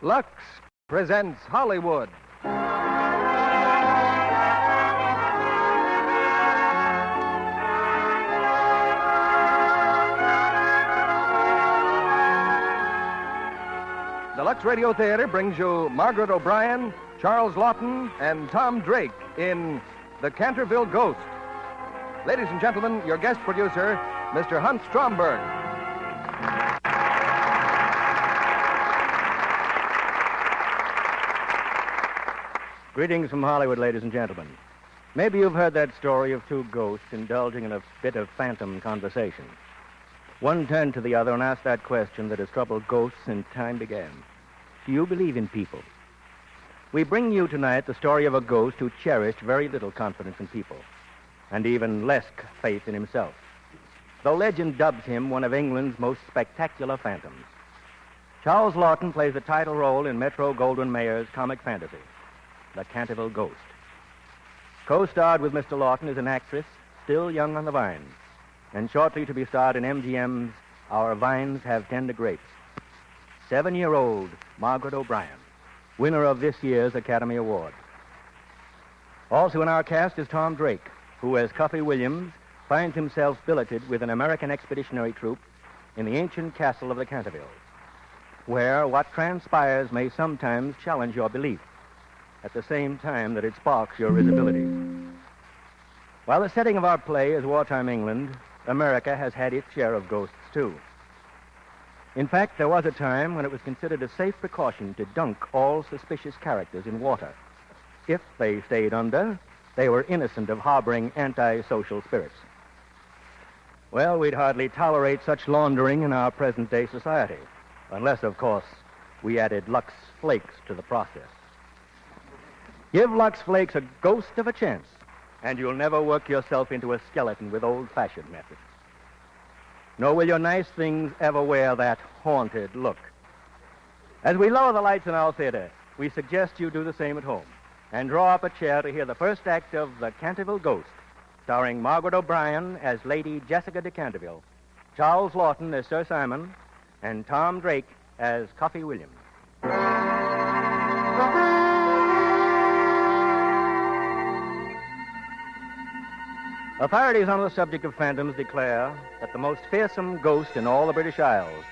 Lux presents Hollywood. The Lux Radio Theater brings you Margaret O'Brien, Charles Lawton, and Tom Drake in The Canterville Ghost. Ladies and gentlemen, your guest producer, Mr. Hunt Stromberg. Greetings from Hollywood, ladies and gentlemen. Maybe you've heard that story of two ghosts indulging in a bit of phantom conversation. One turned to the other and asked that question that has troubled ghosts since time began. Do you believe in people? We bring you tonight the story of a ghost who cherished very little confidence in people, and even less faith in himself, though legend dubs him one of England's most spectacular phantoms. Charles Lawton plays the title role in Metro-Goldwyn-Mayer's comic fantasy, The Canterville Ghost. Co-starred with Mr. Lawton is an actress still young on the vine, and shortly to be starred in MGM's Our Vines Have Tender Grapes. 7-year-old Margaret O'Brien, winner of this year's Academy Award. Also in our cast is Tom Drake, who, as Cuffy Williams, finds himself billeted with an American expeditionary troop in the ancient castle of the Canterville, where what transpires may sometimes challenge your belief, at the same time that it sparks your risibility. While the setting of our play is wartime England, America has had its share of ghosts, too. In fact, there was a time when it was considered a safe precaution to dunk all suspicious characters in water. If they stayed under, they were innocent of harboring anti-social spirits. Well, we'd hardly tolerate such laundering in our present-day society, unless, of course, we added Lux Flakes to the process. Give Lux Flakes a ghost of a chance, and you'll never work yourself into a skeleton with old-fashioned methods. Nor will your nice things ever wear that haunted look. As we lower the lights in our theater, we suggest you do the same at home and draw up a chair to hear the first act of The Canterville Ghost, starring Margaret O'Brien as Lady Jessica de Canterville, Charles Lawton as Sir Simon, and Tom Drake as Cuffy Williams. Authorities on the subject of phantoms declare that the most fearsome ghost in all the British Isles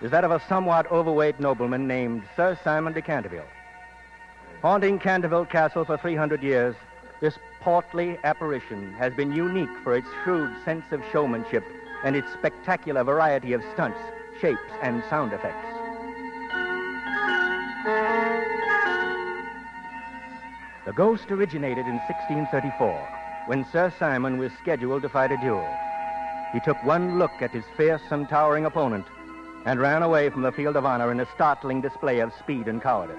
is that of a somewhat overweight nobleman named Sir Simon de Canterville. Haunting Canterville Castle for 300 years, this portly apparition has been unique for its shrewd sense of showmanship and its spectacular variety of stunts, shapes, and sound effects. The ghost originated in 1634, when Sir Simon was scheduled to fight a duel. He took one look at his fierce and towering opponent and ran away from the field of honor in a startling display of speed and cowardice.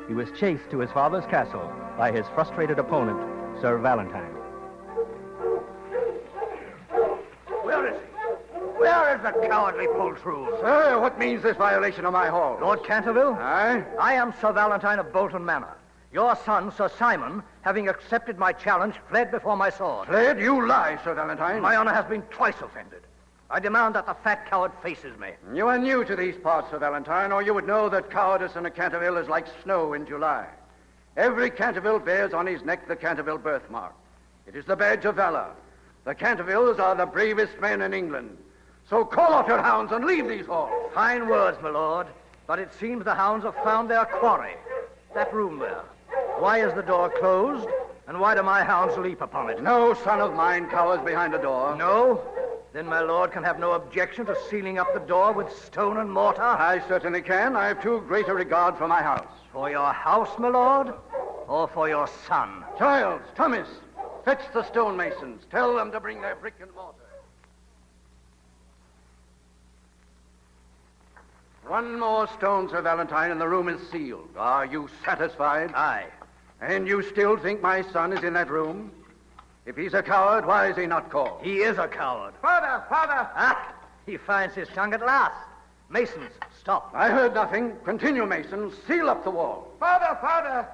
He was chased to his father's castle by his frustrated opponent, Sir Valentine. Where is he? Where is the cowardly poltroon? Sir, what means this violation of my hall? Lord Canterville? Aye? I am Sir Valentine of Bolton Manor. Your son, Sir Simon, having accepted my challenge, fled before my sword. Fled? You lie, Sir Valentine. My honor has been twice offended. I demand that the fat coward faces me. You are new to these parts, Sir Valentine, or you would know that cowardice in a Canterville is like snow in July. Every Canterville bears on his neck the Canterville birthmark. It is the badge of valor. The Cantervilles are the bravest men in England. So call off your hounds and leave these halls. Fine words, my lord, but it seems the hounds have found their quarry. That room there. Why is the door closed, and why do my hounds leap upon it? No son of mine cowers behind a door. No? Then my lord can have no objection to sealing up the door with stone and mortar? I certainly can. I have too great a regard for my house. For your house, my lord, or for your son? Giles, Thomas, fetch the stonemasons. Tell them to bring their brick and mortar. One more stone, Sir Valentine, and the room is sealed. Are you satisfied? Aye. And you still think my son is in that room? If he's a coward, why is he not called? He is a coward. Father! Ah, he finds his tongue at last. Masons, stop. I heard nothing. Continue, Masons. Seal up the wall. Father!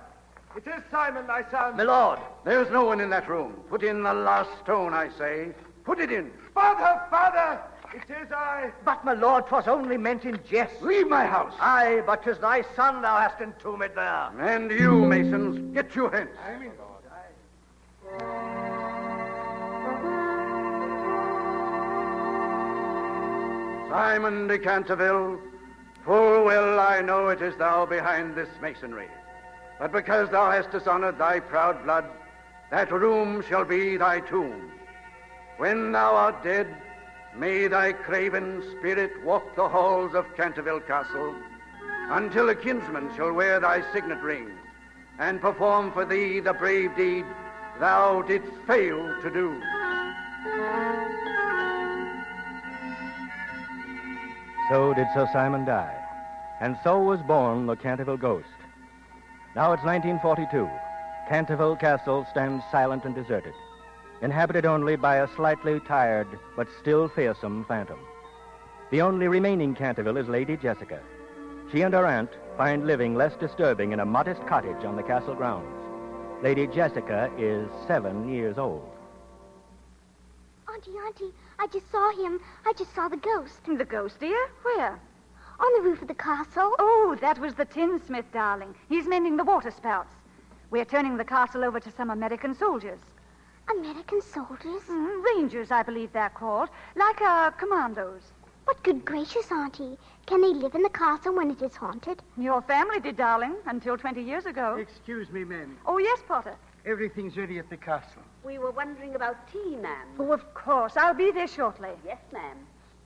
It is Simon, my son. My lord. There's no one in that room. Put in the last stone, I say. Put it in. Father! It is I. But, my lord, 'twas only meant in jest. Leave my house. Aye, but 'tis thy son thou hast entombed there. And you, masons, get you hence. Simon de Canterville, full well I know it is thou behind this masonry. But because thou hast dishonored thy proud blood, that room shall be thy tomb. When thou art dead, may thy craven spirit walk the halls of Canterville Castle, until a kinsman shall wear thy signet ring, and perform for thee the brave deed thou didst fail to do. So did Sir Simon die, and so was born the Canterville ghost. Now it's 1942. Canterville Castle stands silent and deserted, inhabited only by a slightly tired but still fearsome phantom. The only remaining Canterville is Lady Jessica. She and her aunt find living less disturbing in a modest cottage on the castle grounds. Lady Jessica is 7 years old. Auntie, I just saw him. I just saw the ghost. The ghost, dear? Where? On the roof of the castle. Oh, that was the tinsmith, darling. He's mending the water spouts. We're turning the castle over to some American soldiers. American soldiers? Rangers, I believe they're called. Like commandos. But good gracious, Auntie, can they live in the castle when it is haunted? Your family did, darling, until 20 years ago. Excuse me, ma'am. Oh, yes, Potter. Everything's ready at the castle. We were wondering about tea, ma'am. Oh, of course. I'll be there shortly. Yes, ma'am.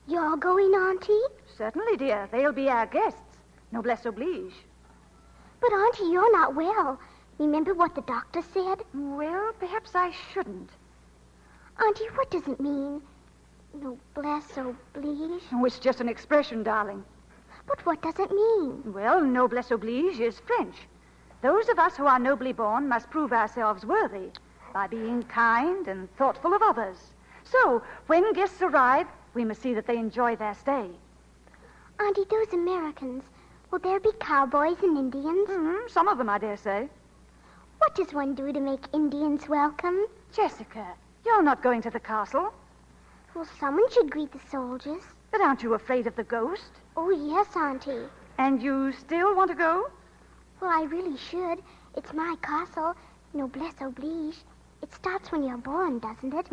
You're going, Auntie? Certainly, dear. They'll be our guests. Noblesse oblige. But, Auntie, you're not well. Remember what the doctor said? Well, perhaps I shouldn't. Auntie, what does it mean? Noblesse oblige? Oh, it's just an expression, darling. But what does it mean? Well, noblesse oblige is French. Those of us who are nobly born must prove ourselves worthy by being kind and thoughtful of others. So, when guests arrive, we must see that they enjoy their stay. Auntie, those Americans, will there be cowboys and Indians? Some of them, I dare say. What does one do to make Indians welcome? Jessica, you're not going to the castle. Well, someone should greet the soldiers. But aren't you afraid of the ghost? Oh, yes, Auntie. And you still want to go? Well, I really should. It's my castle. Noblesse oblige. It starts when you're born, doesn't it?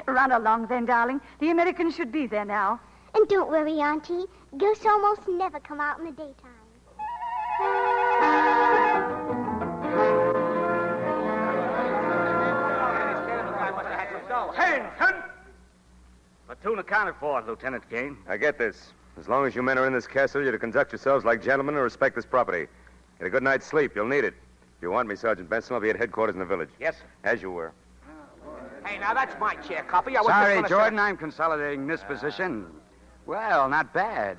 Run along then, darling. The Americans should be there now. And don't worry, Auntie. Ghosts almost never come out in the daytime. Hands! Platoon accounted for, Lieutenant Kane. I get this. As long as you men are in this castle, you're to conduct yourselves like gentlemen and respect this property. Get a good night's sleep. You'll need it. If you want me, Sergeant Benson, I'll be at headquarters in the village. Yes, sir. As you were. Hey, now that's my chair, Coffee. Sorry, Jordan, I'm consolidating this position. Well, not bad.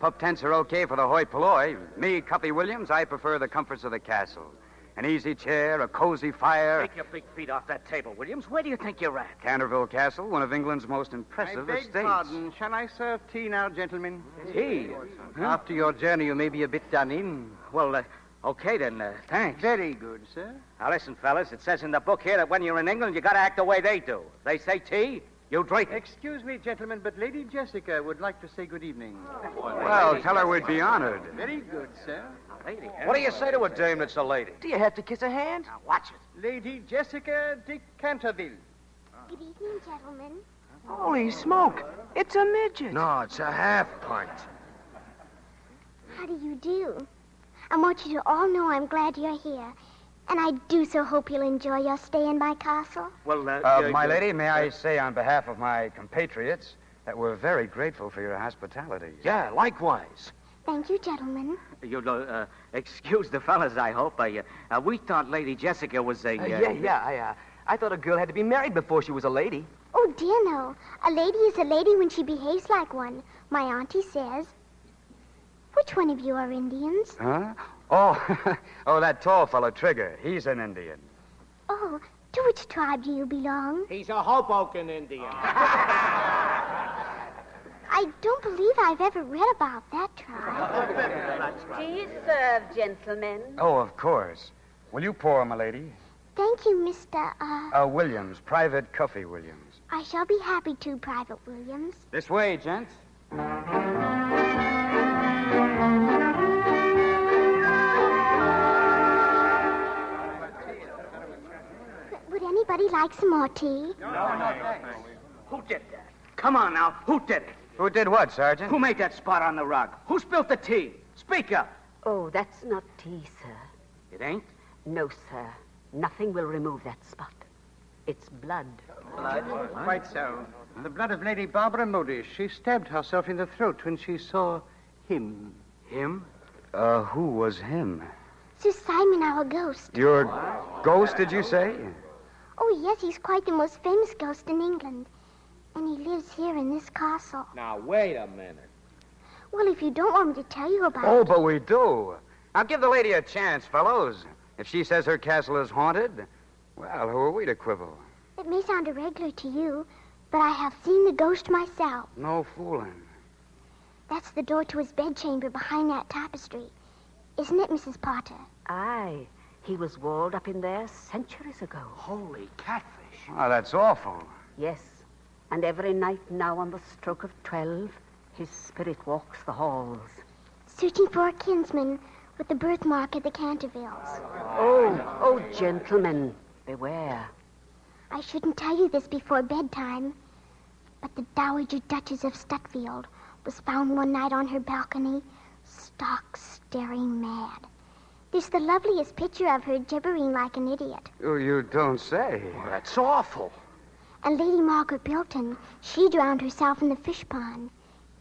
Pup tents are okay for the hoi polloi. Me, Cuppy Williams, I prefer the comforts of the castle. An easy chair, a cozy fire. Take your big feet off that table, Williams. Where do you think you're at? Canterville Castle, one of England's most impressive I beg estates. pardon. Shall I serve tea now, gentlemen? Tea? After your journey, you may be a bit done in. Well, okay then. Thanks. Very good, sir. Now, listen, fellas. It says in the book here that when you're in England, you got to act the way they do. They say tea, you drink it. Excuse me, gentlemen, but Lady Jessica would like to say good evening. Well, tell her we'd be honored. Very good, sir. Lady, huh? What do you say to a dame that's a lady? Do you have to kiss a hand? Now, watch it. Lady Jessica de Canterville. Good evening, gentlemen. Holy smoke. It's a midget. No, it's a half pint. How do you do? I want you to all know I'm glad you're here. And I do so hope you'll enjoy your stay in my castle. Well, My lady, may I say on behalf of my compatriots that we're very grateful for your hospitality. Yeah, likewise. Thank you, gentlemen. You'll excuse the fellas, I hope. We thought Lady Jessica was a... I thought a girl had to be married before she was a lady. Oh, dear no. A lady is a lady when she behaves like one. My auntie says. Which one of you are Indians? Huh? Oh, that tall fellow, Trigger. He's an Indian. Oh, to which tribe do you belong? He's a Hoboken Indian. I don't believe I've ever read about that tribe. Tea is served, gentlemen. Oh, of course. Will you pour, my lady? Thank you, Mr. Williams, Private Cuffy Williams. I shall be happy to, Private Williams. This way, gents. Would anybody like some more tea? No, thanks. Who did that? Come on now. Who did it? Who did what, Sergeant? Who made that spot on the rug? Who spilt the tea? Speak up. Oh, that's not tea, sir. It ain't? No, sir. Nothing will remove that spot. It's blood. Blood? Quite so. The blood of Lady Barbara Moody. She stabbed herself in the throat when she saw him. Him? Who was him? Sir Simon, our ghost. Your ghost, did you say? Oh, yes, he's quite the most famous ghost in England. And he lives here in this castle. Now, wait a minute. Well, if you don't want me to tell you about Oh, it... but we do. Now, give the lady a chance, fellows. If she says her castle is haunted, well, who are we to quibble? It may sound irregular to you, but I have seen the ghost myself. No fooling. That's the door to his bedchamber behind that tapestry. Isn't it, Mrs. Potter? Aye. He was walled up in there centuries ago. Holy catfish. Oh, that's awful. Yes. And every night now on the stroke of 12, his spirit walks the halls. Searching for a kinsman with the birthmark of the Cantervilles. Oh, gentlemen, beware. I shouldn't tell you this before bedtime, but the Dowager Duchess of Stutfield was found one night on her balcony, stark, staring mad. There's the loveliest picture of her gibbering like an idiot. Oh, you don't say. That's awful. And Lady Margaret Bilton, she drowned herself in the fish pond.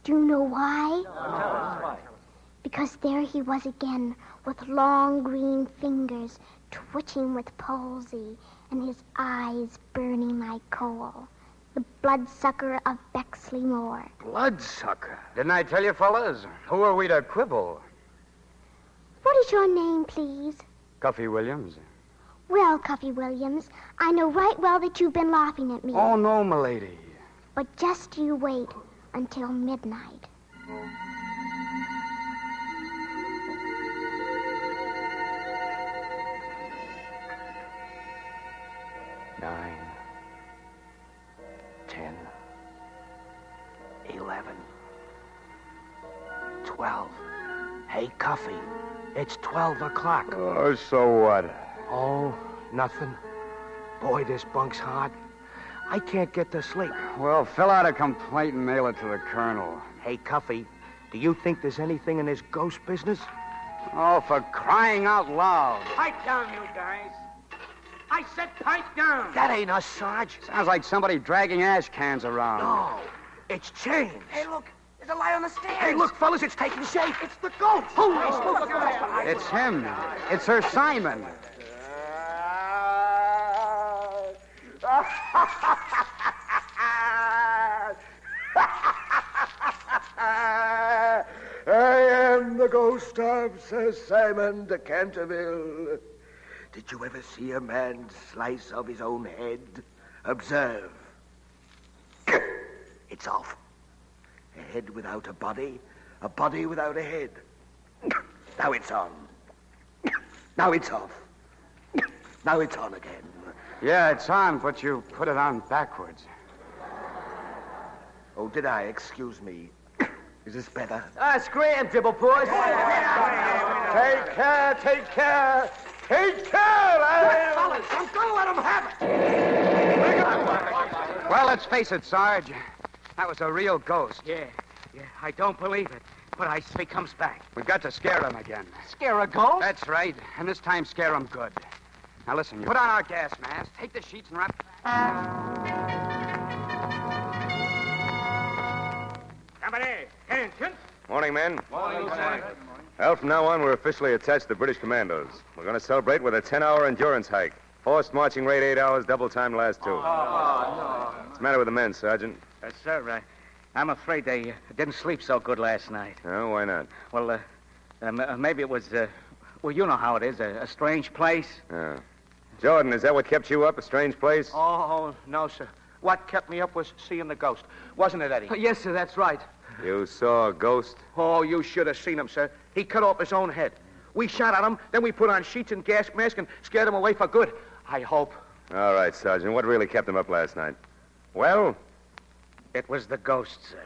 Do you know why? No. Because there he was again, with long green fingers twitching with palsy and his eyes burning like coal. The bloodsucker of Bexley Moor. Bloodsucker? Didn't I tell you, fellas? Who are we to quibble? What is your name, please? Cuffy Williams. Well, Cuffy Williams, I know right well that you've been laughing at me. Oh, no, m'lady. But just you wait until midnight. Nine, 10, 11, 12. Hey, Cuffy, it's 12 o'clock. Oh, so what? Oh, nothing. Boy, this bunk's hot. I can't get to sleep. Well, fill out a complaint and mail it to the colonel. Hey, Cuffy, do you think there's anything in this ghost business? Oh, for crying out loud. Pipe down, you guys. I said pipe down. That ain't us, Sarge. Sounds like somebody dragging ash cans around. No, it's James. Hey, look. There's a light on the stairs. Hey, look, fellas, it's taking shape. It's the ghost. Holy smoke. It's him. It's Sir Simon. I am the ghost of Sir Simon de Canterville. Did you ever see a man slice off his own head? Observe. It's off. A head without a body without a head. Now it's on. Now it's off. Now it's on again. Yeah, it's on, but you put it on backwards. Oh, did I? Excuse me. Is this better? Scram, Dibblepaws. Take care, take care. Take care, Fellas, I'm gonna let him have it. Well, let's face it, Sarge. That was a real ghost. Yeah, I don't believe it. But I say comes back. We've got to scare him again. Scare a ghost? That's right. And this time, scare him good. Now, listen, you put on our gas mask, take the sheets and wrap... Company, attention. Morning, men. Morning, sir. Well, from now on, we're officially attached to British commandos. We're going to celebrate with a 10-hour endurance hike. Forced marching rate 8 hours, double time last two. What's the matter with the men, Sergeant? Sir, I'm afraid they didn't sleep so good last night. Oh, why not? Well, maybe it was, well, you know how it is, a strange place. Yeah. Jordan, is that what kept you up, a strange place? Oh, no, sir. What kept me up was seeing the ghost. Wasn't it, Eddie? Yes, sir, that's right. You saw a ghost? Oh, you should have seen him, sir. He cut off his own head. We shot at him, then we put on sheets and gas mask and scared him away for good. I hope. All right, Sergeant. What really kept him up last night? Well? It was the ghost, sir.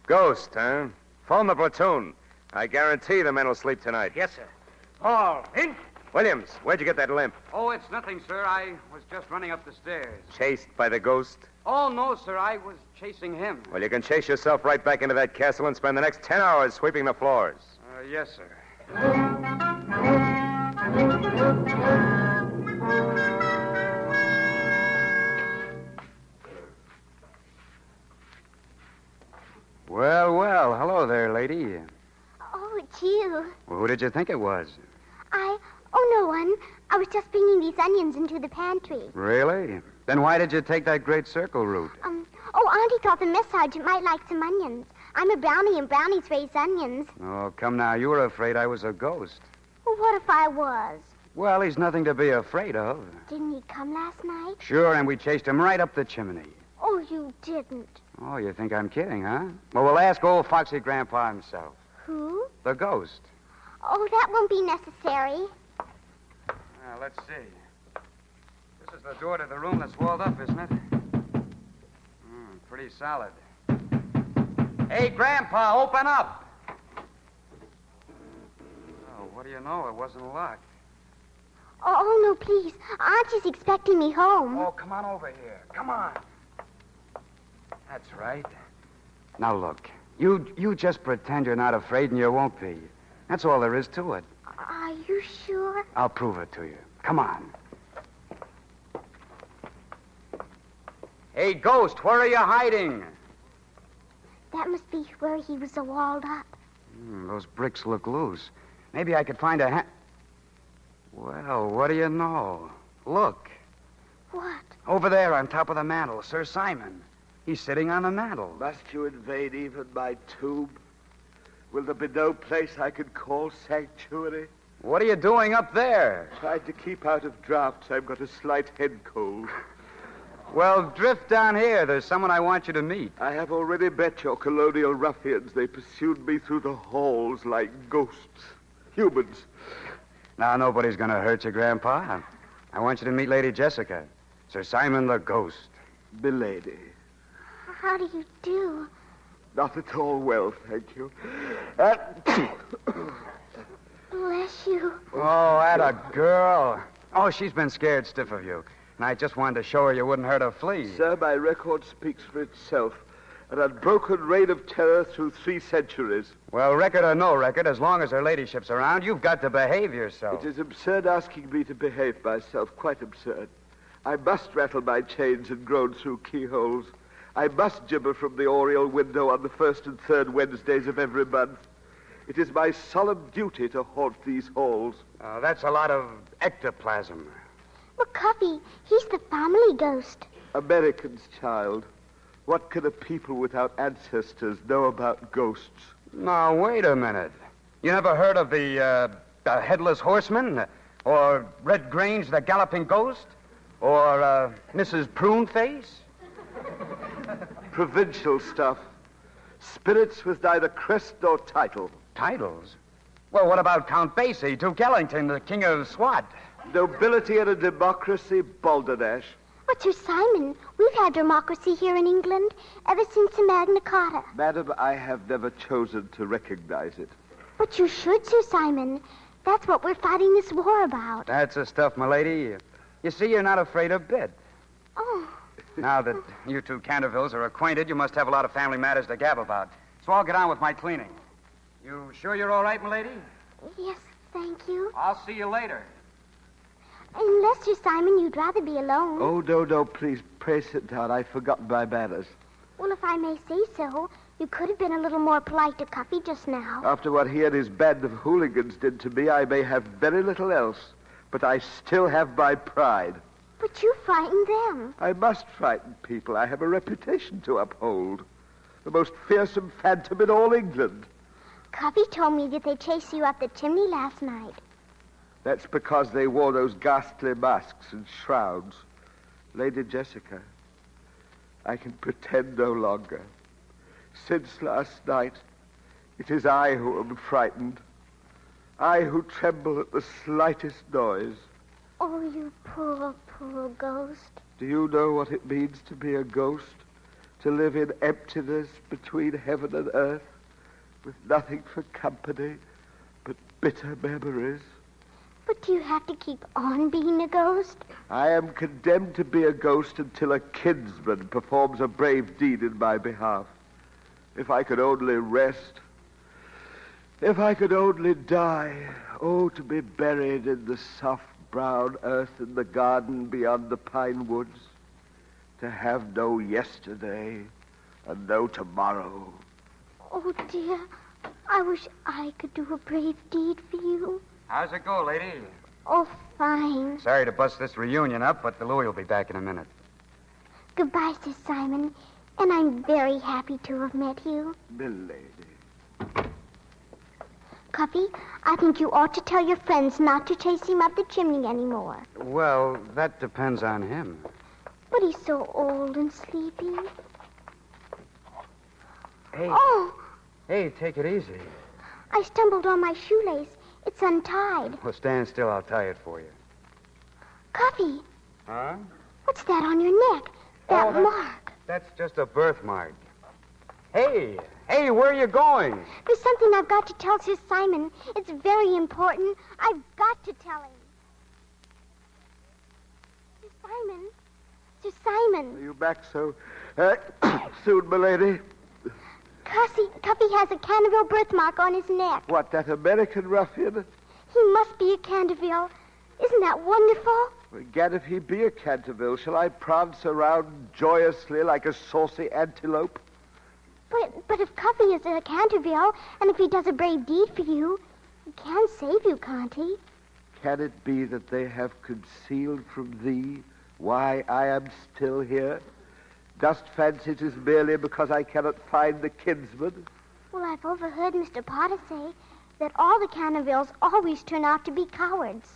Ghost, huh? Phone the platoon. I guarantee the men will sleep tonight. Yes, sir. Paul, in. Williams, where'd you get that limp? Oh, it's nothing, sir. I was just running up the stairs. Chased by the ghost? Oh, no, sir. I was chasing him. Well, you can chase yourself right back into that castle and spend the next 10 hours sweeping the floors. Yes, sir. Well, well. Hello there, lady. Oh, it's you. Well, who did you think it was? No one. I was just bringing these onions into the pantry. Really? Then why did you take that great circle route? Auntie thought the mess sergeant might like some onions. I'm a brownie, and brownies raise onions. Oh, come now. You were afraid I was a ghost. Well, what if I was? Well, he's nothing to be afraid of. Didn't he come last night? Sure, and we chased him right up the chimney. Oh, you didn't. Oh, you think I'm kidding, huh? Well, we'll ask old Foxy Grandpa himself. Who? The ghost. Oh, that won't be necessary. Now, let's see. This is the door to the room that's walled up, isn't it? Pretty solid. Hey, Grandpa, open up! Oh, what do you know? It wasn't locked. Oh, no, please. Auntie's expecting me home. Oh, come on over here. Come on. That's right. Now, look. You just pretend you're not afraid and you won't be. That's all there is to it. Are you sure? I'll prove it to you. Come on. Hey, Ghost, where are you hiding? That must be where he was walled up. Those bricks look loose. Maybe I could find a Well, what do you know? Look. What? Over there on top of the mantel, Sir Simon. He's sitting on the mantel. Must you invade even my tomb? Will there be no place I could call sanctuary? What are you doing up there? Trying to keep out of drafts. I've got a slight head cold. Well, drift down here. There's someone I want you to meet. I have already met your colonial ruffians. They pursued me through the halls like ghosts. Humans. Now, nobody's going to hurt you, Grandpa. I want you to meet Lady Jessica. Sir Simon the Ghost. Milady. How do you do? Not at all well, thank you. Bless you. Oh, atta girl. Oh, she's been scared stiff of you. And I just wanted to show her you wouldn't hurt a flea. Sir, my record speaks for itself. An unbroken reign of terror through 3 centuries. Well, record or no record, as long as her ladyship's around, you've got to behave yourself. It is absurd asking me to behave myself. Quite absurd. I must rattle my chains and groan through keyholes. I must gibber from the oriel window on the 1st and 3rd Wednesdays of every month. It is my solemn duty to haunt these halls. That's a lot of ectoplasm. McCuffy, he's the family ghost. Americans, child. What can a people without ancestors know about ghosts? Now, wait a minute. You never heard of the Headless Horseman? Or Red Grange, the Galloping Ghost? Or Mrs. Pruneface? Provincial stuff. Spirits with neither crest nor title. Titles? Well, what about Count Basie, Duke Ellington, the King of Swat? Nobility and a democracy, balderdash. But, Sir Simon, we've had democracy here in England ever since the Magna Carta. Madam, I have never chosen to recognize it. But you should, Sir Simon. That's what we're fighting this war about. That's the stuff, milady. You see, you're not afraid a bit. Oh. Now that you two Cantervilles are acquainted, you must have a lot of family matters to gab about. So I'll get on with my cleaning. You sure you're all right, milady? Yes, thank you. I'll see you later. Unless, Sir Simon, you'd rather be alone. Oh, no, please, pray sit down. I've forgotten my manners. Well, if I may say so, you could have been a little more polite to Cuffy just now. After what he and his band of hooligans did to me, I may have very little else. But I still have my pride. But you frightened them. I must frighten people. I have a reputation to uphold. The most fearsome phantom in all England. Cuffy told me that they chased you up the chimney last night. That's because they wore those ghastly masks and shrouds. Lady Jessica, I can pretend no longer. Since last night, it is I who am frightened. I who tremble at the slightest noise. Oh, you poor, poor ghost. Do you know what it means to be a ghost? to live in emptiness between heaven and earth, with nothing for company but bitter memories. But do you have to keep on being a ghost? I am condemned to be a ghost until a kinsman performs a brave deed in my behalf. If I could only rest, if I could only die, oh, to be buried in the soft brown earth in the garden beyond the pine woods, to have no yesterday and no tomorrow. Oh, dear, I wish I could do a brave deed for you. How's it go, lady? Oh, fine. Sorry to bust this reunion up, but the Louie will be back in a minute. Goodbye, Sir Simon, and I'm very happy to have met you. Milady. Cuffy, I think you ought to tell your friends not to chase him up the chimney anymore. Well, that depends on him. But he's so old and sleepy. Hey. Oh! Hey, take it easy. I stumbled on my shoelace. It's untied. Well, stand still. I'll tie it for you. Cuffy, Huh? what's that on your neck? That that's, mark. That's just a birthmark. Hey, where are you going? There's something I've got to tell Sir Simon. It's very important. I've got to tell him. Sir Simon. Sir Simon. Are you back so soon, milady? Cuffy has a Canterville birthmark on his neck. What, that American ruffian? He must be a Canterville. Isn't that wonderful? Egad, if he be a Canterville, shall I prance around joyously like a saucy antelope? But if Cuffy is a Canterville, and if he does a brave deed for you, he can save you, can't he? Can it be that they have concealed from thee why I am still here? Dost fancy it is merely because I cannot find the kinsman? Well, I've overheard Mr. Potter say that all the Cantervilles always turn out to be cowards.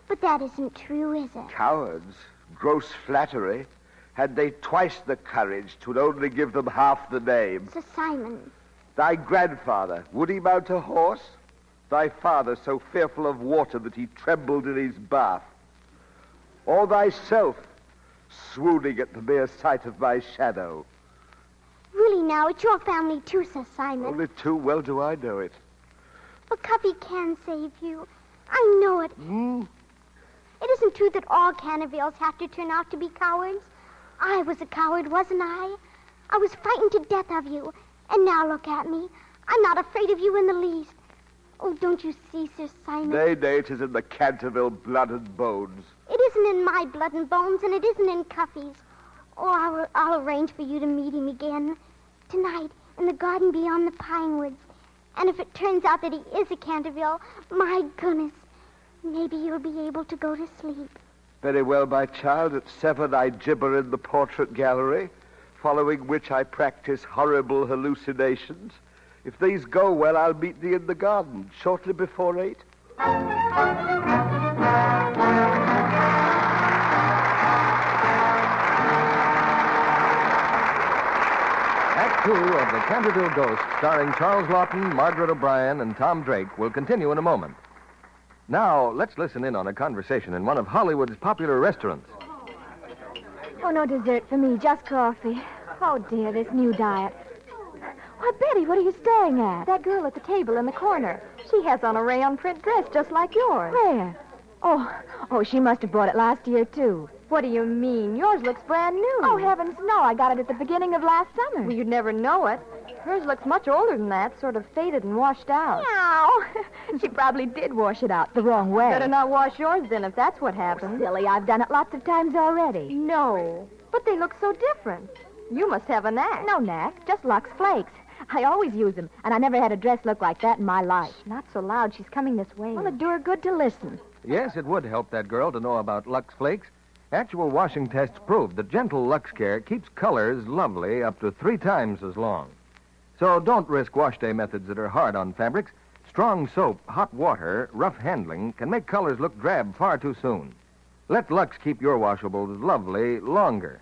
But that isn't true, is it? Cowards? Gross flattery. Had they twice the courage, 'twould only give them half the name. Sir Simon. Thy grandfather, would he mount a horse? Thy father, so fearful of water that he trembled in his bath? Or thyself, swooning at the mere sight of my shadow? Really now, it's your family too, Sir Simon. Only too well do I know it. But Cuffy can save you. I know it. It isn't true that all Cantervilles have to turn out to be cowards. I was a coward, wasn't I? I was frightened to death of you. And now look at me. I'm not afraid of you in the least. Oh, don't you see, Sir Simon? Nay, it is in the Canterville blood and bones. It isn't in my blood and bones, and it isn't in Cuffy's. Oh, I'll arrange for you to meet him again. Tonight, in the garden beyond the pine woods. And if it turns out that he is a Canterville, my goodness, maybe you'll be able to go to sleep. Very well, my child. At 7 I gibber in the portrait gallery, following which I practice horrible hallucinations. If these go well, I'll meet thee in the garden shortly before 8. Act 2 of The Canterville Ghost, starring Charles Lawton, Margaret O'Brien, and Tom Drake, will continue in a moment. Now, let's listen in on a conversation in one of Hollywood's popular restaurants. Oh, no dessert for me, just coffee. Oh, dear, this new diet. Why, Betty, what are you staring at? That girl at the table in the corner. She has on a rayon print dress just like yours. Where? Oh, she must have bought it last year, too. What do you mean? Yours looks brand new. Oh, heavens, no. I got it at the beginning of last summer. Well, you'd never know it. Hers looks much older than that, sort of faded and washed out. Meow. She probably did wash it out the wrong way. Better not wash yours, then, if that's what happened. Silly, I've done it lots of times already. No, but they look so different. You must have a knack. No knack, just Lux Flakes. I always use them, and I never had a dress look like that in my life. Not so loud. She's coming this way. Well, it'd do her good to listen. Yes, it would help that girl to know about Lux Flakes. Actual washing tests prove that gentle Lux Care keeps colors lovely up to 3 times as long. So don't risk wash day methods that are hard on fabrics. Strong soap, hot water, rough handling can make colors look drab far too soon. Let Lux keep your washables lovely longer.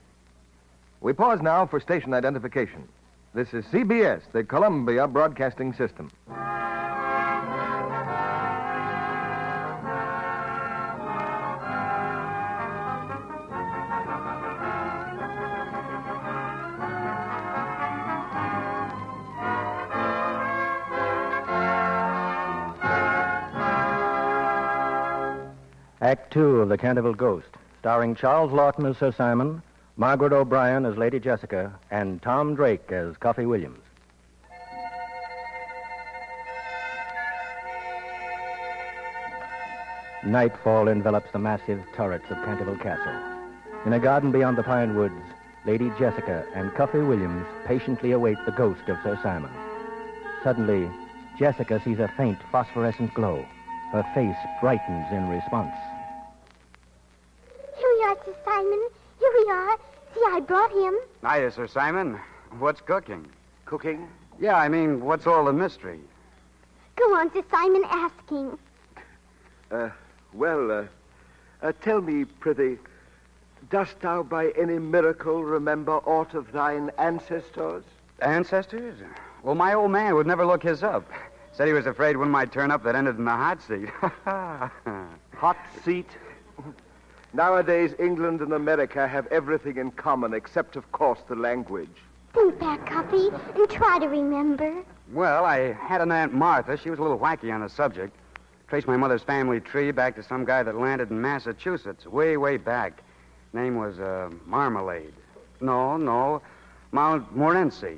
We pause now for station identification. This is CBS, the Columbia Broadcasting System. Act 2 of The Canterville Ghost, starring Charles Lawton as Sir Simon, Margaret O'Brien as Lady Jessica, and Tom Drake as Cuffy Williams. Nightfall envelops the massive turrets of Canterville Castle. In a garden beyond the pine woods, Lady Jessica and Cuffy Williams patiently await the ghost of Sir Simon. Suddenly, Jessica sees a faint phosphorescent glow. Her face brightens in response. Here we are, Sir Simon. Here we are. See, I brought him. Hiya, Sir Simon. What's cooking? Cooking? Yeah, I mean, what's all the mystery? Go on, Sir Simon, asking. Tell me, prithee, dost thou by any miracle remember aught of thine ancestors? Ancestors? Well, my old man would never look his up. Said he was afraid one might turn up that ended in the hot seat. Hot seat? Nowadays, England and America have everything in common except, of course, the language. Think back, Cuffy, and try to remember. Well, I had an Aunt Martha. She was a little wacky on the subject. Traced my mother's family tree back to some guy that landed in Massachusetts, way, way back. Name was, Marmalade. No, Montmorency.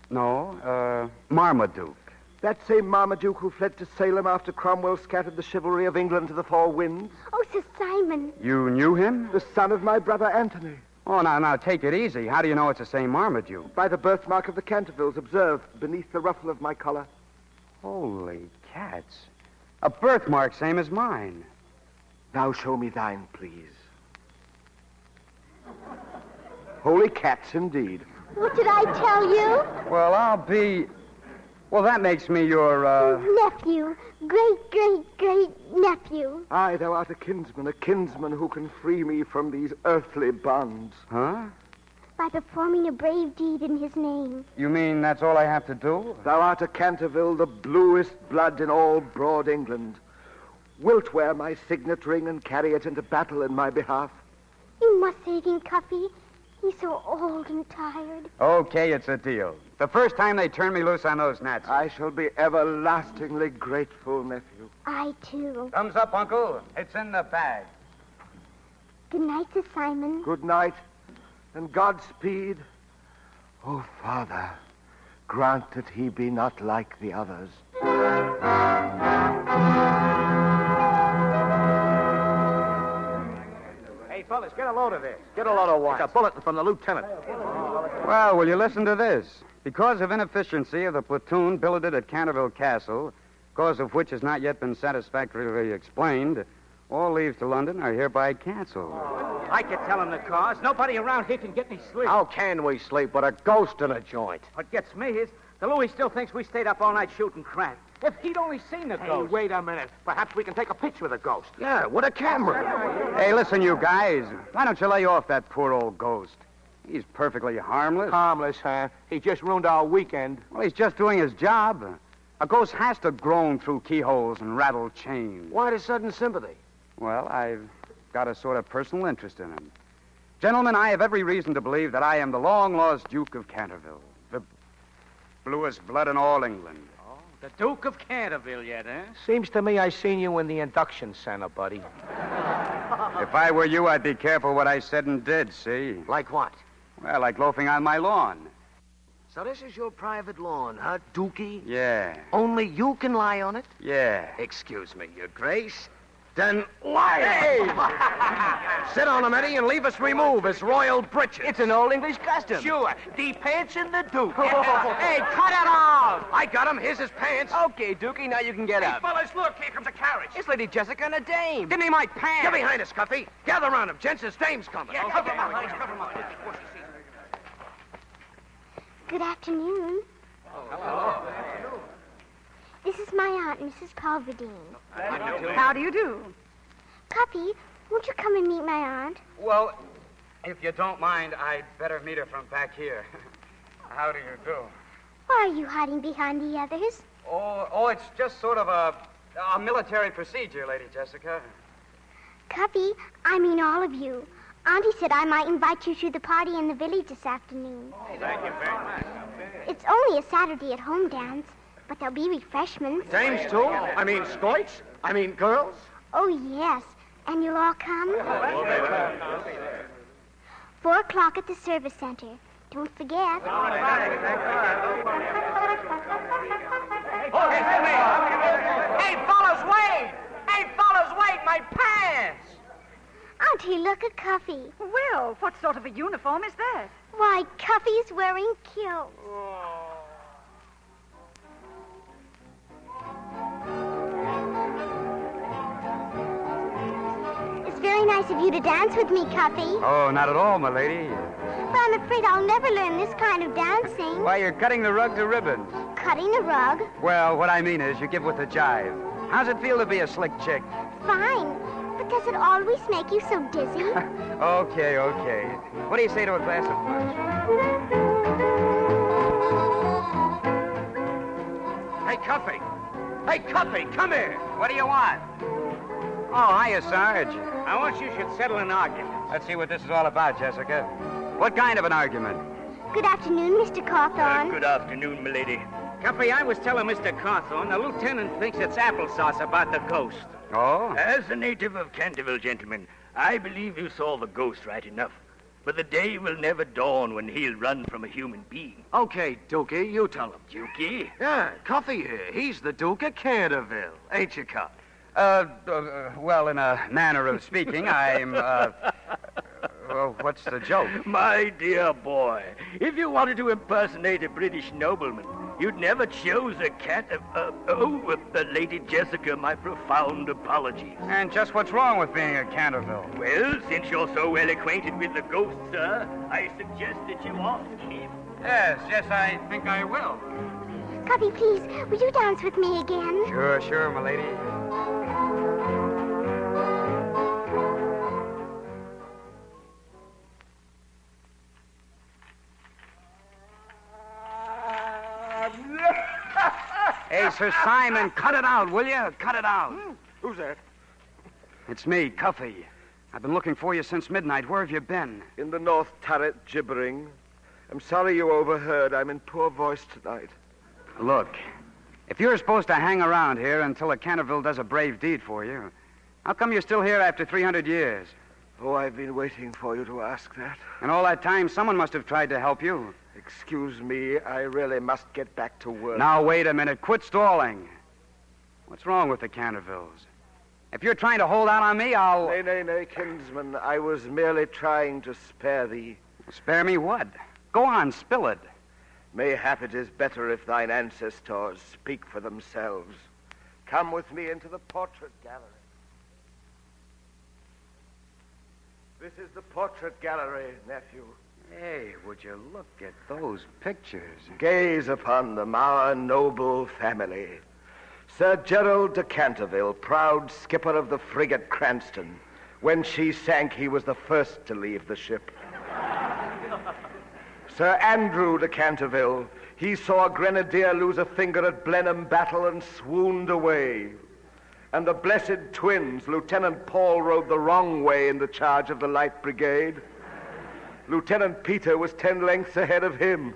No, Marmaduke. That same Marmaduke who fled to Salem after Cromwell scattered the chivalry of England to the four winds? Oh, Sir Simon. You knew him? The son of my brother Anthony. Oh, now, take it easy. How do you know it's the same Marmaduke? By the birthmark of the Cantervilles, observe, beneath the ruffle of my collar. Holy cats. A birthmark same as mine. Now show me thine, please. Holy cats, indeed. What did I tell you? Well, that makes me your, Nephew. Great-great-great-nephew. Aye, thou art a kinsman who can free me from these earthly bonds. Huh? By performing a brave deed in his name. You mean that's all I have to do? Thou art a Canterville, the bluest blood in all broad England. Wilt wear my signet ring and carry it into battle in my behalf? You must save him, Cuffy. He's so old and tired. Okay, it's a deal. The first time they turn me loose on those gnats. I shall be everlastingly grateful, nephew. I, too. Thumbs up, Uncle. It's in the bag. Good night, Sir Simon. Good night, and Godspeed. Oh, Father, grant that he be not like the others. Hey, fellas, get a load of this. Get a load of what? It's a bulletin from the lieutenant. Well, will you listen to this? Because of inefficiency of the platoon billeted at Canterville Castle, cause of which has not yet been satisfactorily explained, all leaves to London are hereby canceled. I could tell him the cause. Nobody around here can get any sleep. How can we sleep with a ghost in a joint? What gets me is the Louis still thinks we stayed up all night shooting crap. If he'd only seen the ghost. Wait a minute. Perhaps we can take a picture of the ghost. Yeah, with a camera. Hey, listen, you guys. Why don't you lay off that poor old ghost? He's perfectly harmless. Harmless, huh? He just ruined our weekend. Well, he's just doing his job. A ghost has to groan through keyholes and rattle chains. Why the sudden sympathy? Well, I've got a sort of personal interest in him. Gentlemen, I have every reason to believe that I am the long-lost Duke of Canterville, the bluest blood in all England. Oh, the Duke of Canterville yet, eh? Seems to me I seen you in the induction center, buddy. If I were you, I'd be careful what I said and did, see? Like what? Well, like loafing on my lawn. So this is your private lawn, huh, Dookie? Yeah. Only you can lie on it? Yeah. Excuse me, Your Grace. Then lie. Hey! Sit on him, Eddie, and leave us remove his royal breeches. It's an old English custom. Sure. The pants in the Duke. Hey, cut it off! I got him. Here's his pants. Okay, Dookie, now you can get up. Hey, fellas, look. Here comes a carriage. It's Lady Jessica and a dame. Give me my pants. Get behind us, Cuffy. Gather around him. Gents, his dame's coming. Yeah, cover him up. Cover him up. Good afternoon. Hello. This is my aunt, Mrs. Culverdine. How do you do? Cuffy, won't you come and meet my aunt? Well, if you don't mind, I'd better meet her from back here. How do you do? Why are you hiding behind the others? Oh, it's just sort of a military procedure, Lady Jessica. Cuffy, I mean all of you. Auntie said I might invite you to the party in the village this afternoon. Oh, thank you very much. It's only a Saturday at home dance, but there'll be refreshments. Dames, too? I mean, scoits? I mean, girls? Oh, yes. And you'll all come? 4 o'clock at the service center. Don't forget. Hey, fellas, wait! Hey, fellas, wait! My pants! Auntie, look at Cuffy. Well, what sort of a uniform is that? Why, Cuffy's wearing kilts. It's very nice of you to dance with me, Cuffy. Oh, not at all, my lady. But I'm afraid I'll never learn this kind of dancing. Why, you're cutting the rug to ribbons. Cutting the rug? Well, what I mean is you give with the jive. How's it feel to be a slick chick? Fine. But does it always make you so dizzy? Okay. What do you say to a glass of punch? Hey, Cuffy! Hey, Cuffy, come here! What do you want? Oh, hiya, Sarge. I want you should settle an argument. Let's see what this is all about, Jessica. What kind of an argument? Good afternoon, Mr. Cawthorn. Good afternoon, milady. Cuffy, I was telling Mr. Cawthorn the lieutenant thinks it's applesauce about the ghost. Oh? As a native of Canterville, gentlemen, I believe you saw the ghost right enough. But the day will never dawn when he'll run from a human being. Okay, Dookie, you tell him. Dookie? Yeah, Cuffy here. He's the Duke of Canterville. Ain't you, Cuff? Well, in a manner of speaking, I'm, well, what's the joke? My dear boy, if you wanted to impersonate a British nobleman, you'd never chose a cat. Lady Jessica, my profound apologies. And just what's wrong with being a Canterville? Well, since you're so well acquainted with the ghost, sir, I suggest that you off, Chief. Yes, I think I will. Cuffy, please, will you dance with me again? Sure, my lady. Hey, Sir Simon, cut it out, will you? Cut it out. Who's that? It's me, Cuffy. I've been looking for you since midnight. Where have you been? In the North Turret, gibbering. I'm sorry you overheard. I'm in poor voice tonight. Look, if you're supposed to hang around here until a Canterville does a brave deed for you, how come you're still here after 300 years? Oh, I've been waiting for you to ask that. And all that time, someone must have tried to help you. Excuse me, I really must get back to work. Now, wait a minute. Quit stalling. What's wrong with the Cantervilles? If you're trying to hold out on me, I'll... Nay, kinsman. I was merely trying to spare thee. Spare me what? Go on, spill it. Mayhap it is better if thine ancestors speak for themselves. Come with me into the portrait gallery. This is the portrait gallery, nephew. Hey, would you look at those pictures? Gaze upon them, our noble family. Sir Gerald de Canterville, proud skipper of the frigate Cranston. When she sank, he was the first to leave the ship. Sir Andrew de Canterville, he saw a grenadier lose a finger at Blenheim battle and swooned away. And the blessed twins, Lieutenant Paul rode the wrong way in the charge of the Light Brigade. Lieutenant Peter was 10 lengths ahead of him.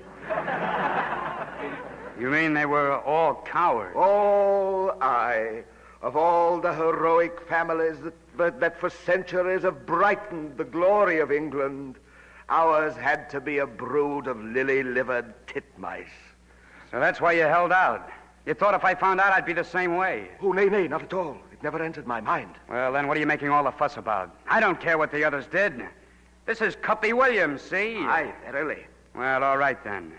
You mean they were all cowards? All I. Of all the heroic families that for centuries have brightened the glory of England, ours had to be a brood of lily-livered titmice. So that's why you held out. You thought if I found out I'd be the same way. Oh, nay, not at all. It never entered my mind. Well, then what are you making all the fuss about? I don't care what the others did. This is Cuppy Williams, see? Aye, verily. Well, all right, then.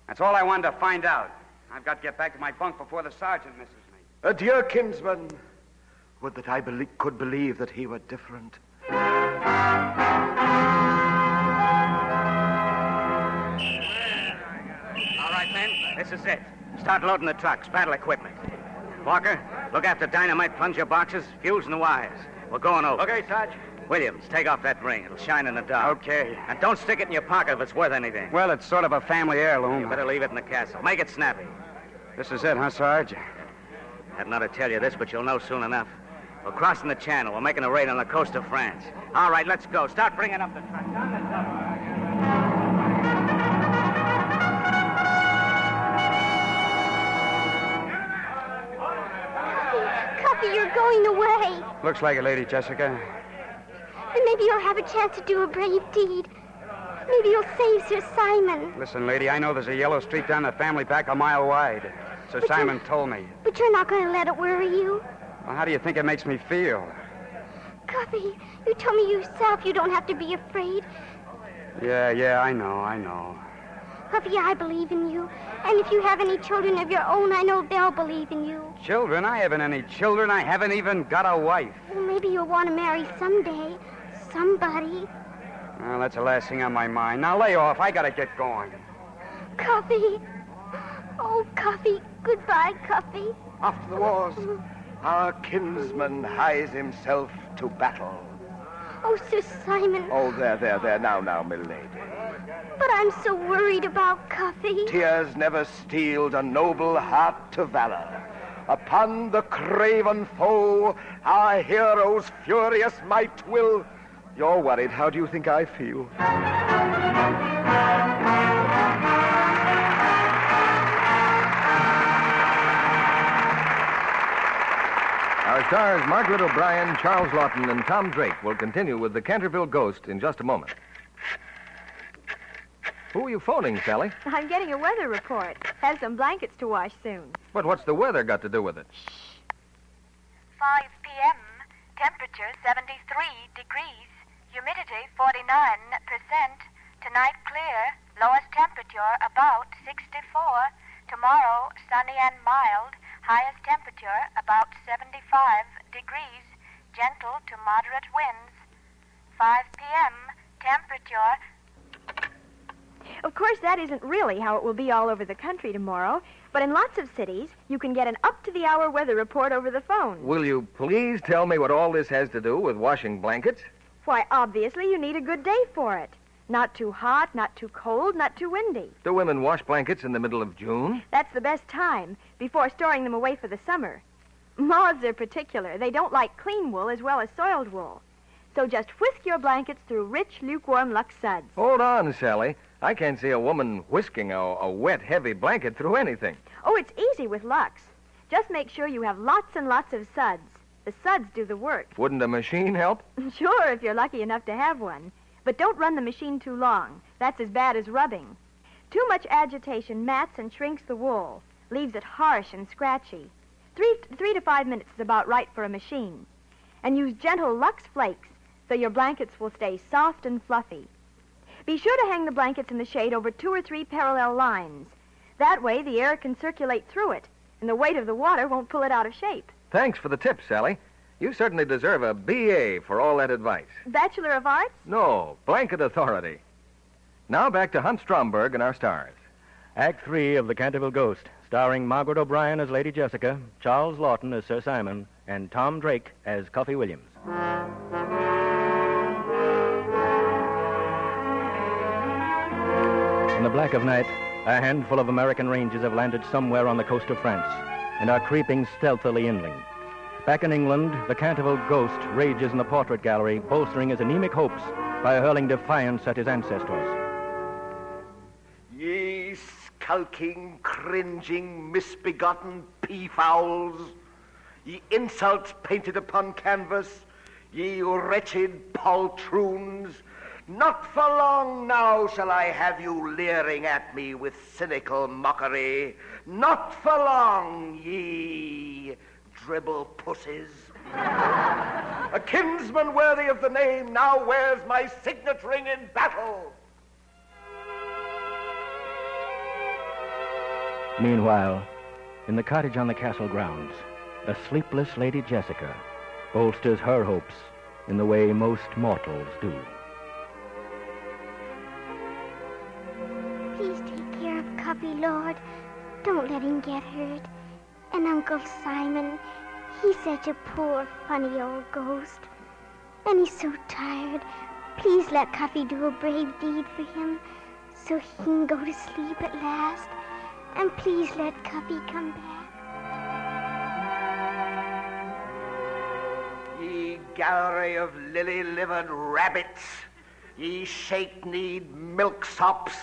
That's all I wanted to find out. I've got to get back to my bunk before the sergeant misses me. Adieu, kinsman. Would that I could believe that he were different. All right, men, this is it. Start loading the trucks, battle equipment. Walker, look after dynamite plunger boxes, fuse and the wires. We're going over. Okay, Sarge. Williams, take off that ring. It'll shine in the dark. Okay. And don't stick it in your pocket if it's worth anything. Well, it's sort of a family heirloom. You better leave it in the castle. Make it snappy. This is it, huh, Sarge? I'd not to tell you this, but you'll know soon enough. We're crossing the channel. We're making a raid on the coast of France. All right, let's go. Start bringing up the trucks. On the top. Cuffy, you're going away. Looks like it, Lady Jessica. Then maybe you'll have a chance to do a brave deed. Maybe you'll save Sir Simon. Listen, lady, I know there's a yellow streak down the family back a mile wide. Sir Simon told me. But you're not going to let it worry you. Well, how do you think it makes me feel? Cuffy, you told me yourself you don't have to be afraid. Yeah, I know. Cuffy, I believe in you. And if you have any children of your own, I know they'll believe in you. Children? I haven't any children. I haven't even got a wife. Well, maybe you'll want to marry someday. Somebody. Well, that's the last thing on my mind. Now lay off. I gotta get going. Cuffy. Oh, Cuffy. Goodbye, Cuffy. After the wars, our kinsman hies himself to battle. Oh, Sir Simon. Oh, there. Now, milady. But I'm so worried about Cuffy. Tears never steeled a noble heart to valor. Upon the craven foe, our hero's furious might will... You're worried. How do you think I feel? Our stars, Margaret O'Brien, Charles Lawton, and Tom Drake, will continue with the Canterville Ghost in just a moment. Who are you phoning, Sally? I'm getting a weather report. Have some blankets to wash soon. But what's the weather got to do with it? 5 p.m., temperature 73 degrees, humidity 49%, tonight clear, lowest temperature about 64, tomorrow sunny and mild, highest temperature about 75 degrees, gentle to moderate winds. 5 p.m., temperature... Of course, that isn't really how it will be all over the country tomorrow, but in lots of cities, you can get an up-to-the-hour weather report over the phone. Will you please tell me what all this has to do with washing blankets? Why, obviously, you need a good day for it. Not too hot, not too cold, not too windy. Do women wash blankets in the middle of June? That's the best time, before storing them away for the summer. Moths are particular. They don't like clean wool as well as soiled wool. So just whisk your blankets through rich, lukewarm Lux suds. Hold on, Sally. I can't see a woman whisking a wet, heavy blanket through anything. Oh, it's easy with Lux. Just make sure you have lots and lots of suds. The suds do the work. Wouldn't a machine help? Sure, if you're lucky enough to have one. But don't run the machine too long. That's as bad as rubbing. Too much agitation mats and shrinks the wool, leaves it harsh and scratchy. 3 to 5 minutes is about right for a machine. And use gentle Lux flakes so your blankets will stay soft and fluffy. Be sure to hang the blankets in the shade over 2 or 3 parallel lines. That way the air can circulate through it, and the weight of the water won't pull it out of shape. Thanks for the tip, Sally. You certainly deserve a B.A. for all that advice. Bachelor of Arts? No, blanket authority. Now back to Hunt Stromberg and our stars. Act 3 of The Canterville Ghost, starring Margaret O'Brien as Lady Jessica, Charles Lawton as Sir Simon, and Tom Drake as Cuffy Williams. In the black of night, a handful of American Rangers have landed somewhere on the coast of France and are creeping stealthily inland. Back in England, the Canterville Ghost rages in the portrait gallery, bolstering his anemic hopes by hurling defiance at his ancestors. Ye skulking, cringing, misbegotten peafowls, ye insults painted upon canvas, ye wretched poltroons, not for long now shall I have you leering at me with cynical mockery. Not for long, ye dribble pussies. A kinsman worthy of the name now wears my signet ring in battle. Meanwhile, in the cottage on the castle grounds, a sleepless Lady Jessica bolsters her hopes in the way most mortals do. Please take care of Cuffy, Lord. Don't let him get hurt. And Uncle Simon, he's such a poor, funny old ghost. And he's so tired. Please let Cuffy do a brave deed for him so he can go to sleep at last. And please let Cuffy come back. Ye gallery of lily-livered rabbits, ye shake-kneed milksops,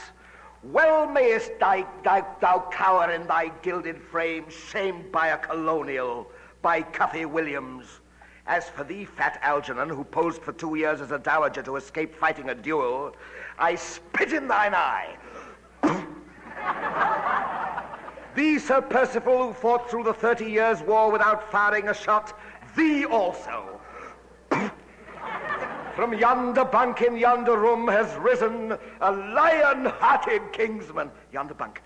well mayest thou cower in thy gilded frame, shamed by a colonial, by Cuffy Williams. As for thee, fat Algernon, who posed for 2 years as a dowager to escape fighting a duel, I spit in thine eye. Thee, Sir Percival, who fought through the 30 Years' War without firing a shot, thee also. From yonder bunk in yonder room has risen a lion-hearted kingsman. Yonder bunk.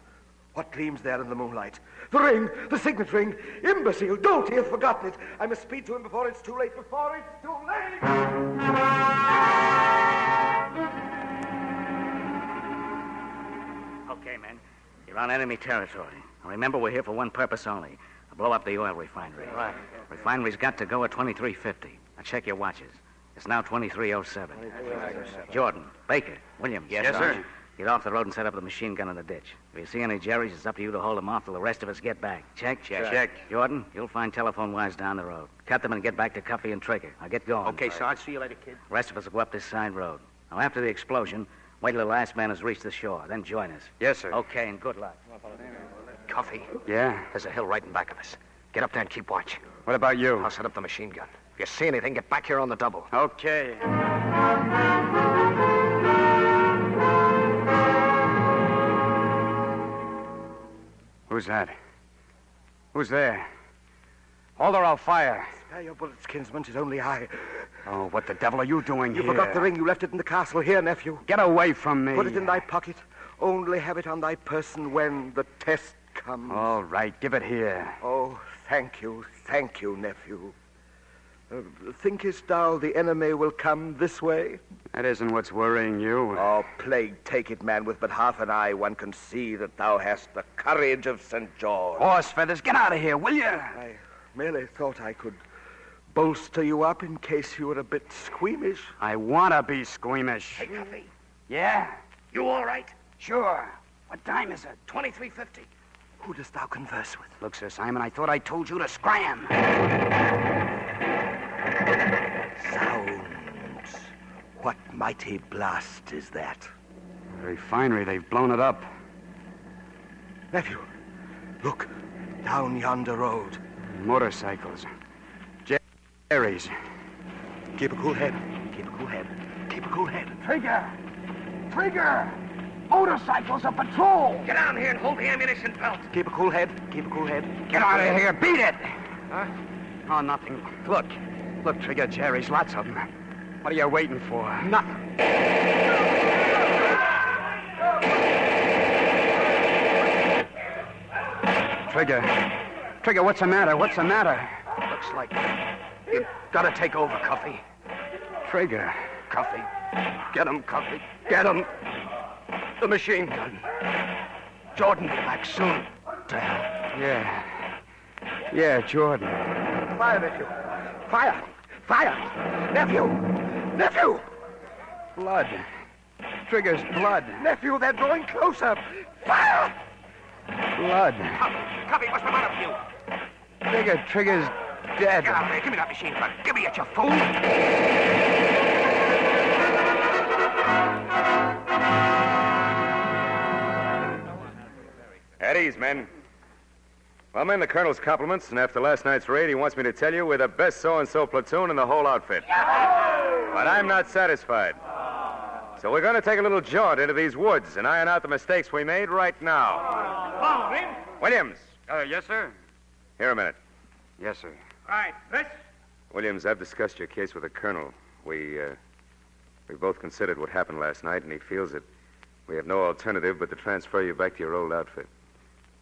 What gleams there in the moonlight? The ring, the signet ring. Imbecile, dolt, he hath forgotten it. I must speed to him before it's too late, before it's too late. Okay, men. You're on enemy territory. Now, remember, we're here for one purpose only. To blow up the oil refinery. Right. Refinery's got to go at 2350. Now, check your watches. It's now 2307. Jordan, Baker, Williams. Yes, sir. Get off the road and set up the machine gun in the ditch. If you see any Jerry's, it's up to you to hold them off till the rest of us get back. Check? Check. Jordan, you'll find telephone wires down the road. Cut them and get back to Cuffy and Trigger. Now get going. Okay, Sarge. See you later, kid. The rest of us will go up this side road. Now, after the explosion, wait till the last man has reached the shore. Then join us. Yes, sir. Okay, and good luck. Cuffy. Yeah? There's a hill right in back of us. Get up there and keep watch. What about you? I'll set up the machine gun. If you see anything, get back here on the double. Okay. Who's that? Who's there? Hold or I'll fire. Spare your bullets, kinsman. 'Tis only I. Oh, what the devil are you doing You here? forgot the ring. You left it in the castle. Here, nephew. Get away from me. Put it in thy pocket. Only have it on thy person when the test comes. All right, give it here. Oh, thank you, nephew. Thinkest thou the enemy will come this way? That isn't what's worrying you. Oh, plague take it, man. With but half an eye, one can see that thou hast the courage of St. George. Horse feathers, get out of here, will you? I merely thought I could bolster you up in case you were a bit squeamish. I want to be squeamish. Hey, Cuffy. Yeah? You all right? Sure. What time is it? 2350. Who dost thou converse with? Look, Sir Simon, I thought I told you to scram. Sounds. What mighty blast is that? The refinery, they've blown it up. Nephew, look, down yonder road. Motorcycles. Jerry's. Keep a cool head. Keep a cool head. Keep a cool head. Trigger! Motorcycles, a patrol! Get down here and hold the ammunition belt. Keep a cool head. Keep a cool head. Get out of here. Beat it! Huh? Oh, nothing. Look, Trigger, Jerry's, lots of them. What are you waiting for? Nothing. Trigger, what's the matter? What's the matter? Looks like you've got to take over, Cuffy. Trigger. Cuffy. Get him, Cuffy. Get him. The machine gun. Jordan be back soon. To hell. Yeah, Jordan. Fire, nephew. Fire. Nephew. Blood. Trigger's blood. Nephew, they're drawing closer. Fire! Blood. Cuffy, what's the matter with you? Trigger's dead. Get out of here. Give me that machine gun. Give me it, you fool. At ease, men. Well, men, the colonel's compliments, and after last night's raid, he wants me to tell you we're the best so-and-so platoon in the whole outfit. But I'm not satisfied. So we're going to take a little jaunt into these woods and iron out the mistakes we made right now. Williams. Yes, sir. Here a minute. Yes, sir. Right, Chris. Williams, I've discussed your case with the colonel. We both considered what happened last night, and he feels that we have no alternative but to transfer you back to your old outfit.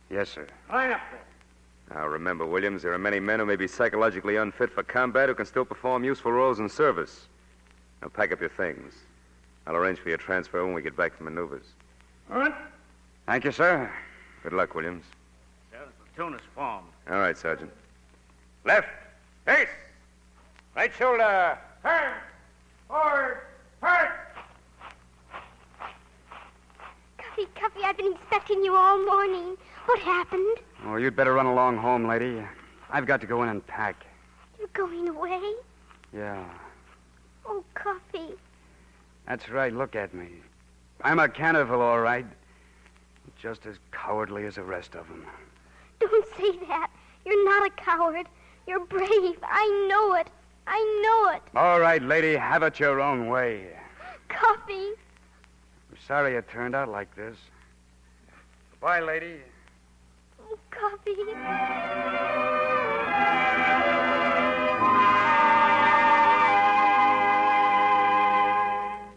Yes, sir. Line up there. Now, remember, Williams, there are many men who may be psychologically unfit for combat who can still perform useful roles in service. Now, pack up your things. I'll arrange for your transfer when we get back from maneuvers. All right. Thank you, sir. Good luck, Williams. Sir, the platoon is formed. All right, Sergeant. Left. Face. Right shoulder. Turn. Forward. Turn. Cuffy, I've been expecting you all morning. What happened? Oh, you'd better run along home, lady. I've got to go in and pack. You're going away? Yeah. Oh, Cuffy. That's right. Look at me. I'm a Canterville, all right. Just as cowardly as the rest of them. Don't say that. You're not a coward. You're brave. I know it. I know it. All right, lady, have it your own way. Coffee. I'm sorry it turned out like this. Bye, lady. Oh, Coffee.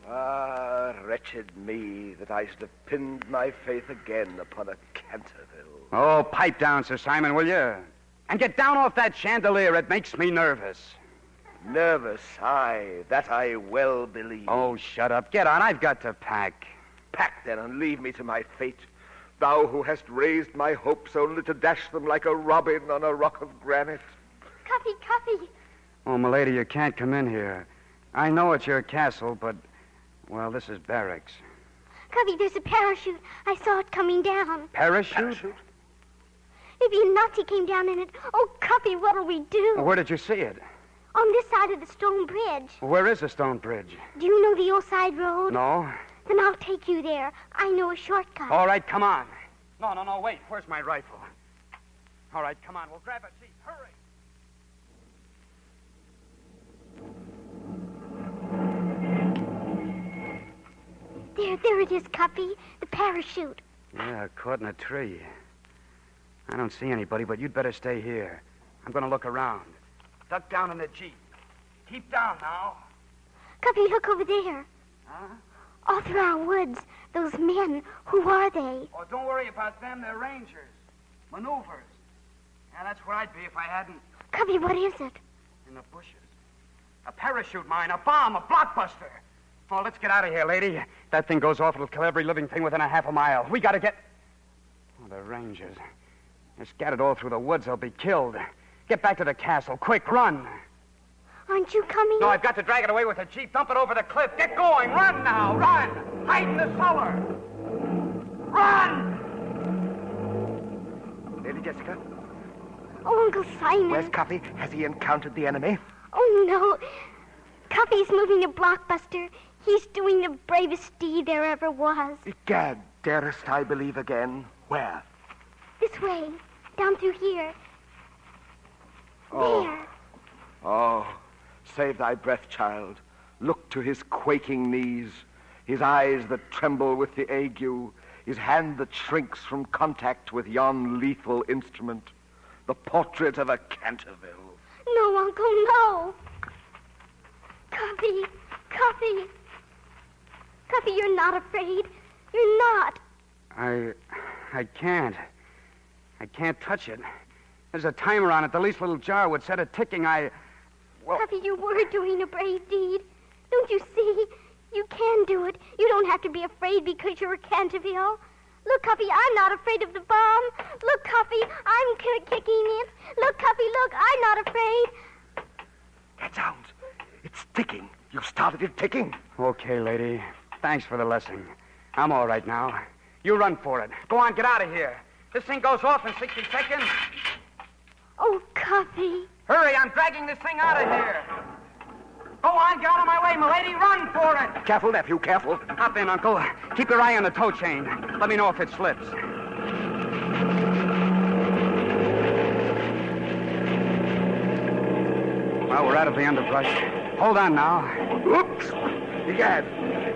Ah, wretched me that I should have pinned my faith again upon a Canterville. Oh, pipe down, Sir Simon, will you? And get down off that chandelier. It makes me nervous. Nervous, aye, that I well believe. Oh, shut up. Get on. I've got to pack. Pack, then, and leave me to my fate. Thou who hast raised my hopes only to dash them like a robin on a rock of granite. Coffee. Oh, milady, you can't come in here. I know it's your castle, but, well, this is barracks. Coffee, there's a parachute. I saw it coming down. Parachute? Maybe a Nazi came down in it. Oh, Coffee, what'll we do? Well, where did you see it? On this side of the stone bridge. Where is the stone bridge? Do you know the old side road? No. Then I'll take you there. I know a shortcut. All right, come on. No, wait. Where's my rifle? All right, come on. We'll grab a seat. Hurry. There it is, Cuppy. The parachute. Yeah, caught in a tree. I don't see anybody, but you'd better stay here. I'm going to look around. Duck down in the Jeep. Keep down now. Cuppy, look over there. Huh? All through our woods. Those men. Who are they? Oh, don't worry about them. They're rangers. Maneuvers. Yeah, that's where I'd be if I hadn't... Cuppy, what is it? In the bushes. A parachute mine, a bomb, a blockbuster. Oh, let's get out of here, lady. That thing goes off, it'll kill every living thing within a half a mile. We gotta get... Oh, the rangers. They're scattered all through the woods. They'll be killed. Get back to the castle. Quick, run. Aren't you coming? No, I've got to drag it away with the Jeep. Dump it over the cliff. Get going. Run now. Run. Hide in the cellar. Run! Lady Jessica? Oh, Uncle Simon. Where's Cuffy? Has he encountered the enemy? Oh, no. Cuffy's moving a blockbuster. He's doing the bravest deed there ever was. Egad, darest I believe again? Where? This way. Down through here. Oh. There. Oh, save thy breath, child. Look to his quaking knees, his eyes that tremble with the ague, his hand that shrinks from contact with yon lethal instrument, the portrait of a Canterville. No, Uncle, no. Cuffy. Cuffy, you're not afraid. You're not. I can't. I can't touch it. There's a timer on it. The least little jar would set it ticking. Well... Cuffy, you were doing a brave deed. Don't you see? You can do it. You don't have to be afraid because you're a Canterville. Look, Cuffy, I'm not afraid of the bomb. Look, Cuffy, I'm kicking it. Look, Cuffy, look, I'm not afraid. That sounds. It's ticking. You started it ticking. Okay, lady. Thanks for the lesson. I'm all right now. You run for it. Go on, get out of here. This thing goes off in 60 seconds. Oh, Cuffy. Hurry, I'm dragging this thing out of here. Go on, get out of my way, milady. Run for it. Careful, nephew, careful. Hop in, Uncle. Keep your eye on the tow chain. Let me know if it slips. Well, we're out of the underbrush. Hold on now. Oops. Egad.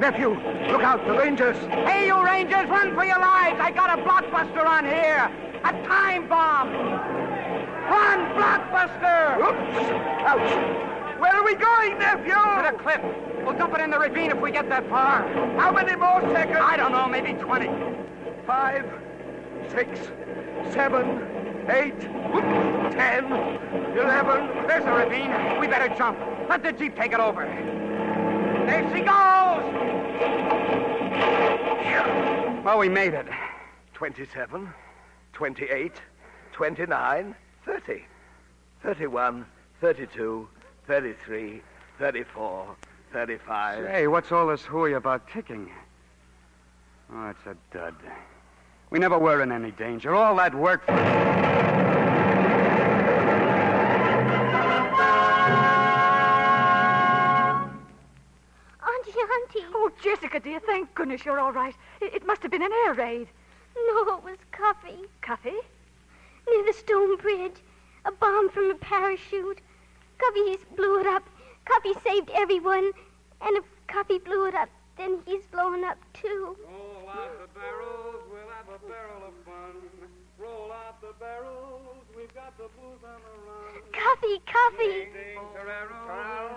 Nephew, look out, the Rangers. Hey, you Rangers, run for your lives. I got a blockbuster on here. A time bomb. Run, blockbuster. Oops. Ouch. Where are we going, nephew? To the cliff. We'll dump it in the ravine if we get that far. How many more seconds? I don't know, maybe 20. 5, 6, 7, 8, 10, 11. There's the ravine. We better jump. Let the Jeep take it over. There she goes! Well, we made it. 27, 28, 29, 30, 31, 32, 33, 34, 35. Hey, what's all this hooey about ticking? Oh, it's a dud. We never were in any danger. All that work for... Auntie. Oh, Jessica, dear, thank goodness you're all right. It must have been an air raid. No, it was Cuffy. Cuffy? Near the stone bridge. A bomb from a parachute. Cuffy blew it up. Cuffy saved everyone. And if Cuffy blew it up, then he's blowing up, too. Roll out the barrels, we'll have a barrel of fun. Roll out the barrels, we've got the booze on the run. Cuffy!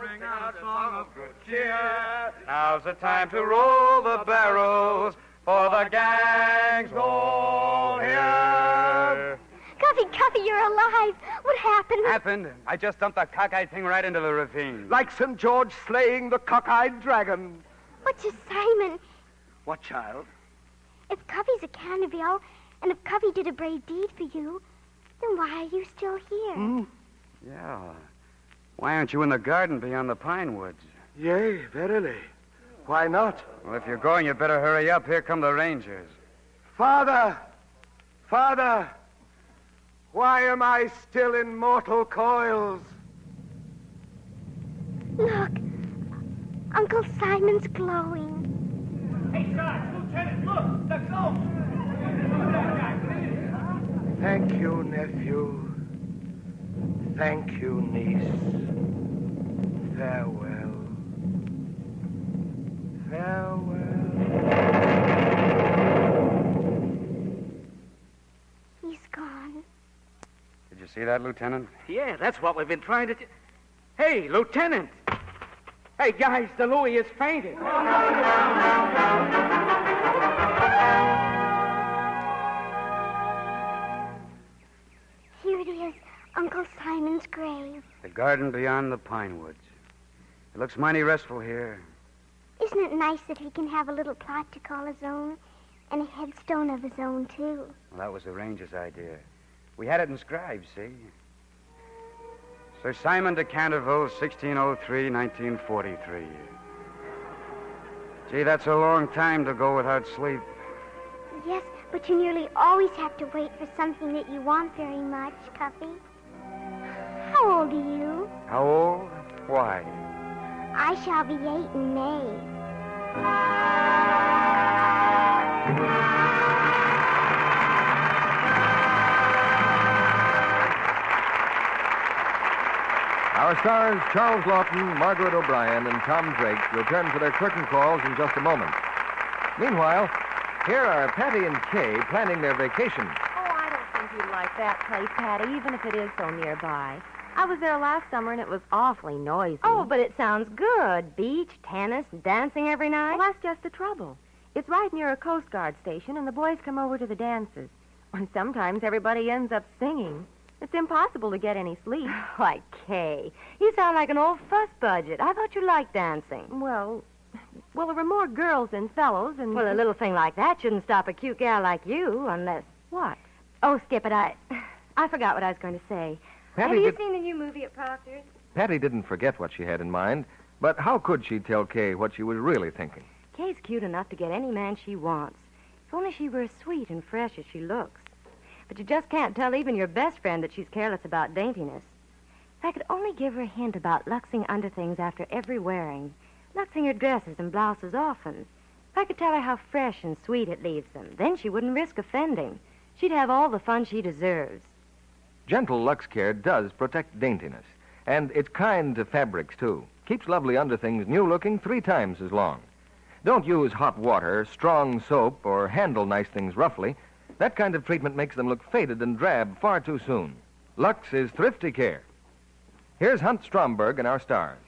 Ring out a song of good cheer. Now's the time to roll the barrels, for the gang's all here. Cuffy, you're alive. What happened? Happened? I just dumped the cockeyed thing right into the ravine. Like St. George slaying the cockeyed dragon. What's your Simon? What, child? If Cuffy's a Canterville, and if Cuffy did a brave deed for you, then why are you still here? Yeah. Why aren't you in the garden beyond the pine woods? Yea, verily. Why not? Well, if you're going, you'd better hurry up. Here come the Rangers. Father! Why am I still in mortal coils? Look, Uncle Simon's glowing. Hey, Sarge, Lieutenant, look, the ghost! Thank you, nephew. Thank you, niece. Farewell. He's gone. Did you see that, Lieutenant? Yeah, that's what we've been trying to... Hey, Lieutenant! Hey, guys, the Louis has fainted. Here it is, Uncle Simon's grave. The garden beyond the pine woods. It looks mighty restful here. Isn't it nice that he can have a little plot to call his own and a headstone of his own, too? Well, that was the Ranger's idea. We had it inscribed, see? Sir Simon de Canterville, 1603-1943. Gee, that's a long time to go without sleep. Yes, but you nearly always have to wait for something that you want very much, Cuffy. How old are you? How old? Why? I shall be 8 in May. Our stars, Charles Lawton, Margaret O'Brien, and Tom Drake, return for their curtain calls in just a moment. Meanwhile, here are Patty and Kay planning their vacation. Oh, I don't think you'd like that place, Patty, even if it is so nearby. I was there last summer, and it was awfully noisy. Oh, but it sounds good. Beach, tennis, dancing every night. Well, that's just the trouble. It's right near a Coast Guard station, and the boys come over to the dances. And sometimes everybody ends up singing. It's impossible to get any sleep. Why, Kay, you sound like an old fuss budget. I thought you liked dancing. Well, there were more girls than fellows, and... Well, a little thing like that shouldn't stop a cute gal like you, unless... What? Oh, skip it. I forgot what I was going to say. Patty, Have you seen the new movie at Proctor's? Patty didn't forget what she had in mind, but how could she tell Kay what she was really thinking? Kay's cute enough to get any man she wants. If only she were as sweet and fresh as she looks. But you just can't tell even your best friend that she's careless about daintiness. If I could only give her a hint about luxing underthings after every wearing, luxing her dresses and blouses often. If I could tell her how fresh and sweet it leaves them, then she wouldn't risk offending. She'd have all the fun she deserves. Gentle Lux Care does protect daintiness, and it's kind to fabrics, too. Keeps lovely underthings new-looking 3 times as long. Don't use hot water, strong soap, or handle nice things roughly. That kind of treatment makes them look faded and drab far too soon. Lux is thrifty care. Here's Hunt Stromberg and our stars.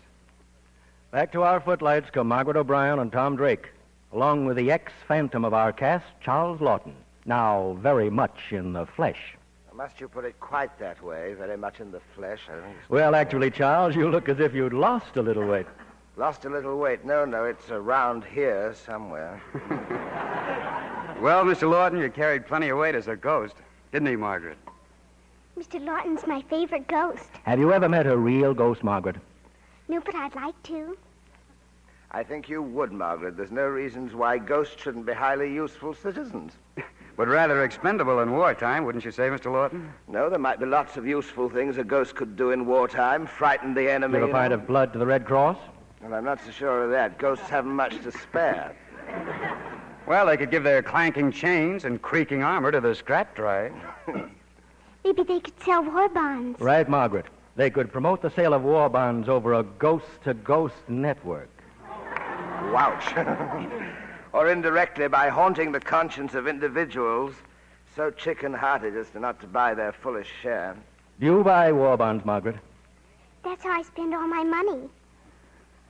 Back to our footlights come Margaret O'Brien and Tom Drake, along with the ex-phantom of our cast, Charles Lawton, now very much in the flesh. Must you put it quite that way, very much in the flesh? I think Well, actually, Charles, you look as if you'd lost a little weight. Lost a little weight. No, it's around here somewhere. Well, Mr. Lawton, you carried plenty of weight as a ghost, didn't he, Margaret? Mr. Lawton's my favorite ghost. Have you ever met a real ghost, Margaret? No, but I'd like to. I think you would, Margaret. There's no reasons why ghosts shouldn't be highly useful citizens. But rather expendable in wartime, wouldn't you say, Mr. Lawton? No, there might be lots of useful things a ghost could do in wartime. Frighten the enemy. Give a pint of blood to the Red Cross? Well, I'm not so sure of that. Ghosts haven't much to spare. Well, they could give their clanking chains and creaking armor to the scrap drive. Maybe they could sell war bonds. Right, Margaret. They could promote the sale of war bonds over a ghost-to-ghost network. Wouch. Or indirectly by haunting the conscience of individuals so chicken-hearted as to not to buy their fullest share. Do you buy war bonds, Margaret? That's how I spend all my money.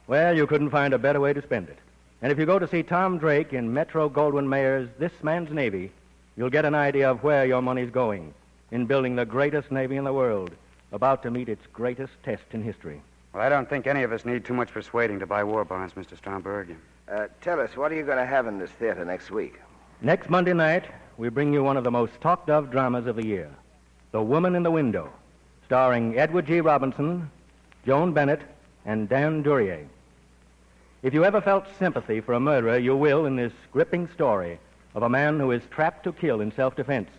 Well, you couldn't find a better way to spend it. And if you go to see Tom Drake in Metro-Goldwyn-Mayer's This Man's Navy, you'll get an idea of where your money's going in building the greatest navy in the world, about to meet its greatest test in history. Well, I don't think any of us need too much persuading to buy war bonds, Mr. Stromberg. Tell us, what are you going to have in this theater next week? Next Monday night, we bring you one of the most talked-of dramas of the year, The Woman in the Window, starring Edward G. Robinson, Joan Bennett, and Dan Duryea. If you ever felt sympathy for a murderer, you will in this gripping story of a man who is trapped to kill in self-defense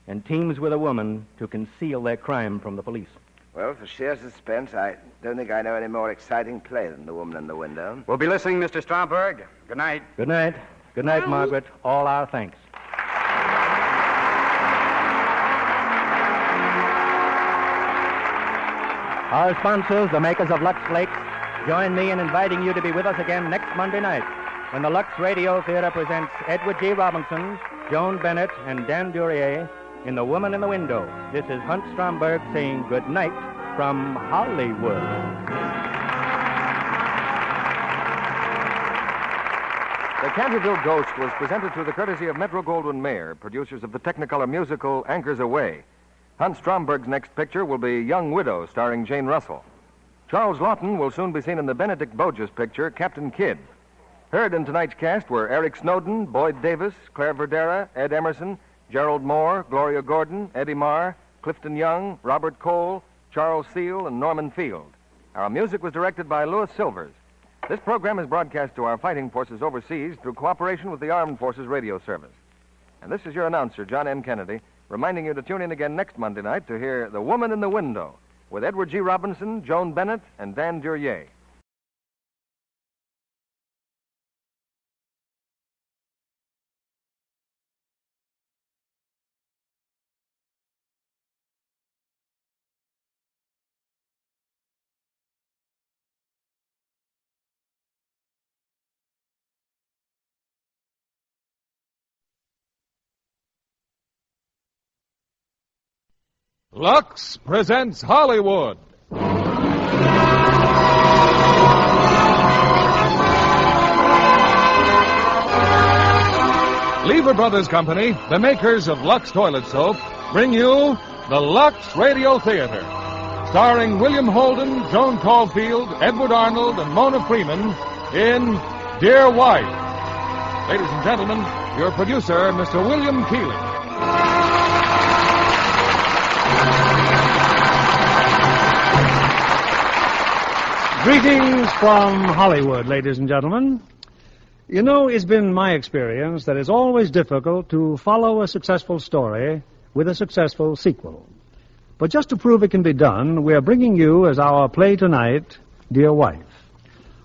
and teams with a woman to conceal their crime from the police. Well, for sheer suspense, I don't think I know any more exciting play than The Woman in the Window. We'll be listening, Mr. Stromberg. Good night. Good night. Good night, Margaret. All our thanks. Our sponsors, the makers of Lux Flakes, join me in inviting you to be with us again next Monday night when the Lux Radio Theater presents Edward G. Robinson, Joan Bennett, and Dan Duryea in The Woman in the Window. This is Hunt Stromberg saying good night from Hollywood. The Canterville Ghost was presented through the courtesy of Metro-Goldwyn-Mayer, producers of the Technicolor musical Anchors Aweigh. Hunt Stromberg's next picture will be Young Widow, starring Jane Russell. Charles Lawton will soon be seen in the Benedict Boges picture, Captain Kidd. Heard in tonight's cast were Eric Snowden, Boyd Davis, Claire Verdera, Ed Emerson, Gerald Moore, Gloria Gordon, Eddie Marr, Clifton Young, Robert Cole, Charles Seal, and Norman Field. Our music was directed by Louis Silvers. This program is broadcast to our fighting forces overseas through cooperation with the Armed Forces Radio Service. And this is your announcer, John M. Kennedy, reminding you to tune in again next Monday night to hear The Woman in the Window with Edward G. Robinson, Joan Bennett, and Dan Duryea. Lux presents Hollywood. Lever Brothers Company, the makers of Lux Toilet Soap, bring you the Lux Radio Theater, starring William Holden, Joan Caulfield, Edward Arnold, and Mona Freeman in Dear Wife. Ladies and gentlemen, your producer, Mr. William Keighley. Greetings from Hollywood, ladies and gentlemen. You know, it's been my experience that it's always difficult to follow a successful story with a successful sequel. But just to prove it can be done, we're bringing you as our play tonight, Dear Wife.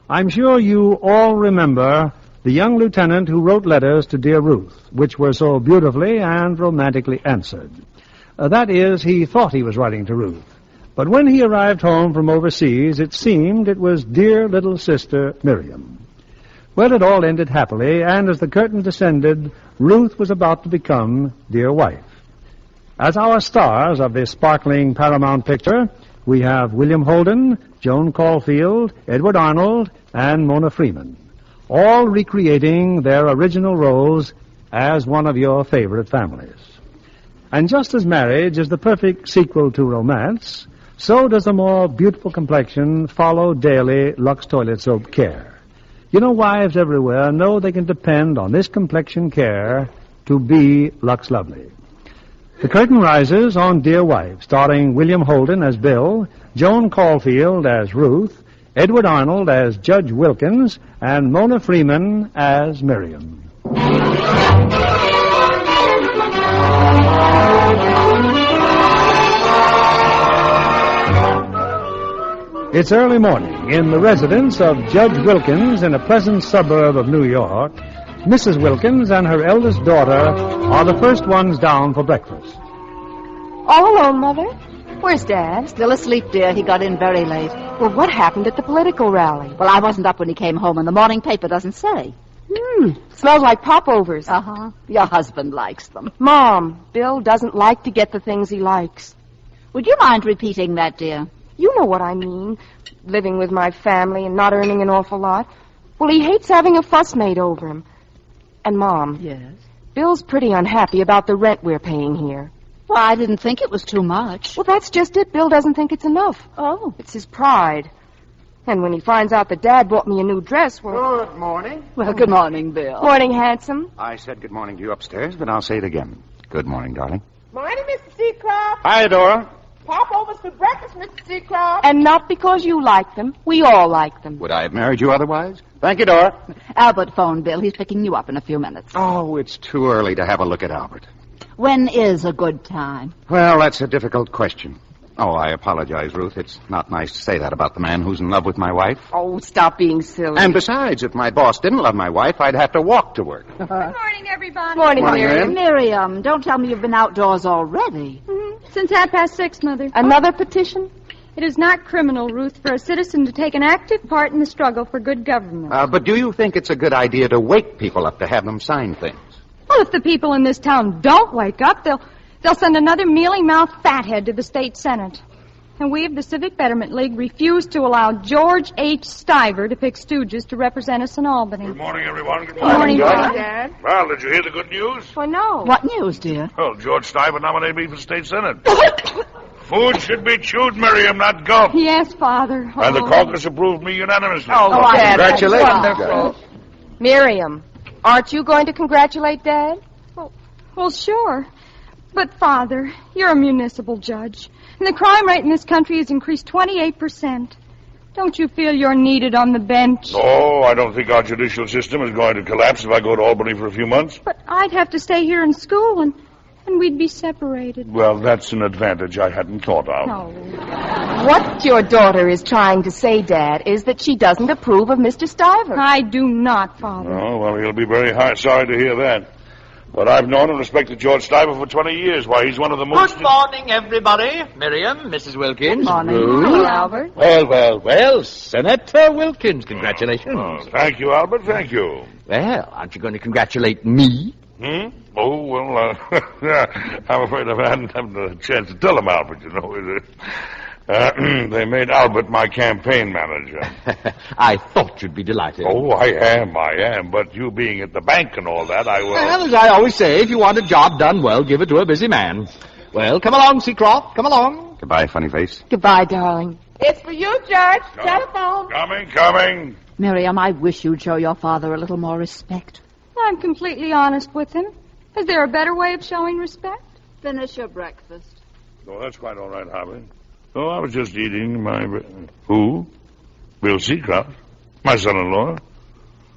I'm sure you all remember the young lieutenant who wrote letters to Dear Ruth, which were so beautifully and romantically answered. That is, he thought he was writing to Ruth. But when he arrived home from overseas, it seemed it was dear little sister Miriam. Well, it all ended happily, and as the curtain descended, Ruth was about to become Dear Wife. As our stars of this sparkling Paramount picture, we have William Holden, Joan Caulfield, Edward Arnold, and Mona Freeman, all recreating their original roles as one of your favorite families. And just as marriage is the perfect sequel to romance, so does a more beautiful complexion follow daily Lux Toilet Soap care. You know, wives everywhere know they can depend on this complexion care to be Lux Lovely. The curtain rises on Dear Wife, starring William Holden as Bill, Joan Caulfield as Ruth, Edward Arnold as Judge Wilkins, and Mona Freeman as Miriam. It's early morning in the residence of Judge Wilkins in a pleasant suburb of New York. Mrs. Wilkins and her eldest daughter are the first ones down for breakfast. All alone, Mother? Where's Dad? Still asleep, dear. He got in very late. Well, what happened at the political rally? Well, I wasn't up when he came home, and the morning paper doesn't say. Smells like popovers. Uh-huh. Your husband likes them. Mom, Bill doesn't like to get the things he likes. Would you mind repeating that, dear? You know what I mean. Living with my family and not earning an awful lot. Well, he hates having a fuss made over him. And, Mom. Yes? Bill's pretty unhappy about the rent we're paying here. Well, I didn't think it was too much. Well, that's just it. Bill doesn't think it's enough. Oh. It's his pride. And when he finds out that Dad bought me a new dress, well... Good morning. Well, good morning, Bill. Morning, handsome. I said good morning to you upstairs, but I'll say it again. Good morning, darling. Morning, Mr. Seacroft. Hi, Dora. Popovers for breakfast, Mr. Seacroft. And not because you like them. We all like them. Would I have married you otherwise? Thank you, Dora. Albert phoned Bill. He's picking you up in a few minutes. Oh, it's too early to have a look at Albert. When is a good time? Well, that's a difficult question. Oh, I apologize, Ruth. It's not nice to say that about the man who's in love with my wife. Oh, stop being silly. And besides, if my boss didn't love my wife, I'd have to walk to work. Good morning, everybody. Morning, Morning, Miriam. Miriam, don't tell me you've been outdoors already. Since 6:30, Mother. Another petition? It is not criminal, Ruth, for a citizen to take an active part in the struggle for good government. But do you think it's a good idea to wake people up to have them sign things? Well, if the people in this town don't wake up, they'll send another mealy-mouthed fathead to the state senate. And we of the Civic Betterment League refuse to allow George H. Stiver to pick stooges to represent us in Albany. Good morning, everyone. Good morning, Dad. Well, did you hear the good news? Well, no. What news, dear? Well, George Stiver nominated me for state senate. Food should be chewed, Miriam, not gulped. Yes, Father. And the caucus approved me unanimously. Dad, congratulations. wonderful. Miriam, aren't you going to congratulate Dad? Well, sure. But, Father, you're a municipal judge, and the crime rate in this country has increased 28%. Don't you feel you're needed on the bench? No, I don't think our judicial system is going to collapse if I go to Albany for a few months. But I'd have to stay here in school, and we'd be separated. Well, that's an advantage I hadn't thought of. No. What your daughter is trying to say, Dad, is that she doesn't approve of Mr. Stiver. I do not, Father. Oh, well, he'll be very sorry to hear that. But I've known and respected George Stiver for 20 years. Why, he's one of the most... Good morning, everybody. Miriam, Mrs. Wilkins. Good morning. Ruth. Hello, Albert. Well, Senator Wilkins, congratulations. Oh, thank you, Albert, thank you. Well, aren't you going to congratulate me? Oh, well, I'm afraid I hadn't had a chance to tell him, Albert, you know. They made Albert my campaign manager. I thought you'd be delighted. Oh, I am. But you being at the bank and all that, I will... Well, as I always say, if you want a job done well, give it to a busy man. Well, come along, Seacroft. Come along. Goodbye, funny face. Goodbye, darling. It's for you, George. Telephone. Coming. Miriam, I wish you'd show your father a little more respect. I'm completely honest with him. Is there a better way of showing respect? Finish your breakfast. Oh, that's quite all right, Harvey. Oh, I was just eating my... Who? Bill Seacroft? My son-in-law?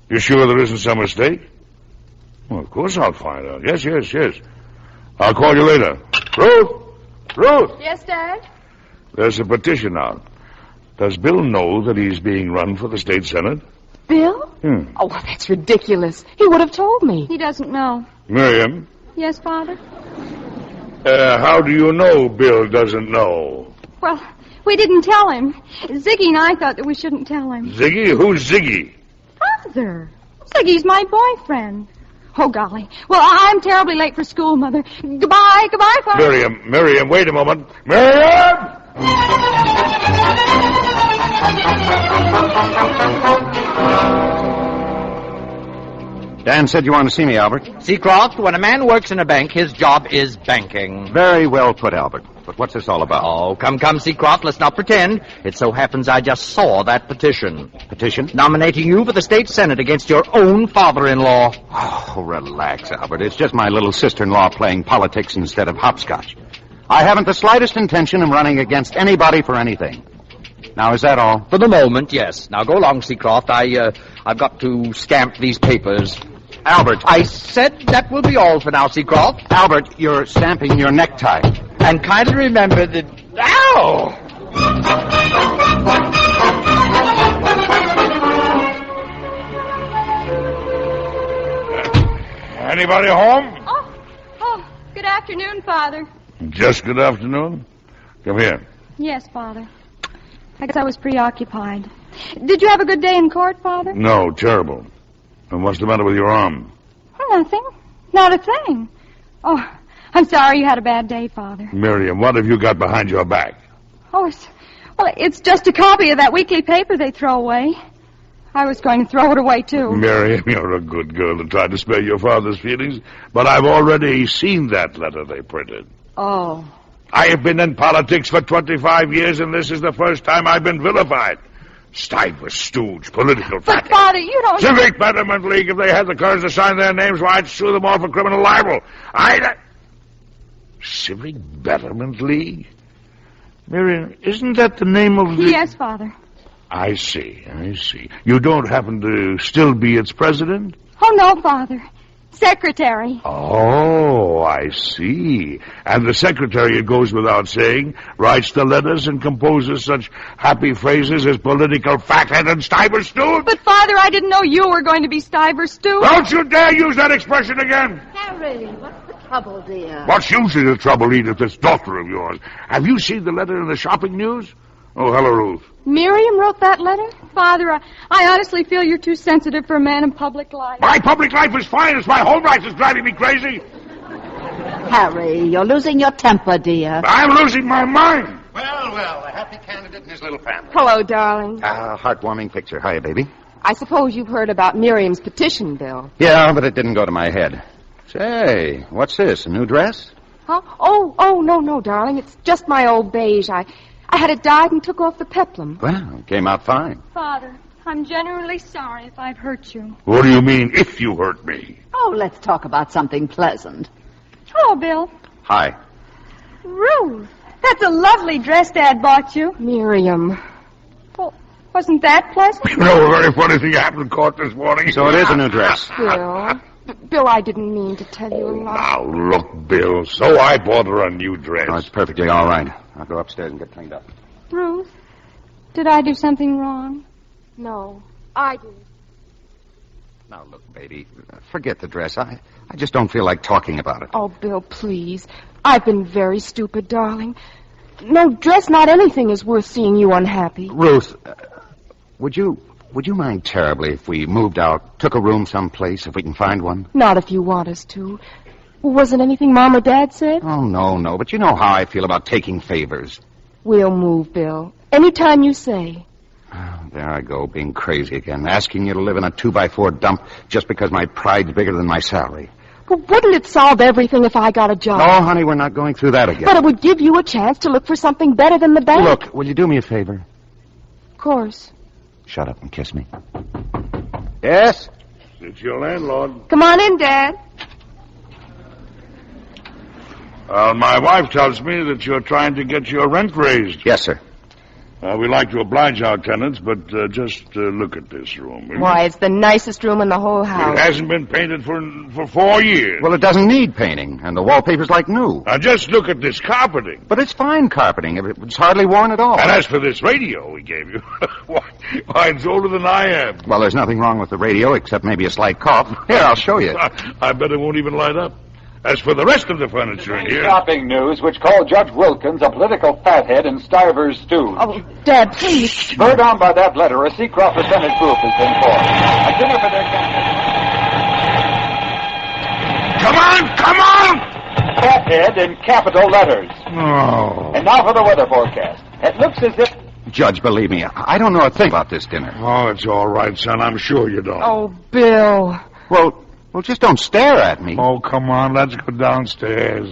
You sure there isn't some mistake? Well, of course I'll find out. Yes. I'll call you later. Ruth! Yes, Dad? There's a petition out. Does Bill know that he's being run for the state senate? Bill? Oh, that's ridiculous. He would have told me. He doesn't know. Miriam? Yes, Father? How do you know Bill doesn't know? Well, we didn't tell him. Ziggy and I thought that we shouldn't tell him. Ziggy? Who's Ziggy? Father. Ziggy's my boyfriend. Oh, golly. Well, I'm terribly late for school, Mother. Goodbye, Father. Miriam, wait a moment. Miriam! Dan said you want to see me, Albert. Seacroft, when a man works in a bank, his job is banking. Very well put, Albert. But what's this all about? Oh, come, Seacroft, let's not pretend. It so happens I just saw that petition. Petition? Nominating you for the state senate against your own father-in-law. Oh, relax, Albert. It's just my little sister-in-law playing politics instead of hopscotch. I haven't the slightest intention of running against anybody for anything. Now, is that all? For the moment, yes. Now, go along, Seacroft. I've got to stamp these papers. Albert. I said that will be all for now, Seacroft. Albert, you're stamping your necktie. And kindly remember that... Ow! Anybody home? Oh, good afternoon, Father. Just good afternoon. Come here. Yes, Father. I guess I was preoccupied. Did you have a good day in court, Father? No, terrible. And what's the matter with your arm? Oh, nothing. Not a thing. Oh, I'm sorry you had a bad day, Father. Miriam, what have you got behind your back? Oh, it's just a copy of that weekly paper they throw away. I was going to throw it away, too. Miriam, you're a good girl to try to spare your father's feelings, but I've already seen that letter they printed. Oh. I have been in politics for 25 years, and this is the first time I've been vilified. Stiver, stooge, political fathead. But, Father, you don't... Civic Betterment League, if they had the courage to sign their names, why, I'd sue them all for criminal libel. Civic Betterment League? Miriam, isn't that the name of the... Yes, Father. I see. You don't happen to still be its president? Oh, no, Father. Secretary. Oh, I see. And the secretary, it goes without saying, writes the letters and composes such happy phrases as political fathead and stiver stooge. But, Father, I didn't know you were going to be stiver stooge. Don't you dare use that expression again. Harry, what's the trouble, dear? What's usually the trouble, Edith, this daughter of yours? Have you seen the letter in the shopping news? Oh, hello, Ruth. Miriam wrote that letter? Father, I honestly feel you're too sensitive for a man in public life. My public life is fine. It's my home life that's driving me crazy. Harry, you're losing your temper, dear. I'm losing my mind. Well, a happy candidate and his little family. Hello, darling. Heartwarming picture. Hiya, baby. I suppose you've heard about Miriam's petition, Bill. Yeah, but it didn't go to my head. Say, what's this, a new dress? Huh? Oh, no, darling. It's just my old beige. I had it dyed and took off the peplum. Well, it came out fine. Father, I'm genuinely sorry if I've hurt you. What do you mean, if you hurt me? Oh, let's talk about something pleasant. Hello, Bill. Hi. Ruth, that's a lovely dress Dad bought you. Miriam. Well, wasn't that pleasant? You know, a very funny thing happened in court this morning. So it is a new dress. Bill, I didn't mean to tell you a lie. Now, look, Bill, so I bought her a new dress. Oh, it's perfectly all right. I'll go upstairs and get cleaned up. Ruth, did I do something wrong? No, I did. Now, look, baby, forget the dress. I just don't feel like talking about it. Oh, Bill, please. I've been very stupid, darling. No dress, not anything is worth seeing you unhappy. Ruth, would you mind terribly if we moved out, took a room someplace, if we can find one? Not if you want us to. Was it anything Mom or Dad said? Oh, no, but you know how I feel about taking favors. We'll move, Bill. Anytime you say. Oh, there I go, being crazy again, asking you to live in a 2x4 dump just because my pride's bigger than my salary. But wouldn't it solve everything if I got a job? No, honey, we're not going through that again. But it would give you a chance to look for something better than the bank. Look, will you do me a favor? Of course. Shut up and kiss me. Yes? It's your landlord. Come on in, Dad. My wife tells me that you're trying to get your rent raised. Yes, sir. We like to oblige our tenants, but just look at this room. Why, it's the nicest room in the whole house. It hasn't been painted for 4 years. Well, it doesn't need painting, and the wallpaper's like new. Now, just look at this carpeting. But it's fine carpeting. It's hardly worn at all. And as for this radio we gave you, why, it's older than I am. Well, there's nothing wrong with the radio, except maybe a slight cough. Here, I'll show you. I bet it won't even light up. As for the rest of the furniture in here... Shopping news, which called Judge Wilkins a political fathead and Stiver's stooge. Oh, Dad, please. Spurred on by that letter, a Seacroft percentage group has been formed. A dinner for their candidate. Come on! Fathead in capital letters. Oh. And now for the weather forecast. It looks as if... Judge, believe me, I don't know a thing about this dinner. Oh, it's all right, son. I'm sure you don't. Oh, Bill. Well, just don't stare at me. Oh, come on. Let's go downstairs.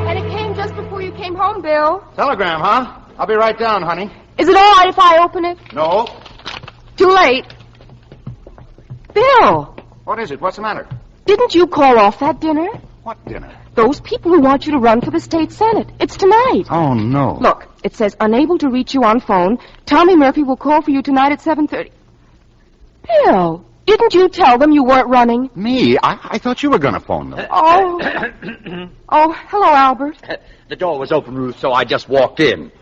And it came just before you came home, Bill. Telegram, huh? I'll be right down, honey. Is it all right if I open it? No. Too late. Bill. What is it? What's the matter? Didn't you call off that dinner? What dinner? Those people who want you to run for the state senate. It's tonight. Oh, no. Look, it says unable to reach you on phone. Tommy Murphy will call for you tonight at 7:30. Bill, didn't you tell them you weren't running? Me? I thought you were going to phone them. Oh, hello, Albert. The door was open, Ruth, so I just walked in.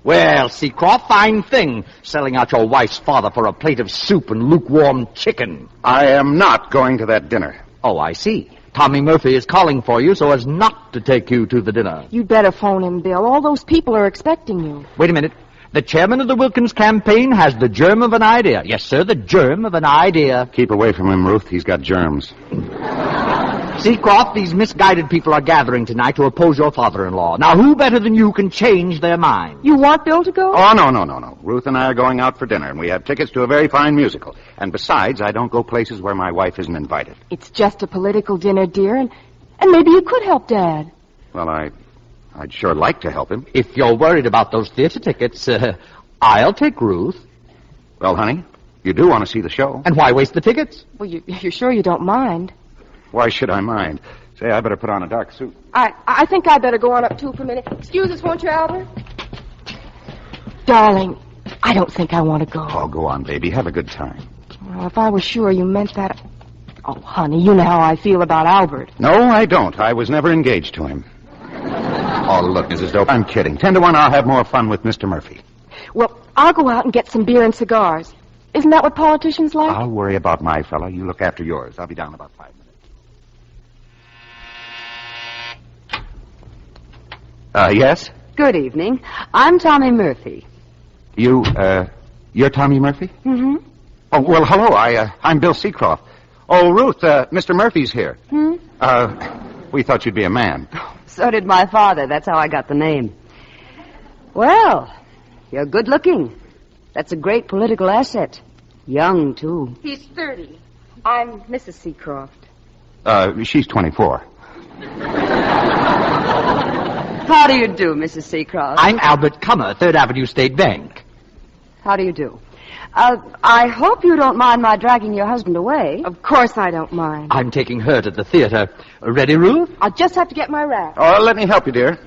Well, Seacroft, fine thing, selling out your wife's father for a plate of soup and lukewarm chicken. I am not going to that dinner. Oh, I see. Tommy Murphy is calling for you so as not to take you to the dinner. You'd better phone him, Bill. All those people are expecting you. Wait a minute. The chairman of the Wilkins campaign has the germ of an idea. Yes, sir, the germ of an idea. Keep away from him, Ruth. He's got germs. Seacroft, these misguided people are gathering tonight to oppose your father-in-law. Now, who better than you can change their mind? You want Bill to go? Oh, no. Ruth and I are going out for dinner, and we have tickets to a very fine musical. And besides, I don't go places where my wife isn't invited. It's just a political dinner, dear, and maybe you could help Dad. Well, I'd sure like to help him. If you're worried about those theater tickets, I'll take Ruth. Well, honey, you do want to see the show. And why waste the tickets? Well, you're sure you don't mind? Why should I mind? Say, I better put on a dark suit. I think I better go on up, too, for a minute. Excuse us, won't you, Albert? Darling, I don't think I want to go. Oh, go on, baby. Have a good time. Well, if I was sure you meant that... Oh, honey, you know how I feel about Albert. No, I don't. I was never engaged to him. Oh, look, Mrs. Dope, I'm kidding. 10 to 1, I'll have more fun with Mr. Murphy. Well, I'll go out and get some beer and cigars. Isn't that what politicians like? I'll worry about my fella. You look after yours. I'll be down in about 5 minutes. Yes? Good evening. I'm Tommy Murphy. You're Tommy Murphy? Mm-hmm. Oh, well, hello. I'm Bill Seacroft. Oh, Ruth, Mr. Murphy's here. We thought you'd be a man. So did my father. That's how I got the name. Well, you're good looking. That's a great political asset. Young, too. He's 30. I'm Mrs. Seacroft. She's 24. How do you do, Mrs. Seacroft? I'm Albert Cummer, 3rd Avenue State Bank. How do you do? I hope you don't mind my dragging your husband away. Of course I don't mind. I'm taking her to the theater. Ready, Ruth? I'll just have to get my wrap. Oh, let me help you, dear.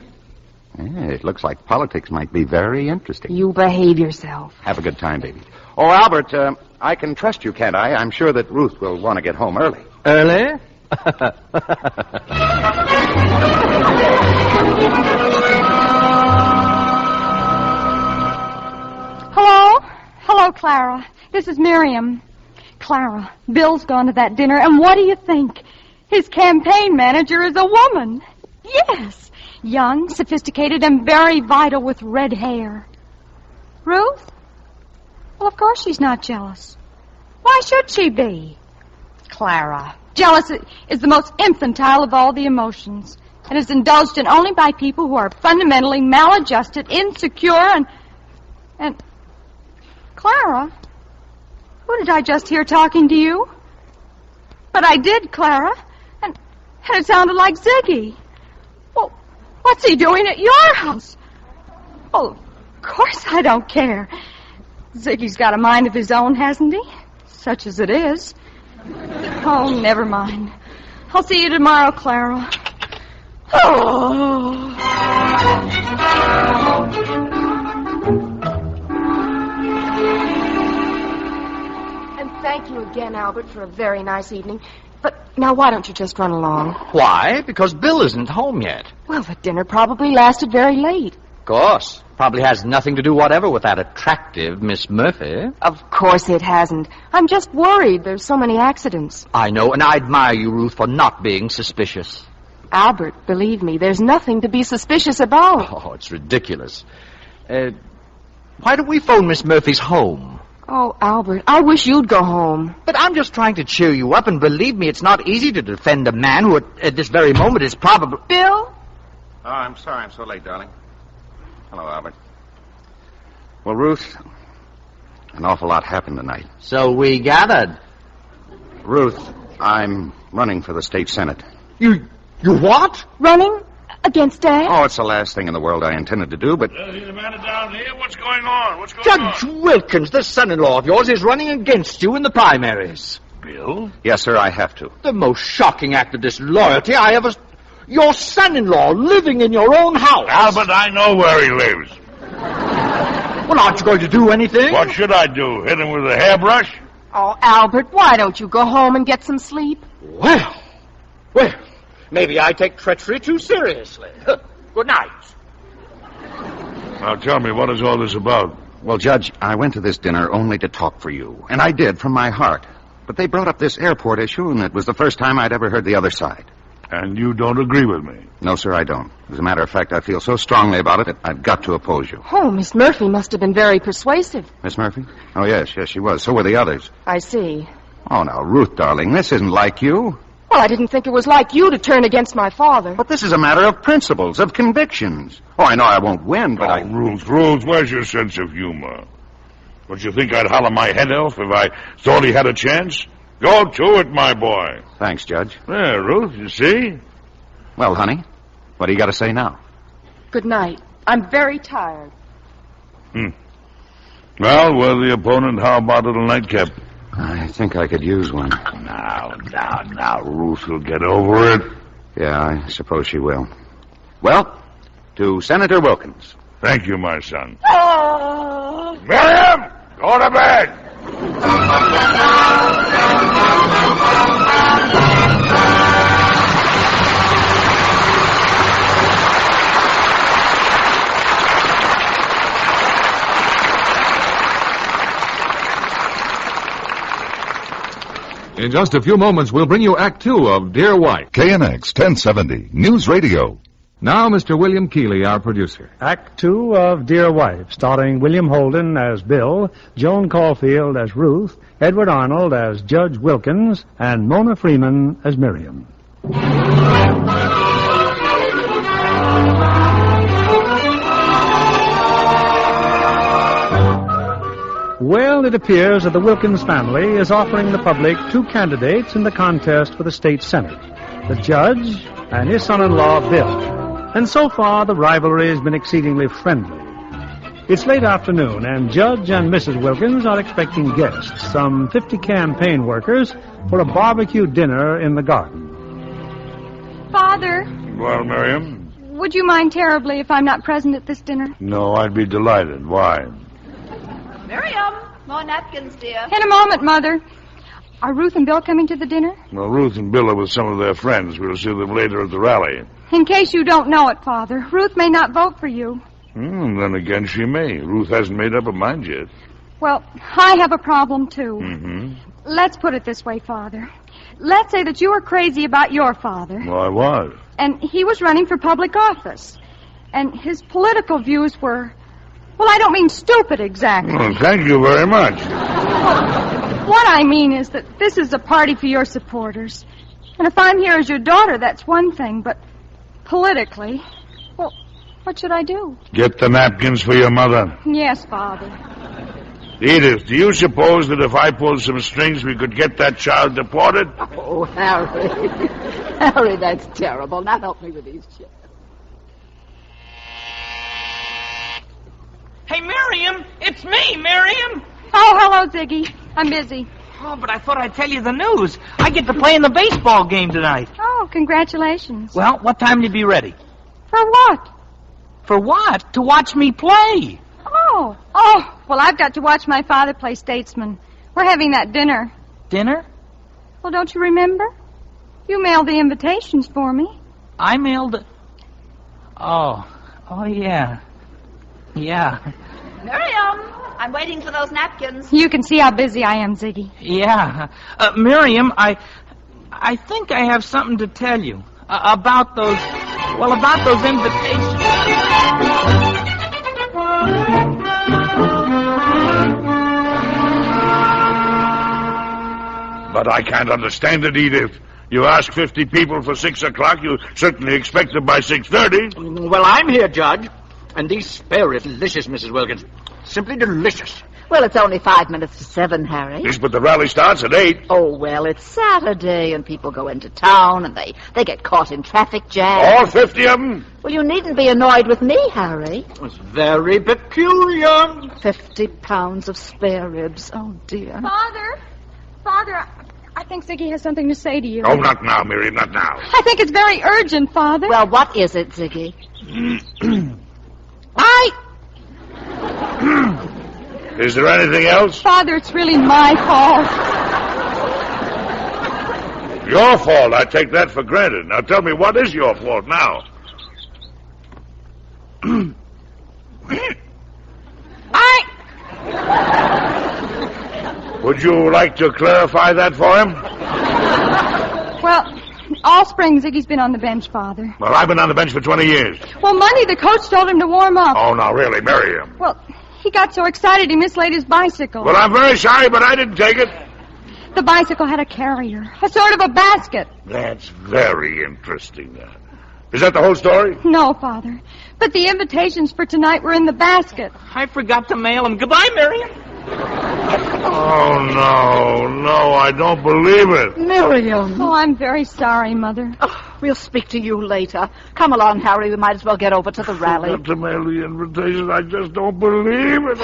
It looks like politics might be very interesting. You behave yourself. Have a good time, baby. Oh, Albert, I can trust you, can't I? I'm sure that Ruth will want to get home early. Early? Hello, Clara. This is Miriam. Clara, Bill's gone to that dinner, and what do you think? His campaign manager is a woman. Yes. Young, sophisticated, and very vital with red hair. Ruth? Well, of course she's not jealous. Why should she be? Clara. Jealous is the most infantile of all the emotions, and is indulged in only by people who are fundamentally maladjusted, insecure, and... Clara? Who did I just hear talking to you? But I did, Clara, and it sounded like Ziggy. Well, what's he doing at your house? Oh, of course I don't care. Ziggy's got a mind of his own, hasn't he? Such as it is. Oh, never mind. I'll see you tomorrow, Clara. Oh. Thank you again, Albert, for a very nice evening. But now why don't you just run along? Why? Because Bill isn't home yet. Well, the dinner probably lasted very late. Of course. Probably has nothing to do whatever with that attractive Miss Murphy. Of course it hasn't. I'm just worried. There's so many accidents. I know, and I admire you, Ruth, for not being suspicious. Albert, believe me, there's nothing to be suspicious about. Oh, it's ridiculous. Why don't we phone Miss Murphy's home? Oh, Albert, I wish you'd go home. But I'm just trying to cheer you up, and believe me, it's not easy to defend a man who at this very moment is probably... Bill? Oh, I'm sorry I'm so late, darling. Hello, Albert. Well, Ruth, an awful lot happened tonight. So we gathered. Ruth, I'm running for the state senate. You what? Running? Against Dad? Oh, it's the last thing in the world I intended to do, but... He's a man down here. What's going on? Judge Wilkins, the son-in-law of yours, is running against you in the primaries. Bill? Yes, sir, I have to. The most shocking act of disloyalty I ever... Your son-in-law living in your own house. Albert, I know where he lives. Well, aren't you going to do anything? What should I do? Hit him with a hairbrush? Oh, Albert, why don't you go home and get some sleep? Well, maybe I take treachery too seriously. Good night. Now tell me, what is all this about? Well, Judge, I went to this dinner only to talk for you. And I did, from my heart. But they brought up this airport issue, and it was the first time I'd ever heard the other side. And you don't agree with me? No, sir, I don't. As a matter of fact, I feel so strongly about it that I've got to oppose you. Oh, Miss Murphy must have been very persuasive. Miss Murphy? Oh, yes, she was. So were the others. I see. Oh, now, Ruth, darling, this isn't like you. Well, I didn't think it was like you to turn against my father. But this is a matter of principles, of convictions. Oh, I know I won't win, but Ruth, where's your sense of humor? Don't you think I'd holler my head off if I thought he had a chance? Go to it, my boy. Thanks, Judge. There, Ruth, you see? Well, honey, what do you got to say now? Good night. I'm very tired. Well, worthy opponent, how about a little nightcap? I think I could use one. Now, Ruth will get over it. Yeah, I suppose she will. Well, to Senator Wilkins. Thank you, my son. Miriam, go to bed. In just a few moments, we'll bring you Act Two of Dear Wife. KNX 1070, News Radio. Now, Mr. William Keeley, our producer. Act Two of Dear Wife, starring William Holden as Bill, Joan Caulfield as Ruth, Edward Arnold as Judge Wilkins, and Mona Freeman as Miriam. Well, it appears that the Wilkins family is offering the public two candidates in the contest for the state senate, the judge and his son-in-law, Bill. And so far, the rivalry has been exceedingly friendly. It's late afternoon, and Judge and Mrs. Wilkins are expecting guests, some 50 campaign workers, for a barbecue dinner in the garden. Father, Well, Miriam? would you mind terribly if I'm not present at this dinner? No, I'd be delighted. Why? Miriam, more napkins, dear. In a moment, Mother. Are Ruth and Bill coming to the dinner? Well, Ruth and Bill are with some of their friends. We'll see them later at the rally. In case you don't know it, Father, Ruth may not vote for you. Then again, she may. Ruth hasn't made up her mind yet. Well, I have a problem, too. Mm-hmm. Let's put it this way, Father. Let's say that you were crazy about your father. Well, I was. And he was running for public office. And his political views were... Well, I don't mean stupid exactly. Well, thank you very much. What I mean is that this is a party for your supporters. And if I'm here as your daughter, that's one thing. But politically, well, what should I do? Get the napkins for your mother. Yes, Father. Edith, do you suppose that if I pulled some strings, we could get that child deported? Oh, Harry. Harry, that's terrible. Now help me with these chairs. Hey, Miriam! It's me, Miriam! Oh, hello, Ziggy. I'm busy. Oh, but I thought I'd tell you the news. I get to play in the baseball game tonight. Oh, congratulations. Well, what time will you be ready? For what? For what? To watch me play. Oh, well, I've got to watch my father play statesman. We're having that dinner. Dinner? Well, don't you remember? You mailed the invitations for me. I mailed it. Oh, yeah. Yeah. Miriam, I'm waiting for those napkins. You can see how busy I am, Ziggy. Yeah. Miriam, I think I have something to tell you about those invitations. But I can't understand it, Edith. You ask 50 people for 6 o'clock, you certainly expect them by 6:30. Well, I'm here, Judge. And these spare ribs, delicious, Mrs. Wilkins. Simply delicious. Well, it's only 5 minutes to 7, Harry. Yes, but the rally starts at 8. Oh, well, it's Saturday, and people go into town, and they get caught in traffic jams. All 50 of them? Well, you needn't be annoyed with me, Harry. It's very peculiar. 50 pounds of spare ribs. Oh, dear. Father, I think Ziggy has something to say to you. Oh, not now, Miriam, not now. I think it's very urgent, Father. Well, what is it, Ziggy? Is there anything else? Father, it's really my fault. Your fault. I take that for granted. Now tell me, what is your fault now? Would you like to clarify that for him? Well, all spring Ziggy's been on the bench, Father. Well, I've been on the bench for 20 years. Well, Monday the coach told him to warm up. Oh, now, really, Miriam. Well, he got so excited he mislaid his bicycle. Well, I'm very sorry, but I didn't take it. The bicycle had a carrier, a sort of a basket. That's very interesting. Is that the whole story? No, Father. But the invitations for tonight were in the basket. I forgot to mail them. Goodbye, Miriam. Oh, no, I don't believe it. Miriam. Oh, I'm very sorry, Mother. Oh, we'll speak to you later. Come along, Harry. We might as well get over to the rally. Forgot to mail the invitations. I just don't believe it.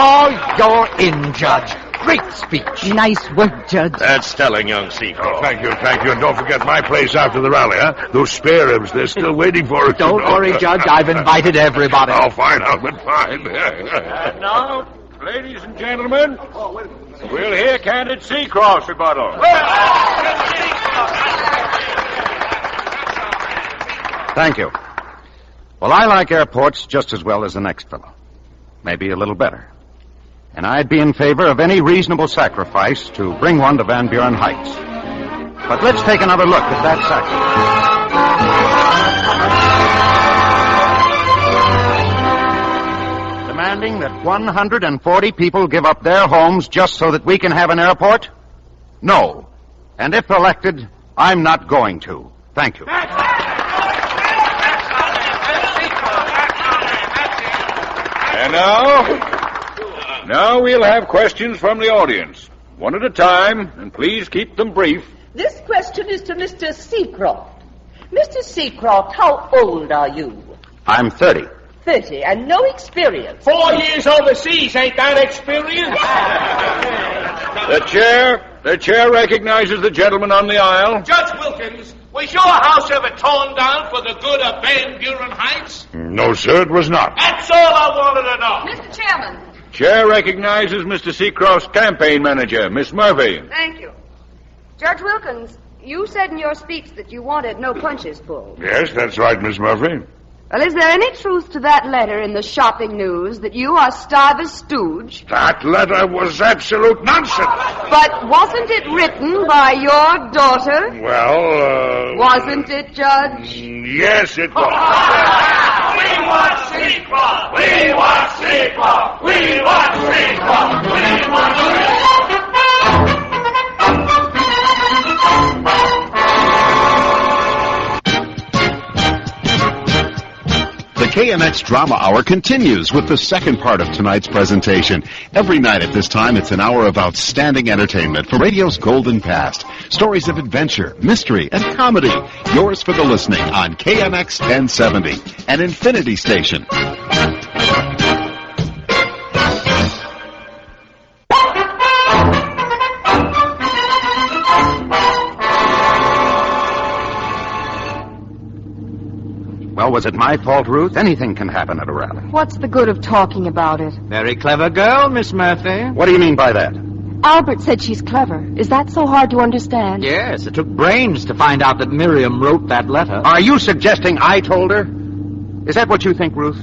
Oh, you're in, Judge. Great speech. Nice work, Judge. That's telling, young Seacroft. Thank you. And don't forget my place after the rally, huh? Those spare ribs, they're still waiting for us. Don't worry, Judge. I've invited everybody. Oh, fine, Albert, fine. And now, ladies and gentlemen, we'll hear Candid Seacroft's rebuttal. Thank you. Well, I like airports just as well as the next fellow. Maybe a little better. And I'd be in favor of any reasonable sacrifice to bring one to Van Buren Heights. But let's take another look at that sacrifice. Demanding that 140 people give up their homes just so that we can have an airport? No. And if elected, I'm not going to. Thank you. And now we'll have questions from the audience. One at a time, and please keep them brief. This question is to Mr. Seacroft. Mr. Seacroft, how old are you? I'm 30. 30, and no experience. 4 years overseas, ain't that experience? The chair recognizes the gentleman on the aisle. Judge Wilkins, was your house ever torn down for the good of Van Buren Heights? No, sir, it was not. That's all I wanted to know. Mr. Chairman. Chair recognizes Mr. Seacroft's campaign manager, Miss Murphy. Thank you. Judge Wilkins, you said in your speech that you wanted no punches pulled. Yes, that's right, Miss Murphy. Well, is there any truth to that letter in the shopping news that you are Stiver's stooge? That letter was absolute nonsense. But wasn't it written by your daughter? Well, Wasn't it, Judge? Yes, it was. We want Seacroft! We want Seacroft! We want Seacroft! We want Seacroft! The KMX Drama Hour continues with the second part of tonight's presentation. Every night at this time, it's an hour of outstanding entertainment for radio's golden past. Stories of adventure, mystery, and comedy. Yours for the listening on KMX 1070, an infinity station. Well, was it my fault, Ruth? Anything can happen at a rally. What's the good of talking about it? Very clever girl, Miss Murphy. What do you mean by that? Albert said she's clever. Is that so hard to understand? Yes, it took brains to find out that Miriam wrote that letter. Are you suggesting I told her? Is that what you think, Ruth?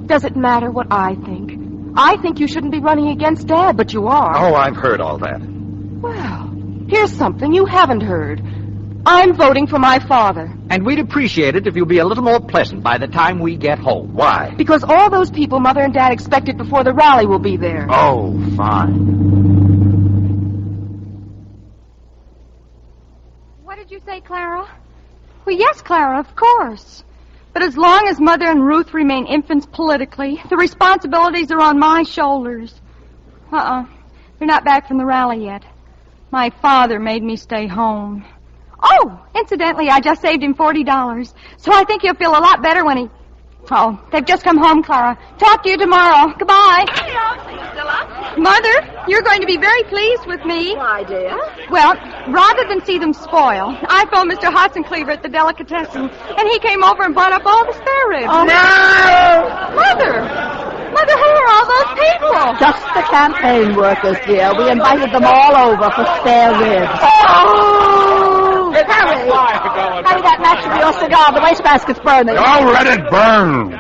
Does it matter what I think? I think you shouldn't be running against Dad, but you are. Oh, I've heard all that. Well, here's something you haven't heard. I'm voting for my father. And we'd appreciate it if you'd be a little more pleasant by the time we get home. Why? Because all those people Mother and Dad expected before the rally will be there. Oh, fine. What did you say, Clara? Well, yes, Clara, of course. But as long as Mother and Ruth remain infants politically, the responsibilities are on my shoulders. They're not back from the rally yet. My father made me stay home. Oh, incidentally, I just saved him $40. So I think he'll feel a lot better when he... Oh, they've just come home, Clara. Talk to you tomorrow. Goodbye. Mother, you're going to be very pleased with me. Why, dear? Well, rather than see them spoil, I phoned Mr. Hotzencleaver at the delicatessen, and he came over and bought up all the spare ribs. Oh, no! Mother, who are all those people? Just the campaign workers, dear. We invited them all over for spare ribs. Oh! Harry! Carry that match for your cigar. The wastebasket's burning. Oh, let it burn.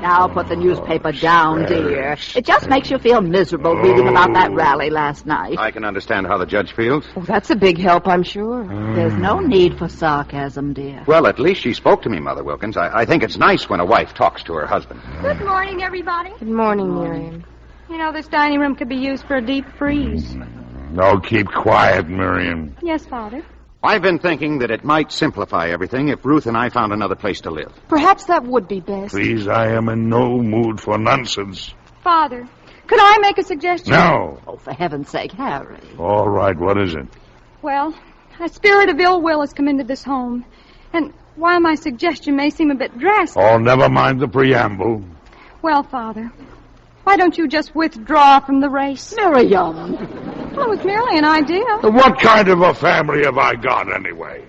Now put the newspaper down, dear. It just makes you feel miserable reading about that rally last night. I can understand how the judge feels. Oh, that's a big help, I'm sure. There's no need for sarcasm, dear. Well, at least she spoke to me, Mother Wilkins. I think it's nice when a wife talks to her husband. Good morning, everybody. Good morning, Miriam. You know, this dining room could be used for a deep freeze. No, keep quiet, Miriam. Yes, Father. I've been thinking that it might simplify everything if Ruth and I found another place to live. Perhaps that would be best. Please, I am in no mood for nonsense. Father, could I make a suggestion? No. Oh, for heaven's sake, Harry. All right, what is it? Well, a spirit of ill will has come into this home. And while my suggestion may seem a bit drastic... Oh, never mind the preamble. Well, Father, why don't you just withdraw from the race? Miriam! Well, it was merely an idea. What kind of a family have I got, anyway?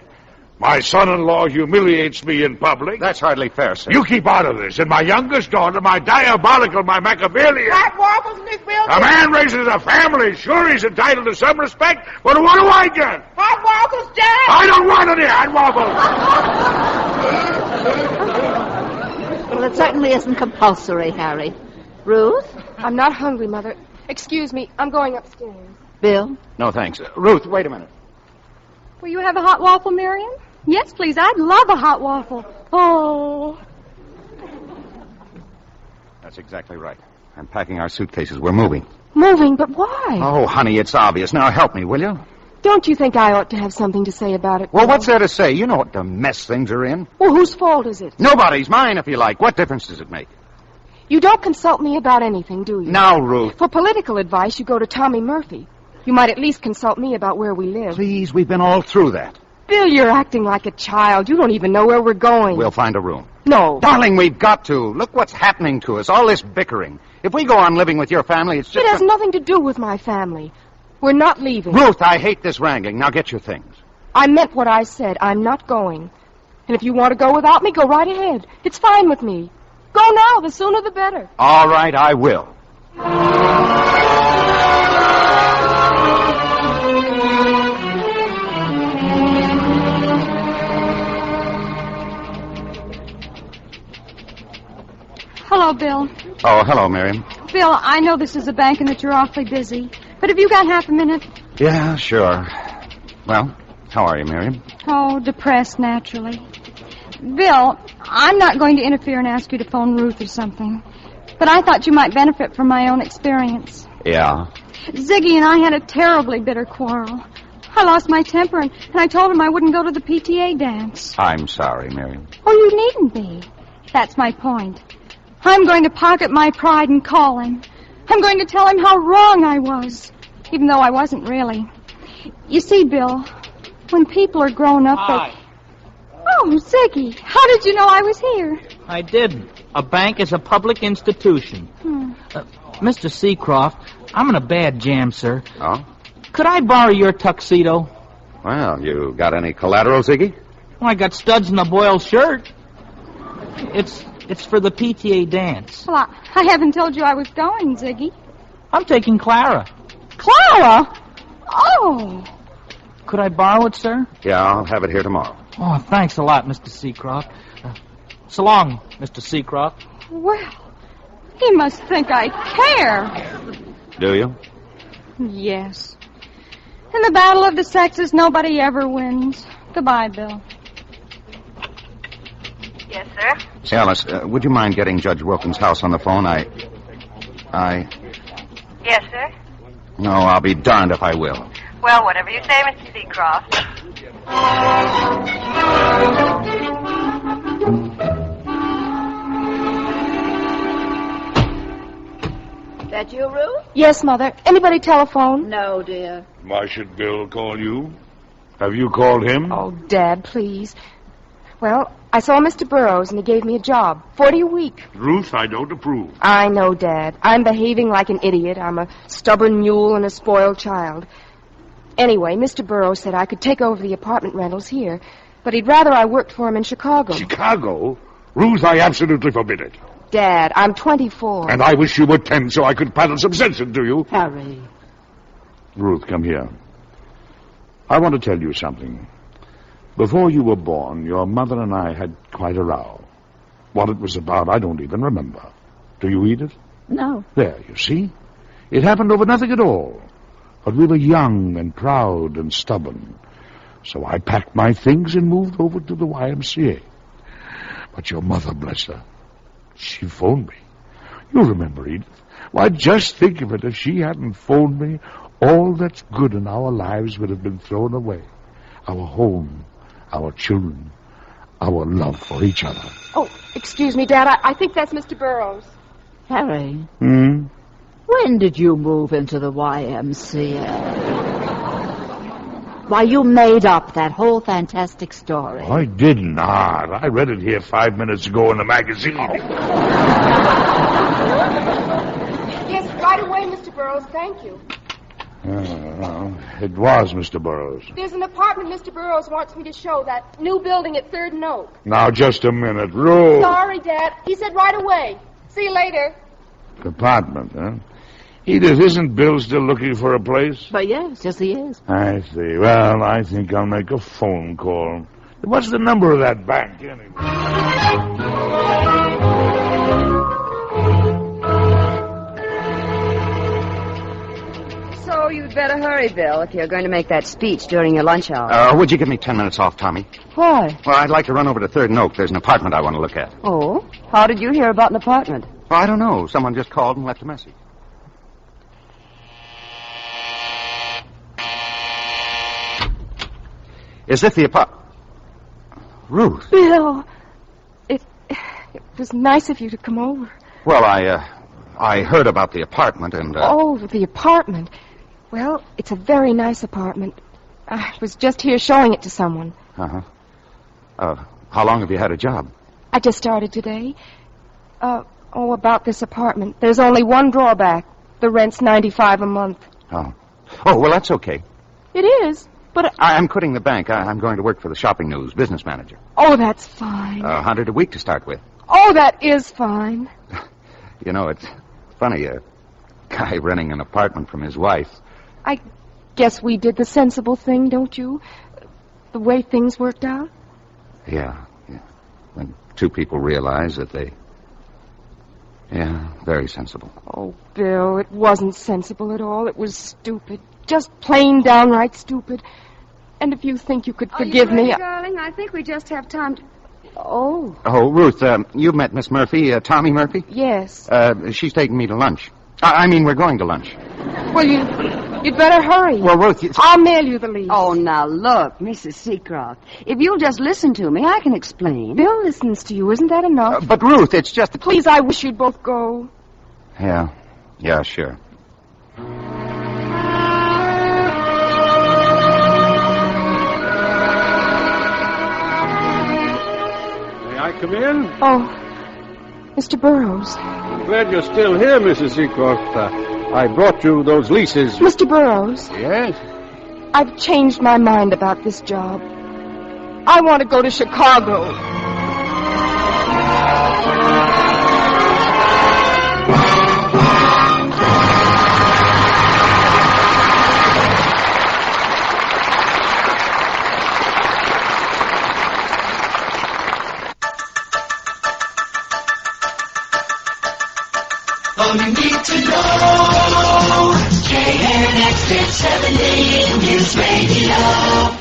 My son-in-law humiliates me in public. That's hardly fair, sir. You keep out of this. And my youngest daughter, my diabolical, my Machiavellian... Hot waffles in this building? A man raises a family. Sure, he's entitled to some respect. But what do I get? Hot waffles, Jack! I don't want any hot waffles. Well, it certainly isn't compulsory, Harry. Ruth? I'm not hungry, Mother. Excuse me, I'm going upstairs. Bill? No, thanks. Ruth, wait a minute. Will you have a hot waffle, Miriam? Yes, please. I'd love a hot waffle. Oh. That's exactly right. I'm packing our suitcases. We're moving. Moving? But why? Oh, honey, it's obvious. Now help me, will you? Don't you think I ought to have something to say about it? Well, what's there to say? You know what the mess things are in. Well, whose fault is it? Nobody's. Mine, if you like. What difference does it make? You don't consult me about anything, do you? Now, Ruth. For political advice, you go to Tommy Murphy. You might at least consult me about where we live. Please, we've been all through that. Bill, you're acting like a child. You don't even know where we're going. We'll find a room. No. Darling, we've got to. Look what's happening to us. All this bickering. If we go on living with your family, it's just... It has nothing to do with my family. We're not leaving. Ruth, I hate this wrangling. Now get your things. I meant what I said. I'm not going. And if you want to go without me, go right ahead. It's fine with me. Go now. The sooner the better. All right, I will. Hello, Bill. Oh, hello, Miriam. Bill, I know this is a bank and that you're awfully busy, but have you got half a minute? Yeah, sure. Well, how are you, Miriam? Oh, depressed, naturally. Bill, I'm not going to interfere and ask you to phone Ruth or something, but I thought you might benefit from my own experience. Yeah? Ziggy and I had a terribly bitter quarrel. I lost my temper, and I told him I wouldn't go to the PTA dance. I'm sorry, Miriam. Oh, you needn't be. That's my point. I'm going to pocket my pride and call him. I'm going to tell him how wrong I was, even though I wasn't really. You see, Bill, when people are grown up, Hi. Oh, Ziggy, how did you know I was here? I didn't. A bank is a public institution. Mr. Seacroft, I'm in a bad jam, sir. Oh? Could I borrow your tuxedo? Well, you got any collateral, Ziggy? Well, I got studs in a boiled shirt. It's for the PTA dance. Well, I haven't told you I was going, Ziggy. I'm taking Clara. Clara? Oh. Could I borrow it, sir? Yeah, I'll have it here tomorrow. Oh, thanks a lot, Mr. Seacroft. So long, Mr. Seacroft. Well, he must think I care. Do you? Yes. In the battle of the sexes, nobody ever wins. Goodbye, Bill. Yes, sir? Say, Alice, would you mind getting Judge Wilkins' house on the phone? Yes, sir? No, I'll be darned if I will. Well, whatever you say, Mr. Seacroft. That you, Ruth? Yes, Mother. Anybody telephone? No, dear. Why should Bill call you? Have you called him? Oh, Dad, please. Well, I saw Mr. Burroughs, and he gave me a job. $40 a week. Ruth, I don't approve. I know, Dad. I'm behaving like an idiot. I'm a stubborn mule and a spoiled child. Anyway, Mr. Burroughs said I could take over the apartment rentals here, but he'd rather I worked for him in Chicago. Chicago? Ruth, I absolutely forbid it. Dad, I'm 24. And I wish you were 10 so I could paddle some sense into you. Harry. Ruth, come here. I want to tell you something. Before you were born, your mother and I had quite a row. What it was about, I don't even remember. Do you, Edith? No. There, you see? It happened over nothing at all. But we were young and proud and stubborn. So I packed my things and moved over to the YMCA. But your mother, bless her, she phoned me. You remember, Edith? Why, just think of it. If she hadn't phoned me, all that's good in our lives would have been thrown away. Our home, our children, our love for each other. Oh, excuse me, Dad. I think that's Mr. Burroughs. Harry. Hmm? When did you move into the YMCA? Why, you made up that whole fantastic story. I did not. I read it here 5 minutes ago in the magazine. Yes, right away, Mr. Burroughs. Thank you. It was Mr. Burroughs. There's an apartment Mr. Burroughs wants me to show, that new building at 3rd and Oak. Now, just a minute. Ruth. Sorry, Dad. He said right away. See you later. Apartment, huh? Edith, isn't Bill still looking for a place? But yes, he is. I see. Well, I think I'll make a phone call. What's the number of that bank, anyway? So you'd better hurry, Bill, if you're going to make that speech during your lunch hour. Would you give me 10 minutes off, Tommy? Why? Well, I'd like to run over to 3rd and Oak. There's an apartment I want to look at. Oh? How did you hear about an apartment? Well, I don't know. Someone just called and left a message. Is this the apartment? Ruth. Bill, it was nice of you to come over. Well, I heard about the apartment and... Oh, the apartment. Well, it's a very nice apartment. I was just here showing it to someone. Uh-huh. How long have you had a job? I just started today. About this apartment. There's only one drawback. The rent's $95 a month. Oh. Oh, well, that's okay. It is, but... I'm quitting the bank. I'm going to work for the Shopping News, business manager. Oh, that's fine. $100 a week to start with. Oh, that is fine. You know, it's funny, a guy renting an apartment from his wife. I guess we did the sensible thing, don't you? The way things worked out? Yeah. When two people realize that they... Yeah, very sensible. Oh, Bill, it wasn't sensible at all. It was stupid. Just plain downright stupid. And if you think you could forgive me... darling? I think we just have time to... Oh. Oh, Ruth, you met Miss Murphy, Tommy Murphy? Yes. She's taking me to lunch. I mean, we're going to lunch. Well, you'd better hurry. Well, Ruth... I'll mail you the lease. Oh, now, look, Mrs. Seacroft. If you'll just listen to me, I can explain. Bill listens to you. Isn't that enough? But, Ruth, it's just... Please, I wish you'd both go. Yeah, sure. May I come in? Oh, Mr. Burroughs. I'm glad you're still here, Mrs. Seacroft. I brought you those leases. Mr. Burroughs. Yes? I've changed my mind about this job. I want to go to Chicago. All you need to know, KNX 1070 News Radio.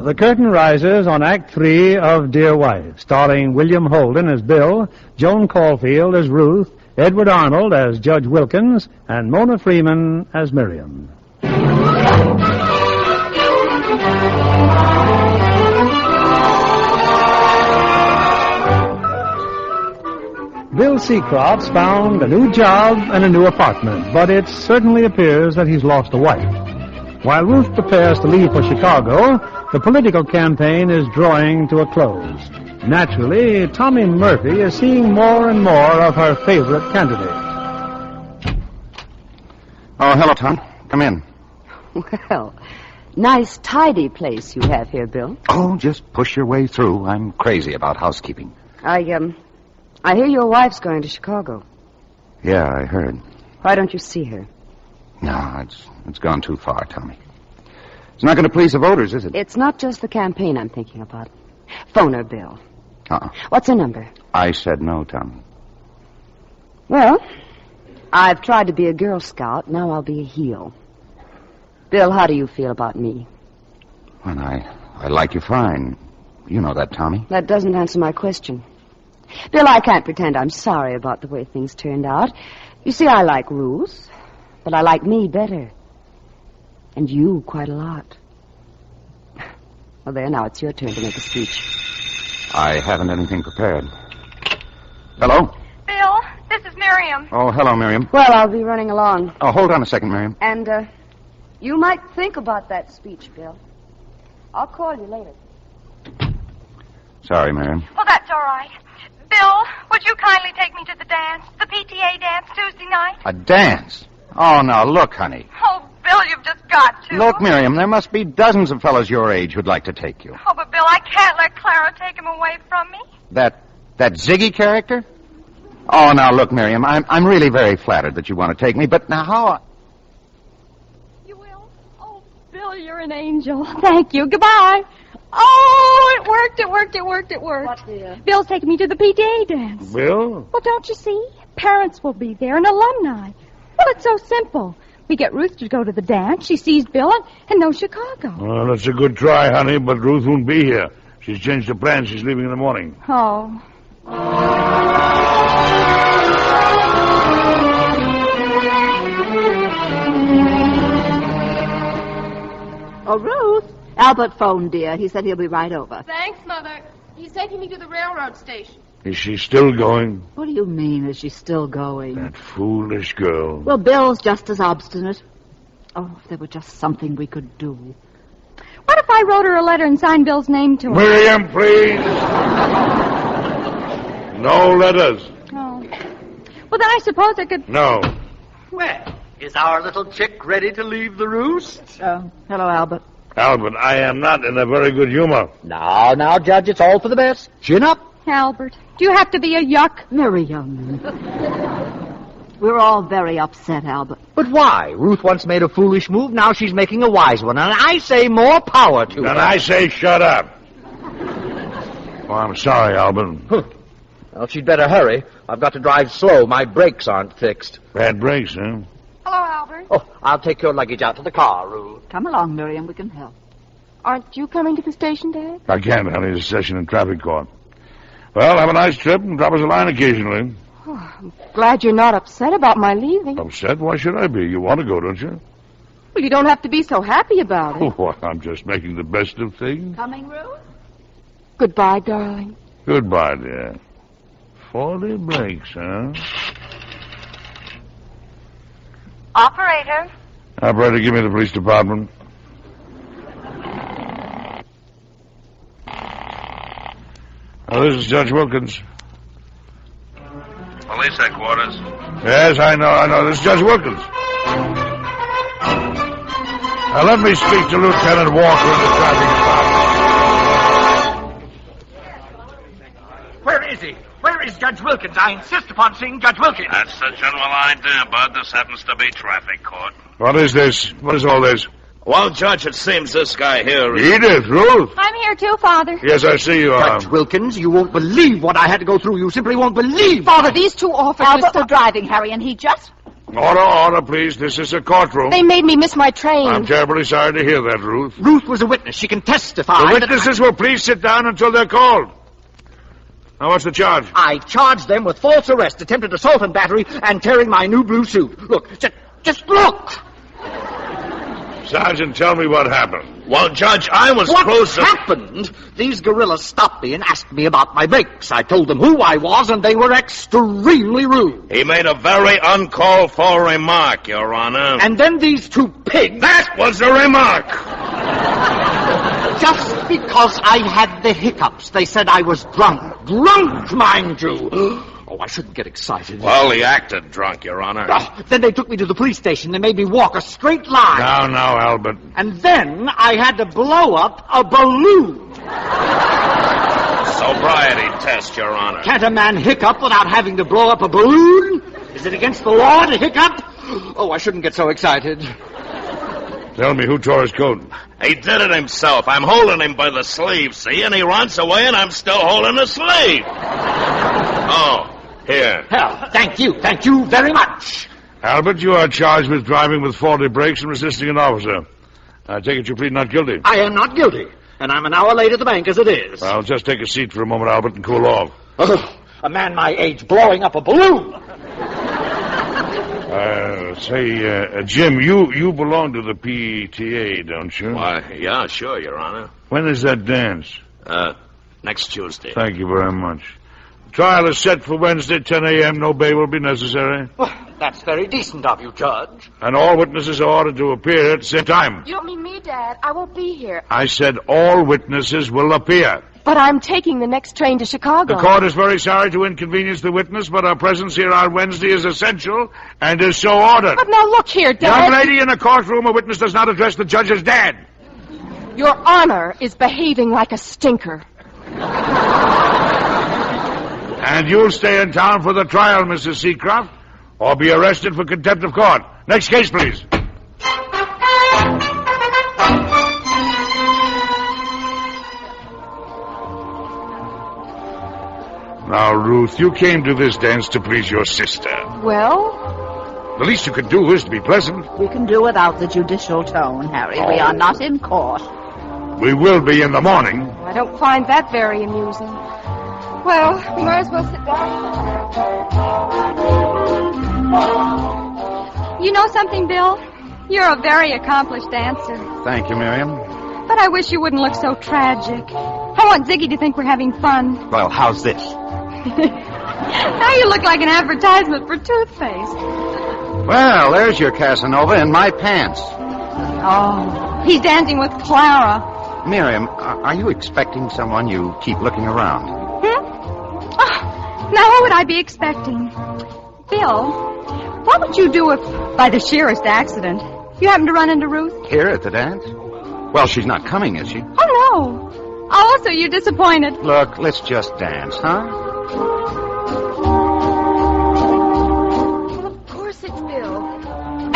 The curtain rises on Act 3 of Dear Wife, starring William Holden as Bill, Joan Caulfield as Ruth, Edward Arnold as Judge Wilkins, and Mona Freeman as Miriam. Bill Seacroft's found a new job and a new apartment, but it certainly appears that he's lost a wife. While Ruth prepares to leave for Chicago, the political campaign is drawing to a close. Naturally, Tommy Murphy is seeing more and more of her favorite candidate. Oh, hello, Tom. Come in. Well, nice, tidy place you have here, Bill. Oh, just push your way through. I'm crazy about housekeeping. I hear your wife's going to Chicago. Yeah, I heard. Why don't you see her? No, it's gone too far, Tommy. It's not going to please the voters, is it? It's not just the campaign I'm thinking about. Phone her, Bill. Uh-uh. What's her number? I said no, Tommy. Well, I've tried to be a Girl Scout. Now I'll be a heel. Bill, how do you feel about me? Well, I like you fine. You know that, Tommy. That doesn't answer my question. Bill, I can't pretend I'm sorry about the way things turned out. You see, I like Ruth, but I like me better. And you quite a lot. Well, there, now it's your turn to make a speech. I haven't anything prepared. Hello? Bill, this is Miriam. Oh, hello, Miriam. Well, I'll be running along. Oh, hold on a second, Miriam. And, you might think about that speech, Bill. I'll call you later. Sorry, Miriam. Oh, that's all right. Bill, would you kindly take me to the dance, the PTA dance Tuesday night? A dance? Oh, now, look, honey. Oh, Bill, you've just got to. Look, Miriam, there must be dozens of fellows your age who'd like to take you. Oh, but Bill, I can't let Clara take him away from me. That Ziggy character? Oh, now, look, Miriam, I'm really very flattered that you want to take me, but now how... You will? Oh, Bill, you're an angel. Thank you. Goodbye. Oh, it worked. What, dear? Bill's taking me to the PTA dance. Bill? Well, don't you see? Parents will be there and alumni. Well, it's so simple. We get Ruth to go to the dance. She sees Bill and knows Chicago. Well, that's a good try, honey, but Ruth won't be here. She's changed her plans. She's leaving in the morning. Oh. Oh, Ruth. Albert phoned, dear. He said he'll be right over. Thanks, Mother. He's taking me to the railroad station. Is she still going? What do you mean, is she still going? That foolish girl. Well, Bill's just as obstinate. Oh, if there were just something we could do. What if I wrote her a letter and signed Bill's name to her? Miriam, please. No letters. Oh. Well, then I suppose I could... No. Well, is our little chick ready to leave the roost? Hello, Albert. Albert, I am not in a very good humor. Now, Judge, it's all for the best. Chin up. Albert, do you have to be a yuck? Miriam. We're all very upset, Albert. But why? Ruth once made a foolish move, now she's making a wise one. And I say more power to her. And I say shut up. Oh, I'm sorry, Albert. Well, she'd better hurry. I've got to drive slow. My brakes aren't fixed. Bad brakes, huh? Hello, Albert. Oh, I'll take your luggage out to the car, Ruth. Come along, Miriam. We can help. Aren't you coming to the station, Dad? I can't, honey. There's a session in traffic court. Well, have a nice trip and drop us a line occasionally. Oh, I'm glad you're not upset about my leaving. Upset? Why should I be? You want to go, don't you? Well, you don't have to be so happy about it. Oh, well, I'm just making the best of things. Coming, Ruth? Goodbye, darling. Goodbye, dear. 40 brakes, huh? Operator. Operator, give me the police department. This is Judge Wilkins. Police headquarters. Yes, I know. This is Judge Wilkins. Now, let me speak to Lieutenant Walker in the traffic department. Where is he? Where is Judge Wilkins? I insist upon seeing Judge Wilkins. That's the general idea, Bud. This happens to be traffic court. What is this? What is all this? Well, Judge, it seems this guy here is... Edith, Ruth. I'm here too, Father. Yes, I see you are. Judge Wilkins, you won't believe what I had to go through. You simply won't believe. Father, these two officers... Albert was driving, Harry, and he just... Order, please. This is a courtroom. They made me miss my train. I'm terribly sorry to hear that, Ruth. Ruth was a witness. She can testify. The witnesses will please sit down until they're called. Now, what's the charge? I charged them with false arrest, attempted assault and battery, and tearing my new blue suit. Look, just look! Sergeant, tell me what happened. Well, Judge, I was What closer. happened? These gorillas stopped me and asked me about my brakes. I told them who I was, and they were extremely rude. He made a very uncalled for remark, Your Honor. And then these two pigs... That was a remark! Just because I had the hiccups, they said I was drunk. Drunk, mind you. Oh, I shouldn't get excited. Well, he acted drunk, Your Honor. Then they took me to the police station. They made me walk a straight line. Now, Albert. And then I had to blow up a balloon. Sobriety test, Your Honor. Can't a man hiccup without having to blow up a balloon? Is it against the law to hiccup? Oh, I shouldn't get so excited. Tell me who tore his coat. He did it himself. I'm holding him by the sleeve, see? And he runs away, and I'm still holding the sleeve. Oh, here. Well, thank you very much. Albert, you are charged with driving with faulty brakes and resisting an officer. I take it you plead not guilty. I am not guilty, and I'm an hour late at the bank as it is. Well, just take a seat for a moment, Albert, and cool off. A man my age blowing up a balloon. Jim, you belong to the PTA, don't you? Why, yeah, sure, Your Honor. When is that dance? Next Tuesday. Thank you very much. Trial is set for Wednesday, 10 a.m. No bail will be necessary. Well, that's very decent of you, Judge. And all witnesses are ordered to appear at the same time. You don't mean me, Dad. I won't be here. I said all witnesses will appear. But I'm taking the next train to Chicago. The court is very sorry to inconvenience the witness, but our presence here on Wednesday is essential and is so ordered. But now look here, Dad. Young lady, in a courtroom, a witness does not address the judge as Dad. Your Honor is behaving like a stinker. And you'll stay in town for the trial, Mrs. Seacroft, or be arrested for contempt of court. Next case, please. Now, Ruth, you came to this dance to please your sister. Well? The least you can do is to be pleasant. We can do without the judicial tone, Harry. We are not in court. We will be in the morning. I don't find that very amusing. Well, we might as well sit down. You know something, Bill? You're a very accomplished dancer. Thank you, Miriam. But I wish you wouldn't look so tragic. I want Ziggy to think we're having fun. Well, how's this? Now you look like an advertisement for toothpaste. Well, there's your Casanova in my pants. Oh, he's dancing with Clara. Miriam, are you expecting someone? You keep looking around. Now, what would I be expecting? Bill, what would you do if, by the sheerest accident, you happened to run into Ruth? Here at the dance? Well, she's not coming, is she? Oh, no. Oh, so you're disappointed. Look, let's just dance, huh? Well, of course it's Bill.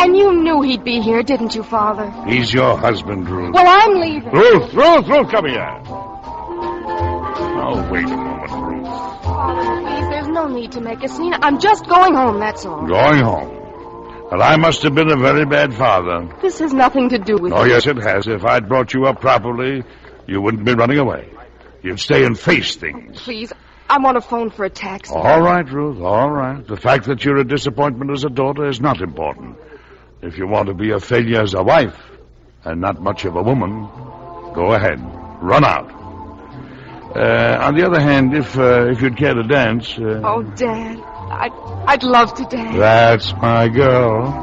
And you knew he'd be here, didn't you, Father? He's your husband, Ruth. Well, I'm leaving. Ruth, come here. Oh, wait a moment, Ruth. Father, please, there's no need to make a scene. I'm just going home, that's all. Going home. Well, I must have been a very bad father. This has nothing to do with Oh, you. yes, it has. If I'd brought you up properly, you wouldn't be running away. You'd stay and face things. Please, I want to phone for a taxi. All right, Ruth, all right. The fact that you're a disappointment as a daughter is not important. If you want to be a failure as a wife, and not much of a woman, go ahead. Run out. On the other hand, if you'd care to dance... Oh, Dad, I'd love to dance. That's my girl.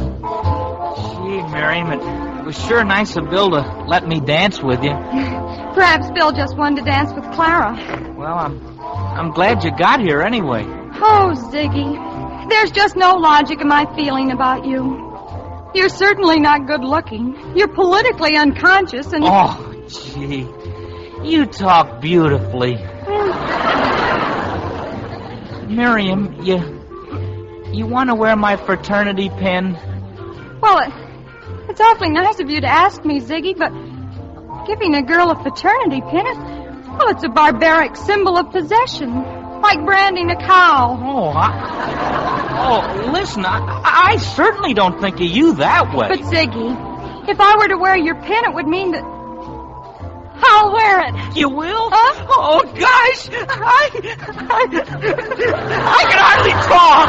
Gee, Miriam, it was sure nice of Bill to let me dance with you. Perhaps Bill just wanted to dance with Clara. Well, I'm glad you got here anyway. Oh, Ziggy, there's just no logic in my feeling about you. You're certainly not good looking. You're politically unconscious and... Oh, gee. You talk beautifully. Miriam, you want to wear my fraternity pin? Well, it's awfully nice of you to ask me, Ziggy, but giving a girl a fraternity pin, it's a barbaric symbol of possession, like branding a cow. Listen, I certainly don't think of you that way. But, Ziggy, if I were to wear your pin, it would mean that I'll wear it. You will? Huh? Oh, gosh! I can hardly talk!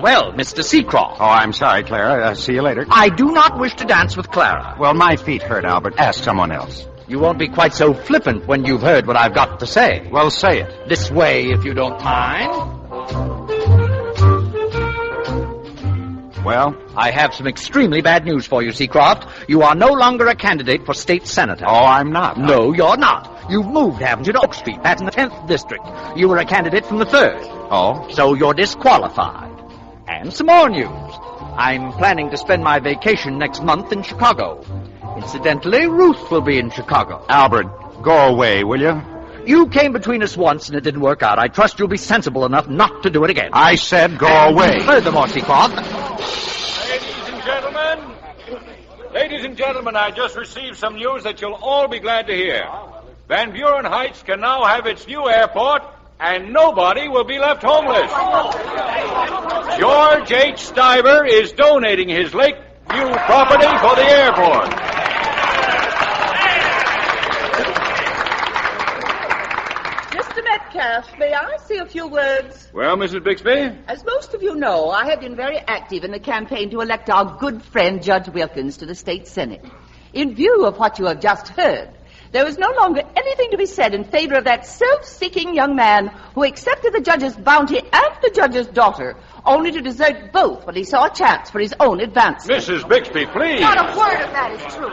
Well, Mr. Seacroft. Oh, I'm sorry, Clara. See you later. I do not wish to dance with Clara. Well, my feet hurt, Albert. Ask someone else. You won't be quite so flippant when you've heard what I've got to say. Well, say it. This way, if you don't mind. Well? I have some extremely bad news for you, Seacroft. You are no longer a candidate for state senator. Oh, I'm not. No, you're not. You've moved, haven't you, to Oak Street. That's in the 10th district. You were a candidate from the 3rd. Oh? So you're disqualified. And some more news. I'm planning to spend my vacation next month in Chicago. Incidentally, Ruth will be in Chicago. Albert, go away, will you? You came between us once and it didn't work out. I trust you'll be sensible enough not to do it again. I said go away. Furthermore, Seacroft. Ladies and gentlemen, I just received some news that you'll all be glad to hear. Van Buren Heights can now have its new airport, and nobody will be left homeless. George H. Stiver is donating his Lakeview property for the airport. Mr. Metcalf, may I say a few words? Well, Mrs. Bixby? As most of you know, I have been very active in the campaign to elect our good friend Judge Wilkins to the state senate. In view of what you have just heard, there is no longer anything to be said in favor of that self-seeking young man who accepted the judge's bounty and the judge's daughter, only to desert both when he saw a chance for his own advancement. Mrs. Bixby, please. Not a word of that is true.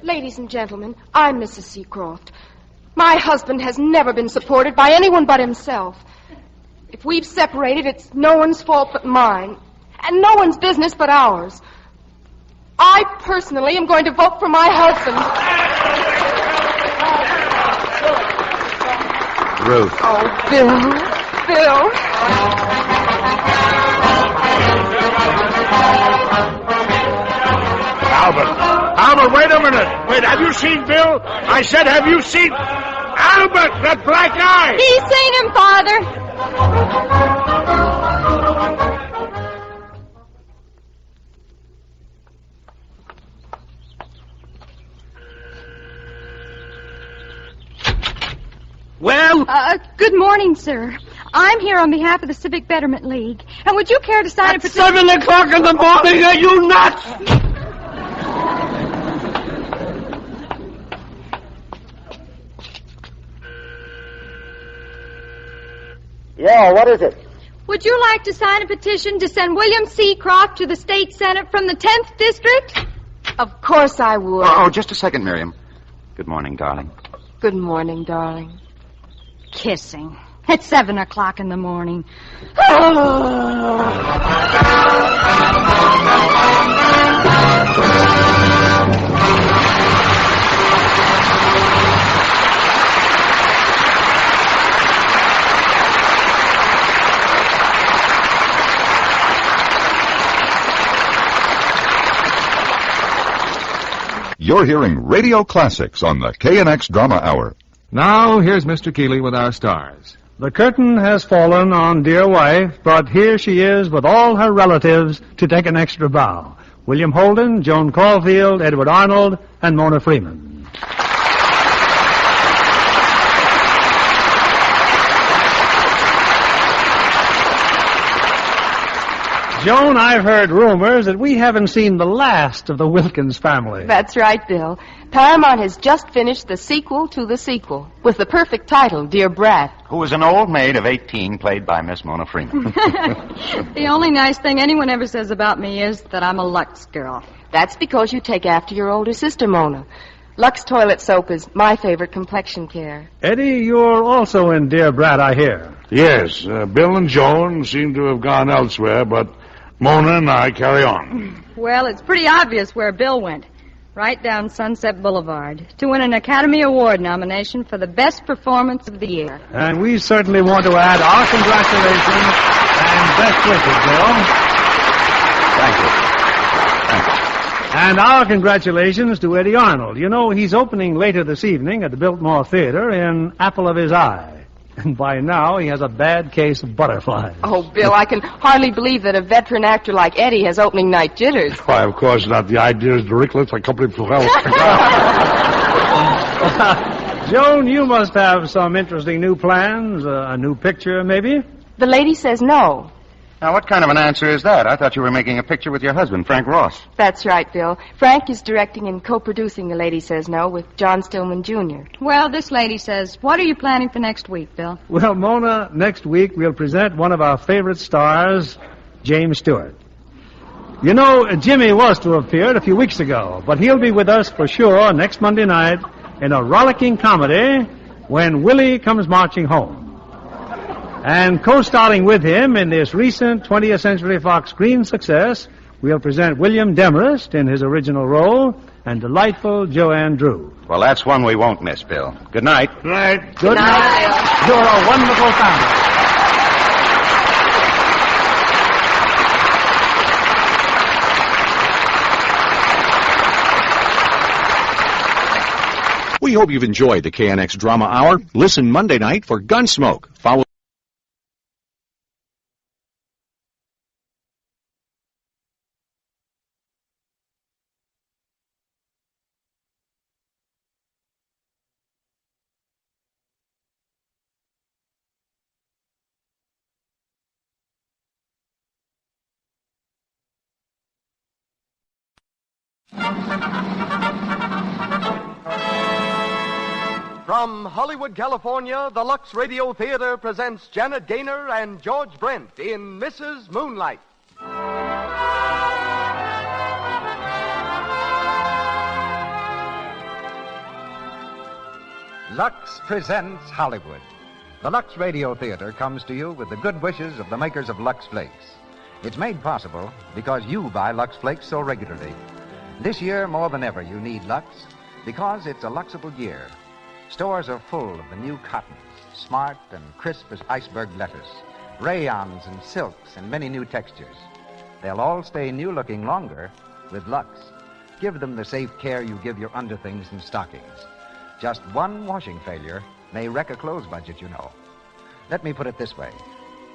Ladies and gentlemen, I'm Mrs. Seacroft. My husband has never been supported by anyone but himself. If we've separated, it's no one's fault but mine, and no one's business but ours. I personally am going to vote for my husband. Ruth. Oh, Bill. Bill. Albert, wait a minute. Wait, have you seen Bill? I said, have you seen... Albert, that black eye! He's seen him, Father. Well? Good morning, sir. I'm here on behalf of the Civic Betterment League. And would you care to sign a petition? 7 o'clock in the morning, are you nuts? Yeah, what is it? Would you like to sign a petition to send William Seacroft to the state senate from the 10th district? Of course I would. Oh, just a second, Miriam. Good morning, darling. Good morning, darling. Kissing. At 7 o'clock in the morning. You're hearing Radio Classics on the KNX Drama Hour. Now, here's Mr. Keeley with our stars. The curtain has fallen on dear wife, but here she is with all her relatives to take an extra bow. William Holden, Joan Caulfield, Edward Arnold, and Mona Freeman. Joan, I've heard rumors that we haven't seen the last of the Wilkins family. That's right, Bill. Paramount has just finished the sequel to the sequel, with the perfect title, Dear Brat. Who was an old maid of 18, played by Miss Mona Freeman. The only nice thing anyone ever says about me is that I'm a Lux girl. That's because you take after your older sister, Mona. Lux toilet soap is my favorite complexion care. Eddie, you're also in Dear Brat, I hear. Yes, Bill and Joan seem to have gone elsewhere, but Mona and I carry on. Well, it's pretty obvious where Bill went. Right down Sunset Boulevard to win an Academy Award nomination for the best performance of the year. And we certainly want to add our congratulations and best wishes, Bill. Thank you. And our congratulations to Eddie Arnold. You know, he's opening later this evening at the Biltmore Theater in Apple of His Eye. And by now, he has a bad case of butterflies. Oh, Bill, I can hardly believe that a veteran actor like Eddie has opening night jitters. Why, of course not. The idea is to Ricklets, a couple of Joan, you must have some interesting new plans, a new picture, maybe? The lady says no. Now, what kind of an answer is that? I thought you were making a picture with your husband, Frank Ross. That's right, Bill. Frank is directing and co-producing The Lady Says No with John Stillman, Jr. Well, this lady says, what are you planning for next week, Bill? Well, Mona, next week we'll present one of our favorite stars, James Stewart. You know, Jimmy was to have appeared a few weeks ago, but he'll be with us for sure next Monday night in a rollicking comedy, When Willie Comes Marching Home. And co-starring with him in this recent 20th Century Fox screen success, we'll present William Demarest in his original role and delightful Joanne Drew. Well, that's one we won't miss, Bill. Good night. Good night. Good night. You're a wonderful family. We hope you've enjoyed the KNX Drama Hour. Listen Monday night for Gunsmoke. Follow From Hollywood, California, the Lux Radio Theater presents Janet Gaynor and George Brent in Mrs. Moonlight. Lux presents Hollywood. The Lux Radio Theater comes to you with the good wishes of the makers of Lux Flakes. It's made possible because you buy Lux Flakes so regularly. This year, more than ever, you need Lux because it's a Luxable year. Stores are full of the new cottons, smart and crisp as iceberg lettuce, rayons and silks and many new textures. They'll all stay new-looking longer with Lux. Give them the safe care you give your underthings and stockings. Just one washing failure may wreck a clothes budget, you know. Let me put it this way.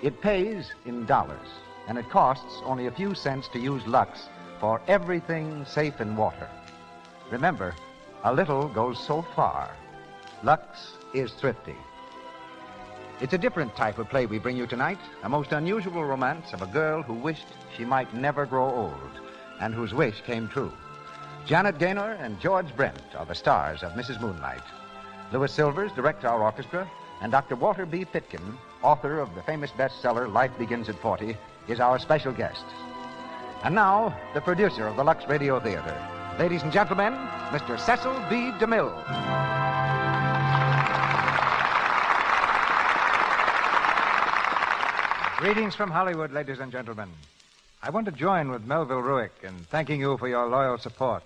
It pays in dollars, and it costs only a few cents to use Lux for everything safe in water. Remember, a little goes so far. Lux is thrifty. It's a different type of play we bring you tonight, a most unusual romance of a girl who wished she might never grow old, and whose wish came true. Janet Gaynor and George Brent are the stars of Mrs. Moonlight. Louis Silvers directs our orchestra, and Dr. Walter B. Pitkin, author of the famous bestseller Life Begins at 40, is our special guest. And now, the producer of the Lux Radio Theater. Ladies and gentlemen, Mr. Cecil B. DeMille. Greetings from Hollywood, ladies and gentlemen. I want to join with Melville Ruick in thanking you for your loyal support.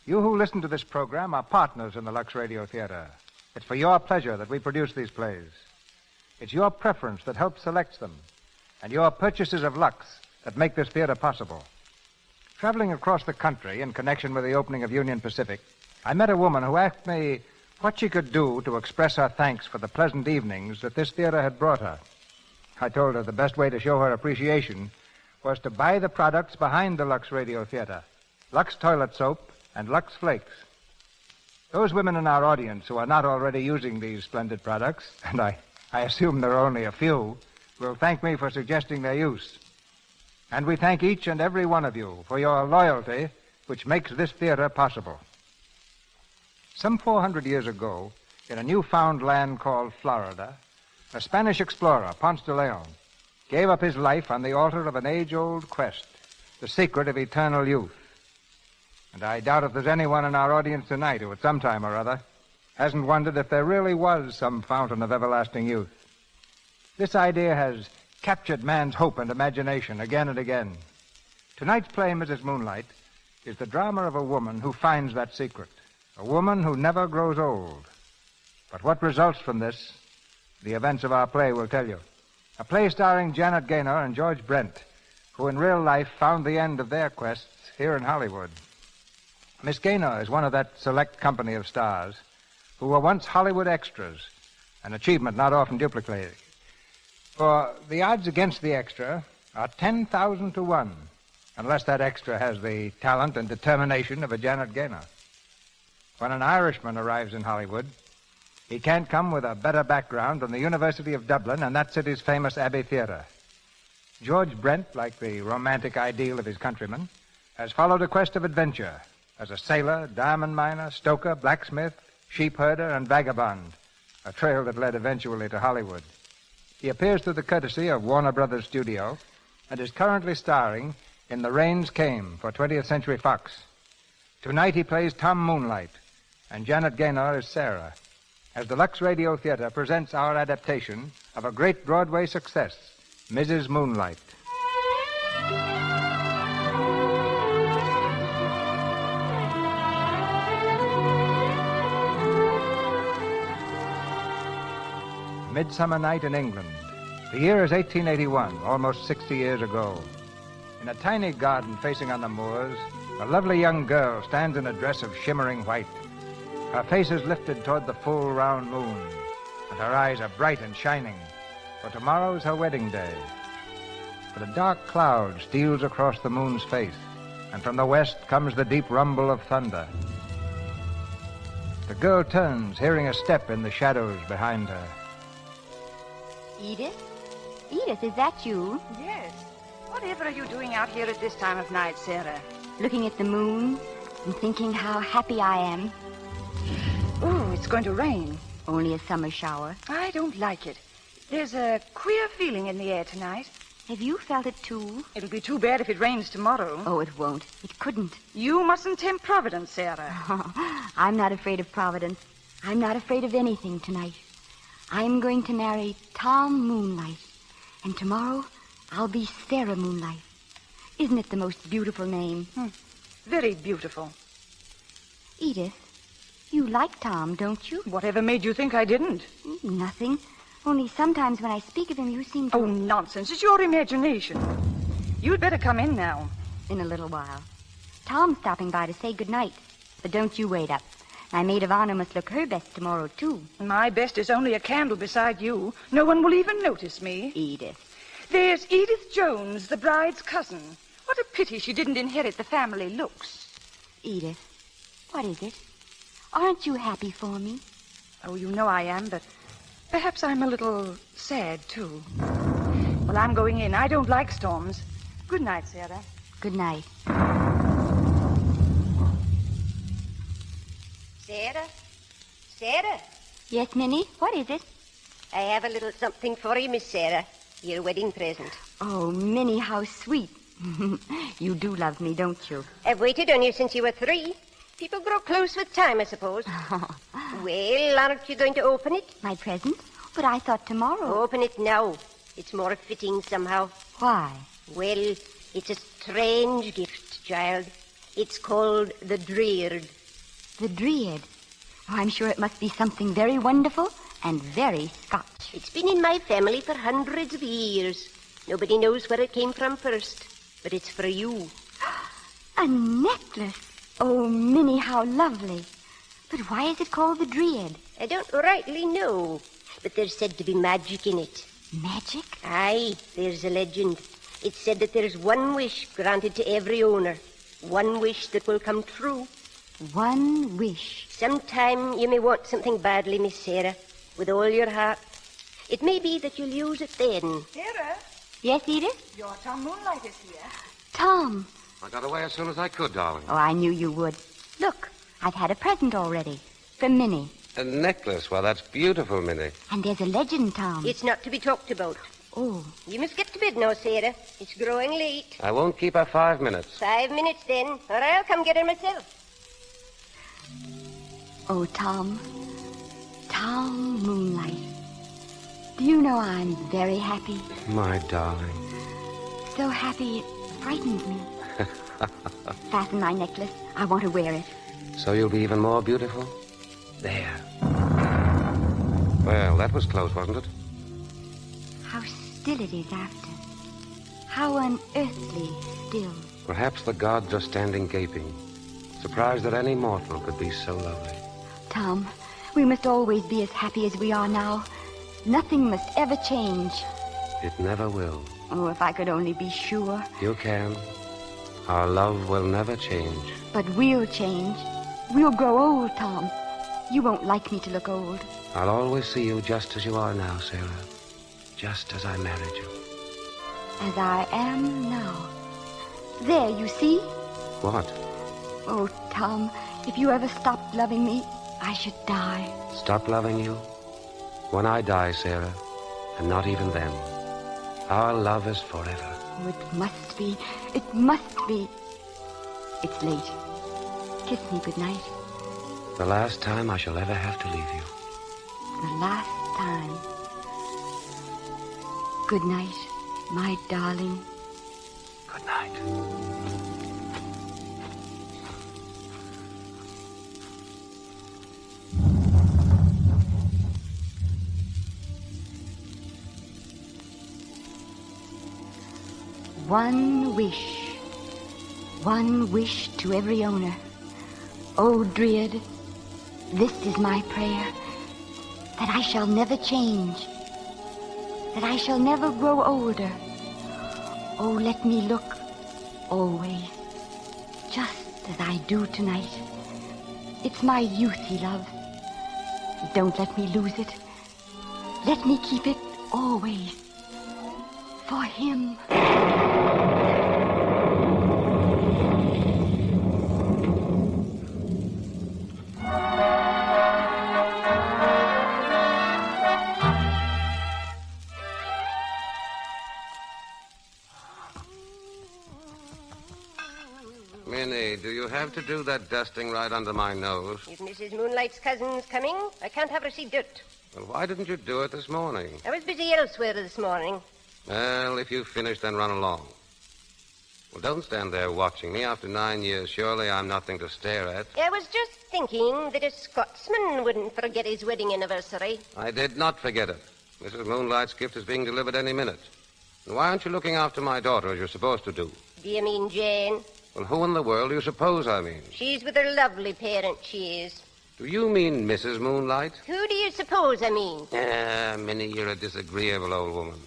You who listen to this program are partners in the Lux Radio Theater. It's for your pleasure that we produce these plays. It's your preference that helps select them, and your purchases of Lux that make this theater possible. Traveling across the country in connection with the opening of Union Pacific, I met a woman who asked me what she could do to express her thanks for the pleasant evenings that this theater had brought her. I told her the best way to show her appreciation was to buy the products behind the Lux Radio Theater, Lux Toilet Soap and Lux Flakes. Those women in our audience who are not already using these splendid products, and I assume there are only a few, will thank me for suggesting their use. And we thank each and every one of you for your loyalty, which makes this theater possible. Some 400 years ago, in a newfound land called Florida, a Spanish explorer, Ponce de Leon, gave up his life on the altar of an age-old quest, the secret of eternal youth. And I doubt if there's anyone in our audience tonight who at some time or other hasn't wondered if there really was some fountain of everlasting youth. This idea has captured man's hope and imagination again and again. Tonight's play, Mrs. Moonlight, is the drama of a woman who finds that secret, a woman who never grows old. But what results from this, the events of our play will tell you. A play starring Janet Gaynor and George Brent, who in real life found the end of their quests here in Hollywood. Miss Gaynor is one of that select company of stars who were once Hollywood extras, an achievement not often duplicated. For the odds against the extra are 10,000 to 1, unless that extra has the talent and determination of a Janet Gaynor. When an Irishman arrives in Hollywood, He can't come with a better background than the University of Dublin and that city's famous Abbey Theatre. George Brent, like the romantic ideal of his countrymen, has followed a quest of adventure as a sailor, diamond miner, stoker, blacksmith, sheep herder, and vagabond, a trail that led eventually to Hollywood. He appears through the courtesy of Warner Brothers Studio and is currently starring in The Rains Came for 20th Century Fox. Tonight he plays Tom Moonlight, and Janet Gaynor is Sarah, as the Lux Radio Theater presents our adaptation of a great Broadway success, Mrs. Moonlight. Midsummer Night in England. The year is 1881, almost 60 years ago. In a tiny garden facing on the moors, a lovely young girl stands in a dress of shimmering white. Her face is lifted toward the full round moon, and her eyes are bright and shining, for tomorrow's her wedding day. But a dark cloud steals across the moon's face, and from the west comes the deep rumble of thunder. The girl turns, hearing a step in the shadows behind her. Edith? Edith, is that you? Yes. Whatever are you doing out here at this time of night, Sarah? Looking at the moon and thinking how happy I am. Oh, it's going to rain. Only a summer shower. I don't like it. There's a queer feeling in the air tonight. Have you felt it too? It'll be too bad if it rains tomorrow. Oh, it won't. It couldn't. You mustn't tempt Providence, Sarah. I'm not afraid of Providence. I'm not afraid of anything tonight. I'm going to marry Tom Moonlight. And tomorrow, I'll be Sarah Moonlight. Isn't it the most beautiful name? Very beautiful. Edith, you like Tom, don't you? Whatever made you think I didn't? Nothing. Only sometimes when I speak of him, you seem to... Oh, nonsense. It's your imagination. You'd better come in now. In a little while. Tom's stopping by to say goodnight. But don't you wait up. My maid of honor must look her best tomorrow, too. My best is only a candle beside you. No one will even notice me. Edith. There's Edith Jones, the bride's cousin. What a pity she didn't inherit the family looks. Edith, what is it? Aren't you happy for me? Oh, you know I am, but perhaps I'm a little sad, too. Well, I'm going in. I don't like storms. Good night, Sarah. Good night. Sarah? Sarah? Yes, Minnie? What is it? I have a little something for you, Miss Sarah. Your wedding present. Oh, Minnie, how sweet. You do love me, don't you? I've waited on you since you were 3. People grow close with time, I suppose. Well, aren't you going to open it? My present? But I thought tomorrow. Open it now. It's more fitting somehow. Why? Well, it's a strange gift, child. It's called the Dreard. The Dreard? Oh, I'm sure it must be something very wonderful and very Scotch. It's been in my family for hundreds of years. Nobody knows where it came from first, but it's for you. A necklace? Oh, Minnie, how lovely. But why is it called the Dreard? I don't rightly know, but there's said to be magic in it. Magic? Aye, there's a legend. It's said that there's one wish granted to every owner. One wish that will come true. One wish. Sometime you may want something badly, Miss Sarah, with all your heart. It may be that you'll use it then. Sarah? Yes, Edith? Your Tom Moonlight is here. Tom. I got away as soon as I could, darling. Oh, I knew you would. Look, I've had a present already. From Minnie. A necklace? Well, that's beautiful, Minnie. And there's a legend, Tom. It's not to be talked about. Oh. You must get to bed now, Sarah. It's growing late. I won't keep her 5 minutes. 5 minutes then, or I'll come get her myself. Oh, Tom. Tom Moonlight. Do you know I'm very happy? My darling. So happy it frightens me. Fasten my necklace. I want to wear it. So you'll be even more beautiful? There. Well, that was close, wasn't it? How still it is after. How unearthly still. Perhaps the gods are standing gaping, surprised that any mortal could be so lovely. Tom, we must always be as happy as we are now. Nothing must ever change. It never will. Oh, if I could only be sure. You can. Our love will never change. But we'll change. We'll grow old, Tom. You won't like me to look old. I'll always see you just as you are now, Sarah. Just as I married you. As I am now. There, you see? What? Oh, Tom, if you ever stopped loving me, I should die. Stop loving you? When I die, Sarah, and not even then. Our love is forever. Oh, it must be. It must be. It's late. Kiss me good night. The last time I shall ever have to leave you. The last time. Good night, my darling. Good night. One wish to every owner. O Dryad, this is my prayer, that I shall never change, that I shall never grow older. Oh, let me look always, just as I do tonight. It's my youth he loves. Don't let me lose it. Let me keep it always for him. Minnie, do you have to do that dusting right under my nose? If Mrs. Moonlight's cousin's coming, I can't have her see dirt. Well, why didn't you do it this morning? I was busy elsewhere this morning. Well, if you've finished, then run along. Well, don't stand there watching me. After 9 years, surely I'm nothing to stare at. I was just thinking that a Scotsman wouldn't forget his wedding anniversary. I did not forget it. Mrs. Moonlight's gift is being delivered any minute. And why aren't you looking after my daughter as you're supposed to do? Do you mean Jane? Well, who in the world do you suppose I mean? She's with her lovely parent, she is. Do you mean Mrs. Moonlight? Who do you suppose I mean? Minnie, you're a disagreeable old woman.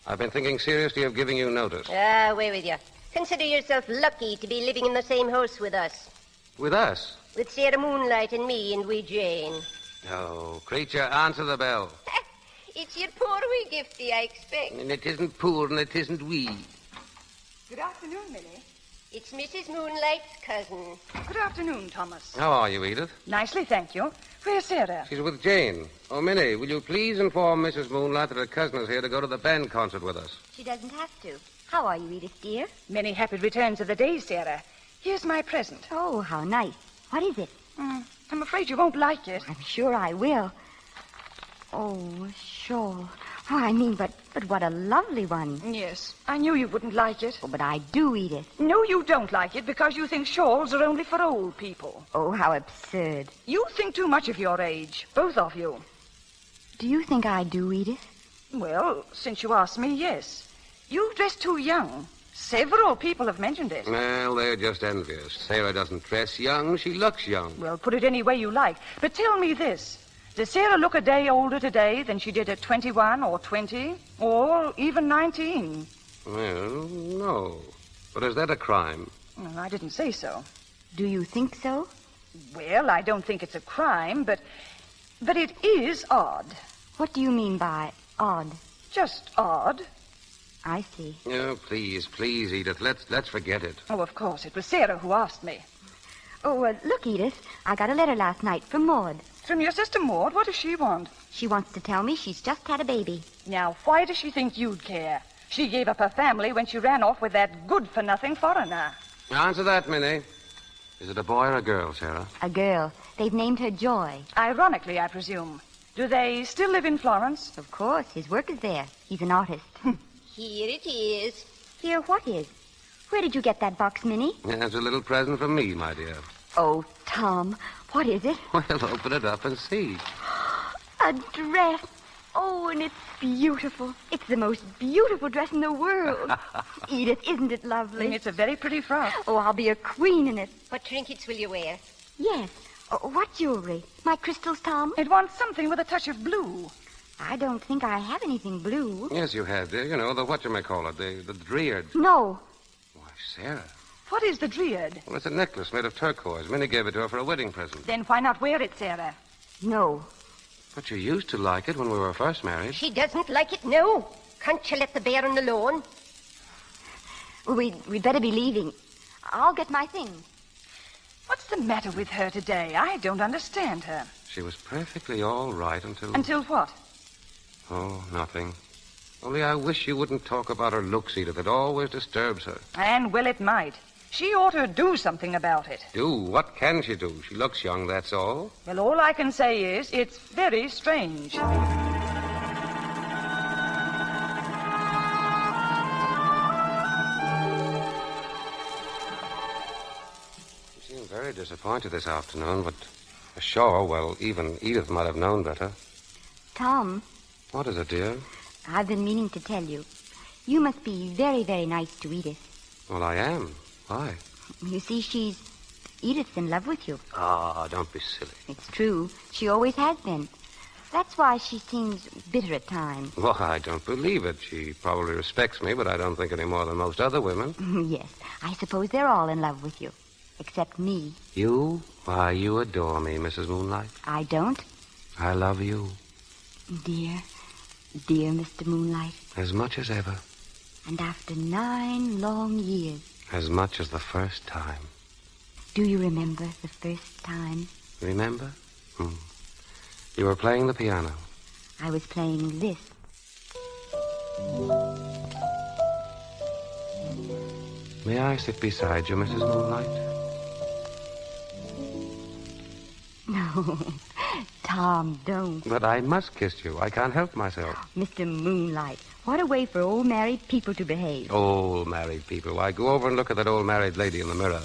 I've been thinking seriously of giving you notice. Away with you. Consider yourself lucky to be living in the same house with us. With us? With Sarah Moonlight and me and wee Jane. Oh, creature, answer the bell. It's your poor wee gifty, I expect. And it isn't poor and it isn't wee. Good afternoon, Minnie. It's Mrs. Moonlight's cousin. Good afternoon, Thomas. How are you, Edith? Nicely, thank you. Where's Sarah? She's with Jane. Oh, Minnie, will you please inform Mrs. Moonlight that her cousin is here to go to the band concert with us? She doesn't have to. How are you, Edith, dear? Many happy returns of the day, Sarah. Here's my present. Oh, how nice. What is it? I'm afraid you won't like it. I'm sure I will. Oh, a shawl. Oh, I mean, but what a lovely one. Yes, I knew you wouldn't like it. Oh, but I do, Edith. No, you don't like it because you think shawls are only for old people. Oh, how absurd. You think too much of your age, both of you. Do you think I do, Edith? Well, since you asked me, yes. You dress too young. Several people have mentioned it. Well, they're just envious. Sarah doesn't dress young. She looks young. Well, put it any way you like. But tell me this. Does Sarah look a day older today than she did at 21 or 20 or even 19? Well, no. But is that a crime? Well, I didn't say so. Do you think so? Well, I don't think it's a crime, but it is odd. What do you mean by odd? Just odd. I see. Oh, please, Edith. Let's forget it. Oh, of course. It was Sarah who asked me. Oh, look, Edith. I got a letter last night from Maud. From your sister Maud? What does she want? She wants to tell me she's just had a baby. Now, why does she think you'd care? She gave up her family when she ran off with that good-for-nothing foreigner. Answer that, Minnie. Is it a boy or a girl, Sarah? A girl. They've named her Joy. Ironically, I presume. Do they still live in Florence? Of course. His work is there. He's an artist. Here it is. Here what is? Where did you get that box, Minnie? That's a little present from me, my dear. Oh, Tom, what is it? Well, open it up and see. A dress. Oh, and it's beautiful. It's the most beautiful dress in the world. Edith, isn't it lovely? It's a very pretty frock. Oh, I'll be a queen in it. What trinkets will you wear? Yes. Oh, what jewelry? My crystals, Tom? It wants something with a touch of blue. I don't think I have anything blue. Yes, you have, dear. You know, the whatchamacallit, the Dryad. No. Why, Sarah. What is the Dryad? Well, it's a necklace made of turquoise. Minnie gave it to her for a wedding present. Then why not wear it, Sarah? No. But you used to like it when we were first married. She doesn't like it now. Can't you let the bairn alone? We'd better be leaving. I'll get my things. What's the matter with her today? I don't understand her. She was perfectly all right until... Until what? Oh, nothing. Only I wish you wouldn't talk about her looks, Edith. It always disturbs her. And well, it might. She ought to do something about it. Do? What can she do? She looks young, that's all. Well, all I can say is it's very strange. You seem very disappointed this afternoon, but sure, well, even Edith might have known better. Tom. What is it, dear? I've been meaning to tell you. You must be very, very nice to Edith. Well, I am. Why? You see, Edith's in love with you. Ah, don't be silly. It's true. She always has been. That's why she seems bitter at times. Well, I don't believe it. She probably respects me, but I don't think any more than most other women. Yes, I suppose they're all in love with you. Except me. You? Why, you adore me, Mrs. Moonlight. I don't. I love you. Dear Mr. Moonlight. As much as ever. And after 9 long years. As much as the first time. Do you remember the first time? Remember? You were playing the piano. I was playing this. May I sit beside you, Mrs. Moonlight? No. Tom, don't. But I must kiss you. I can't help myself. Mr. Moonlight, what a way for old married people to behave. Old married people. Why, go over and look at that old married lady in the mirror.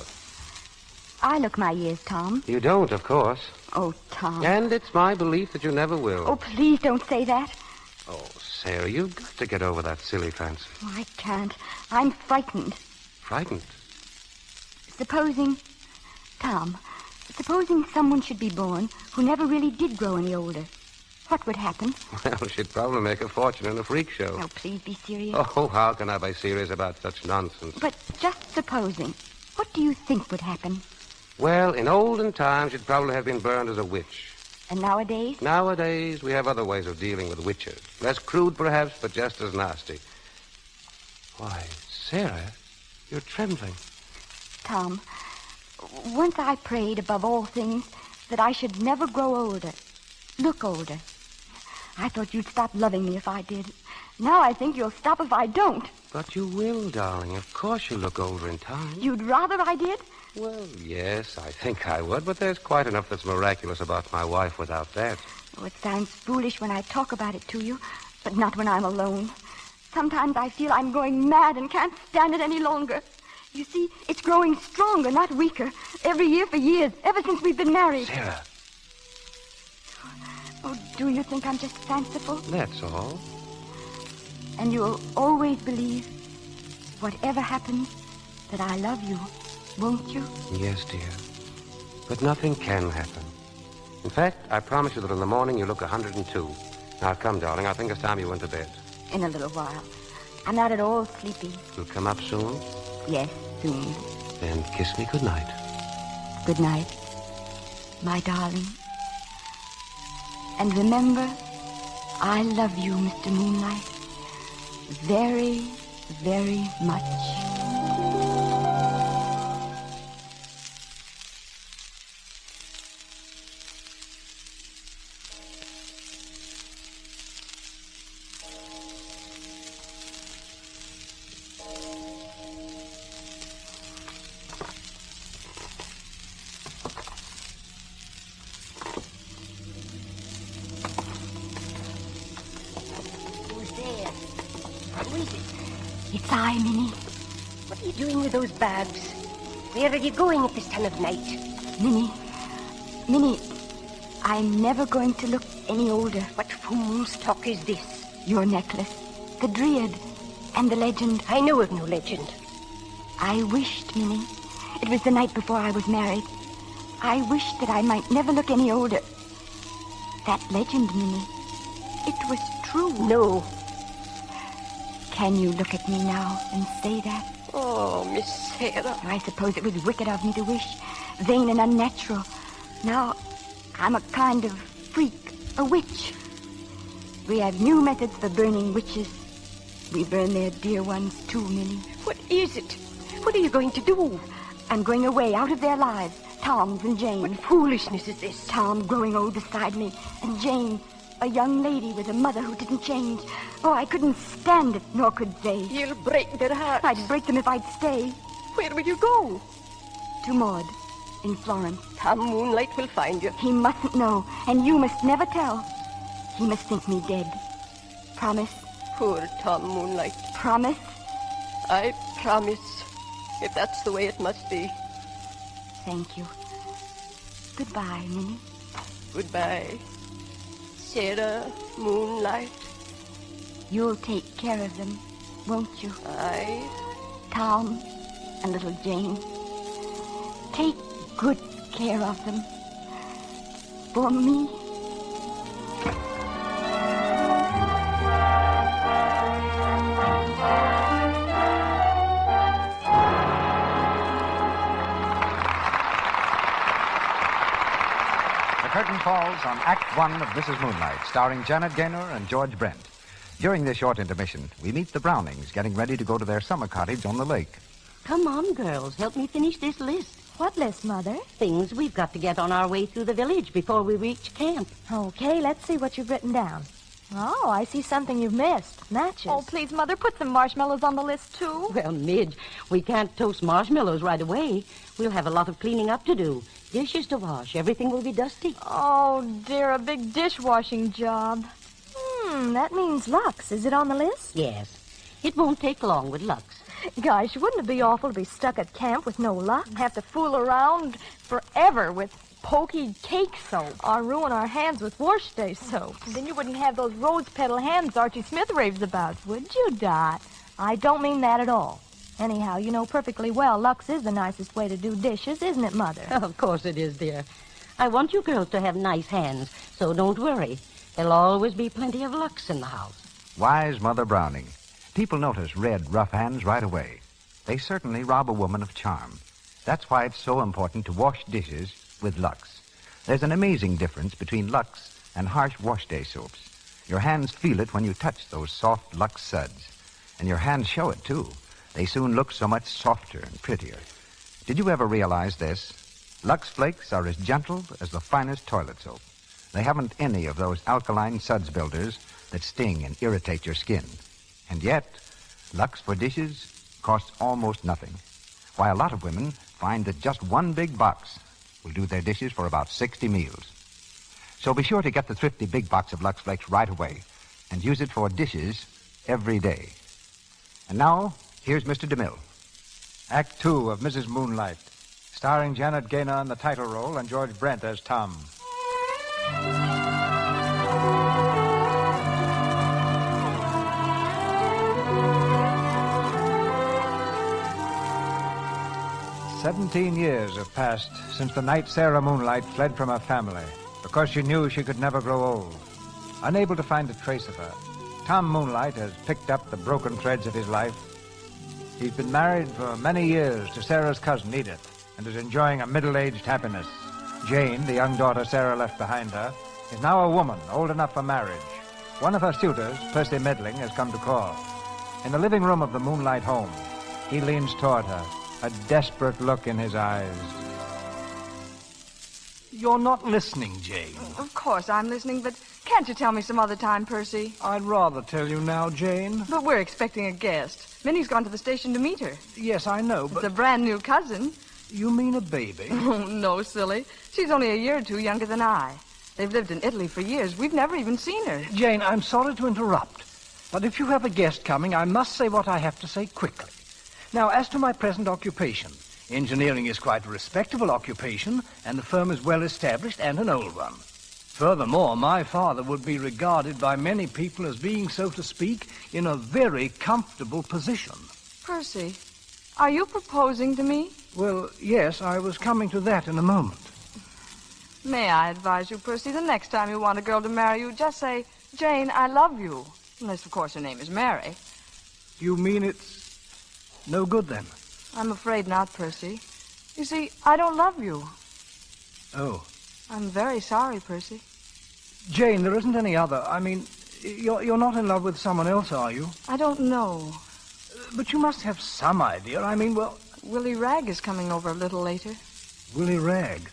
I look my years, Tom. You don't, of course. Oh, Tom. And it's my belief that you never will. Oh, please don't say that. Oh, Sarah, you've got to get over that silly fancy. Oh, I can't. I'm frightened. Frightened? Supposing someone should be born who never really did grow any older. What would happen? Well, she'd probably make a fortune in a freak show. Oh, please be serious. Oh, how can I be serious about such nonsense? But just supposing, what do you think would happen? Well, in olden times, she'd probably have been burned as a witch. And nowadays? Nowadays, we have other ways of dealing with witches. Less crude, perhaps, but just as nasty. Why, Sarah, you're trembling. Tom, once I prayed above all things that I should never grow older, look older. I thought you'd stop loving me if I did. Now I think you'll stop if I don't. But you will, darling. Of course you'll look older in time. You'd rather I did? Well, yes, I think I would, but there's quite enough that's miraculous about my wife without that. Oh, it sounds foolish when I talk about it to you, but not when I'm alone. Sometimes I feel I'm going mad and can't stand it any longer. You see, it's growing stronger, not weaker. Every year for years, ever since we've been married. Sarah. Oh, do you think I'm just fanciful? That's all. And you'll always believe, whatever happens, that I love you, won't you? Yes, dear. But nothing can happen. In fact, I promise you that in the morning you look 102. Now, come, darling. I think it's time you went to bed. In a little while. I'm not at all sleepy. You'll come up soon? Yes, soon. Then kiss me goodnight. Good night, my darling. And remember, I love you, Mr. Moonlight, very, very much. It's I, Minnie. What are you doing with those bags? Where are you going at this time of night? Minnie, I'm never going to look any older. What fool's talk is this? Your necklace, the Dryad, and the legend. I know of no legend. I wished, Minnie. It was the night before I was married. I wished that I might never look any older. That legend, Minnie, it was true. No. Can you look at me now and say that? Oh, Miss Sarah. I suppose it was wicked of me to wish. Vain and unnatural. Now, I'm a kind of freak. A witch. We have new methods for burning witches. We burn their dear ones too, Minnie. What is it? What are you going to do? I'm going away out of their lives. Tom's and Jane. What foolishness is this? Tom growing old beside me, and Jane, a young lady with a mother who didn't change. Oh, I couldn't stand it, nor could they. You'll break their hearts. I'd break them if I'd stay. Where will you go? To Maud, in Florence. Tom Moonlight will find you. He mustn't know, and you must never tell. He must think me dead. Promise? Poor Tom Moonlight. Promise? I promise, if that's the way it must be. Thank you. Goodbye, Minnie. Goodbye, Sarah Moonlight. You'll take care of them, won't you? Aye. Tom and little Jane. Take good care of them. For me. The curtain falls on Act One of Mrs. Moonlight, starring Janet Gaynor and George Brent. During this short intermission, we meet the Brownings getting ready to go to their summer cottage on the lake. Come on, girls. Help me finish this list. What list, Mother? Things we've got to get on our way through the village before we reach camp. Okay, let's see what you've written down. Oh, I see something you've missed. Matches. Oh, please, Mother, put some marshmallows on the list, too. Well, Midge, we can't toast marshmallows right away. We'll have a lot of cleaning up to do. Dishes to wash. Everything will be dusty. Oh, dear, a big dishwashing job. That means Lux. Is it on the list? Yes. It won't take long with Lux. Gosh, wouldn't it be awful to be stuck at camp with no luck? Have to fool around forever with pokey cake soap or ruin our hands with wash day soap. Then you wouldn't have those rose petal hands Archie Smith raves about, would you, Dot? I don't mean that at all. Anyhow, you know perfectly well Lux is the nicest way to do dishes, isn't it, Mother? Of course it is, dear. I want you girls to have nice hands, so don't worry. There'll always be plenty of Lux in the house. Wise Mother Browning. People notice red, rough hands right away. They certainly rob a woman of charm. That's why it's so important to wash dishes with Lux. There's an amazing difference between Lux and harsh wash day soaps. Your hands feel it when you touch those soft Lux suds. And your hands show it, too. They soon look so much softer and prettier. Did you ever realize this? Lux Flakes are as gentle as the finest toilet soap. They haven't any of those alkaline suds builders that sting and irritate your skin. And yet, Lux for dishes costs almost nothing. Why, a lot of women find that just one big box will do their dishes for about 60 meals. So be sure to get the thrifty big box of Lux Flakes right away and use it for dishes every day. And now, here's Mr. DeMille. Act Two of Mrs. Moonlight, starring Janet Gaynor in the title role and George Brent as Tom. "17 years have passed since the night Sarah Moonlight fled from her family because she knew she could never grow old. Unable to find a trace of her, Tom Moonlight has picked up the broken threads of his life. He's been married for many years to Sarah's cousin, Edith, and is enjoying a middle-aged happiness. Jane, the young daughter Sarah left behind her, is now a woman old enough for marriage. One of her suitors, Percy Medling, has come to call. In the living room of the Moonlight home, he leans toward her, a desperate look in his eyes. You're not listening, Jane. Of course I'm listening, but can't you tell me some other time, Percy? I'd rather tell you now, Jane. But we're expecting a guest. Minnie's gone to the station to meet her. Yes, I know, but... It's a brand new cousin. You mean a baby? Oh, no, silly. She's only a year or two younger than I. They've lived in Italy for years. We've never even seen her. Jane, I'm sorry to interrupt, but if you have a guest coming, I must say what I have to say quickly. Now, as to my present occupation, engineering is quite a respectable occupation, and the firm is well established and an old one. Furthermore, my father would be regarded by many people as being, so to speak, in a very comfortable position. Percy, are you proposing to me? Well, yes, I was coming to that in a moment. May I advise you, Percy, the next time you want a girl to marry you, just say, Jane, I love you. Unless, of course, her name is Mary. You mean it's no good, then? I'm afraid not, Percy. You see, I don't love you. Oh. I'm very sorry, Percy. Jane, there isn't any other. I mean, you're not in love with someone else, are you? I don't know. But you must have some idea. I mean, well... Willie Ragg is coming over a little later. Willie Ragg?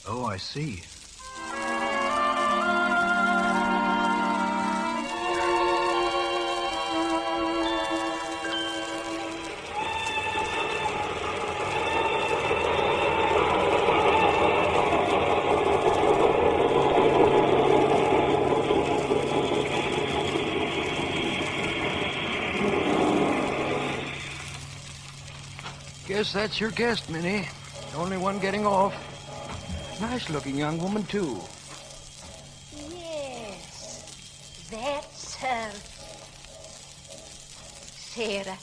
Oh, I see. Guess that's your guest, Minnie. Only one getting off. Nice-looking young woman, too. Yes, that's her. Sarah.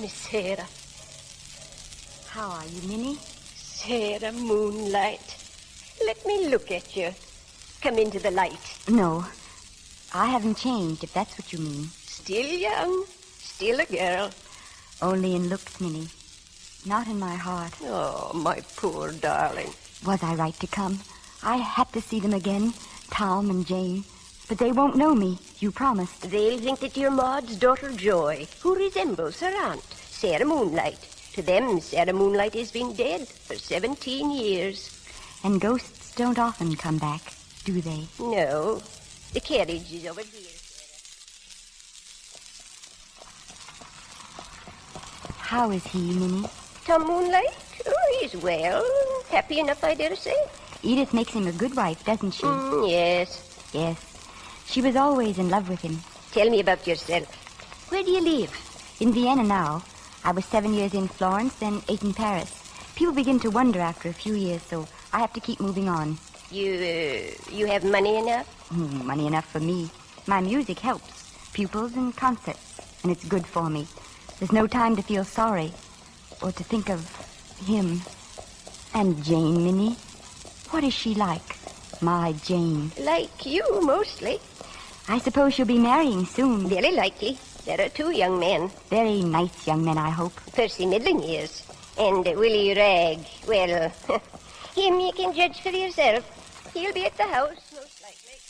Miss Sarah. How are you, Minnie? Sarah Moonlight. Let me look at you. Come into the light. No, I haven't changed, if that's what you mean. Still young, still a girl. Only in looks, Minnie. Not in my heart. Oh, my poor darling. Was I right to come? I had to see them again, Tom and Jane. But they won't know me. You promised. They'll think that you're Maud's daughter Joy, who resembles her aunt, Sarah Moonlight. To them, Sarah Moonlight has been dead for 17 years. And ghosts don't often come back, do they? No. The carriage is over here. How is he, Minnie? Tom Moonlight? Oh, he's well. Happy enough, I dare say. Edith makes him a good wife, doesn't she? Yes. Yes. She was always in love with him. Tell me about yourself. Where do you live? In Vienna now. I was 7 years in Florence, then 8 in Paris. People begin to wonder after a few years, so I have to keep moving on. You have money enough? Money enough for me. My music helps. Pupils and concerts. And it's good for me. There's no time to feel sorry or to think of him. And Jane, Minnie? What is she like? My Jane. Like you, mostly. I suppose she'll be marrying soon. Very likely. There are 2 young men. Very nice young men, I hope. Percy Middling is. And Willie Ragg, well, him you can judge for yourself. He'll be at the house, most likely.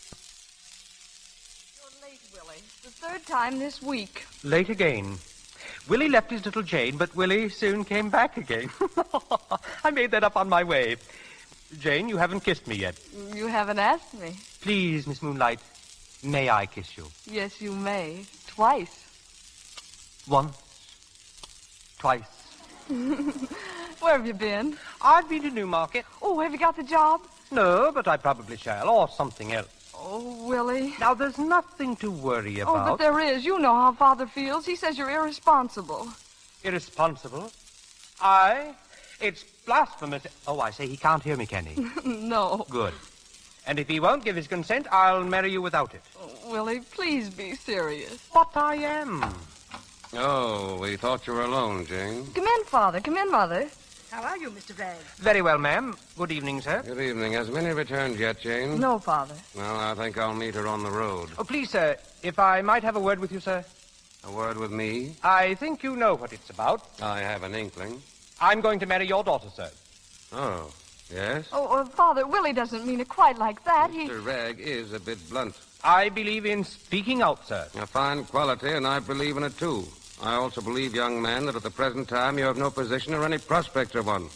You're late, Willie. The 3rd time this week. Late again. Willie left his little Jane, but Willie soon came back again. I made that up on my way. Jane, you haven't kissed me yet. You haven't asked me. Please, Miss Moonlight, may I kiss you? Yes, you may. Twice. Once. Twice. Where have you been? I've been to Newmarket. Oh, have you got the job? No, but I probably shall, or something else. Oh, Willie. Now, there's nothing to worry about. Oh, but there is. You know how Father feels. He says you're irresponsible. Irresponsible? It's blasphemous. Oh, I say, he can't hear me, can he? No. Good. And if he won't give his consent, I'll marry you without it. Oh, Willie, please be serious. But I am. Oh, we thought you were alone, Jane. Come in, Father. Come in, Mother. How are you, Mr. Ragg? Very well, ma'am. Good evening, sir. Good evening. Has Minnie returned yet, Jane? No, Father. Well, I think I'll meet her on the road. Oh, please, sir, if I might have a word with you, sir. A word with me? I think you know what it's about. I have an inkling. I'm going to marry your daughter, sir. Oh, yes? Oh, Father, Willie doesn't mean it quite like that. Mr. Ragg is a bit blunt. I believe in speaking out, sir. A fine quality, and I believe in it, too. I also believe, young man, that at the present time you have no position or any prospects of one.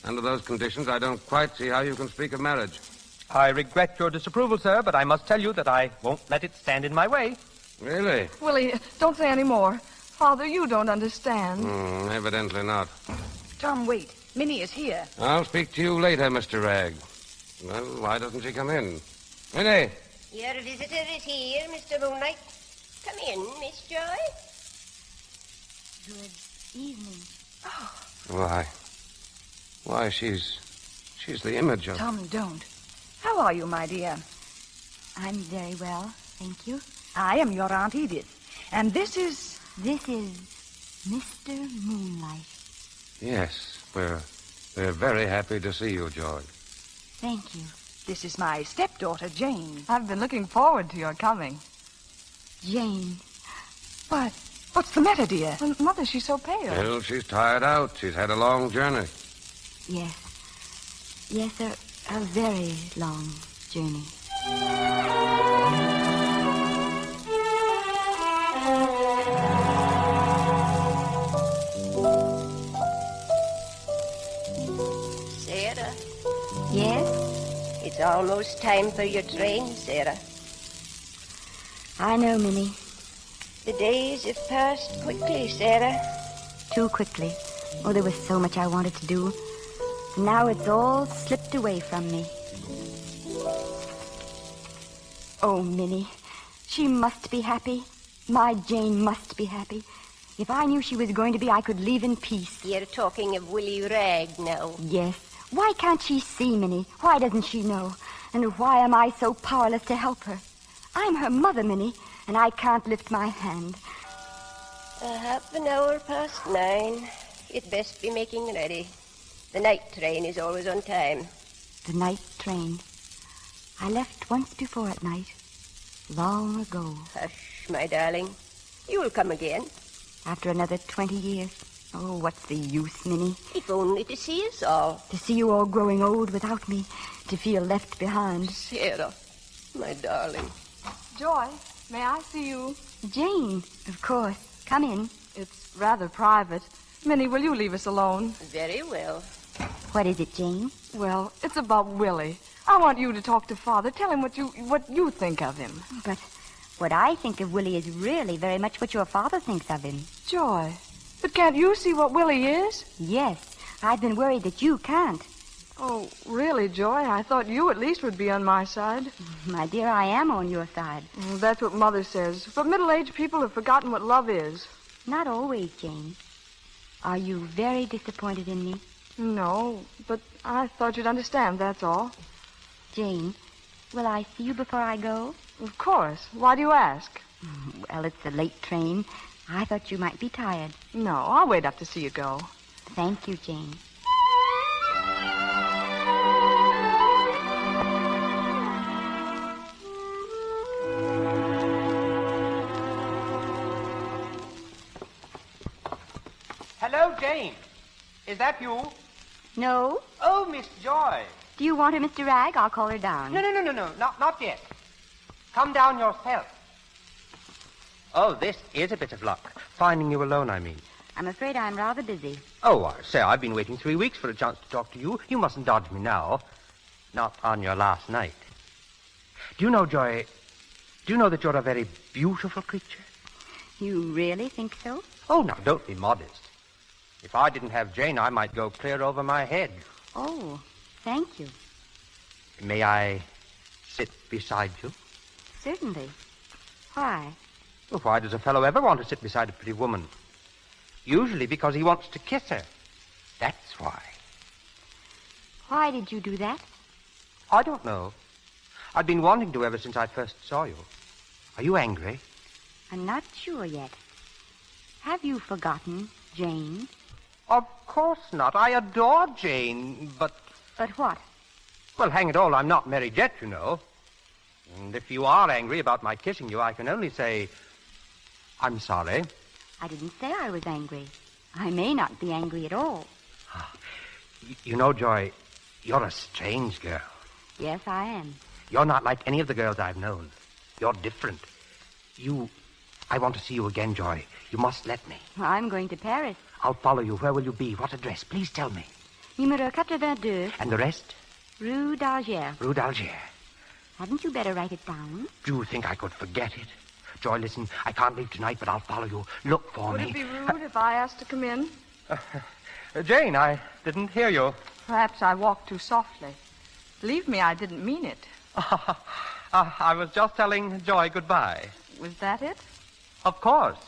Under those conditions, I don't quite see how you can speak of marriage. I regret your disapproval, sir, but I must tell you that I won't let it stand in my way. Really? Willie, don't say any more. Father, you don't understand. Evidently not. Tom, wait. Minnie is here. I'll speak to you later, Mr. Ragg. Well, why doesn't she come in? Minnie! Your visitor is here, Mr. Moonlight. Come in, Miss Joy. Good evening. Why, she's the image of... Tom, don't. How are you, my dear? I'm very well, thank you. I am your Aunt Edith. And this is Mr. Moonlight. Yes, we're very happy to see you, George. Thank you. This is my stepdaughter, Jane. I've been looking forward to your coming. Jane. But what's the matter, dear? Well, Mother, she's so pale. Well, she's tired out. She's had a long journey. Yes, sir. A very long journey. Sarah? Yes? It's almost time for your train, Sarah. I know, Minnie. The days have passed quickly, Sarah. Too quickly. Oh, there was so much I wanted to do. And now it's all slipped away from me. Oh, Minnie, she must be happy. My Jane must be happy. If I knew she was going to be, I could leave in peace. You're talking of Willie Ragg now. Yes. Why can't she see, Minnie? Why doesn't she know? And why am I so powerless to help her? I'm her mother, Minnie, and I can't lift my hand. Half an hour past 9. You'd best be making ready. The night train is always on time. The night train. I left once before at night. Long ago. Hush, my darling. You'll come again. After another 20 years. Oh, what's the use, Minnie? If only to see us all. To see you all growing old without me. To feel left behind. Sarah, my darling. Joy, may I see you? Jane, of course. Come in. It's rather private. Minnie, will you leave us alone? Very well. What is it, Jane? Well, it's about Willie. I want you to talk to Father. Tell him what you think of him. But what I think of Willie is really very much what your father thinks of him. Joy, but can't you see what Willie is? Yes. I've been worried that you can't. Oh, really, Joy? I thought you at least would be on my side. My dear, I am on your side. Well, that's what Mother says. But middle-aged people have forgotten what love is. Not always, Jane. Are you very disappointed in me? No, but I thought you'd understand, that's all. Jane, will I see you before I go? Of course. Why do you ask? Well, it's a late train. I thought you might be tired. No, I'll wait up to see you go. Thank you, Jane. Hello, Jane. Is that you? No. Oh, Miss Joy. Do you want her, Mr. Ragg? I'll call her down. No. Not yet. Come down yourself. Oh, this is a bit of luck. Finding you alone, I mean. I'm afraid I'm rather busy. Oh, I say, I've been waiting 3 weeks for a chance to talk to you. You mustn't dodge me now. Not on your last night. Do you know, Joy, that you're a very beautiful creature? You really think so? Oh, now, don't be modest. If I didn't have Jane, I might go clear over my head. Oh, thank you. May I sit beside you? Certainly. Why? Well, why does a fellow ever want to sit beside a pretty woman? Usually because he wants to kiss her. That's why. Why did you do that? I don't know. I've been wanting to ever since I first saw you. Are you angry? I'm not sure yet. Have you forgotten Jane? Of course not. I adore Jane, but... But what? Well, hang it all, I'm not married yet, you know. And if you are angry about my kissing you, I can only say, I'm sorry. I didn't say I was angry. I may not be angry at all. You know, Joy, you're a strange girl. Yes, I am. You're not like any of the girls I've known. You're different. I want to see you again, Joy. You must let me. I'm going to Paris. I'll follow you. Where will you be? What address? Please tell me. Numéro 82. And the rest? Rue d'Alger. Rue d'Alger. Hadn't you better write it down? Do you think I could forget it? Joy, listen, I can't leave tonight, but I'll follow you. Look for me. Would it be rude if I asked to come in? Jane, I didn't hear you. Perhaps I walked too softly. Believe me, I didn't mean it. I was just telling Joy goodbye. Was that it? Of course.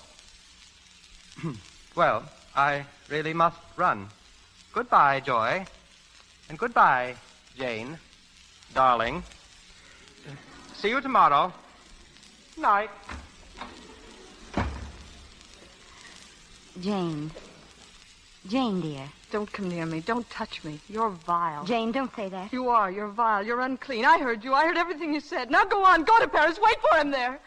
Well, I really must run. Goodbye, Joy. And goodbye, Jane. Darling. See you tomorrow. Night. Jane. Jane, dear. Don't come near me. Don't touch me. You're vile. Jane, don't say that. You are. You're vile. You're unclean. I heard you. I heard everything you said. Now go on. Go to Paris. Wait for him there.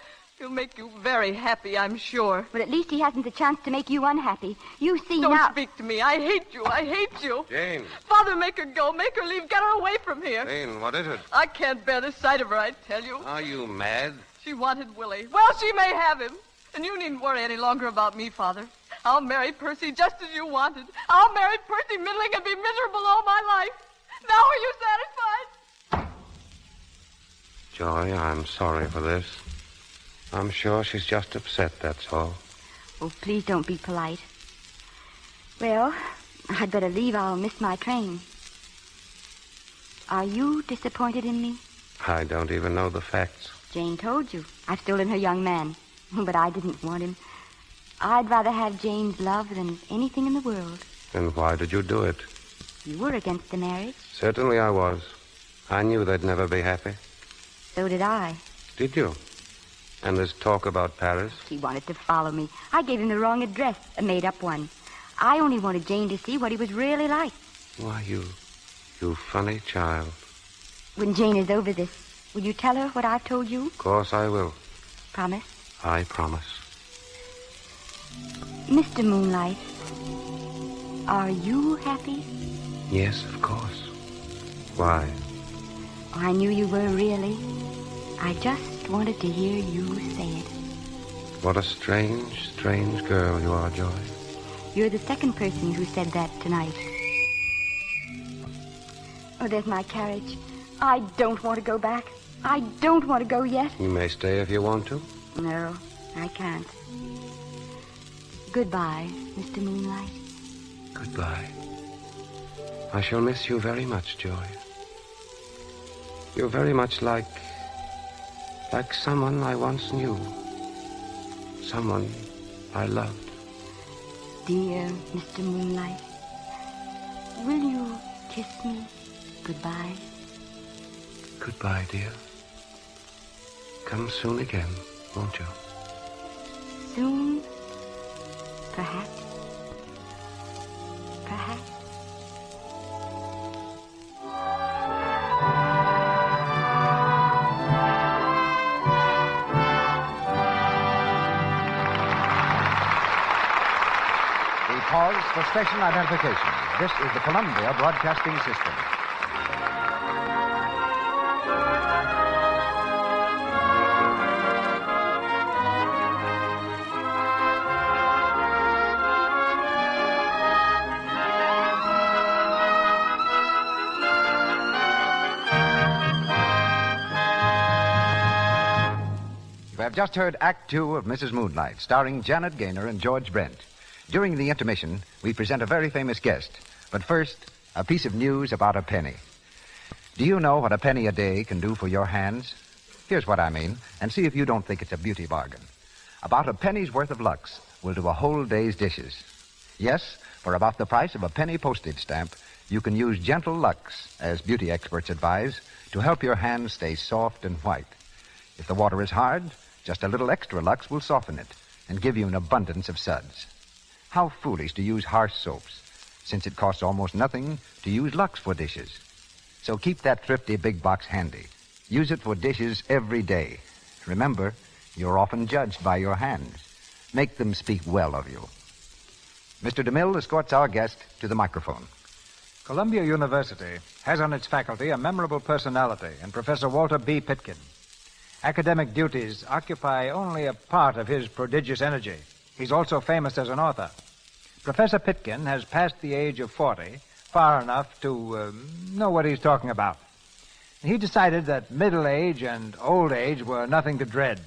He'll make you very happy, I'm sure. But at least he hasn't the chance to make you unhappy. You see Don't now... speak to me. I hate you. I hate you. Jane. Father, make her go. Make her leave. Get her away from here. Jane, what is it? I can't bear the sight of her, I tell you. Are you mad? She wanted Willie. Well, she may have him. And you needn't worry any longer about me, Father. I'll marry Percy just as you wanted. I'll marry Percy middling and be miserable all my life. Now are you satisfied? Joy, I'm sorry for this. I'm sure she's just upset, that's all. Oh, please don't be polite. Well, I'd better leave. I'll miss my train. Are you disappointed in me? I don't even know the facts. Jane told you. I've stolen her young man. But I didn't want him. I'd rather have Jane's love than anything in the world. Then why did you do it? You were against the marriage. Certainly I was. I knew they'd never be happy. So did I. Did you? And this talk about Paris? He wanted to follow me. I gave him the wrong address, a made-up one. I only wanted Jane to see what he was really like. Why, you funny child. When Jane is over this, will you tell her what I've told you? Of course I will. Promise? I promise. Mr. Moonlight, are you happy? Yes, of course. Why? I knew you were really. I just wanted to hear you say it. What a strange, strange girl you are, Joy. You're the second person who said that tonight. Oh, there's my carriage. I don't want to go back. I don't want to go yet. You may stay if you want to. No, I can't. Goodbye, Mr. Moonlight. Goodbye. I shall miss you very much, Joy. You're very much like someone I once knew. Someone I loved. Dear Mr. Moonlight, will you kiss me goodbye? Goodbye, dear. Come soon again, won't you? Soon, perhaps. Perhaps. We pause for station identification. This is the Columbia Broadcasting System. We have just heard Act Two of Mrs. Moonlight, starring Janet Gaynor and George Brent. During the intermission, we present a very famous guest. But first, a piece of news about a penny. Do you know what a penny a day can do for your hands? Here's what I mean, and see if you don't think it's a beauty bargain. About a penny's worth of Lux will do a whole day's dishes. Yes, for about the price of a penny postage stamp, you can use gentle Lux, as beauty experts advise, to help your hands stay soft and white. If the water is hard, just a little extra Lux will soften it and give you an abundance of suds. How foolish to use harsh soaps, since it costs almost nothing to use Lux for dishes. So keep that thrifty big box handy. Use it for dishes every day. Remember, you're often judged by your hands. Make them speak well of you. Mr. DeMille escorts our guest to the microphone. Columbia University has on its faculty a memorable personality in Professor Walter B. Pitkin. Academic duties occupy only a part of his prodigious energy. He's also famous as an author. Professor Pitkin has passed the age of 40 far enough to know what he's talking about. He decided that middle age and old age were nothing to dread.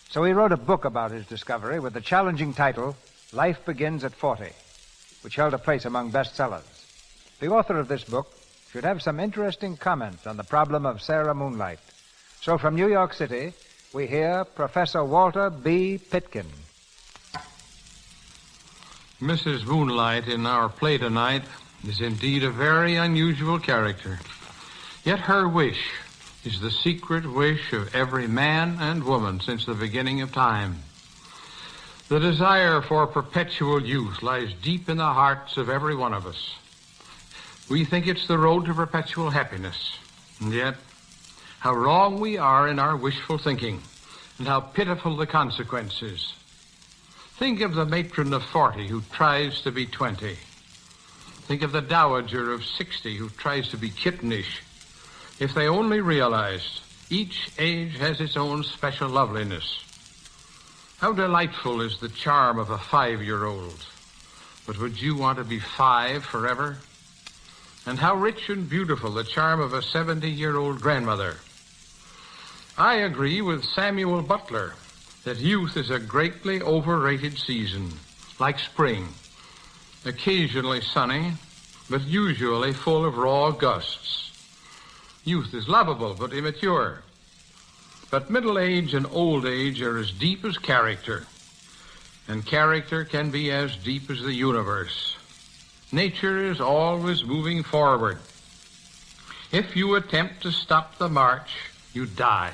So he wrote a book about his discovery with the challenging title, Life Begins at 40, which held a place among bestsellers. The author of this book should have some interesting comments on the problem of Sarah Moonlight. So from New York City, we hear Professor Walter B. Pitkin. Mrs. Moonlight in our play tonight is indeed a very unusual character. Yet her wish is the secret wish of every man and woman since the beginning of time. The desire for perpetual youth lies deep in the hearts of every one of us. We think it's the road to perpetual happiness, and yet how wrong we are in our wishful thinking. and how pitiful the consequences. Think of the matron of 40 who tries to be 20. Think of the dowager of 60 who tries to be kittenish. If they only realized each age has its own special loveliness. How delightful is the charm of a 5-year-old. But would you want to be 5 forever? And how rich and beautiful the charm of a 70-year-old grandmother. I agree with Samuel Butler that youth is a greatly overrated season, like spring, occasionally sunny, but usually full of raw gusts. Youth is lovable but immature. But middle age and old age are as deep as character, and character can be as deep as the universe. Nature is always moving forward. If you attempt to stop the march, you die,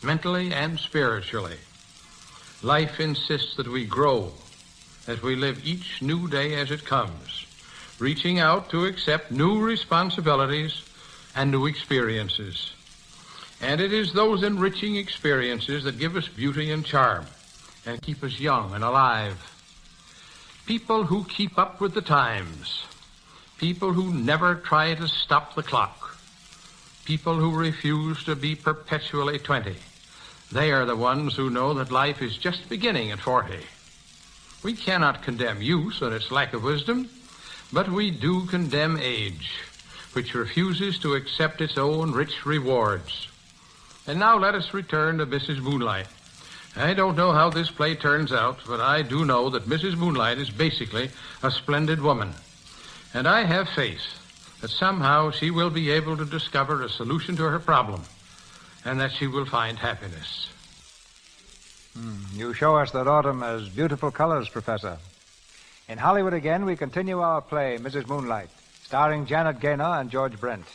mentally and spiritually. Life insists that we grow, that we live each new day as it comes, reaching out to accept new responsibilities and new experiences. And it is those enriching experiences that give us beauty and charm and keep us young and alive. People who keep up with the times. People who never try to stop the clock. People who refuse to be perpetually 20. They are the ones who know that life is just beginning at 40. We cannot condemn youth and its lack of wisdom, but we do condemn age, which refuses to accept its own rich rewards. And now let us return to Mrs. Moonlight. I don't know how this play turns out, but I do know that Mrs. Moonlight is basically a splendid woman. And I have faith that somehow she will be able to discover a solution to her problem, and that she will find happiness. You show us that autumn has beautiful colors, Professor. In Hollywood again, we continue our play, Mrs. Moonlight, starring Janet Gaynor and George Brent.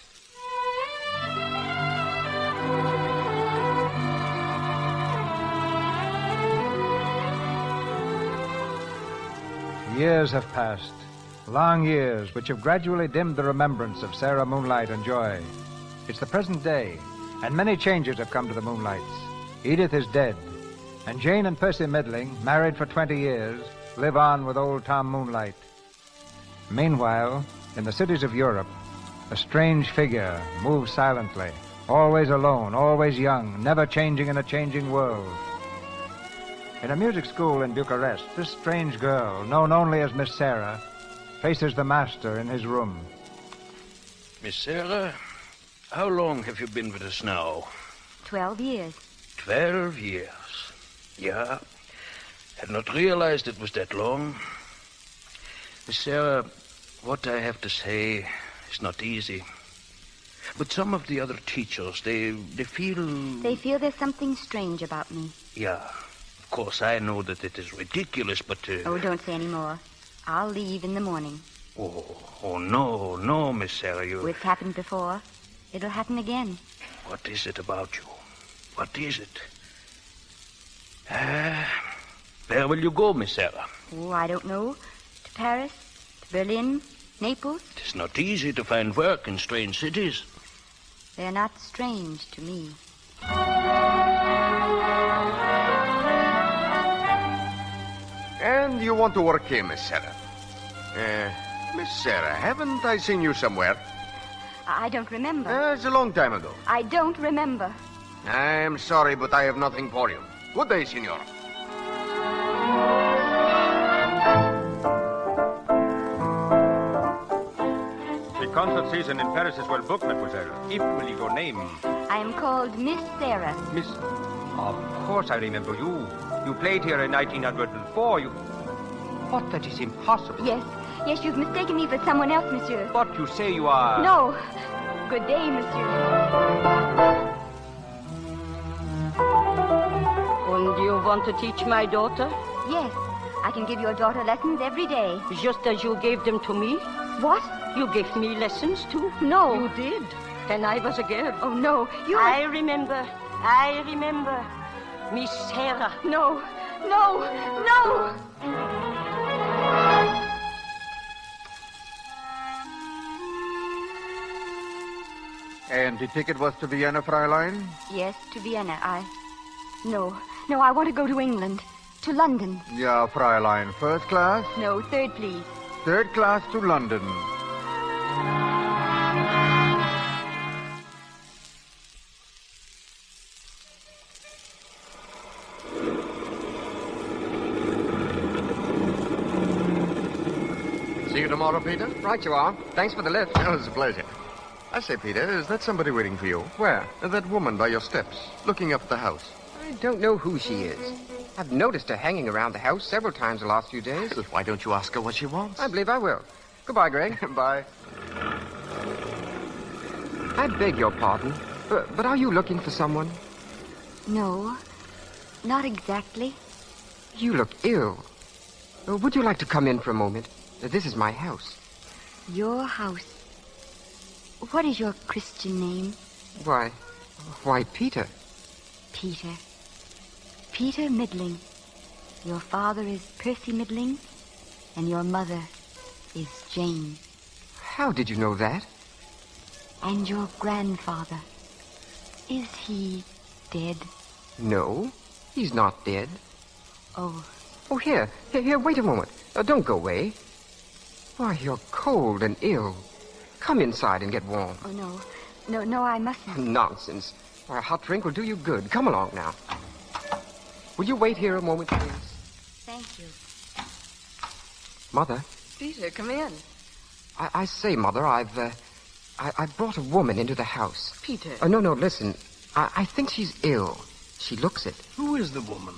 Years have passed, long years, which have gradually dimmed the remembrance of Sarah Moonlight and Joy. It's the present day, and many changes have come to the Moonlights. Edith is dead, and Jane and Percy Middling, married for 20 years, live on with old Tom Moonlight. Meanwhile, in the cities of Europe, a strange figure moves silently, always alone, always young, never changing in a changing world. In a music school in Bucharest, this strange girl, known only as Miss Sarah, faces the master in his room. Miss Sarah, how long have you been with us now? 12 years. 12 years. Yeah. Had not realized it was that long. Miss Sarah, what I have to say is not easy. But some of the other teachers, they feel... They feel there's something strange about me. Yeah. Of course, I know that it is ridiculous, but... Oh, don't say any more. I'll leave in the morning. Oh, no, Miss Sarah, you... It's happened before. It'll happen again. What is it about you? What is it? Where will you go, Miss Sarah? Oh, I don't know. To Paris, to Berlin, Naples. It's not easy to find work in strange cities. They're not strange to me. And you want to work here, Miss Sarah? Miss Sarah, haven't I seen you somewhere? I don't remember. It's a long time ago. I don't remember. I'm sorry, but I have nothing for you. Good day, senor. The concert season in Paris is well booked, mademoiselle. If will your name? I am called Miss Sarah. Miss... Of course I remember you. You played here in 1904. You... What, that is impossible. Yes, you've mistaken me for someone else, monsieur. But you say you are... No. Good day, monsieur. And you want to teach my daughter? Yes. I can give your daughter lessons every day. Just as you gave them to me? What? You gave me lessons, too? No. You did. When I was a girl. Oh, no. I remember. Miss Sarah. No. And the ticket was to Vienna, Fräulein? Yes, to Vienna. No, I want to go to England. To London. Ja, Fräulein. First class? No, third, please. Third class to London. See you tomorrow, Peter? Right you are. Thanks for the lift. Oh, it's a pleasure. I say, Peter, is that somebody waiting for you? Where? That woman by your steps, looking up at the house. I don't know who she is. I've noticed her hanging around the house several times the last few days. Why don't you ask her what she wants? I believe I will. Goodbye, Greg. Bye. I beg your pardon, but are you looking for someone? No, not exactly. You look ill. Would you like to come in for a moment? This is my house. Your house. What is your Christian name? Why, Peter. Peter. Peter Middling. Your father is Percy Middling, and your mother is Jane. How did you know that? And your grandfather. Is he dead? No, he's not dead. Oh. Oh, here, wait a moment. Don't go away. Why, you're cold and ill. Come inside and get warm. Oh, no, I mustn't. Nonsense. A hot drink will do you good. Come along now. Will you wait here a moment, please? Thank you. Mother? Peter, come in. I say, Mother, I brought a woman into the house. Peter. No, listen. I think she's ill. She looks it. Who is the woman?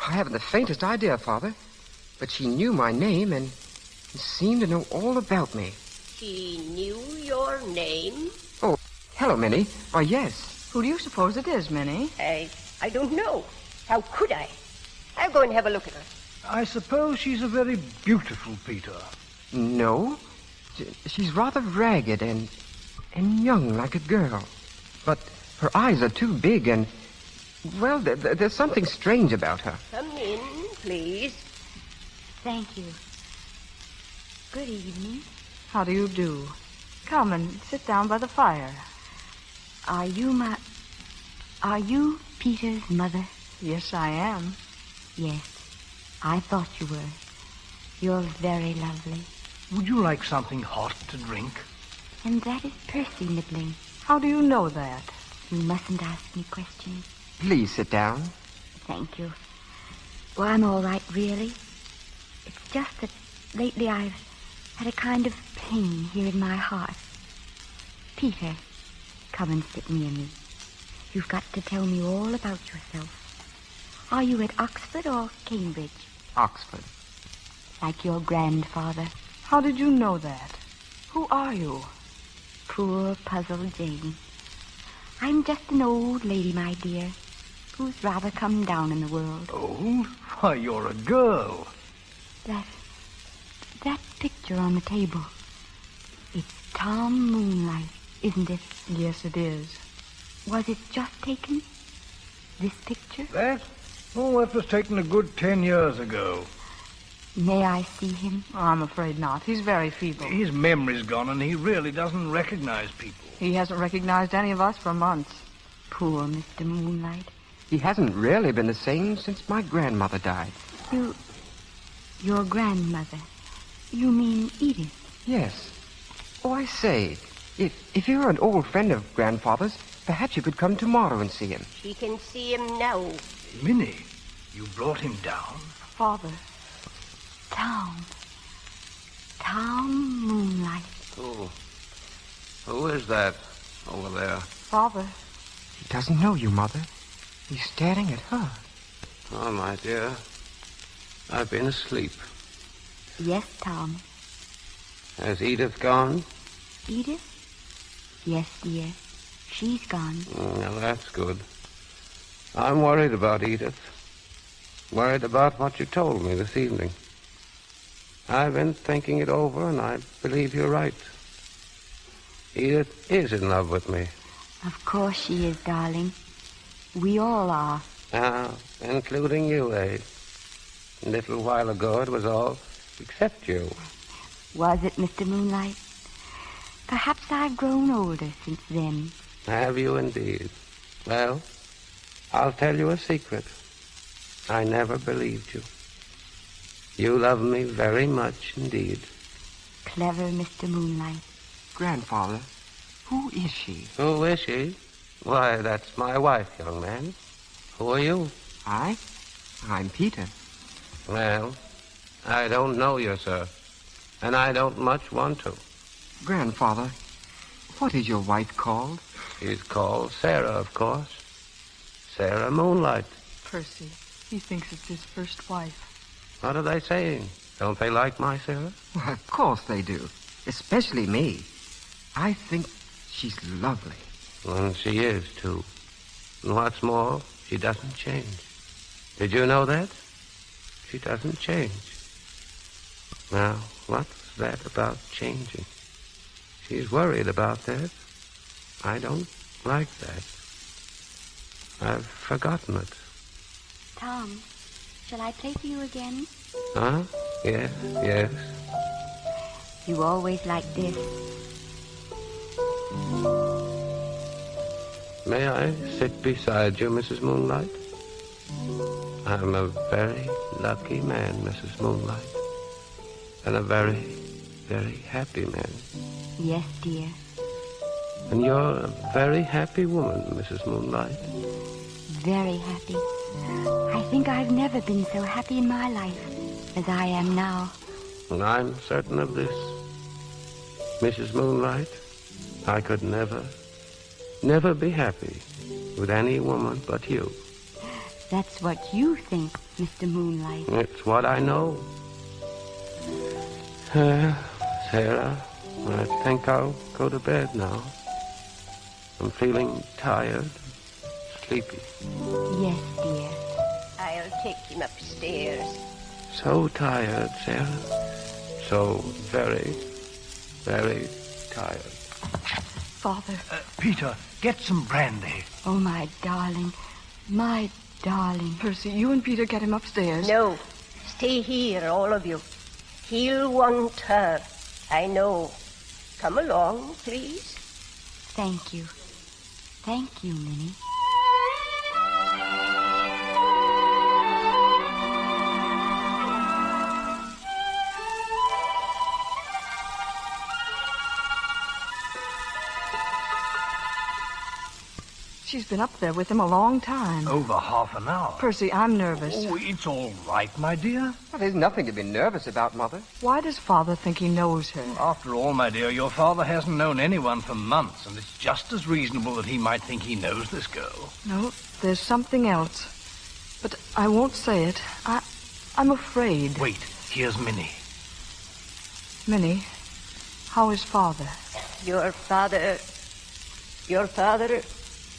I haven't the faintest idea, Father. But she knew my name and seemed to know all about me. She knew your name? Oh, hello, Minnie. Why, yes. Who do you suppose it is, Minnie? I don't know. How could I? I'll go and have a look at her. I suppose she's a very beautiful, Peter. No. She's rather ragged and young like a girl. But her eyes are too big and, well, there's something strange about her. Come in, please. Thank you. Good evening. How do you do? Come and sit down by the fire. Are you Peter's mother? Yes, I am. Yes, I thought you were. You're very lovely. Would you like something hot to drink? And that is Percy Middling. How do you know that? You mustn't ask me questions. Please sit down. Thank you. Well, I'm all right, really. It's just that lately I've had a kind of pain here in my heart. Peter, come and sit near me. You've got to tell me all about yourself. Are you at Oxford or Cambridge? Oxford. Like your grandfather. How did you know that? Who are you? Poor puzzled Jane. I'm just an old lady, my dear, who's rather come down in the world. Old? Why, you're a girl. That picture on the table. It's Tom Moonlight, isn't it? Yes, it is. Was it just taken? This picture? That? Oh, that was taken a good 10 years ago. May I see him? I'm afraid not. He's very feeble. His memory's gone, and he really doesn't recognize people. He hasn't recognized any of us for months. Poor Mr. Moonlight. He hasn't really been the same since my grandmother died. Your grandmother? You mean Edith? Yes. Oh, I say, if you're an old friend of Grandfather's, perhaps you could come tomorrow and see him. She can see him now. Minnie, you brought him down? Father. Tom Moonlight. Who is that over there? Father. He doesn't know you, Mother. He's staring at her. Oh, my dear. I've been asleep. Yes, Tom. Has Edith gone? Edith? Yes, dear. She's gone. Well, that's good. I'm worried about Edith. Worried about what you told me this evening. I've been thinking it over, and I believe you're right. Edith is in love with me. Of course she is, darling. We all are. Including you, eh? A little while ago it was all except you. Was it, Mr. Moonlight? Perhaps I've grown older since then. Have you indeed? Well, I'll tell you a secret. I never believed you. You love me very much indeed. Clever Mr. Moonlight. Grandfather, who is she? Who is she? Why, that's my wife, young man. Who are you? I'm Peter. Well, I don't know you, sir. And I don't much want to. Grandfather, what is your wife called? She's called Sarah, of course. Sarah Moonlight. Percy, he thinks it's his first wife. What are they saying? Don't they like my Sarah? Well, of course they do. Especially me. I think she's lovely. And she is, too. And what's more, she doesn't change. Did you know that? She doesn't change. Now, what's that about changing? She's worried about that. I don't like that. I've forgotten it. Tom, shall I play for you again? Huh? Yes. You always like this. May I sit beside you, Mrs. Moonlight? I'm a very lucky man, Mrs. Moonlight. And a very, very happy man. Yes, dear. And you're a very happy woman, Mrs. Moonlight. Very happy. I think I've never been so happy in my life as I am now. And I'm certain of this. Mrs. Moonlight, I could never be happy with any woman but you. That's what you think, Mr. Moonlight. It's what I know. Sarah, I think I'll go to bed now. I'm feeling tired, sleepy. Yes, dear. I'll take him upstairs. So tired, Sarah. So very, very tired. Father. Peter, get some brandy. Oh, my darling. My darling. Percy, you and Peter get him upstairs. No. Stay here, all of you. He'll want her. I know. Come along, please. Thank you. Thank you, Minnie. She's been up there with him a long time. Over half an hour. Percy, I'm nervous. Oh, it's all right, my dear. Well, there's nothing to be nervous about, Mother. Why does Father think he knows her? After all, my dear, your father hasn't known anyone for months, and it's just as reasonable that he might think he knows this girl. No, there's something else. But I won't say it. I'm afraid. Wait, here's Minnie. Minnie, how is Father? Your father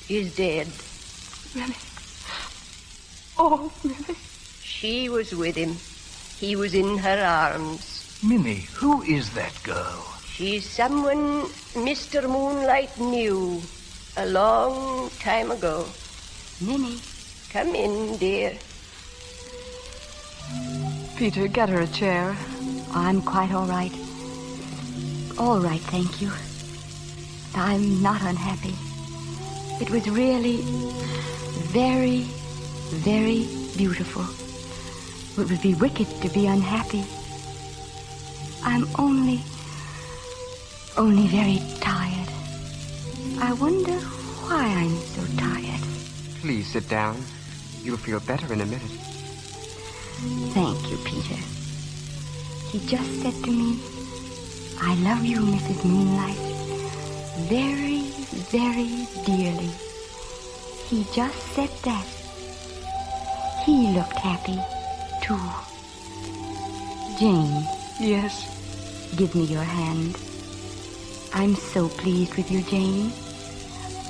is dead. Minnie. Oh, Minnie. She was with him. He was in her arms. Minnie, who is that girl? She's someone Mr. Moonlight knew a long time ago. Minnie. Come in, dear. Peter, get her a chair. I'm quite all right. All right, thank you. I'm not unhappy. It was really very, very beautiful. It would be wicked to be unhappy. I'm only very tired. I wonder why I'm so tired. Please sit down. You'll feel better in a minute. Thank you, Peter. He just said to me, I love you, Mrs. Moonlight, very, very dearly. He just said that. He looked happy, too. Jane. Yes? Give me your hand. I'm so pleased with you, Jane.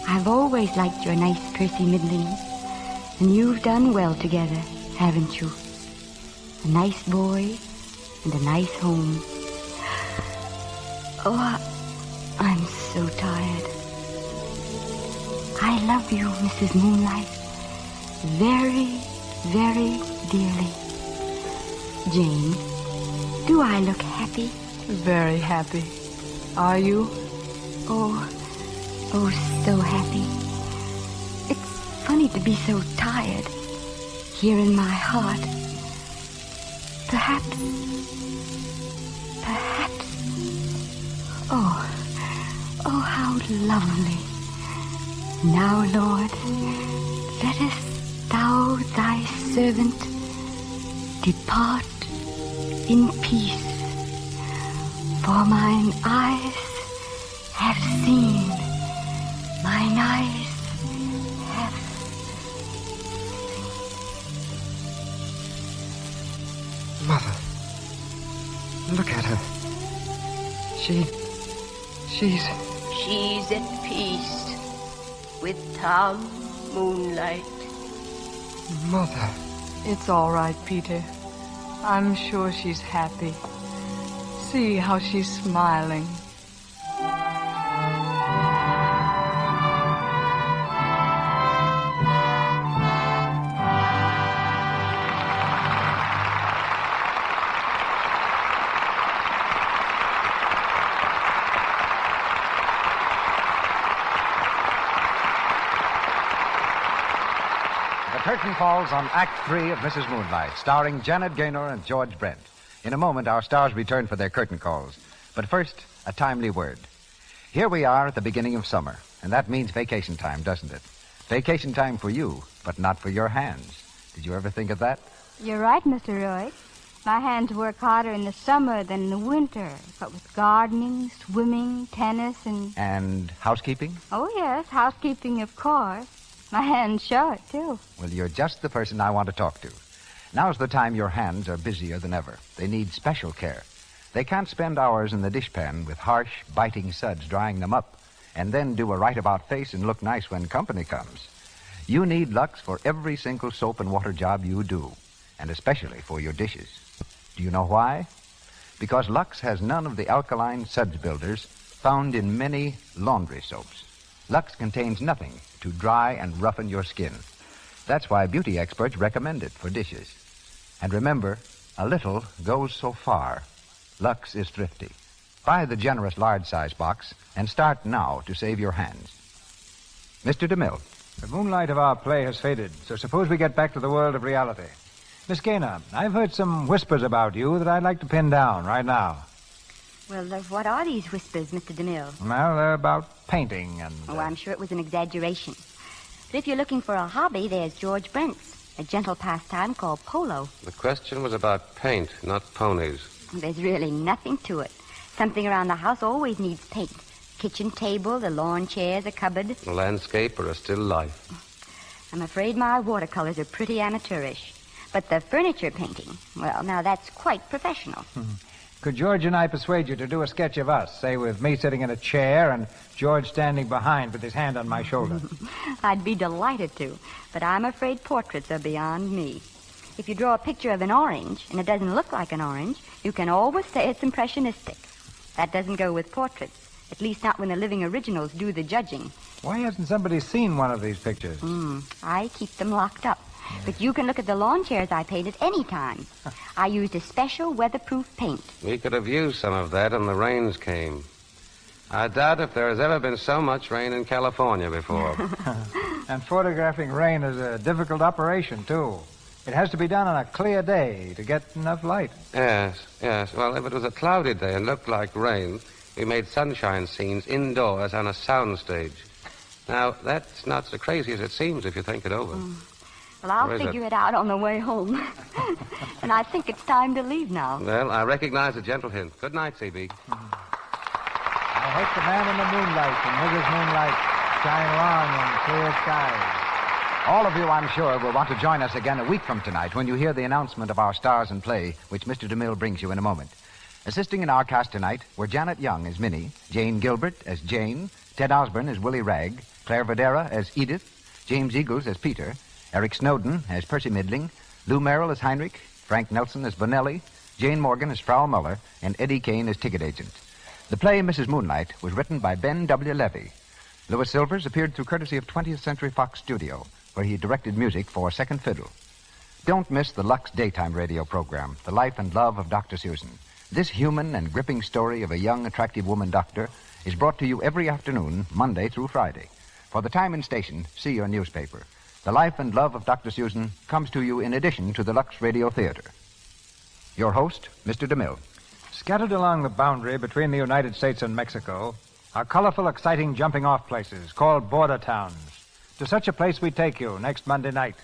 I've always liked your nice Percy middlings, and you've done well together, haven't you? A nice boy and a nice home. Oh, I'm so tired. I love you, Mrs. Moonlight, very, very dearly. Jane, do I look happy? Very happy. Are you? Oh, so happy. It's funny need to be so tired. Here in my heart. Perhaps. Oh, how lovely. Now, Lord, lettest thou thy servant depart in peace. For mine eyes have seen, mine eyes have seen. Mother, look at her. She's at peace with Tom Moonlight. Mother. It's all right, Peter. I'm sure she's happy. See how she's smiling. The curtain falls on Act 3 of Mrs. Moonlight, starring Janet Gaynor and George Brent. In a moment, our stars return for their curtain calls. But first, a timely word. Here we are at the beginning of summer, and that means vacation time, doesn't it? Vacation time for you, but not for your hands. Did you ever think of that? You're right, Mr. Roy. My hands work harder in the summer than in the winter, but with gardening, swimming, tennis, and... And housekeeping? Oh, yes, housekeeping, of course. My hands show it, too. Well, you're just the person I want to talk to. Now's the time your hands are busier than ever. They need special care. They can't spend hours in the dishpan with harsh, biting suds drying them up, and then do a right-about face and look nice when company comes. You need Lux for every single soap and water job you do, and especially for your dishes. Do you know why? Because Lux has none of the alkaline suds builders found in many laundry soaps. Lux contains nothing to dry and roughen your skin. That's why beauty experts recommend it for dishes. And remember, a little goes so far. Lux is thrifty. Buy the generous large-size box and start now to save your hands. Mr. DeMille. The moonlight of our play has faded, so suppose we get back to the world of reality. Miss Gaynor, I've heard some whispers about you that I'd like to pin down right now. Well, what are these whispers, Mr. DeMille? Well, they're about painting and... Oh, I'm sure it was an exaggeration. But if you're looking for a hobby, there's George Brent's, a gentle pastime called polo. The question was about paint, not ponies. There's really nothing to it. Something around the house always needs paint. Kitchen table, the lawn chairs, a cupboard. A landscape or a still life. I'm afraid my watercolors are pretty amateurish. But the furniture painting, well, now that's quite professional. Could George and I persuade you to do a sketch of us, say with me sitting in a chair and George standing behind with his hand on my shoulder? I'd be delighted to, but I'm afraid portraits are beyond me. If you draw a picture of an orange and it doesn't look like an orange, you can always say it's impressionistic. That doesn't go with portraits, at least not when the living originals do the judging. Why hasn't somebody seen one of these pictures? I keep them locked up. But you can look at the lawn chairs I painted any time. I used a special weatherproof paint. We could have used some of that and the rains came. I doubt if there has ever been so much rain in California before. And photographing rain is a difficult operation, too. It has to be done on a clear day to get enough light. Yes. Well, if it was a cloudy day and looked like rain, we made sunshine scenes indoors on a soundstage. Now, that's not so crazy as it seems if you think it over. Well, I'll figure it out on the way home. And I think it's time to leave now. Well, I recognize a gentle hint. Good night, C.B. I hope the man in the moonlight and Mrs. Moonlight shine long in clear skies. All of you, I'm sure, will want to join us again a week from tonight when you hear the announcement of our stars in play, which Mr. DeMille brings you in a moment. Assisting in our cast tonight were Janet Young as Minnie, Jane Gilbert as Jane, Ted Osborne as Willie Ragg, Claire Videra as Edith, James Eagles as Peter, Eric Snowden as Percy Midling, Lou Merrill as Heinrich, Frank Nelson as Bonelli, Jane Morgan as Frau Muller, and Eddie Kane as ticket agent. The play Mrs. Moonlight was written by Ben W. Levy. Louis Silvers appeared through courtesy of 20th Century Fox Studio, where he directed music for Second Fiddle. Don't miss the Lux Daytime Radio program, The Life and Love of Dr. Susan. This human and gripping story of a young, attractive woman doctor is brought to you every afternoon, Monday through Friday. For the time and station, see your newspaper. The life and love of Dr. Susan comes to you in addition to the Lux Radio Theater. Your host, Mr. DeMille. Scattered along the boundary between the United States and Mexico are colorful, exciting jumping-off places called border towns. To such a place we take you next Monday night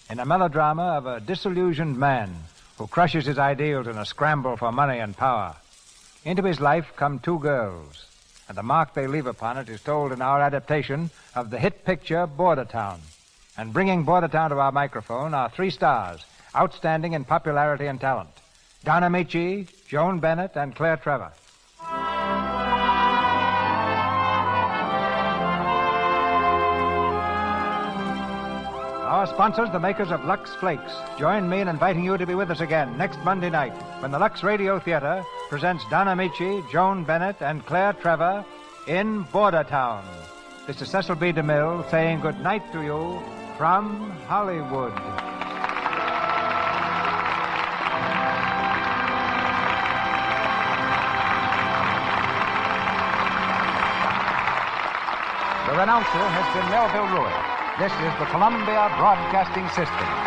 in a melodrama of a disillusioned man who crushes his ideals in a scramble for money and power. Into his life come two girls, and the mark they leave upon it is told in our adaptation of the hit picture Border Town. And bringing Border Town to our microphone are three stars, outstanding in popularity and talent. Don Amici, Joan Bennett, and Claire Trevor. Our sponsors, the makers of Lux Flakes, join me in inviting you to be with us again next Monday night when the Lux Radio Theater presents Don Amici, Joan Bennett, and Claire Trevor in Border Town. This is Cecil B. DeMille saying good night to you from Hollywood. The announcer has been Melville Ruick. This is the Columbia Broadcasting System.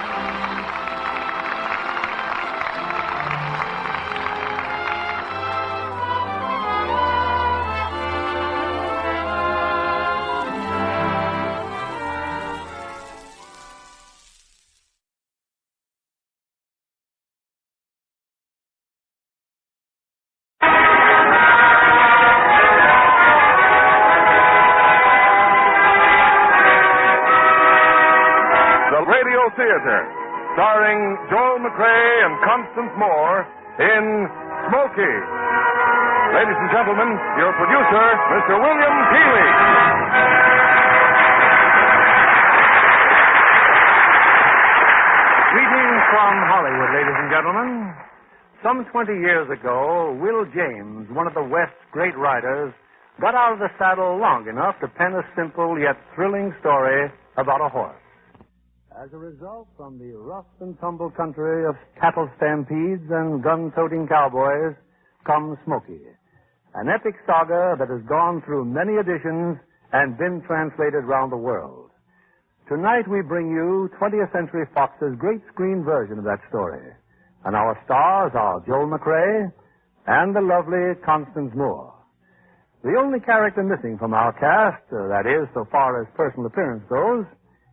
Theater, starring Joel McCrea and Constance Moore in Smokey. Ladies and gentlemen, your producer, Mr. William Keeley. Greetings from Hollywood, ladies and gentlemen. Some 20 years ago, Will James, one of the West's great writers, got out of the saddle long enough to pen a simple yet thrilling story about a horse. As a result, from the rough and tumble country of cattle stampedes and gun-toting cowboys comes Smokey, an epic saga that has gone through many editions and been translated around the world. Tonight we bring you 20th Century Fox's great screen version of that story, and our stars are Joel McCrea and the lovely Constance Moore. The only character missing from our cast, that is, so far as personal appearance goes,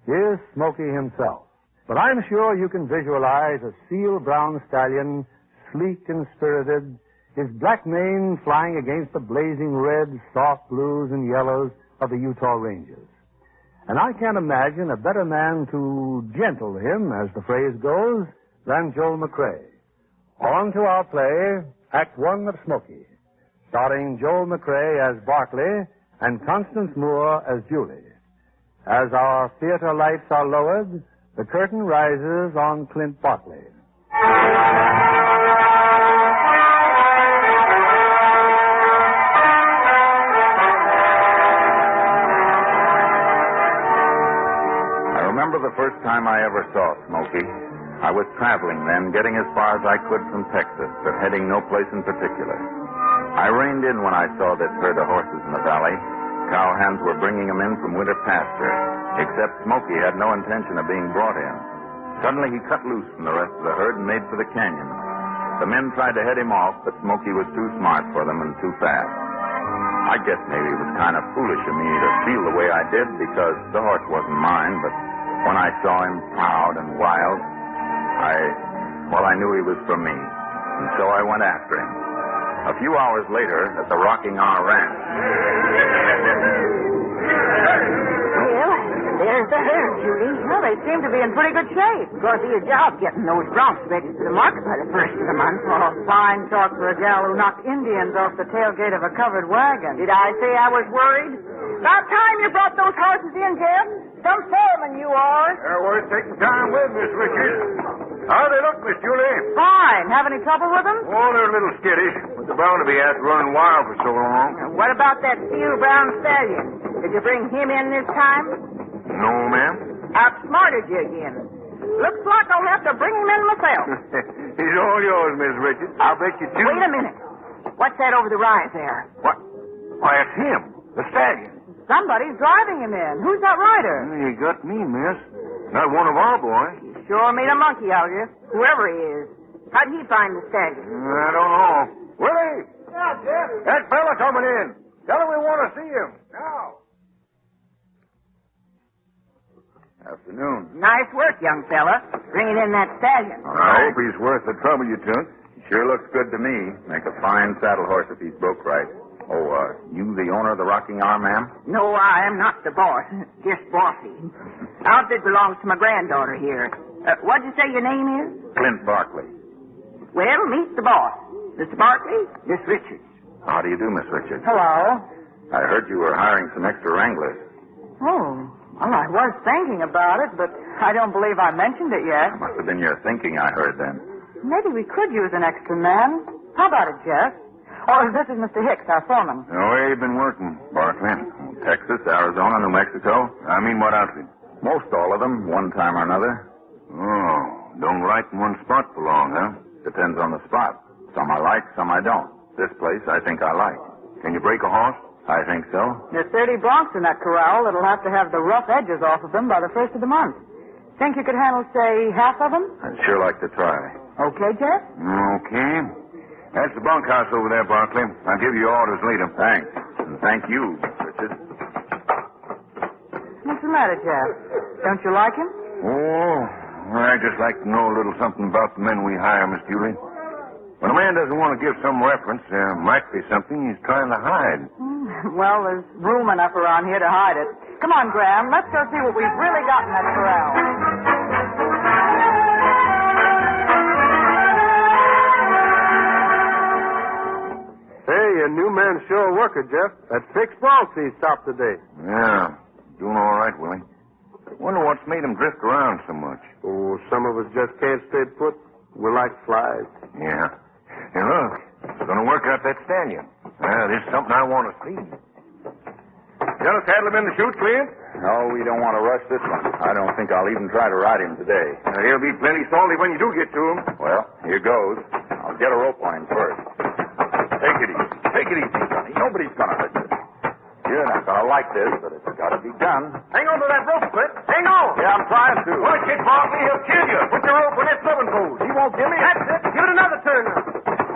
is Smokey himself. But I'm sure you can visualize a seal brown stallion, sleek and spirited, his black mane flying against the blazing reds, soft blues, and yellows of the Utah ranges. And I can't imagine a better man to gentle him, as the phrase goes, than Joel McCrea. On to our play, Act One of Smokey, starring Joel McCrea as Barkley and Constance Moore as Julie. As our theater lights are lowered, the curtain rises on Clint Barkley. I remember the first time I ever saw Smokey. I was traveling then, getting as far as I could from Texas, but heading no place in particular. I reined in when I saw this herd of horses in the valley. Cowhands were bringing them in from winter pasture, except Smokey had no intention of being brought in. Suddenly he cut loose from the rest of the herd and made for the canyon. The men tried to head him off, but Smokey was too smart for them and too fast. I guess maybe it was kind of foolish of me to feel the way I did, because the horse wasn't mine, but when I saw him proud and wild, I knew he was for me, and so I went after him. A few hours later, at the Rocking R Ranch. Well, there's the herd, Julie. Well, they seem to be in pretty good shape. It's going to be a job getting those broncs ready for the market by the first of the month. Oh, fine talk for a gal who knocked Indians off the tailgate of a covered wagon. Did I say I was worried? About time you brought those horses in, Jeff. Some foreman you are. They're worth taking time with, Miss Richards. How they look, Miss Julie? Fine. Have any trouble with them? Oh, they're a little skittish, but they're bound to be after running wild for so long. What about that steel brown stallion? Did you bring him in this time? No, ma'am. Outsmarted you again. Looks like I'll have to bring him in myself. He's all yours, Miss Richards. I'll bet you two. Wait a minute. What's that over the rise there? What? Why, it's him, the stallion. Somebody's driving him in. Who's that rider? You got me, miss. Not one of our boys. Sure made a monkey out of you, whoever he is. How'd he find the stallion? I don't know. Willie! Yeah, Jeff. That fella coming in. Tell him we want to see him. Now. Afternoon. Nice work, young fella. Bringing in that stallion. I hope he's worth the trouble you took. He sure looks good to me. Make a fine saddle horse if he's broke right. Oh, you the owner of the rocking arm, ma'am? No, I am not the boss. Just bossy. Outfit belongs to my granddaughter here. What'd you say your name is? Clint Barkley. Well, meet the boss. Mr. Barkley, Miss Richards. How do you do, Miss Richards? Hello. I heard you were hiring some extra wranglers. Oh, well, I was thinking about it, but I don't believe I mentioned it yet. Must have been your thinking I heard then. Maybe we could use an extra man. How about it, Jeff? Oh, this is Mr. Hicks, our foreman. The way you've been working, Barkley. Texas, Arizona, New Mexico. I mean, what outfit? Most all of them, one time or another. Oh, don't write in one spot for long, huh? Depends on the spot. Some I like, some I don't. This place I think I like. Can you break a horse? I think so. There's 30 broncs in that corral that'll have to have the rough edges off of them by the first of the month. Think you could handle, say, half of them? I'd sure like to try. Okay, Jeff? Okay. That's the bunkhouse over there, Barkley. I'll give you your orders later. Thanks. And thank you, Richard. What's the matter, Jeff? Don't you like him? Oh, I'd just like to know a little something about the men we hire, Miss Julie. When a man doesn't want to give some reference, there might be something he's trying to hide. Well, there's room enough around here to hide it. Come on, Graham. Let's go see what we've really got in that corral. Hey, your new man's sure a worker, Jeff. That's 6 broncs he stopped today. Yeah, doing all right, Willie. Wonder what's made him drift around so much. Oh, some of us just can't stay put. We're like flies. Yeah. Hey, look, we're going to work out that stallion. This is something I want to see. Got a saddle him in the chute, Clint? No, we don't want to rush this one. I don't think I'll even try to ride him today. He'll be plenty salty when you do get to him. Well, here goes. I'll get a rope on him first. Take it easy. Take it easy, Sonny. Nobody's going to hurt you. You're not going to like this, but it's got to be done. Hang on to that rope, Clint. Hang on. Yeah, I'm trying to. Watch it, Barkley. He'll kill you. Put your rope on that snubbing pole. He won't give me. That's it. Give it another turn now.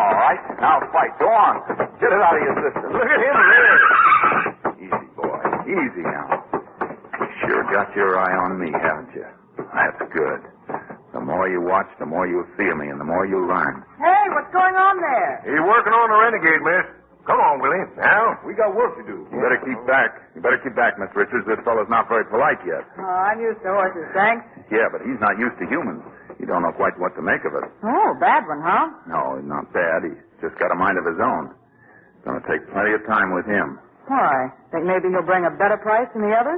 All right. Now fight. Go on. Get it out of your system. Look at him there. Easy, boy. Easy now. You sure got your eye on me, haven't you? That's good. The more you watch, the more you'll feel me, and the more you'll learn. Hey, what's going on there? He's working on the renegade, miss. Come on, Willie. Now, we got work to do. You better keep back. You better keep back, Miss Richards. This fellow's not very polite yet. Oh, I'm used to horses, thanks. Yeah, but he's not used to humans. He don't know quite what to make of it. Oh, bad one, huh? No, he's not bad. He's just got a mind of his own. It's going to take plenty of time with him. Why? Think maybe he'll bring a better price than the others?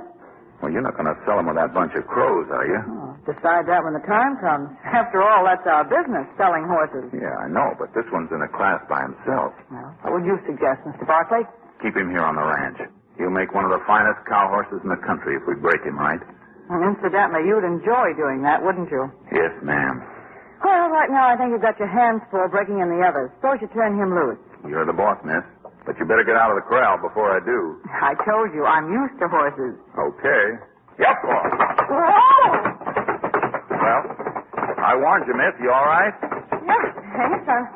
Well, you're not going to sell him with that bunch of crows, are you? Oh, decide that when the time comes. After all, that's our business, selling horses. Yeah, I know, but this one's in a class by himself. Well, what would you suggest, Mr. Barkley? Keep him here on the ranch. He'll make one of the finest cow horses in the country if we break him right. And incidentally, you'd enjoy doing that, wouldn't you? Yes, ma'am. Well, right now I think you've got your hands full breaking in the others. Suppose you turn him loose. You're the boss, miss. But you better get out of the corral before I do. I told you, I'm used to horses. Okay. Yep, boss. Whoa! Well, I warned you, miss. You all right? Yes, thanks. I'm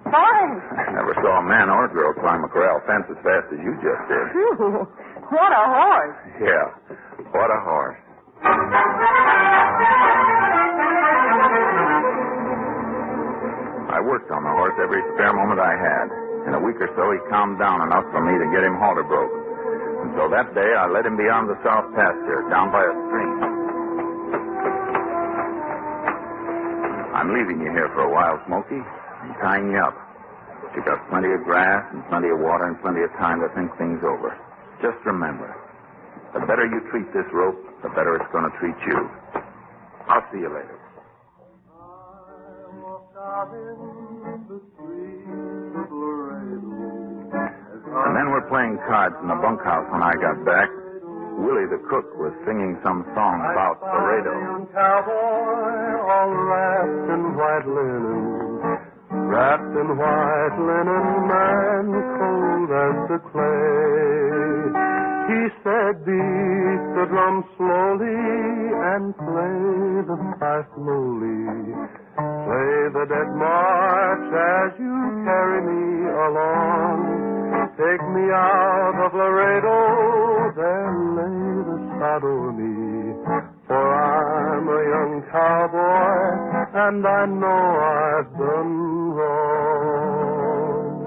fine. I never saw a man or a girl climb a corral fence as fast as you just did. Phew, what a horse. Yeah, what a horse. I worked on the horse every spare moment I had. In a week or so, he calmed down enough for me to get him halter broke. And so that day, I led him beyond the south pasture, down by a stream. I'm leaving you here for a while, Smoky. I'm tying you up. You got plenty of grass and plenty of water and plenty of time to think things over. Just remember, the better you treat this rope, the better it's going to treat you. I'll see you later. The men were playing cards in the bunkhouse when I got back. Willie the cook was singing some song about Laredo. Cowboy, all wrapped in white linen, wrapped in white linen, man cold as the clay. He said, beat the drum slowly and play the fife lowly. Play the dead march as you carry me along. Take me out of Laredo, then lay the sod over me. For I'm a young cowboy, and I know I've done wrong.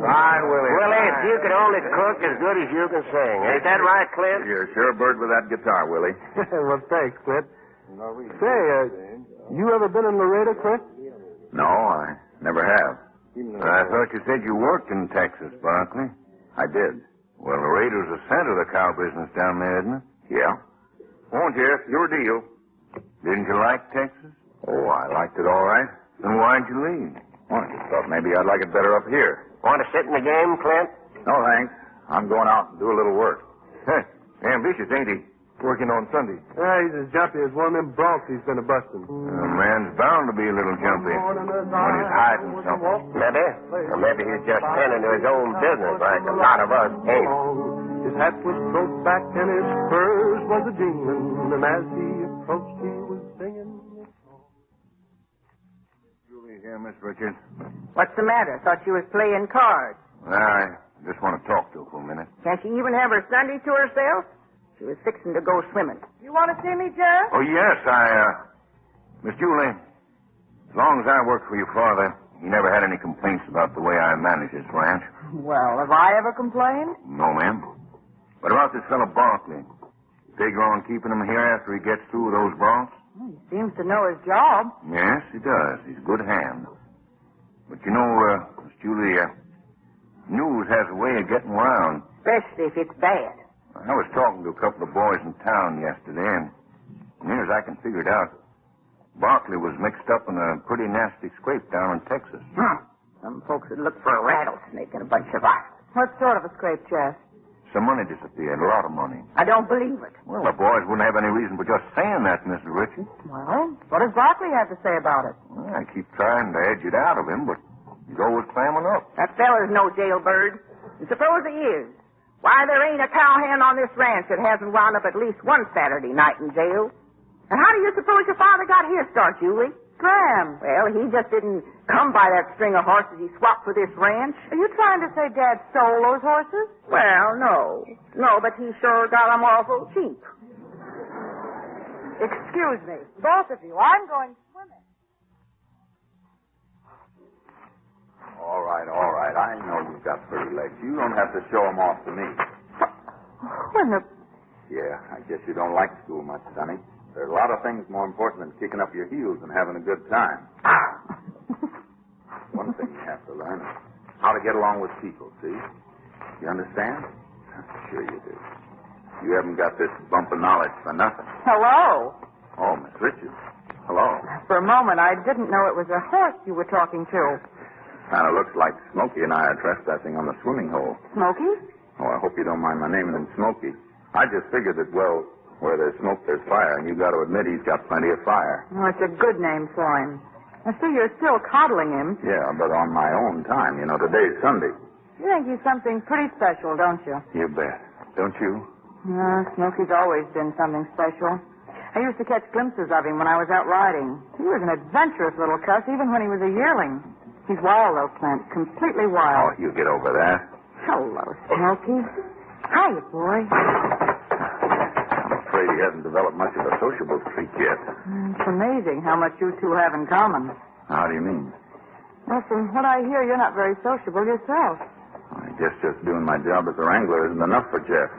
Fine, Willie. Willie, if you could only cook as good as you can sing. Ain't that right, Clint? You're sure a bird with that guitar, Willie. Well, thanks, Clint. Say, you ever been in Laredo, Clint? No, I never have. I thought you said you worked in Texas, Barkley. I did. Well, Laredo's the center of the cow business down there, isn't it? Yeah. Won't you? Your deal. Didn't you like Texas? Oh, I liked it all right. Then why'd you leave? Well, I just thought maybe I'd like it better up here. Want to sit in the game, Clint? No, thanks. I'm going out and do a little work. Hey, ambitious, ain't he? Working on Sunday. He's as jumpy as one of them broncs he's been a-busting. A man's bound to be a little jumpy when he's hiding something. Maybe. Or maybe he's just tending to his own business like a lot of us ain't. His hat was thrown back and his spurs was a-jingling, and as he approached he was singing. Julie here, Miss Richards. What's the matter? Thought you was playing cards. I just want to talk to her for a minute. Can't she even have her Sunday to herself? She was fixing to go swimming. You want to see me, Jeff? Oh, yes, Miss Julie, as long as I worked for your father, he never had any complaints about the way I managed his ranch. Well, have I ever complained? No, ma'am. What about this fellow Barkley? Figure on keeping him here after he gets through with those broncs? He seems to know his job. Yes, he does. He's a good hand. But you know, Miss Julie, news has a way of getting around. Especially if it's bad. I was talking to a couple of boys in town yesterday, and near as I can figure it out, Barkley was mixed up in a pretty nasty scrape down in Texas. Some folks would look for a rattlesnake and a bunch of ice. What sort of a scrape, Jeff? Some money disappeared, a lot of money. I don't believe it. Well, the boys wouldn't have any reason for just saying that, Mrs. Richards. Well, what does Barkley have to say about it? Well, I keep trying to edge it out of him, but he's always clamming up. That feller's no jailbird. And suppose he is. Why, there ain't a cowhand on this ranch that hasn't wound up at least one Saturday night in jail. And how do you suppose your father got his start, Julie? Graham. Well, he just didn't come by that string of horses he swapped for this ranch. Are you trying to say Dad stole those horses? Well, no. No, but he sure got them awful cheap. Excuse me, both of you. I'm going swimming. All right. I know you've got pretty legs. You don't have to show them off to me. When the... Yeah, I guess you don't like school much, Sonny. There are a lot of things more important than kicking up your heels and having a good time. One thing you have to learn is how to get along with people, see? You understand? Sure you do. You haven't got this bump of knowledge for nothing. Hello. Oh, Miss Richards. Hello. For a moment, I didn't know it was a horse you were talking to. Kind of looks like Smokey and I are trespassing on the swimming hole. Smokey? Oh, I hope you don't mind my naming him Smokey. I just figured that, well, where there's smoke, there's fire, and you got to admit he's got plenty of fire. Oh, it's a good name for him. I see you're still coddling him. Yeah, but on my own time. You know, today's Sunday. You think he's something pretty special, don't you? You bet. Don't you? Smokey's always been something special. I used to catch glimpses of him when I was out riding. He was an adventurous little cuss, even when he was a yearling. He's wild, though, Clint. Completely wild. Oh, you get over that. Hello, Smokey. Hiya, boy. I'm afraid he hasn't developed much of a sociable streak yet. It's amazing how much you two have in common. How do you mean? Well, from what I hear, you're not very sociable yourself. I guess just doing my job as a wrangler isn't enough for Jeff.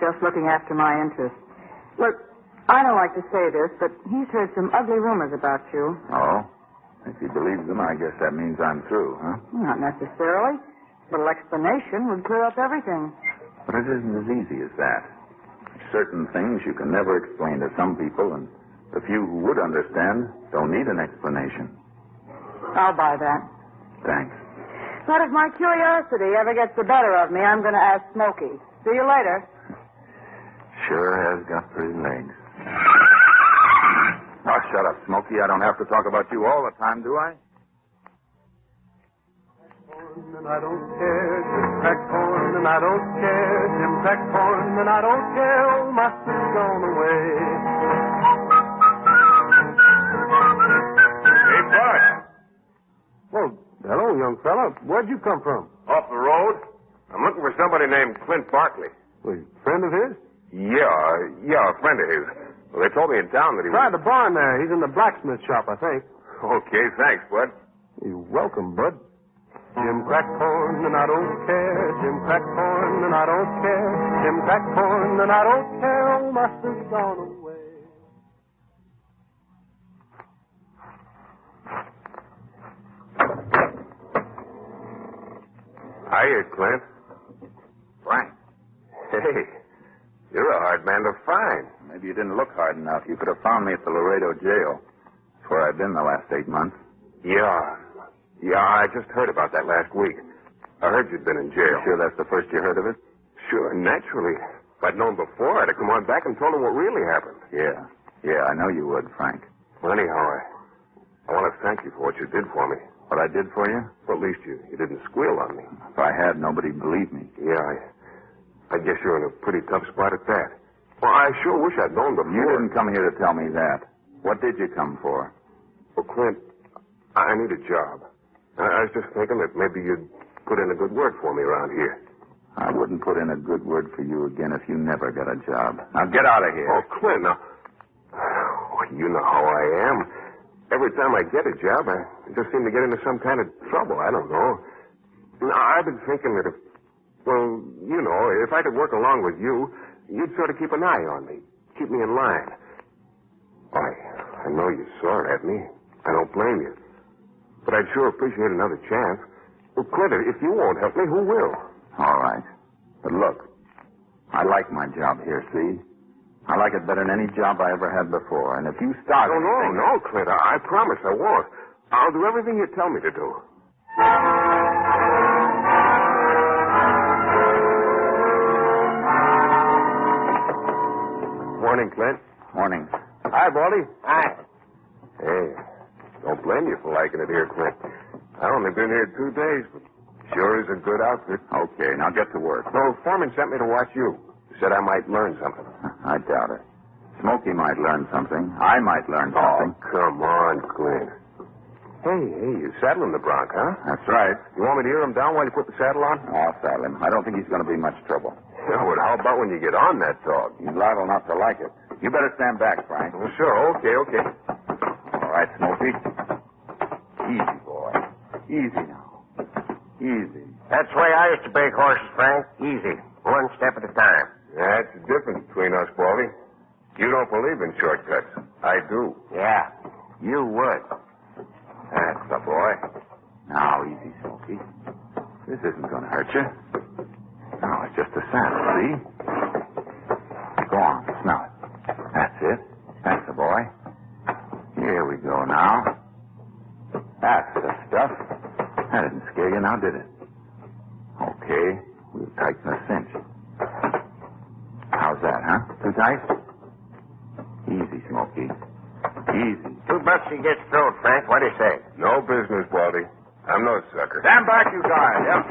Just looking after my interests. Look, I don't like to say this, but he's heard some ugly rumors about you. Oh? If he believes them, I guess that means I'm through, huh? Not necessarily. A little explanation would clear up everything. But it isn't as easy as that. Certain things you can never explain to some people, and the few who would understand don't need an explanation. I'll buy that. Thanks. But if my curiosity ever gets the better of me, I'm going to ask Smokey. See you later. Sure has got pretty legs. Oh, shut up, Smokey. I don't have to talk about you all the time, do I? and I don't care. Jim cracked corn, and I don't care. Jim cracked corn, and I don't care. Old master's gone away. Hey, Bart. Well, hello, young fella. Where'd you come from? Off the road. I'm looking for somebody named Clint Barkley. Well, you a friend of his? Yeah, a friend of his. Well, they told me in town that he Try was... the barn there. He's in the blacksmith shop, I think. Okay, thanks, bud. You're welcome, bud. Jim cracked corn, and I don't care. Jim cracked corn, and I don't care. Jim cracked corn, and I don't care. Old master's gone away. Hiya, Clint. Frank. Hey, you're a hard man to find. Maybe you didn't look hard enough. You could have found me at the Laredo jail. That's where I've been the last 8 months. Yeah, I just heard about that last week. I heard you'd been in jail. You sure that's the first you heard of it? Sure, naturally. If I'd known before, I'd have come on back and told him what really happened. Yeah, I know you would, Frank. Well, anyhow, I want to thank you for what you did for me. What I did for you? Well, at least you didn't squeal on me. If I had, nobody'd believe me. Yeah, I guess you're in a pretty tough spot at that. Well, I sure wish I'd known before. You didn't come here to tell me that. What did you come for? Well, Clint, I need a job. I was just thinking that maybe you'd put in a good word for me around here. I wouldn't put in a good word for you again if you never got a job. Now get out of here. Oh, Clint, now... Oh, you know how I am. Every time I get a job, I just seem to get into some kind of trouble. I don't know. Now, I've been thinking that if I could work along with you, you'd sort of keep an eye on me, keep me in line. I know you're sore at me. I don't blame you. But I'd sure appreciate another chance. Well, Clint, if you won't help me, who will? All right. But look, I like my job here, see? I like it better than any job I ever had before. And if you start... No, Clint. I promise I won't. I'll do everything you tell me to do. Morning, Clint. Morning. Hi, Baldy. Hi. Hey, don't blame you for liking it here, Clint. I've only been here 2 days, but sure is a good outfit. Okay, now get to work. So, Foreman sent me to watch you. He said I might learn something. I doubt it. Smokey might learn something. I might learn something. Oh, come on, Clint. Hey, you're saddling the bronc, huh? That's right. You want me to ear him down while you put the saddle on? I'll saddle him. I don't think he's going to be much trouble. Yeah, but how about when you get on that dog? He's liable not to like it. You better stand back, Frank. Well, sure. Okay. All right, Smokey. Easy, boy. Easy now. Easy. That's the way I used to break horses, Frank. Easy. One step at a time. That's the difference between us, Baldy. You don't believe in shortcuts. I do. Yeah, you would. That's the boy. Now, easy, Smokey. This isn't going to hurt you. No, it's just a saddle, see? Go on, smell it. That's it. That's the boy. Here we go now. That's the stuff. That didn't scare you now, did it? Okay, we'll tighten the cinch. How's that, huh? Too tight? Easy, Smokey. Easy. Too much he gets thrown, Frank. What do you say? No business, Baldy. I'm no sucker. Stand back, you guys. Yep.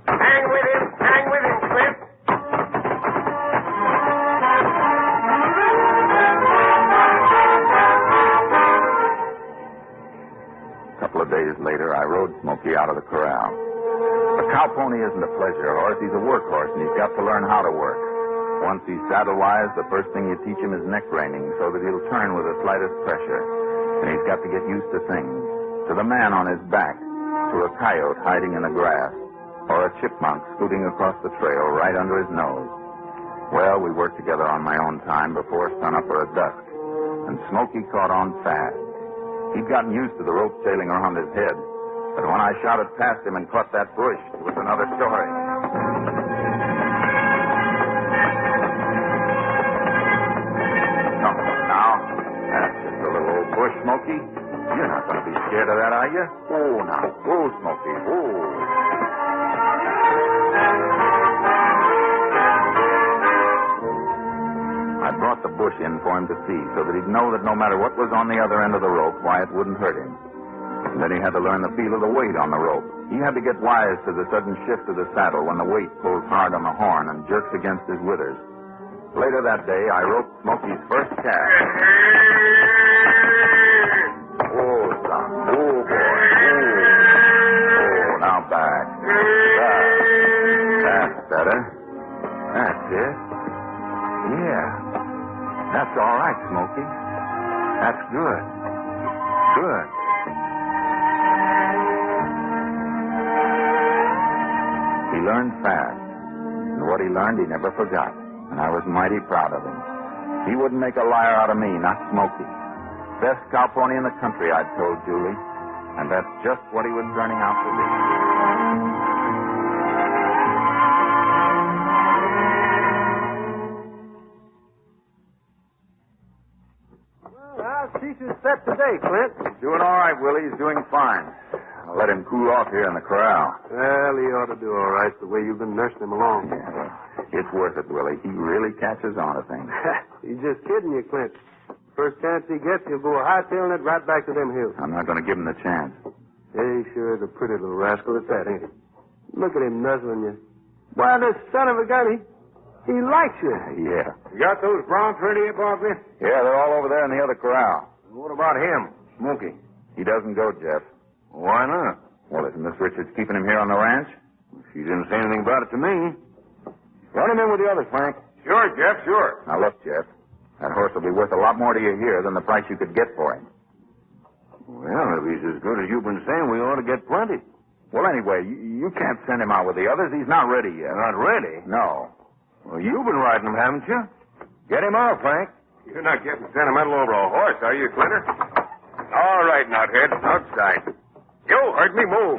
Hang with him, Clint. A couple of days later, I rode Smokey out of the corral. A cow pony isn't a pleasure horse. He's a workhorse, and he's got to learn how to work. Once he's saddle-wise, the first thing you teach him is neck reining so that he'll turn with the slightest pressure. And he's got to get used to things. To the man on his back, to a coyote hiding in the grass, or a chipmunk scooting across the trail right under his nose. Well, we worked together on my own time before sunup or at dusk, and Smokey caught on fast. He'd gotten used to the rope sailing around his head, but when I shouted past him and caught that bush, it was another story. Come on now. That's just a little old bush, Smokey. You're not going to be scared of that, are you? Oh, now. Oh, Smokey. Oh. I brought the bush in for him to see so that he'd know that no matter what was on the other end of the rope, why, it wouldn't hurt him. And then he had to learn the feel of the weight on the rope. He had to get wise to the sudden shift of the saddle when the weight pulls hard on the horn and jerks against his withers. Later that day, I roped Smoky's first calf. Oh, son. Oh, boy. Oh, now back. That's better. That's it. Yeah. That's all right, Smoky. That's good. Good. He learned fast. And what he learned, he never forgot. And I was mighty proud of him. He wouldn't make a liar out of me, not Smoky. Best cow pony in the country, I'd told Julie. And that's just what he was turning out to be. How's Teacher's set today, Clint? He's doing all right, Willie. He's doing fine. I'll let him cool off here in the corral. Well, he ought to do all right the way you've been nursing him along. Yeah, well, it's worth it, Willie. He really catches on to things. He's just kidding you, Clint. First chance he gets, he'll go hightailing it right back to them hills. I'm not going to give him the chance. Yeah, he sure is a pretty little rascal at that, ain't he? Look at him nuzzling you. Why, this son of a gun, he likes you. Yeah. You got those broncs ready yet, Barkley? Yeah, they're all over there in the other corral. What about him, Smoky? He doesn't go, Jeff. Why not? Well, isn't Miss Richards keeping him here on the ranch? She didn't say anything about it to me. Run him in with the others, Frank. Sure, Jeff, sure. Now, look, Jeff. That horse will be worth a lot more to you here than the price you could get for him. Well, if he's as good as you've been saying, we ought to get plenty. Well, anyway, you can't send him out with the others. He's not ready yet. Not ready? No. Well, you've been riding him, haven't you? Get him out, Frank. You're not getting sentimental over a horse, are you, Clinter? All right, Knothead. Outside. You heard me move.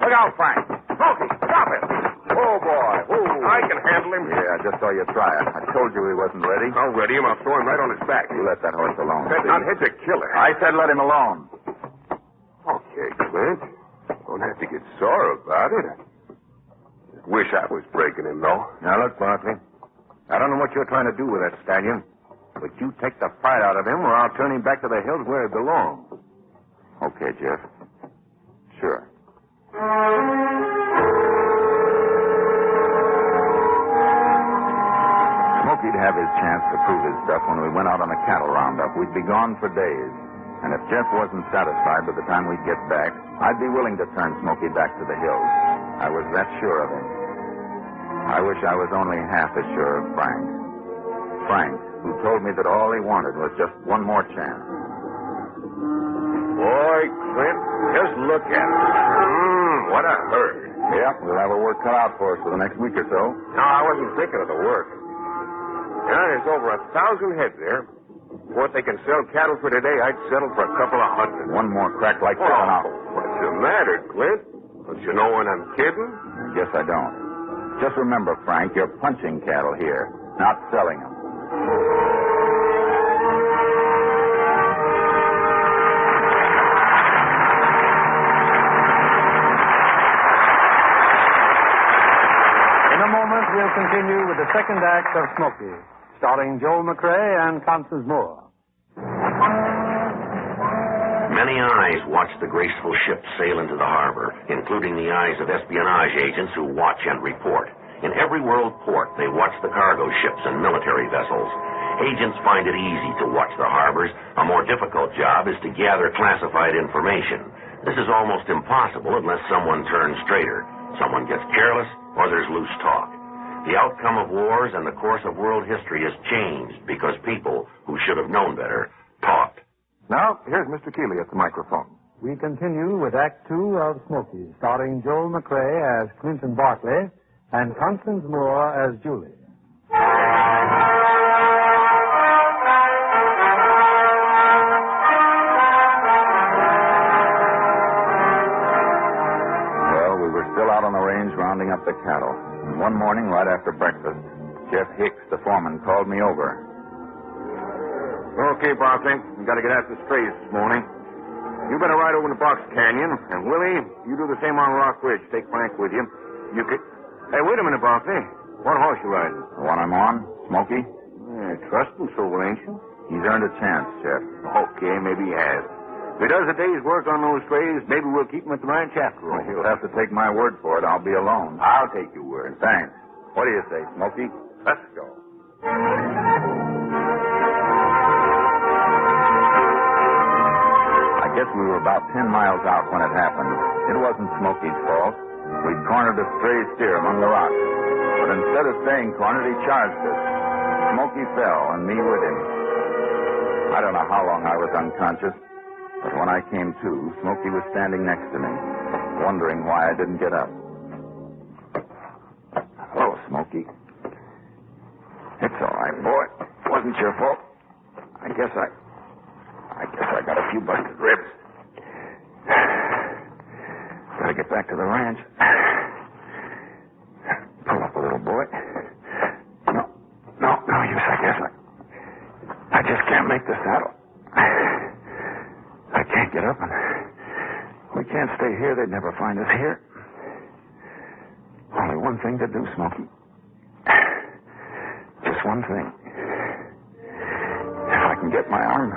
Look out, Frank. Smokey, stop it. Oh, boy. Oh. I can handle him. Yeah, I just saw you try it. I told you he wasn't ready. I'll ready him. I'll throw him right on his back. You let that horse alone. That Knothead's a killer. I said let him alone. Okay, Clint. Don't have to get sore about it. Just wish I was breaking him, though. Now, look, Barkley. I don't know what you're trying to do with that stallion, but you take the fight out of him or I'll turn him back to the hills where he belongs. Okay, Jeff. Sure. Smokey'd have his chance to prove his stuff when we went out on a cattle roundup. We'd be gone for days. And if Jeff wasn't satisfied by the time we'd get back, I'd be willing to turn Smokey back to the hills. I was that sure of him. I wish I was only half as sure of Frank. Frank, who told me that all he wanted was just one more chance. Boy, Clint, just look at him. What a herd. Yeah, we'll have our work cut out for us for the next week or so. No, I wasn't thinking of the work. Yeah, there's over 1,000 head there. What they can sell cattle for today, I'd settle for a couple of hundred. One more crack like that and I'll... What's the matter, Clint? Don't you know when I'm kidding? I guess I don't. Just remember, Frank, you're punching cattle here, not selling them. In a moment, we'll continue with the second act of Smokey, starring Joel McRae and Constance Moore. Many eyes watch the graceful ship sail into the harbor, including the eyes of espionage agents who watch and report. In every world port, they watch the cargo ships and military vessels. Agents find it easy to watch the harbors. A more difficult job is to gather classified information. This is almost impossible unless someone turns traitor, someone gets careless, or there's loose talk. The outcome of wars and the course of world history has changed because people who should have known better talked. Now, here's Mr. Keeley at the microphone. We continue with Act Two of Smokey, starring Joel McRae as Clinton Barkley and Constance Moore as Julie. Well, we were still out on the range rounding up the cattle. And one morning, right after breakfast, Jeff Hicks, the foreman, called me over. Okay, Barkley. We got to get after the strays this morning. You better ride over to Box Canyon. And, Willie, you do the same on Rock Ridge. Take Frank with you. You could... Hey, wait a minute, Barkley. What horse you riding? The one I'm on, Smokey? Yeah, trust him so, ain't you? He's earned a chance, Jeff. Okay, maybe he has. If he does a day's work on those trays, maybe we'll keep him at the ranch after all. You'll have to take my word for it. I'll be alone. I'll take your word. Thanks. What do you say, Smokey? Let's go. I guess we were about 10 miles out when it happened. It wasn't Smokey's fault. We'd cornered a stray steer among the rocks. But instead of staying cornered, he charged us. Smokey fell, and me with him. I don't know how long I was unconscious, but when I came to, Smokey was standing next to me, wondering why I didn't get up. Hello, Smokey. It's all right, boy. Wasn't your fault. I guess I got a few busted ribs. Gotta get back to the ranch. Pull up a little, boy. No use, I guess. I just can't make the saddle. I can't get up, and we can't stay here. They'd never find us here. Only one thing to do, Smokey. Just one thing. If I can get my arm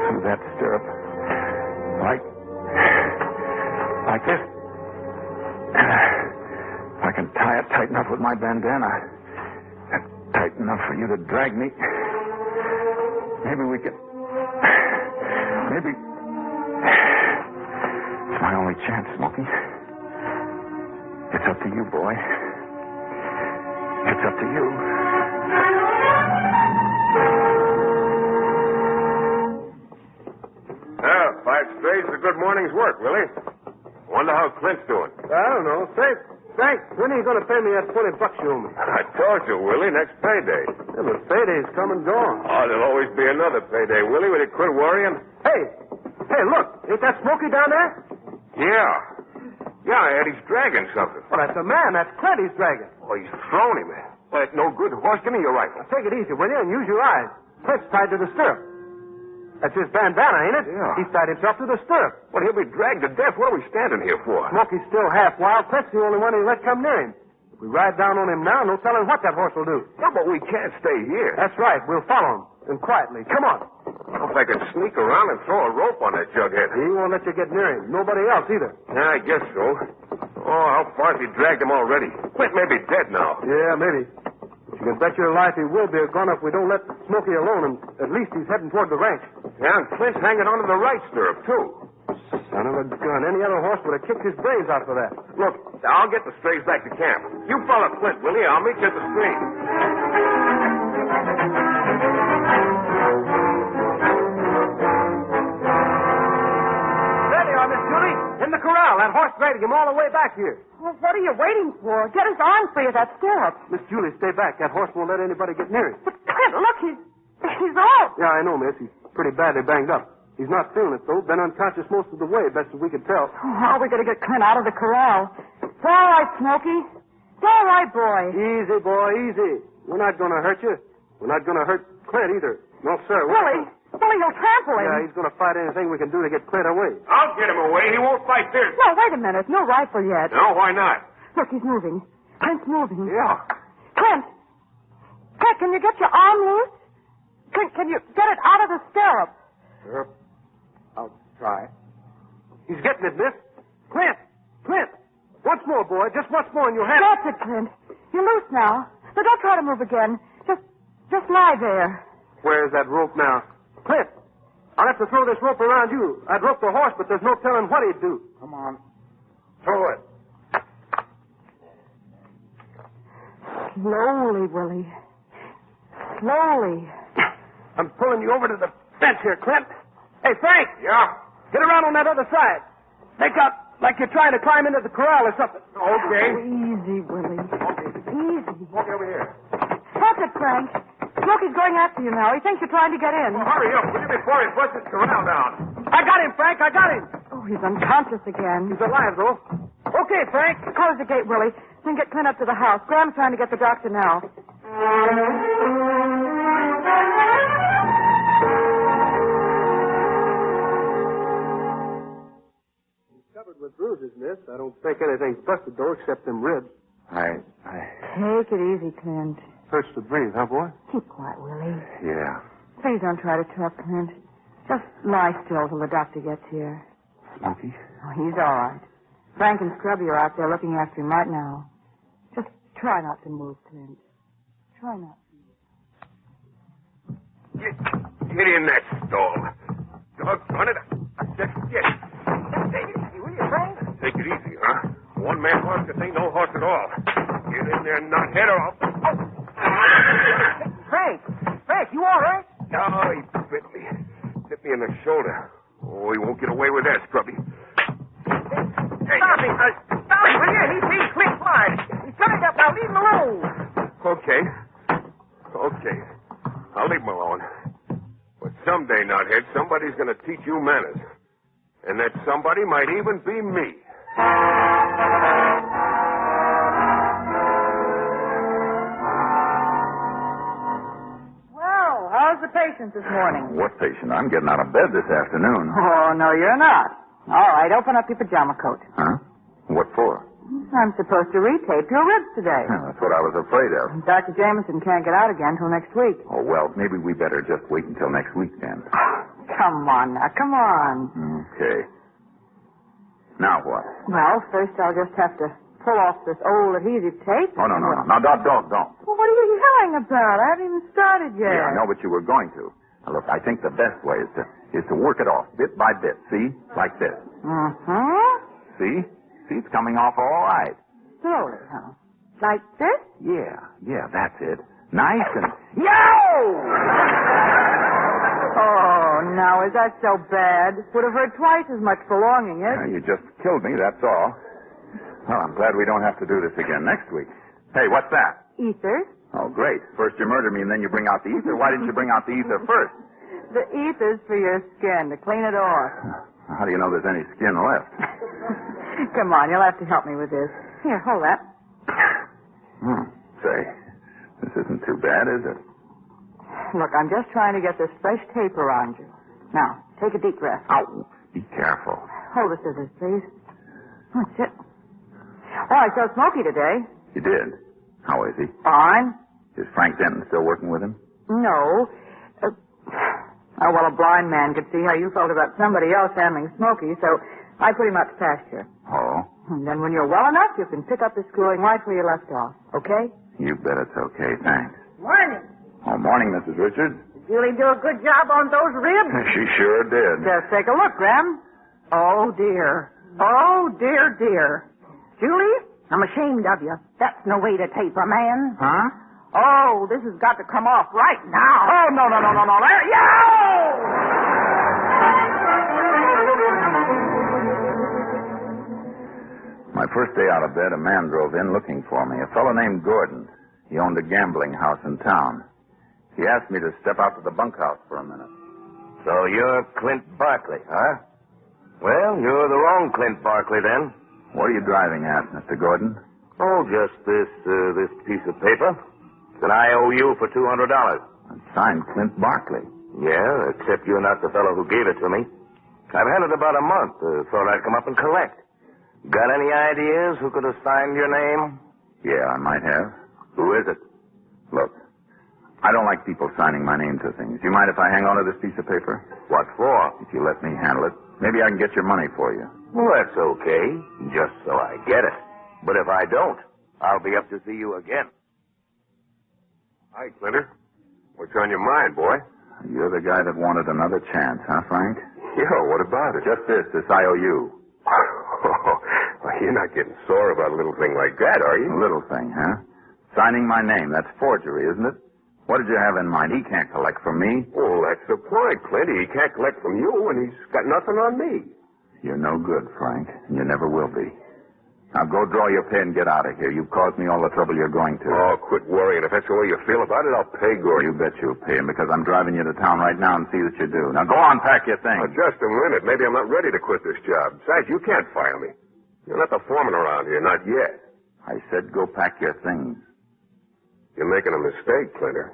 through that stirrup, like this, if I can tie it tight enough with my bandana, tight enough for you to drag me, maybe we can... Maybe... It's my only chance, Smokey. It's up to you, boy. It's up to you. Well, 5 strays is a good morning's work, Willie. Wonder how Clint's doing. I don't know. Frank, when are you going to pay me that $20 you owe me? I told you, Willie, next payday. Yeah, but payday's come and gone. Oh, there'll always be another payday, Willie. Will you quit worrying? Hey, look. Ain't that Smokey down there? Yeah, Ed, he's dragging something. Well, that's a man. That's Clint he's dragging. Oh, he's thrown him. Well, no good horse. Give me your rifle. Now, take it easy, will you, and use your eyes. Clint's tied to the stirrup. That's his bandana, ain't it? Yeah. He's tied himself to the stirrup. Well, he'll be dragged to death. What are we standing here for? Smokey's still half wild. Clint's the only one he let come near him. If we ride down on him now, no telling what that horse will do. No, but we can't stay here. That's right. We'll follow him. And quietly. Come on. Well, if I could sneak around and throw a rope on that jughead. He won't let you get near him. Nobody else either. Yeah, I guess so. Oh, how far has he dragged him already? Clint may be dead now. Yeah, maybe. But you can bet your life he will be gone if we don't let Smokey alone, and at least he's heading toward the ranch. Yeah, and Clint's hanging onto the right stirrup, too. Son of a gun. Any other horse would have kicked his brains out for that. Look, I'll get the strays back to camp. You follow Clint, will you? I'll meet you at the stream. There they are, Miss Julie. In the corral. That horse dragging him all the way back here. Well, what are you waiting for? Get his arm free of that stirrup. Miss Julie, stay back. That horse won't let anybody get near him. But, Clint, look, he's off. Yeah, I know, miss. He's pretty badly banged up. He's not feeling it, though. Been unconscious most of the way, best as we could tell. Oh, how are we going to get Clint out of the corral? It's all right, Smokey. It's all right, boy. Easy, boy, easy. We're not going to hurt you. We're not going to hurt Clint either. No, sir. Willie, he'll trample him. Yeah, he's going to fight anything we can do to get Clint away. I'll get him away. He won't fight this. No, wait a minute. No rifle yet. No, why not? Look, he's moving. Clint's moving. Yeah. Clint, can you get your arm loose? Clint, can you get it out of the stirrup? Sure. I'll try. He's getting it, miss. Clint! Once more, boy. Just once more and you'll have That's it, Clint. You're loose now. So don't try to move again. Just lie there. Where's that rope now? Clint! I'll have to throw this rope around you. I'd rope the horse, but there's no telling what he'd do. Come on. Throw it. Slowly, Willie. Slowly. I'm pulling you over to the fence here, Clint. Hey, Frank! Yeah? Get around on that other side. Make out like you're trying to climb into the corral or something. Okay. Oh, easy, Willie. Easy. Walk over here. That's it, Frank. Smokey's going after you now. He thinks you're trying to get in. Well, hurry up, will you, before he busts his corral down. I got him, Frank. I got him. Oh, he's unconscious again. He's alive, though. Okay, Frank. Close the gate, Willie. Then get Clint up to the house. Graham's trying to get the doctor now. Covered with bruises, miss. I don't think anything's busted, though, except them ribs. Take it easy, Clint. Hurts to breathe, huh, boy? Keep quiet, Willie. Yeah. Please don't try to talk, Clint. Just lie still till the doctor gets here. Smoky? Oh, he's all right. Frank and Scrubby are out there looking after him right now. Just try not to move, Clint. Try not to. Get in that stall. Doggone it. I said get. Take it easy, will you, Frank? Take it easy, huh? One-man horse, this ain't no horse at all. Get in there and knock head or I'll... Oh. Frank, you all right? No, he bit me. Hit me in the shoulder. Oh, he won't get away with that, Scrubby. Hey, Stop him, will you? He's Clint Clark. He's coming up now. Leave him alone. Okay. I'll leave him alone. But someday, Knothead, somebody's going to teach you manners. And that somebody might even be me. Well, how's the patient this morning? What patient? I'm getting out of bed this afternoon. Oh, no, you're not. All right, open up your pajama coat. Huh? What for? I'm supposed to retape your ribs today. That's what I was afraid of. Dr. Jameson can't get out again till next week. Oh, well, maybe we better just wait until next week then. Come on now, come on. Okay. Now what? Well, first I'll just have to pull off this old adhesive tape. Oh, no. Now, don't. Well, what are you yelling about? I haven't even started yet. Yeah, I know, but you were going to. Now, look, I think the best way is to work it off bit by bit. See? Like this. Mm-hmm. See? See, it's coming off all right. Slowly, huh? Like this? Yeah, that's it. Nice and... Yo! Oh, now, is that so bad? Would have hurt twice as much prolonging it. You just killed me, that's all. Well, I'm glad we don't have to do this again next week. Hey, what's that? Ether? Oh, great. First you murder me and then you bring out the ether. Why didn't you bring out the ether first? The ether's for your skin, to clean it off. How do you know there's any skin left? Come on, you'll have to help me with this. Here, hold that. Say, this isn't too bad, is it? Look, I'm just trying to get this fresh tape around you. Now, take a deep breath. Ow, be careful. Hold the scissors, please. That's it. Oh, I saw Smokey today. You did? How is he? Fine. Is Frank Denton still working with him? No. Well, a blind man could see how you felt about somebody else handling Smokey, so I put him up to pasture. Oh? And then when you're well enough, you can pick up the schooling right where you left off, okay? You bet it's okay, thanks. Morning. Oh, morning, Mrs. Richards. Did Julie do a good job on those ribs? She sure did. Just take a look, Graham. Oh, dear. Oh, dear, dear. Julie, I'm ashamed of you. That's no way to tape a man. Huh? Oh, this has got to come off right now. Oh, no. There, yo! My first day out of bed, a man drove in looking for me. A fellow named Gordon. He owned a gambling house in town. He asked me to step out to the bunkhouse for a minute. So you're Clint Barkley, huh? Well, you're the wrong Clint Barkley, then. What are you driving at, Mr. Gordon? Oh, just this piece of paper. It's an IOU for $200. It's signed Clint Barkley. Yeah, except you're not the fellow who gave it to me. I've had it about a month. Thought I'd come up and collect. Got any ideas who could have signed your name? Yeah, I might have. Who is it? Look, I don't like people signing my name to things. You mind if I hang on to this piece of paper? What for? If you let me handle it, maybe I can get your money for you. Well, that's okay, just so I get it. But if I don't, I'll be up to see you again. Hi, Clinter. What's on your mind, boy? You're the guy that wanted another chance, huh, Frank? Yeah, what about it? Just this IOU. Well, you're not getting sore about a little thing like that, are you? A little thing, huh? Signing my name, that's forgery, isn't it? What did you have in mind? He can't collect from me. Well, that's the point, Clint. He can't collect from you, and he's got nothing on me. You're no good, Frank, and you never will be. Now go draw your pay and get out of here. You've caused me all the trouble you're going to. Oh, quit worrying. If that's the way you feel about it, I'll pay Gordon. You bet you'll pay him, because I'm driving you to town right now and see that you do. Now go on, pack your things. Just a minute. Maybe I'm not ready to quit this job. Besides, you can't fire me. You're not the foreman around here, not yet. I said go pack your things. You're making a mistake, Clinter.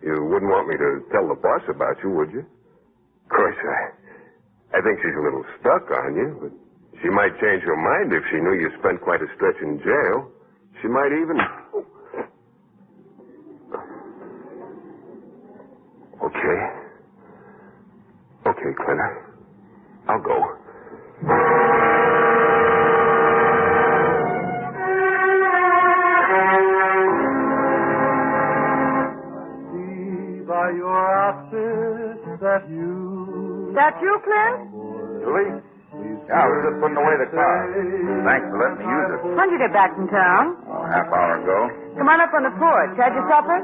You wouldn't want me to tell the boss about you, would you? Of course, I think she's a little stuck on you, but she might change her mind if she knew you spent quite a stretch in jail. She might even... Okay. Okay, Clint. I'll go. See by your outfit that you... That you, Clint? Julie? Yeah, I was just putting away the car. Thanks for letting me use it. When'd you get back from town? Oh, half hour ago. Come on up on the porch. Had your supper?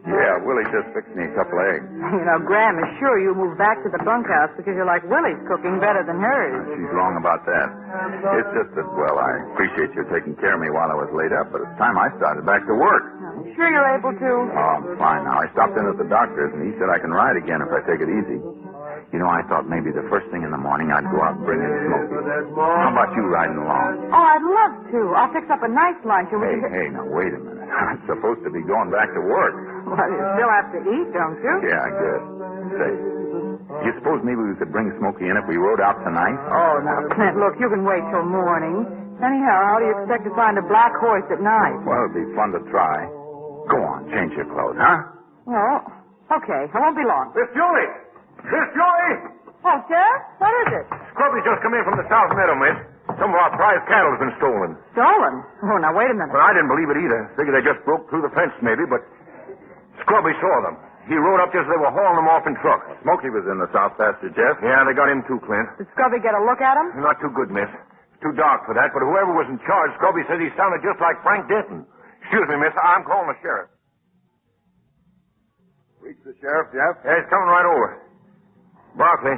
Yeah, Willie just fixed me a couple of eggs. You know, Graham is sure you moved back to the bunkhouse because you like Willie's cooking better than hers. She's wrong about that. It's just that, well, I appreciate your taking care of me while I was laid up, but it's time I started back to work. I'm sure you're able to. Oh, I'm fine now. I stopped in at the doctor's, and he said I can ride again if I take it easy. You know, I thought maybe the first thing in the morning I'd go out and bring in Smokey. How about you riding along? Oh, I'd love to. I'll fix up a nice lunch. And Hey, now, wait a minute. I'm supposed to be going back to work. Well, you still have to eat, don't you? Yeah, I guess. Say, do you suppose maybe we could bring Smokey in if we rode out tonight? Oh, now, Clint, look, you can wait till morning. Anyhow, how do you expect to find a black horse at night? Well, it'd be fun to try. Go on, change your clothes, huh? Well, okay. I won't be long. Miss Julie! Miss Julie! Oh, Sheriff? What is it? Scrubby's just come in from the South Meadow, miss. Some of our prize cattle has been stolen. Stolen? Oh, now, wait a minute. Well, I didn't believe it either. Figured they just broke through the fence, maybe, but Scrubby saw them. He rode up just as they were hauling them off in trucks. Smokey was in the south pasture, Jeff. Yeah, they got him too, Clint. Did Scrubby get a look at him? Not too good, miss. It's too dark for that, but whoever was in charge, Scrubby says he sounded just like Frank Denton. Excuse me, miss. I'm calling the sheriff. Reach the sheriff, Jeff? Yeah, he's coming right over. Barkley,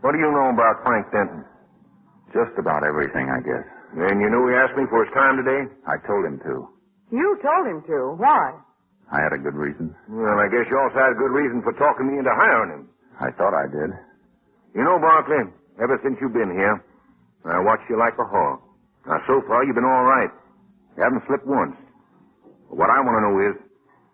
what do you know about Frank Denton? Just about everything, I guess. And you knew he asked me for his time today? I told him to. You told him to. Why? I had a good reason. Well, I guess you also had a good reason for talking me into hiring him. I thought I did. You know, Barkley, ever since you've been here, I watched you like a hawk. Now, so far, you've been all right. You haven't slipped once. But what I want to know is,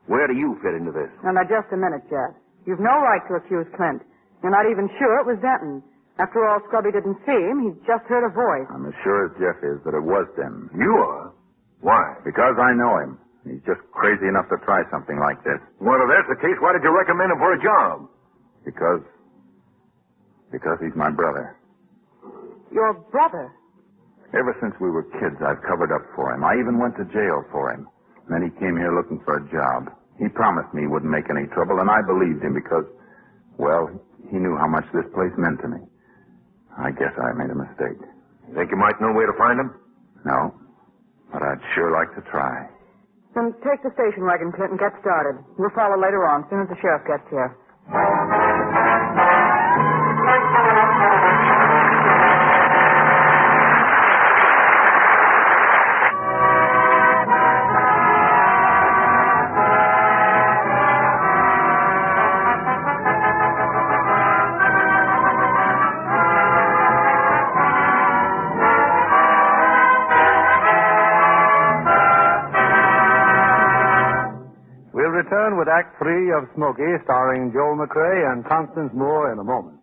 where do you fit into this? Now, just a minute, Jeff. You've no right to accuse Clint. You're not even sure it was Denton. After all, Scrubby didn't see him. He just heard a voice. I'm as sure as Jeff is that it was Denton. You are? Why? Because I know him. He's just crazy enough to try something like this. Well, if that's the case, why did you recommend him for a job? Because he's my brother. Your brother? Ever since we were kids, I've covered up for him. I even went to jail for him. And then he came here looking for a job. He promised me he wouldn't make any trouble, and I believed him because, well, he knew how much this place meant to me. I guess I made a mistake. You think you might know where to find him? No, but I'd sure like to try. Then take the station wagon, Clint, and get started. We'll follow later on, as soon as the sheriff gets here. Return with Act 3 of Smokey, starring Joel McCrea and Constance Moore in a moment.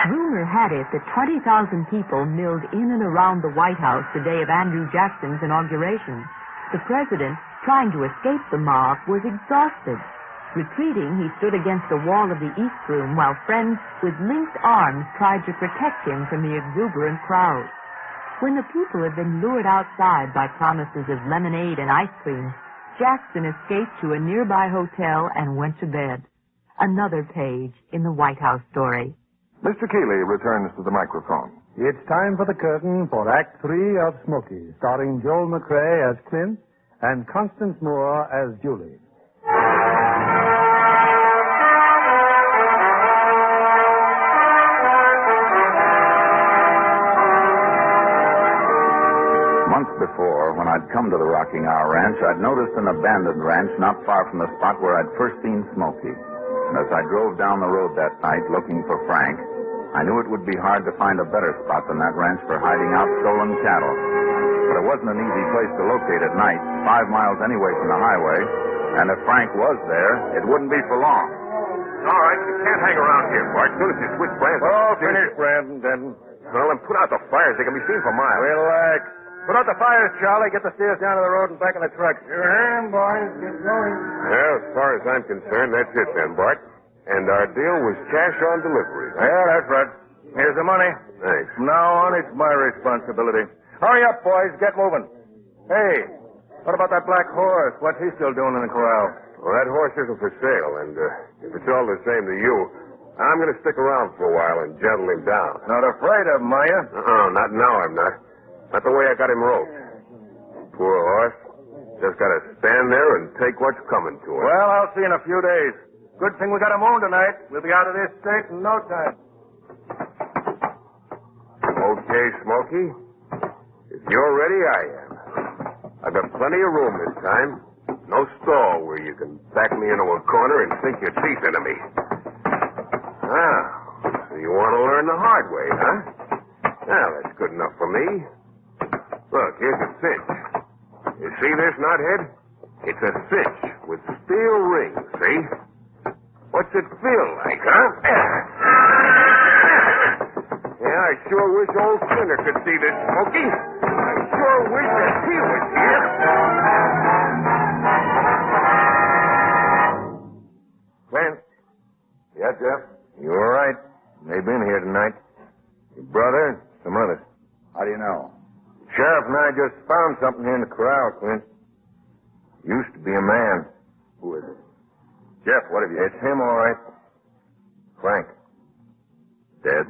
Rumor had it that 20,000 people milled in and around the White House the day of Andrew Jackson's inauguration. The president, trying to escape the mob, was exhausted. Retreating, he stood against the wall of the East Room while friends with linked arms tried to protect him from the exuberant crowd. When the people had been lured outside by promises of lemonade and ice cream, Jackson escaped to a nearby hotel and went to bed. Another page in the White House story. Mr. Keeley returns to the microphone. It's time for the curtain for Act 3 of Smokey, starring Joel McCrea as Clint and Constance Moore as Julie. Months before, when I'd come to the Rocking Hour Ranch, I'd noticed an abandoned ranch not far from the spot where I'd first seen Smokey. And as I drove down the road that night looking for Frank, I knew it would be hard to find a better spot than that ranch for hiding out stolen cattle. But it wasn't an easy place to locate at night, 5 miles anyway from the highway, and if Frank was there, it wouldn't be for long. All right, you can't hang around here, Bart. As soon as you switch brands... Oh, finish, Brandon, Denton. Well, then put out the fires. They can be seen for miles. Relax. Put out the fires, Charlie. Get the steers down to the road and back in the truck. Your hand, boys. Get going. Well, as far as I'm concerned, that's it then, Bart. And our deal was cash on delivery. Yeah, that's right. Here's the money. Thanks. From now on, it's my responsibility. Hurry up, boys. Get moving. Hey, what about that black horse? What's he still doing in the corral? Well, that horse isn't for sale, and if it's all the same to you, I'm going to stick around for a while and gentle him down. Not afraid of him, are you? Not now, I'm not. Not the way I got him roped. Poor horse. Just got to stand there and take what's coming to him. Well, I'll see you in a few days. Good thing we got a moon tonight. We'll be out of this state in no time. Okay, Smokey. If you're ready, I am. I've got plenty of room this time. No stall where you can back me into a corner and sink your teeth into me. So you want to learn the hard way, huh? Well, that's good enough for me. Look, here's a cinch. You see this, knothead? It's a cinch with steel rings, see? What's it feel like, huh? Yeah, I sure wish old Splinter could see this, Smokey. I sure wish that he was here. Clint. Yeah, Jeff? You all right? They've been here tonight. Your brother, some others. How do you know? Sheriff and I just found something here in the corral, Clint. Used to be a man. Who is it? Jeff, what have you? It's him, all right. Frank. Dead?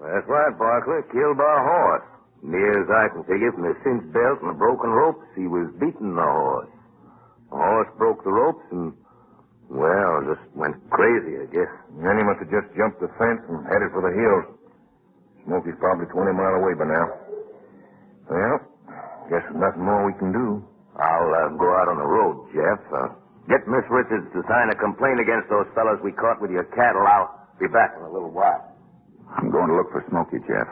That's right, Barkley. Killed by a horse. Near as I can figure from the cinched belt and the broken ropes, he was beating the horse. The horse broke the ropes and, well, just went crazy, I guess. And then he must have just jumped the fence and headed for the hills. Smokey's probably 20 miles away by now. Well, guess there's nothing more we can do. I'll go out on the road, Jeff. Get Miss Richards to sign a complaint against those fellows we caught with your cattle. I'll be back in a little while. I'm going to look for Smokey, Jeff.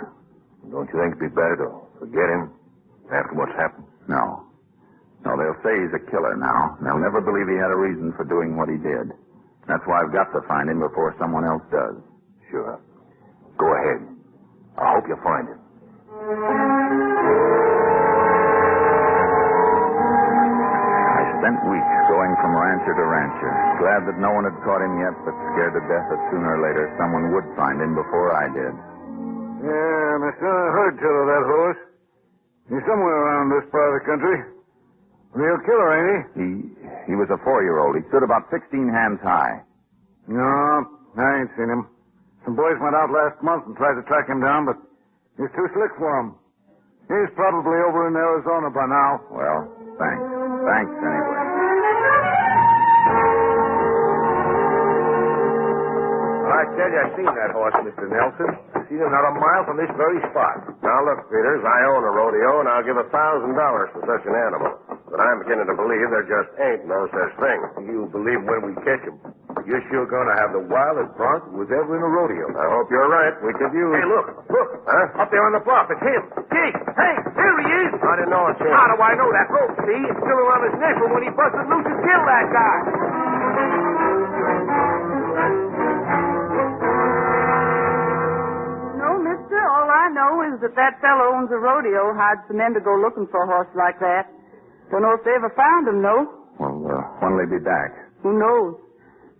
Don't you think it'd be better to forget him after what's happened? No. No, they'll say he's a killer now. And they'll never believe he had a reason for doing what he did. That's why I've got to find him before someone else does. Sure. Go ahead. I hope you find him. I spent weeks going from rancher to rancher, glad that no one had caught him yet, but scared to death that sooner or later someone would find him before I did. Yeah, mister, I heard tell of that horse. He's somewhere around this part of the country. Real killer, ain't he? He was a 4-year-old. He stood about 16 hands high. No, I ain't seen him. Some boys went out last month and tried to track him down, but he's too slick for them. He's probably over in Arizona by now. Well, thanks. Thanks, anyway. I tell you, I seen that horse, Mr. Nelson. I seen him not a mile from this very spot. Now, look, Peters, I own a rodeo, and I'll give $1,000 for such an animal. But I'm beginning to believe there just ain't no such thing. You believe when we catch him, you're sure going to have the wildest bronc that was ever in a rodeo. I hope you're right. We could use... Hey, look. Huh? Up there on the bluff. It's him. Gee, hey, there he is. I didn't know it's him. How do I know that rope, see? It's still around his neck from when he busted loose and killed that guy. All I know is that fellow owns a rodeo, hides the men to go looking for a horse like that. Don't know if they ever found him, though. Well, when'll he be back? Who knows?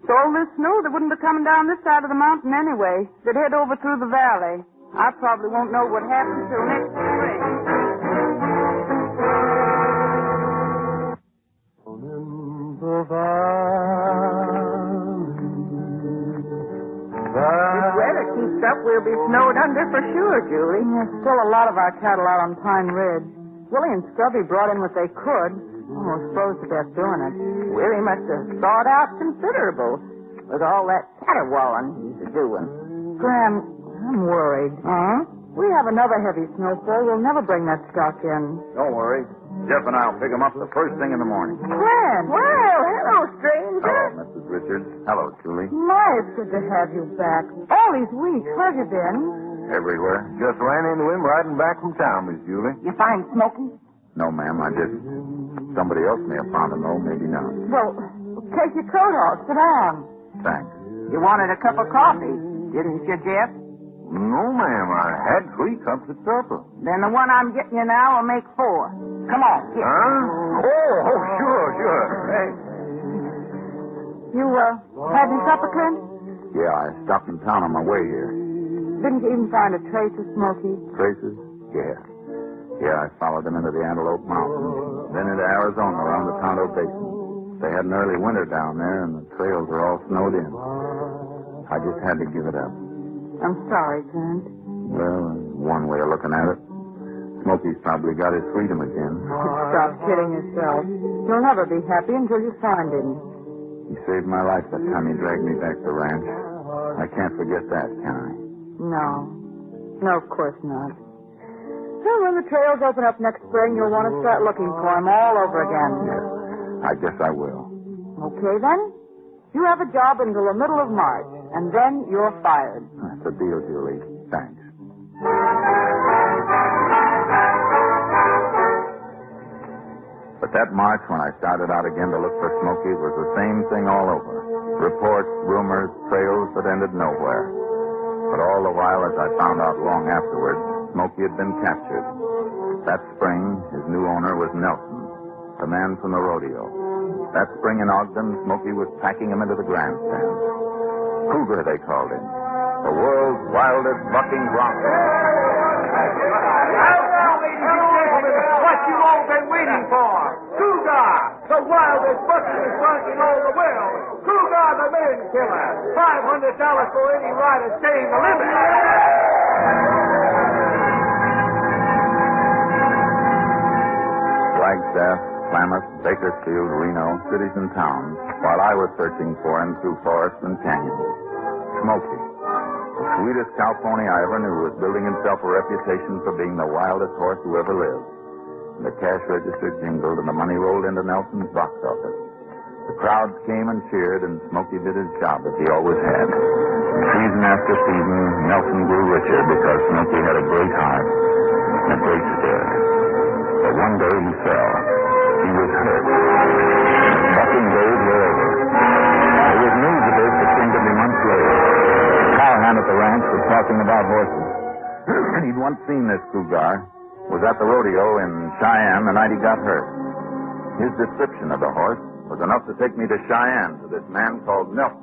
With all this snow, they wouldn't be coming down this side of the mountain anyway. They'd head over through the valley. I probably won't know what happened till next spring. In the If weather keeps up, we'll be snowed under for sure, Julie. There's still a lot of our cattle out on Pine Ridge. Willie and Scrubby brought in what they could. Almost froze to death doing it. Willie must have thawed out considerable with all that caterwauling he's doing. Graham, I'm worried. Huh? We have another heavy snowfall. We'll never bring that stock in. Don't worry. Jeff and I'll pick him up the first thing in the morning. When? Well, hello, stranger. Hello, Mrs. Richards. Hello, Julie. My, it's good to have you back. All these weeks, where have you been? Everywhere. Just ran into him riding back from town, Miss Julie. You find Smokey? No, ma'am, I didn't. Somebody else may have found him, though. Maybe not. Well, take your coat off. Sit down. Thanks. You wanted a cup of coffee, didn't you, Jeff? No, ma'am. I had 3 cups at supper. Then the one I'm getting you now will make 4. Come on, get. Huh? Oh, sure. Hey. You, having supper, Clint? Yeah, I stopped in town on my way here. Didn't you even find a trace of Smoky? Traces? Yeah. Yeah, I followed them into the Antelope Mountains, then into Arizona around the Tonto Basin. They had an early winter down there, and the trails were all snowed in. I just had to give it up. I'm sorry, Clint. Well, one way of looking at it. Smoky's probably got his freedom again. Stop kidding yourself. You'll never be happy until you find him. He saved my life that time he dragged me back to the ranch. I can't forget that, can I? No. No, of course not. Well, when the trails open up next spring, you'll want to start looking for him all over again. Yes, I guess I will. Okay, then. You have a job until the middle of March, and then you're fired. That's a deal, Julie. Thanks. But that March, when I started out again to look for Smoky, was the same thing all over. Reports, rumors, trails that ended nowhere. But all the while, as I found out long afterwards, Smoky had been captured. That spring, his new owner was Nelson, the man from the rodeo. That spring in Ogden, Smoky was packing him into the grandstand. Cougar, they called him. The world's wildest bucking bronco. What you all been waiting for? Cougar, the wildest, buckiest bronc in all the world. Cougar, the man killer. $500 for any rider staying the limit. Flagstaff, Klamath, Bakersfield, Reno, cities and towns, while I was searching for him through forests and canyons. Smoky, the sweetest cow pony I ever knew, was building himself a reputation for being the wildest horse who ever lived. The cash register jingled and the money rolled into Nelson's box office. The crowds came and cheered, and Smoky did his job as he always had. Season after season, Nelson grew richer because Smoky had a great heart and a great spirit. But one day he fell. He was hurt. The bucking days were over. There was news of this that came to me months later. The cowhand at the ranch was talking about horses. He'd once seen this Cougar. Was at the rodeo in Cheyenne the night he got hurt. His description of the horse was enough to take me to Cheyenne to this man called Nelson.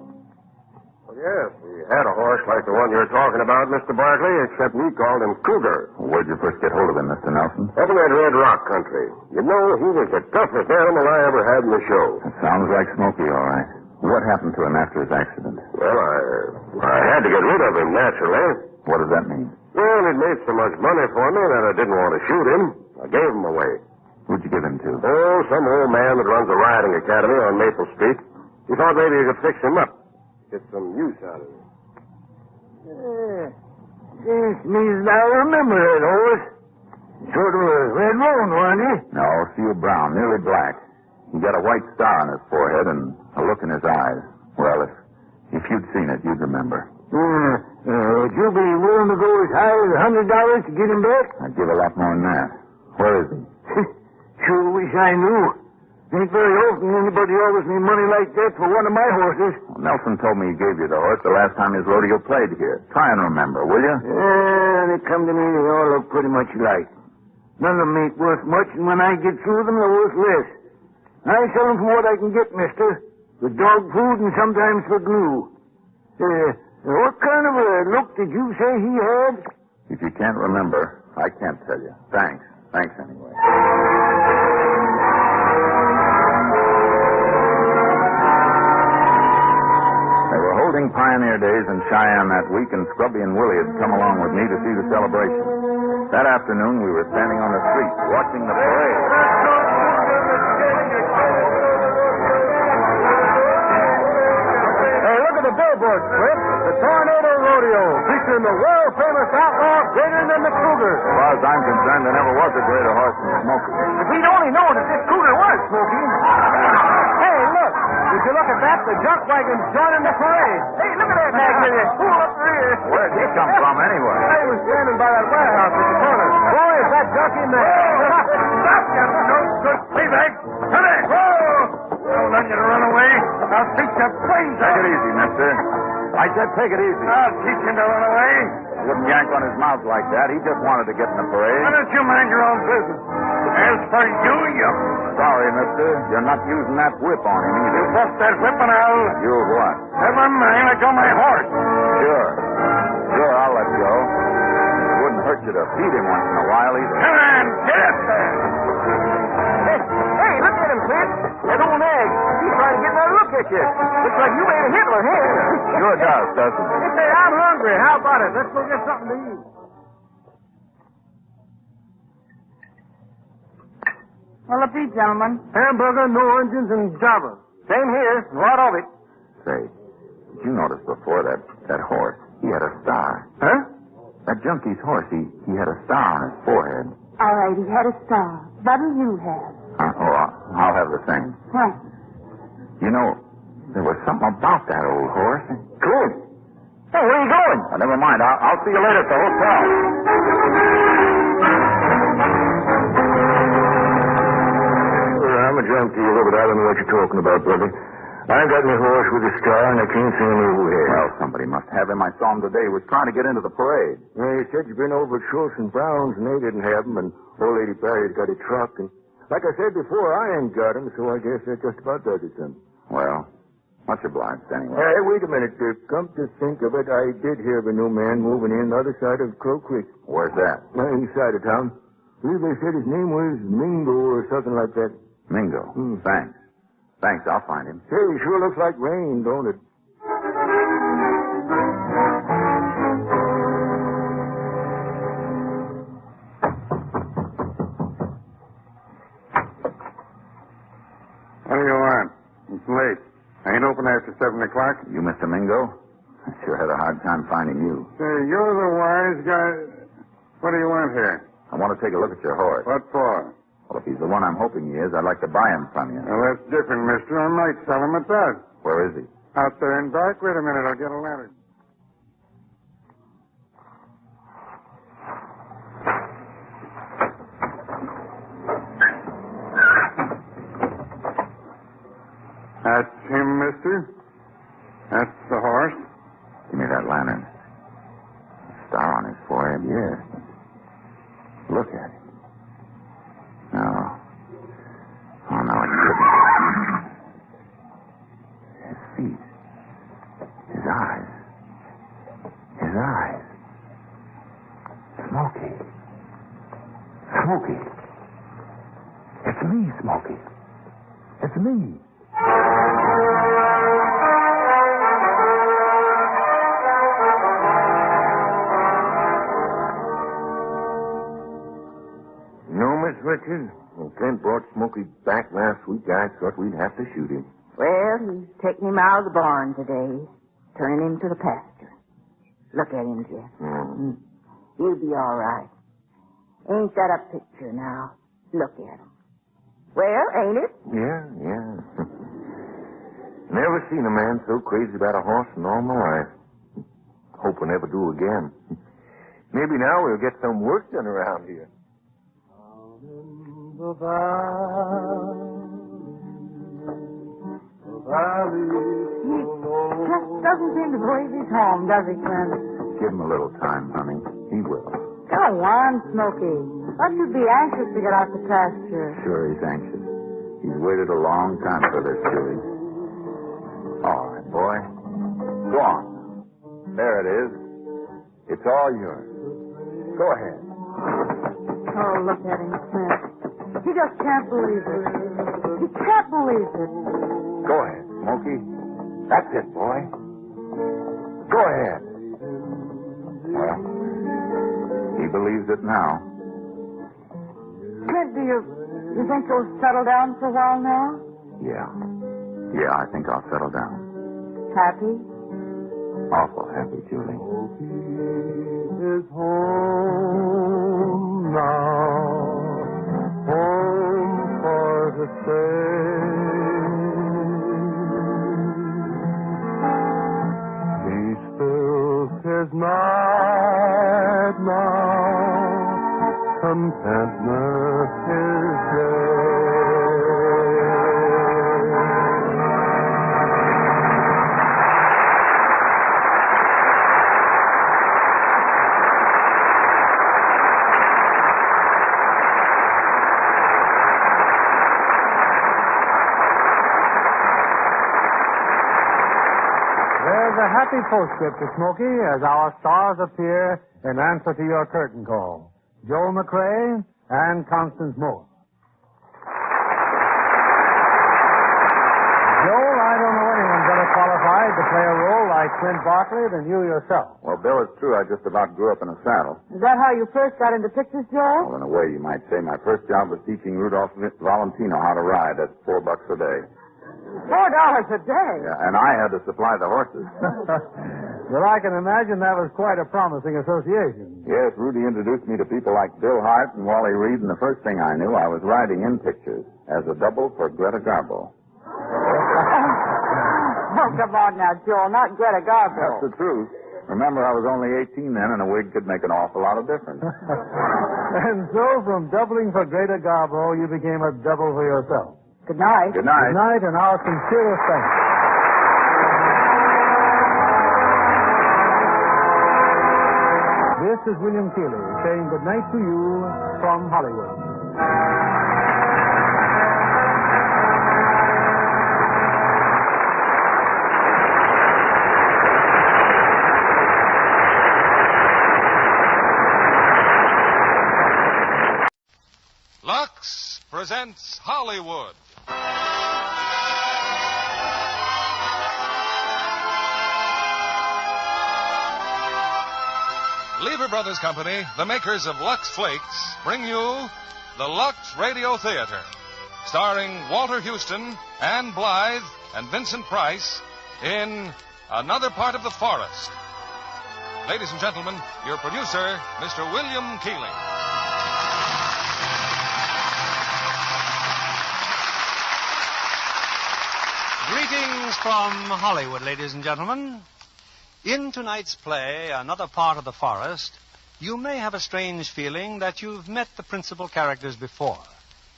Well, yes, he had a horse like the one you're talking about, Mr. Barkley, except we called him Cougar. Where'd you first get hold of him, Mr. Nelson? Up in that Red Rock country. You know, he was the toughest animal I ever had in the show. It sounds like Smoky, all right. What happened to him after his accident? Well, I had to get rid of him, naturally. What does that mean? Well, it made so much money for me that I didn't want to shoot him. I gave him away. Who'd you give him to? Oh, some old man that runs a riding academy on Maple Street. He thought maybe you could fix him up. Get some use out of him. Yes, I remember that horse. Sort of a red roan, wasn't he? No, seal brown, nearly black. He got a white star on his forehead and a look in his eyes. Well, if you'd seen it, you'd remember. Would you be willing to go as high as $100 to get him back? I'd give a lot more than that. Where is he? Sure wish I knew. Ain't very often anybody offers me money like that for one of my horses. Well, Nelson told me he gave you the horse the last time his rodeo played here. Try and remember, will you? They come to me, they all look pretty much alike. None of them ain't worth much, and when I get through them, they're worth less. I sell them for what I can get, mister. For dog food and sometimes for glue. What kind of a look did you say he had? If you can't remember, I can't tell you. Thanks. Thanks anyway. They were holding Pioneer Days in Cheyenne that week, and Scrubby and Willie had come along with me to see the celebration. That afternoon, we were standing on the street watching the parade. Hey, look at the billboard, Flip. The Tornado Rodeo, featuring the world-famous outlaw greater than the Cougar. As far as I'm concerned, there never was a greater horse than Smoky. If he'd only known that this Cougar was Smoky. Hey, look. Did you look at that? The junk wagon's joining the parade. Hey, look at that magnet. Pull up the rear. Where'd he come from, anyway? I was standing by that warehouse at the corner. Boy, is that junkie mad. Stop, you no good playback. Come in. Don't let you run away. I'll teach you brains out. Take it easy, mister. I said take it easy. I'll teach him to run away. I wouldn't yank on his mouth like that. He just wanted to get in the parade. Why don't you mind your own business? As for you, you... Sorry, mister. You're not using that whip on him either. You bust that whip and I'll... You what? Never mind, I got my horse. Sure. Sure, I'll let go. It wouldn't hurt you to feed him once in a while either. Come on, get up there. Hey, look at him, Clint. That old nag. He's trying to get another look at you. Looks like you made a Hitler here. Sure does, doesn't it? Hey, I'm hungry. How about it? Let's go get something to eat. Well, a beef, gentlemen. Hamburger, no onions, and Java. Same here. A lot of it. Say, did you notice before that horse? He had a star. Huh? That junkie's horse, he had a star on his forehead. All right, he had a star. What'll you have? I'll have the same. What? You know, there was something about that old horse. Good. Hey, where are you going? Oh, never mind. I'll see you later at the hotel. I'm a junkie a little bit. I don't know what you're talking about, brother. I ain't got any horse with a star, and I can't see any who has. Well, somebody must have him. I saw him today. He was trying to get into the parade. Well, you said you've been over at Schultz and Brown's, and they didn't have him, and old Lady Barry's got a truck, and like I said before, I ain't got him, so I guess that just about does it, son. Well, much obliged anyway. Hey, wait a minute, Dick. Come to think of it, I did hear of a new man moving in the other side of Crow Creek. Where's that? East side of town. I believe they said his name was Mingo or something like that. Mingo. Thanks. Thanks, I'll find him. Hey, he sure looks like rain, don't it? What do you want? It's late. I ain't open after 7 o'clock. You, Mr. Mingo? I sure had a hard time finding you. Say, you're the wise guy. What do you want here? I want to take a look at your horse. What for? Well, if he's the one I'm hoping he is, I'd like to buy him from you. Well, that's different, mister. I might sell him at that. Where is he? Out there in back. Wait a minute. I'll get a ladder. That's him, mister. That's the horse. Give me that lantern. Star on his forehead, yes. Look at it. No. Oh, no, it couldn't. His feet. His eyes. His eyes. Smoky. Smoky. It's me, Smoky. It's me. Richard, when Clint brought Smoky back last week, I thought we'd have to shoot him. Well, he's taking him out of the barn today, turning him to the pasture. Look at him, Jeff. He'll be all right. Ain't that a picture now? Look at him. Well, ain't it? Yeah. Never seen a man so crazy about a horse in all my life. Hope we'll never do again. Maybe now we'll get some work done around here. The valley He just doesn't seem to believe he's home, does he, Clint? Give him a little time, honey. He will. Go on, Smoky. Thought you'd be anxious to get out the pasture. Sure, he's anxious. He's waited a long time for this, Julie. All right, boy. Go on. There it is. It's all yours. Go ahead. Oh, look at him, Clint. He just can't believe it. He can't believe it. Go ahead, Smoky. That's it, boy. Go ahead. Well, he believes it now. Clint, do you think you'll settle down for a while now? Yeah, I think I'll settle down. Happy? Awful happy, Julie. is home now, home for to stay. He spills his night now, contentment his day. There's a happy postscript to Smokey as our stars appear in answer to your curtain call. Joel McRae and Constance Moore. Joel, I don't know anyone better qualified to play a role like Clint Barkley than you yourself. Well, Bill, it's true. I just about grew up in a saddle. Is that how you first got into pictures, Joel? Well, in a way, you might say. My first job was teaching Rudolph Valentino how to ride at $4 a day. $4 a day? Yeah, and I had to supply the horses. Well, I can imagine that was quite a promising association. Yes, Rudy introduced me to people like Bill Hart and Wally Reed, and the first thing I knew, I was riding in pictures as a double for Greta Garbo. Oh, come on now, Joel, not Greta Garbo. That's the truth. Remember, I was only 18 then, and a wig could make an awful lot of difference. And so, from doubling for Greta Garbo, you became a double for yourself. Good night. Good night. Good night, and our sincerest thanks. This is William Keeley saying good night to you from Hollywood. Lux presents Hollywood. Lever Brothers Company, the makers of Lux Flakes, bring you the Lux Radio Theater, starring Walter Houston, Ann Blythe, and Vincent Price in Another Part of the Forest. Ladies and gentlemen, your producer, Mr. William Keeling. Greetings from Hollywood, ladies and gentlemen. In tonight's play, Another Part of the Forest, you may have a strange feeling that you've met the principal characters before.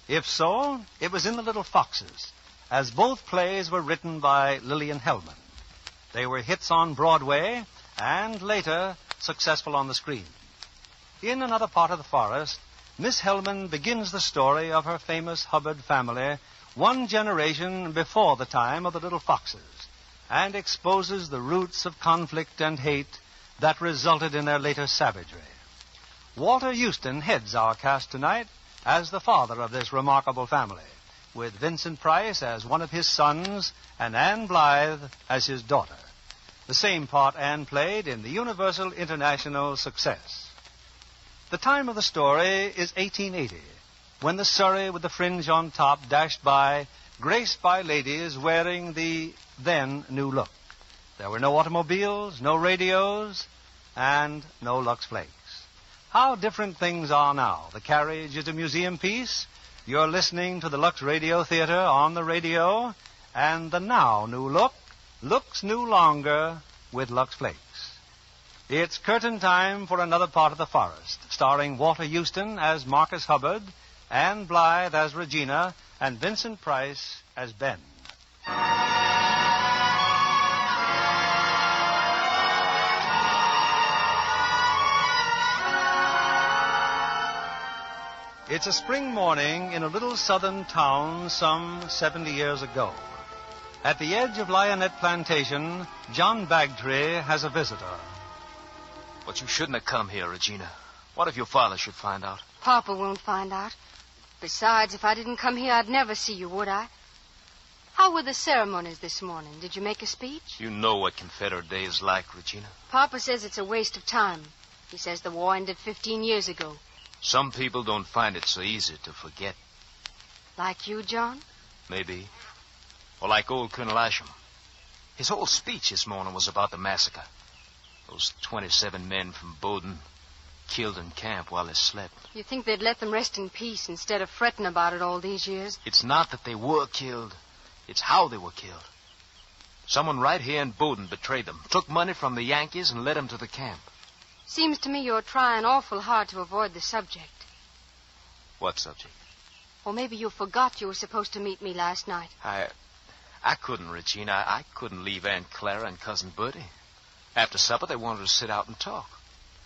If so, it was in The Little Foxes, as both plays were written by Lillian Hellman. They were hits on Broadway and later successful on the screen. In Another Part of the Forest, Miss Hellman begins the story of her famous Hubbard family one generation before the time of the Little Foxes, and exposes the roots of conflict and hate that resulted in their later savagery. Walter Houston heads our cast tonight as the father of this remarkable family, with Vincent Price as one of his sons and Ann Blythe as his daughter. The same part Ann played in the Universal International Success. The time of the story is 1880, when the Surrey with the fringe on top dashed by, graced by ladies wearing the then new look. There were no automobiles, no radios, and no Lux Flakes. How different things are now. The carriage is a museum piece. You're listening to the Lux Radio Theater on the radio, and the now new look looks new longer with Lux Flakes. It's curtain time for Another Part of the Forest, starring Walter Houston as Marcus Hubbard, Ann Blythe as Regina, and Vincent Price as Ben. It's a spring morning in a little southern town some 70 years ago. At the edge of Lionette Plantation, John Bagtree has a visitor. But you shouldn't have come here, Regina. What if your father should find out? Papa won't find out. Besides, if I didn't come here, I'd never see you, would I? How were the ceremonies this morning? Did you make a speech? You know what Confederate Day is like, Regina. Papa says it's a waste of time. He says the war ended 15 years ago. Some people don't find it so easy to forget. Like you, John? Maybe. Or like old Colonel Asham. His whole speech this morning was about the massacre. Those 27 men from Bowdoin killed in camp while they slept. You think they'd let them rest in peace instead of fretting about it all these years? It's not that they were killed. It's how they were killed. Someone right here in Bowdoin betrayed them, took money from the Yankees and led them to the camp. Seems to me you're trying awful hard to avoid the subject. What subject? Or maybe you forgot you were supposed to meet me last night. I couldn't, Regina. I couldn't leave Aunt Clara and Cousin Bertie. After supper, they wanted to sit out and talk.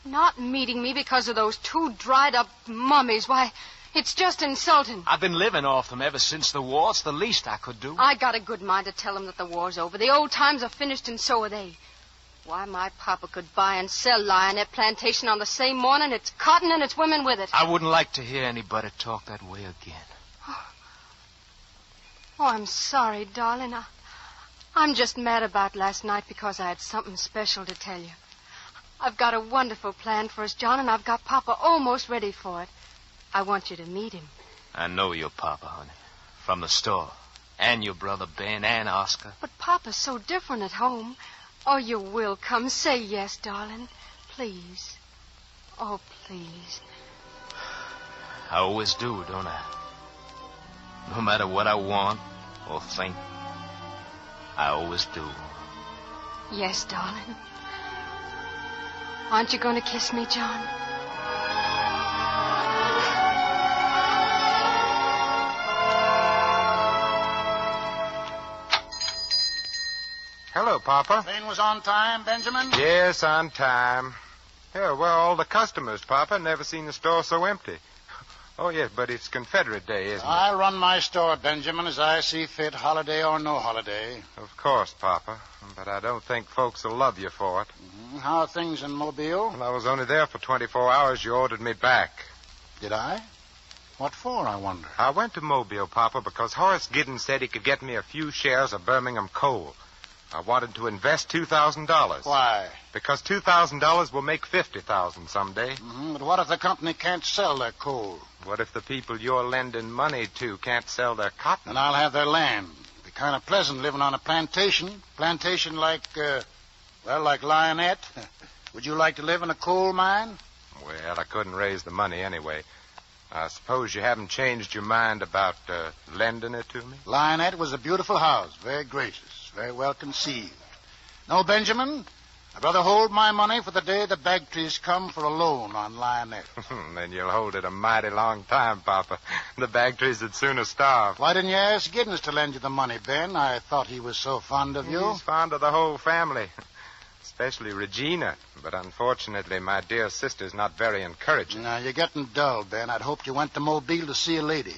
Not meeting me because of those two dried-up mummies. Why, It's just insulting. I've been living off them ever since the war. It's the least I could do. I got a good mind to tell them that the war's over. The old times are finished, and so are they. Why, my papa could buy and sell Lionette Plantation on the same morning. It's cotton and it's women with it. I wouldn't like to hear anybody talk that way again. Oh, I'm sorry, darling. I'm just mad about last night because I had something special to tell you. I've got a wonderful plan for us, John, and I've got Papa almost ready for it. I want you to meet him. I know your papa, honey. From the store. And your brother Ben and Oscar. But Papa's so different at home. Oh, you will come. Say yes, darling. Please. Oh, please. I always do, don't I? No matter what I want or think, I always do. Yes, darling. Aren't you going to kiss me, John? Hello, Papa. Train was on time, Benjamin? Yes, on time. Yeah, well, all the customers, Papa. Never seen the store so empty. Oh, yes, but it's Confederate Day, isn't it? I run my store, Benjamin, as I see fit, holiday or no holiday. Of course, Papa. But I don't think folks will love you for it. Mm-hmm. How are things in Mobile? Well, I was only there for 24 hours. You ordered me back. Did I? What for, I wonder? I went to Mobile, Papa, because Horace Giddens said he could get me a few shares of Birmingham coal. I wanted to invest $2,000. Why? Because $2,000 will make $50,000 someday. Mm-hmm. But what if the company can't sell their coal? What if the people you're lending money to can't sell their cotton? Then I'll have their land. Be kind of pleasant living on a plantation. Plantation like Lionette. Would you like to live in a coal mine? Well, I couldn't raise the money anyway. I suppose you haven't changed your mind about lending it to me? Lionette was a beautiful house, very gracious, very well conceived. No, Benjamin, I'd rather hold my money for the day the Bagtrees come for a loan on Lionette. Then you'll hold it a mighty long time, Papa. The Bagtrees would sooner starve. Why didn't you ask Giddens to lend you the money, Ben? I thought he was so fond of you. He's fond of the whole family, especially Regina. But unfortunately, my dear sister's not very encouraging. Now, you're getting dull, Ben. I'd hoped you went to Mobile to see a lady.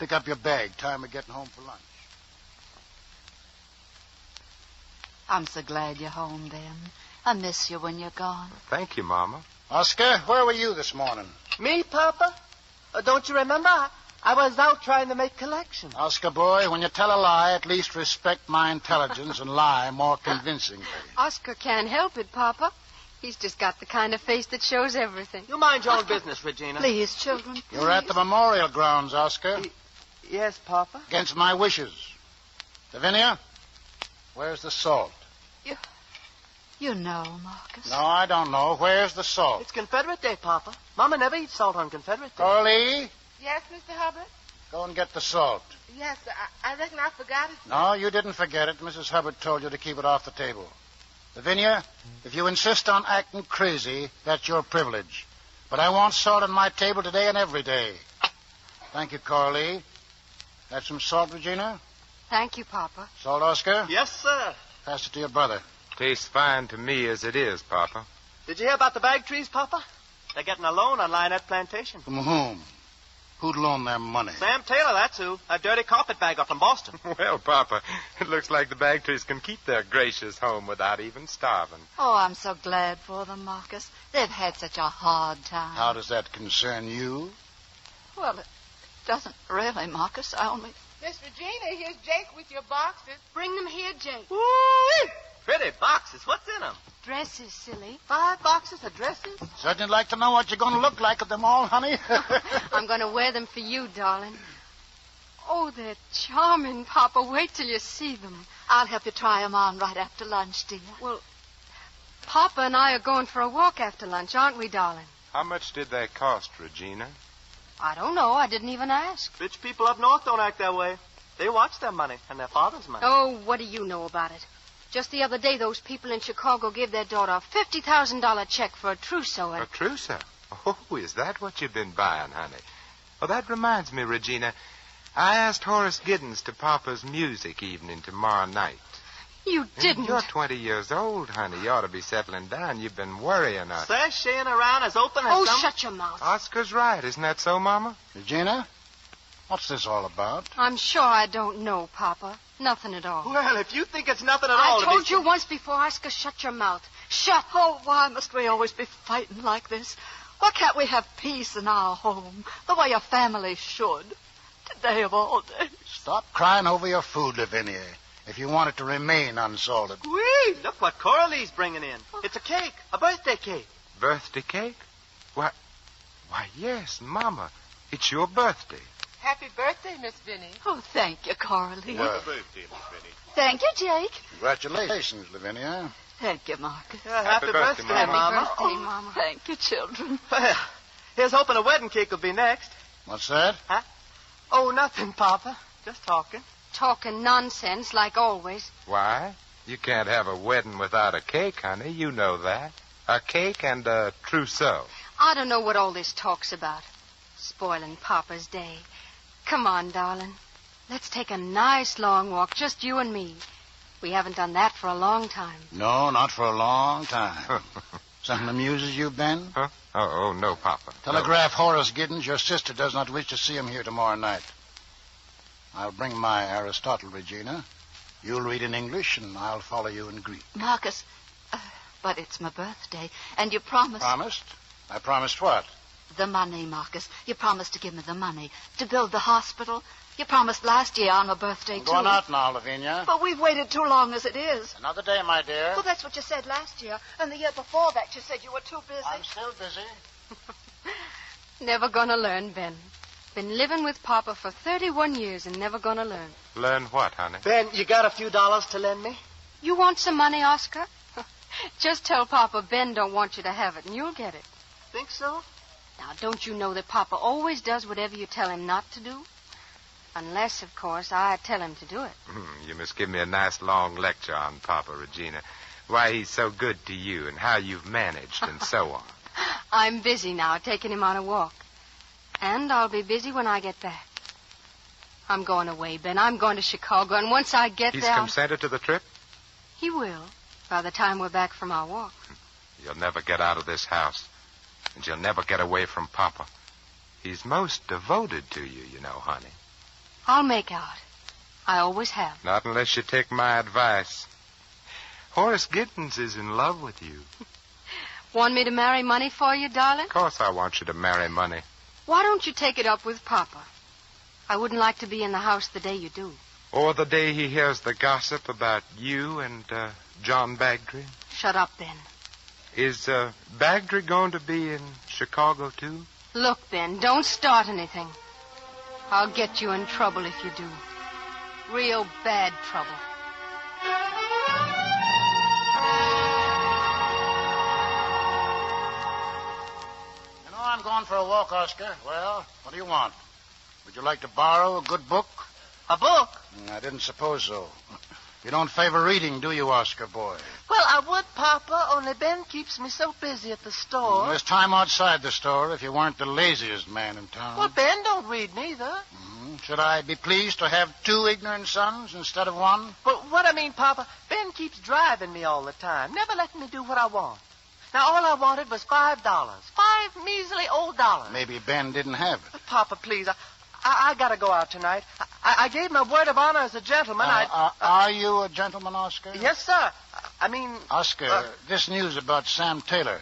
Pick up your bag. Time of getting home for lunch. I'm so glad you're home, Ben. I miss you when you're gone. Thank you, Mama. Oscar, where were you this morning? Me, Papa? Don't you remember? I was out trying to make collections. Oscar, boy, when you tell a lie, at least respect my intelligence and lie more convincingly. Oscar can't help it, Papa. He's just got the kind of face that shows everything. You mind your own business, Regina. Please, children, please. You're at the memorial grounds, Oscar. Yes, Papa. Against my wishes. Lavinia, where's the salt? You know, Marcus. No, I don't know. Where's the salt? It's Confederate Day, Papa. Mama never eats salt on Confederate Day. Corley, Yes, Mr. Hubbard? go and get the salt. Yes, I reckon I forgot it. No, you didn't forget it. Mrs. Hubbard told you to keep it off the table. Lavinia, if you insist on acting crazy, that's your privilege. But I want salt on my table today and every day. Thank you, Corley. That's some salt, Regina? Thank you, Papa. Salt, Oscar? Yes, sir. Pass it to your brother. Tastes fine to me as it is, Papa. Did you hear about the Bagtrees, Papa? They're getting a loan on Lionette Plantation. From whom? Who'd loan them money? Sam Taylor, that's who. A dirty carpetbagger from Boston. Well, Papa, it looks like the Bagtrees can keep their gracious home without even starving. Oh, I'm so glad for them, Marcus. They've had such a hard time. How does that concern you? Well, it doesn't really, Marcus. I only... Miss Regina, here's Jake with your boxes. Bring them here, Jake. Woo-wee! Pretty boxes. What's in them? Dresses, silly. 5 boxes of dresses? Certainly like to know what you're going to look like with them all, honey. I'm going to wear them for you, darling. Oh, they're charming, Papa. Wait till you see them. I'll help you try them on right after lunch, dear. Well, Papa and I are going for a walk after lunch, aren't we, darling? How much did they cost, Regina? I don't know. I didn't even ask. Rich people up north don't act that way. They watch their money and their father's money. Oh, what do you know about it? Just the other day, those people in Chicago gave their daughter a $50,000 check for a trousseau. A trousseau? Oh, is that what you've been buying, honey? Well, that reminds me, Regina. I asked Horace Giddens to Papa's music evening tomorrow night. You didn't. You're 20 years old, honey. You ought to be settling down. You've been worrying us. Sashaying around as open as Oh, some... shut your mouth. Oscar's right. Isn't that so, Mama? Regina, what's this all about? I'm sure I don't know, Papa. Nothing at all. Well, if you think it's nothing at all... I told you once before, Oscar, shut your mouth. Shut. Oh, why must we always be fighting like this? Why can't we have peace in our home, the way a family should? Today of all days. Stop crying over your food, Lavinia, if you want it to remain unsalted. Whee! Look what Coralie's bringing in. It's a cake, a birthday cake. Birthday cake? Why, yes, Mama. It's your birthday. Happy birthday, Miss Vinnie. Oh, thank you, Coralie. Well, birthday, Miss Vinnie. Thank you, Jake. Congratulations, Lavinia. Thank you, Marcus. Happy birthday, Mama. Happy birthday, Mama. Thank you, children. Well, here's hoping a wedding cake will be next. What's that? Huh? Oh, nothing, Papa. Just talking. Talking nonsense, like always. Why? You can't have a wedding without a cake, honey. You know that. A cake and a trousseau. I don't know what all this talk's about. Spoiling Papa's day. Come on, darling. Let's take a nice long walk, just you and me. We haven't done that for a long time. No, not for a long time. Something amuses you, Ben? Huh? Oh, no, Papa. Telegraph Horace Giddens your sister does not wish to see him here tomorrow night. I'll bring my Aristotle, Regina. You'll read in English, and I'll follow you in Greek. Marcus, but it's my birthday, and you promised... Promised? I promised what? The money, Marcus. You promised to give me the money to build the hospital. You promised last year on my birthday, too. I'm going out now, Lavinia. But we've waited too long as it is. Another day, my dear. Well, that's what you said last year. And the year before that, you said you were too busy. I'm still busy. Never gonna learn, Ben. Been living with Papa for 31 years and never gonna learn. Learn what, honey? Ben, you got a few dollars to lend me? You want some money, Oscar? Just tell Papa Ben don't want you to have it, and you'll get it. Think so? Now, don't you know that Papa always does whatever you tell him not to do? Unless, of course, I tell him to do it. You must give me a nice long lecture on Papa, Regina. Why he's so good to you and how you've managed and so on. I'm busy now, taking him on a walk. And I'll be busy when I get back. I'm going away, Ben. I'm going to Chicago, and once I get He's there... He's consented to the trip? He will, by the time we're back from our walk. You'll never get out of this house. And you'll never get away from Papa. He's most devoted to you, you know, honey. I'll make out. I always have. Not unless you take my advice. Horace Giddens is in love with you. Want me to marry money for you, darling? Of course I want you to marry money. Why don't you take it up with Papa? I wouldn't like to be in the house the day you do. Or the day he hears the gossip about you and John Bagdry. Shut up, Ben. Is Bagdry going to be in Chicago, too? Look, Ben, don't start anything. I'll get you in trouble if you do. Real bad trouble. You know, I'm going for a walk, Oscar. Well, what do you want? Would you like to borrow a good book? A book? I didn't suppose so. You don't favor reading, do you, Oscar boy? Well, I would, Papa, only Ben keeps me so busy at the store. There's time outside the store if you weren't the laziest man in town. Well, Ben don't read neither. Should I be pleased to have 2 ignorant sons instead of 1? But what I mean, Papa, Ben keeps driving me all the time, never letting me do what I want. Now, all I wanted was $5. 5 measly old dollars. Maybe Ben didn't have it. But Papa, please, I got to go out tonight. I gave my word of honor as a gentleman. Are you a gentleman, Oscar? Yes, sir. I mean... Oscar, this news about Sam Taylor,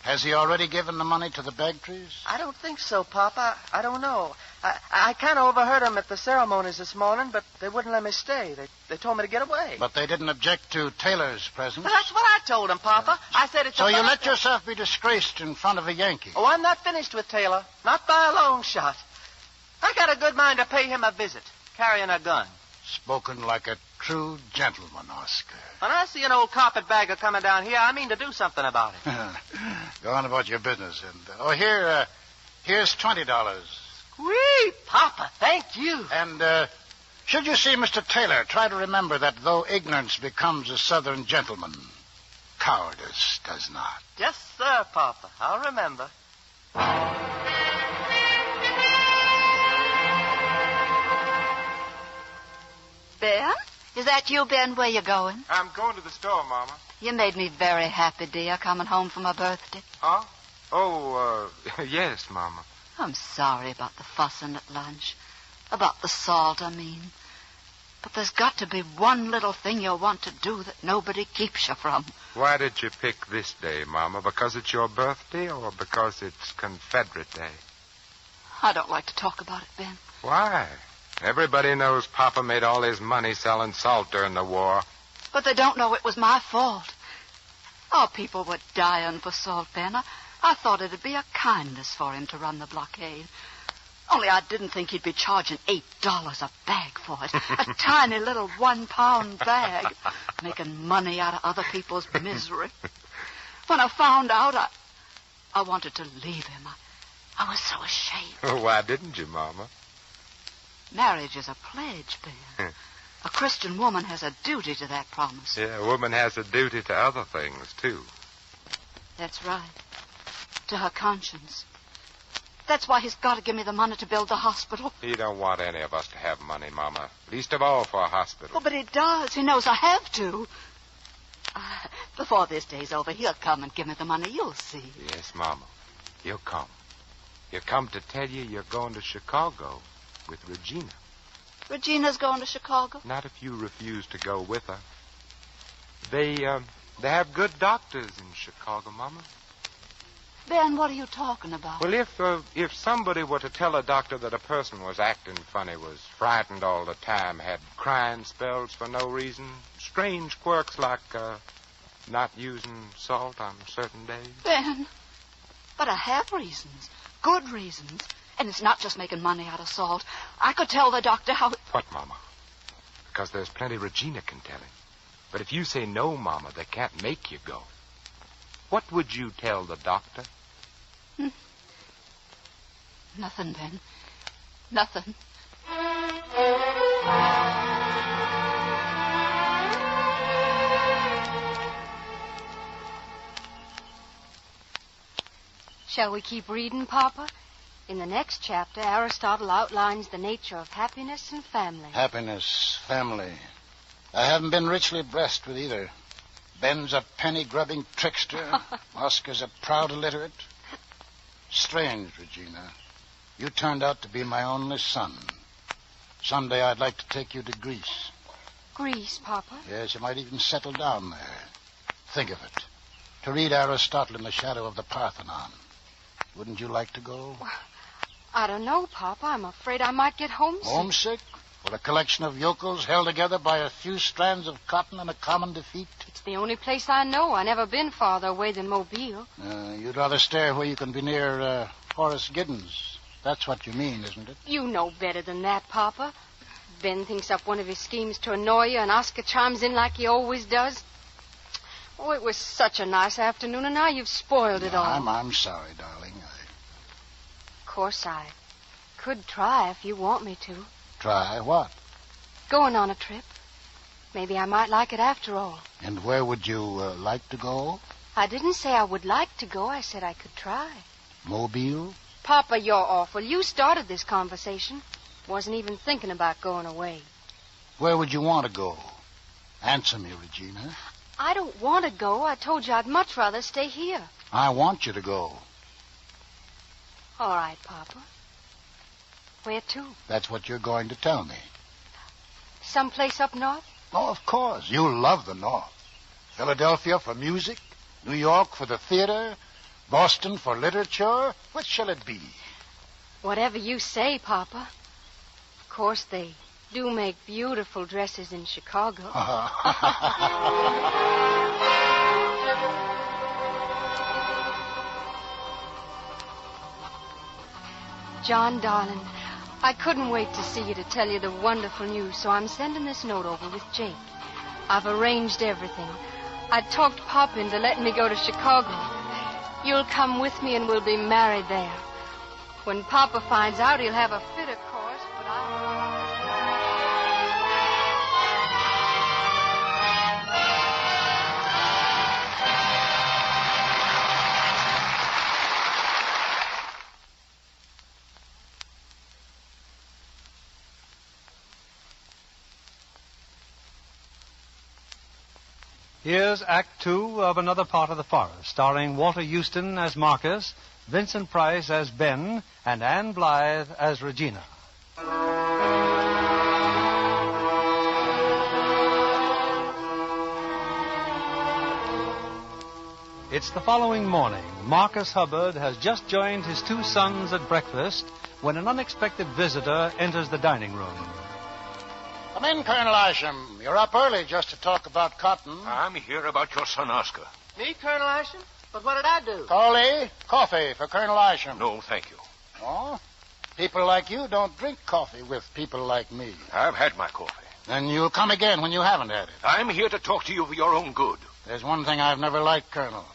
has he already given the money to the Bagtrys? I don't think so, Papa. I don't know. I kind of overheard them at the ceremonies this morning, but they wouldn't let me stay. They told me to get away. But they didn't object to Taylor's presence? Well, that's what I told them, Papa. I said it's... So you let yourself be disgraced in front of a Yankee? Oh, I'm not finished with Taylor. Not by a long shot. I got a good mind to pay him a visit, carrying a gun. Spoken like a true gentleman, Oscar. When I see an old carpetbagger coming down here, I mean to do something about it. Go on about your business. And here's $20. Whee, Papa, thank you. And should you see Mr. Taylor, try to remember that though ignorance becomes a Southern gentleman, cowardice does not. Yes, sir, Papa. I'll remember. Ben, Is that you, Ben? Where you going? I'm going to the store, Mama. You made me very happy, dear, coming home for my birthday. Huh? Oh, yes, Mama. I'm sorry about the fussing at lunch. About the salt, I mean. But there's got to be one little thing you want to do that nobody keeps you from. Why did you pick this day, Mama? Because it's your birthday or because it's Confederate Day? I don't like to talk about it, Ben. Why? Everybody knows Papa made all his money selling salt during the war. But they don't know it was my fault. Our people were dying for salt, Ben. I thought it'd be a kindness for him to run the blockade. Only I didn't think he'd be charging $8 a bag for it. A tiny little 1-pound bag. Making money out of other people's misery. When I found out, I wanted to leave him. I was so ashamed. Why didn't you, Mama? Marriage is a pledge, Ben. A Christian woman has a duty to that promise. Yeah, a woman has a duty to other things, too. That's right. To her conscience. That's why he's got to give me the money to build the hospital. He don't want any of us to have money, Mama. Least of all for a hospital. Oh, but he does. He knows I have to. Before this day's over, he'll come and give me the money. You'll see. Yes, Mama. He'll come. He'll come to tell you you're going to Chicago with Regina. Regina's going to Chicago? Not if you refuse to go with her. They have good doctors in Chicago, Mama. Ben, what are you talking about? Well, if somebody were to tell a doctor that a person was acting funny, was frightened all the time, had crying spells for no reason, strange quirks like not using salt on certain days. Ben, but I have reasons. Good reasons. And it's not just making money out of salt. I could tell the doctor how... What, Mama? Because there's plenty Regina can tell him. But if you say no, Mama, they can't make you go. What would you tell the doctor? Nothing, Ben. Nothing. Shall we keep reading, Papa? In the next chapter, Aristotle outlines the nature of happiness and family. Happiness, family. I haven't been richly blessed with either. Ben's a penny-grubbing trickster. Oscar's a proud illiterate. Strange, Regina. You turned out to be my only son. Someday I'd like to take you to Greece. Greece, Papa? Yes, you might even settle down there. Think of it. To read Aristotle in the shadow of the Parthenon. Wouldn't you like to go? Well, I don't know, Papa. I'm afraid I might get homesick. Homesick? For a collection of yokels held together by a few strands of cotton and a common defeat? It's the only place I know. I've never been farther away than Mobile. You'd rather stay where you can be near Horace Giddens. That's what you mean, isn't it? You know better than that, Papa. Ben thinks up one of his schemes to annoy you, and Oscar chimes in like he always does. Oh, it was such a nice afternoon, and now you've spoiled it all. I'm sorry, darling. Of course, I could try if you want me to. Try what? Going on a trip. Maybe I might like it after all. And where would you like to go? I didn't say I would like to go. I said I could try. Mobile? Papa, you're awful. You started this conversation. Wasn't even thinking about going away. Where would you want to go? Answer me, Regina. I don't want to go. I told you I'd much rather stay here. I want you to go. All right, Papa. Where to? That's what you're going to tell me. Someplace up north? Oh, of course. You love the North. Philadelphia for music, New York for the theater, Boston for literature. What shall it be? Whatever you say, Papa. Of course, they do make beautiful dresses in Chicago. John, darling, I couldn't wait to see you to tell you the wonderful news, so I'm sending this note over with Jake. I've arranged everything. I talked Pop into letting me go to Chicago. You'll come with me and we'll be married there. When Papa finds out, he'll have a fit, of course, but Here's Act Two of Another Part of the Forest, starring Walter Houston as Marcus, Vincent Price as Ben, and Anne Blythe as Regina. It's the following morning. Marcus Hubbard has just joined his two sons at breakfast when an unexpected visitor enters the dining room. Come in, Colonel Isham. You're up early just to talk about cotton. I'm here about your son, Oscar. Me, Colonel Isham? But what did I do? Coley, coffee for Colonel Isham. No, thank you. Oh? People like you don't drink coffee with people like me. I've had my coffee. Then you'll come again when you haven't had it. I'm here to talk to you for your own good. There's one thing I've never liked, Colonel.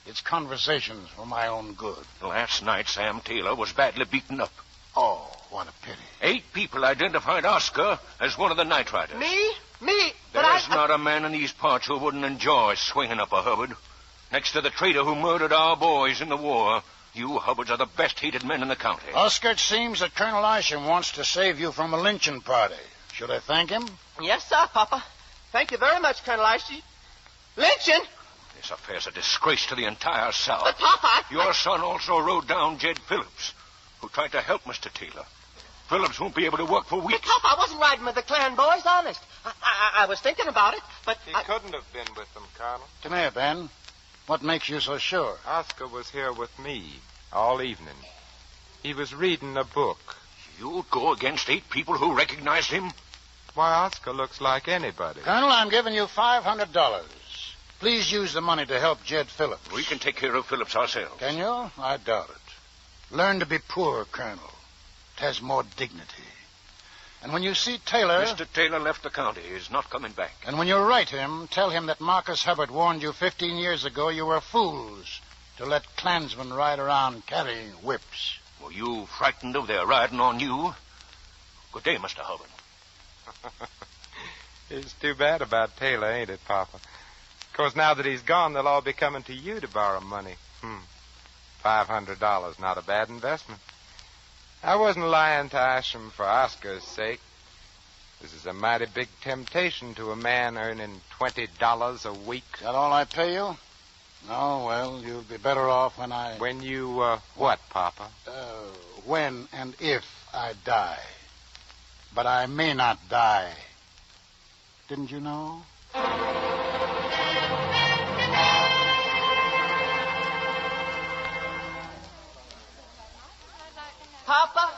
It's conversations for my own good. Last night, Sam Taylor was badly beaten up. Oh, what a pity. 8 people identified Oscar as one of the night riders. Me? There's not a man in these parts who wouldn't enjoy swinging up a Hubbard. Next to the traitor who murdered our boys in the war, you Hubbards are the best hated men in the county. Oscar, it seems that Colonel Isham wants to save you from a lynching party. Should I thank him? Yes, sir, Papa. Thank you very much, Colonel Isham. Lynching? This affair's a disgrace to the entire South. But, Papa, Your son also rode down Jed Phillips, who tried to help Mr. Taylor. Phillips won't be able to work for weeks. But, Papa, I wasn't riding with the Clan boys, honest. I was thinking about it, but... He couldn't have been with them, Colonel. Come here, Ben. What makes you so sure? Oscar was here with me all evening. He was reading a book. You'll go against 8 people who recognized him? Why, Oscar looks like anybody. Colonel, I'm giving you $500. Please use the money to help Jed Phillips. We can take care of Phillips ourselves. Can you? I doubt it. Learn to be poor, Colonel. It has more dignity. And when you see Taylor... Mr. Taylor left the county. He's not coming back. And when you write him, tell him that Marcus Hubbard warned you 15 years ago you were fools to let Klansmen ride around carrying whips. Were you frightened of their riding on you? Good day, Mr. Hubbard. It's too bad about Taylor, ain't it, Papa? Of course, now that he's gone, they'll all be coming to you to borrow money. $500, not a bad investment. I wasn't lying to Isham for Oscar's sake. This is a mighty big temptation to a man earning $20 a week. Is that all I pay you? No, well, you'll be better off when I... When you, what, Papa? When and if I die. But I may not die. Didn't you know? Papa?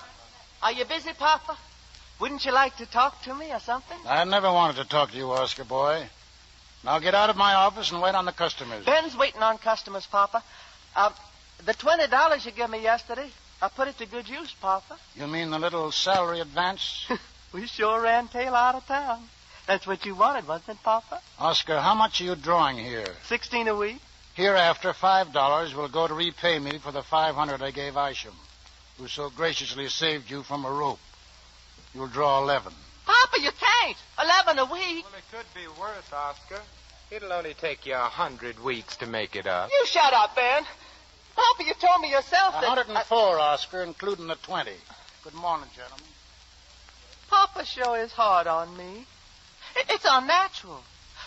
Are you busy, Papa? Wouldn't you like to talk to me or something? I never wanted to talk to you, Oscar boy. Now get out of my office and wait on the customers. Ben's waiting on customers, Papa. The $20 you gave me yesterday, I put it to good use, Papa. You mean the little salary advance? We sure ran Taylor out of town. That's what you wanted, wasn't it, Papa? Oscar, how much are you drawing here? $16 a week. Hereafter, $5 will go to repay me for the $500 I gave Isham, who so graciously saved you from a rope. You'll draw 11. Papa, you can't. 11 a week. Well, it could be worse, Oscar. It'll only take you 100 weeks to make it up. You shut up, Ben. Papa, you told me yourself that... 104, Oscar, including the 20. Good morning, gentlemen. Papa sure is hard on me. It's unnatural.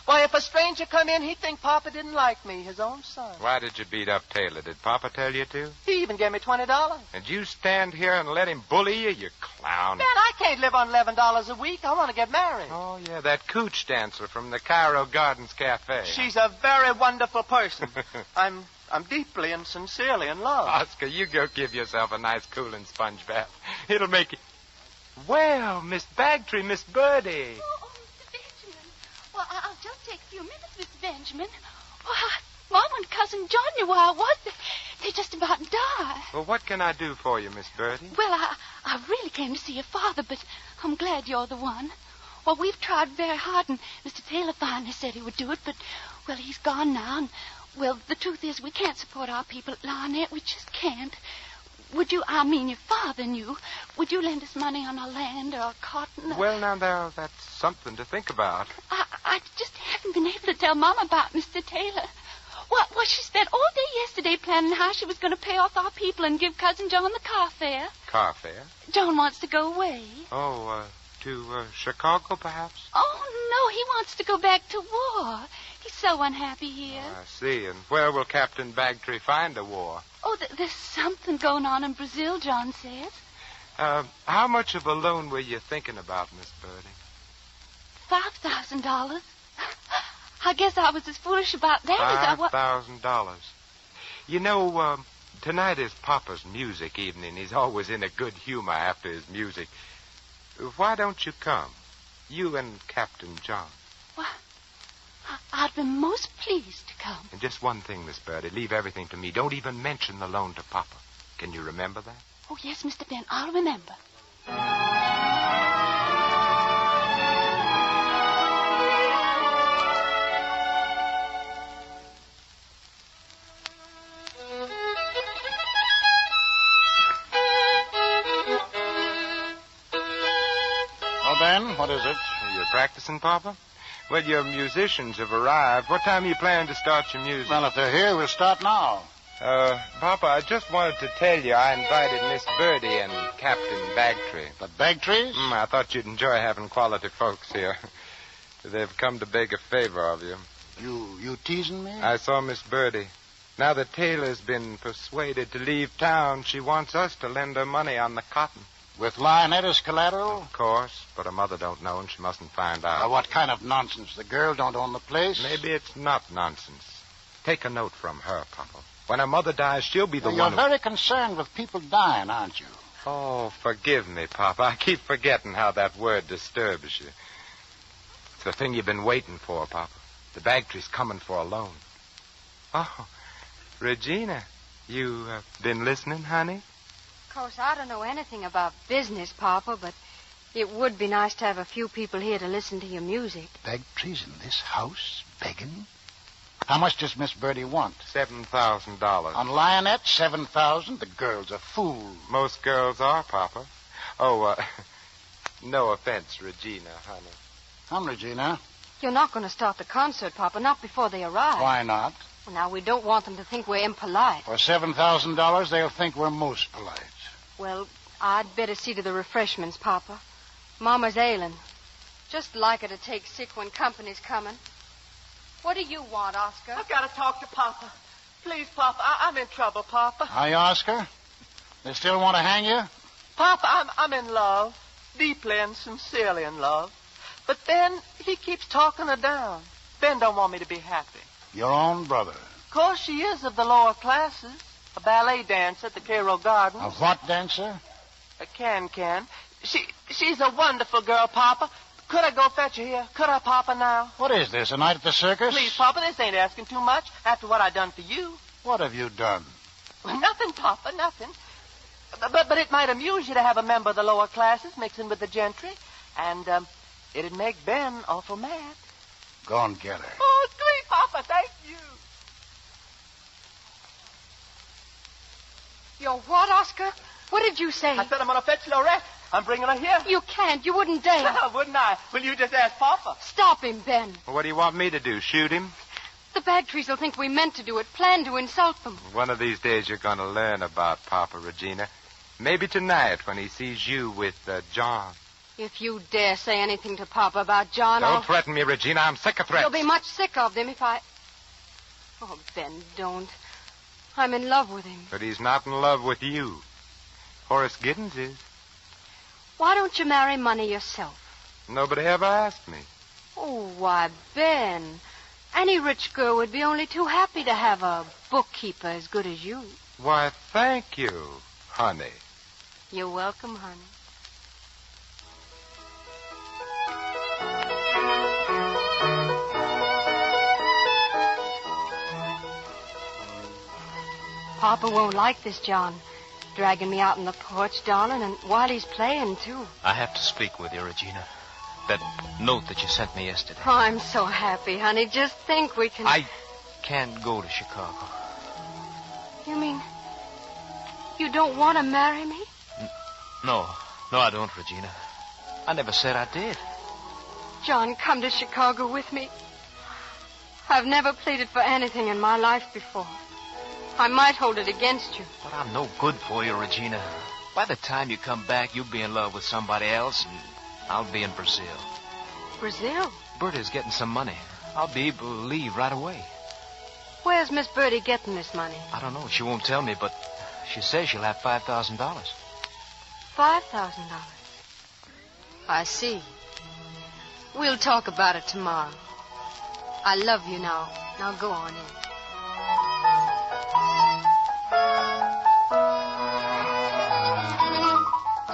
Why, if a stranger come in, he'd think Papa didn't like me, his own son. Why did you beat up Taylor? Did Papa tell you to? He even gave me $20. And you stand here and let him bully you, you clown. Ben, I can't live on $11 a week. I want to get married. Oh, yeah, that cooch dancer from the Cairo Gardens Cafe. She's a very wonderful person. I'm deeply and sincerely in love. Oscar, you go give yourself a nice cooling sponge bath. It'll make you... Well, Miss Bagtree, Miss Birdie. Oh, Mr. Benjamin. Well, I'll just take a few minutes, Mr. Benjamin. Well, Mom and Cousin John knew where I was. They just about died. Well, what can I do for you, Miss Birdie? Well, I really came to see your father, but I'm glad you're the one. Well, we've tried very hard, and Mr. Taylor finally said he would do it, but, well, he's gone now, and, well, the truth is we can't support our people at Lionette. We just can't. Would you, I mean your father knew, would you lend us money on our land or cotton? Well, now, that's something to think about. I just haven't been able to tell Mom about Mr. Taylor. Well, she spent all day yesterday planning how she was going to pay off our people and give Cousin John the car fare. Car fare? John wants to go away. Oh, to Chicago, perhaps? Oh, no, he wants to go back to war. He's so unhappy here. I see. And where will Captain Bagtree find a war? Oh, there's something going on in Brazil, John says. How much of a loan were you thinking about, Miss Birdie? $5,000. I guess I was as foolish about that as I was. $5,000. You know, tonight is Papa's music evening. He's always in a good humor after his music. Why don't you come? You and Captain John. Well, I'd be most pleased to come. And just one thing, Miss Birdie. Leave everything to me. Don't even mention the loan to Papa. Can you remember that? Oh, yes, Mr. Ben. I'll remember. Well, Ben, what is it? You're practicing, Papa? Well, your musicians have arrived. What time are you planning to start your music? Well, if they're here, we'll start now. Papa, I just wanted to tell you I invited Miss Birdie and Captain Bagtree. The Bagtrees? I thought you'd enjoy having quality folks here. They've come to beg a favor of you. You teasing me? I saw Miss Birdie. Now that Taylor's been persuaded to leave town, she wants us to lend her money on the cotton. With Lionette as collateral? Of course, but her mother don't know and she mustn't find out. Now, what kind of nonsense? The girl don't own the place? Maybe it's not nonsense. Take a note from her, Papa. When her mother dies, she'll be the one You're very concerned with people dying, aren't you? Oh, forgive me, Papa. I keep forgetting how that word disturbs you. It's the thing you've been waiting for, Papa. The Bagtree's coming for a loan. Oh, Regina, you been listening, honey? Of course, I don't know anything about business, Papa, but it would be nice to have a few people here to listen to your music. Bagtrees in this house, begging? How much does Miss Birdie want? $7,000. On Lionette, $7,000? The girl's a fool. Most girls are, Papa. Oh, no offense, Regina, honey. Come, Regina. You're not going to start the concert, Papa, not before they arrive. Why not? Well, now, we don't want them to think we're impolite. For $7,000, they'll think we're most polite. Well, I'd better see to the refreshments, Papa. Mama's ailing. Just like her to take sick when company's coming. What do you want, Oscar? I've got to talk to Papa. Please, Papa, I'm in trouble, Papa. Hi, Oscar. They still want to hang you? Papa, I'm in love. Deeply and sincerely in love. But then he keeps talking her down. Ben don't want me to be happy. Your own brother. Of course, she is of the lower classes. A ballet dancer at the Cairo Gardens. A what dancer? A can. She's a wonderful girl, Papa. Could I go fetch her here? Could I, Papa, now? What is this, a night at the circus? Please, Papa, this ain't asking too much after what I done for you. What have you done? Well, nothing, Papa, nothing. But it might amuse you to have a member of the lower classes mixing with the gentry. And it'd make Ben awful mad. Go and get her. Oh, sweet Papa, thank you. You're what, Oscar? What did you say? I said I'm going to fetch Lorette. I'm bringing her here. You can't. You wouldn't dare. Wouldn't I? Will you just ask Papa? Stop him, Ben. Well, what do you want me to do, shoot him? The Bagtrees will think we meant to do it, planned to insult them. One of these days you're going to learn about Papa, Regina. Maybe tonight when he sees you with John. If you dare say anything to Papa about John, Don't threaten me, Regina. I'm sick of threats. You'll be much sick of them if I... Oh, Ben, don't. I'm in love with him. But he's not in love with you. Horace Giddens is. Why don't you marry money yourself? Nobody ever asked me. Oh, why, Ben. Any rich girl would be only too happy to have a bookkeeper as good as you. Why, thank you, honey. You're welcome, honey. Papa won't like this, John. Dragging me out on the porch, darling, and while he's playing, too. I have to speak with you, Regina. That note that you sent me yesterday. Oh, I'm so happy, honey. Just think we can... I can't go to Chicago. You mean you don't want to marry me? No, I don't, Regina. I never said I did. John, come to Chicago with me. I've never pleaded for anything in my life before. I might hold it against you. But I'm no good for you, Regina. By the time you come back, you'll be in love with somebody else, and I'll be in Brazil. Brazil? Berta's getting some money. I'll be able to leave right away. Where's Miss Birdie getting this money? I don't know. She won't tell me, but she says she'll have $5,000. $5,000. I see. We'll talk about it tomorrow. I love you now. Now go on in.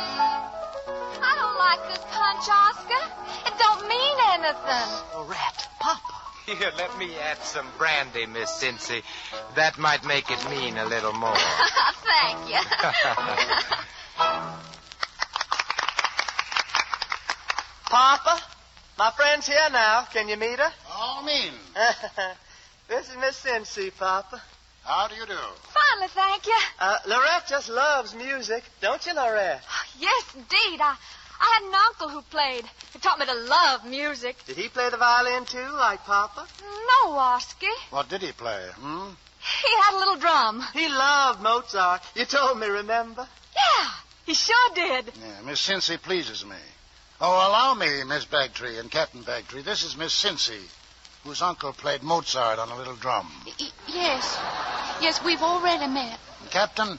I don't like this punch, Oscar. It don't mean anything. Oh, rat, Papa. Here, let me add some brandy, Miss Cincy. That might make it mean a little more. Thank you. Papa, my friend's here now. Can you meet her? All mean. This is Miss Cincy, Papa. How do you do? Finally, thank you. Lorette just loves music. Don't you, Lorette? Yes, indeed. I had an uncle who played. He taught me to love music. Did he play the violin, too, like Papa? No, Oski. What did he play, He had a little drum. He loved Mozart. You told me, remember? Yeah, he sure did. Yeah, Miss Cincy pleases me. Oh, allow me, Miss Bagtree and Captain Bagtree. This is Miss Cincy, whose uncle played Mozart on a little drum. Yes. Yes, we've already met. Captain,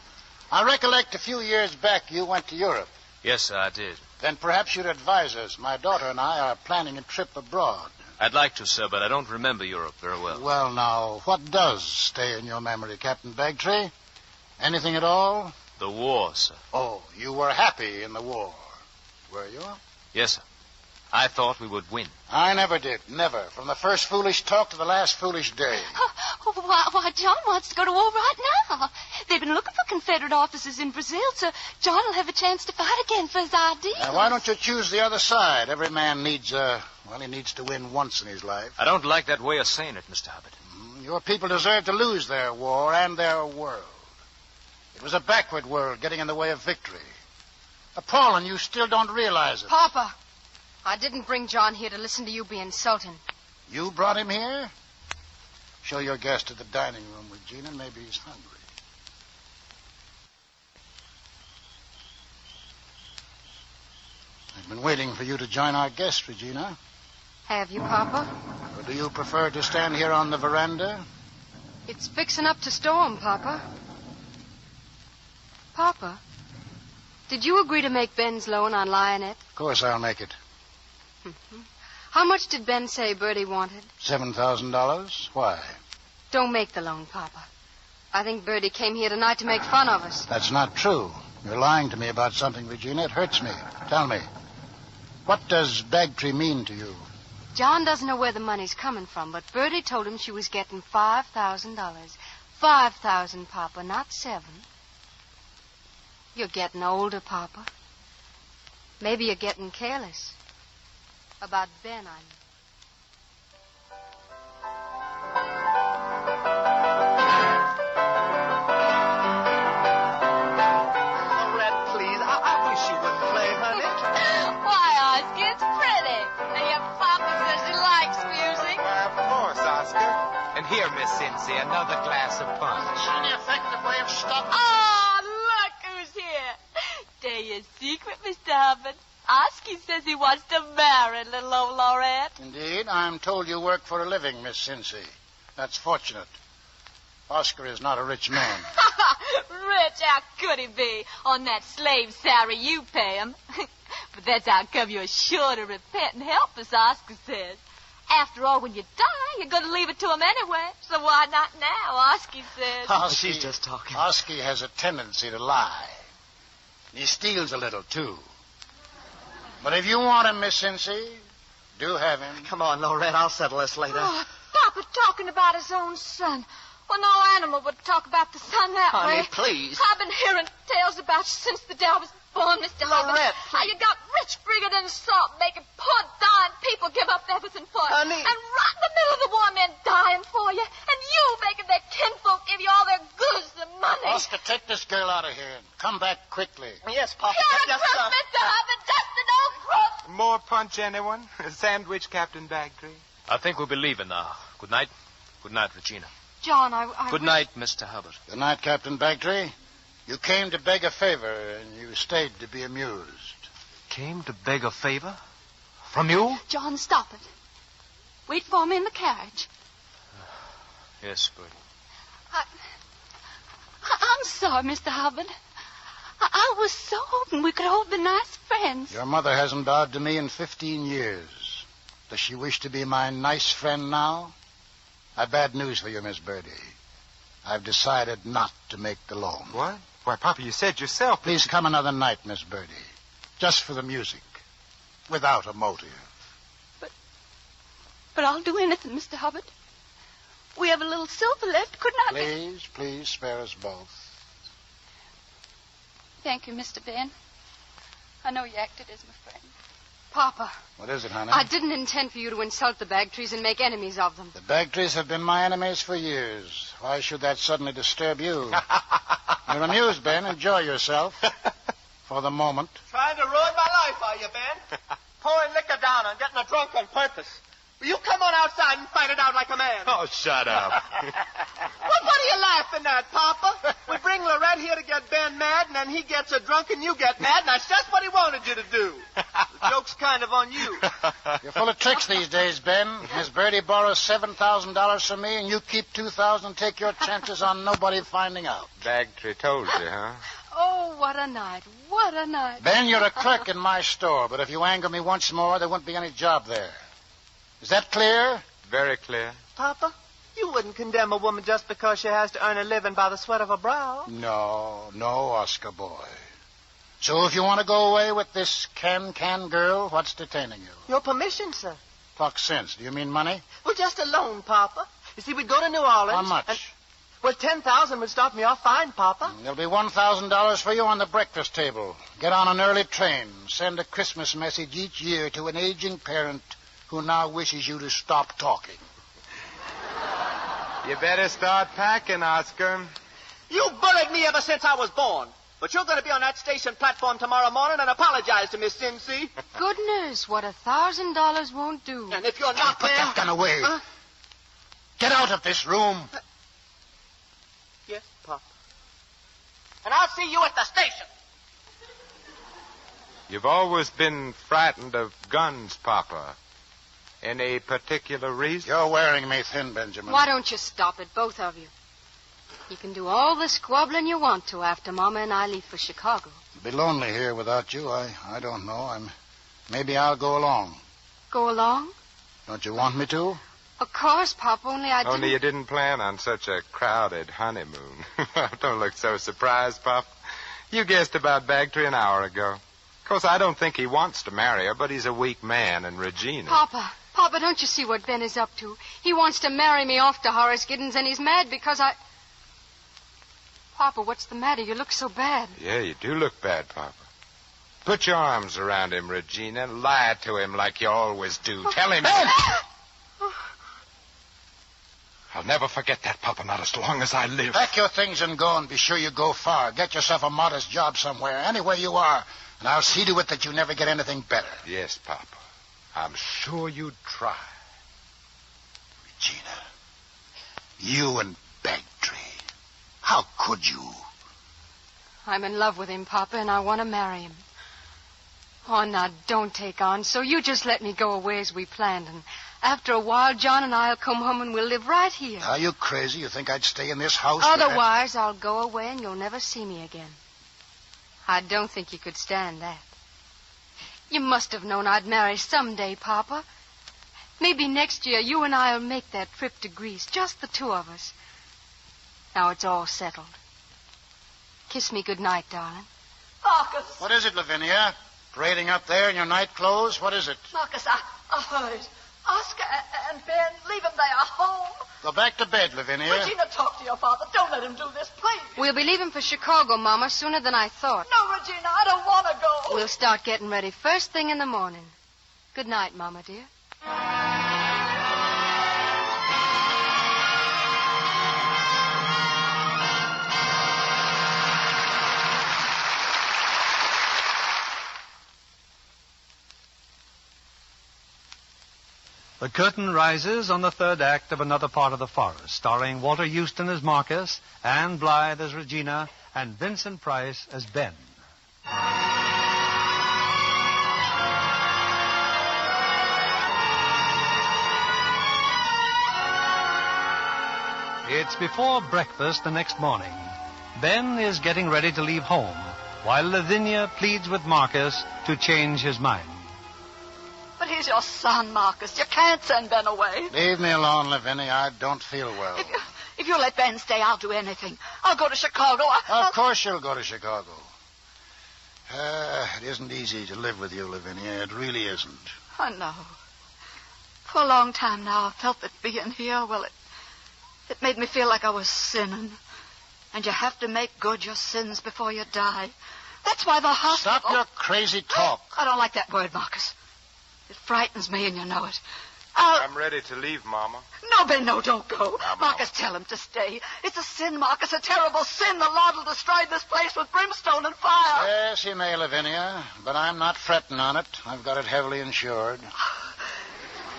I recollect a few years back you went to Europe. Yes, sir, I did. Then perhaps you'd advise us. My daughter and I are planning a trip abroad. I'd like to, sir, but I don't remember Europe very well. Well, now, what does stay in your memory, Captain Bagtree? Anything at all? The war, sir. Oh, you were happy in the war, were you? Yes, sir. I thought we would win. I never did. Never. From the first foolish talk to the last foolish day. Why, John wants to go to war right now. They've been looking for Confederate officers in Brazil, so John will have a chance to fight again for his ideas. Now, why don't you choose the other side? Every man needs, he needs to win once in his life. I don't like that way of saying it, Mr. Hubbard. Your people deserve to lose their war and their world. It was a backward world getting in the way of victory. Appalling, you still don't realize it. Papa, I didn't bring John here to listen to you be insulting. You brought him here? Show your guest to the dining room, Regina. Maybe he's hungry. I've been waiting for you to join our guest, Regina. Have you, Papa? Or do you prefer to stand here on the veranda? It's fixing up to storm, Papa. Papa, did you agree to make Ben's loan on Lionette? Of course I'll make it. How much did Ben say Bertie wanted? $7,000. Why? Don't make the loan, Papa. I think Bertie came here tonight to make fun of us. That's not true. You're lying to me about something, Regina. It hurts me. Tell me. What does Bagtree mean to you? John doesn't know where the money's coming from, but Bertie told him she was getting $5,000. 5,000, Papa, not 7. You're getting older, Papa. Maybe you're getting careless. About Ben, I mean. Lorette, please. I wish you wouldn't play, honey. Why, Oscar, it's pretty. And your papa says he likes music. Why, of course, Oscar. And here, Miss Cincy, another glass of punch. Any effective way of stopping? Oh, look who's here. Tell you a secret, Mr. Hubbard. Oski says he wants to marry little old Lorette. Indeed, I'm told you work for a living, Miss Cincy. That's fortunate. Oscar is not a rich man. Rich, how could he be on that slave salary you pay him? But that's how come you're sure to repent and help us, Oscar says. After all, when you die, you're going to leave it to him anyway. So why not now, Oski says. She's just talking. Oski has a tendency to lie. He steals a little, too. But if you want him, Miss Cincy, do have him. Come on, Lorette. I'll settle this later. Oh, Papa talking about his own son. Well, no animal would talk about the son that Honey, way. please. I've been hearing tales about you since the day I was born, Mr. Hubbard. Lorette, How you got rich, bigger than salt, making poor dying people give up everything for you. Honey. And right in the middle of the war, men dying for you. And you making their kinfolk give you all their goods and money. Oscar, take this girl out of here and come back quickly. Yes, Papa. You're a crook, Mr. Hubbard. Just an old crook. More punch, anyone? A sandwich, Captain Bagtree? I think we'll be leaving now. Good night. Good night, Regina. John, I Good night, Mr. Hubbard. Good night, Captain Bagtree. You came to beg a favor, and you stayed to be amused. Came to beg a favor? From you? John, stop it. Wait for me in the carriage. Yes, Bertie. I'm sorry, Mr. Hubbard. I was so hoping we could all be nice friends. Your mother hasn't bowed to me in 15 years. Does she wish to be my nice friend now? I've bad news for you, Miss Birdie. I've decided not to make the loan. What? Why, Papa, you said yourself... Please come another night, Miss Birdie. Just for the music. Without a motive. But I'll do anything, Mr. Hubbard. We have a little silver left. Couldn't I... Please spare us both. Thank you, Mr. Ben. I know you acted as my friend. Papa. What is it, honey? I didn't intend for you to insult the Bagtrees and make enemies of them. The Bagtrees have been my enemies for years. Why should that suddenly disturb you? You're amused, Ben. Enjoy yourself. For the moment. Trying to ruin my life, are you, Ben? Pouring liquor down and getting a drunk on purpose. Will you come on outside and fight it out like a man? Oh, shut up. What are you laughing at, Papa? We bring Lorette here to get Ben mad, and then he gets a drunk and you get mad, and that's just what he wanted you to do. The joke's kind of on you. You're full of tricks these days, Ben. Miss Birdie borrows $7,000 from me, and you keep $2,000 and take your chances on nobody finding out. Bagtree told you, huh? Oh, what a night. What a night. Ben, you're a clerk in my store, but if you anger me once more, there won't be any job there. Is that clear? Very clear. Papa, you wouldn't condemn a woman just because she has to earn a living by the sweat of her brow. No, Oscar boy. So if you want to go away with this can girl, what's detaining you? Your permission, sir. Talk sense. Do you mean money? Well, just a loan, Papa. You see, we'd go to New Orleans. How much? Well, $10,000 would start me off fine, Papa. There'll be $1,000 for you on the breakfast table. Get on an early train. Send a Christmas message each year to an aging parent who now wishes you to stop talking. You better start packing, Oscar. You bullied me ever since I was born. But you're going to be on that station platform tomorrow morning and apologize to Miss Cincy. Goodness, what $1,000 won't do. And if you're not Put there... that gun away. Huh? Get out of this room. Yes, Papa. And I'll see you at the station. You've always been frightened of guns, Papa. Any particular reason? You're wearing me thin, Benjamin. Why don't you stop it, both of you? You can do all the squabbling you want to after Mama and I leave for Chicago. It'll be lonely here without you. I don't know. Maybe I'll go along. Go along? Don't you want me to? Of course, Papa, only I didn't... Only you didn't plan on such a crowded honeymoon. Don't look so surprised, Papa. You guessed about Bagtree an hour ago. Of course, I don't think he wants to marry her, but he's a weak man, and Regina... Papa, don't you see what Ben is up to? He wants to marry me off to Horace Giddens, and he's mad because I... Papa, what's the matter? You look so bad. Yeah, you do look bad, Papa. Put your arms around him, Regina. Lie to him like you always do. Tell him... I'll never forget that, Papa, not as long as I live. Pack your things and go, and be sure you go far. Get yourself a modest job somewhere, anywhere you are, and I'll see to it that you never get anything better. Yes, Papa. I'm sure you'd try. Regina, you and Bagtree. How could you? I'm in love with him, Papa, and I want to marry him. Oh, now, don't take on. So you just let me go away as we planned, and after a while, John and I'll come home and we'll live right here. Are you crazy? You think I'd stay in this house? Otherwise, I'll go away and you'll never see me again. I don't think you could stand that. You must have known I'd marry someday, Papa. Maybe next year you and I'll make that trip to Greece, just the two of us. Now it's all settled. Kiss me goodnight, darling. Marcus. What is it, Lavinia? Parading up there in your night clothes? What is it? Marcus, I heard. Oscar and Ben, leave them there home. Go back to bed, Lavinia. Regina, talk to your father. Don't let him do this, please. We'll be leaving for Chicago, Mama, sooner than I thought. No, Regina, I don't want to go. We'll start getting ready first thing in the morning. Good night, Mama, dear. The curtain rises on the third act of Another Part of the Forest, starring Walter Houston as Marcus, Anne Blythe as Regina, and Vincent Price as Ben. It's before breakfast the next morning. Ben is getting ready to leave home, while Lavinia pleads with Marcus to change his mind. But he's your son, Marcus. You can't send Ben away. Leave me alone, Lavinia. I don't feel well. If you let Ben stay, I'll do anything. I'll go to Chicago. Of course you'll go to Chicago. It isn't easy to live with you, Lavinia. It really isn't. I know. For a long time now, I've felt that being here, well, it made me feel like I was sinning. And you have to make good your sins before you die. That's why the hospital... Stop your crazy talk. I don't like that word, Marcus. It frightens me, and you know it. I'm ready to leave, Mama. No, Ben, no, don't go. Marcus, tell him to stay. It's a sin, Marcus, a terrible sin. The Lord will destroy this place with brimstone and fire. Yes, he may, Lavinia, but I'm not fretting on it. I've got it heavily insured.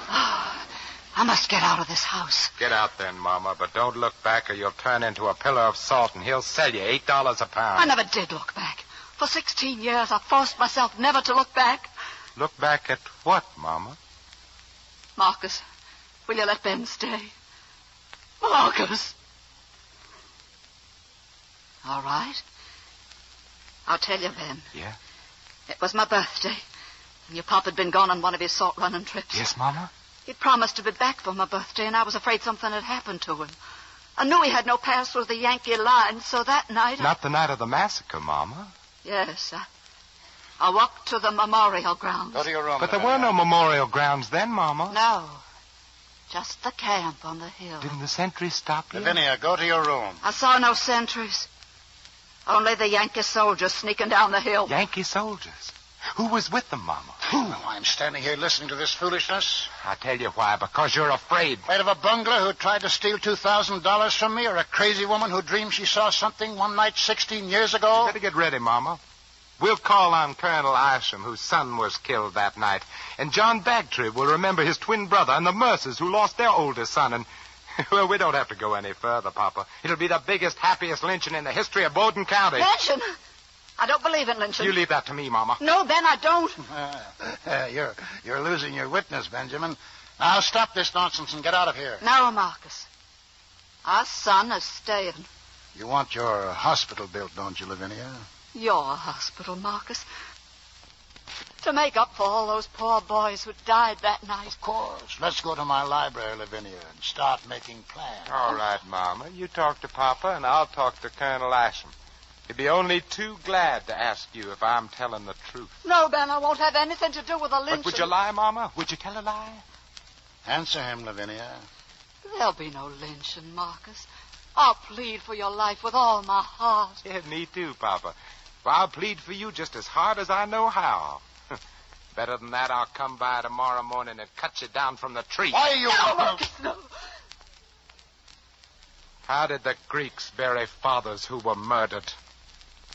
I must get out of this house. Get out then, Mama, but don't look back or you'll turn into a pillar of salt and he'll sell you $8 a pound. I never did look back. For 16 years, I forced myself never to look back. Look back at what, Mama? Marcus, will you let Ben stay? Marcus. All right. I'll tell you, Ben. Yeah? It was my birthday, and your pop had been gone on one of his salt-running trips. Yes, Mama? He'd promised to be back for my birthday, and I was afraid something had happened to him. I knew he had no pass through the Yankee line, so that night... Not the night of the massacre, Mama. Yes, I walked to the memorial grounds. Go to your room. But there were no memorial grounds then, Mama. No. Just the camp on the hill. Didn't the sentries stop you? Lavinia, go to your room. I saw no sentries. Only the Yankee soldiers sneaking down the hill. Yankee soldiers? Who was with them, Mama? Who? I'm standing here listening to this foolishness. I tell you why, because you're afraid. Afraid of a bungler who tried to steal $2,000 from me, or a crazy woman who dreamed she saw something one night 16 years ago? You better get ready, Mama. We'll call on Colonel Isham, whose son was killed that night. And John Bagtree will remember his twin brother, and the Mercers, who lost their oldest son. And, well, we don't have to go any further, Papa. It'll be the biggest, happiest lynching in the history of Bowdoin County. Lynching? I don't believe in lynching. You leave that to me, Mama. No, Ben, I don't. You're losing your witness, Benjamin. Now stop this nonsense and get out of here. No, Marcus. Our son is staying. You want your hospital built, don't you, Lavinia? Your hospital, Marcus. To make up for all those poor boys who died that night. Of course. Let's go to my library, Lavinia, and start making plans. All right, Mama. You talk to Papa, and I'll talk to Colonel Isham. He'd be only too glad to ask you if I'm telling the truth. No, Ben, I won't have anything to do with the lynching. But would you lie, Mama? Would you tell a lie? Answer him, Lavinia. There'll be no lynching, Marcus. I'll plead for your life with all my heart. Yeah, me too, Papa. Well, I'll plead for you just as hard as I know how. Better than that, I'll come by tomorrow morning and cut you down from the tree. Why are you... No, Marcus, no. How did the Greeks bury fathers who were murdered?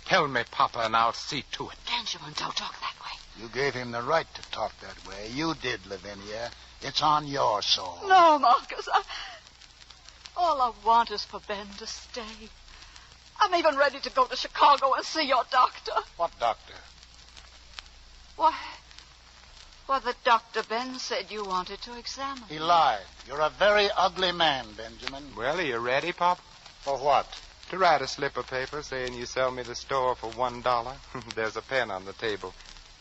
Tell me, Papa, and I'll see to it. Benjamin, don't talk that way. You gave him the right to talk that way. You did, Lavinia. It's on your soul. No, Marcus. All I want is for Ben to stay. I'm even ready to go to Chicago and see your doctor. What doctor? Why, the doctor Ben said you wanted to examine. He lied. You're a very ugly man, Benjamin. Well, are you ready, Papa? For what? To write a slip of paper saying you sell me the store for $1. There's a pen on the table.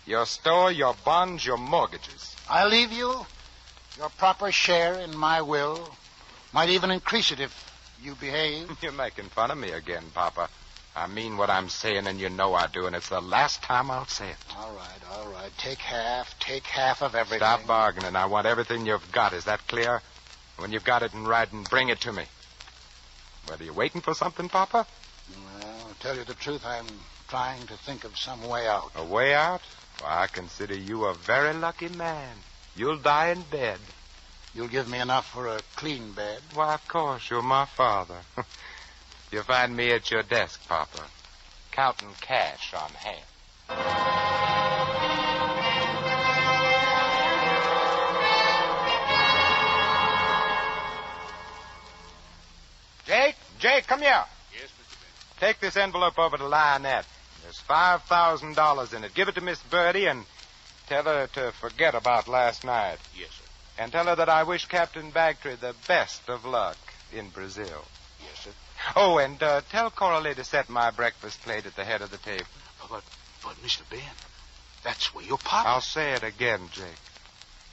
Your store, your bonds, your mortgages. I'll leave you your proper share in my will. Might even increase it if you behave. You're making fun of me again, Papa. I mean what I'm saying, and you know I do, and it's the last time I'll say it. All right. Take half of everything. Stop bargaining. I want everything you've got. Is that clear? When you've got it in writing, bring it to me. Well, are you waiting for something, Papa? Well, to tell you the truth, I'm trying to think of some way out. A way out? Well, I consider you a very lucky man. You'll die in bed. You'll give me enough for a clean bed? Why, of course. You're my father. You'll find me at your desk, Papa, counting cash on hand. Jake, come here. Yes, Mr. Benson. Take this envelope over to Lionette. There's $5,000 in it. Give it to Miss Birdie and tell her to forget about last night. Yes, sir. And tell her that I wish Captain Bagtree the best of luck in Brazil. Yes, sir. Oh, and tell Coralie to set my breakfast plate at the head of the table. But Mr. Ben, that's where your papa... I'll say it again, Jake.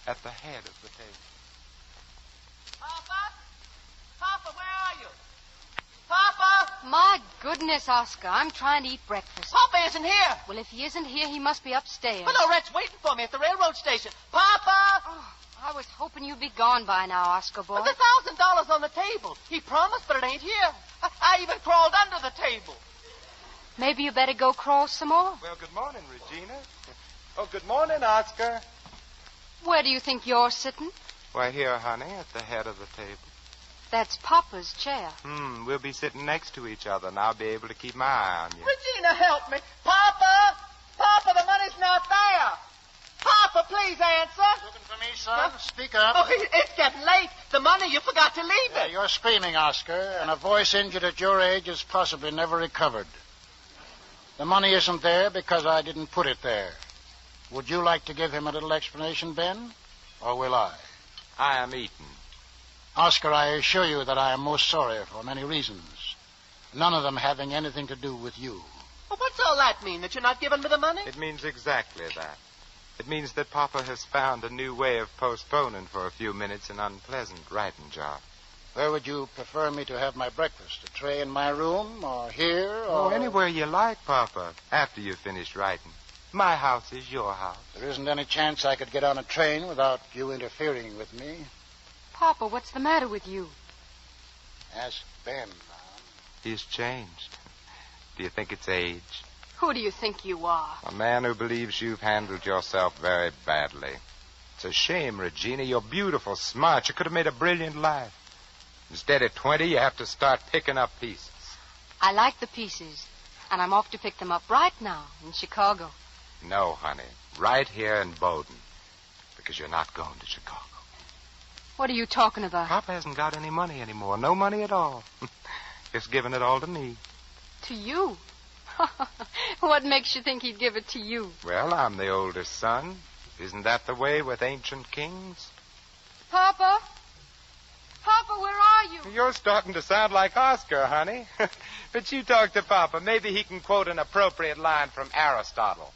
At the head of the table. Papa, where are you? Papa! My goodness, Oscar, I'm trying to eat breakfast. Papa isn't here. Well, if he isn't here, he must be upstairs. But Lorette's waiting for me at the railroad station. Papa! Oh, I was hoping you'd be gone by now, Oscar boy. But the $1,000 on the table. He promised, but it ain't here. I even crawled under the table. Maybe you better go crawl some more. Well, good morning, Regina. Oh, good morning, Oscar. Where do you think you're sitting? Why, here, honey, at the head of the table. That's Papa's chair. We'll be sitting next to each other, and I'll be able to keep my eye on you. Regina, help me. Papa! Papa, the money's not there. Papa, please answer. Looking for me, son? Speak up. Oh, it's getting late. The money, you forgot to leave it. You're screaming, Oscar, and a voice injured at your age is possibly never recovered. The money isn't there because I didn't put it there. Would you like to give him a little explanation, Ben? Or will I? I am eating. Oscar, I assure you that I am most sorry for many reasons. None of them having anything to do with you. Well, what's all that mean? That you're not giving me the money? It means exactly that. It means that Papa has found a new way of postponing for a few minutes an unpleasant writing job. Where would you prefer me to have my breakfast? A tray in my room, or here, or... Oh, anywhere you like, Papa, after you've finished writing. My house is your house. There isn't any chance I could get on a train without you interfering with me. Papa, what's the matter with you? Ask Ben. He's changed. Do you think it's age? Who do you think you are? A man who believes you've handled yourself very badly. It's a shame, Regina. You're beautiful, smart. You could have made a brilliant life. Instead of 20, you have to start picking up pieces. I like the pieces, and I'm off to pick them up right now in Chicago. No, honey. Right here in Bowdoin. Because you're not going to Chicago. What are you talking about? Papa hasn't got any money anymore. No money at all. He's given it all to me. To you? What makes you think he'd give it to you? Well, I'm the oldest son. Isn't that the way with ancient kings? Papa? Papa, where are you? You're starting to sound like Oscar, honey. But you talk to Papa. Maybe he can quote an appropriate line from Aristotle.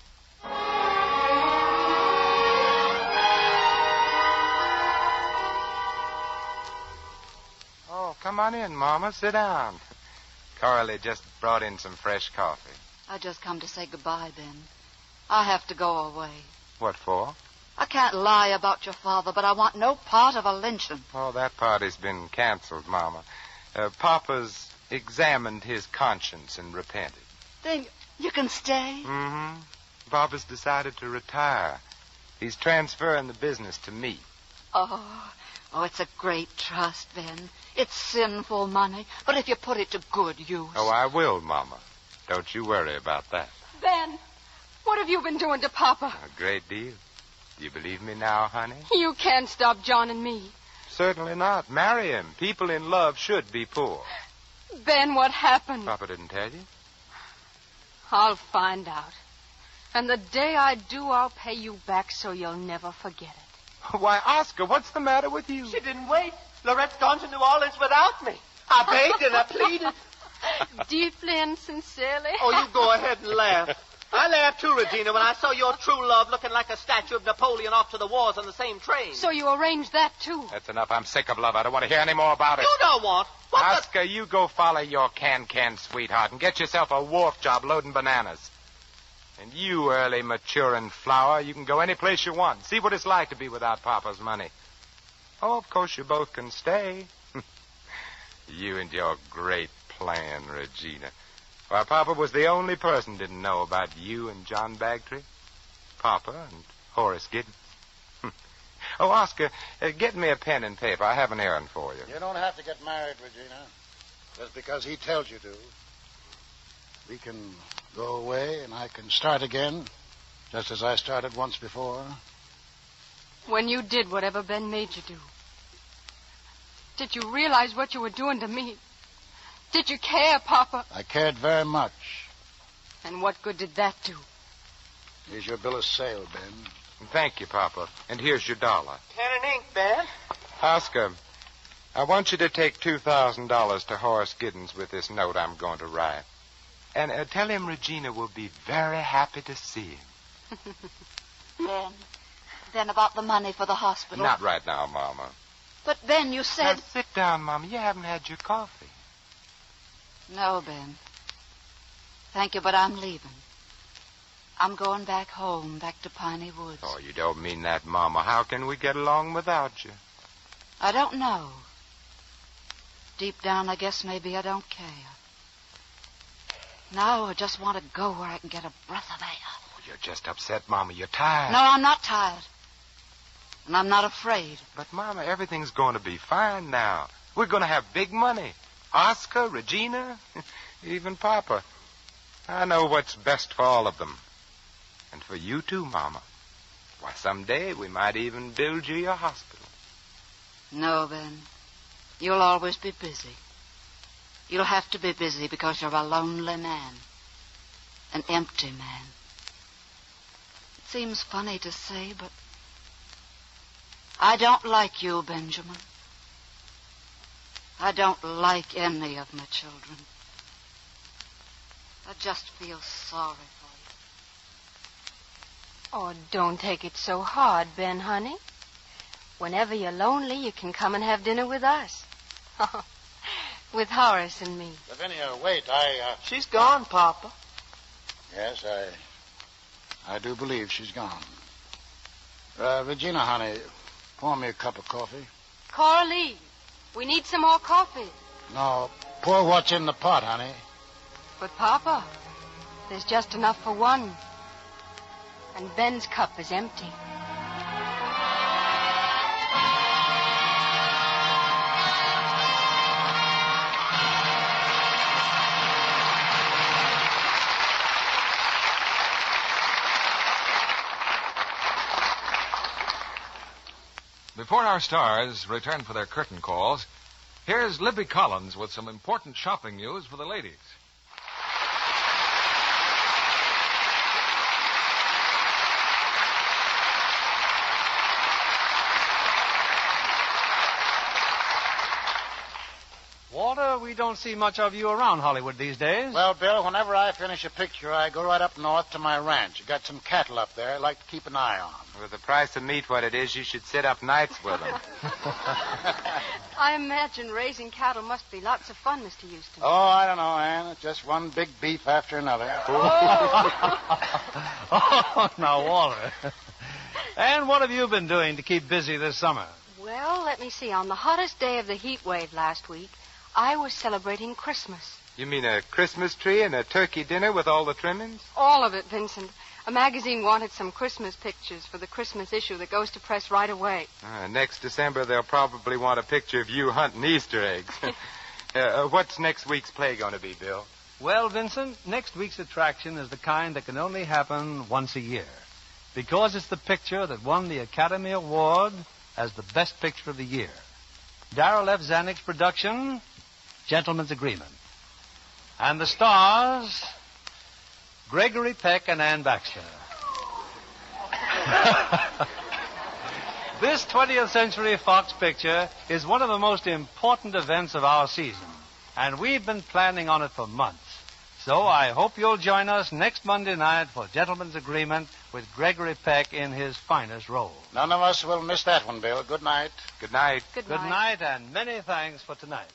Oh, come on in, Mama. Sit down. Coralie just brought in some fresh coffee. I just come to say goodbye, Ben. I have to go away. What for? I can't lie about your father, but I want no part of a lynching. Oh, that party's been canceled, Mama. Papa's examined his conscience and repented. Then you can stay? Mm-hmm. Papa's decided to retire. He's transferring the business to me. Oh, it's a great trust, Ben. It's sinful money, but if you put it to good use. Oh, I will, Mama. Don't you worry about that. Ben, what have you been doing to Papa? A great deal. Do you believe me now, honey? You can't stop John and me. Certainly not. Marry him. People in love should be poor. Ben, what happened? Papa didn't tell you? I'll find out. And the day I do, I'll pay you back so you'll never forget it. Why, Oscar, what's the matter with you? She didn't wait. Lorette's gone to New Orleans without me. I begged and I pleaded. Deeply and sincerely. Oh, you go ahead and laugh. I laughed too, Regina, when I saw your true love looking like a statue of Napoleon off to the wars on the same train. So you arranged that, too? That's enough. I'm sick of love. I don't want to hear any more about it. You don't want. Oscar, you go follow your can-can sweetheart and get yourself a wharf job loading bananas. And you, early maturing flower, you can go any place you want. See what it's like to be without Papa's money. Oh, of course, you both can stay. You and your great plan, Regina. Why, Papa was the only person didn't know about you and John Bagtree. Papa and Horace Giddens. Oh, Oscar, get me a pen and paper. I have an errand for you. You don't have to get married, Regina. Just because he tells you to. We can go away and I can start again, just as I started once before. When you did whatever Ben made you do, did you realize what you were doing to me? Did you care, Papa? I cared very much. And what good did that do? Here's your bill of sale, Ben. Thank you, Papa. And here's your $1. Pen and ink, Ben. Oscar, I want you to take $2,000 to Horace Giddens with this note I'm going to write. And tell him Regina will be very happy to see him. Ben, about the money for the hospital. Not right now, Mama. But, Ben, you said... Now, sit down, Mama. You haven't had your coffee. No, Ben. Thank you, but I'm leaving. I'm going back home, back to Piney Woods. Oh, you don't mean that, Mama. How can we get along without you? I don't know. Deep down, I guess maybe I don't care. Now I just want to go where I can get a breath of air. Oh, you're just upset, Mama. You're tired. No, I'm not tired. And I'm not afraid. But, Mama, everything's going to be fine now. We're going to have big money. Oscar, Regina, even Papa. I know what's best for all of them. And for you, too, Mama. Why, someday we might even build you your hospital. No, Ben. You'll always be busy. You'll have to be busy because you're a lonely man. An empty man. It seems funny to say, but I don't like you, Benjamin. I don't like any of my children. I just feel sorry for you. Oh, don't take it so hard, Ben, honey. Whenever you're lonely, you can come and have dinner with us. With Horace and me. Lavinia, wait, She's gone, Papa. Yes, I do believe she's gone. Regina, honey, pour me a cup of coffee. Coralie, we need some more coffee. No, pour what's in the pot, honey. But, Papa, there's just enough for one. And Ben's cup is empty. Before our stars return for their curtain calls, here's Libby Collins with some important shopping news for the ladies. Walter, we don't see much of you around Hollywood these days. Well, Bill, whenever I finish a picture, I go right up north to my ranch. I got some cattle up there I like to keep an eye on. With the price of meat what it is, you should sit up nights with them. I imagine raising cattle must be lots of fun, Mr. Houston. Oh, I don't know, Ann. It's just one big beef after another. Oh, now, Walter. And what have you been doing to keep busy this summer? Well, let me see. On the hottest day of the heat wave last week, I was celebrating Christmas. You mean a Christmas tree and a turkey dinner with all the trimmings? All of it, Vincent. A magazine wanted some Christmas pictures for the Christmas issue that goes to press right away. Next December, they'll probably want a picture of you hunting Easter eggs. What's next week's play going to be, Bill? Well, Vincent, next week's attraction is the kind that can only happen once a year. Because it's the picture that won the Academy Award as the best picture of the year. Darrell F. Zanuck's production, Gentleman's Agreement. And the stars, Gregory Peck and Ann Baxter. This 20th Century Fox picture is one of the most important events of our season, and we've been planning on it for months. So I hope you'll join us next Monday night for Gentleman's Agreement with Gregory Peck in his finest role. None of us will miss that one, Bill. Good night. Good night. Good Good night, and many thanks for tonight.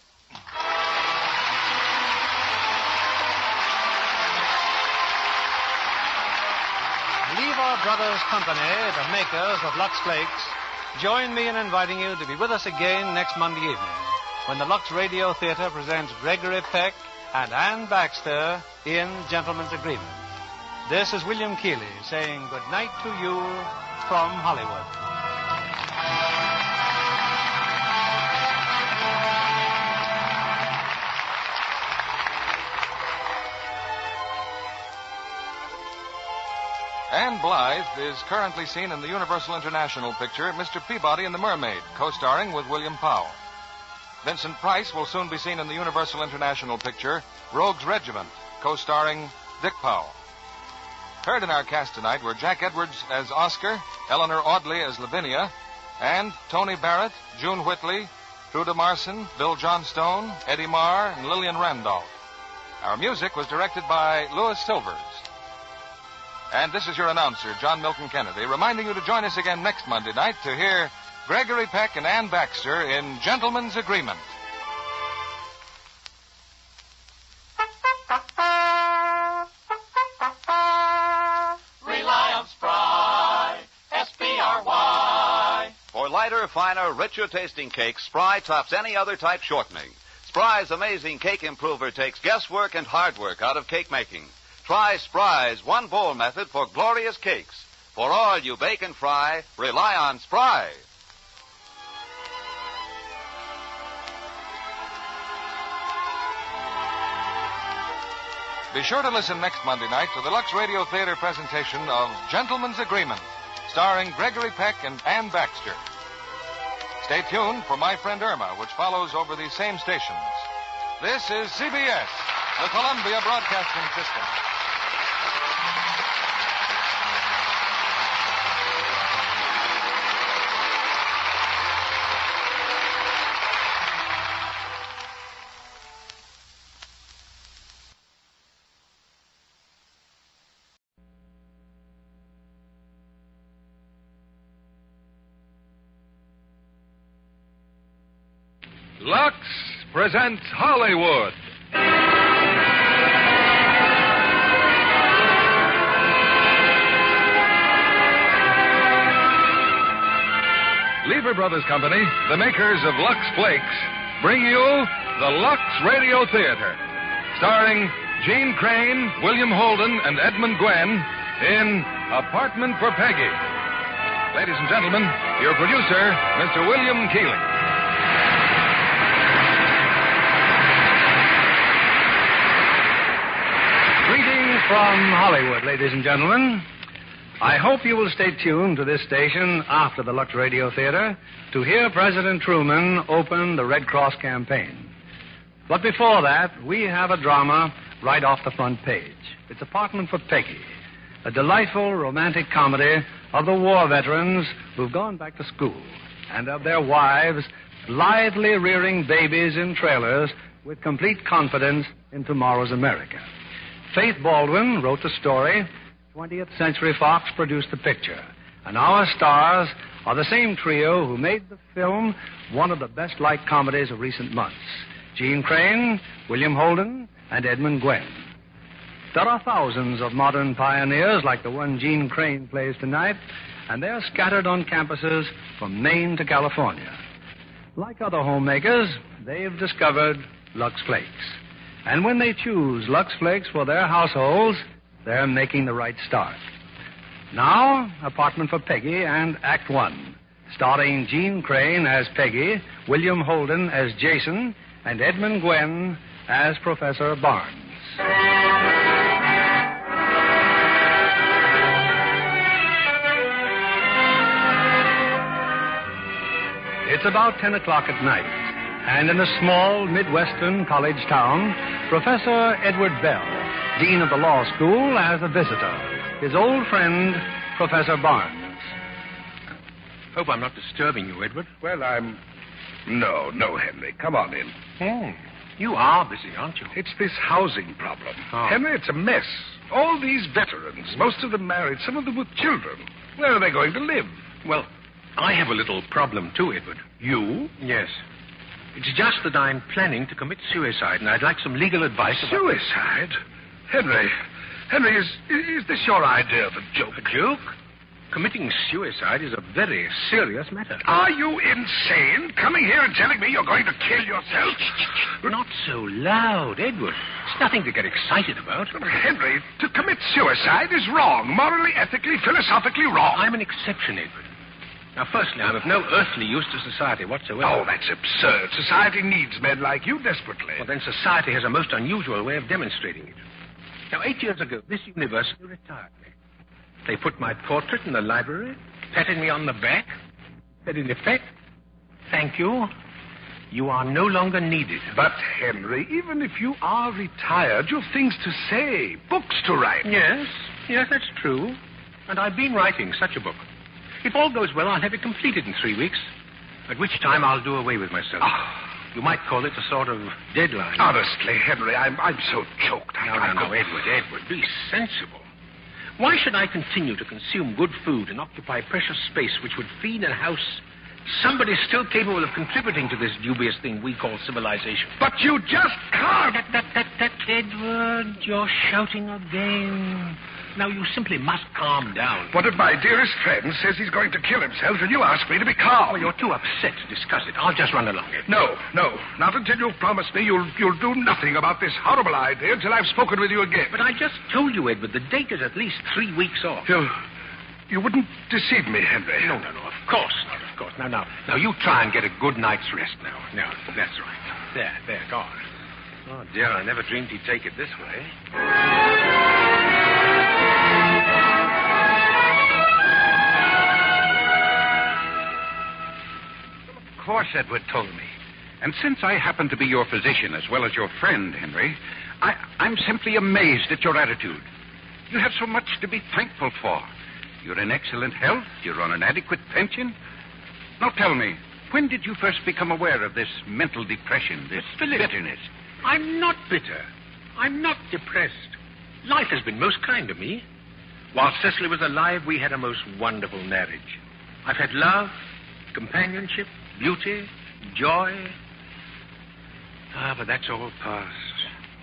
Leave our brothers company, the makers of Lux Flakes, join me in inviting you to be with us again next Monday evening when the Lux Radio Theater presents Gregory Peck and Ann Baxter in Gentleman's Agreement. This is William Keeley saying good night to you from Hollywood. Anne Blythe is currently seen in the Universal International picture Mr. Peabody and the Mermaid, co-starring with William Powell. Vincent Price will soon be seen in the Universal International picture Rogue's Regiment, co-starring Dick Powell. Heard in our cast tonight were Jack Edwards as Oscar, Eleanor Audley as Lavinia, and Tony Barrett, June Whitley, Truda Marson, Bill Johnstone, Eddie Marr, and Lillian Randolph. Our music was directed by Louis Silvers. And this is your announcer, John Milton Kennedy, reminding you to join us again next Monday night to hear Gregory Peck and Ann Baxter in Gentleman's Agreement. Rely on Spry, S-P-R-Y. For lighter, finer, richer tasting cakes, Spry tops any other type shortening. Spry's amazing cake improver takes guesswork and hard work out of cake making. Try Spry's one bowl method for glorious cakes. For all you bake and fry, rely on Spry. Be sure to listen next Monday night to the Lux Radio Theater presentation of Gentleman's Agreement, starring Gregory Peck and Ann Baxter. Stay tuned for My Friend Irma, which follows over these same stations. This is CBS, the Columbia Broadcasting System. Lux presents Hollywood. Lever Brothers Company, the makers of Lux Flakes, bring you the Lux Radio Theater, starring Gene Crane, William Holden, and Edmund Gwenn in Apartment for Peggy. Ladies and gentlemen, your producer, Mr. William Keeling. Greetings from Hollywood, ladies and gentlemen. I hope you will stay tuned to this station after the Lux Radio Theater to hear President Truman open the Red Cross campaign. But before that, we have a drama right off the front page. It's Apartment for Peggy, a delightful romantic comedy of the war veterans who've gone back to school and of their wives blithely rearing babies in trailers with complete confidence in tomorrow's America. Faith Baldwin wrote the story. 20th Century Fox produced the picture. And our stars are the same trio who made the film one of the best-liked comedies of recent months. Gene Crane, William Holden, and Edmund Gwenn. There are thousands of modern pioneers like the one Gene Crane plays tonight, and they're scattered on campuses from Maine to California. Like other homemakers, they've discovered Lux Flakes. And when they choose Lux Flakes for their households, they're making the right start. Now, Apartment for Peggy and Act One, starring Gene Crane as Peggy, William Holden as Jason, and Edmund Gwenn as Professor Barnes. It's about 10 o'clock at night, and in a small Midwestern college town, Professor Edward Bell, Dean of the Law School, has a visitor, his old friend, Professor Barnes. Hope I'm not disturbing you, Edward. Well, No, Henry. Come on in. Oh, you are busy, aren't you? It's this housing problem. Oh. Henry, it's a mess. All these veterans, most of them married, some of them with children. Where are they going to live? Well, I have a little problem, too, Edward. You? Yes. It's just that I'm planning to commit suicide, and I'd like some legal advice about... Suicide? Henry, is this your idea of a joke? A joke? Committing suicide is a very serious matter. Are you insane? Coming here and telling me you're going to kill yourself? Not so loud, Edward. It's nothing to get excited about. Henry, to commit suicide is wrong. Morally, ethically, philosophically wrong. I'm an exception, Edward. Now, firstly, I'm of no earthly use to society whatsoever. Oh, that's absurd. Society needs men like you desperately. Well, then society has a most unusual way of demonstrating it. Now, 8 years ago, this university retired me. They put my portrait in the library, patted me on the back, said in effect, "Thank you. You are no longer needed." But, Henry, even if you are retired, you've things to say, books to write. Yes, that's true. And I've been writing such a book. If all goes well, I'll have it completed in 3 weeks. At which time I'll do away with myself. You might call it a sort of deadline. Honestly, Henry, I'm so choked. No, Edward, be sensible. Why should I continue to consume good food and occupy precious space which would feed a house somebody still capable of contributing to this dubious thing we call civilization? But you just can't. Edward, you're shouting again. Now, you simply must calm down. One of my dearest friends says he's going to kill himself, and you ask me to be calm. Oh, you're too upset to discuss it. I'll just run along. No. Not until you've promised me you'll do nothing about this horrible idea until I've spoken with you again. But I just told you, Edward, the date is at least 3 weeks off. You wouldn't deceive me, Henry. No, of course not. Now, you try and get a good night's rest now. No, that's right. There, go on. Oh, dear, I never dreamed he'd take it this way. Of course, Edward told me. And since I happen to be your physician as well as your friend, Henry, I'm simply amazed at your attitude. You have so much to be thankful for. You're in excellent health. You're on an adequate pension. Now tell me, when did you first become aware of this mental depression, this bitterness? I'm not bitter. I'm not depressed. Life has been most kind to me. While Cecily was alive, we had a most wonderful marriage. I've had love, companionship, beauty, joy. But that's all past.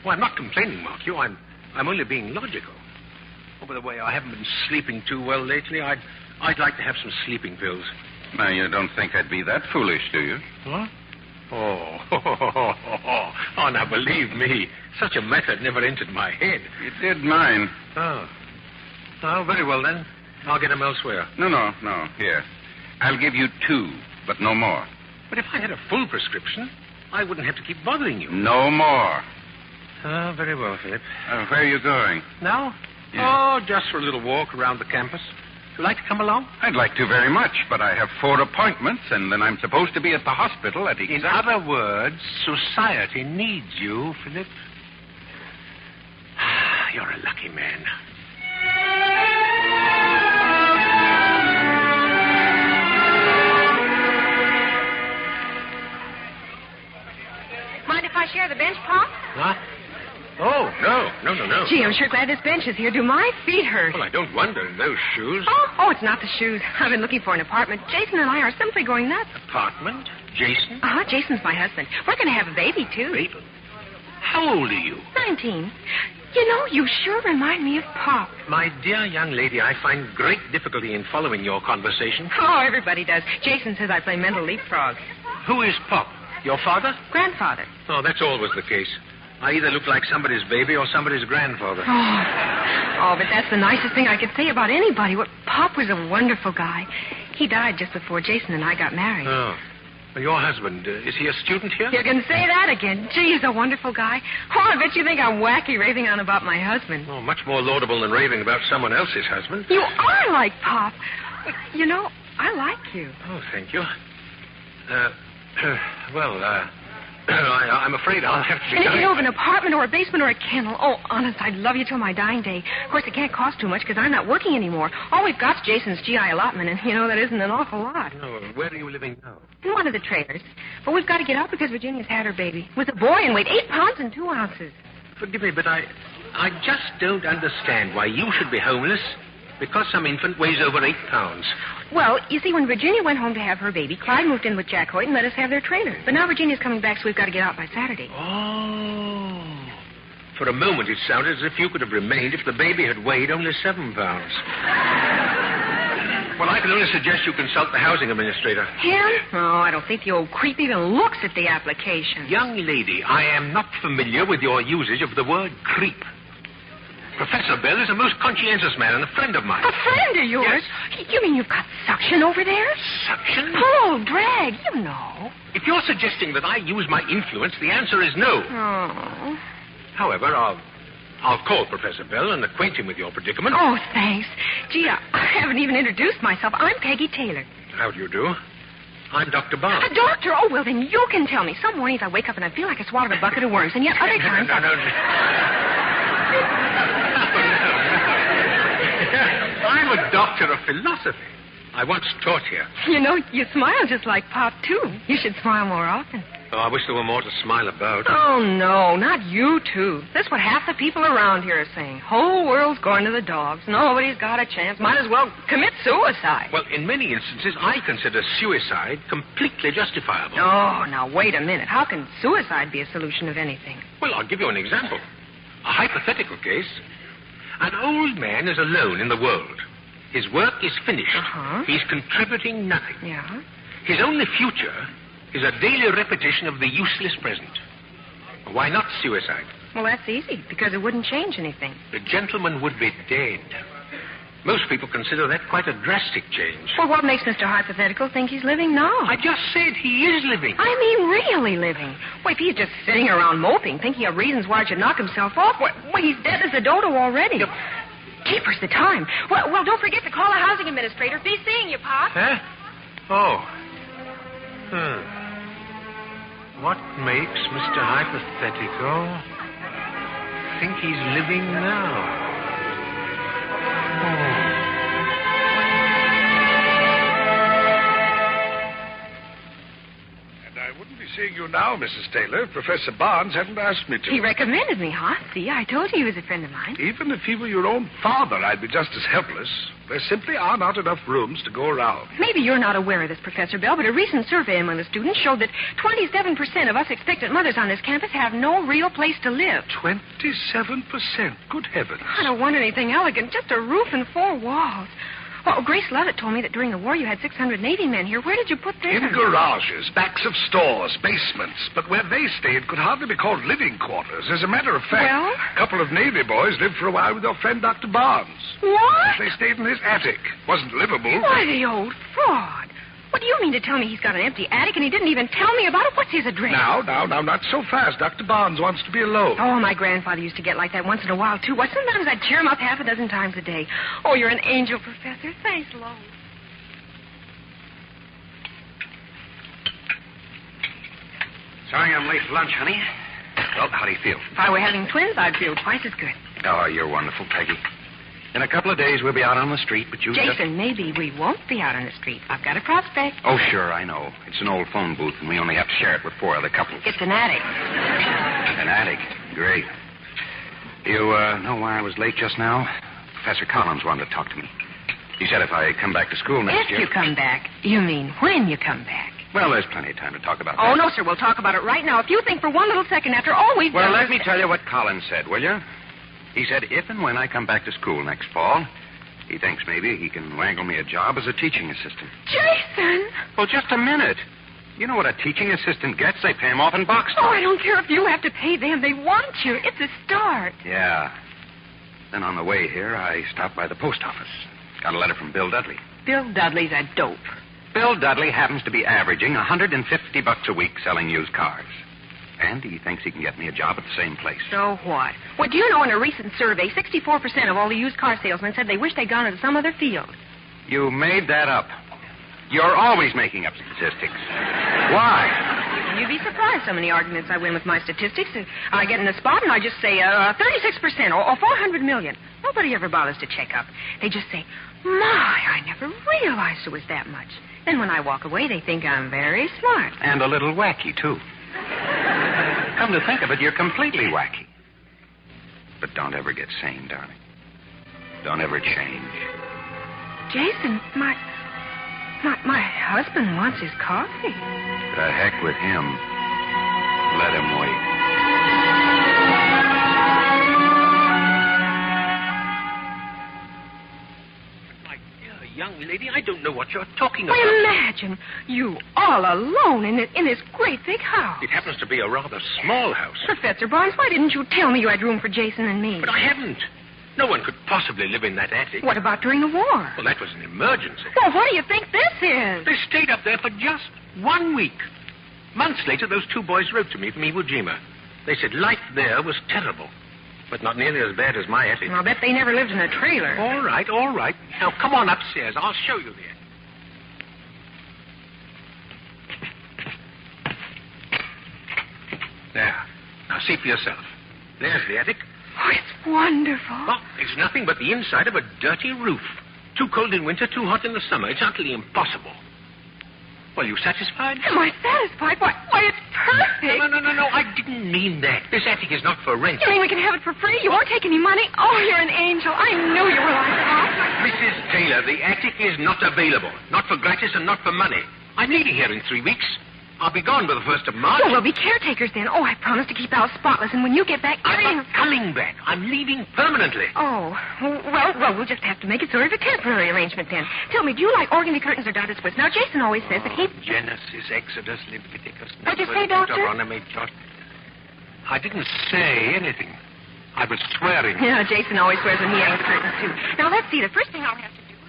Well, I'm not complaining, mark you. I'm only being logical. Oh, by the way, I haven't been sleeping too well lately. I'd like to have some sleeping pills. Now, you don't think I'd be that foolish, do you? What? Oh, now, believe me, such a method never entered my head. It did mine. Oh, very well, then. I'll get them elsewhere. No. Here. I'll give you 2, but no more. But if I had a full prescription, I wouldn't have to keep bothering you. No more. Oh, very well, Philip. Where are you going? Now? Yeah. Oh, just for a little walk around the campus. Would you like to come along? I'd like to very much, but I have 4 appointments, and then I'm supposed to be at the hospital at exactly... In other words, society needs you, Philip. You're a lucky man. Mind if I share the bench, Pop? What? Oh, no. Gee, I'm sure glad this bench is here. Do my feet hurt? Well, I don't wonder in those shoes. Oh, it's not the shoes. I've been looking for an apartment. Jason and I are simply going nuts. Apartment? Jason? Jason's my husband. We're going to have a baby, too. Baby? How old are you? 19. You know, you sure remind me of Pop. My dear young lady, I find great difficulty in following your conversation. Oh, everybody does. Jason says I play mental leapfrog. Who is Pop? Your father? Grandfather. Oh, that's always the case. I either look like somebody's baby or somebody's grandfather. Oh, but that's the nicest thing I could say about anybody. Pop was a wonderful guy. He died just before Jason and I got married. Oh. Well, your husband, is he a student here? You can say that again. Gee, he's a wonderful guy. Oh, I bet you think I'm wacky raving on about my husband. Oh, much more laudable than raving about someone else's husband. You are like Pop. You know, I like you. Oh, thank you. I'm afraid I'll have to be... You know, of an apartment or a basement or a kennel. Oh, honest, I'd love you till my dying day. Of course, it can't cost too much because I'm not working anymore. All we've got's Jason's GI allotment, and, you know, that isn't an awful lot. No, where are you living now? In one of the trailers. But we've got to get out because Virginia's had her baby. With a boy and weighed 8 pounds and 2 ounces. Forgive me, but I just don't understand why you should be homeless because some infant weighs over 8 pounds. Well, you see, when Virginia went home to have her baby, Clyde moved in with Jack Hoyt and let us have their trailer. But now Virginia's coming back, so we've got to get out by Saturday. Oh. For a moment, it sounded as if you could have remained if the baby had weighed only 7 pounds. Well, I can only suggest you consult the housing administrator. Him? Oh, I don't think the old creep even looks at the application. Young lady, I am not familiar with your usage of the word creep. Professor Bell is a most conscientious man and a friend of mine. A friend of yours? Yes. You mean you've got suction over there? Suction? Pull, drag, you know. If you're suggesting that I use my influence, the answer is no. Oh. However, I'll call Professor Bell and acquaint him with your predicament. Oh, thanks. Gee, I haven't even introduced myself. I'm Peggy Taylor. How do you do? I'm Dr. Barnes. A doctor? Oh, well, then you can tell me. Some mornings I wake up and I feel like I swallowed a bucket of worms, and yet other times... No. I'm a doctor of philosophy. I once taught here. You know, you smile just like Pop, too. You should smile more often. Oh, I wish there were more to smile about. Oh, no, not you, too. That's what half the people around here are saying. Whole world's going to the dogs. Nobody's got a chance. Might as well commit suicide. Well, in many instances, I consider suicide completely justifiable. Oh, now, wait a minute. How can suicide be a solution of anything? Well, I'll give you an example. A hypothetical case. An old man is alone in the world. His work is finished. He's contributing nothing. Yeah? His only future is a daily repetition of the useless present. Why not suicide? Well, that's easy, because it wouldn't change anything. The gentleman would be dead. Most people consider that quite a drastic change. Well, what makes Mr. Hypothetical think he's living now? I just said he is living. I mean really living. Well, if he's just sitting around moping, thinking of reasons why he should knock himself off, well, he's dead as a dodo already. Yep. Keepers the time. Well, don't forget to call a housing administrator. Be seeing you, Pop. Huh? Oh. What makes Mr. Hypothetical think he's living now? And I wouldn't be seeing you now, Mrs. Taylor, if Professor Barnes hadn't asked me to. He recommended me, huh? See, I told you he was a friend of mine. Even if he were your own father, I'd be just as helpless. There simply are not enough rooms to go around. Maybe you're not aware of this, Professor Bell, but a recent survey among the students showed that 27% of us expectant mothers on this campus have no real place to live. 27%? Good heavens. I don't want anything elegant, just a roof and 4 walls. Well, Grace Lovett told me that during the war you had 680 men here. Where did you put them? In garages, backs of stores, basements. But where they stayed could hardly be called living quarters. As a matter of fact, a couple of Navy boys lived for a while with your friend Dr. Barnes. What? They stayed in his attic. Wasn't livable. Why, the old fraud. What do you mean to tell me he's got an empty attic and he didn't even tell me about it? What's his address? Now, not so fast. Dr. Barnes wants to be alone. Oh, my grandfather used to get like that once in a while, too. Why, sometimes I'd cheer him up half a dozen times a day. Oh, you're an angel, Professor. Thanks, Lois. Sorry I'm late for lunch, honey. Well, how do you feel? If I were having twins, I'd feel twice as good. Oh, you're wonderful, Peggy. In a couple of days, we'll be out on the street, but you Jason, maybe we won't be out on the street. I've got a prospect. Oh, sure, I know. It's an old phone booth, and we only have to share it with 4 other couples. It's an attic. An attic? Great. You know why I was late just now? Professor Collins wanted to talk to me. He said if I come back to school next year... If you come back. You mean when you come back. Well, there's plenty of time to talk about that. Oh, no, sir. We'll talk about it right now. If you think for one little second after all we've done... Well, let me tell you what Collins said, will you? He said if and when I come back to school next fall, he thinks maybe he can wangle me a job as a teaching assistant. Jason! Well, just a minute. You know what a teaching assistant gets? They pay him off in box Oh, toys. I don't care if you have to pay them. They want you. It's a start. Yeah. Then on the way here, I stopped by the post office. Got a letter from Bill Dudley. Bill Dudley's a dope. Bill Dudley happens to be averaging $150 a week selling used cars. And he thinks he can get me a job at the same place. So what? Well, do you know in a recent survey, 64% of all the used car salesmen said they wish they'd gone into some other field. You made that up. You're always making up statistics. Why? You'd be surprised how many arguments I win with my statistics. I get in a spot and I just say 36% or 400 million. Nobody ever bothers to check up. They just say, my, I never realized it was that much. Then when I walk away, they think I'm very smart. And a little wacky, too. Come to think of it, you're completely wacky. But don't ever get sane, darling. Don't ever change. Jason, my husband wants his coffee. The heck with him. Let him wait. Young lady, I don't know what you're talking about. Well, imagine you all alone in this great big house. It happens to be a rather small house. Professor Barnes, why didn't you tell me you had room for Jason and me? But I haven't. No one could possibly live in that attic. What about during the war? Well, that was an emergency. Well, what do you think this is? They stayed up there for just 1 week. Months later, those 2 boys wrote to me from Iwo Jima. They said life there was terrible, but not nearly as bad as my attic. I'll bet they never lived in a trailer. All right. Now, come on upstairs. I'll show you the attic. There. Now, see for yourself. There's the attic. Oh, it's wonderful. Well, it's nothing but the inside of a dirty roof. Too cold in winter, too hot in the summer. It's utterly impossible. Well, you satisfied? Am I satisfied? Why, it's perfect. No. I didn't mean that. This attic is not for rent. You mean we can have it for free? You won't take any money? Oh, you're an angel. I knew you were like that. Mrs. Taylor, the attic is not available. Not for gratis and not for money. I'm leaving here in 3 weeks. I'll be gone by the 1st of March. Well, we'll be caretakers then. Oh, I promise to keep the house spotless, and when you get back... I'm not coming back. I'm leaving permanently. Oh, well, we'll just have to make it sort of a temporary arrangement then. Tell me, do you like organdy curtains or dotted splits? Now, Jason always says that he... Genesis, Exodus, Leviticus... What'd you say, Doctor? Deuteronomy, I didn't say anything. I was swearing. Yeah, Jason always swears when he hangs curtains, too. Now, let's see. The first thing I'll have to do is...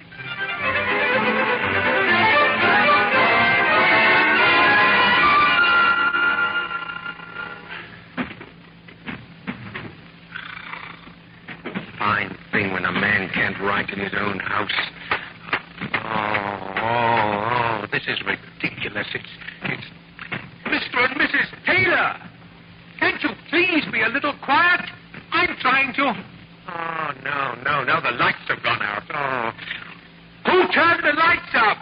Fine thing when a man can't write in his own house. Oh, this is ridiculous. It's... Mr. and Mrs. Taylor! Can't you please be a little quiet? I'm trying to... Oh, no, the lights have gone out. Oh. Who turned the lights up?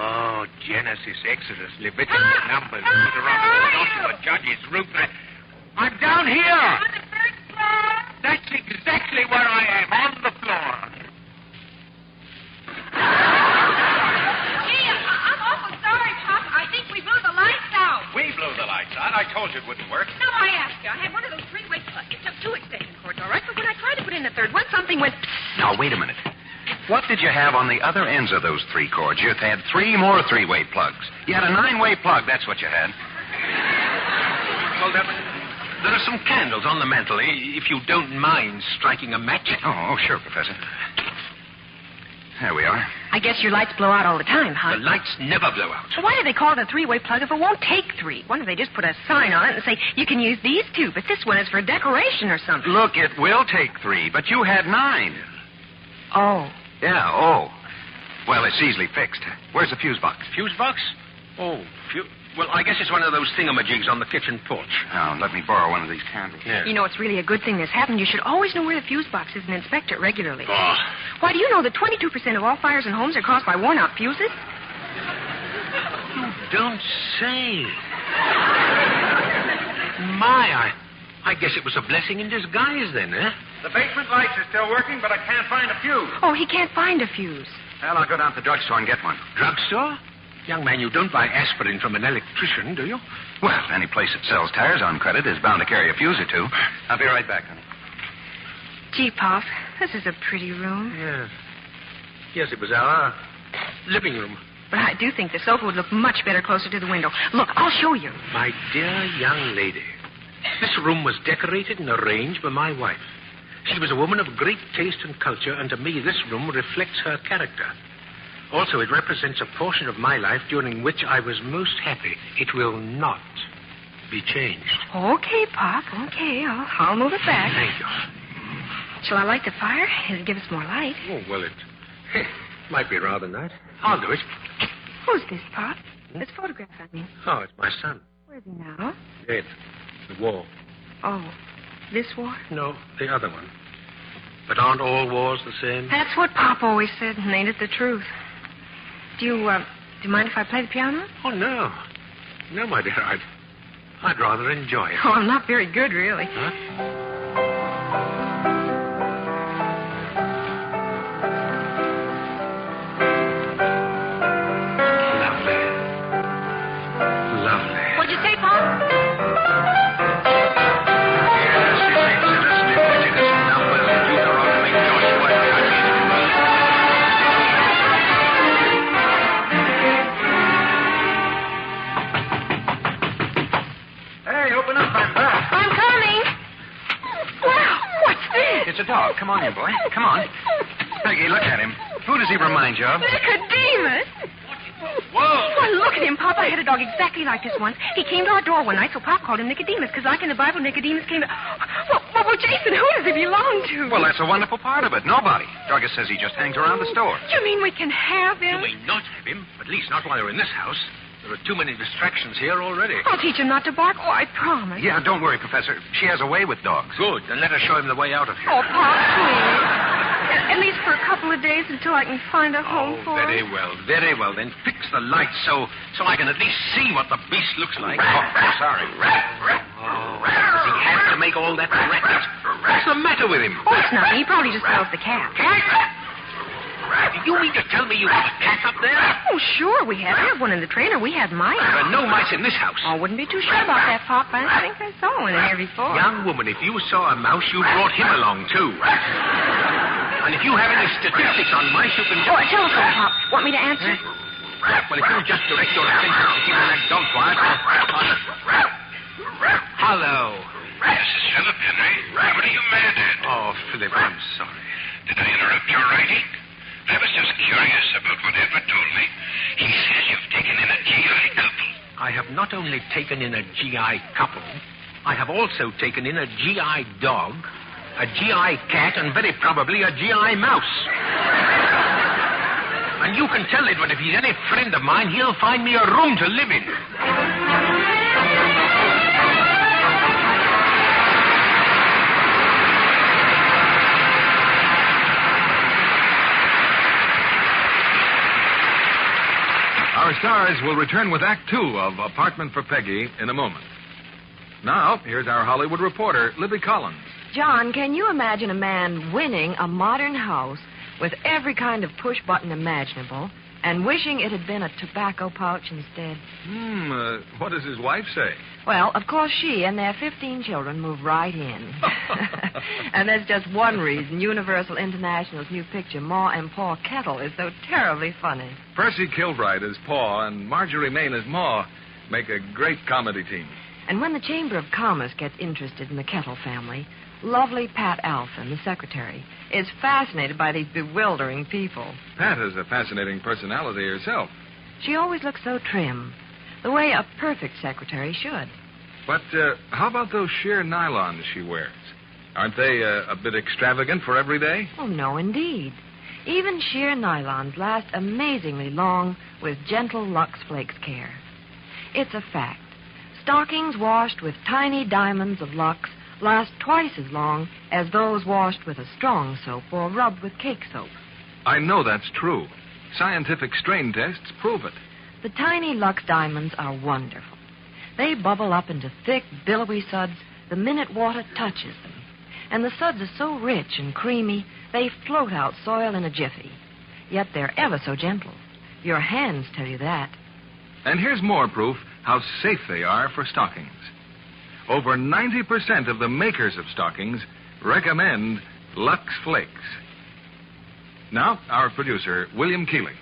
Oh, Genesis, Exodus, Leviticus, Numbers, Deuteronomy, Joshua, Judges, Ruth. I'm down here. On the first floor? That's exactly where I am, on the floor. Gee, I'm awful sorry, Pop. I think we blew the lights out. We blew the lights out. I told you it wouldn't work. No, I asked you. I had one of those three-way plugs. It took 2 extension cords, all right? But when I tried to put in the third one, something went... Now, wait a minute. What did you have on the other ends of those 3 cords? You had 3 more three-way plugs. You had a 9-way plug, that's what you had. Well, there are some candles on the mantel, if you don't mind striking a match. Oh, sure, Professor. There we are. I guess your lights blow out all the time, huh? The lights never blow out. So why do they call it a three-way plug if it won't take 3? Why don't they just put a sign on it and say, you can use these 2, but this one is for decoration or something? Look, it will take 3, but you had 9. Oh. Yeah, oh. Well, it's easily fixed. Where's the fuse box? Fuse box? Oh, well, I guess it's one of those thingamajigs on the kitchen porch. Oh, let me borrow one of these candles. Yeah. You know, it's really a good thing this happened. You should always know where the fuse box is and inspect it regularly. Oh. Why, do you know that 22% of all fires in homes are caused by worn-out fuses? You don't say. My, I guess it was a blessing in disguise then, eh? The basement lights are still working, but I can't find a fuse. Oh, he can't find a fuse. Well, I'll go down to the drugstore and get one. Drugstore? Young man, you don't buy aspirin from an electrician, do you? Well, any place that sells tires on credit is bound to carry a fuse or 2. I'll be right back, honey. Gee, Pop, this is a pretty room. Yes, it was our living room. But I do think the sofa would look much better closer to the window. Look, I'll show you. My dear young lady, this room was decorated and arranged by my wife. She was a woman of great taste and culture, and to me this room reflects her character. Also, it represents a portion of my life during which I was most happy. It will not be changed. Okay, Pop, okay. I'll move it back. Thank you. Shall I light the fire? It'll give us more light. Oh, well, it might be rather nice. I'll do it. Who's this, Pop? This photograph, I mean. Oh, it's my son. Where's he now? Dead. The war. Oh, this war? No, the other one. But aren't all wars the same? That's what Pop always said, and ain't it the truth? Do you mind if I play the piano? Oh, no. No, my dear, I'd rather enjoy it. Oh, I'm not very good, really. Huh? What'd you say, Pop? It's a dog. Come on in, boy. Come on. Peggy, look at him. Who does he remind you of? Nicodemus! Whoa! Well, look at him, Pop. I had a dog exactly like this once. He came to our door one night, so Pop called him Nicodemus, because like in the Bible, Nicodemus came to... Well, Jason, who does he belong to? Well, that's a wonderful part of it. Nobody. Druggist says he just hangs around the store. You mean we can have him? You may not have him, at least not while you're in this house. There are too many distractions here already. I'll teach him not to bark. Oh, I promise. Yeah, don't worry, Professor. She has a way with dogs. Good. Then let us show him the way out of here. Oh, Pop, please. At least for a couple of days until I can find a home for Very him. well, very well. Then fix the lights so I can at least see what the beast looks like. Oh, sorry. Does he have to make all that racket? What's the matter with him? Oh, it's nothing. He probably just smells the cat. Cat? Do you mean to tell me you have a cat up there? Oh, sure, we have. We have one in the trailer. We have mice. There are no mice in this house. Oh, wouldn't be too sure about that, Pop. I think I saw one in here before. Young woman, if you saw a mouse, you brought him along, too. And if you have any statistics on mice, you can... Oh, a telephone, Pop. Want me to answer? Well, if you'll just direct your attention to keeping that dog quiet... Hello. This is Philip, Henry. What are you mad at? Oh, Philip, I'm sorry. Did I interrupt your writing? I was just curious about what Edward told me. He says you've taken in a GI couple. I have not only taken in a GI couple, I have also taken in a GI dog, a GI cat, and very probably a GI mouse. And you can tell Edward if he's any friend of mine, he'll find me a room to live in. Our stars will return with Act Two of Apartment for Peggy in a moment. Now, here's our Hollywood reporter, Libby Collins. John, can you imagine a man winning a modern house with every kind of push button imaginable and wishing it had been a tobacco pouch instead? What does his wife say? Well, of course, she and their 15 children move right in. And there's just one reason Universal International's new picture, Ma and Pa Kettle, is so terribly funny. Percy Kilbride as Pa and Marjorie Main as Ma make a great comedy team. And when the Chamber of Commerce gets interested in the Kettle family, lovely Pat Alphen, the secretary, is fascinated by these bewildering people. Pat is a fascinating personality herself. She always looks so trim, the way a perfect secretary should. But how about those sheer nylons she wears? Aren't they a bit extravagant for every day? Oh, no, indeed. Even sheer nylons last amazingly long with gentle Lux Flakes care. It's a fact. Stockings washed with tiny diamonds of Lux last twice as long as those washed with a strong soap or rubbed with cake soap. I know that's true. Scientific strain tests prove it. The tiny Lux diamonds are wonderful. They bubble up into thick, billowy suds the minute water touches them. And the suds are so rich and creamy, they float out soil in a jiffy. Yet they're ever so gentle. Your hands tell you that. And here's more proof how safe they are for stockings. Over 90% of the makers of stockings recommend Lux Flakes. Now, our producer, William Keeley.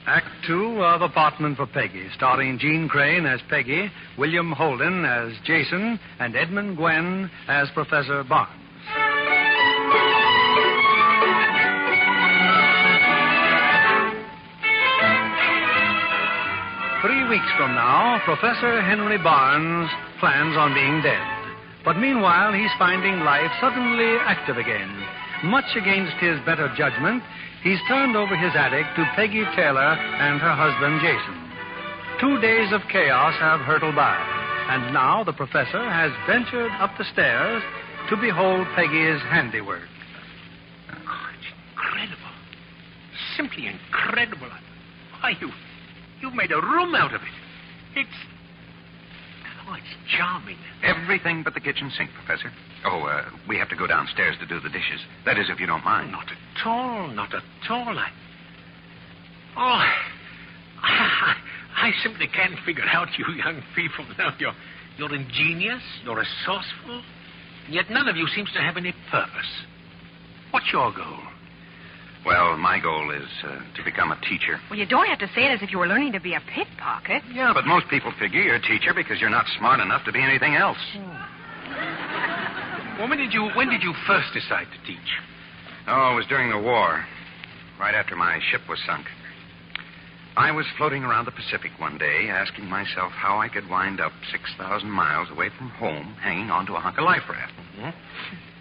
Act Two of Apartment for Peggy, starring Jean Crane as Peggy, William Holden as Jason, and Edmund Gwen as Professor Barnes. 3 weeks from now, Professor Henry Barnes plans on being dead. But meanwhile, he's finding life suddenly active again. Much against his better judgment, he's turned over his attic to Peggy Taylor and her husband, Jason. 2 days of chaos have hurtled by, and now the professor has ventured up the stairs to behold Peggy's handiwork. Oh, it's incredible. Simply incredible. Why, you've made a room out of it. It's charming. Everything but the kitchen sink, Professor. Oh, we have to go downstairs to do the dishes. That is, if you don't mind. Not at all, not at all. I simply can't figure out you young people now. You're ingenious, you're resourceful, and yet none of you seems to have any purpose. What's your goal? Well, my goal is to become a teacher. Well, you don't have to say it as if you were learning to be a pickpocket. Yeah, but most people figure you're a teacher because you're not smart enough to be anything else. Well, when did you first decide to teach? Oh, it was during the war, right after my ship was sunk. I was floating around the Pacific one day, asking myself how I could wind up 6,000 miles away from home, hanging onto a hunk of life raft. Mm-hmm.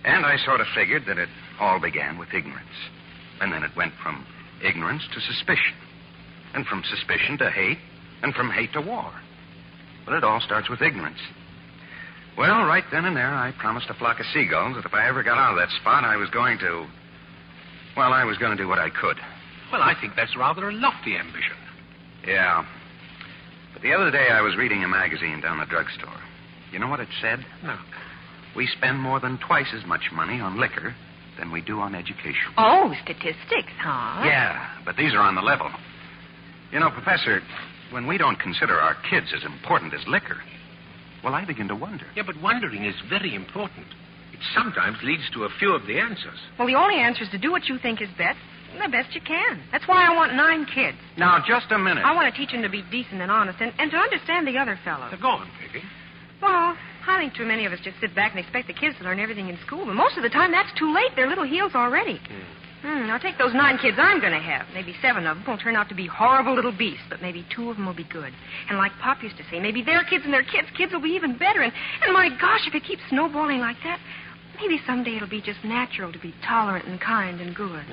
And I sort of figured that it all began with ignorance. And then it went from ignorance to suspicion. And from suspicion to hate. and from hate to war. But it all starts with ignorance. Well, right then and there, I promised a flock of seagulls that if I ever got out of that spot, I was going to do what I could. Well, I think that's rather a lofty ambition. Yeah. But the other day, I was reading a magazine down the drugstore. You know what it said? No. We spend more than twice as much money on liquor than we do on education. Oh, statistics, huh? Yeah, but these are on the level. You know, Professor, when we don't consider our kids as important as liquor, well, I begin to wonder. Yeah, but wondering is very important. It sometimes leads to a few of the answers. Well, the only answer is to do what you think is best, and the best you can. That's why I want 9 kids. Now, just a minute. I want to teach them to be decent and honest and to understand the other fellows. Go on, Peggy. Well, I think too many of us just sit back and expect the kids to learn everything in school. But most of the time, that's too late. They're little heels already. Now, take those 9 kids I'm going to have. Maybe 7 of them will turn out to be horrible little beasts, but maybe 2 of them will be good. And like Pop used to say, maybe their kids and their kids will be even better. And my gosh, if it keeps snowballing like that, maybe someday it'll be just natural to be tolerant and kind and good.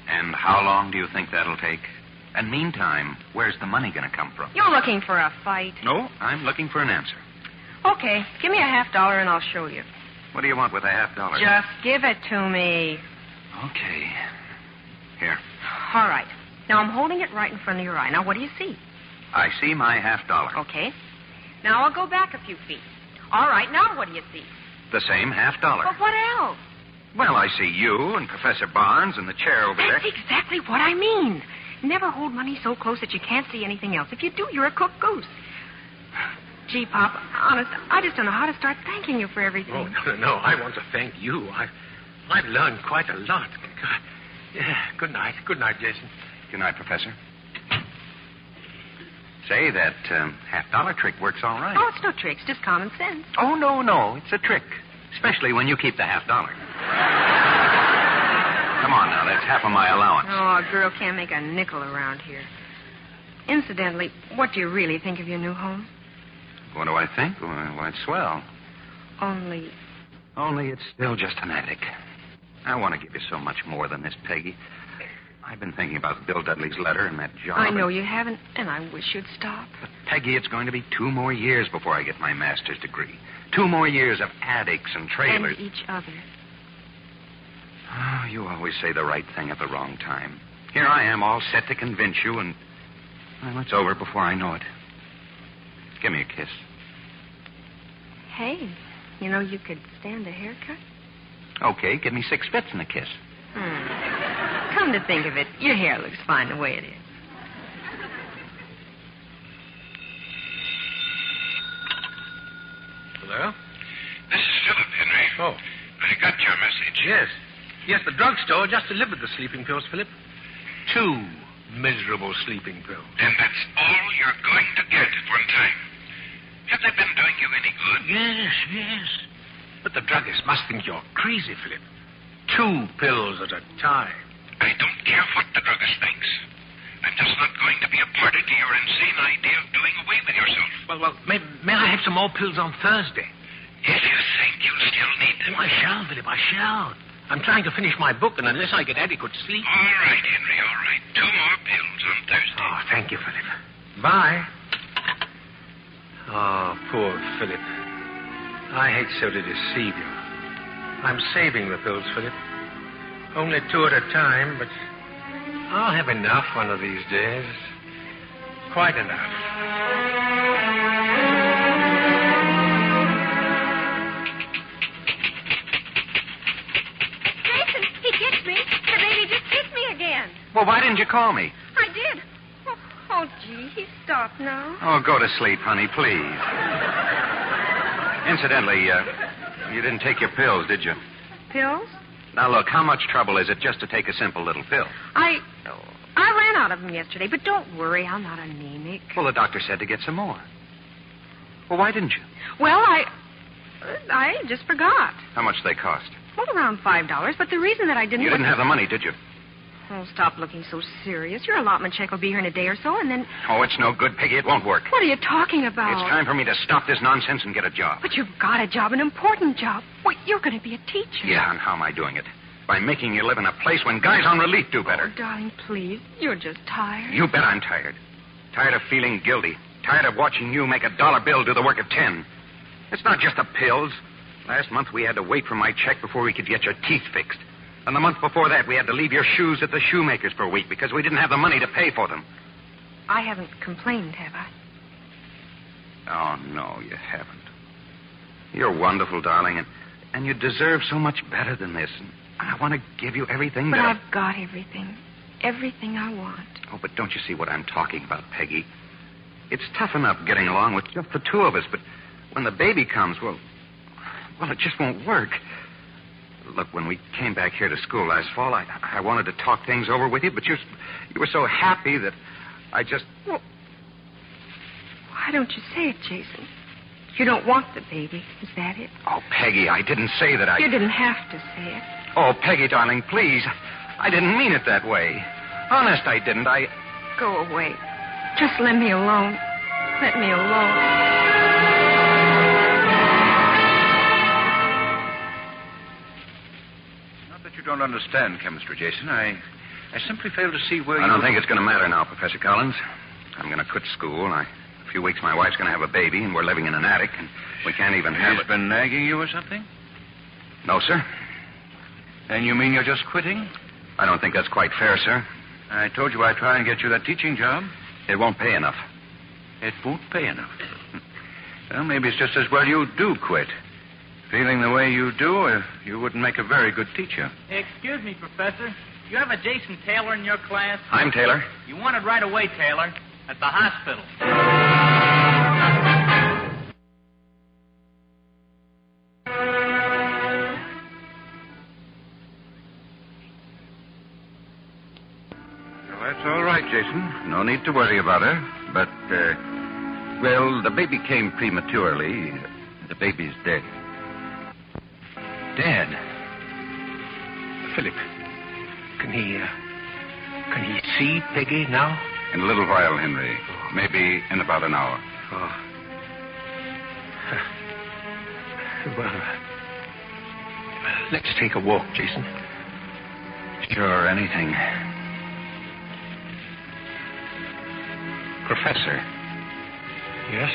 And how long do you think that'll take? And meantime, where's the money going to come from? You're looking for a fight. No, I'm looking for an answer. Okay, give me a $50 and I'll show you. What do you want with a $50? Just give it to me. Okay. Here. All right. Now, I'm holding it right in front of your eye. Now, what do you see? I see my $50. Okay. Now, I'll go back a few feet. All right. Now, what do you see? The same $50. But what else? Well, I see you and Professor Barnes and the chair over there. That's exactly what I mean. Never hold money so close that you can't see anything else. If you do, you're a cooked goose. Gee, Pop, honest, I just don't know how to start thanking you for everything. Oh, no. I want to thank you. I've learned quite a lot. Yeah, good night. Good night, Jason. Good night, Professor. Say, that $50 trick works all right. Oh, it's no trick. It's just common sense. Oh, no. It's a trick. Especially when you keep the $50. Come on now. That's half of my allowance. Oh, a girl can't make a nickel around here. Incidentally, what do you really think of your new home? What do I think? Well, it's swell. Only it's still just an attic. I want to give you so much more than this, Peggy. I've been thinking about Bill Dudley's letter and that job. I know you haven't, and I wish you'd stop. But, Peggy, it's going to be 2 more years before I get my master's degree. 2 more years of attics and trailers. And each other. Oh, you always say the right thing at the wrong time. Here I am, all set to convince you, and well, it's over before I know it. Give me a kiss. Hey, you know you could stand a haircut? Okay, give me 6 fits and a kiss. Come to think of it, your hair looks fine the way it is. Hello? This is Philip, Henry. Oh. I got your message. Yes, the drugstore just delivered the sleeping pills, Philip. 2 miserable sleeping pills. And that's all you're going to get at one time. Have they been doing you any good? Yes. But the druggist must think you're crazy, Philip. 2 pills at a time. I don't care what the druggist thinks. I'm just not going to be a party to your insane idea of doing away with yourself. Well, may I have some more pills on Thursday? If you think you still need them. I shall, Philip, I shall. I'm trying to finish my book, and unless I get adequate sleep... All right, Henry, all right. 2 more pills on Thursday. Oh, thank you, Philip. Bye. Oh, poor Philip. I hate so to deceive you. I'm saving the pills, Philip. Only 2 at a time, but I'll have enough one of these days. Quite enough. Jason, he kicked me. The baby just kicked me again. Well, why didn't you call me? I did. Oh, gee, he's stopped now. Oh, go to sleep, honey, please. Incidentally, you didn't take your pills, did you? Pills? Now, look, how much trouble is it just to take a simple little pill? I ran out of them yesterday, but don't worry, I'm not anemic. Well, the doctor said to get some more. Well, why didn't you? Well, I just forgot. How much they cost? Well, around $5, but the reason that I didn't... You didn't have the money, did you? Oh, stop looking so serious. Your allotment check will be here in a day or so, and then... Oh, it's no good, Peggy. It won't work. What are you talking about? It's time for me to stop this nonsense and get a job. But you've got a job, an important job. Wait, you're going to be a teacher. Yeah, and how am I doing it? By making you live in a place when guys on relief do better. Oh, darling, please. You're just tired. You bet I'm tired. Tired of feeling guilty. Tired of watching you make a dollar bill do the work of 10. It's not just the pills. Last month we had to wait for my check before we could get your teeth fixed. And the month before that we had to leave your shoes at the shoemaker's for a week because we didn't have the money to pay for them. I haven't complained, have I? Oh, no, you haven't. You're wonderful, darling, and you deserve so much better than this. And I want to give you everything But that... I've got everything. Everything I want. Oh, but don't you see what I'm talking about, Peggy? It's tough enough getting along with just the two of us, but when the baby comes, well, it just won't work. Look, when we came back here to school last fall, I wanted to talk things over with you, but you were so happy that I just... Well, why don't you say it, Jason? You don't want the baby, is that it? Oh, Peggy, I didn't say that I... You didn't have to say it. Oh, Peggy, darling, please. I didn't mean it that way. Honest, I didn't. Go away. Just let me alone. Let me alone. Not that you don't understand chemistry, Jason. I simply fail to see where I don't think it's going to matter now, Professor Collins. I'm going to quit school. In a few weeks, my wife's going to have a baby, and we're living in an attic, and we can't even have it. He's been nagging you or something? No, sir. And you mean you're just quitting? I don't think that's quite fair, sir. I told you I'd try and get you that teaching job. It won't pay enough. It won't pay enough. Well, maybe it's just as well you do quit. Feeling the way you do, you wouldn't make a very good teacher. Excuse me, Professor. You have a Jason Taylor in your class? I'm Taylor. You want it right away, Taylor. At the hospital. Well, that's all right, Jason. No need to worry about her. But, well, the baby came prematurely. The baby's dead. Dead? Philip, can he see Peggy now? In a little while, Henry. Maybe in about an hour. Oh. Well, let's take a walk, Jason. Sure, anything. Professor. Yes?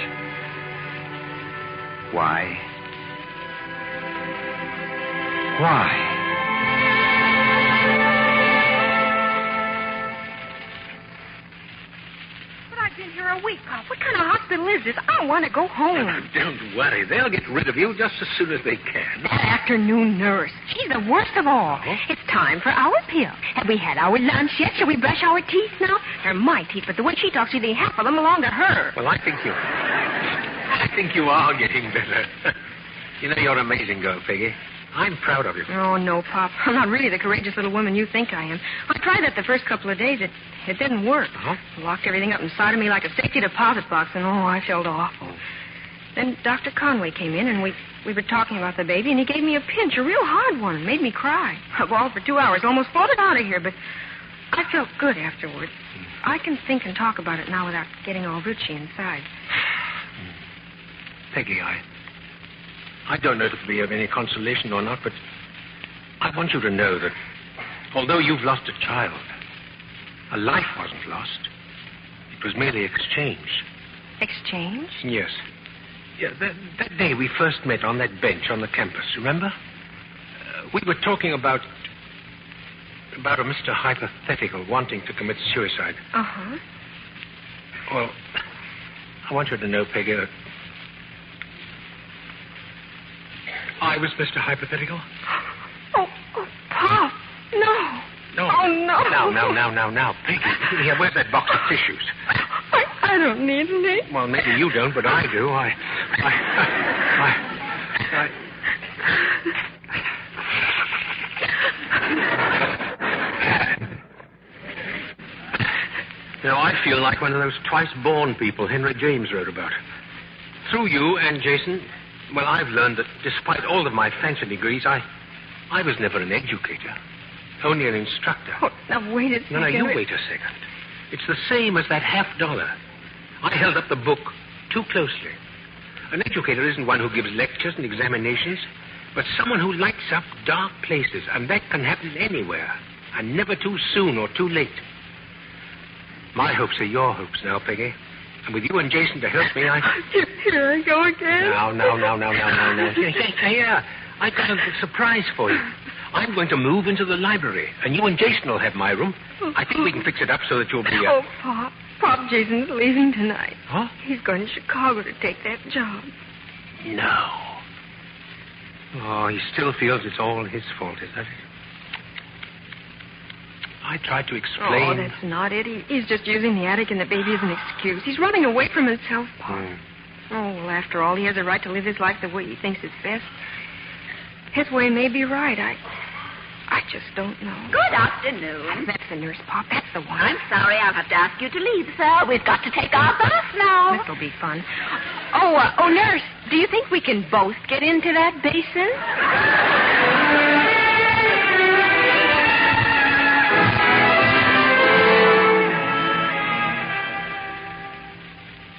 Why? Why? I've been here a week, Pop. What kind of hospital is this? I want to go home. Don't worry. They'll get rid of you just as soon as they can. That afternoon nurse. She's the worst of all. Oh? It's time for our pill. Have we had our lunch yet? Shall we brush our teeth now? They're my teeth, but the way she talks, you think half of them belong to her. Well, I think you are getting better. You know, you're an amazing girl, Peggy. I'm proud of you. Oh, no, Pop. I'm not really the courageous little woman you think I am. I tried that the first couple of days. It didn't work. Uh-huh. Locked everything up inside of me like a safety deposit box, and I felt awful. Then Dr. Conway came in, and we were talking about the baby, and he gave me a pinch, a real hard one, and made me cry. I bawled for 2 hours, almost floated out of here, but I felt good afterward. I can think and talk about it now without getting all rootsy inside. Peggy, I don't know if it'll be of any consolation or not, but I want you to know that although you've lost a child, a life wasn't lost. It was merely exchanged. Exchange? Yes. Yeah, that day we first met on that bench on the campus, remember? We were talking about a Mr. Hypothetical wanting to commit suicide. Uh-huh. Well, I want you to know, Peggy, that I was Mr. Hypothetical. Oh, Pop, no. No. Oh, no. Now, Peggy. Here, where's that box of tissues? I don't need any. Well, maybe you don't, but I do. I You know, I feel like one of those twice-born people Henry James wrote about. Through you and Jason, well, I've learned that despite all of my fancy degrees, I was never an educator, only an instructor. Oh, now, wait a second. No, you wait a second. It's the same as that $50. I held up the book too closely. An educator isn't one who gives lectures and examinations, but someone who lights up dark places, and that can happen anywhere, and never too soon or too late. My hopes are your hopes now, Peggy. And with you and Jason to help me, Here I go again. No. Here, I've got a surprise for you. I'm going to move into the library, and you and Jason will have my room. I think we can fix it up so that you'll be... Oh, Pop, Jason's leaving tonight. Huh? He's going to Chicago to take that job. No. Oh, he still feels it's all his fault, is that it? I tried to explain... Oh, that's not it. He's just using the attic and the baby as an excuse. He's running away from himself, Pop. Oh, well, after all, he has a right to live his life the way he thinks is best. His way may be right. I just don't know. Good afternoon. That's the nurse, Pop. That's the one. I'm sorry I'll have to ask you to leave, sir. We've got to take our bath now. This'll be fun. Oh, nurse, do you think we can both get into that basin?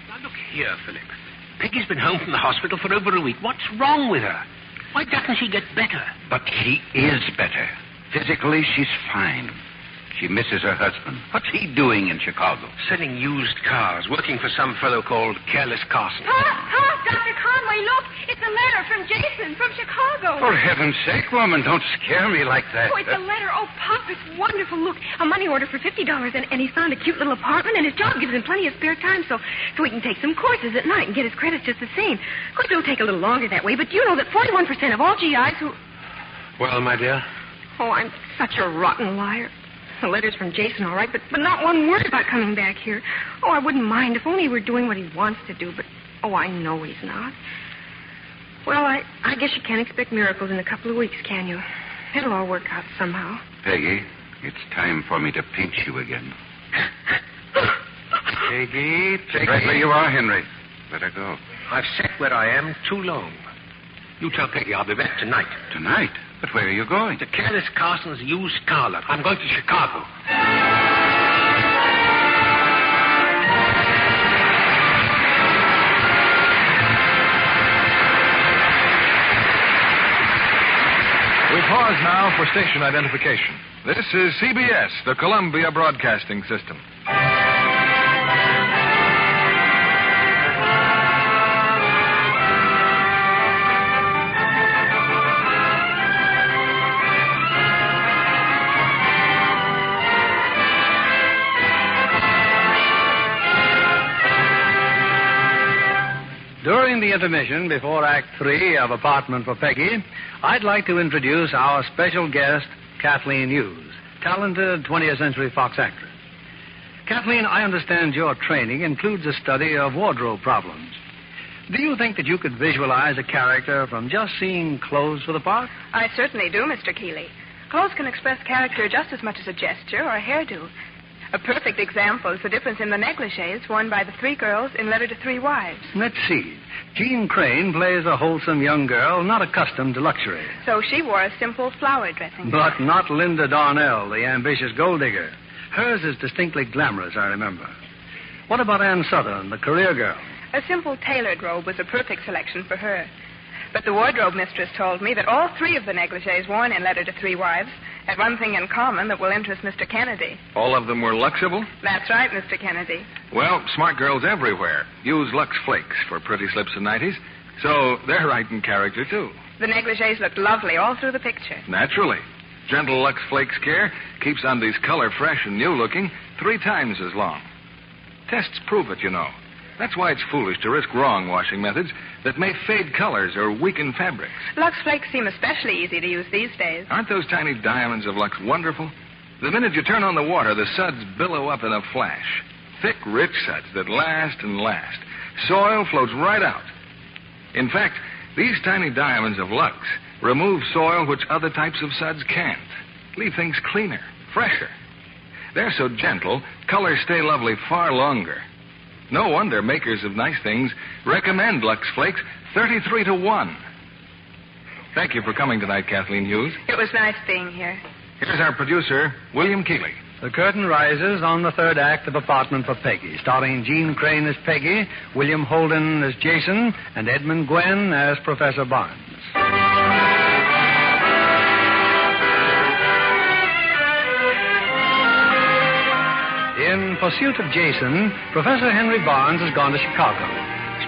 Now, look here, Philip. Peggy's been home from the hospital for over a week. What's wrong with her? Why doesn't she get better? But she is better. Physically, she's fine. She misses her husband. What's he doing in Chicago? Selling used cars, working for some fellow called Careless Carson. Pop, Dr. Conway, look. It's a letter from Jason from Chicago. For heaven's sake, woman, don't scare me like that. Oh, it's a letter. Oh, Pop, it's wonderful. Look, a money order for $50, and he's found a cute little apartment, and his job gives him plenty of spare time, so he can take some courses at night and get his credits just the same. Of course, it'll take a little longer that way, but you know that 41% of all GIs who... Well, my dear? Oh, I'm such a rotten liar. The letter's from Jason, all right, but not one word about coming back here. Oh, I wouldn't mind if only he were doing what he wants to do, but, I know he's not. Well, I guess you can't expect miracles in a couple of weeks, can you? It'll all work out somehow. Peggy, it's time for me to pinch you again. Peggy. Right where you are, Henry. Let her go. I've sat where I am too long. You tell Peggy I'll be back tonight. Tonight? But where are you going? To Careless Carson's used car lot. I'm going to Chicago. We pause now for station identification. This is CBS, the Columbia Broadcasting System. During the intermission before Act 3 of Apartment for Peggy, I'd like to introduce our special guest, Kathleen Hughes, talented 20th Century Fox actress. Kathleen, I understand your training includes a study of wardrobe problems. Do you think that you could visualize a character from just seeing clothes for the part? I certainly do, Mr. Keeley. Clothes can express character just as much as a gesture or a hairdo. A perfect example is the difference in the negligees worn by the three girls in Letter to Three Wives. Let's see. Jean Crane plays a wholesome young girl not accustomed to luxury. So she wore a simple flower dressing. But not Linda Darnell, the ambitious gold digger. Hers is distinctly glamorous, I remember. What about Anne Southern, the career girl? A simple tailored robe was a perfect selection for her. But the wardrobe mistress told me that all three of the negligees worn in Letter to Three Wives had one thing in common that will interest Mr. Kennedy. All of them were Luxable? That's right, Mr. Kennedy. Well, smart girls everywhere use Lux Flakes for pretty slips and nighties, so they're right in character, too. The negligees looked lovely all through the picture. Naturally. Gentle Lux Flakes care keeps undies color fresh and new-looking 3 times as long. Tests prove it, you know. That's why it's foolish to risk wrong washing methods that may fade colors or weaken fabrics. Lux Flakes seem especially easy to use these days. Aren't those tiny diamonds of Lux wonderful? The minute you turn on the water, the suds billow up in a flash. Thick, rich suds that last and last. Soil floats right out. In fact, these tiny diamonds of Lux remove soil which other types of suds can't. Leave things cleaner, fresher. They're so gentle, colors stay lovely far longer. No wonder makers of nice things recommend Lux Flakes 33 to 1. Thank you for coming tonight, Kathleen Hughes. It was nice being here. Here's our producer, William Keeley. The curtain rises on the third act of Apartment for Peggy, starring Jean Crane as Peggy, William Holden as Jason, and Edmund Gwen as Professor Barnes. In in pursuit of Jason, Professor Henry Barnes has gone to Chicago.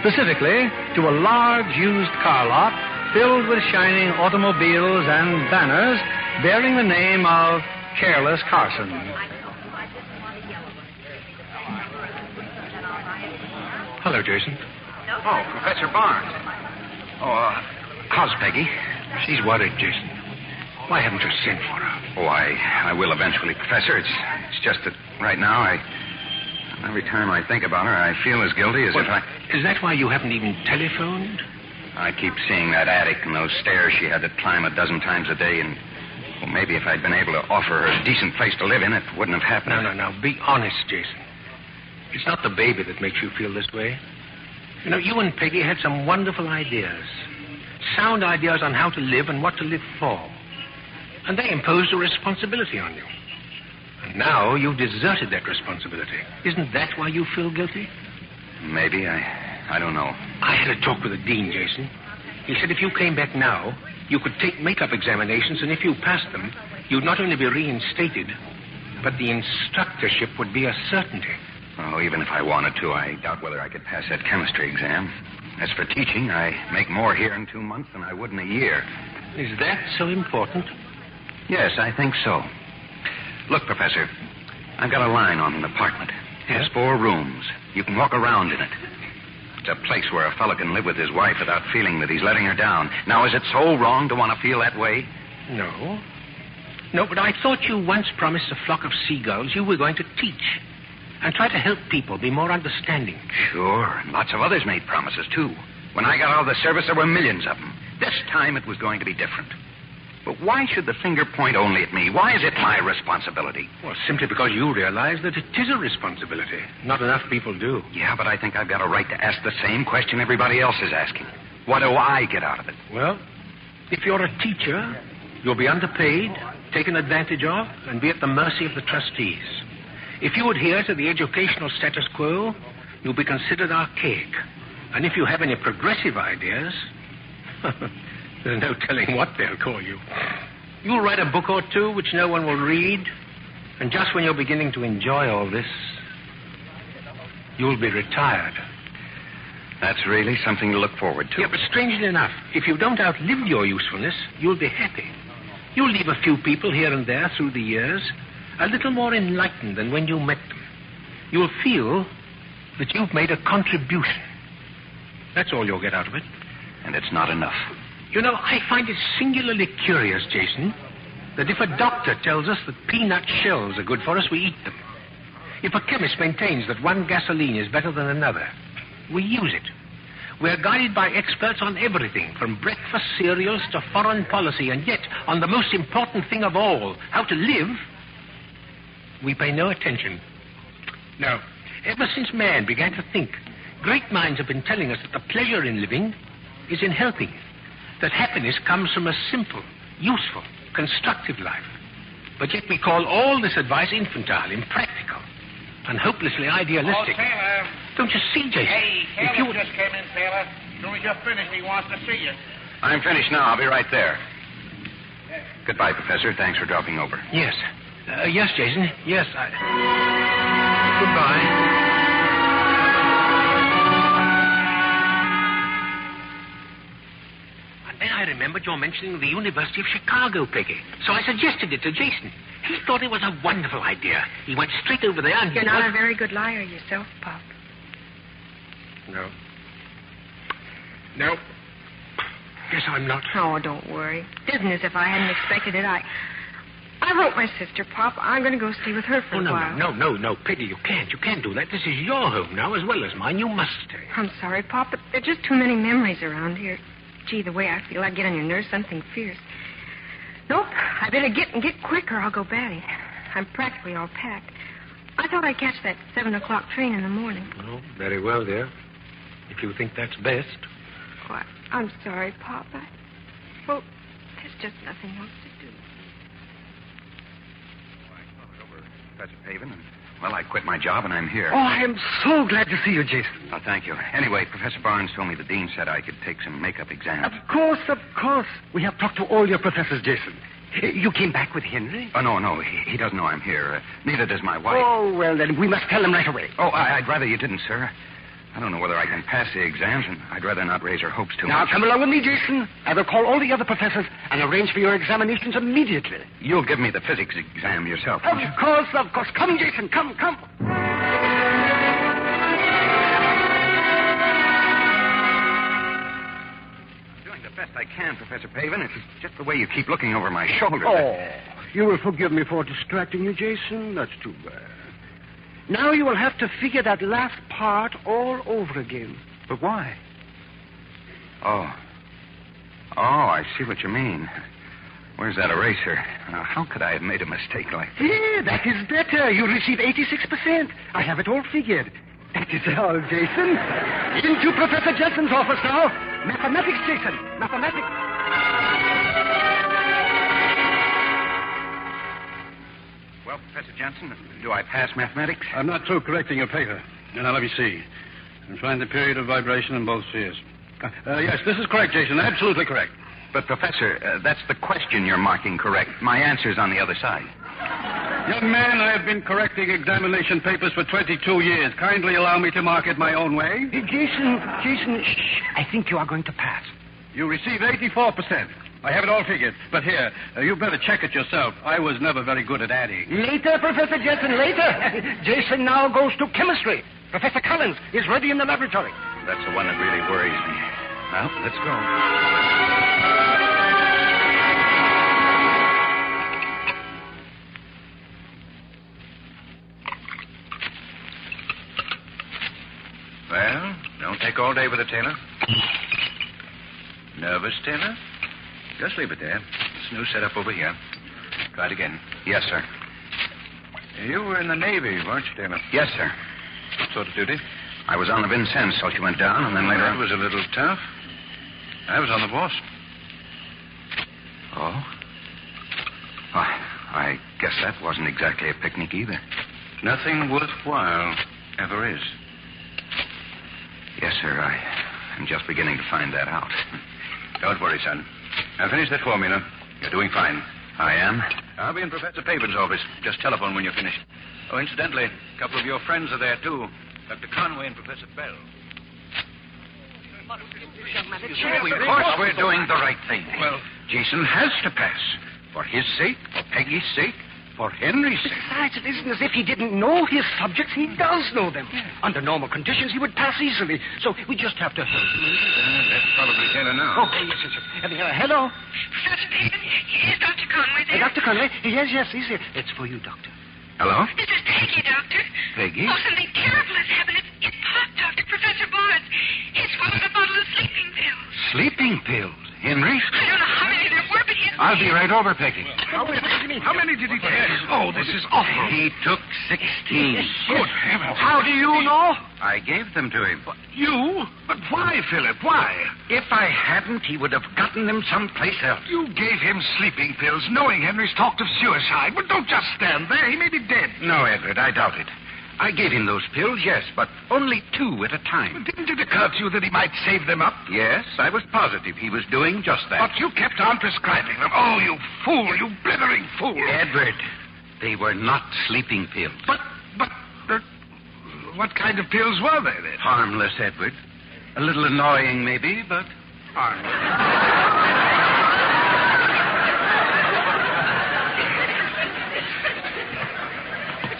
Specifically, to a large used car lot filled with shining automobiles and banners bearing the name of Careless Carson. Hello, Jason. Oh, Professor Barnes. Oh, how's Peggy? She's worried, Jason. Why haven't you sent for her? Oh, I will eventually, Professor. It's just that right now every time I think about her, I feel as guilty as if I... Is that why you haven't even telephoned? I keep seeing that attic and those stairs she had to climb a dozen times a day, and well, maybe if I'd been able to offer her a decent place to live in, it wouldn't have happened. No. Be honest, Jason. It's not the baby that makes you feel this way. You know, you and Peggy had some wonderful ideas. Sound ideas on how to live and what to live for. And they imposed a responsibility on you. And now you've deserted that responsibility. Isn't that why you feel guilty? Maybe. I don't know. I had a talk with the dean, Jason. He said if you came back now, you could take makeup examinations, and if you passed them, you'd not only be reinstated, but the instructorship would be a certainty. Oh, even if I wanted to, I doubt whether I could pass that chemistry exam. As for teaching, I make more here in 2 months than I would in a year. Is that so important? Yes, I think so. Look, Professor, I've got a line on an apartment. Yes? It's 4 rooms. You can walk around in it. It's a place where a fellow can live with his wife without feeling that he's letting her down. Now, is it so wrong to want to feel that way? No. No, but I thought you once promised a flock of seagulls you were going to teach and try to help people be more understanding. Sure, and lots of others made promises, too. When I got out of the service, there were millions of them. This time it was going to be different. But why should the finger point only at me? Why is it my responsibility? Well, simply because you realize that it is a responsibility. Not enough people do. Yeah, but I think I've got a right to ask the same question everybody else is asking. What do I get out of it? Well, if you're a teacher, you'll be underpaid, taken advantage of, and be at the mercy of the trustees. If you adhere to the educational status quo, you'll be considered archaic. And if you have any progressive ideas... There's no telling what they'll call you. You'll write a book or two which no one will read, and just when you're beginning to enjoy all this, you'll be retired. That's really something to look forward to. Yeah, but strangely enough, if you don't outlive your usefulness, you'll be happy. You'll leave a few people here and there through the years, a little more enlightened than when you met them. You'll feel that you've made a contribution. That's all you'll get out of it. And it's not enough. You know, I find it singularly curious, Jason, that if a doctor tells us that peanut shells are good for us, we eat them. If a chemist maintains that one gasoline is better than another, we use it. We're guided by experts on everything, from breakfast cereals to foreign policy, and yet, on the most important thing of all, how to live, we pay no attention. No. Ever since man began to think, great minds have been telling us that the pleasure in living is in helping. That happiness comes from a simple, useful, constructive life. But yet we call all this advice infantile, impractical, and hopelessly idealistic. Oh, Taylor. Don't you see, Jason? Hey, Taylor just came in, Taylor. As soon as you're finished, he wants to see you. I'm finished now. I'll be right there. Goodbye, Professor. Thanks for dropping over. Yes. Yes, Jason. Yes, Goodbye. Then I remembered your mentioning the University of Chicago, Peggy. So I suggested it to Jason. He thought it was a wonderful idea. He went straight over there and... You're not a very good liar yourself, Pop. No. No. Guess I'm not. Oh, don't worry. It isn't as if I hadn't expected it. I wrote my sister, Pop. I'm going to go stay with her for a while. No, Peggy, you can't. You can't do that. This is your home now as well as mine. You must stay. I'm sorry, Pop, but there are just too many memories around here. Gee, the way I feel, I get on your nerves, something fierce. Nope, I better get quick or I'll go batty. I'm practically all packed. I thought I'd catch that 7 o'clock train in the morning. Oh, very well, dear. If you think that's best. Oh, I'm sorry, Pop. Well, there's just nothing else to do. I thought it over, Professor Paven, and, well, I quit my job and I'm here. Oh, I am so glad to see you, Jason. Oh, thank you. Anyway, Professor Barnes told me the dean said I could take some makeup exams. Of course. We have talked to all your professors, Jason. You came back with Henry? Oh, no. He doesn't know I'm here. Neither does my wife. Oh, well, then we must tell him right away. Oh, I'd rather you didn't, sir. I don't know whether I can pass the exams, and I'd rather not raise her hopes too Now, much. come along with me, Jason. I will call all the other professors and arrange for your examinations immediately. You'll give me the physics exam yourself, won't you? Of course. Come, Jason, come. Doing the best I can, Professor Pavin. It's just the way you keep looking over my shoulder. Oh, you will forgive me for distracting you, Jason. That's too bad. Now you will have to figure that last part all over again. But why? Oh, I see what you mean. Where's that eraser? Now, how could I have made a mistake like that? Yeah, that is better. You receive 86%. I have it all figured. That is all, Jason. Into Professor Jensen's office now. Mathematics, Jason. Mathematics. Well, Professor Jensen, do I pass mathematics? I'm not through correcting your paper. Now, let me see. And find the period of vibration in both spheres. Yes, this is correct, Jason. Absolutely correct. But, Professor, that's the question you're marking correct. My answer's on the other side. Young man, I have been correcting examination papers for 22 years. Kindly allow me to mark it my own way. Jason, shh. I think you are going to pass. You receive 84%. I have it all figured. But here, you better check it yourself. I was never very good at adding. Later, Professor Jensen, later. Jason now goes to chemistry. Professor Collins is ready in the laboratory. That's the one that really worries me. Well, let's go. Well, don't take all day with it, Taylor. Nervous, Taylor? Just leave it there. This new setup over here. Try it again. Yes, sir. You were in the Navy, weren't you, Taylor? Yes, sir. What sort of duty? I was on the Vincennes till she went down, and then later... That was a little tough. I was on the Wasp. Oh? I guess that wasn't exactly a picnic either. Nothing worthwhile ever is. Yes, sir. I'm just beginning to find that out. Don't worry, son. Now, finish that formula. You're doing fine. I am? I'll be in Professor Pavin's office. Just telephone when you're finished. Oh, incidentally, a couple of your friends are there, too. Dr. Conway and Professor Bell. Of course we're doing the right thing. Well, Jason has to pass. For his sake, for Peggy's sake, for Henry's sake. Besides, it isn't as if he didn't know his subjects. He does know them. Yeah. Under normal conditions, he would pass easily. So we just have to help him. That's probably Taylor now. Oh, yes. Hello? Professor Pavin, is Dr. Conway there? Dr. Conway? Yes, he's here. It's for you, Doctor. Hello? This is Peggy, Doctor. Peggy? Oh, something terrible has happened. It popped, Doctor. Professor Barnes. He swallowed a bottle of sleeping pills. Sleeping pills? Henry? I don't know how many there were, but I'll be right over, Peggy. How many did he take? Oh, this is awful. He took 16. Good heavens. How do you know? I gave them to him. You? But why, Philip? Why? If I hadn't, he would have gotten them someplace else. You gave him sleeping pills, knowing Henry's talked of suicide. But don't just stand there. He may be dead. No, Edward, I doubt it. I gave him those pills, yes, but only 2 at a time. Didn't it occur to you that he might save them up? Yes, I was positive he was doing just that. But you kept on prescribing them. Oh, you fool, you blithering fool. Edward, they were not sleeping pills. But, what kind of pills were they, then? Harmless, Edward. A little annoying, maybe, but harmless.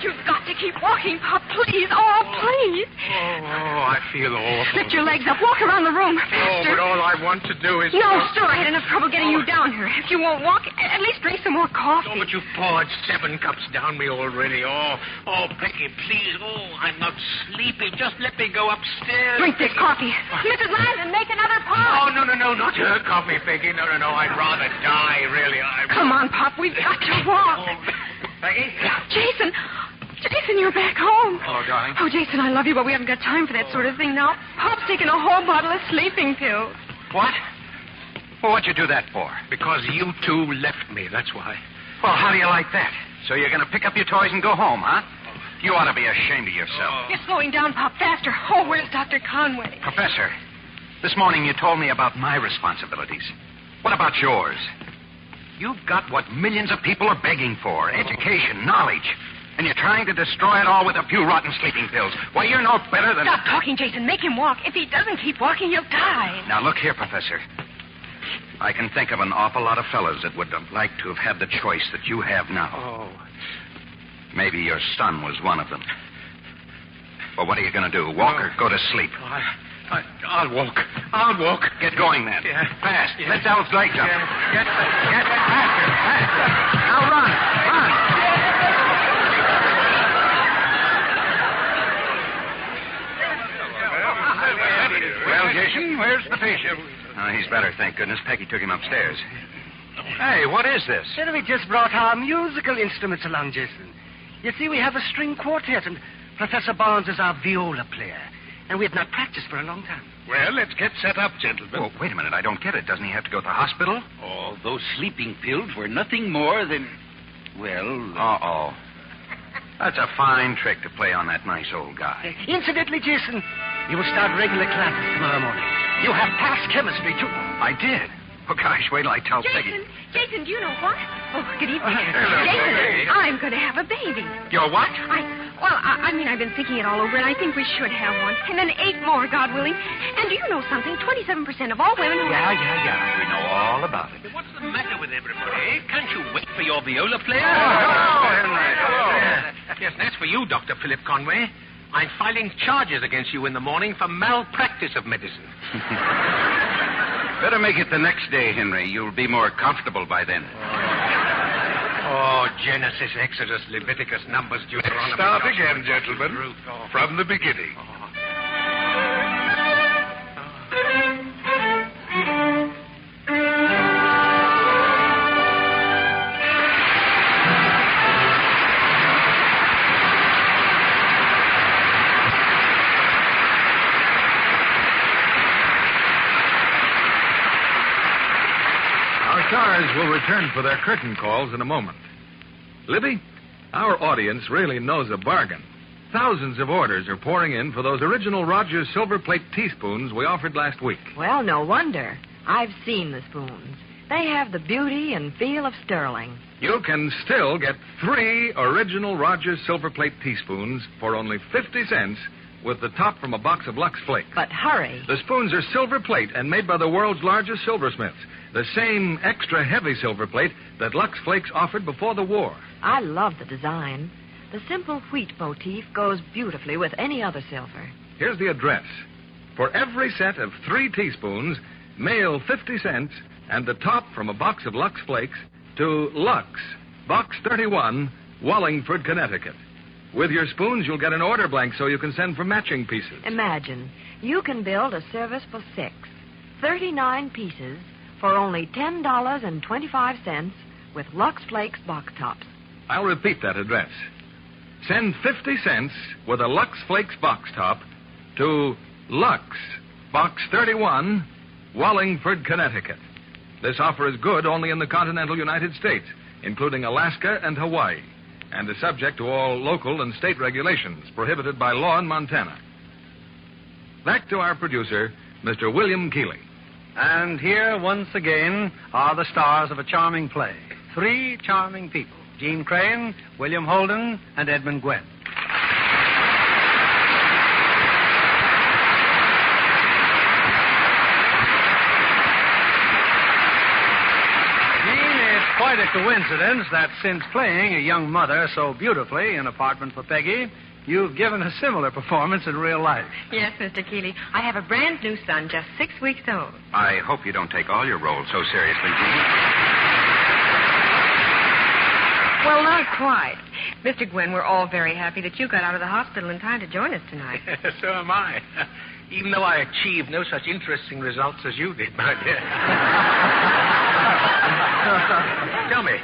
You've got to keep walking, Pop, please. Oh, please. Oh, I feel awful. Lift your legs up. Walk around the room. Faster. Oh, but all I want to do is... No, still, I had enough trouble getting you down here. If you won't walk, at least drink some more coffee. Oh, but you've poured 7 cups down me already. Oh, Becky, please. Oh, I'm not sleepy. Just let me go upstairs. Drink this coffee. Mrs. Landon, make another pot. Oh, no, not her coffee, Becky. No. I'd rather die, really. Come on, Pop. We've got to walk. Becky? Jason, you're back home. Oh, darling. Oh, Jason, I love you, but we haven't got time for that sort of thing now. Pop's taking a whole bottle of sleeping pills. What? Well, what'd you do that for? Because you 2 left me, that's why. Well, how do you like that? So you're going to pick up your toys and go home, huh? You ought to be ashamed of yourself. You're slowing down, Pop, faster. Oh, where's Dr. Conway? Professor, this morning you told me about my responsibilities. What about yours? You've got what millions of people are begging for, education, knowledge. And you're trying to destroy it all with a few rotten sleeping pills. Why, you're no better than... Stop talking, Jason. Make him walk. If he doesn't keep walking, he'll die. Now, look here, Professor. I can think of an awful lot of fellows that would have liked to have had the choice that you have now. Oh. Maybe your son was one of them. Well, what are you going to do? Walk or go to sleep? I'll walk. I'll walk. Get going, then. Yeah. Fast. Yeah. Let's Al's legs up. Get faster. Now run. Well, Jason, where's the patient? He's better, thank goodness. Peggy took him upstairs. Hey, what is this? Well, we just brought our musical instruments along, Jason. You see, we have a string quartet, and Professor Barnes is our viola player. And we have not practiced for a long time. Well, let's get set up, gentlemen. Oh, wait a minute. I don't get it. Doesn't he have to go to the hospital? Oh, those sleeping pills were nothing more than... Well... Uh-oh. That's a fine trick to play on that nice old guy. Incidentally, Jason, you will start regular classes tomorrow morning. You have passed chemistry, too. I did. Oh, gosh, wait till I tell Peggy. Jason, do you know what? Oh, good evening. Hello, Jason, Peggy. I'm going to have a baby. You're what? I mean, I've been thinking it all over, and I think we should have one. And then 8 more, God willing. And do you know something? 27% of all women who... Yeah. We know all about it. What's the matter with everybody? Can't you wait for your viola player? Hello, Henry. Hello. Yes, that's for you, Dr. Philip Conway. I'm filing charges against you in the morning for malpractice of medicine. Better make it the next day, Henry. You'll be more comfortable by then. Oh, Genesis, Exodus, Leviticus, Numbers, Deuteronomy... Start again, gentlemen. From the beginning. Stars will return for their curtain calls in a moment. Libby, our audience really knows a bargain. Thousands of orders are pouring in for those original Rogers silver plate teaspoons we offered last week. Well, no wonder. I've seen the spoons. They have the beauty and feel of sterling. You can still get 3 original Rogers silver plate teaspoons for only 50 cents with the top from a box of Lux Flakes. But hurry. The spoons are silver plate and made by the world's largest silversmiths. The same extra heavy silver plate that Lux Flakes offered before the war. I love the design. The simple wheat motif goes beautifully with any other silver. Here's the address. For every set of 3 teaspoons, mail 50 cents and the top from a box of Lux Flakes to Lux, Box 31, Wallingford, Connecticut. With your spoons, you'll get an order blank so you can send for matching pieces. Imagine, you can build a service for 6, 39 pieces for only $10.25 with Lux Flakes box tops. I'll repeat that address. Send 50 cents with a Lux Flakes box top to Lux, Box 31, Wallingford, Connecticut. This offer is good only in the continental United States, including Alaska and Hawaii, and is subject to all local and state regulations prohibited by law in Montana. Back to our producer, Mr. William Keeley. And here, once again, are the stars of a charming play. 3 charming people: Jean Crane, William Holden, and Edmund Gwenn. Jean, it's quite a coincidence that since playing a young mother so beautifully in Apartment for Peggy, you've given a similar performance in real life. Yes, Mr. Keeley. I have a brand new son, just 6 weeks old. I hope you don't take all your roles so seriously, Jean. Well, not quite. Mr. Gwen, we're all very happy that you got out of the hospital in time to join us tonight. So am I. Even though I achieved no such interesting results as you did, my dear. Tell me,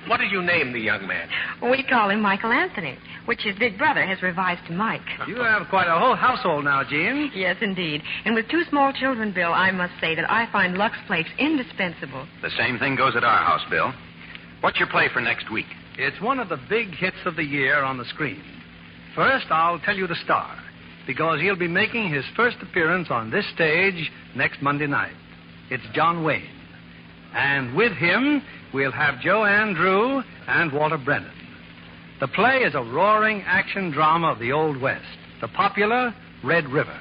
what did you name the young man? We call him Michael Anthony, which his big brother has revised to Mike. You have quite a whole household now, Jean. Yes, indeed. And with 2 small children, Bill, I must say that I find Lux Flakes indispensable. The same thing goes at our house, Bill. What's your play for next week? It's one of the big hits of the year on the screen. First, I'll tell you the star, because he'll be making his first appearance on this stage next Monday night. It's John Wayne. And with him we'll have Joanne Drew and Walter Brennan. The play is a roaring action drama of the Old West, the popular Red River.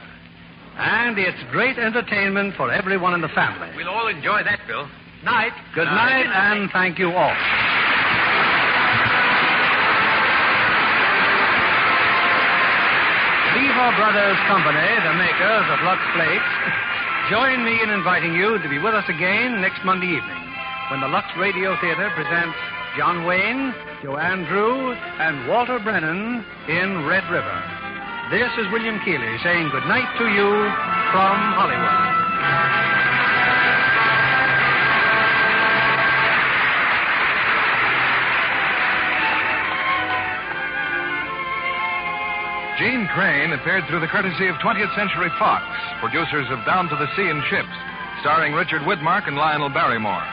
And it's great entertainment for everyone in the family. We'll all enjoy that, Bill. Night. Good night, and thank you all. Lever Brothers Company, the makers of Lux Flakes, join me in inviting you to be with us again next Monday evening when the Lux Radio Theater presents John Wayne, Joanne Drew, and Walter Brennan in Red River. This is William Keeley saying good night to you from Hollywood. Gene Crane appeared through the courtesy of 20th Century Fox, producers of Down to the Sea and Ships, starring Richard Widmark and Lionel Barrymore.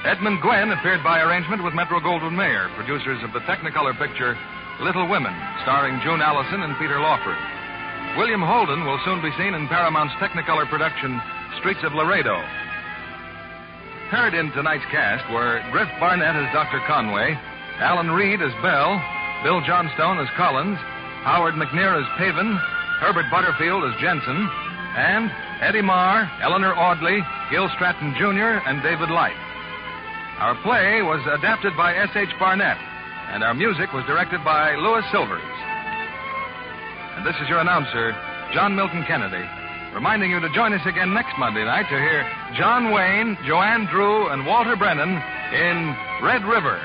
Edmund Gwenn appeared by arrangement with Metro-Goldwyn-Mayer, producers of the Technicolor picture Little Women, starring June Allison and Peter Lawford. William Holden will soon be seen in Paramount's Technicolor production Streets of Laredo. Heard in tonight's cast were Griff Barnett as Dr. Conway, Alan Reed as Bell, Bill Johnstone as Collins, Howard McNear as Paven, Herbert Butterfield as Jensen, and Eddie Marr, Eleanor Audley, Gil Stratton Jr., and David Light. Our play was adapted by S.H. Barnett, and our music was directed by Louis Silvers. And this is your announcer, John Milton Kennedy, reminding you to join us again next Monday night to hear John Wayne, Joanne Drew, and Walter Brennan in Red River.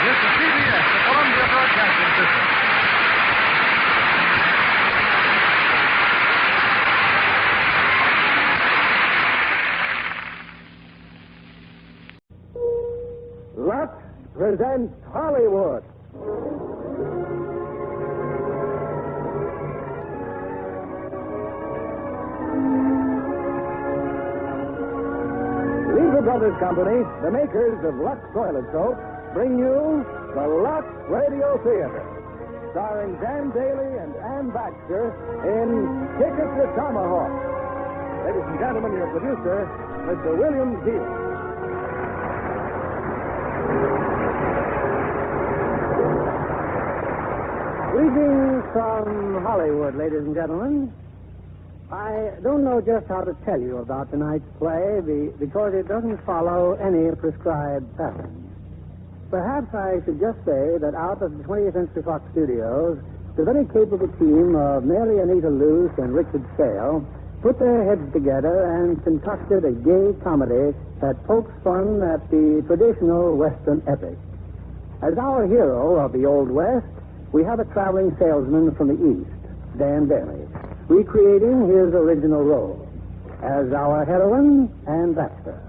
This is CBS, the Columbia Broadcasting System. Lux presents Hollywood. Lever Brothers Company, the makers of Lux Toilet Soap, bring you the Lux Radio Theater, starring Dan Daly and Ann Baxter in Ticket to Tomahawk. Ladies and gentlemen, your producer, Mr. William Keeley. Greetings from Hollywood, ladies and gentlemen. I don't know just how to tell you about tonight's play because it doesn't follow any prescribed pattern. Perhaps I should just say that out of the 20th Century Fox Studios, the very capable team of Mary Anita Luce and Richard Sale put their heads together and concocted a gay comedy that pokes fun at the traditional Western epic. As our hero of the Old West, we have a traveling salesman from the East, Dan Daly, recreating his original role. As our heroine, Ann Baxter,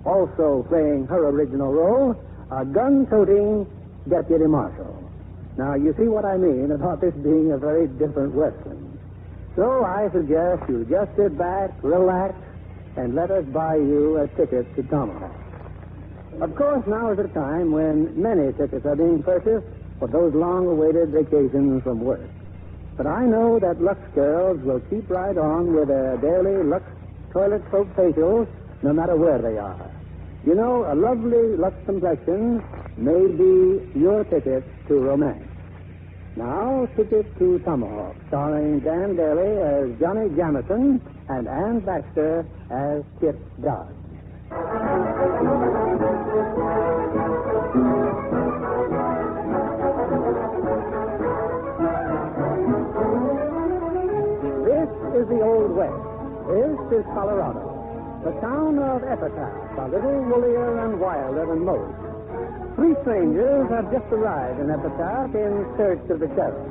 also playing her original role, a gun-toting deputy marshal. Now, you see what I mean about this being a very different Western. So I suggest you just sit back, relax, and let us buy you a ticket to Tomahawk. Of course, now is the time when many tickets are being purchased for those long-awaited vacations from work. But I know that Lux girls will keep right on with their daily Lux toilet soap facials no matter where they are. You know, a lovely Lux complexion may be your ticket to romance. Now, Ticket to Tomahawk, starring Dan Daly as Johnny Jamison and Ann Baxter as Kit Dodge. This is the Old West. This is Colorado. The town of Epitaph, a little woollier and wilder than most. 3 strangers have just arrived in Epitaph in search of the sheriff.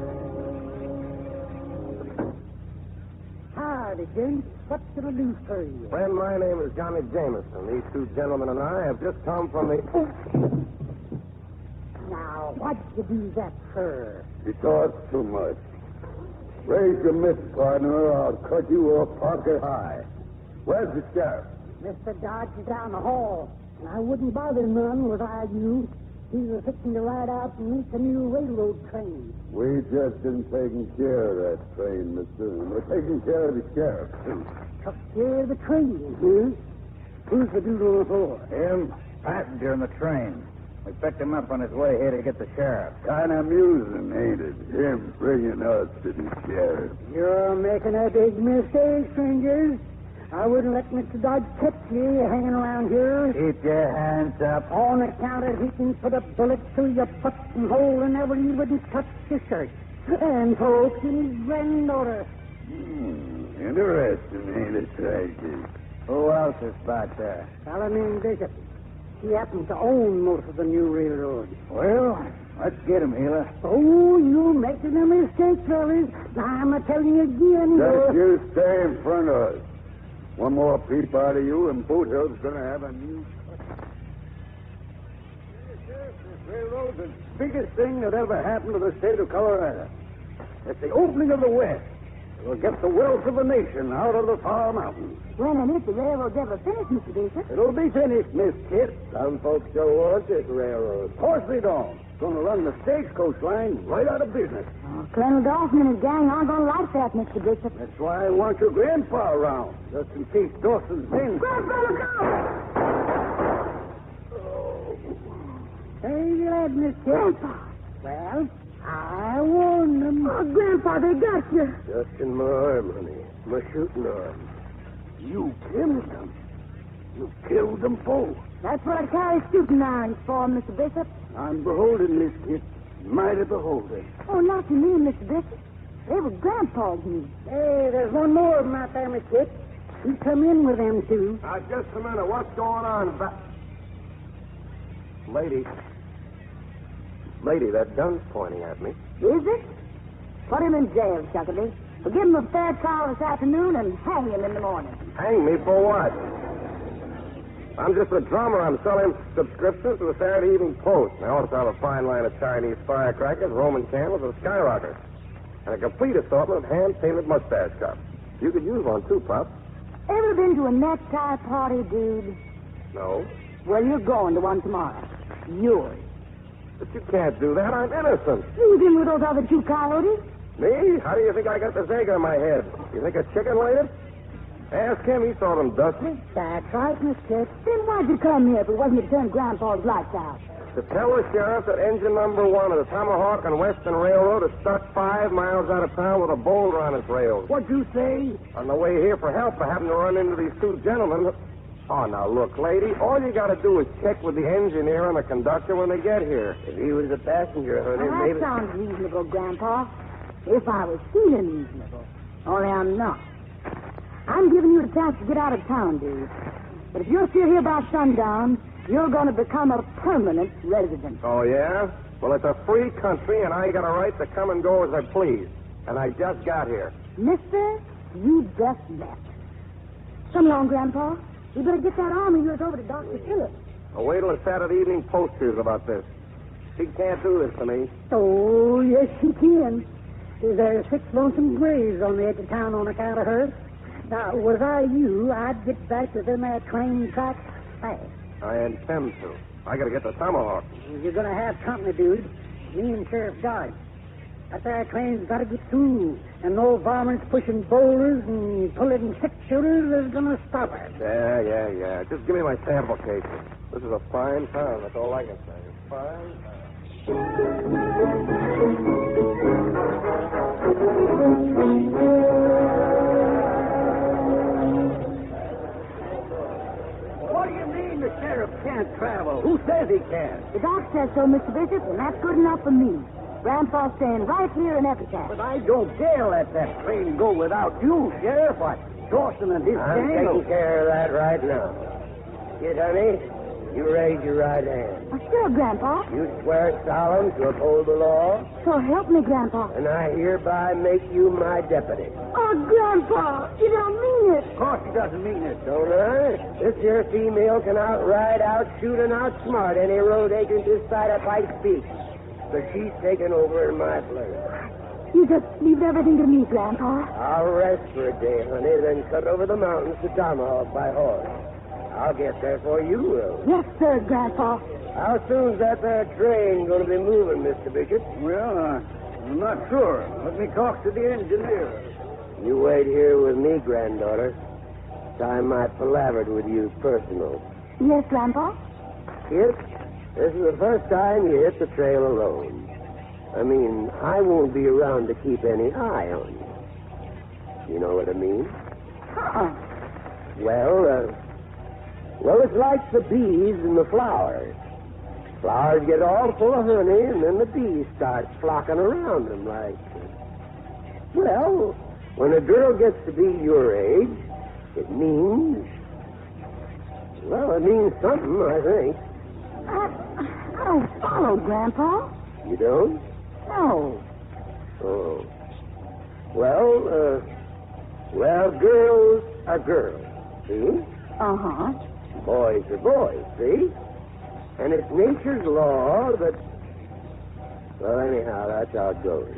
Howdy, gents. What can I do for you? Friend, my name is Johnny Jameson. These 2 gentlemen and I have just come from the... Now, what'd you do that for? You talk too much. Raise your mitt, partner, or I'll cut you off pocket high. Where's the sheriff? Mr. Dodge is down the hall, and I wouldn't bother none was I you. He was fixing to ride out and meet the new railroad train. We just been taking care of that train, mister. And we're taking care of the sheriff, too. Took care of the train, huh? Who's the dude on the floor? Him? Passenger in the train. We picked him up on his way here to get the sheriff. Kind of amusing, ain't it? Him bringing us to the sheriff. You're making a big mistake, strangers. I wouldn't let Mr. Dodge catch you hanging around here. Keep your hands up. On account of he can put a bullet through your buttonhole whenever you wouldn't touch your shirt. And folks, his granddaughter. Interesting, ain't it, Tracy? Who else is back there? A fellow named Bishop. He happens to own most of the new railroad. Well, let's get him, Healer. Oh, you're making a mistake, fellas. I'm telling you again. Just you stay in front of us. One more peep out of you, and Boot Hill's going to have a new... This railroad's the biggest thing that ever happened to the state of Colorado. It's the opening of the West. It'll get the wealth of the nation out of the far mountains. When and if the railroad's ever finished, Mr. Bishop? It'll be finished, Miss Kit. Some folks don't want this railroad. Of course they don't. It's going to run the stagecoach line right out of business. Oh, Colonel Dawson and his gang aren't going to like that, Mr. Bishop. That's why I want your grandpa around, just in case Dawson's been... Grandpa, look out! Hey, lad, Miss Grandpa. Well, I warned them. Oh, Grandpa, they got you. Just in my arm, honey. My shooting arm. You killed them. You killed them both. That's what I carry shooting irons for, Mr. Bishop. I'm beholden, Miss Kit. Mighty beholden. Oh, not to me, Mr. Bishop. They were Grandpa's men. Hey, there's one more of them out there, Miss Kit. He come in with them two. Now, just a minute. What's going on? Lady, that gun's pointing at me. Is it? Put him in jail, Chuckabee. We'll give him a fair trial this afternoon and hang him in the morning. Hang me for what? I'm just a drummer. I'm selling subscriptions to the Saturday Evening Post. I also have a fine line of Chinese firecrackers, Roman candles, and skyrockets. And a complete assortment of hand-painted mustache cups. You could use one, too, Pop. Ever been to a necktie party, dude? No. Well, you're going to one tomorrow. Yours. But you can't do that. I'm innocent. You've been with those other two coyotes. Me? How do you think I got the Zega in my head? You think a chicken laid it? Ask him. He saw them dust me. That's right, Miss Kit. Then why'd you come here if it wasn't to turn Grandpa's lights out? To tell the sheriff that engine number 1 of the Tomahawk and Western Railroad is stuck 5 miles out of town with a boulder on its rails. What'd you say? On the way here for help, I happened to run into these two gentlemen. Oh, now, look, lady, all you got to do is check with the engineer and the conductor when they get here. If he was a passenger, honey, well, that sounds reasonable, Grandpa. If I was feeling reasonable. Only I'm not. I'm giving you a chance to get out of town, dude. But if you're still here by sundown, you're going to become a permanent resident. Oh, yeah? Well, it's a free country, and I got a right to come and go as I please. And I just got here. Mister, you just left. Come along, Grandpa. You better get that arm of yours over to Dr. Phillips. Well, wait till the Saturday Evening Post hears about this. She can't do this to me. Oh, yes, she can. There's 6 lonesome graves on the edge of town on account of her. Now, was I you, I'd get back to them train tracks fast. I intend to. I got to get the Tomahawk. You're going to have company, dude. Me and Sheriff Dodge. That train's got to get through. And no varmints pushing boulders and pulling 6-shooters is going to stop us. Yeah. Just give me my sample case. This is a fine town. That's all I can say. Fine town. What do you mean the sheriff can't travel? Who says he can? The doc says so, Mr. Bishop, and that's good enough for me. Grandpa's staying right here in Epitaph. But I don't dare let that train go without you, Sheriff. Dawson and his I'm gang... taking care of that right now. Kid, honey, you raise your right hand. Oh, sure, Grandpa. You swear solemn to uphold the law. So help me, Grandpa. And I hereby make you my deputy. Oh, Grandpa, you don't mean it. Of course he doesn't mean it. Don't I? This here female can outride, outshoot, and outsmart any road agent this side of Pikes Peak. So she's taken over in my place. You just leave everything to me, Grandpa. I'll rest for a day, honey, then cut over the mountains to Tomahawk by horse. I'll get there before you will. Yes, sir, Grandpa. How soon's that there train going to be moving, Mr. Bishop? Well, I'm not sure. Let me talk to the engineer. You wait here with me, granddaughter. time I palavered with you personal. Yes, Grandpa? Kid, this is the first time you hit the trail alone. I mean, I won't be around to keep any eye on you. You know what I mean? Well, it's like the bees and the flowers. Flowers get all full of honey, and then the bees start flocking around them like... Well, when a girl gets to be your age, it means... Well, it means something, I think. I don't follow, Grandpa. You don't? No. Oh. Well, girls are girls, see? Uh-huh. Boys are boys, see? And it's nature's law that... Well, anyhow, that's how it goes.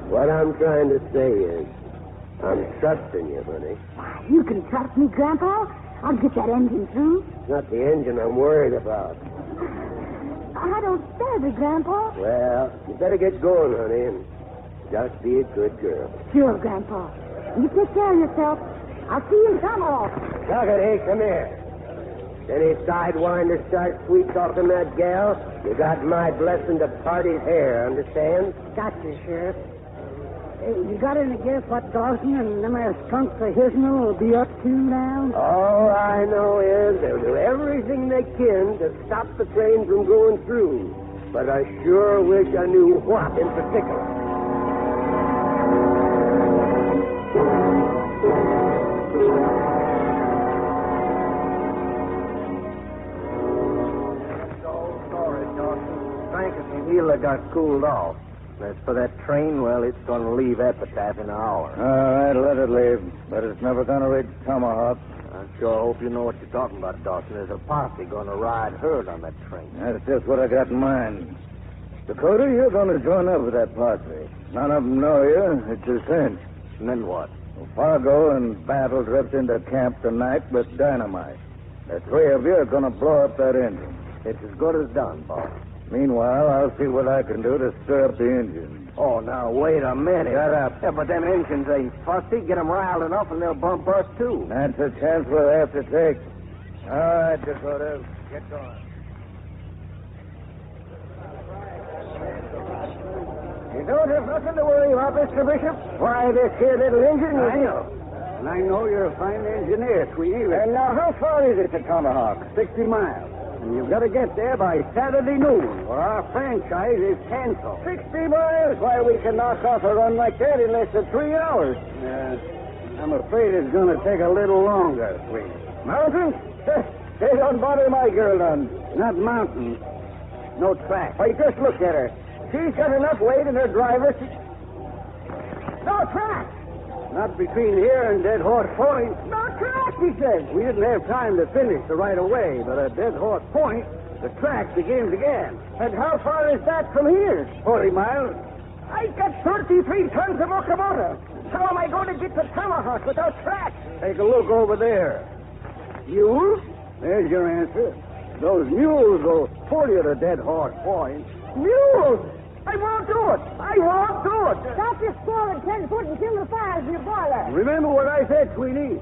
What I'm trying to say is, I'm trusting you, honey. You can trust me, Grandpa. I'll get that engine through. It's not the engine I'm worried about. I don't stand it, Grandpa. Well, you better get going, honey, and just be a good girl. Sure, Grandpa. You take care of yourself. I'll see you in Tomahawk. Tucket, hey, come here. Any sidewinder start sweet-talking that gal, you got my blessing to part his hair, understand? Gotcha, Sheriff. Hey, you got any guess what Dawson and them there skunks of his'n will be up to now? All I know is they'll do everything they can to stop the train from going through. But I sure wish I knew what in particular. Gila got cooled off. As for that train, well, it's going to leave Epitaph in an hour. All right, let it leave. But it's never going to reach Tomahawk. I sure hope you know what you're talking about, Dawson. There's a posse going to ride herd on that train. That's just what I got in mind. Dakota, you're going to join up with that posse. None of them know you. It's a cinch. And then what? Well, Fargo and Battle drift into camp tonight with dynamite. The three of you are going to blow up that engine. It's as good as done, boss. Meanwhile, I'll see what I can do to stir up the engine. Oh, now, wait a minute. Shut up. Yeah, but them engines ain't fussy. Get them riled enough and they'll bump us, too. That's a chance we'll have to take. All right, Dakota, get going. You don't have nothing to worry about, Mr. Bishop. Why, this here little engine... I know. And I know you're a fine engineer, Tweety. And now, how far is it to Tomahawk? 60 miles. And you've got to get there by Saturday noon, or our franchise is canceled. 60 miles? Why, we can knock off a run like that in less than 3 hours. I'm afraid it's going to take a little longer, Tweety. Mountains? They don't bother my girl none. Not mountains. No track. Why, just look at her. She's got enough weight in her driver. No track! Not between here and Dead Horse Point. No track, he says. We didn't have time to finish the right of way, but at Dead Horse Point, the track begins again. And how far is that from here? 40 miles. I got 33 tons of locomotive. How am I going to get to Tomahawk without track? Take a look over there. Mules? There's your answer. Those mules will pull you to Dead Horse Point. Mules? I won't do it. I won't do it. Stop your squalling 10 foot and kill the fires in your boiler. Remember what I said, Tweety.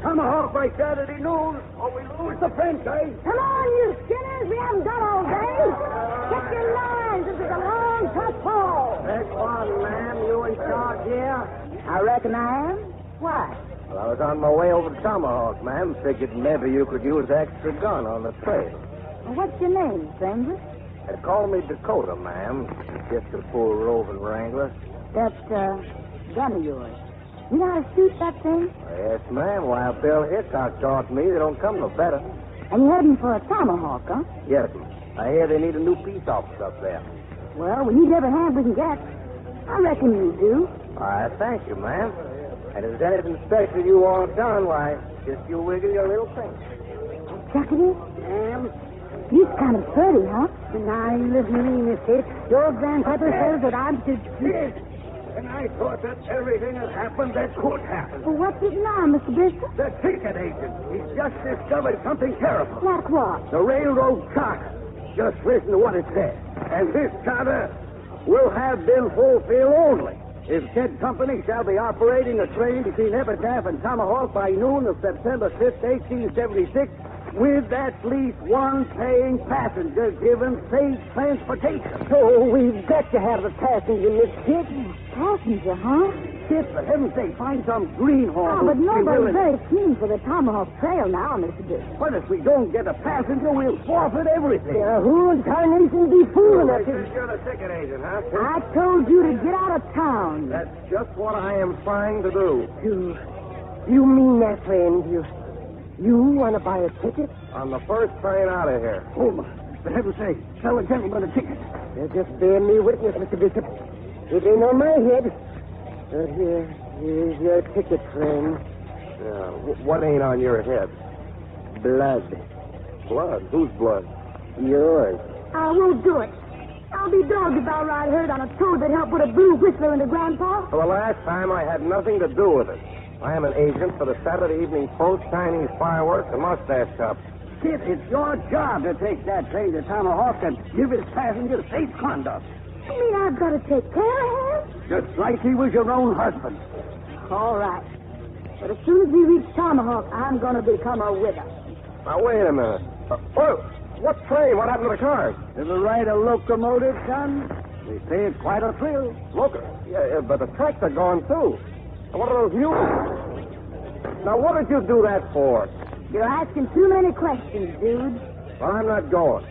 Tomahawk by Saturday noon, or we lose the franchise. Come on, you skinners. We haven't done all day. Check your lines. This is a long, tough haul. That's fun, ma'am. You in charge here? I reckon I am. Why? Well, I was on my way over to Tomahawk, ma'am. Figured maybe you could use the extra gun on the trail. Well, what's your name, stranger? They call me Dakota, ma'am. Just a poor roving wrangler. That, gun of yours. You know how to shoot that thing? Yes, ma'am. Why, Bill Hickok taught me they don't come no better. And you're heading for a tomahawk, huh? Yes, ma'am. I hear they need a new peace officer up there. Well, we need every hand we can get. I reckon you do. All right, thank you, ma'am. And if there's anything special you want done, why, just you wiggle your little finger. Chuckity? Ma'am? He's kind of pretty, huh? Now, you listen to me, Miss Kate. Your grandpapa says that I'm to... Yes. And I thought that everything had happened that could happen. Well, what's it now, Mr. Bishop? The ticket agent. He's just discovered something terrible. Like what? The railroad charter. Just listen to what it says. And this charter will have been fulfilled only If said company shall be operating a train between Epitaph and Tomahawk by noon of September 5th, 1876, with at least one paying passenger given safe transportation. So we've got to have a passenger, Miss Kit. Passenger, huh? Kit, for heaven's sake, find some greenhorn. Oh, but nobody's very keen for the Tomahawk Trail now, Mr. Dick. But if we don't get a passenger, we'll forfeit everything. Who in tarnation be fooling us? You're the ticket agent, huh? I told you to get out of town. That's just what I am trying to do. You mean that, friend? You want to buy a ticket? On the first train out of here. Oh, for heaven's sake, sell a gentleman a ticket. Just bear me witness, Mr. Bishop. It ain't on my head. Here's your ticket, friend. What ain't on your head? Blood. Blood? Whose blood? Yours. I won't do it. I'll be dogged if I ride herd on a toad that helped put a blue whistler into Grandpa. For the last time, I had nothing to do with it. I am an agent for the Saturday Evening Post, Chinese Fireworks, and Mustache Cup. Kit, it's your job to take that train to Tomahawk and give its passenger safe conduct. You mean I've got to take care of him? Just like he was your own husband. All right. But as soon as we reach Tomahawk, I'm going to become a widow. Now, wait a minute. What train? What happened to the cars? Ever ride a locomotive, son? They say it's quite a thrill. Yeah, but the tracks are gone, too. And what are those mules? Now, what did you do that for? You're asking too many questions, dude. Well, I'm not going.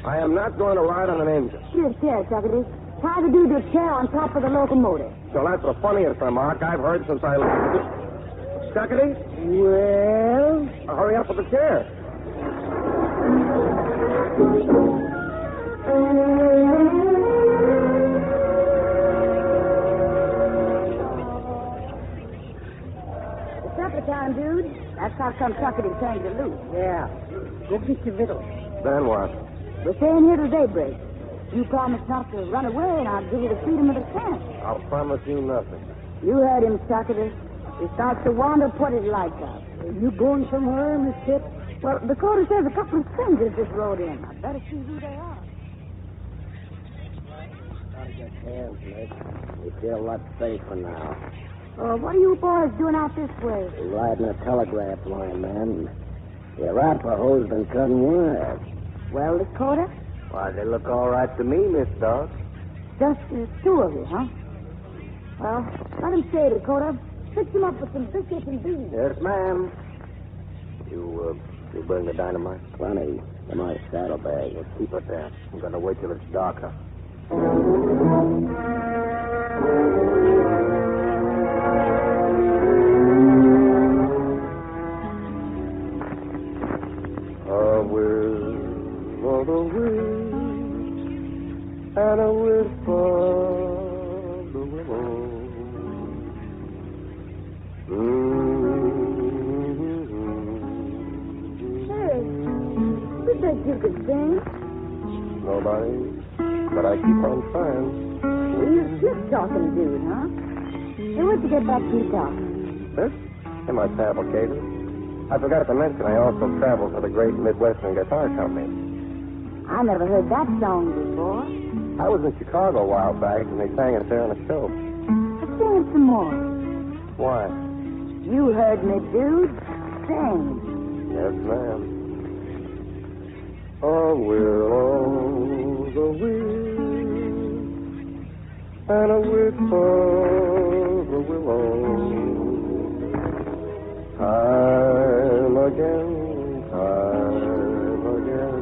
I am not going to ride on an engine. Here's chair, Chuckity. Tie the dude to a chair on top of the locomotive. So that's the funniest remark I've heard since I left. Chuckity? Well? Hurry up with the chair. It's supper time, dude. That's how come Chuckity turned you loose. Yeah. Go get your victuals. Then what? We're staying here till daybreak. You promise not to run away, and I'll give you the freedom of the camp. I'll promise you nothing. You heard him, Chuckity. He starts to wander, put his lights out. Are you going somewhere, Miss Kit? Well, Dakota says a couple of strangers just rode in. I'd better see who they are. Gotta get hands, Miss. We feel a lot safer now. What are you boys doing out this way? We're riding a telegraph line, man. The Arapahoe's been cutting wires. Well, Dakota? Why, they look all right to me, Miss Dog. Just two of you, huh? Well, let him stay, Dakota. Fix him up with some biscuits and beans. Yes, ma'am. You bring the dynamite? Plenty. In my saddlebag. We'll keep it there. I'm going to wait till it's darker. A will of the wind and a whisper of the willow. Hey, you think you could sing? Nobody, but I keep on trying. Well, you're just talking, dude, huh? Hey, where'd you get that guitar? This? In my fabricator. I forgot to mention I also travel for the Great Midwestern Guitar Company. I never heard that song before. I was in Chicago a while back, and they sang it there on a show. Let's sing it some more. Why? You heard me, dude. Sing. Yes, ma'am. A will o' the wind and a whisper of the willow. Time again, time again,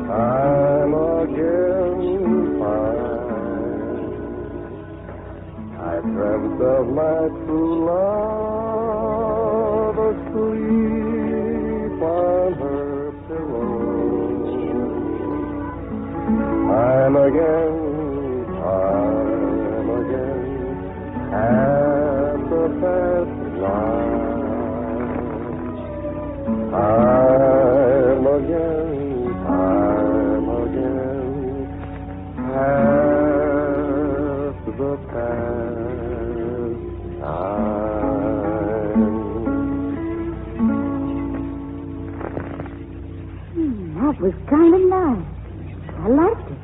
time again, fine. I dreamt of my true love asleep on her pillow. Time again, after past night. Time again, after the past time. That was kind of nice. I liked it.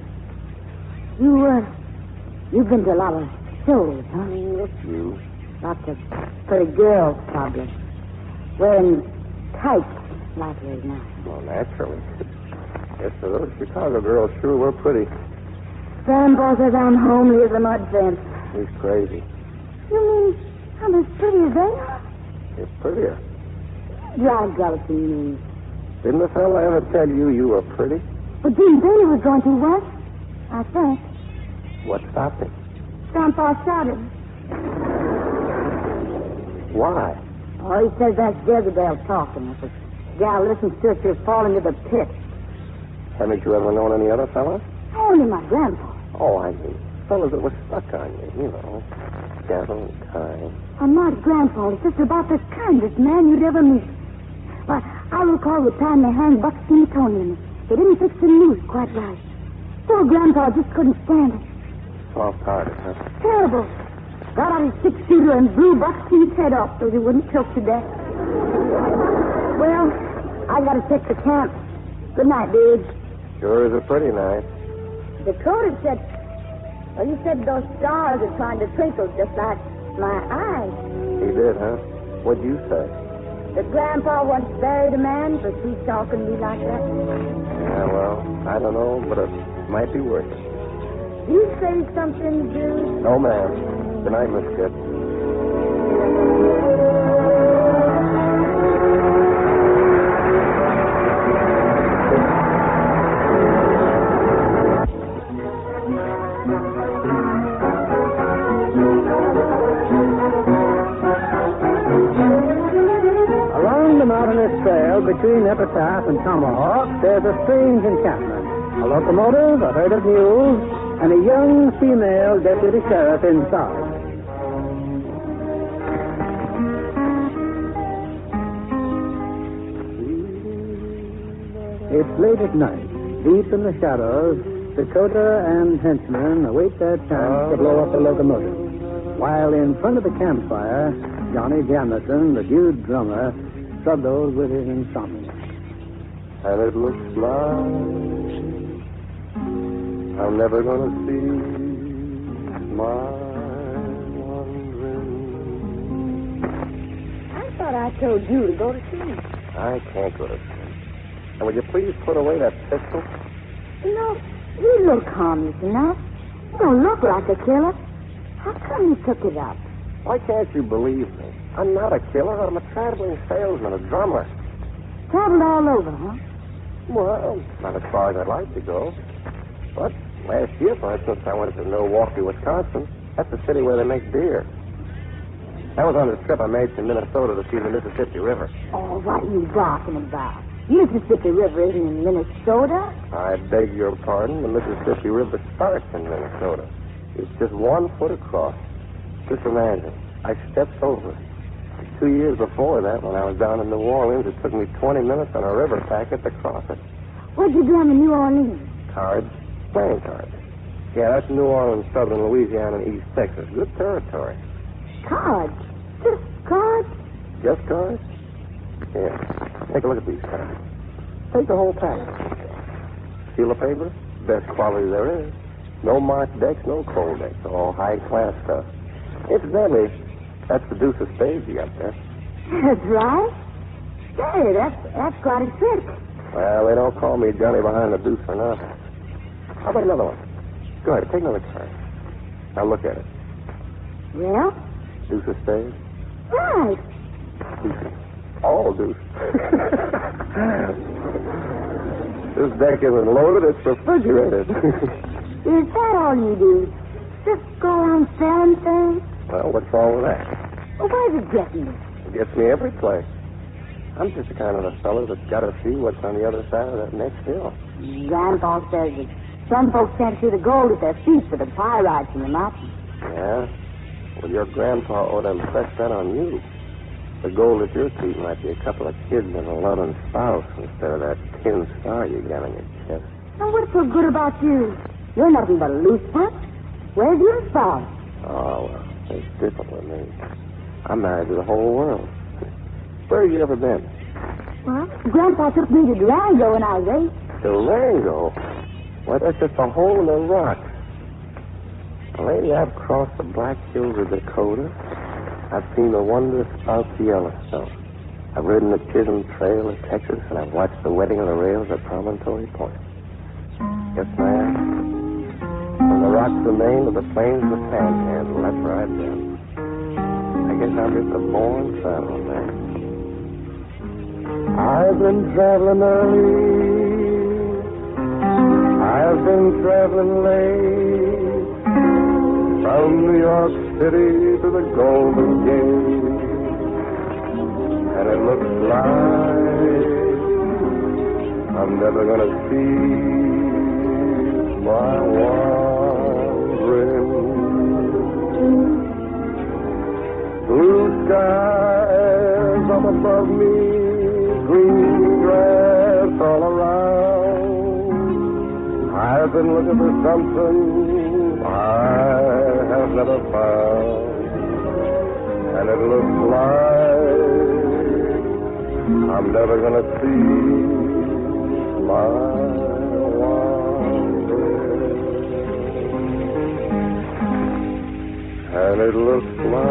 You've been to a lot of shows, huh? A few. Lots of pretty girls, probably. Wearing tights like right now. Well, naturally. Yes, sir, those Chicago girls sure were pretty. Grandpa says I'm homely as a mud fence. He's crazy. You mean I'm as pretty as they are? You're prettier. Dry jealousy, you mean. Didn't the fella ever tell you you were pretty? But Dean Bailey was going to, what? I think. What stopped him? Grandpa shouted. Why? Oh, he says that's Jezebel talking. If a gal listens to it, she'll fall into the pit. Haven't you ever known any other fellas? Only my grandpa. Oh, I mean, fellas that were stuck on you, gentle and kind. I'm not grandpa. It's just about the kindest man you'd ever meet. But I recall the time they hanged Buck Skinny. They didn't fix the noose quite right. Poor grandpa just couldn't stand it. Soft-hearted, huh? Terrible. Got out his six-shooter and blew Buck Skinny's head off so he wouldn't choke to death. Well, I gotta check the camp. Good night, dude. Sure is a pretty night. Dakota said... Well, you said those stars are trying to twinkle just like my eyes. He did, huh? What'd you say? That Grandpa once buried a man for sweet talking me like that. Yeah, well, I don't know, but it might be worth it. You say something, Jude? No, ma'am. Good night, Miss Kit. Trail between Epitaph and Tomahawk, there's a strange encampment. A locomotive, a herd of mules, and a young female deputy sheriff inside. It's late at night. Deep in the shadows, Dakota and henchmen await their chance to blow up the locomotive. While in front of the campfire, Johnny Jamison, the dude drummer, struggles with his insomnia. And it looks like I'm never going to see my wandering. I thought I told you to go to sleep. I can't go to sleep. And would you please put away that pistol? You look harmless enough. You don't look like a killer. How come you took it up? Why can't you believe me? I'm not a killer. I'm a traveling salesman, a drummer. Traveled all over, huh? Well, not as far as I'd like to go. But last year, for instance, I went to Milwaukee, Wisconsin. That's the city where they make beer. That was on the trip I made to Minnesota to see the Mississippi River. Oh, what are you talking about? Mississippi River isn't in Minnesota. I beg your pardon. The Mississippi River starts in Minnesota. It's just 1 foot across. Just imagine. I stepped over it. 2 years before that, when I was down in New Orleans, it took me 20 minutes on a river packet to cross it. What'd you do in New Orleans? Cards. Playing cards. Yeah, that's New Orleans, southern Louisiana, and East Texas. Good territory. Cards? Just cards? Just cards? Yeah. Take a look at these cards. Take the whole packet. Seal of paper? Best quality there is. No marked decks, no cold decks. All high-class stuff. Incidentally, that's the deuce of spades you got there. That's right. Say, that's quite a trick. Well, they don't call me Johnny behind the deuce for nothing. How about another one? Go ahead, take another card. Now look at it. Well? Deuce of spades? Right. Deuce. All deuce. This deck isn't loaded, it's refrigerated. Is that all you do? Just go around selling things? Well, what's wrong with that? Well, where's it getting you? It gets me every place. I'm just the kind of a fellow that's got to see what's on the other side of that next hill. Grandpa says that some folks can't see the gold at their feet for the pyrites in the mountains. Yeah? Well, your grandpa ought to impress that on you. The gold at your feet might be a couple of kids and a loving spouse instead of that tin star you got on your chest. Now, what's so good about you? You're nothing but a loose punch. Where's your spouse? Oh, well, it's different with me. I'm married to the whole world. Where have you ever been? Well, Grandpa took me to Durango when I was 8. Durango? Well, that's just a hole in the rock. Lady, I've crossed the Black Hills of Dakota. I've seen the wondrous spouts of Yellowstone. I've ridden the Chisholm Trail of Texas, and I've watched the wetting of the rails at Promontory Point. Yes, ma'am. From the rocks of Maine to the plains of the Panhandle, that's where I've been. I guess I'm just a born traveler, man. I've been traveling early. I've been traveling late. From New York City to the Golden Gate. And it looks like I'm never gonna see my wandering. Blue skies up above me, green grass all around. I've been looking for something I have never found. And it looks like I'm never gonna see my wandering. And it looks like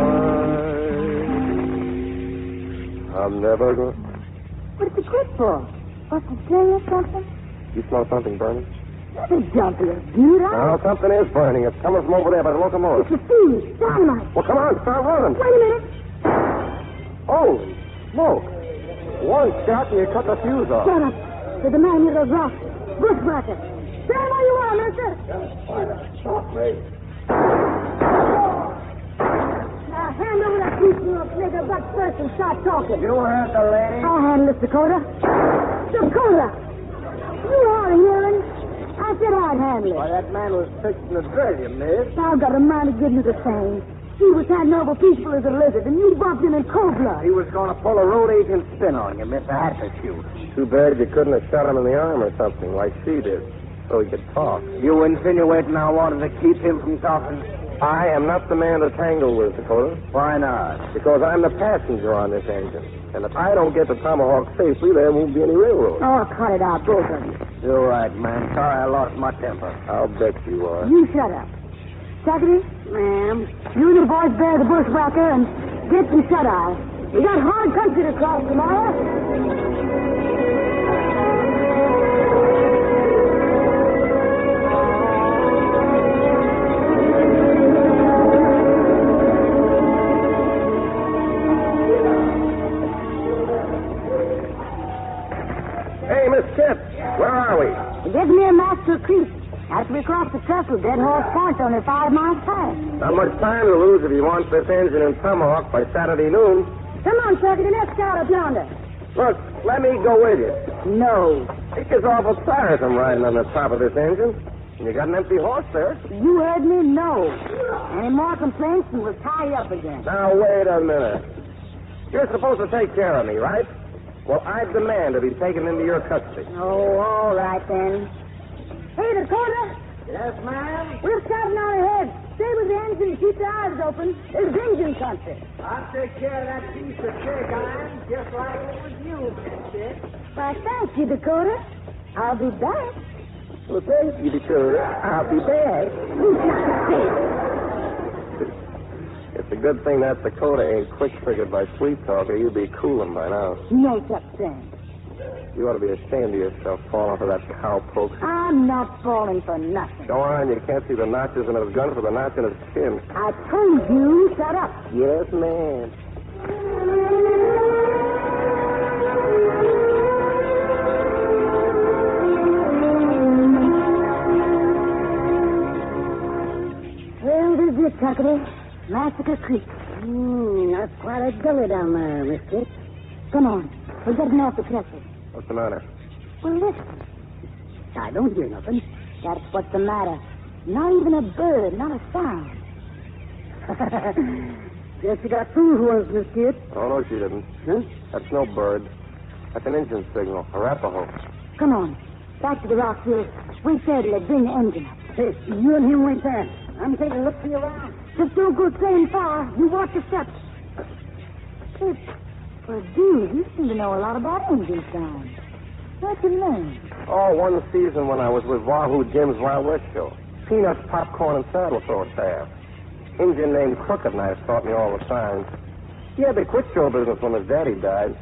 I'm never gonna... What's the quit for? What's the string or something? You smell something burning? The jump is dude. No, something is burning. It's coming from over there by the locomotive. It's a fuse. Dynamite. Well, come on, start running. Wait a minute. Holy smoke. One shot and you cut the fuse off. Shut up. There's a man near those rocks. Bushwhacker. Stand where you are, mister. Stop me. Now, hand over that piece of little nigger butt first and start talking. You heard the lady. I'll handle this, Dakota. Dakota! You hard of hearing? I said I'd handle it. Why, that man was fixing to drill you, miss. I've got a mind to give you the same. He was that noble peaceful as a lizard, and you bumped him in cold blood. He was going to pull a road agent spin on you, miss. I had to shoot. Too bad you couldn't have shot him in the arm or something, like she did, so he could talk. You insinuating I wanted to keep him from talking? I am not the man to tangle with, Dakota. Why not? Because I'm the passenger on this engine. And if I don't get the Tomahawk safely, there won't be any railroad. Oh, cut it out, both of you. You're right, man. Sorry I lost my temper. I'll bet you are. You shut up. Secretary? Ma'am. You and the boys bear the bushwhacker and get some shut-eye. You got hard country to cross tomorrow. Hey, Miss Kip, where are we? It gives me a Master Creek. After we cross the trestle, Dead Horse Point's only 5 miles past. Not much time to lose if you want this engine in Tomahawk by Saturday noon. Come on, Secretary, let's scout up yonder. Look, let me go with you. No. It gets awful tiresome riding on the top of this engine. And you got an empty horse there. You heard me? No. Any more complaints and we'll tie you up again. Now, wait a minute. You're supposed to take care of me, right? Well, I demand to be taken into your custody. Oh, all right, then. Hey, Dakota. Yes, ma'am? We're scouting on ahead. Stay with the engine and keep your eyes open. It's engine country. I'll take care of that piece of shake iron just like it was you, mister. Why, thank you, Dakota. I'll be back. Well, thank you, Dakota. I'll be back. It's a good thing that Dakota ain't quick-triggered by sweet talk, or you'd be cooling by now. No such thing. You ought to be ashamed of yourself falling for that cowpoke. I'm not falling for nothing. Go on, you can't see the notches in his gun for the notch in his chin. I told you, shut up. Yes, ma'am. Well, this is it, Tuckety. Massacre Creek. That's quite a gully down there, Miss Kit. Come on. We're getting off the trestle. What's the matter? Well, listen. I don't hear nothing. That's what's the matter. Not even a bird, not a sound. Guess you got fooled once, Miss Kit. Oh, no, she didn't. Huh? That's no bird. That's an engine signal, Arapaho. Come on. Back to the rock hill. Wait there till they bring the engine up. Hey, you and him wait there. I'm taking a look for you around. Just don't go staying far. You watch your steps. Well, dude, you seem to know a lot about engine sound. What'd you learn? Oh, one season when I was with Wahoo Jim's Wild West show. Peanuts, popcorn, and saddle throw tab. Indian named Crooked Knife taught me all the signs. He had to quit show business when his daddy died.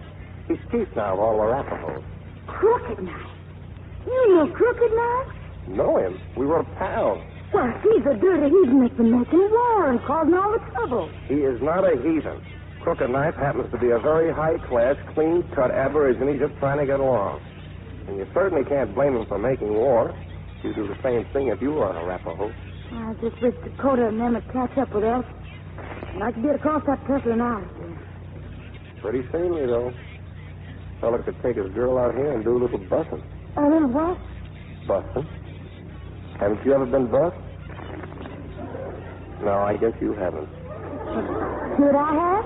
He's chief now of all the Arapahoes. Crooked Knife? You know Crooked Knife? Know him? We were pals. Well, he's a dirty heathen that's been making war and causing all the trouble. He is not a heathen. Crooked Knife happens to be a very high-class, clean-cut aborigine just trying to get along. And you certainly can't blame him for making war. You'd do the same thing if you were an Arapaho. I just wish Dakota and them would catch up with us. And I could get across that Tesla now. Pretty scenery, though. Fella could take his girl out here and do a little bussing. A little what? Bussing. Haven't you ever been bussed? No, I guess you haven't. Should I have?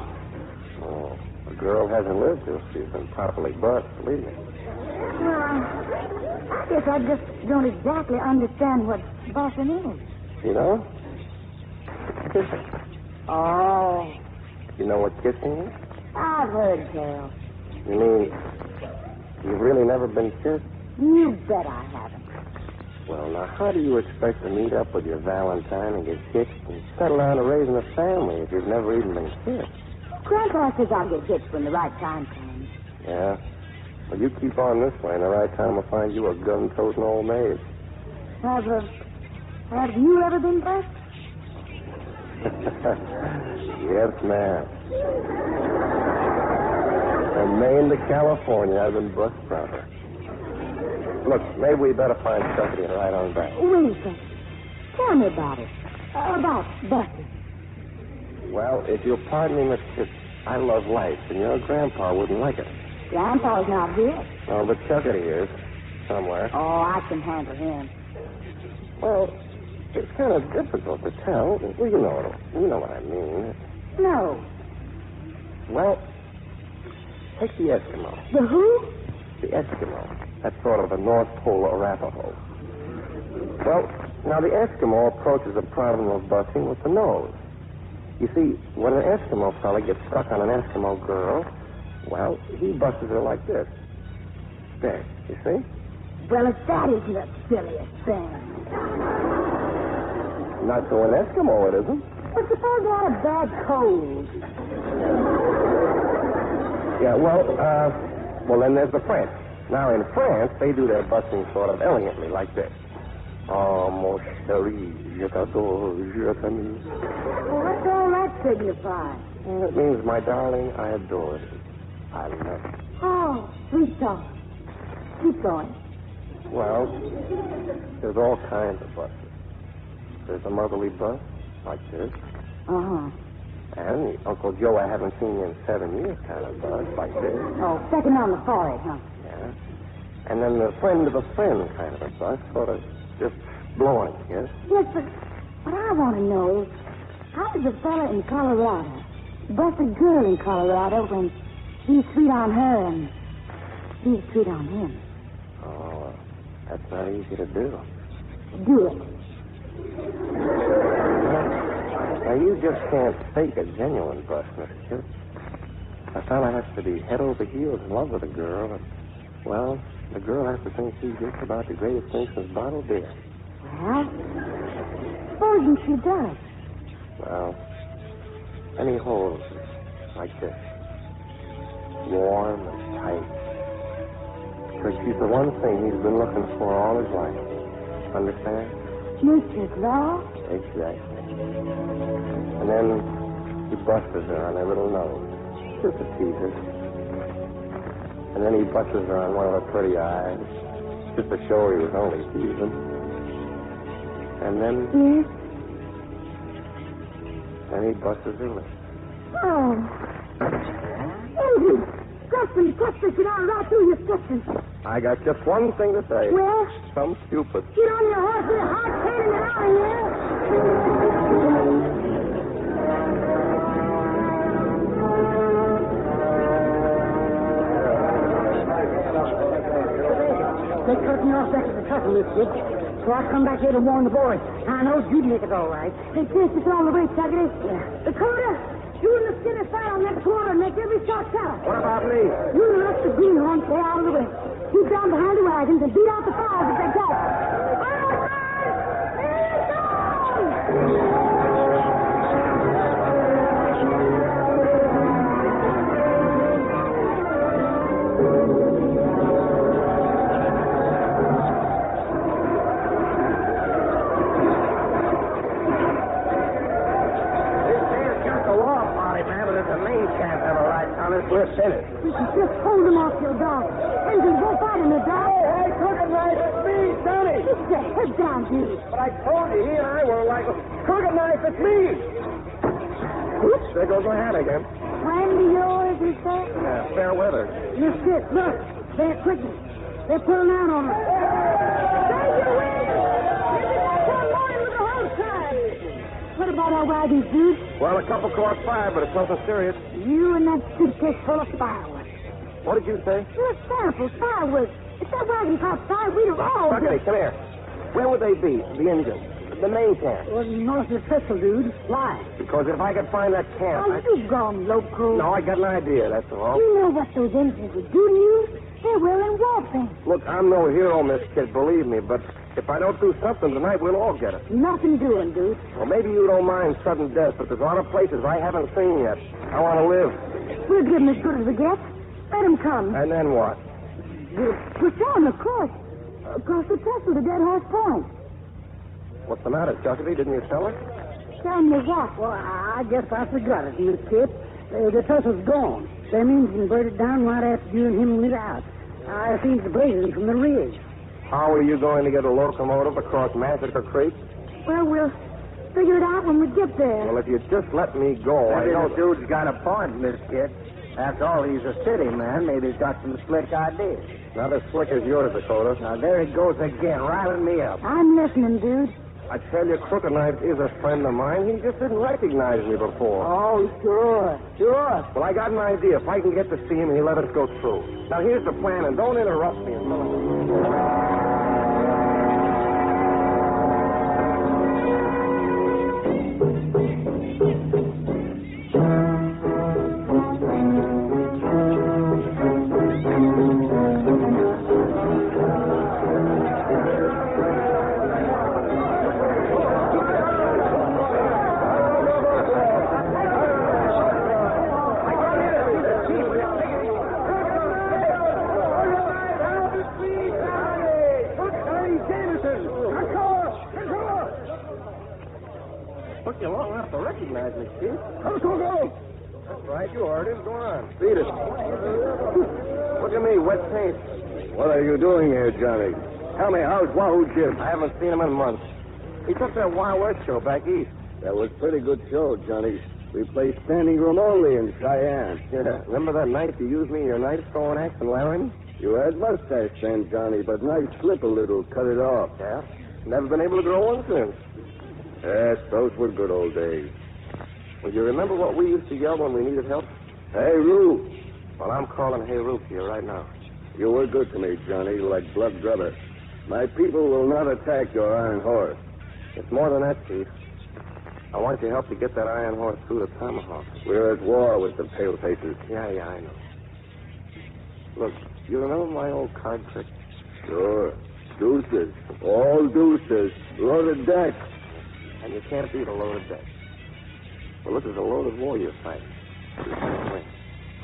Oh, a girl hasn't lived till she's been properly bussed, believe me. Well, I guess I just don't exactly understand what bussing is. You know? Kissing. Oh. You know what kissing is? I've heard tell. You mean you've really never been kissed? You bet I haven't. Well, now, how do you expect to meet up with your Valentine and get hitched and settle down to raising a family if you've never even been kissed? Grandpa says I'll get hitched when the right time comes. Yeah? Well, you keep on this way, and the right time will find you a gun-toting old maid. Have you ever been bussed? Yes, ma'am. From Maine to California, I've been bussed proper. Look, maybe we better find somebody and ride on back. Wait a second. Tell me about it. About bussing. Well, if you'll pardon me, Miss Kiss, I love life, and your grandpa wouldn't like it. Grandpa's not here. Oh, but Chuckity is. Somewhere. Oh, I can handle him. Well, it's kind of difficult to tell. Well, you know what I mean. No. Well, take the Eskimo. The who? The Eskimo. That's sort of a North Pole Arapaho. Well, now the Eskimo approaches the problem of busting with the nose. You see, when an Eskimo fella gets stuck on an Eskimo girl, well, he busts her like this. There, you see? Well, if that isn't the silliest thing. Not to an Eskimo, it isn't. But suppose they had a bad cold. Yeah, well, then there's the French. Now, in France, they do their busting sort of elegantly, like this. Oh, mon chéri, je t'adore, je t'aime. Well, what's all that signify? Well, it means, my darling, I adore you. I love you. Oh, sweet talk. Keep going. Well, there's all kinds of buses. There's a motherly bus, like this. Uh-huh. And the Uncle Joe I haven't seen in 7 years kind of bus, like this. Oh, second on the forehead, huh? Yeah. And then the friend of a friend kind of a bus, sort of just blowing, yes? Yes, but what I want to know is, how does a fella in Colorado bust a girl in Colorado when he's sweet on her and she's sweet on him? Oh, that's not easy to do. Do it. Now, you just can't fake a genuine bust, Mr. Kid. A fella has to be head over heels in love with a girl, and, well, the girl has to think she's just about the greatest thing since bottled beer. Well, supposing she does. Well, then he holds her like this. Warm and tight. Because she's the one thing he's been looking for all his life. Understand? Nature's law? Exactly. And then he busts her on her little nose. Just to tease her. And then he busts her on one of her pretty eyes. Just to show he was only teasing. And then... Yes? Then he busts her lips. Oh. Andrew! Justin, get on right through your Justin. I got just one thing to say. Well? Some stupid. Get on your horse with a hard turning it out of here. They cut me off back at the top of this ditch, so I come back here to warn the boys. I know Judy is all right. They chased us all the way, Chuckity. Yeah. Dakota, you and the Skinner fight on that quarter and make every shot count. What about me? You let the greenhorns stay out of the way. Keep down behind the wagons and beat out the fires if they go. All right, finish. Just hold him off your dog. Henry, go fight him, the dog. Hey, Crooked Knife, it's me, Sonny. Get your head down, dude. But I told you, he and I were like, Crooked Knife, it's me. Oops, there goes my hat again. Friend of yours, he said? Yeah, fair weather. Miss Kit, look. They're quicking. They're pulling out on us. Save your wings! Maybe that's one morning with the whole time. What about our wagons, dude? Well, a couple caught fire, but it's nothing serious. You and that suitcase full of fireworks. What did you say? Your samples, fireworks. If that wagon caught fire, we'd have all... Buckety, come here. Where would they be, the engines? The main camp? Well, north of Thistle, dude. Why? Because if I could find that camp... Oh, you've gone loco. No, I got an idea, that's all. You know what those engines would do to you? They're wearing war paint. Look, I'm no hero, Miss Kid, believe me, but if I don't do something tonight, we'll all get it. Nothing doing, dude. Well, maybe you don't mind sudden death, but there's a lot of places I haven't seen yet. I want to live. We'll give them as good as we get. Let them come. And then what? We'll push on, of course. Across the trestle to Dead Horse Point. What's the matter, Chuckity? Didn't you tell her? Tell me what? Well, I guess I forgot it, Miss Kit. The trestle's gone. Them engines burnt it down right after you and him lit out. I seen the blazing from the ridge. How are you going to get a locomotive across Massacre Creek? Well, we'll figure it out when we get there. Well, if you just let me go, Maybe the dude's got a point, Miss Kit. After all, he's a city man. Maybe he's got some slick ideas. Not as slick as yours, Dakota. Now, there he goes again, riling me up. I'm listening, dude. I tell you, Crooked Knife is a friend of mine. He just didn't recognize me before. Oh, sure. Well, I got an idea. If I can get to see him, he'll let us go through. Now, here's the plan, and don't interrupt me until... Took you long enough to recognize me, Chief. Go! That's right, you heard him. Go on. Beat it. Look at me, wet paint. What are you doing here, Johnny? Tell me, how's Wahoo Jim? I haven't seen him in months. He took that Wild West show back east. That was a pretty good show, Johnny. We played standing room only in Cheyenne. Yeah. Remember that night you used me in your knife throwing axe in Laramie? You had mustache then, Johnny, but knife slip a little, cut it off. Yeah? Never been able to grow one since. Yes, those were good old days. Well, you remember what we used to yell when we needed help? Hey, Roo. Well, I'm calling Hey Roo to you right now. You were good to me, Johnny, like blood brother. My people will not attack your iron horse. It's more than that, Chief. I want your help to get that iron horse through the tomahawk. We're at war with the palefaces. Yeah, I know. Look, you remember my old card trick? Sure. Deuces. All deuces. Loaded deck. And you can't beat a loaded deck. Well, this is a loaded war you're fighting.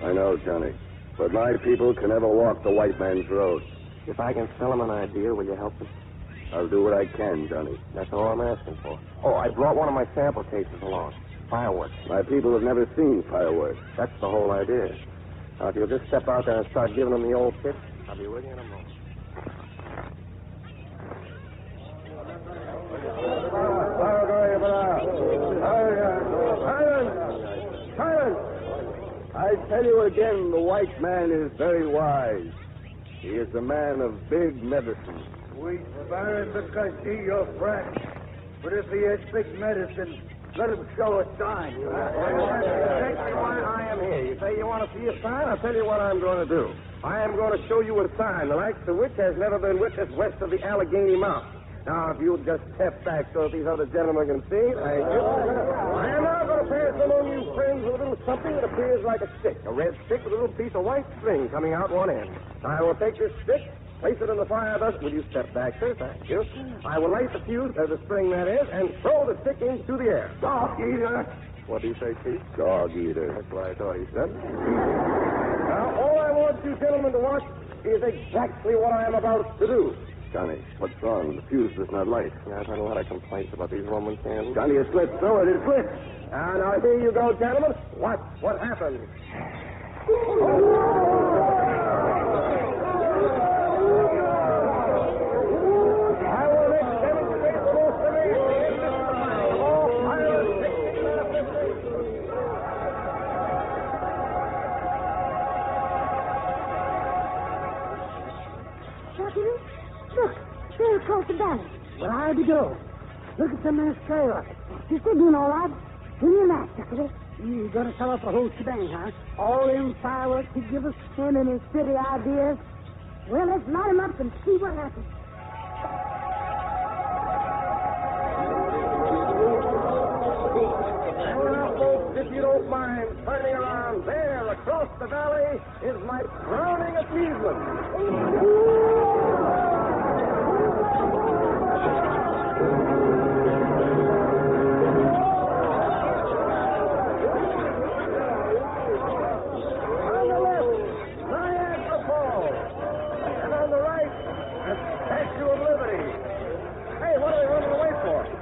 I know, Johnny. But my people can never walk the white man's road. If I can sell him an idea, will you help me? I'll do what I can, Johnny. That's all I'm asking for. Oh, I brought one of my sample cases along. Fireworks. My people have never seen fireworks. That's the whole idea. Now, if you'll just step out there and start giving them the old pitch, I'll be with you in a moment. Silence! I tell you again, the white man is very wise. He is a man of big medicine. We spare him because he your friend. But if he has big medicine, let him show a sign. That's why I am here. You say you want to see a sign? I'll tell you what I'm going to do. I am going to show you a sign, the likes of which has never been witnessed west of the Allegheny Mountain. Now, if you'll just step back so that these other gentlemen can see, thank you. I am now going to pass among you friends a little something that appears like a stick, a red stick with a little piece of white string coming out one end. I will take this stick, place it in the fire thus. Will you step back, sir? Thank you. I will light the fuse, the string that is, and throw the stick into the air. Dog eater. What do you say, Chief? Dog eater. That's what I thought he said. Now, all I want you gentlemen to watch is exactly what I am about to do. Johnny, what's wrong? The fuse does not light. Yeah, I've had a lot of complaints about these Roman candles. Johnny, it slipped. Throw it. It slipped. Now, here you go, gentlemen. Watch what happens. Across the valley. Well, how'd you go? Look at some of that skyrocket. You still doing all right? Give me a match, Chuckity. You gonna sell us the whole shebang, huh? All them fireworks you give us, and any city ideas? Well, let's light 'em up and see what happens. And now, folks, if you don't mind turning around there across the valley is my crowning achievement.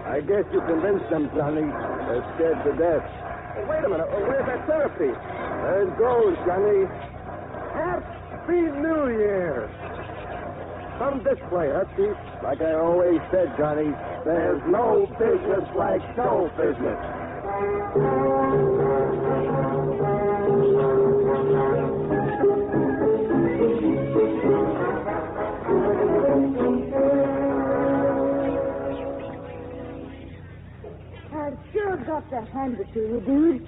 I guess you convinced them, Johnny. They're scared to death. Hey, wait a minute. Where's that centerpiece? There it goes, Johnny. Happy New Year. Some display, huh, Chief? Like I always said, Johnny, there's no business like show business. Sure got to hand it to you, dude.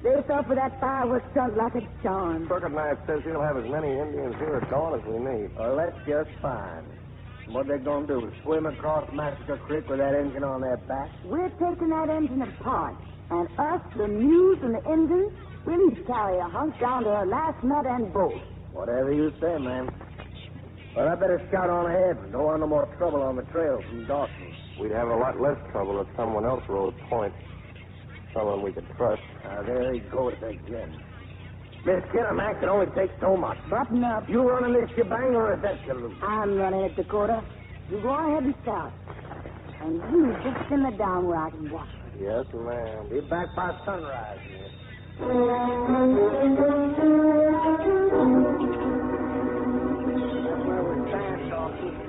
They thought for that fireworks stunt like a charm. Crooked Knife says he'll have as many Indians here at dawn as we need. Well, that's just fine. What they gonna do, swim across Massacre Creek with that engine on their back? We're taking that engine apart. And us, the mules and the engines, we'll each carry a hunk down to her last nut and bolt. Whatever you say, man. Well, I better scout on ahead and don't want no more trouble on the trail from Dawson. We'd have a lot less trouble if someone else rode point. Someone we could trust. There he goes again. Miss Kinamax, it only takes so much. Button up. You running this shebang or is that your loot? I'm running it, Dakota. You go ahead and scout. And you just simmer down where I can watch. Yes, ma'am. Be back by sunrise, miss.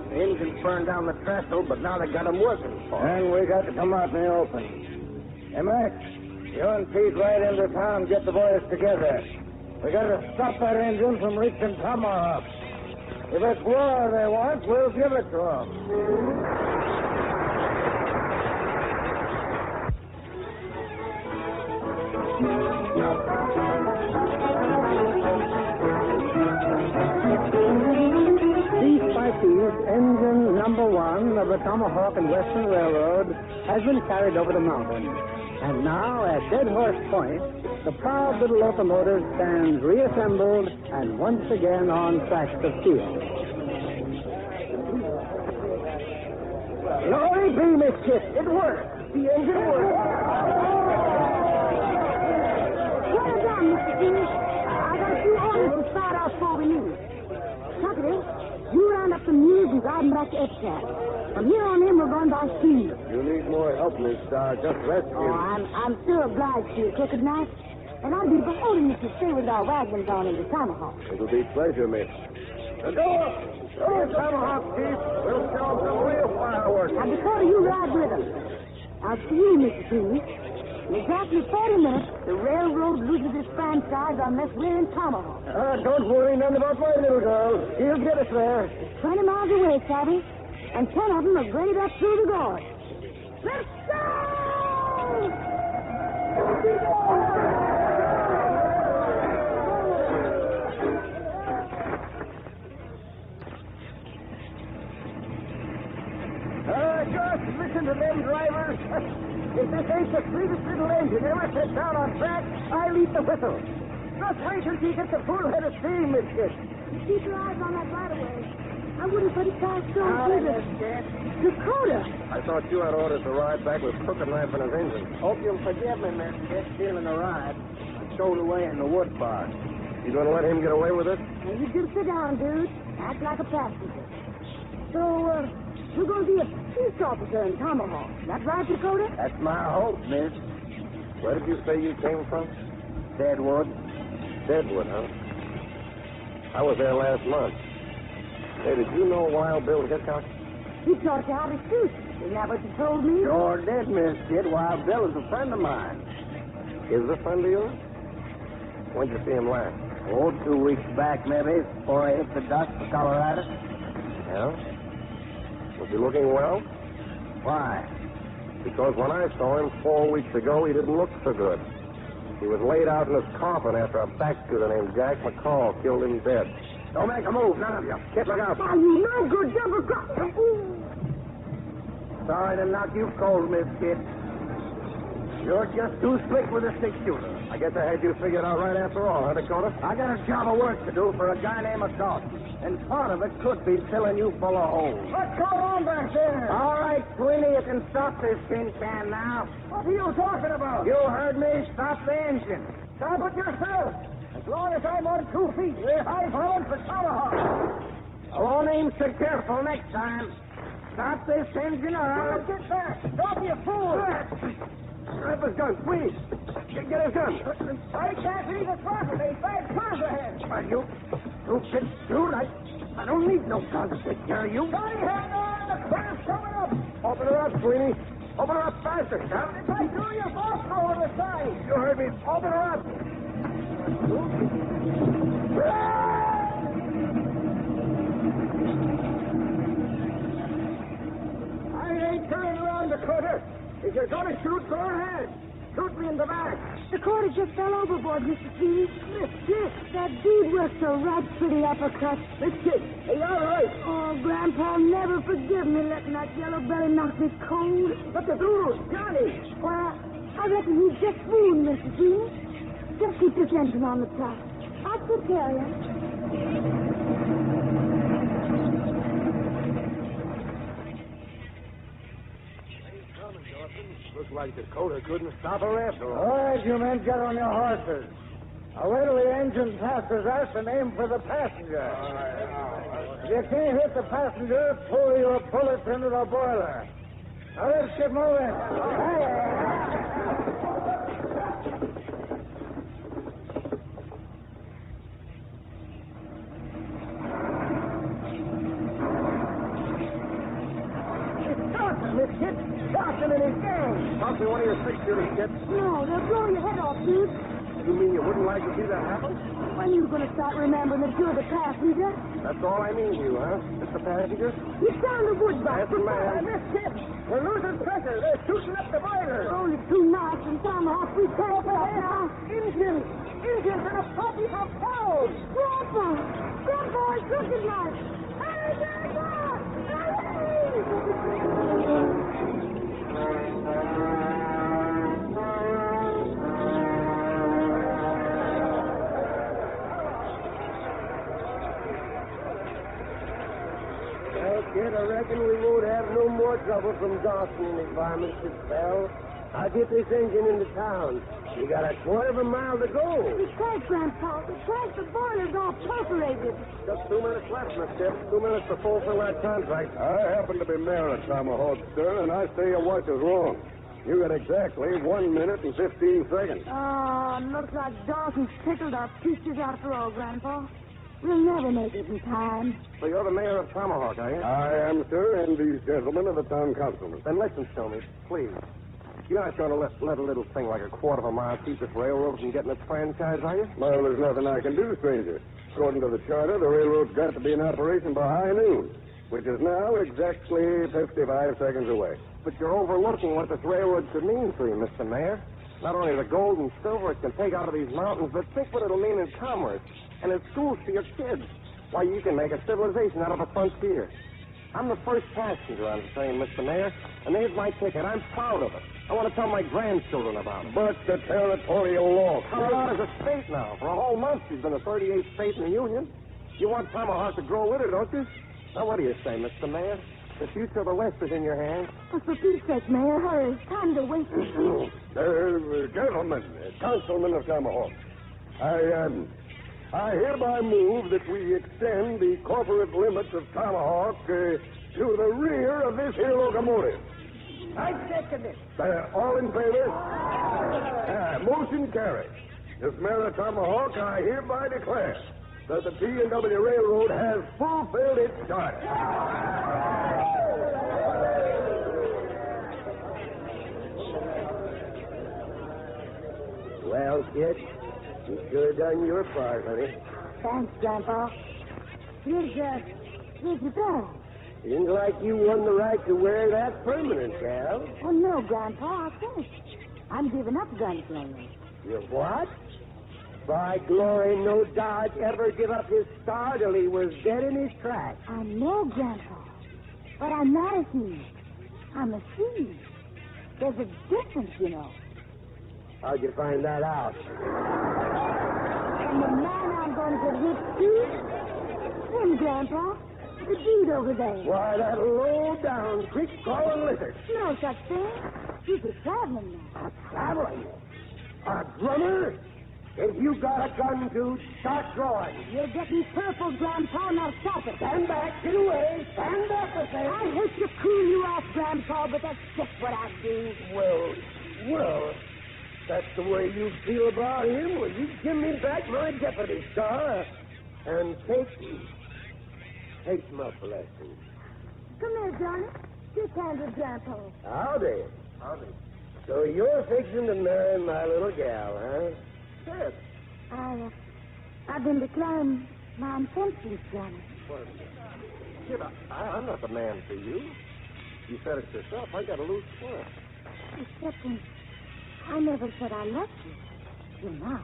The engines burned down the trestle, but now they got them working for us. And we got to come out in the open. Hey, Max, you and Pete ride into town and get the boys together. We got to stop that engine from reaching Tomahawk. If it's war they want, we'll give it to them. Engine number 1 of the Tomahawk and Western Railroad has been carried over the mountain. And now, at Dead Horse Point, the proud little locomotive stands reassembled and once again on tracks of steel. Glory be, Miss Kit. It worked. The engine worked. Well done, Mr. King. I got a few orders to start off before we leave. Tucker, you round up some mules and drive them back to Edgecast. From here on in, we're going by speed. You need more help, Miss Star. Just rest you. Oh, I'm still obliged to you, Crooked Knife. And I'd be beholden if you stay with our wagons on into Tomahawk. It'll be pleasure, miss. Go up! Go to Tomahawk, Chief. We'll show them some real fireworks. Now, Dakota, you ride with us. I'll see you, Mr. King. In exactly 40 minutes, the railroad loses its franchise unless we're in Tomahawk. Don't worry none about my little girl. He'll get us there. It's 20 miles away, Savvy. And 10 of them are graded up through the gorge. Let's go! Just listen to them drivers. If this ain't the sweetest little engine ever set down on track, I'll eat the whistle. Just wait till you get the full head of steam, Miss Kit. Keep your eyes on that right away. I wouldn't put it past Dakota. I thought you had orders to ride back with Crooked Knife and his engine. Hope you'll forgive me, Miss Kit, stealing the ride. I stowed away in the wood box. You gonna let him get away with it? Now, you just sit down, dude. Act like a passenger. So, you're going to be a peace officer in Tomahawk. That right, Dakota? That's my hope, miss. Where did you say you came from? Deadwood. Deadwood, huh? I was there last month. Hey, did you know Wild Bill Hitchcock? He taught you how to shoot. Isn't that what you told me? Sure did, Miss Kid. Wild Bill is a friend of mine. Is a friend of yours? When'd you see him last? Oh, 2 weeks back, maybe, before I hit the dust for Colorado. Yeah? Was he looking well? Why? Because when I saw him 4 weeks ago, he didn't look so good. He was laid out in his coffin after a backshooter named Jack McCall killed him dead. Don't make a move, none of you. Kid, look out. Oh, you no good double cross. Sorry to knock you cold, Miss Kid. You're just too slick with a six-shooter. I guess I had you figured out right after all, huh, Dakota? I got a job of work to do for a guy named McCall. And part of it could be filling you full of holes. What's going on back there? All right, Sweeney, you can stop this tin can now. What are you talking about? You heard me. Stop the engine. Stop it yourself. As long as I'm on 2 feet, we're high-powered for Tomahawk. I won't aim so careful next time. Stop this engine or I'll... Get back. Don't be a fool. Grab his gun, please. Get his gun. I can't see the throttle. There's 5 cars ahead. Are you stupid, dude? I don't need no gun to take care of you. Johnny, hang on. The car's coming up. Open her up, Sweeney. Open her up faster. If I do, your boss over the side. You heard me. Open her up. I ain't turning around, Dakota. If you're going to shoot, go ahead. Shoot me in the back. Dakota just fell overboard, Mr. Sweeney. Yes, that dude worked so right pretty uppercut. This kid, hey, all right. Oh, Grandpa, never forgive me letting that yellow belly knock me cold. But the dude, Johnny. Well, I reckon he's just fooling, Mr. Sweeney. Just keep this engine on the top. I'll take care of you. Looks like Dakota couldn't stop her after all. All right, you men, get on your horses. Now, wait till the engine passes us and aim for the passenger. All right. If you can't hit the passenger, pour your bullets into the boiler. Now, let's get moving. Miss Kid, Johnson and his gang. Possibly one of your six-shooters, kid. No, they'll blow your head off, dude. You mean you wouldn't like to see that happen? When are you going to start remembering that you're the passenger? That's all I mean, you, huh? Just the passenger? You sound the wood box. That's the man. Miss Kid, we're losing pressure. They're shooting up the boiler. Only 2 knots and Tomahawk. We can't stop now. Engines and a puppy of cows. Grandpa! Grandpa, it's looking like. Hey, Grandpa! Kid, I reckon we won't have no more trouble from Dawson and his varmints this spell. I'll get this engine into town. You got a 1/4 mile to go. Besides, Grandpa, the boiler's all perforated. Just 2 minutes left, Miss Kid. 2 minutes to fulfill that contract. I happen to be mayor of Tomahawk, sir, and I say your watch is wrong. You got exactly 1 minute and 15 seconds. Oh, looks like Dawson's tickled our peaches after all, Grandpa. We'll never make it in time. So you're the mayor of Tomahawk, are you? I am, sir, and these gentlemen are the town councilmen. Then listen to me, please. You're not going to let a little thing like a 1/4 mile keep this railroad from getting its franchise, are you? Well, there's nothing I can do, stranger. According to the charter, the railroad's got to be in operation by high noon, which is now exactly 55 seconds away. But you're overlooking what this railroad could mean for you, Mr. Mayor. Not only the gold and silver it can take out of these mountains, but think what it'll mean in commerce and in schools for your kids. Why, you can make a civilization out of a frontier. I'm the first passenger on the train, Mr. Mayor, and there's my ticket. I'm proud of it. I want to tell my grandchildren about it. But the territorial law. Colorado's a state now. For a whole month, she's been the 38th state in the Union. You want Tomahawk to grow with her, don't you? Now, what do you say, Mr. Mayor? The future of the West is in your hands. Oh, for Pete's sake, Mayor, hurry. It's time to waste. Gentlemen, councilmen of Tomahawk, I hereby move that we extend the corporate limits of Tomahawk to the rear of this here locomotive. I second it. All in favor? Motion carried. As mayor of Tomahawk, I hereby declare that the T&W Railroad has fulfilled its charter. Well, kid, you sure done your part, honey. Thanks, Grandpa. Here's your bag. Seems like you won the right to wear that permanent, Cal. Oh, no, Grandpa, I can't. I'm giving up gunslinging. You what? By glory, no Dodge ever give up his star till he was dead in his tracks. I know, Grandpa, but I'm not a thief. I'm a thief. There's a difference, you know. How'd you find that out? And the man I'm going to get whipped to? Him, Grandpa. The dude over there. Why, that low-down, creek-crawling lizard. No such thing. He's a traveling man. A traveling? A drummer? If you got a gun, dude, start drawing. You're getting purple, Grandpa. Now stop it. Stand back. Get away. Stand back, I say. I hate to cool you off, Grandpa, but that's just what I do. Well, that's the way you feel about him. Well, you give me back my deputy star and take my blessing. Come here, Johnny. Shake hands with Grandpa. Howdy. So you're fixing to marry my little gal, huh? Yes. I've been declaring my intentions, Johnny. Well, kid, I'm not the man for you. You said it yourself. I got a loose foot. Except I never said I loved you. You know.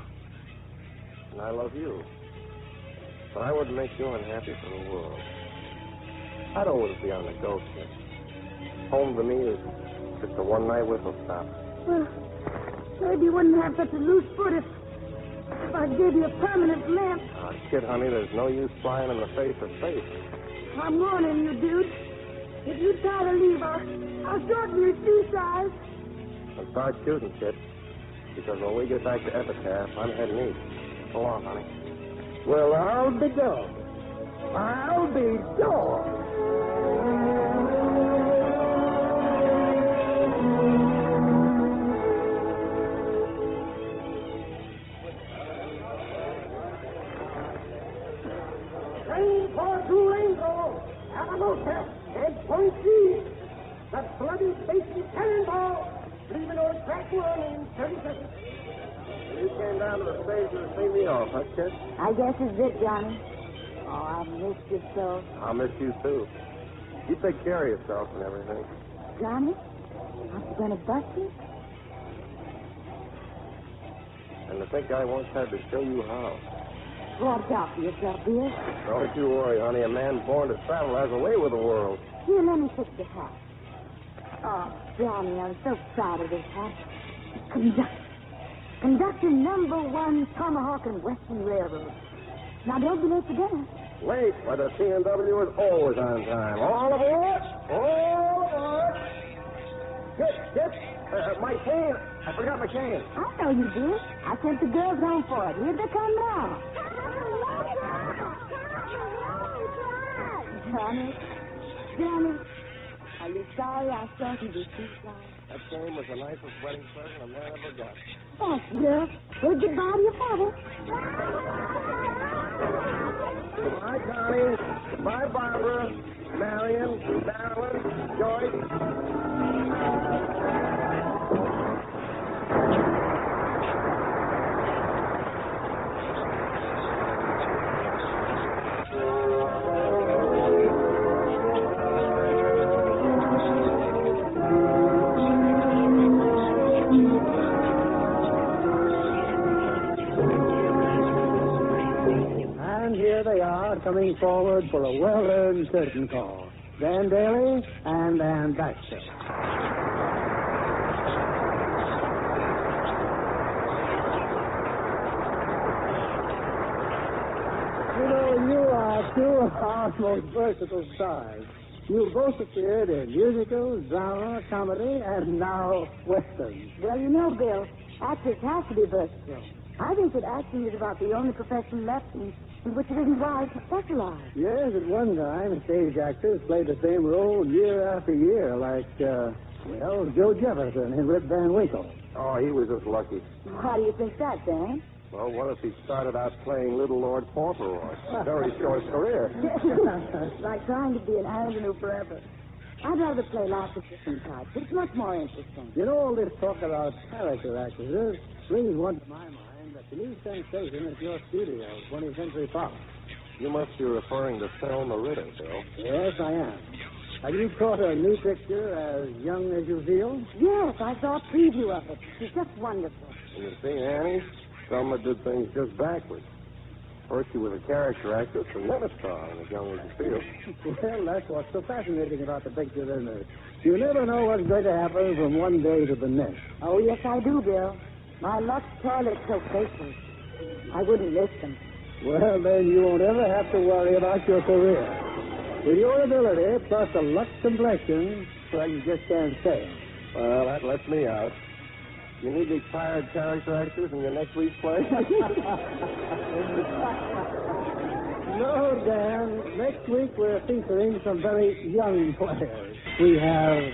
And I love you. But I wouldn't make you unhappy for the world. I'd always be on the go, kid. Home to me is just a one-night whistle stop. Well, maybe you wouldn't have such a loose foot if I gave you a permanent limp. Kid, honey, there's no use flying in the face of fate. I'm warning you, dude. If you try to leave, I'll shorten your shoe size. And start shooting, kid. Because when we get back to Epitaph, I'm heading east. So long, honey. Well, I'll be gone. I'll be gone. Train for Durango, Alamosa, and Point C. The bloody basic cannonball, leaving on track 1 in 30 seconds. You came down to the station to see me off, huh, kid? I guess it's it, Johnny. Oh, I missed you so. I'll miss you, too. You take care of yourself and everything. Johnny, aren't you going to bust it? And to think I once had to show you how. Watch out for yourself, dear. Don't you worry, honey. A man born to travel has a way with the world. Here, let me fix your hat. Oh, Johnny, I'm so proud of this hat. Conductor #1 Tomahawk and Western Railroad. Now, don't be late for dinner. Late, but the T&W is always on time. All aboard! All aboard! Kid, my cane. I forgot my cane. I know you did. I sent the girls home for it. Here they come now. Johnny, are you sorry I sent you this seaside? That cane was the nicest wedding present a man ever got. Thanks, girl. Say goodbye to your father. Goodbye, Connie. Goodbye, Barbara, Marion, Marilyn, Joyce. Coming forward for a well-earned curtain call. Dan Daly and Dan Baxter. You know, you are two of our most versatile stars. You both appeared in musicals, drama, comedy, and now westerns. Well, you know, Bill, actors have to be versatile. I think that acting is about the only profession left in which it isn't wise to specialize. Yes, at one time, stage actors played the same role year after year, like, Joe Jefferson in Rip Van Winkle. Oh, he was just lucky. Why do you think that, Dan? Well, what if he started out playing Little Lord Fauntleroy? A very short career. Like trying to be an ingenue forever. I'd rather play lots of different types. It's much more interesting. You know, all this talk about character actors brings one to my mind that the new sensation is your studio, 20th Century Fox. You must be referring to Thelma Ritter, Bill. Yes, I am. Have you caught a new picture, As Young as You Feel? Yes, I saw a preview of it. She's just wonderful. You see, Annie, Thelma did things just backwards. First she was a character actress and then a star in As Young as You Feel. Well, that's what's so fascinating about the picture, isn't it? You never know what's going to happen from one day to the next. Oh, yes, I do, Bill. My Lux toilet's so faithful. I wouldn't miss them. Well, then you won't ever have to worry about your career. With your ability, plus a Lux complexion, well, you just can't say. Well, that lets me out. You need me tired character actors in your next week's play? No, Dan. Next week we're featuring some very young players. We have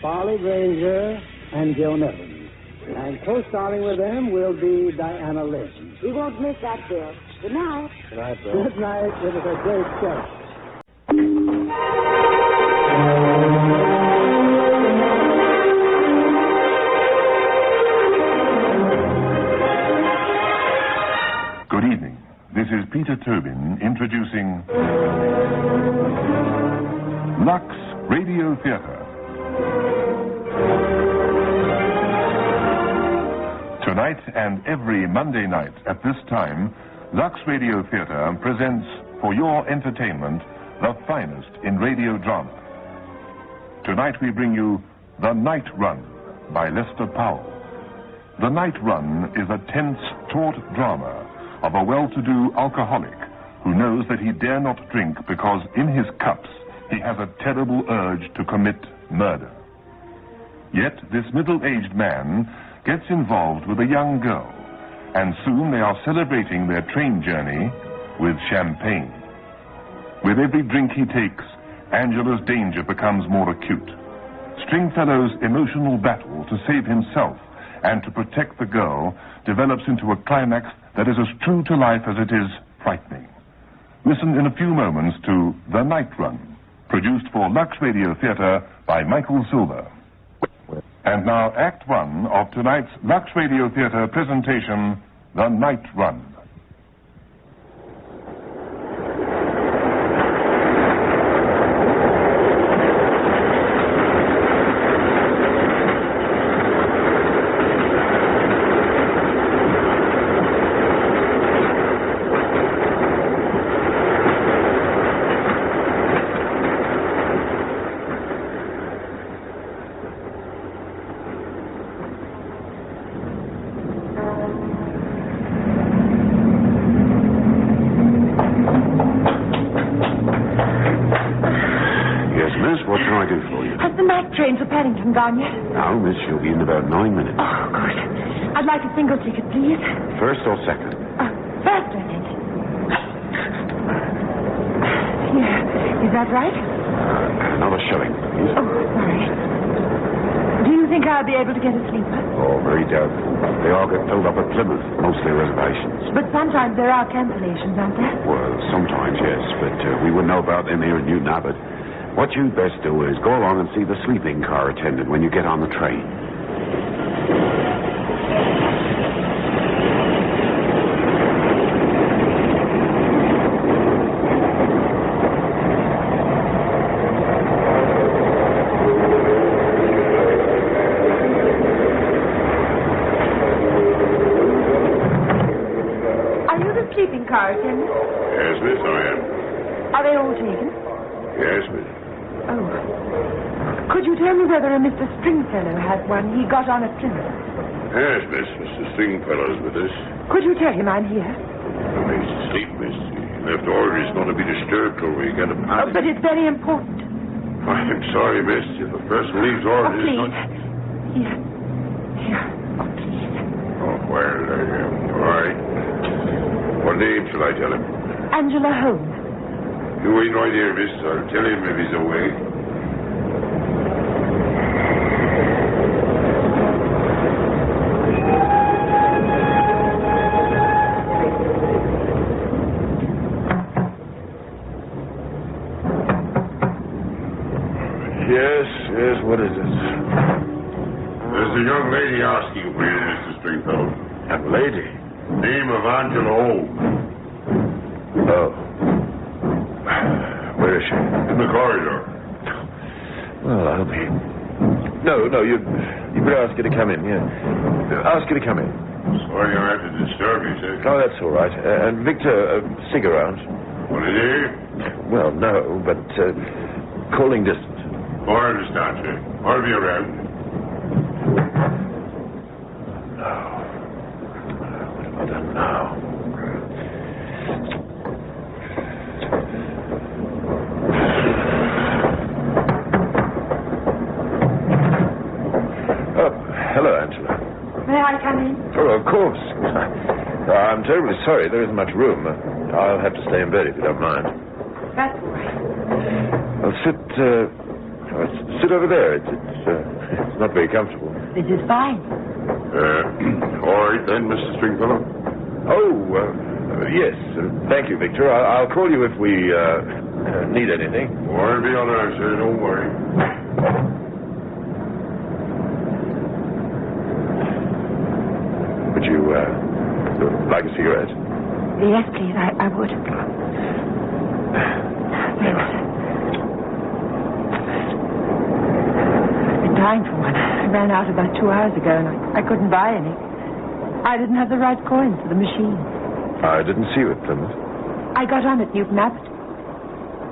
Polly Granger and Joe Nevins. And co-starring with them will be Diana Lynn. We won't miss that, Bill. Good night. Good night, Bill. Good night. It was a great show. Good evening. This is Peter Tobin introducing Lux Radio Theater. Tonight and every Monday night at this time, Lux Radio Theater presents for your entertainment the finest in radio drama. Tonight we bring you The Night Run by Lester Powell. The Night Run is a tense, taut drama of a well-to-do alcoholic who knows that he dare not drink because in his cups he has a terrible urge to commit murder. Yet this middle-aged man gets involved with a young girl, and soon they are celebrating their train journey with champagne. With every drink he takes, Angela's danger becomes more acute. Stringfellow's emotional battle to save himself and to protect the girl develops into a climax that is as true to life as it is frightening. Listen in a few moments to The Night Run, produced for Lux Radio Theater by Michael Silver. And now, Act One of tonight's Lux Radio Theater presentation, The Night Run. Gone yet? No, miss, she'll be in about 9 minutes. Oh, good. I'd like a single ticket, please. First or second? First, I think. Here. Is that right? Another shilling, please. Oh, sorry. Do you think I'll be able to get a sleeper? Oh, very doubtful. They all get filled up at Plymouth, mostly reservations. But sometimes there are cancellations, aren't there? Well, sometimes, yes, but we wouldn't know about them here in Newton Abbot. What you'd best do is go along and see the sleeping car attendant when you get on the train. Are you the sleeping car attendant? Yes, miss, I am. Are they all taken? Yes, miss. Oh. Could you tell me whether a Mr. Stringfellow has one? He got on at Plymouth. Yes, miss. Mr. Stringfellow's with us. Could you tell him I'm here? He's asleep, miss. He left orders not to be disturbed till we get him out. Oh, but it's very important. I'm sorry, miss. If a person leaves orders... Oh, please. Not... Here. Oh, please. Oh, well, all right. What name shall I tell him? Angela Holmes. You wait right here, miss. I'll tell him if he's awake. Yes, what is it? There's a young lady asking for you, Mr. Stringfellow. Young lady? Name of Angela Holmes. Oh. Where is she? In the corridor. Well, I'll be... No, you better ask her to come in, yeah. Ask her to come in. Sorry I had to disturb you, sir. Oh, that's all right. And Victor, stick around. What is it? Well, no, but calling distance. Oh, I understand, sir. I'll be around. No. What have I done now? Hello, Angela. May I come in? Oh, of course. I'm terribly sorry. There isn't much room. I'll have to stay in bed if you don't mind. That's all right. Well, sit over there. It's not very comfortable. This is fine. All right then, Mr. Stringfellow. Oh, yes. Thank you, Victor. I'll call you if we need anything. I'll be all right, sir. Don't worry. Would you like a cigarette? Yes, please. I would. Thanks. I've been dying for one. I ran out about 2 hours ago, and I couldn't buy any. I didn't have the right coins for the machine. I didn't see you at Plymouth. I got on at Newton Abbot.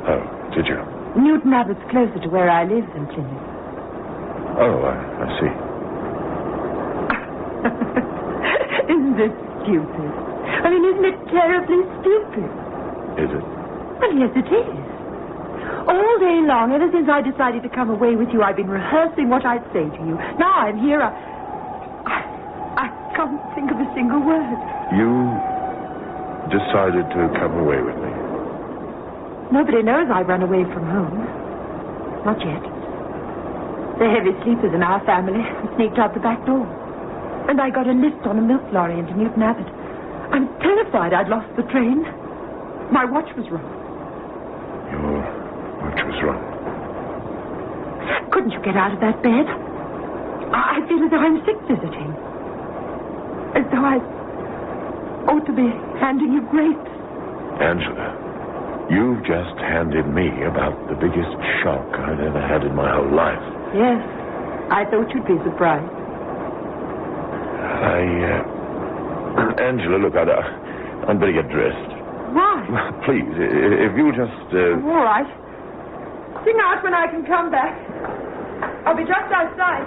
Oh, did you? Newton Abbot's closer to where I live than Plymouth. Oh, I see. Isn't this stupid? I mean, isn't it terribly stupid? Is it? Well, yes, it is. All day long, ever since I decided to come away with you, I've been rehearsing what I'd say to you. Now I'm here, I can't think of a single word. You decided to come away with me? Nobody knows I run away from home. Not yet. The heavy sleepers in our family sneaked out the back door. And I got a lift on a milk lorry into Newton Abbot. I'm terrified I'd lost the train. My watch was wrong. Your watch was wrong? Couldn't you get out of that bed? I feel as though I'm sick visiting. As though I ought to be handing you grapes. Angela, you've just handed me about the biggest shock I've ever had in my whole life. Yes, I thought you'd be surprised. Angela, look, I'd better get dressed. Why? Please, if you'll just... All right. Sing out when I can come back. I'll be just outside.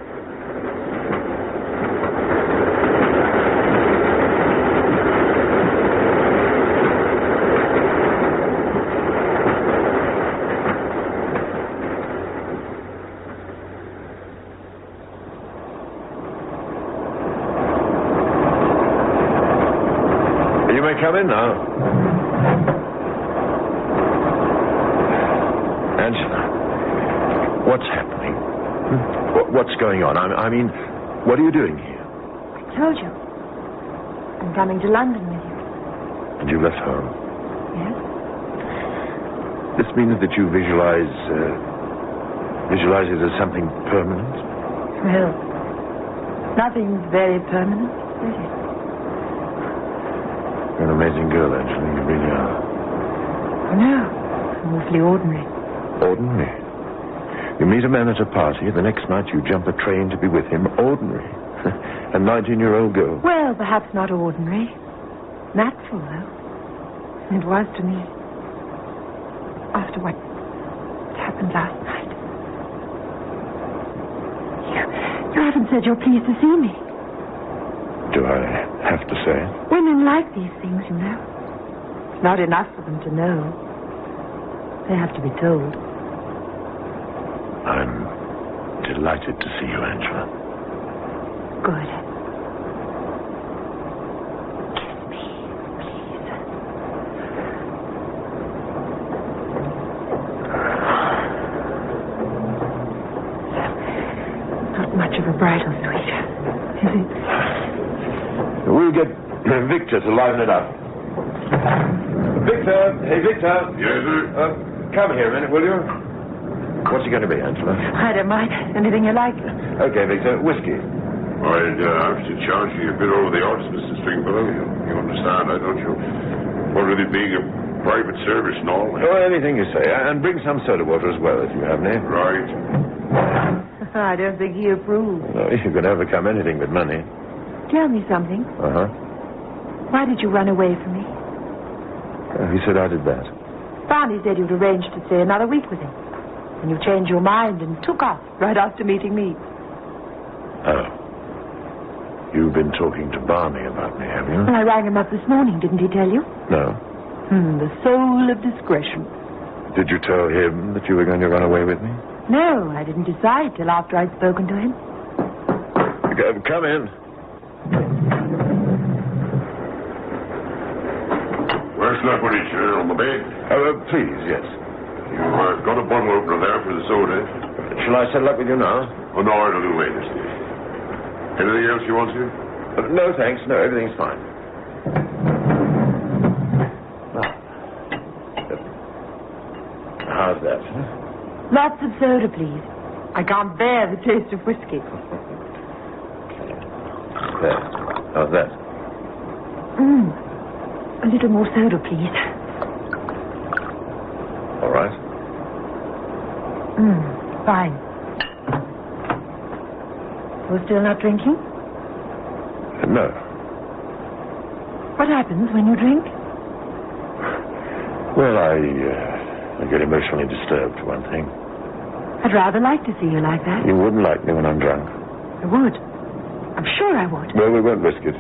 Come in now. Angela, what's happening? What's going on? I mean, what are you doing here? I told you. I'm coming to London with you. And you left home? Yes. This means that you visualize it as something permanent? Well, nothing's very permanent, is it? You're an amazing girl, Angela. You really are. No, I'm awfully ordinary. Ordinary? You meet a man at a party, and the next night you jump a train to be with him. Ordinary. A 19-year-old girl. Well, perhaps not ordinary. Natural, though. It was to me. After what happened last night. You haven't said you're pleased to see me. Do I have to say it? Women like these things, you know. It's not enough for them to know. They have to be told. I'm delighted to see you, Angela. Good. Kiss me, please. Not much of a bridal suite, is it? We'll get Victor to liven it up. Victor! Hey, Victor! Yes, sir? Come here a minute, will you? What's it going to be, Angela? I don't mind. Anything you like. Okay, Victor. Whiskey. I'd have to charge you a bit over the odds, Mr. Stringfellow. You understand that, don't you? What with it being a private service and all. Oh, anything you say. And bring some soda water as well, if you have any. Right. I don't think he approves. No, you can overcome anything but money. Tell me something. Uh-huh. Why did you run away from me? He said I did that. Barney said you'd arranged to stay another week with him. And you changed your mind and took off right after meeting me. Oh. You've been talking to Barney about me, have you? Well, I rang him up this morning, didn't he tell you? No. The soul of discretion. Did you tell him that you were going to run away with me? No, I didn't decide till after I'd spoken to him. Come in. Where's Leopardage on the bed? Please, yes. You've got a bottle opener there for the soda. Shall I settle up with you now? Oh, no, it'll do later, Steve. Anything else you want to? No, thanks. No, everything's fine. How's that? Lots of soda, please. I can't bear the taste of whiskey. There. How's that? A little more soda, please. All right. Fine. You're still not drinking? No. What happens when you drink? Well, I get emotionally disturbed, for one thing. I'd rather like to see you like that. You wouldn't like me when I'm drunk. I would. I'm sure I would. Well, we won't risk it.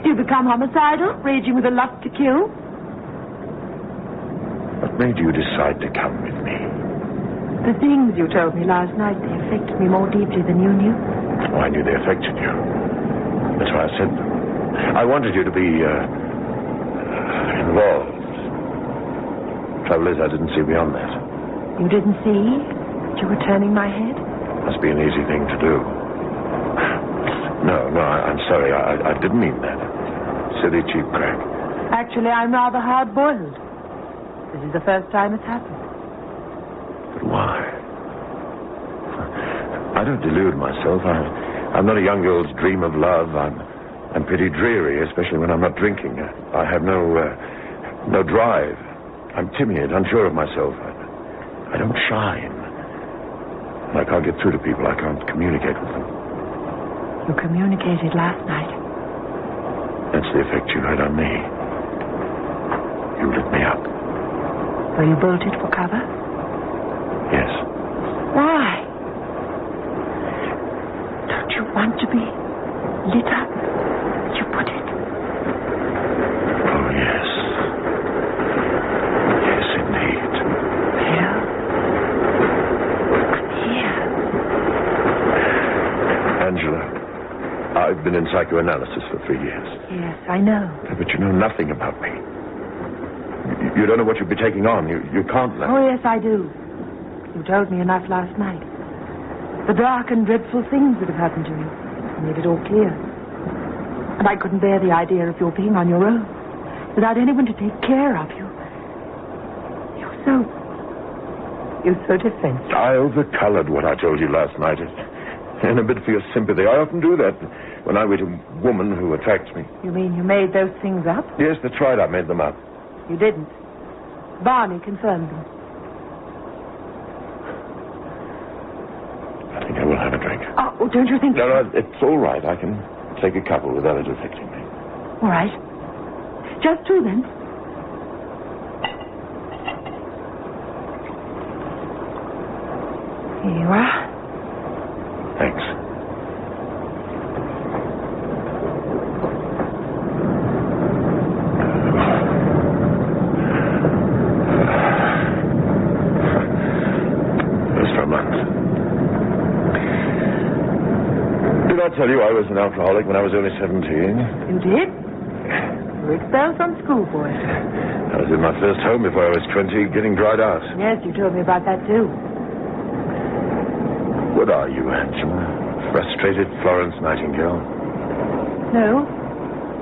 You become homicidal, raging with a lust to kill? What made you decide to come with me? The things you told me last night, they affected me more deeply than you knew. Oh, I knew they affected you. That's why I said them. I wanted you to be, involved. Trouble is, I didn't see beyond that. You didn't see that you were turning my head? Must be an easy thing to do. No, I'm sorry. I didn't mean that. Silly cheap crack. Actually, I'm rather hard-boiled. This is the first time it's happened. But why? I don't delude myself. I'm not a young girl's dream of love. I'm pretty dreary, especially when I'm not drinking. I have no drive. I'm timid, unsure of myself. I don't shine. And I can't get through to people. I can't communicate with them. You communicated last night. That's the effect you had on me. You lit me up. Were you bolted for cover? Yes. Why? Don't you want to be lit up, as you put it? Oh, yes. Yes, indeed. Well, I'm here. Angela, I've been in psychoanalysis for 3 years. Yes, I know. But you know nothing about me. You don't know what you'd be taking on. You can't let... Oh, yes, I do. You told me enough last night. The dark and dreadful things that have happened to you. You made it all clear. And I couldn't bear the idea of your being on your own, without anyone to take care of you. You're so defensive. I overcolored what I told you last night. In a bid for your sympathy. I often do that when I meet a woman who attracts me. You mean you made those things up? Yes, that's right. I made them up. You didn't. Barney confirmed them. I think I will have a drink. Oh, don't you think... No, it's all right. I can take a couple without it affecting me. All right. Just two, then. Here you are. Thanks. Did I tell you I was an alcoholic when I was only 17? You did? You were expelled from school for it. I was in my first home before I was 20, getting dried out. Yes, you told me about that, too. What are you, Angela? Frustrated Florence Nightingale? No,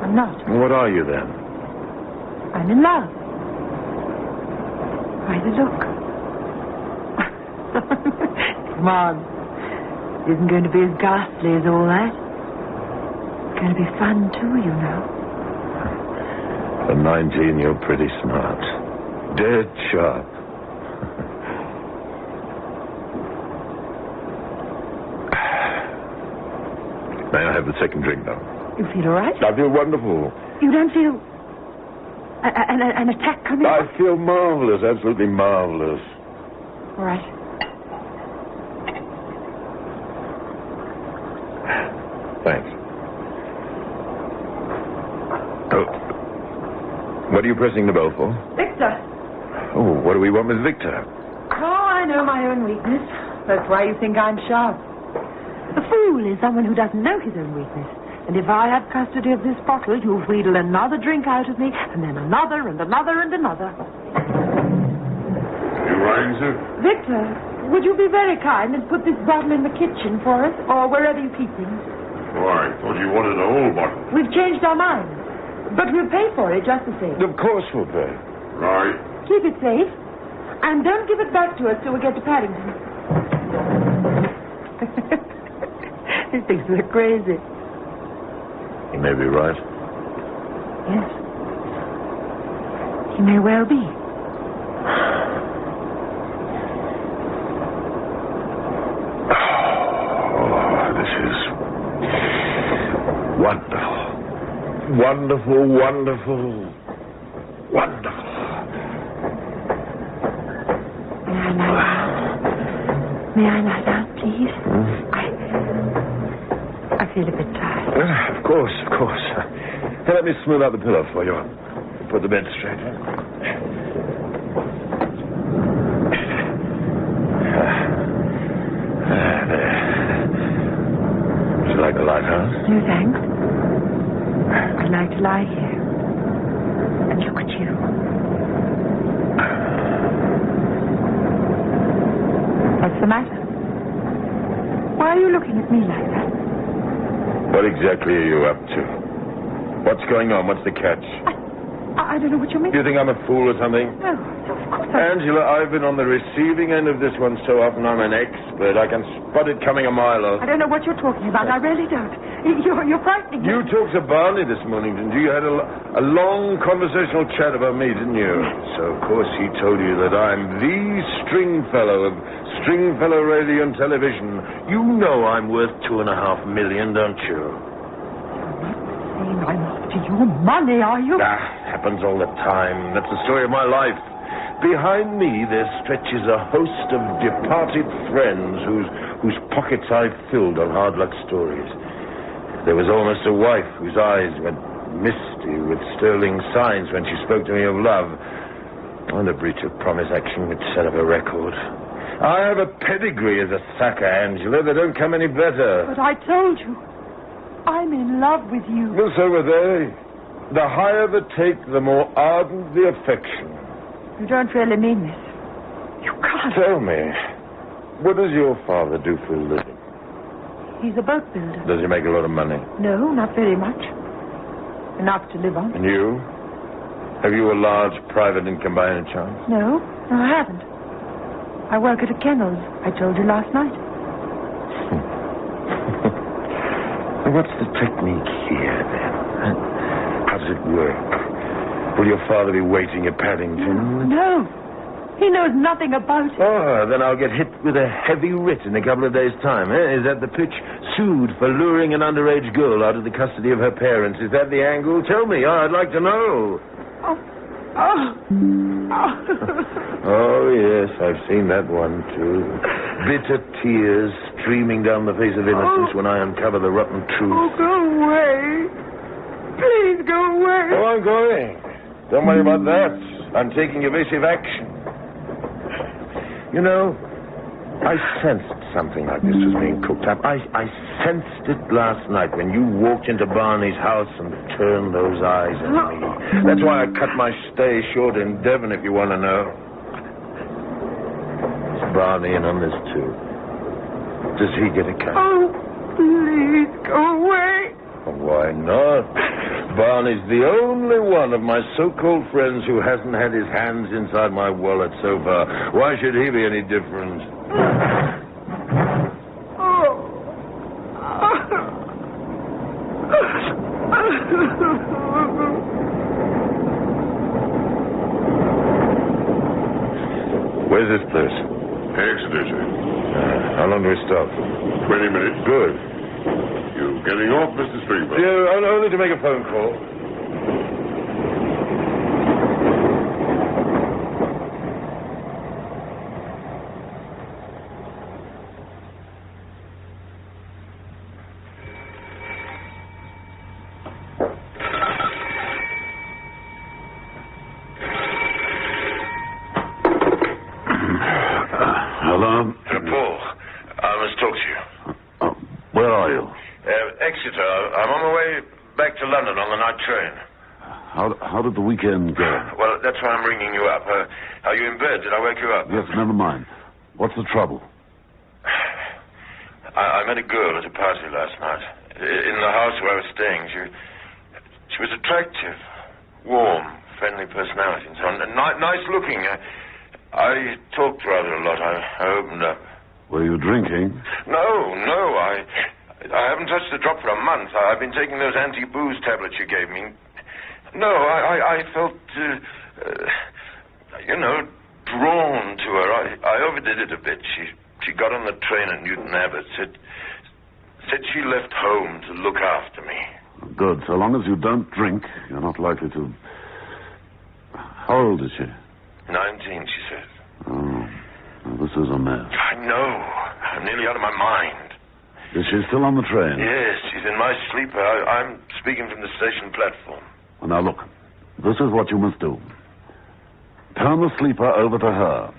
I'm not. What are you, then? I'm in love. By the look. Come on. It isn't going to be as ghastly as all that. It's going to be fun, too, you know. For 19, you're pretty smart. Dead sharp. May I have the second drink now? You feel all right? I feel wonderful. You don't feel an attack coming on? I feel marvelous, absolutely marvelous. All right. Thanks. Oh. What are you pressing the bell for? Victor. Oh, what do we want with Victor? Oh, I know my own weakness. That's why you think I'm sharp. A fool is someone who doesn't know his own weakness. And if I have custody of this bottle, you'll wheedle another drink out of me, and then another, and another, and another. You riding, sir? Victor, would you be very kind and put this bottle in the kitchen for us, or wherever you keep things? Oh, I thought you wanted the whole bottle. We've changed our minds, but we'll pay for it just the same. Of course we'll pay. Right. Keep it safe, and don't give it back to us till we get to Paddington. These things look crazy. He may be right. Yes. He may well be. Oh, this is wonderful. Wonderful, wonderful, wonderful. May I lie down, please? I feel a bit tired. Of course, of course. Hey, let me smooth out the pillow for you. Put the bed straight. There. Would you like the lighthouse? No, thanks. I'd like to lie here and look at you. What's the matter? Why are you looking at me like that? What exactly are you up to? What's going on? What's the catch? I don't know what you mean. Do you think I'm a fool or something? No, of course Angela, I've been on the receiving end of this one so often I'm an expert. I can spot it coming a mile off. I don't know what you're talking about. I really don't. You're frightening me. You talked to Barney this morning, didn't you? You had a long conversational chat about me, didn't you? So, of course, he told you that I'm the Stringfellow of Stringfellow Radio and Television. You know I'm worth $2.5 million, don't you? You're not saying I'm after your money, are you? Happens all the time. That's the story of my life. Behind me there stretches a host of departed friends whose pockets I've filled on hard luck stories. There was almost a wife whose eyes went misty with sterling signs when she spoke to me of love. And a breach of promise action which set up a record. I have a pedigree as a sucker, Angela. They don't come any better. But I told you, I'm in love with you. Well, so were they. The higher the take, the more ardent the affection. You don't really mean this. You can't. Tell me, what does your father do for a living? He's a boat builder. Does he make a lot of money? No, not very much. Enough to live on. And you? Have you a large private income by any chance? No, I haven't. I work at a kennels. I told you last night. What's the technique here, then? How does it work? Will your father be waiting at Paddington? No. He knows nothing about it. Oh, then I'll get hit with a heavy writ in a couple of days' time, eh? Is that the pitch? Sued for luring an underage girl out of the custody of her parents. Is that the angle? Tell me. I'd like to know. Oh, yes, I've seen that one, too. Bitter tears streaming down the face of innocence when I uncover the rotten truth. Oh, go away. Please go away. Oh, I'm going. Don't worry about that. I'm taking evasive action. You know, I sensed something like this was being cooked up. I sensed it last night when you walked into Barney's house and turned those eyes at me. That's why I cut my stay short in Devon, if you want to know. Is Barney in on this, too? Does he get a cut? Oh, please go away. Why not? Barney's the only one of my so-called friends who hasn't had his hands inside my wallet so far. Why should he be any different? Where's this place? Exeter, sir. How long do we stop? 20 minutes. Good. You getting off, Mr. Stringfellow? Yeah, only to make a phone call. Hello? Paul, I must talk to you. Where are you? Exeter. I'm on my way back to London on the night train. How did the weekend go? Well, that's why I'm ringing you up. Are you in bed? Did I wake you up? Yes, never mind. What's the trouble? I met a girl at a party last night. In the house where I was staying. She was attractive, warm, friendly personality and so on. Nice looking. I talked rather a lot. I opened up. Were you drinking? No. I haven't touched a drop for a month. I've been taking those anti-booze tablets you gave me. No, I felt, drawn to her. I overdid it a bit. She got on the train at Newton Abbot. Said she left home to look after me. Good. So long as you don't drink, you're not likely to... How old is she? 19, she says. Oh, well, this is a mess. I know. I'm nearly out of my mind. Is she still on the train? Yes, she's in my sleeper. I'm speaking from the station platform. Well, now, look. This is what you must do. Turn the sleeper over to her.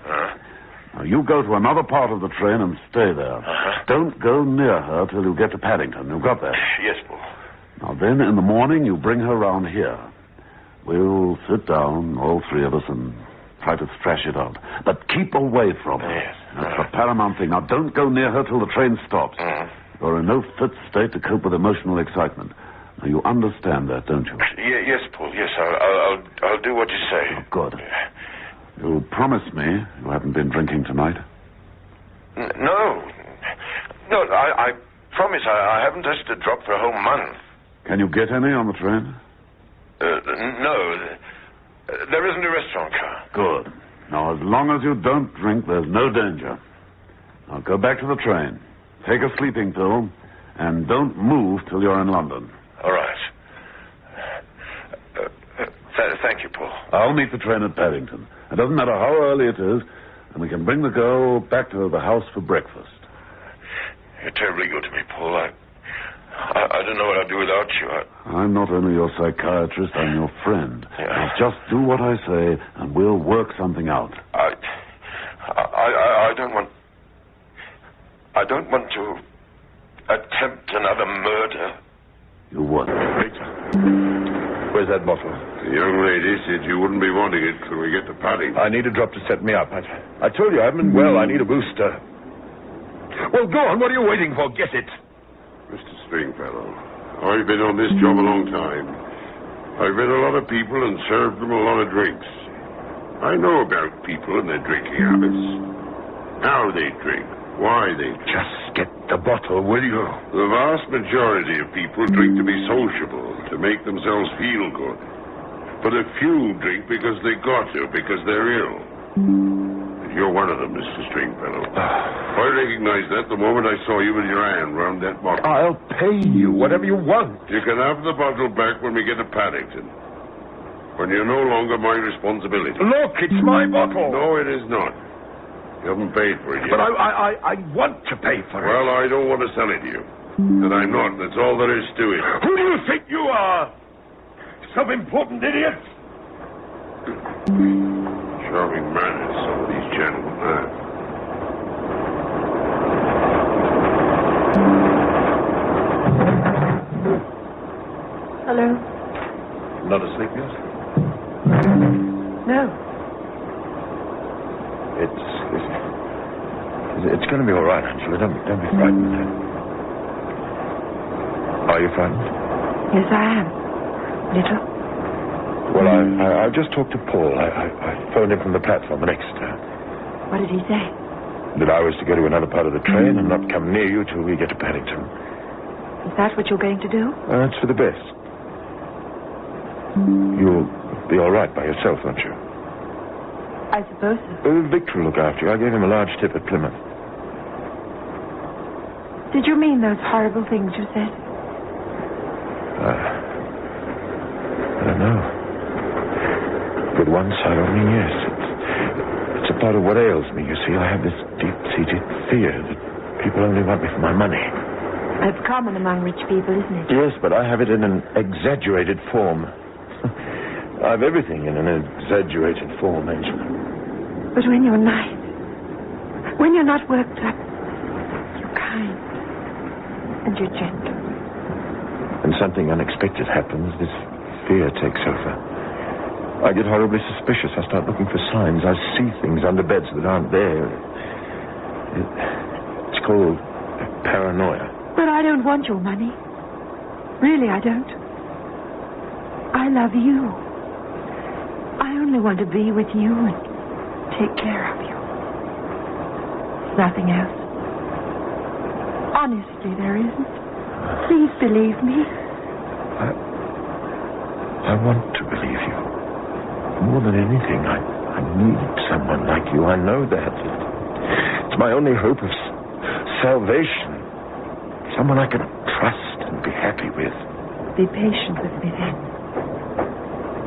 Now, you go to another part of the train and stay there. Don't go near her till you get to Paddington. You got that? Yes, Paul. Now, then, in the morning, you bring her round here. We'll sit down, all three of us, and try to thrash it out. But keep away from her. Yes. That's the paramount thing. Now, don't go near her till the train stops. You're in no fit state to cope with emotional excitement. Now, you understand that, don't you? Yes, Paul. Yes, I'll do what you say. Oh, good. You promise me you haven't been drinking tonight? No, I promise I haven't touched a drop for a whole month. Can you get any on the train? No. There isn't a restaurant car. Good. Now, as long as you don't drink, there's no danger. Now, go back to the train. Take a sleeping pill, and don't move till you're in London. All right. Thank you, Paul. I'll meet the train at Paddington. It doesn't matter how early it is, and we can bring the girl back to the house for breakfast. You're terribly good to me, Paul. I don't know what I'd do without you. I'm not only your psychiatrist, I'm your friend. Yeah. Now, just do what I say, and we'll work something out. I don't want to attempt another murder. You what? Where's that bottle? The young lady said you wouldn't be wanting it till we get to Paddington. I need a drop to set me up. I told you I haven't been well. I need a booster. Well, go on. What are you waiting for? Get it. Mr. Stringfellow, I've been on this job a long time. I've met a lot of people and served them a lot of drinks. I know about people and their drinking habits. How they drink, why they drink. Just get the bottle, will you? The vast majority of people drink to be sociable, to make themselves feel good. But a few drink because they got to, because they're ill. You're one of them, Mr. Stringfellow. I recognized that the moment I saw you with your hand round that bottle. I'll pay you whatever you want. You can have the bottle back when we get to Paddington. When you're no longer my responsibility. Look, it's my bottle. No, it is not. You haven't paid for it yet. But I want to pay for it. Well, I don't want to sell it to you. And I'm not. That's all there is to it. Who do you think you are? Some important idiot? Charming manners, some of these gentlemen have. Hello? Not asleep yet? No. It's going to be all right, Angela. Don't be frightened. Are you frightened? Yes, I am. Little? Well, I just talked to Paul. I phoned him from the platform at Exeter. What did he say? That I was to go to another part of the train and not come near you till we get to Paddington. Is that what you're going to do? That's for the best. You'll be all right by yourself, won't you? I suppose so. Victor will look after you. I gave him a large tip at Plymouth. Did you mean those horrible things you said? I don't know. With one side of me, yes. It's a part of what ails me, you see. I have this deep-seated fear that people only want me for my money. That's common among rich people, isn't it? Yes, but I have it in an exaggerated form. I have everything in an exaggerated form, Angela. But when you're nice, when you're not worked up, you're kind and you're gentle. When something unexpected happens, this fear takes over. I get horribly suspicious. I start looking for signs. I see things under beds that aren't there. It's called paranoia. But I don't want your money. Really, I don't. I love you. I only want to be with you and take care of you. Nothing else. Honestly, there isn't. Please believe me. I want to believe you. More than anything, I need someone like you. I know that. It's my only hope of salvation. Someone I can trust and be happy with. Be patient with me then.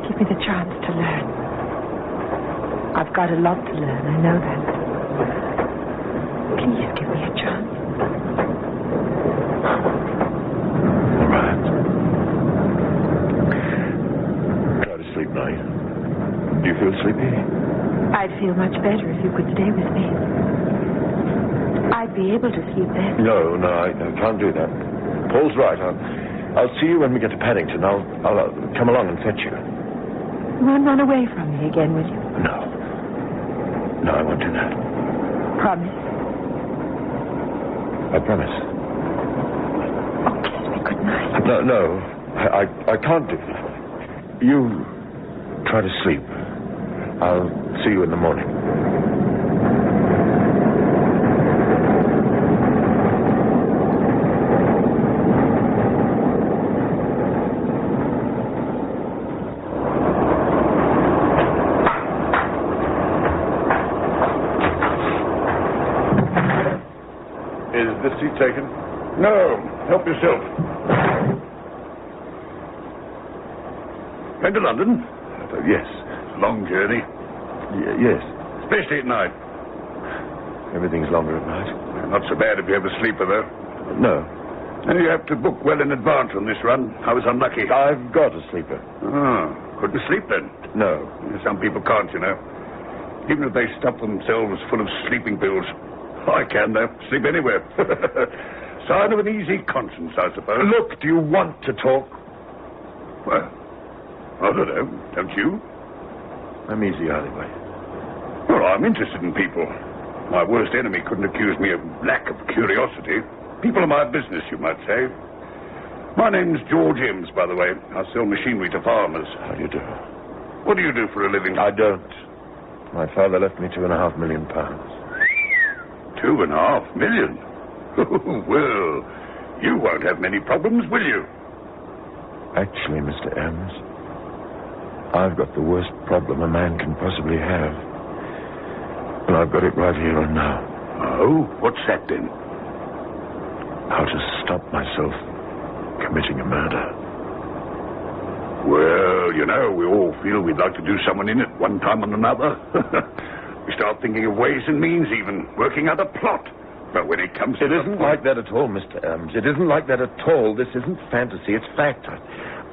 Give me the chance to learn. I've got a lot to learn, I know that. Please give me a chance. All right. Try to sleep now. Do you feel sleepy? I'd feel much better if you could stay with me. I'd be able to sleep then. No, I can't do that. Paul's right. I'll see you when we get to Paddington. I'll come along and fetch you. You won't run away from me again, will you? No, I won't do that. Promise. I promise. Oh, kiss me goodnight. No, I can't do that. You try to sleep. I'll see you in the morning. Is this seat taken? No, help yourself. Been to London? Yes. Long journey? Yes. Especially at night. Everything's longer at night. Not so bad if you have a sleeper, though. No. And you have to book well in advance on this run. I was unlucky. I've got a sleeper. Couldn't sleep then? No. Some people can't, you know. Even if they stuff themselves full of sleeping pills. I can, though. Sleep anywhere. Sign of an easy conscience, I suppose. Look, do you want to talk? Well, I don't know. Don't you? I'm easy either way. Well, I'm interested in people. My worst enemy couldn't accuse me of lack of curiosity. People are my business, you might say. My name's George Ems, by the way. I sell machinery to farmers. How do you do? What do you do for a living? I don't. My father left me £2.5 million. £2.5 million? Well, you won't have many problems, will you? Actually, Mr. Ems, I've got the worst problem a man can possibly have. And I've got it right here and now. Oh? What's that, then? How to stop myself committing a murder. Well, you know, we all feel we'd like to do someone in at one time or another. We start thinking of ways and means, even working out a plot. But when it comes to... It isn't like that at all, Mr. Ems. It isn't like that at all. This isn't fantasy, it's fact.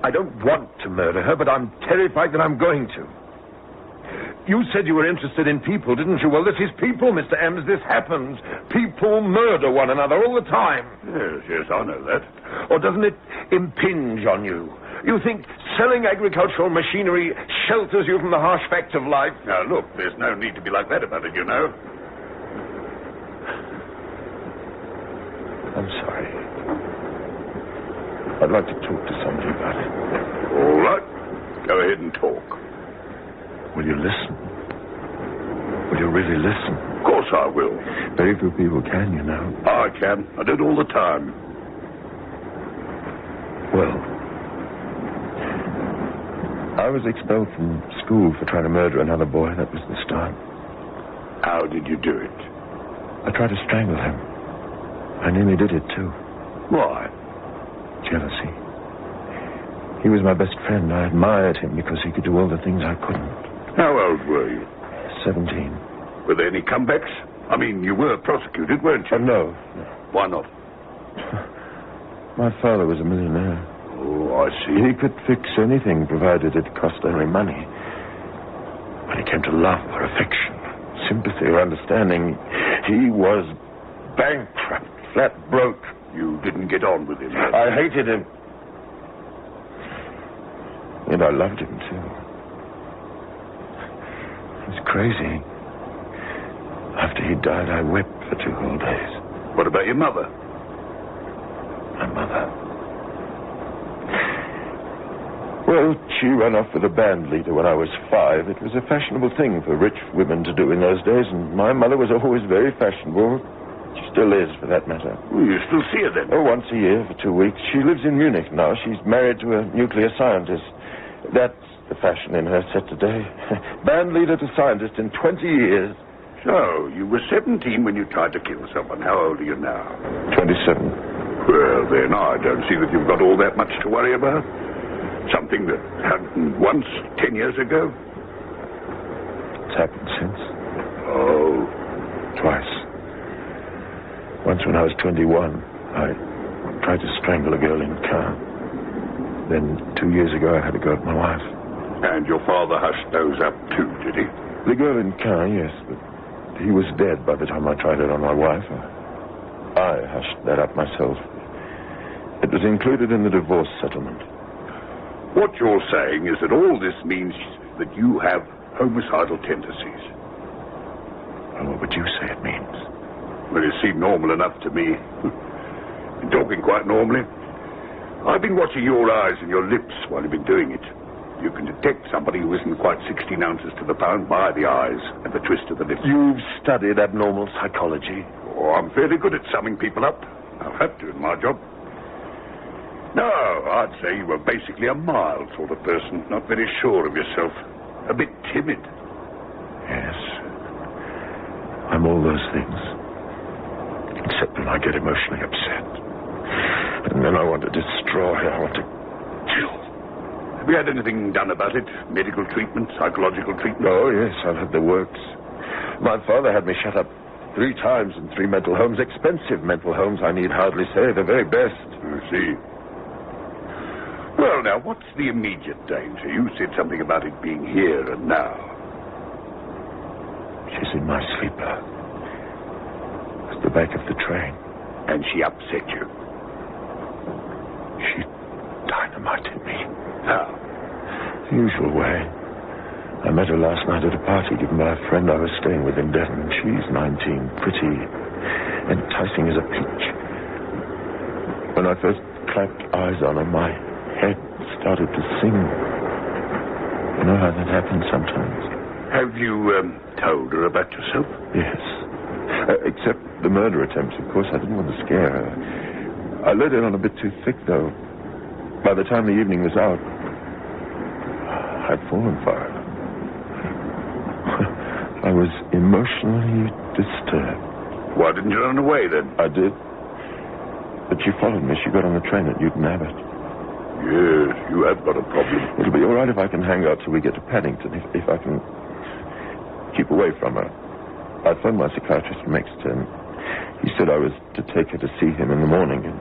I don't want to murder her, but I'm terrified that I'm going to. You said you were interested in people, didn't you? Well, this is people, Mr. Ems. This happens. People murder one another all the time. Yes, I know that. Or doesn't it impinge on you? You think selling agricultural machinery shelters you from the harsh facts of life? Now, look, there's no need to be like that about it, you know. I'm sorry. I'd like to talk to somebody about it. All right. Go ahead and talk. Will you listen? Will you really listen? Of course I will. Very few people can, you know. I can. I do it all the time. Well, I was expelled from school for trying to murder another boy. That was the start. How did you do it? I tried to strangle him. I nearly did it, too. Why? Jealousy. He was my best friend. I admired him because he could do all the things I couldn't. How old were you? 17. Were there any comebacks? I mean, you were prosecuted, weren't you? No. Why not? My father was a millionaire. Oh, I see. He could fix anything, provided it cost only money. When it came to love or affection, sympathy or understanding, he was bankrupt, flat broke. You didn't get on with him? I hated him. And I loved him, too. It was crazy. After he died, I wept for 2 whole days. What about your mother? My mother. Well, she ran off with a band leader when I was 5. It was a fashionable thing for rich women to do in those days, and my mother was always very fashionable. She still is, for that matter. Well, you still see her then? Oh, once a year for 2 weeks. She lives in Munich now. She's married to a nuclear scientist. That's the fashion in her set today. Band leader to scientist in 20 years. So, you were 17 when you tried to kill someone. How old are you now? 27. Well, then, I don't see that you've got all that much to worry about. Something that happened once 10 years ago. It's happened since. Oh. Twice. Once when I was 21, I tried to strangle a girl in a car. Then 2 years ago, I had to go at my wife. And your father hushed those up too, did he? The girl in the car, yes, but he was dead by the time I tried it on my wife. I hushed that up myself. It was included in the divorce settlement. What you're saying is that all this means that you have homicidal tendencies. Well, what would you say it means? Well, it seemed normal enough to me. Been talking quite normally. I've been watching your eyes and your lips while you've been doing it. You can detect somebody who isn't quite 16 ounces to the pound by the eyes and the twist of the lips. You've studied abnormal psychology. Oh, I'm fairly good at summing people up. I'll have to in my job. No, I'd say you were basically a mild sort of person, not very sure of yourself. A bit timid. Yes. I'm all those things. Except when I get emotionally upset. And then I want to destroy, I want to kill. Have you had anything done about it? Medical treatment, psychological treatment? Oh, yes, I've had the works. My father had me shut up 3 times in 3 mental homes. Expensive mental homes, I need hardly say. The very best. I see. Well, now, what's the immediate danger? You said something about it being here and now. She's in my sleeper. At the back of the train. And she upset you? She dynamited me. How? The usual way. I met her last night at a party given by a friend I was staying with in Denton. She's 19, pretty, enticing as a peach. When I first clapped eyes on her, my head started to sing. You know how that happens sometimes? Have you told her about yourself? Yes. Except the murder attempts, of course. I didn't want to scare her. I let in on a bit too thick, though. By the time the evening was out, I'd fallen for her. I was emotionally disturbed. Why didn't you run away, then? I did. But she followed me. She got on the train at Newton Abbot. Yes, you have got a problem. It'll be all right if I can hang out till we get to Paddington, if I can keep away from her. I phoned my psychiatrist from Exeter, and he said I was to take her to see him in the morning, and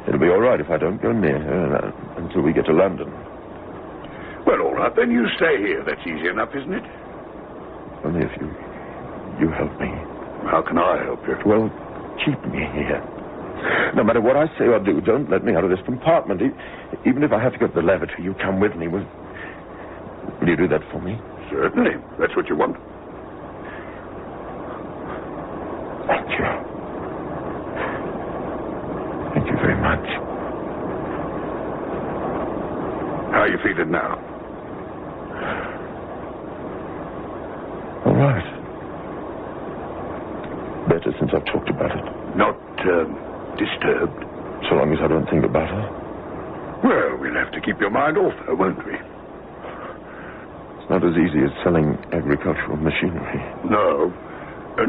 it'll be all right if I don't go near her until we get to London. Well, all right, then you stay here. That's easy enough, isn't it? Only if you help me. How can I help you? Well, keep me here. No matter what I say or do, don't let me out of this compartment. Even if I have to go to the lavatory, you come with me. Will you do that for me? Certainly. That's what you want. Thank you. Thank you very much. feeling now? All right. Better since I've talked about it. Not disturbed? So long as I don't think about her. Well, we'll have to keep your mind off her, won't we? It's not as easy as selling agricultural machinery. No.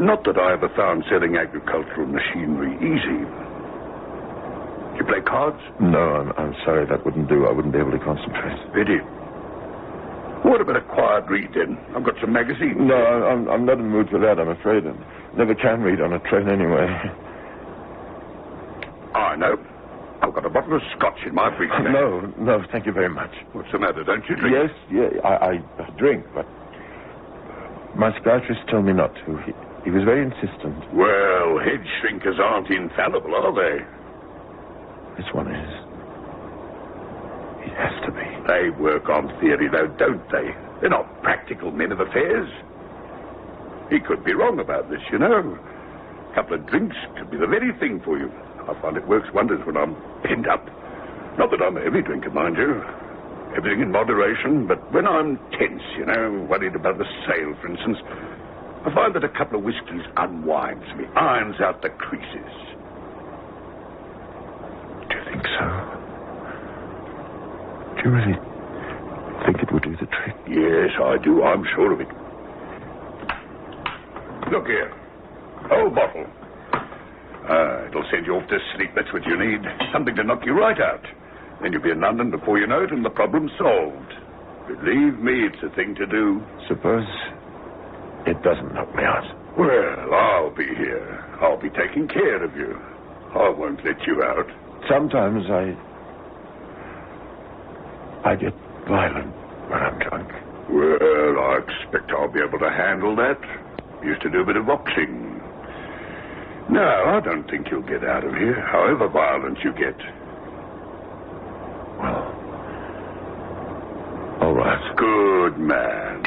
Not that I ever found selling agricultural machinery easy. Do you play cards? No, I'm sorry, that wouldn't do. I wouldn't be able to concentrate. Pity. What about a quiet read, then? I've got some magazines. No, I'm not in the mood for that, I'm afraid. I never can read on a train anyway. I know. I've got a bottle of scotch in my freezer. No, thank you very much. What's the matter? Don't you drink? Yes, I drink, but my psychiatrist told me not to. He was very insistent. Well, head shrinkers aren't infallible, are they? This one is. It has to be. They work on theory, though, don't they? They're not practical men of affairs. He could be wrong about this, you know. A couple of drinks could be the very thing for you. I find it works wonders when I'm pent up. Not that I'm a heavy drinker, mind you. Everything in moderation, but when I'm tense, you know, worried about the sale, for instance, I find that a couple of whiskies unwinds me, irons out the creases. Do you think so? Do you really think it would do the trick? Yes, I do. I'm sure of it. Look here. Whole bottle. It'll send you off to sleep. That's what you need. Something to knock you right out. Then you'll be in London before you know it, and the problem's solved. Believe me, it's a thing to do. Suppose it doesn't knock me out. Well, I'll be here. I'll be taking care of you. I won't let you out. Sometimes I get violent when I'm drunk. Well, I expect I'll be able to handle that. Used to do a bit of boxing. No, I don't think you'll get out of here, however violent you get. Well, all right. Good man.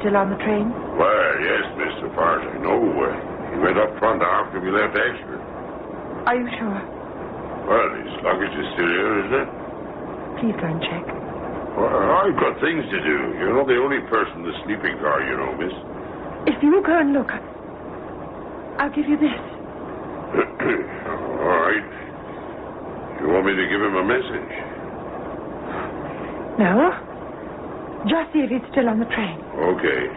Still on the train? Why, yes, miss, so far as I know. He went up front after we left Exeter. Are you sure? Well, his luggage is still here, isn't it? Please go and check. Well, I've got things to do. You're not the only person in the sleeping car, you know, miss. If you go and look, I'll give you this. All right. You want me to give him a message? No. Just see if he's still on the train. Okay.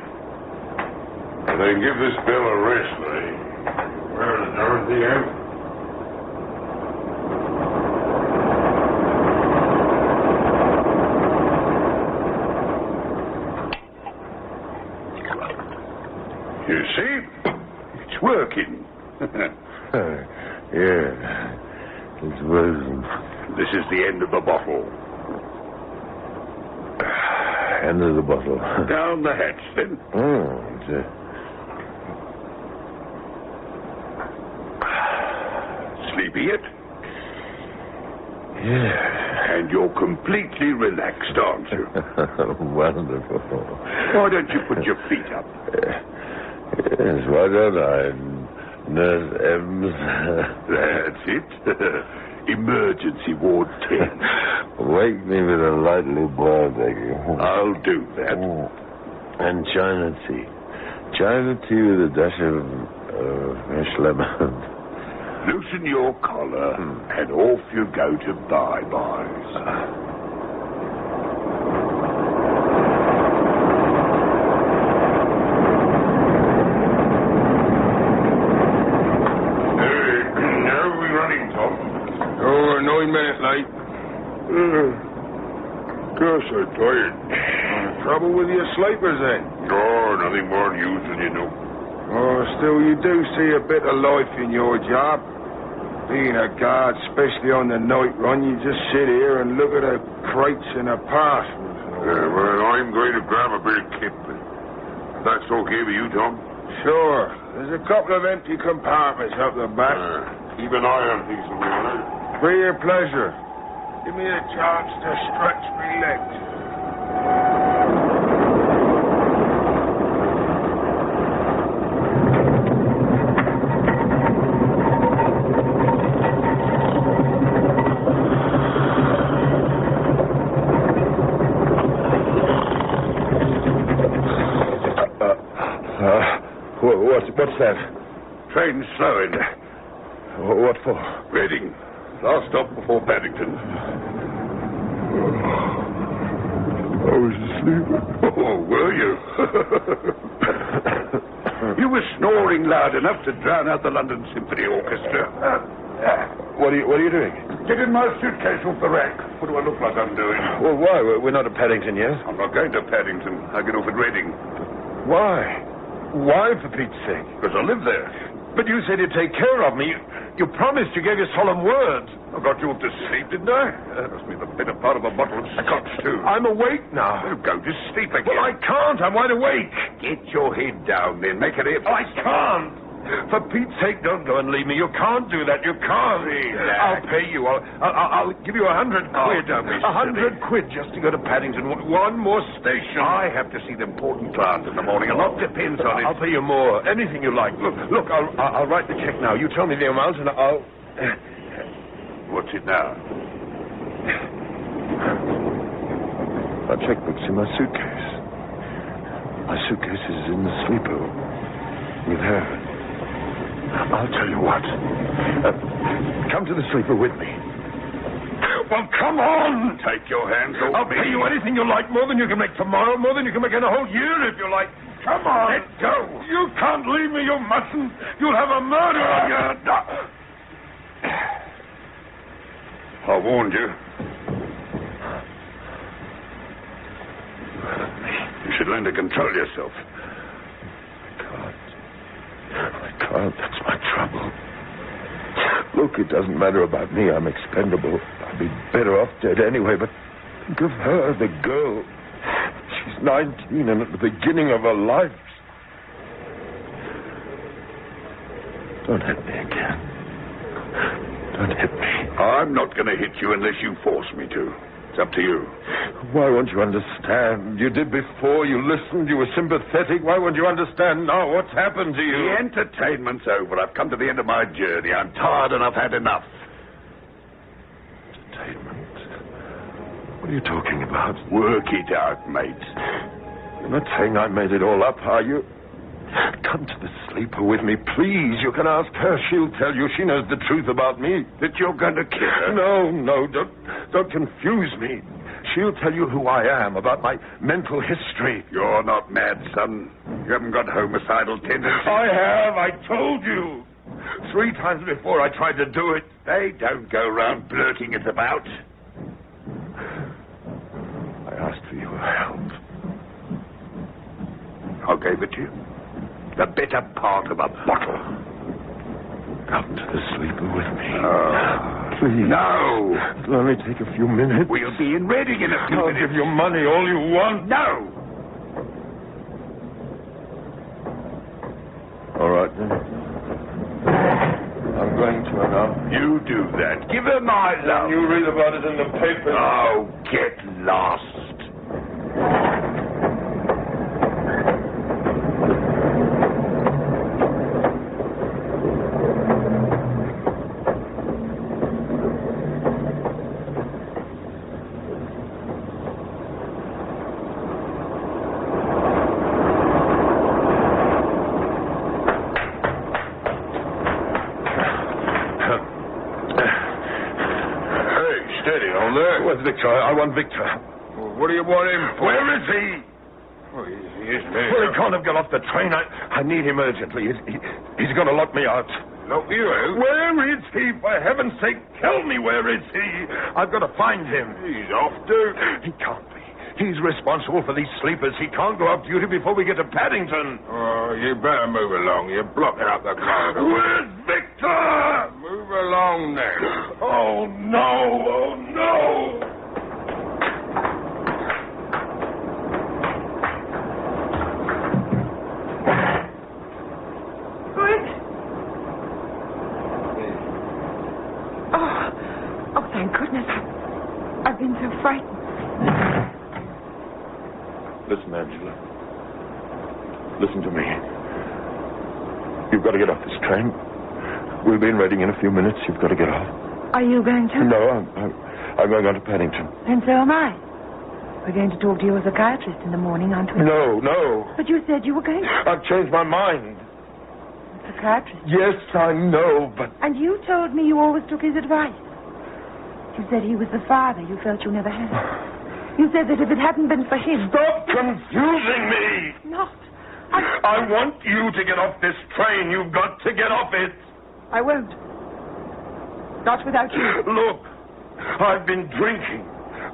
And then give this bill a rest, eh? Where is Dorothy out? You see? It's working. Yeah. It's working. This is the end of the bottle. End of the bottle. Down the hatch, then. Oh, Sleepy yet? Yeah. And you're completely relaxed, aren't you? Wonderful. Why don't you put your feet up? Yes, why don't I, Nurse Evans? That's it. Emergency Ward 10. Wake me with a lightly boiled egg. I'll do that. And China tea. China tea with a dash of fresh lemon. Loosen your collar, and off you go to bye-byes. Now we're running, Tom. Oh, we're 9 minutes late. Gosh, I'm tired. Trouble with your sleepers, then? Oh, nothing more than usual, you know. Oh, still, you do see a bit of life in your job. Being a guard, especially on the night run, you just sit here and look at the crates and the parcels. Well, I'm going to grab a bit of kit. That's okay with you, Tom? Sure. There's a couple of empty compartments up the back. Keep an eye on things, will you? For your pleasure. Give me a chance to stretch my legs. What's that? Train's slowing. What for? Reading. Last stop before Benedictine. I was asleep. Oh, were you? You were snoring loud enough to drown out the London Symphony Orchestra. What are you doing? Getting my suitcase off the rack. What do I look like I'm doing? Well, why? We're not at Paddington yet. I'm not going to Paddington. I get off at Reading. Why? Why, for Pete's sake? Because I live there. But you said you'd take care of me. You promised. You gave your solemn word. I got you off to sleep, didn't I? That must be the better part of a bottle of scotch, too. I'm awake now. Well, go to sleep again. Well, I can't. I'm wide awake. Get your head down, then. Make it effort. I can't. For Pete's sake, don't go and leave me. You can't do that. You can't. Relax. I'll pay you. I'll give you 100 quid. Don't be 100 quid just to go to Paddington. One more station. I have to see the important clients in the morning. A lot depends on it. I'll pay you more. Anything you like. Look. I'll write the check now. You tell me the amount, and I'll. What's it now? My checkbook's in my suitcase. My suitcase is in the sleeper with her. I'll tell you what. Come to the sleeper with me. Well, come on! Take your hands off I'll me. pay you anything you like, more than you can make tomorrow, more than you can make in a whole year if you like. Come on! Let go! You can't leave me, you mustn't. You'll have a murder on your... I warned you. You should learn to control yourself. I can't. That's my trouble. Look, it doesn't matter about me. I'm expendable. I'd be better off dead anyway, but think of her, the girl. She's 19 and at the beginning of her life. Don't hit me again. Don't hit me. I'm not going to hit you unless you force me to. It's up to you. Why won't you understand? You did before. You listened. You were sympathetic. Why won't you understand now what's happened to you? The entertainment's over. I've come to the end of my journey. I'm tired and I've had enough. Entertainment? What are you talking about? Work it out, mate. You're not saying I made it all up, are you? Come to the sleeper with me, please. You can ask her. She'll tell you. She knows the truth about me. That you're going to kill her? No. Don't confuse me. She'll tell you who I am, about my mental history. You're not mad, son. You haven't got homicidal tendencies. I have. I told you. 3 times before I tried to do it. They don't go round blurting it about. I asked for your help. I gave it to you. The better part of a bottle. Come to the sleeper with me. Please. No. It'll only take a few minutes. We'll be in Reading in a few I'll minutes. give you money, all you want. No. All right, then. I'm going to her now. You do that. Give her my love. You read about it in the paper. Oh, get lost. Victor. I want Victor. Well, what do you want him for? Where is he? Well, he isn't there. Well, he can't have got off the train. I need him urgently. He's going to lock me out. Lock you out? Where is he? For heaven's sake, tell me where is he? I've got to find him. He's off duty. He can't be. He's responsible for these sleepers. He can't go off duty before we get to Paddington. Oh, you better move along. You're blocking up the corridor. Where's Victor? Move along now. Oh, no. Oh, no. Oh, thank goodness. I've been so frightened. Listen, Angela. Listen to me. You've got to get off this train. We'll be in Reading in a few minutes. You've got to get off. Are you going to? No, I'm going on to Paddington. And so am I. We're going to talk to your psychiatrist in the morning, aren't we? No. But you said you were going to. I've changed my mind. Psychiatrist? Yes, I know, but... And you told me you always took his advice. You said he was the father you felt you never had. You said that if it hadn't been for him... Stop confusing me! Not. I want you to get off this train. You've got to get off it. I won't. Not without you. Look, I've been drinking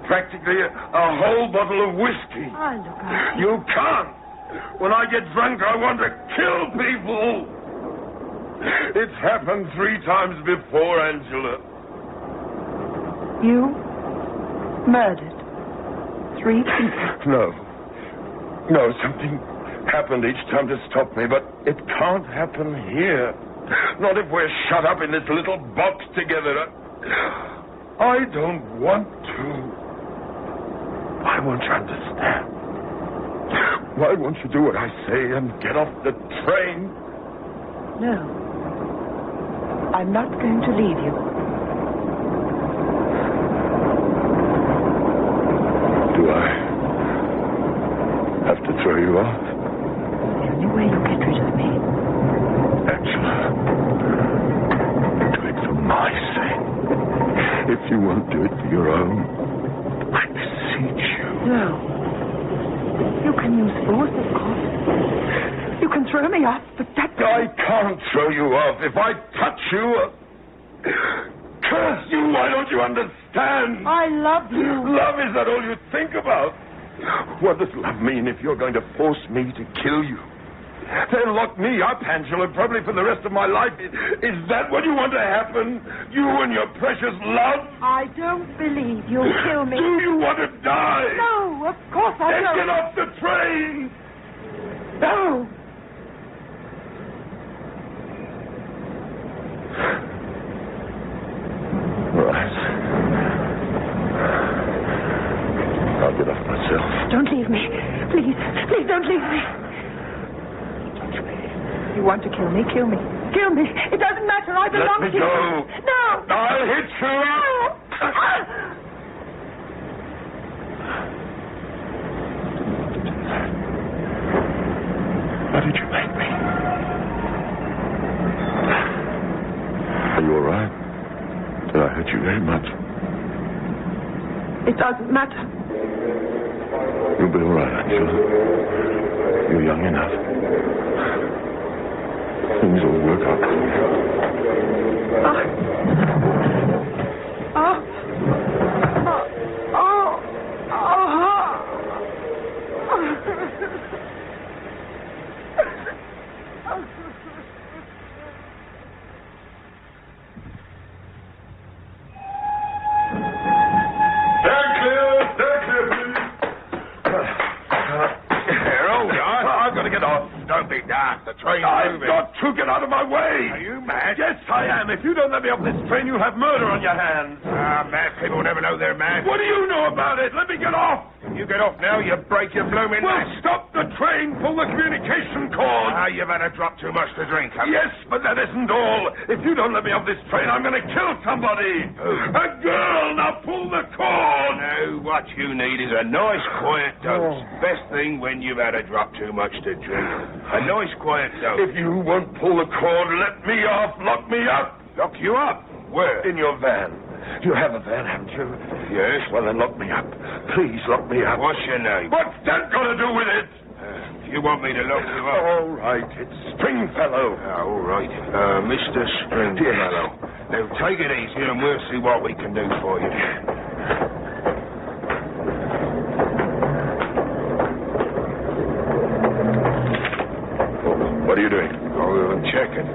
practically a whole bottle of whiskey. Oh, look, I... You can't. When I get drunk, I want to kill people. It's happened 3 times before, Angela. You murdered 3 people? No, something happened each time to stop me, but it can't happen here. Not if we're shut up in this little box together. I don't want to. Why won't you understand? Why won't you do what I say and get off the train? No. I'm not going to leave you. Do I have to throw you off? The only way you get rid of me. Angela, do it for my sake. If you won't do it for your own, I beseech you. No. You can use force, of course. You can throw me off, but that... I can't throw you off. If I touch you... Curse you, why don't you understand? I love you. Love, is that all you think about? What does love mean if you're going to force me to kill you? Then lock me up, Angela, probably for the rest of my life. Is that what you want to happen? You and your precious love? I don't believe you'll kill me. Do you want to die? No, of course I then don't. Get off the train! No. Right. I'll get off myself. Don't leave me. Please don't leave me. You want to kill me? Kill me. Kill me. It doesn't matter. I belong Let me to go. you. No. I'll hit you. No. Why did you make me? Are you all right? Did I hurt you very much? It doesn't matter. You'll be all right, Angela. You're young enough. Things will work out for you. I've got to get out of my way. Are you mad? Yes, I am. If you don't let me off this train, you'll have murder on your hands. Mad people never know they're mad. What do you know about it? Let me get off. If you get off now, you break your blooming Well, neck. stop the train. Pull the communication cord. You've had a drop too much to drink, haven't you? Yes, but that isn't all. If you don't let me off this train, I'm going to kill somebody. A girl. Now pull the cord. No, what you need is a nice, quiet dose. Best thing when you've had a drop too much to drink. A nice, quiet dose. If you won't pull the cord, let me off. Lock me up. Lock you up? Where? In your van. You have a van, haven't you? Yes. Well, then lock me up. Please lock me up. What's your name? What's that got to do with it? You want me to lock you up? All right, it's Stringfellow. All right. Mr. Stringfellow. Now, take it easy and we'll see what we can do for you. What are you doing? Oh, I'm checking.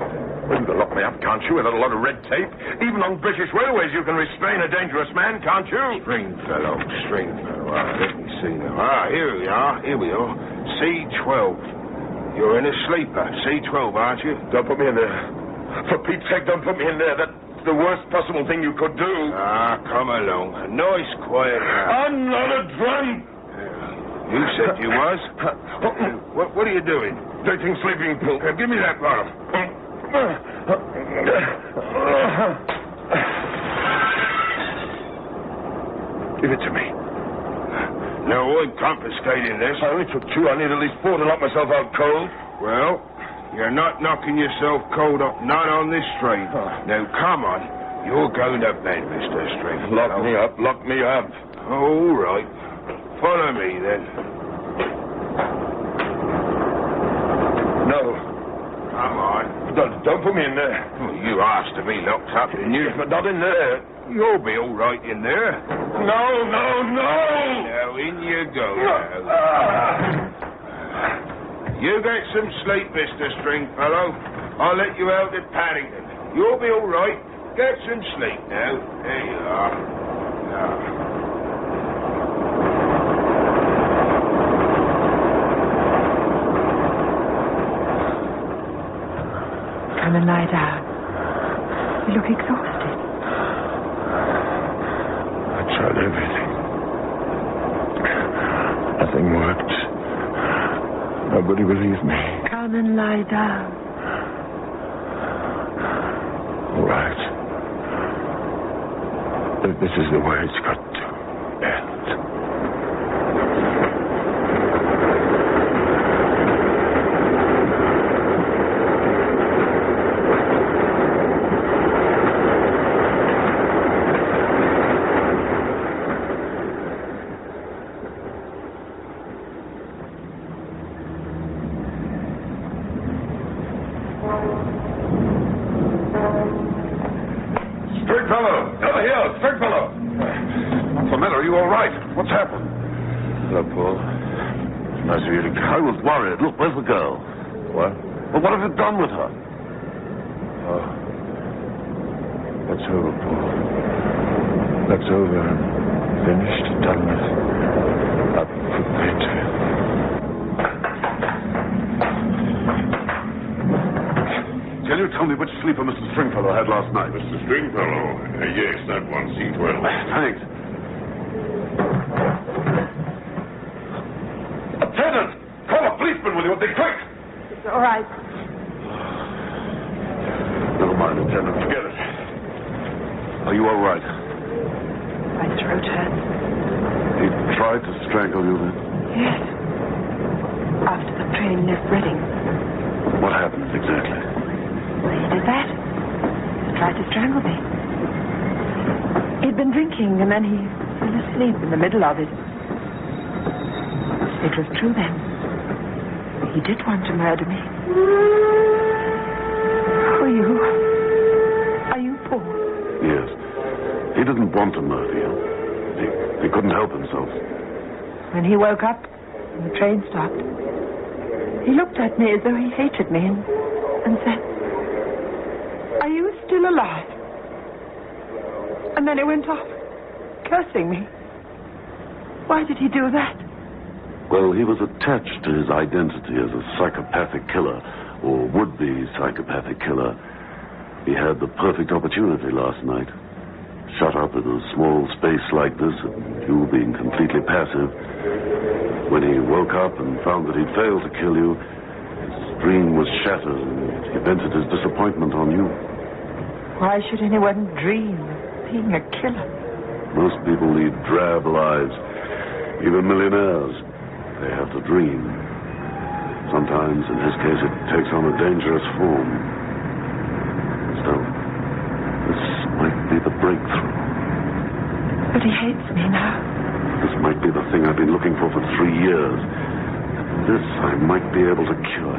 Well, you can lock me up, can't you, without a lot of red tape? Even on British railways, you can restrain a dangerous man, can't you? Stringfellow. Let me see now. Here we are. C12. You're in a sleeper. C12, aren't you? Don't put me in there. For Pete's sake, don't put me in there. That's the worst possible thing you could do. Come along. A nice, quiet house. I'm not a drunk. You said you was. What are you doing? Taking sleeping pills. Give me that bottle. Give it to me. No, I'm confiscating this. I only took 2. I need at least 4 to knock myself out cold. Well, you're not knocking yourself cold up, not on this train. Now, come on. You're going to bed, Mr. Stringfellow. Lock me up. Lock me up. All right. Follow me, then. No. Come on. Don't put me in there. Well, you asked to be locked up, didn't you? But not in there. You'll be all right in there. No. Now, in you go. You get some sleep, Mr. Stringfellow. I'll let you out at Paddington. You'll be all right. Get some sleep now. There you are. Come and lie down. You look exhausted. I tried everything. Nothing worked. Nobody believed me. Come and lie down. All right. This is the way it's got to end. Look, where's the girl? What? Well, what have you done with her? Oh. That's over, Paul. That's over. Finished, done with. Up for bed. Can you tell me which sleeper Mr. Stringfellow had last night? Mr. Stringfellow? Yes, that one, C12. Thanks. With you, be quick! It's all right. Never mind, Lieutenant. Forget it. Are you all right? My throat hurts. He tried to strangle you then? Yes. After the train left Reading. What happened exactly? He did that. He tried to strangle me. He'd been drinking and then he fell asleep in the middle of it. It was true then. He did want to murder me. Are you Paul? Yes. He didn't want to murder you. He couldn't help himself. When he woke up and the train stopped, he looked at me as though he hated me and said, "Are you still alive?" And then he went off, cursing me. Why did he do that? Well, he was attached to his identity as a psychopathic killer, or would-be psychopathic killer. He had the perfect opportunity last night. Shut up in a small space like this, and you being completely passive. When he woke up and found that he'd failed to kill you, his dream was shattered, and he vented his disappointment on you. Why should anyone dream of being a killer? Most people lead drab lives, even millionaires. They have to dream. Sometimes, in his case, it takes on a dangerous form. So, this might be the breakthrough. But he hates me now. This might be the thing I've been looking for 3 years. This I might be able to cure.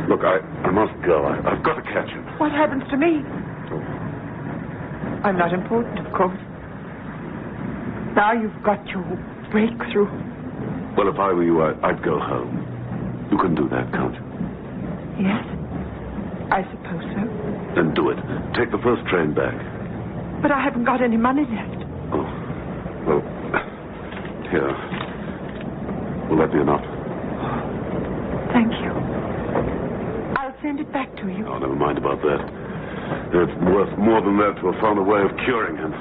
Look, I must go. I've got to catch him. What happens to me? I'm not important, of course. Now you've got your breakthrough. Well, if I were you, I'd go home. You can do that, can't you? Yes, I suppose so. Then do it. Take the first train back. But I haven't got any money left. Oh, well, here. Will that be enough? Thank you. I'll send it back to you. Oh, never mind about that. It's worth more than that to have found a way of curing him.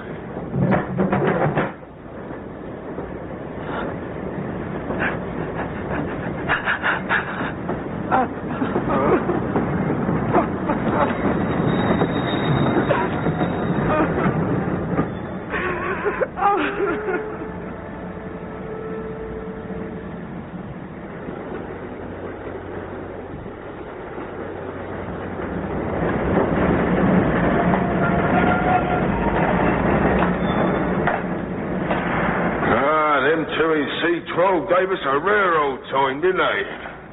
C-12 gave us a rare old time, didn't they?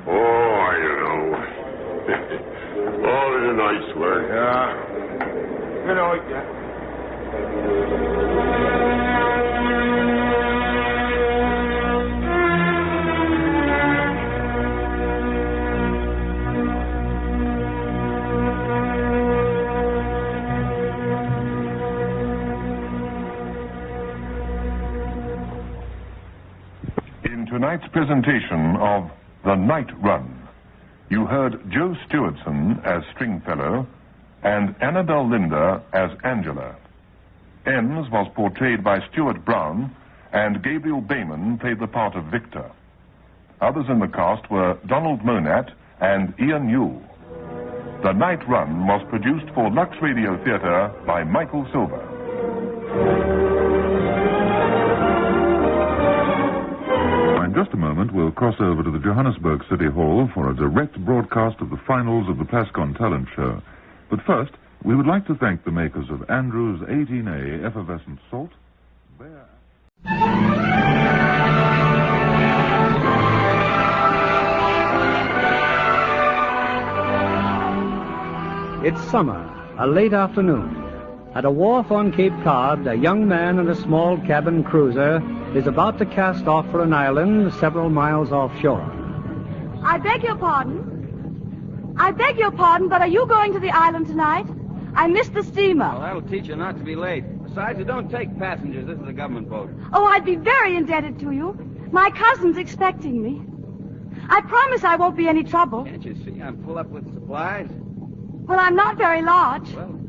Oh, I know. All in a nice way. Yeah. Good night, Jack. Tonight's presentation of The Night Run. You heard Joe Stewardson as Stringfellow and Annabelle Linder as Angela. Ems was portrayed by Stuart Brown, and Gabriel Bayman played the part of Victor. Others in the cast were Donald Monat and Ian Newell. The Night Run was produced for Lux Radio Theatre by Michael Silver. In just a moment, we'll cross over to the Johannesburg City Hall for a direct broadcast of the finals of the Plascon Talent Show. But first, we would like to thank the makers of Andrew's 18A effervescent salt. It's summer, a late afternoon. At a wharf on Cape Cod, a young man in a small cabin cruiser is about to cast off for an island several miles offshore. I beg your pardon. I beg your pardon, but are you going to the island tonight? I missed the steamer. Well, that'll teach you not to be late. Besides, you don't take passengers. This is a government boat. Oh, I'd be very indebted to you. My cousin's expecting me. I promise I won't be any trouble. Can't you see I'm full up with supplies? Well, I'm not very large. Well,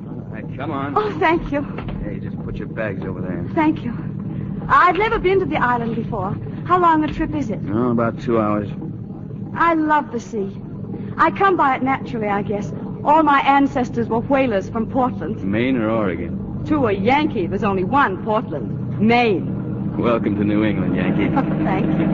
all right, come on. Oh, thank you. Hey, just put your bags over there. Thank you. I've never been to the island before. How long a trip is it? Oh, about 2 hours. I love the sea. I come by it naturally, I guess. All my ancestors were whalers from Portland. Maine or Oregon? To a Yankee, there's only one Portland. Maine. Welcome to New England, Yankee. Thank you.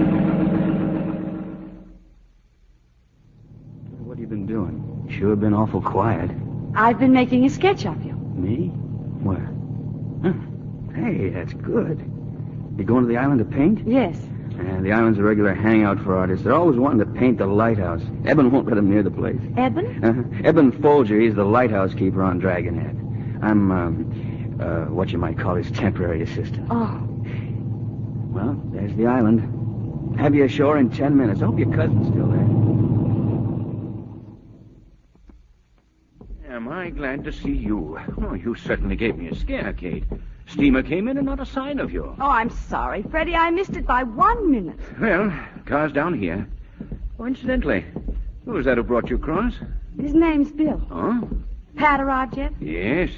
What have you been doing? Sure have been awful quiet. I've been making a sketch of you. Me? Where? Huh. Hey, that's good. You going to the island to paint? Yes. The island's a regular hangout for artists. They're always wanting to paint the lighthouse. Eben won't let them near the place. Eben? Eben Folger, he's the lighthouse keeper on Dragonhead. I'm, what you might call his temporary assistant. Oh. Well, there's the island. Have you ashore in 10 minutes. I hope your cousin's still there. Am I glad to see you? Oh, you certainly gave me a scare, Kate. Steamer came in and not a sign of you. Oh, I'm sorry, Freddie. I missed it by 1 minute. Well, car's down here. Oh, incidentally, who was that who brought you across? His name's Bill. Oh? Pat arrived yet? Yes.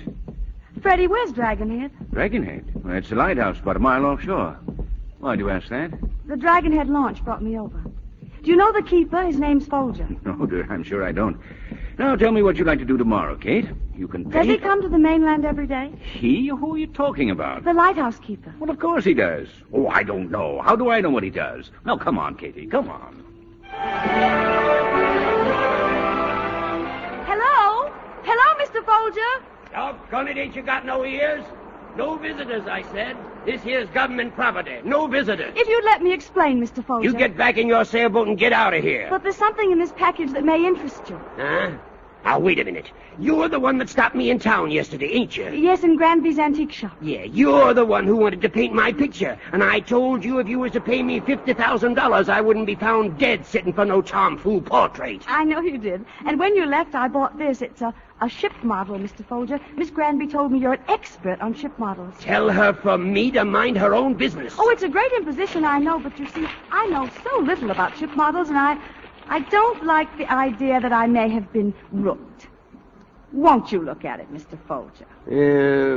Freddie, where's Dragonhead? Dragonhead? Well, it's the lighthouse about a mile offshore. Why'd you ask that? The Dragonhead launch brought me over. Do you know the keeper? His name's Folger. No, dear, I'm sure I don't. Now, tell me what you'd like to do tomorrow, Kate. You can paint... Does he come to the mainland every day? He? Who are you talking about? The lighthouse keeper. Well, of course he does. Oh, I don't know. How do I know what he does? Now, come on, Katie. Come on. Hello? Hello, Mr. Folger? Doggone it, ain't you got no ears? No visitors, I said. This here's government property. No visitors. If you'd let me explain, Mr. Folger. You get back in your sailboat and get out of here. But there's something in this package that may interest you. Huh? Now, wait a minute. You're the one that stopped me in town yesterday, ain't you? Yes, in Granby's antique shop. Yeah, you're the one who wanted to paint my picture. And I told you if you was to pay me $50,000, I wouldn't be found dead sitting for no tomfool portrait. I know you did. And when you left, I bought this. It's a ship model, Mr. Folger. Miss Granby told me you're an expert on ship models. Tell her for me to mind her own business. Oh, it's a great imposition, I know. But you see, I know so little about ship models, and I don't like the idea that I may have been rooked. Won't you look at it, Mr. Folger?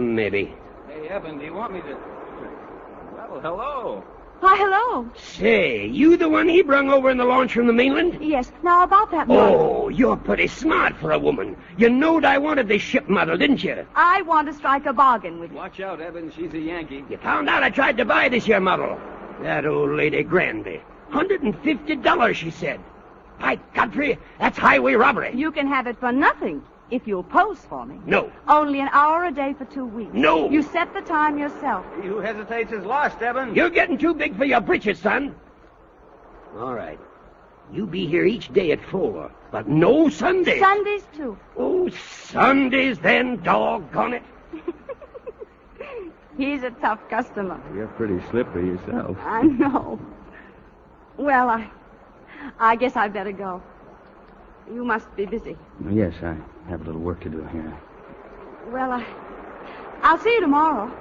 Maybe. Hey, Evan, do you want me to... Well, hello. Why, hello. Say, you the one he brung over in the launch from the mainland? Yes. Now, about that model. Oh, you're pretty smart for a woman. You knowed I wanted this ship model, didn't you? I want to strike a bargain with you. Watch out, Evan. She's a Yankee. You found out I tried to buy this here model. That old lady Granby. $150, she said. By Godfrey, that's highway robbery. You can have it for nothing if you'll pose for me. No. Only an hour a day for 2 weeks. No. You set the time yourself. He who hesitates is lost, Evan. You're getting too big for your britches, son. All right. You be here each day at 4, but no Sundays. Sundays, too. Oh, Sundays then, doggone it. He's a tough customer. You're pretty slippery yourself. I know. Well, I guess I'd better go. You must be busy. Yes, I have a little work to do here. Well, I'll see you tomorrow.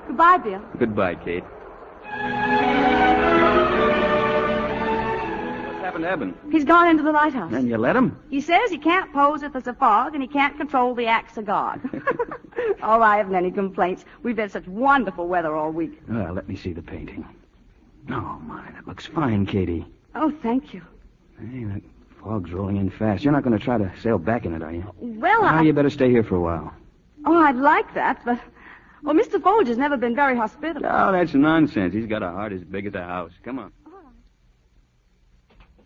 Goodbye, Bill. Goodbye, Kate. What's happened to Eben? He's gone into the lighthouse. Then you let him? He says he can't pose if there's a fog, and he can't control the acts of God. Oh, I haven't any complaints. We've had such wonderful weather all week. Well, let me see the painting. Oh, my, that looks fine, Katie. Oh, thank you. Hey, that fog's rolling in fast. You're not going to try to sail back in it, are you? Well, you better stay here for a while. Oh, I'd like that, but... Well, Mr. Folger's never been very hospitable. Oh, that's nonsense. He's got a heart as big as a house. Come on.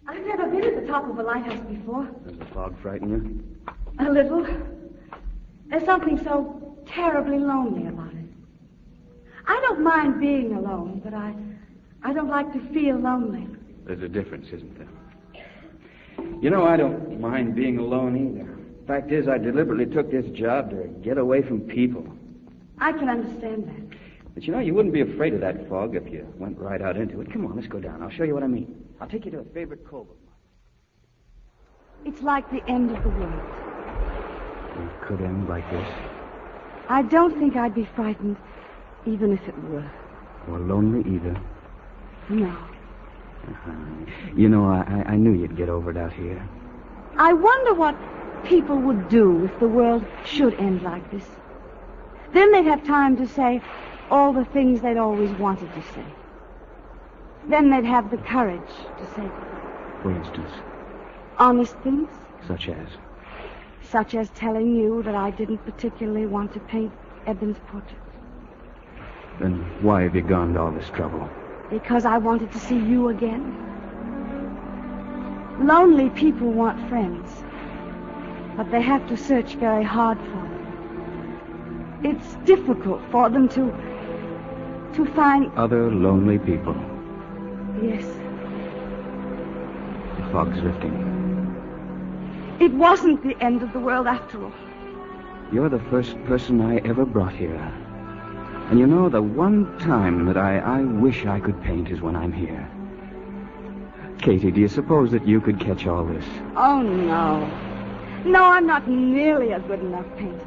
I've never been at the top of a lighthouse before. Does the fog frighten you? A little. There's something so terribly lonely about it. I don't mind being alone, but I don't like to feel lonely. There's a difference, isn't there? You know, I don't mind being alone either. Fact is, I deliberately took this job to get away from people. I can understand that. But you know, you wouldn't be afraid of that fog if you went right out into it. Come on, let's go down. I'll show you what I mean. I'll take you to a favorite cove of mine. It's like the end of the world. It could end like this. I don't think I'd be frightened, even if it were. Or lonely either. No. You know, I knew you'd get over it out here. I wonder what people would do if the world should end like this. Then they'd have time to say all the things they'd always wanted to say. Then they'd have the courage to say them. For instance? Honest things. Such as? Such as telling you that I didn't particularly want to paint Eben's portrait. Then why have you gone to all this trouble? Because I wanted to see you again. Lonely people want friends, but they have to search very hard for them. It's difficult for them to find... Other lonely people. Yes. The fog's lifting. It wasn't the end of the world after all. You're the first person I ever brought here. And you know, the one time that I wish I could paint is when I'm here. Katie, do you suppose that you could catch all this? Oh, no. No, I'm not nearly a good enough painter.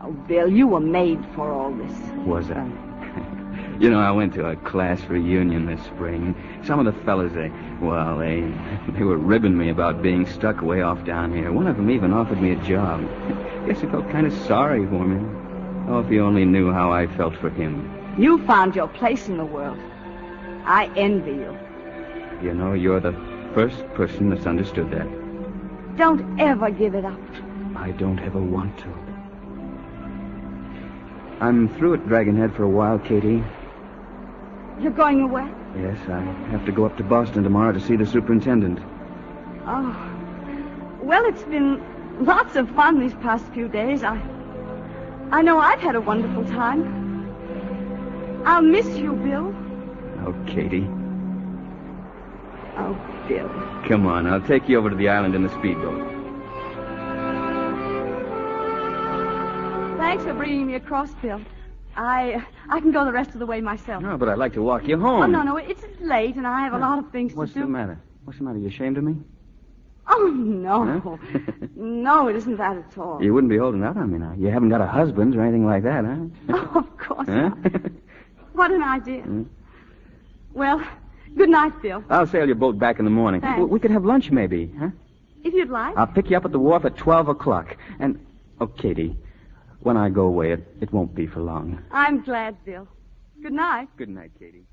Oh, Bill, you were made for all this. Was I? You know, I went to a class reunion this spring. Some of the fellas, they were ribbing me about being stuck way off down here. One of them even offered me a job. Guess he felt kind of sorry for me. Oh, if he only knew how I felt for him. You found your place in the world. I envy you. You know, you're the first person that's understood that. Don't ever give it up. I don't ever want to. I'm through at Dragonhead for a while, Katie. You're going away? Yes, I have to go up to Boston tomorrow to see the superintendent. Oh. Well, it's been lots of fun these past few days. I know I've had a wonderful time. I'll miss you, Bill. Oh, Katie. Oh, Bill. Come on, I'll take you over to the island in the speedboat. Thanks for bringing me across, Bill. I can go the rest of the way myself. No, but I'd like to walk you home. Oh, no, it's late, and I have a lot of things to do. What's the matter? What's the matter? You ashamed of me? Oh, no. Huh? No, it isn't that at all. You wouldn't be holding out on me now. You haven't got a husband or anything like that, huh? Oh, of course Huh? not. What an idea. Well, good night, Bill. I'll sail your boat back in the morning. Thanks. We could have lunch, maybe, huh? If you'd like. I'll pick you up at the wharf at 12 o'clock. And, oh, Katie, when I go away, it won't be for long. I'm glad, Bill. Good night. Good night, Katie.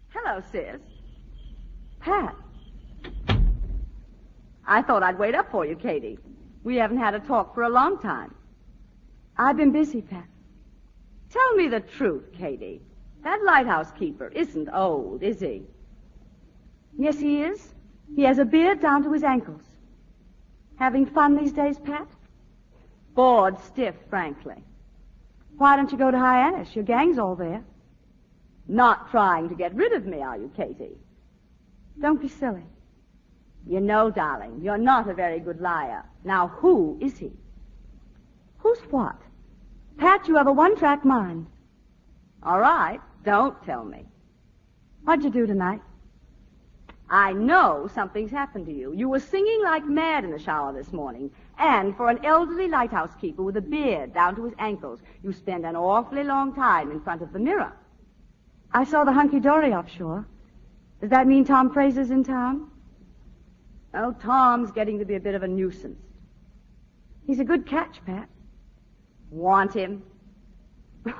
Hello, sis. Pat. I thought I'd wait up for you, Katie. We haven't had a talk for a long time. I've been busy, Pat. Tell me the truth, Katie. That lighthouse keeper isn't old, is he? Yes, he is. He has a beard down to his ankles. Having fun these days, Pat? Bored stiff, frankly. Why don't you go to Hyannis? Your gang's all there. Not trying to get rid of me, are you, Katie? Don't be silly. You know, darling, you're not a very good liar. Now, who is he? Who's what? Pat, you have a one-track mind. All right, don't tell me. What'd you do tonight? I know something's happened to you. You were singing like mad in the shower this morning. And for an elderly lighthouse keeper with a beard down to his ankles, you spend an awfully long time in front of the mirror. I saw the hunky-dory offshore. Does that mean Tom Fraser's in town? Oh, Tom's getting to be a bit of a nuisance. He's a good catch, Pat. Want him?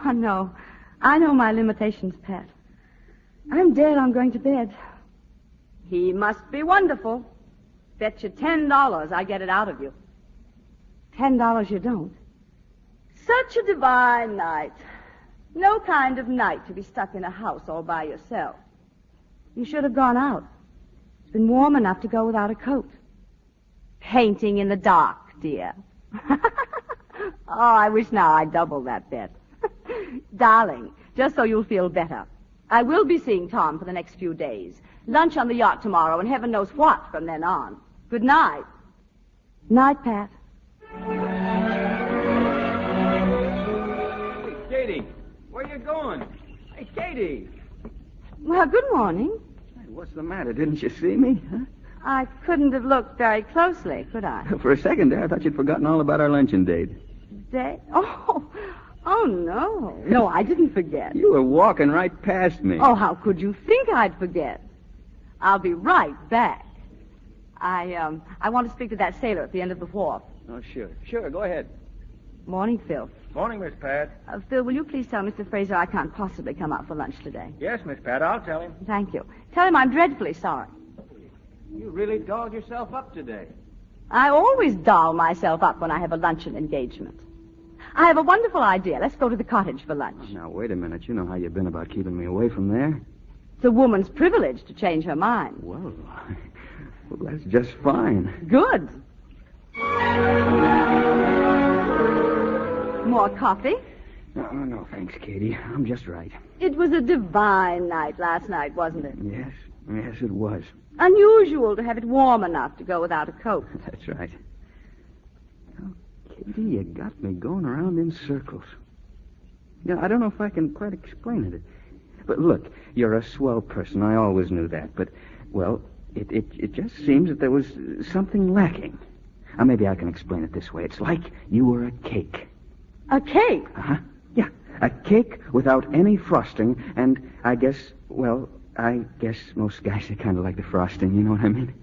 Oh, no. I know my limitations, Pat. I'm dead on going to bed. He must be wonderful. Bet you $10 I get it out of you. $10 you don't. Such a divine night. No kind of night to be stuck in a house all by yourself. You should have gone out. It's been warm enough to go without a coat. Painting in the dark, dear. Oh, I wish now I'd double that bet. Darling, just so you'll feel better, I will be seeing Tom for the next few days. Lunch on the yacht tomorrow, and heaven knows what from then on. Good night. Night, Pat. Hey, Katie, where you going? Hey, Katie. Well, good morning. Hey, what's the matter? Didn't you see me? Huh? I couldn't have looked very closely, could I? For a second there, I thought you'd forgotten all about our luncheon date. Date? Oh, no. No, I didn't forget. You were walking right past me. Oh, how could you think I'd forget? I'll be right back. I want to speak to that sailor at the end of the wharf. Oh, sure. Go ahead. Morning, Phil. Morning, Miss Pat. Phil, will you please tell Mr. Fraser I can't possibly come out for lunch today? Yes, Miss Pat, I'll tell him. Thank you. Tell him I'm dreadfully sorry. You really dolled yourself up today. I always doll myself up when I have a luncheon engagement. I have a wonderful idea. Let's go to the cottage for lunch. Oh, now, wait a minute. You know how you've been about keeping me away from there. It's a woman's privilege to change her mind. Well, that's just fine. Good. More coffee? No, thanks, Katie. I'm just right. It was a divine night last night, wasn't it? Yes, it was. Unusual to have it warm enough to go without a coat. That's right. Oh, Katie, you got me going around in circles. I don't know if I can quite explain it. But look, you're a swell person. I always knew that. But, well, it just seems that there was something lacking. Maybe I can explain it this way. It's like you were a cake. A cake? Uh-huh. Yeah, a cake without any frosting. And I guess most guys, they kind of like the frosting. You know what I mean?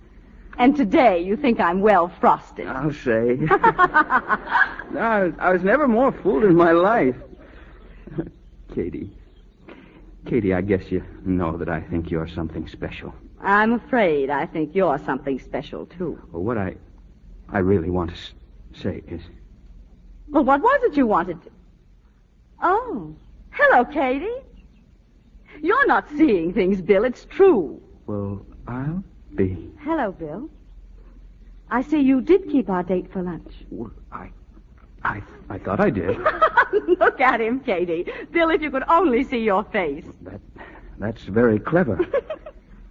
And today you think I'm well frosted. I'll say. No, I was never more fooled in my life. Katie, I guess you know that I think you're something special. I'm afraid I think you're something special, too. Well, what I really want to say is... Well, what was it you wanted to... Oh, hello, Katie. You're not seeing things, Bill. It's true. Well, I'll be. Hello, Bill. I see you did keep our date for lunch. Well, I thought I did. Look at him, Katie. Bill, if you could only see your face. That's very clever.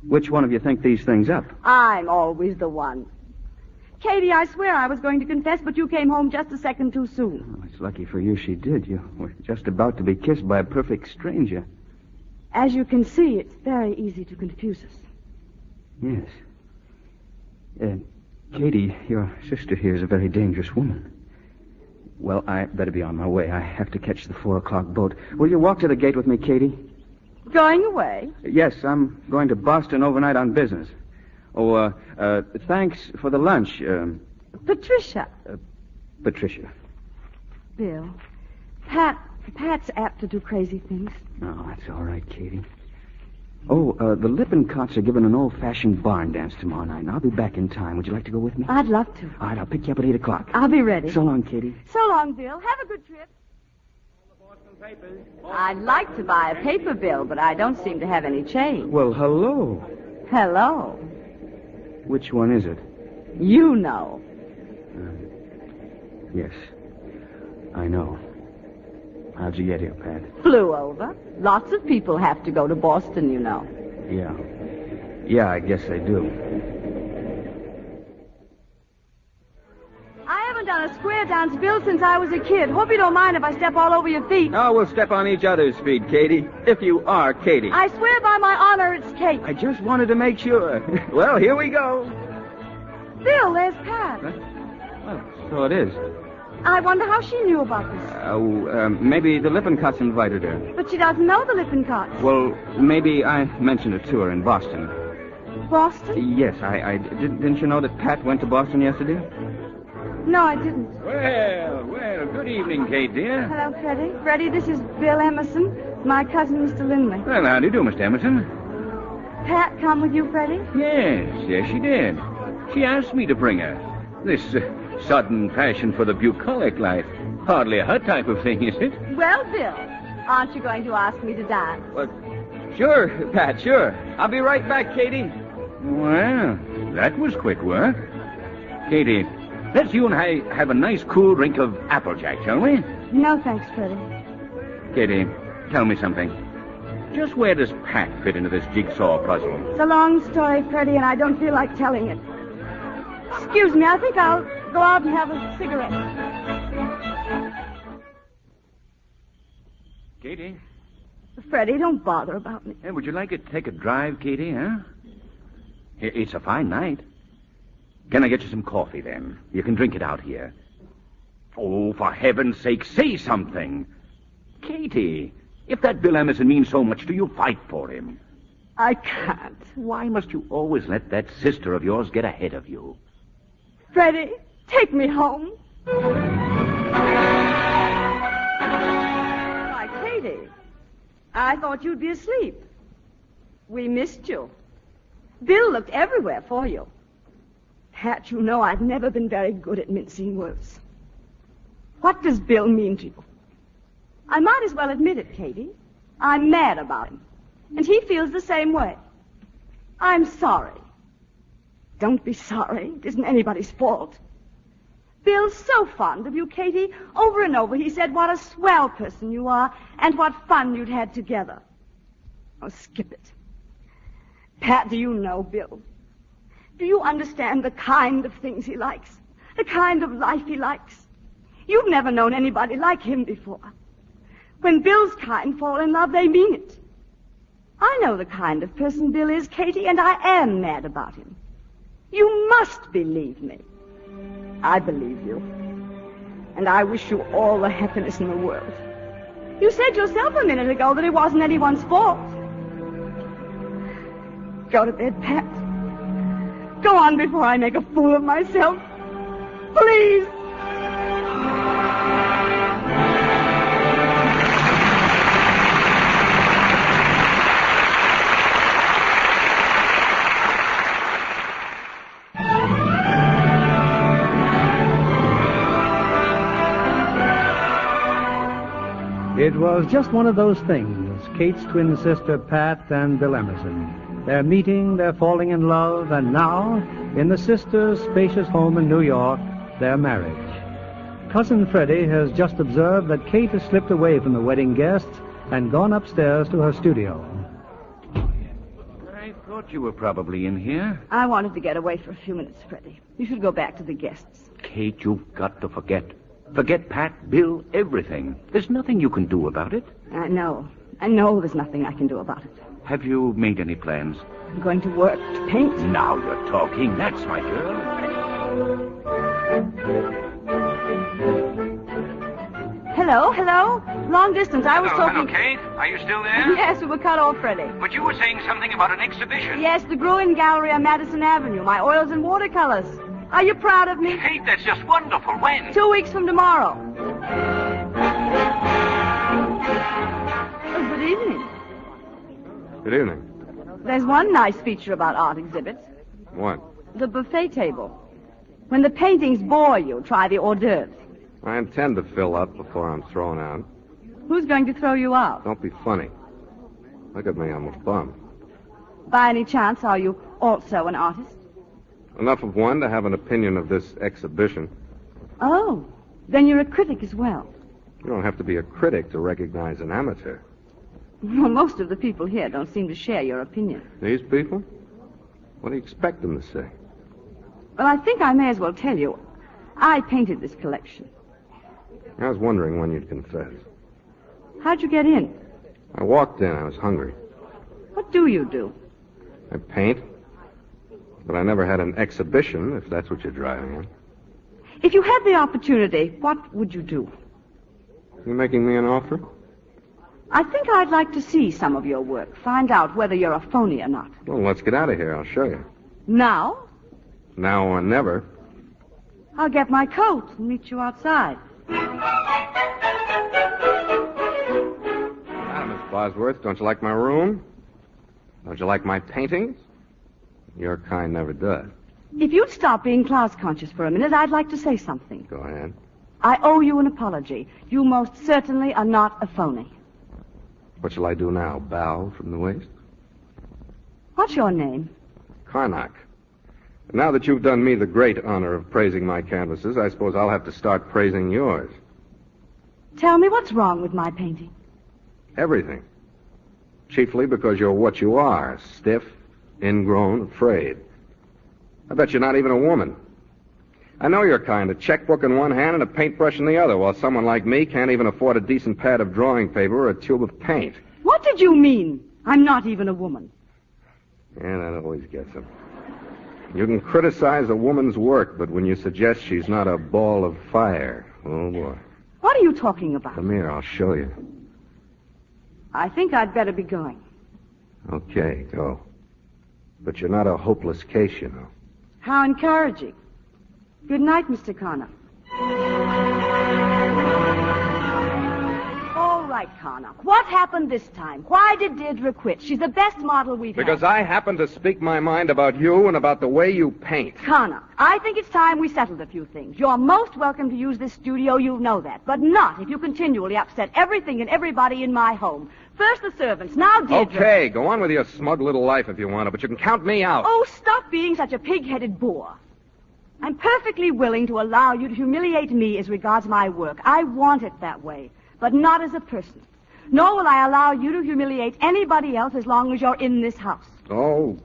Which one of you think these things up? I'm always the one. Katie, I swear I was going to confess, but you came home just a second too soon. Oh, it's lucky for you she did. You were just about to be kissed by a perfect stranger. As you can see, it's very easy to confuse us. Yes. Katie, your sister here is a very dangerous woman. Well, I better be on my way. I have to catch the 4:00 boat. Will you walk to the gate with me, Katie? Going away? Yes, I'm going to Boston overnight on business. Oh, thanks for the lunch. Patricia. Patricia. Bill, Pat's apt to do crazy things. Oh, that's all right, Katie. Oh, the Lippincotts are giving an old-fashioned barn dance tomorrow night, and I'll be back in time. Would you like to go with me? I'd love to. All right, I'll pick you up at 8:00. I'll be ready. So long, Katie. So long, Bill. Have a good trip. I'd like to buy a paper, Bill, but I don't seem to have any change. Well, hello. Hello. Which one is it? You know. Yes, I know. How'd you get here, Pat? Flew over. Lots of people have to go to Boston, you know. Yeah, I guess they do. I haven't done a square dance, Bill, since I was a kid. Hope you don't mind if I step all over your feet. No, we'll step on each other's feet, Katie. If you are Katie. I swear by my honor it's Kate. I just wanted to make sure. Well, here we go. Bill, there's Pat. Well, so it is. I wonder how she knew about this. Maybe the Lippincotts invited her. But she doesn't know the Lippincotts. Well, maybe I mentioned it to her in Boston. Boston? Yes, I didn't you know that Pat went to Boston yesterday? No, I didn't. Well, good evening, Kate, dear. Hello, Freddie. Freddie, this is Bill Emerson, my cousin, Mr. Lindley. Well, how do you do, Mr. Emerson? Pat come with you, Freddie? Yes, she did. She asked me to bring her. This sudden passion for the bucolic life. Hardly her type of thing, is it? Well, Bill, aren't you going to ask me to dance? Well, sure, Pat, sure. I'll be right back, Katie. Well, that was quick work. Katie, let's you and I have a nice cool drink of Applejack, shall we? No, thanks, Freddie. Katie, tell me something. Just where does Pat fit into this jigsaw puzzle? It's a long story, Freddie, and I don't feel like telling it. Excuse me, I think I'll go out and have a cigarette. Katie? Freddie, don't bother about me. Hey, would you like to take a drive, Katie, huh? It's a fine night. Can I get you some coffee, then? You can drink it out here. Oh, for heaven's sake, say something. Katie, if that Bill Emerson means so much to you, fight for him. I can't. Why must you always let that sister of yours get ahead of you? Freddie, take me home. Why, Katie, I thought you'd be asleep. We missed you. Bill looked everywhere for you. Pat, you know I've never been very good at mincing words. What does Bill mean to you? I might as well admit it, Katie. I'm mad about him. And he feels the same way. I'm sorry. Don't be sorry. It isn't anybody's fault. Bill's so fond of you, Katie. Over and over he said what a swell person you are and what fun you'd had together. Oh, skip it. Pat, do you know Bill? Do you understand the kind of things he likes? The kind of life he likes? You've never known anybody like him before. When Bill's kind fall in love, they mean it. I know the kind of person Bill is, Katie, and I am mad about him. You must believe me. I believe you. And I wish you all the happiness in the world. You said yourself a minute ago that it wasn't anyone's fault. Go to bed, Pat. Go on before I make a fool of myself. Please. It was just one of those things, Kate's twin sister Pat and Bill Emerson. Their meeting, their falling in love, and now, in the sisters' spacious home in New York, their marriage. Cousin Freddie has just observed that Kate has slipped away from the wedding guests and gone upstairs to her studio. I thought you were probably in here. I wanted to get away for a few minutes, Freddie. You should go back to the guests. Kate, you've got to forget. Forget Pat, Bill, everything. There's nothing you can do about it. I know. I know there's nothing I can do about it. Have you made any plans? I'm going to work to paint. Now you're talking. That's my girl. Hello? Long distance. I was talking... Hello, Kate. Are you still there? Yes, we were cut off, Freddie. But you were saying something about an exhibition. Yes, the Gruen Gallery on Madison Avenue. My oils and watercolors. Are you proud of me? Kate, that's just wonderful. When? 2 weeks from tomorrow. Oh, good evening. Good evening. There's one nice feature about art exhibits. What? The buffet table. When the paintings bore you, try the hors d'oeuvres. I intend to fill up before I'm thrown out. Who's going to throw you out? Don't be funny. Look at me, I'm a bum. By any chance, are you also an artist? Enough of one to have an opinion of this exhibition. Oh, then you're a critic as well. You don't have to be a critic to recognize an amateur. Well, most of the people here don't seem to share your opinion. These people? What do you expect them to say? Well, I think I may as well tell you. I painted this collection. I was wondering when you'd confess. How'd you get in? I walked in. I was hungry. What do you do? I paint. But I never had an exhibition, if that's what you're driving at. If you had the opportunity, what would you do? You making me an offer? I think I'd like to see some of your work. Find out whether you're a phony or not. Well, let's get out of here. I'll show you. Now? Now or never. I'll get my coat and meet you outside. Miss Bosworth, don't you like my room? Don't you like my paintings? Your kind never does. If you'd stop being class-conscious for a minute, I'd like to say something. Go ahead. I owe you an apology. You most certainly are not a phony. What shall I do now? Bow from the waist? What's your name? Karnak. Now that you've done me the great honor of praising my canvases, I suppose I'll have to start praising yours. Tell me what's wrong with my painting. Everything. Chiefly because you're what you are, stiff, ingrown, afraid. I bet you're not even a woman. I know your kind, a checkbook in one hand and a paintbrush in the other, while someone like me can't even afford a decent pad of drawing paper or a tube of paint. What did you mean? I'm not even a woman. Yeah, that always gets them. You can criticize a woman's work, but when you suggest she's not a ball of fire, oh boy. What are you talking about? Come here, I'll show you. I think I'd better be going. Okay, go. But you're not a hopeless case, you know. How encouraging. Good night, Mr. Connor. All right, Connor. What happened this time? Why did Deirdre quit? She's the best model we've Because had. I happen to speak my mind about you and about the way you paint. Connor, I think it's time we settled a few things. You're most welcome to use this studio, you know that. But not if you continually upset everything and everybody in my home. First the servants, now Deirdre. Okay, go on with your smug little life if you want to, but you can count me out. Oh, stop being such a pig-headed bore. I'm perfectly willing to allow you to humiliate me as regards my work. I want it that way, but not as a person. Nor will I allow you to humiliate anybody else as long as you're in this house. Oh,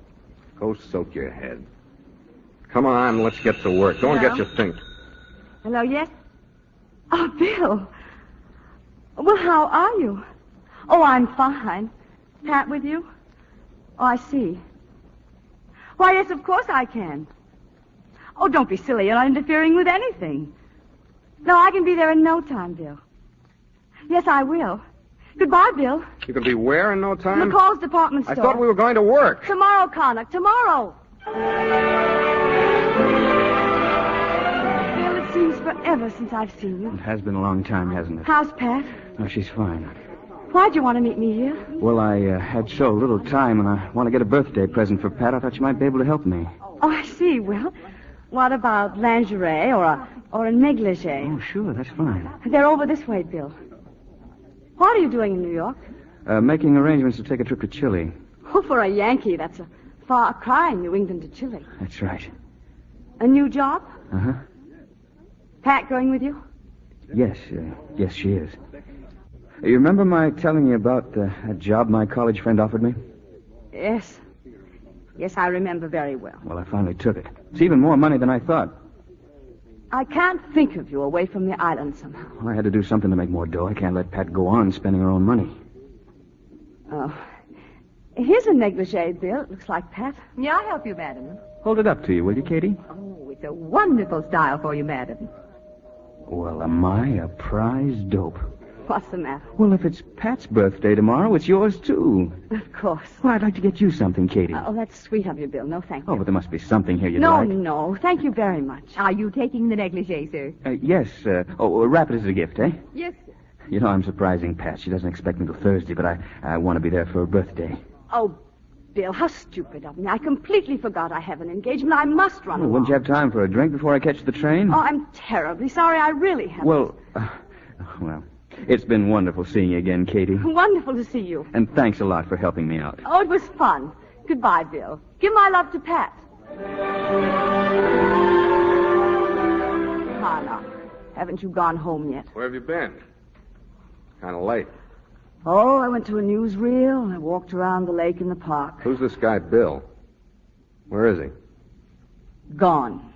go soak your head. Come on, let's get to work. Go and get your things. Hello, yes? Oh, Bill. Well, how are you? Oh, I'm fine. Pat with you? Oh, I see. Why, yes, of course I can. Oh, don't be silly. You're not interfering with anything. No, I can be there in no time, Bill. Yes, I will. Goodbye, Bill. You can be where in no time? McCall's department store. I thought we were going to work. Tomorrow, Connor. Tomorrow. Bill, it seems forever since I've seen you. It has been a long time, hasn't it? How's Pat? Oh, she's fine. Why'd you want to meet me here? Well, I had so little time, and I want to get a birthday present for Pat. I thought you might be able to help me. Oh, I see. Well, what about lingerie or a negligee? Oh, sure, that's fine. They're over this way, Bill. What are you doing in New York? Making arrangements to take a trip to Chile. Oh, for a Yankee, that's a far cry, New England to Chile. That's right. A new job? Uh-huh. Pat going with you? Yes, yes, she is. You remember my telling you about a job my college friend offered me? Yes. Yes, I remember very well. Well, I finally took it. It's even more money than I thought. I can't think of you away from the island somehow. Well, I had to do something to make more dough. I can't let Pat go on spending her own money. Oh. Here's a negligee, Bill. It looks like Pat. May I help you, madam? Hold it up to you, will you, Katie? Oh, it's a wonderful style for you, madam. Well, am I a prize dope? What's the matter? Well, if it's Pat's birthday tomorrow, it's yours, too. Of course. Well, I'd like to get you something, Katie. Oh, that's sweet of you, Bill. No, thank you. Oh, but there must be something here you'd no, like. No, thank you very much. Are you taking the negligee, sir? Yes. Wrap it as a gift, eh? Yes, sir. You know, I'm surprising Pat. She doesn't expect me till Thursday, but I want to be there for her birthday. Oh, Bill, how stupid of me. I completely forgot I have an engagement. I must run along. Wouldn't you have time for a drink before I catch the train? Oh, I'm terribly sorry. I really haven't. Well, it's been wonderful seeing you again, Katie. Wonderful to see you. And thanks a lot for helping me out. Oh, it was fun. Goodbye, Bill. Give my love to Pat. Hannah, haven't you gone home yet? Where have you been? Kind of late. Oh, I went to a newsreel. I walked around the lake and the park. Who's this guy, Bill? Where is he? Gone.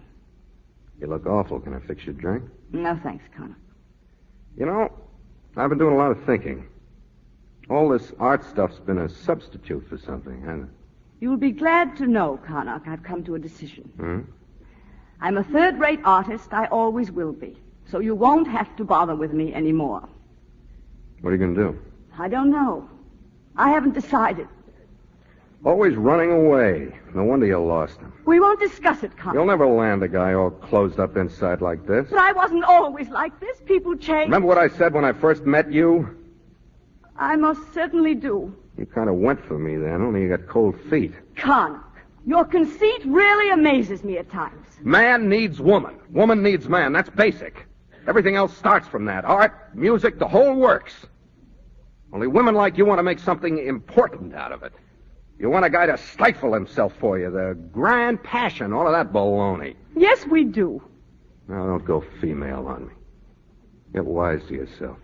You look awful. Can I fix your drink? No, thanks, Connor. You know, I've been doing a lot of thinking. All this art stuff's been a substitute for something, hasn't it? You'll be glad to know, Connacht, I've come to a decision. Hmm? I'm a third-rate artist. I always will be. So you won't have to bother with me anymore. What are you going to do? I don't know. I haven't decided. Always running away. No wonder you lost him. We won't discuss it, Connacht. You'll never land a guy all closed up inside like this. But I wasn't always like this. People change. Remember what I said when I first met you? I most certainly do. You kind of went for me then, only you got cold feet. Connacht, your conceit really amazes me at times. Man needs woman. Woman needs man. That's basic. Everything else starts from that. Art, music, the whole works. Only women like you want to make something important out of it. You want a guy to stifle himself for you, the grand passion, all of that baloney. Yes, we do. Now, don't go female on me. Get wise to yourself.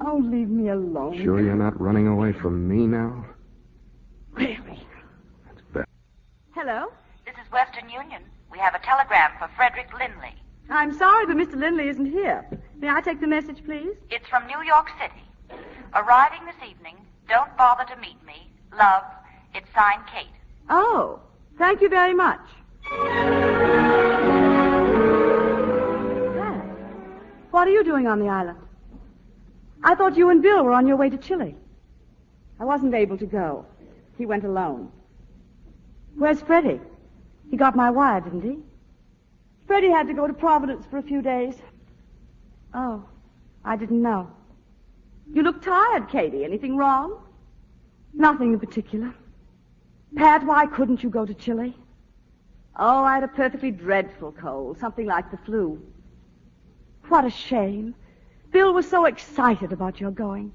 Oh, leave me alone. Sure you're not running away from me now? Really? That's better. Hello? This is Western Union. We have a telegram for Frederick Lindley. I'm sorry, but Mr. Lindley isn't here. May I take the message, please? It's from New York City. Arriving this evening. Don't bother to meet me. Love. It's signed Kate. Oh, thank you very much. Dad, what are you doing on the island? I thought you and Bill were on your way to Chile. I wasn't able to go. He went alone. Where's Freddie? He got my wire, didn't he? Freddie had to go to Providence for a few days. Oh, I didn't know. You look tired, Katie. Anything wrong? Nothing in particular. Pat, why couldn't you go to Chile? Oh, I had a perfectly dreadful cold, something like the flu. What a shame. Bill was so excited about your going.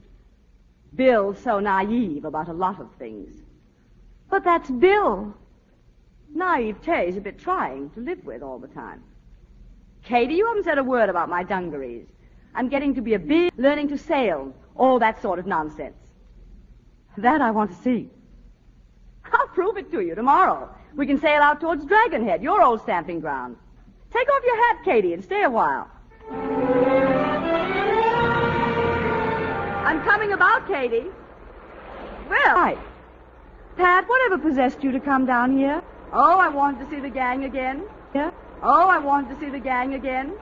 Bill's so naive about a lot of things. But that's Bill. Naivete is a bit trying to live with all the time. Katie, you haven't said a word about my dungarees. I'm getting to be a big, learning to sail, all that sort of nonsense. That I want to see. I'll prove it to you tomorrow. We can sail out towards Dragonhead, your old stamping ground. Take off your hat, Katie, and stay a while. I'm coming about, Katie. Well, right. Pat, whatever possessed you to come down here? Oh, I wanted to see the gang again. Yeah? Oh, I wanted to see the gang again.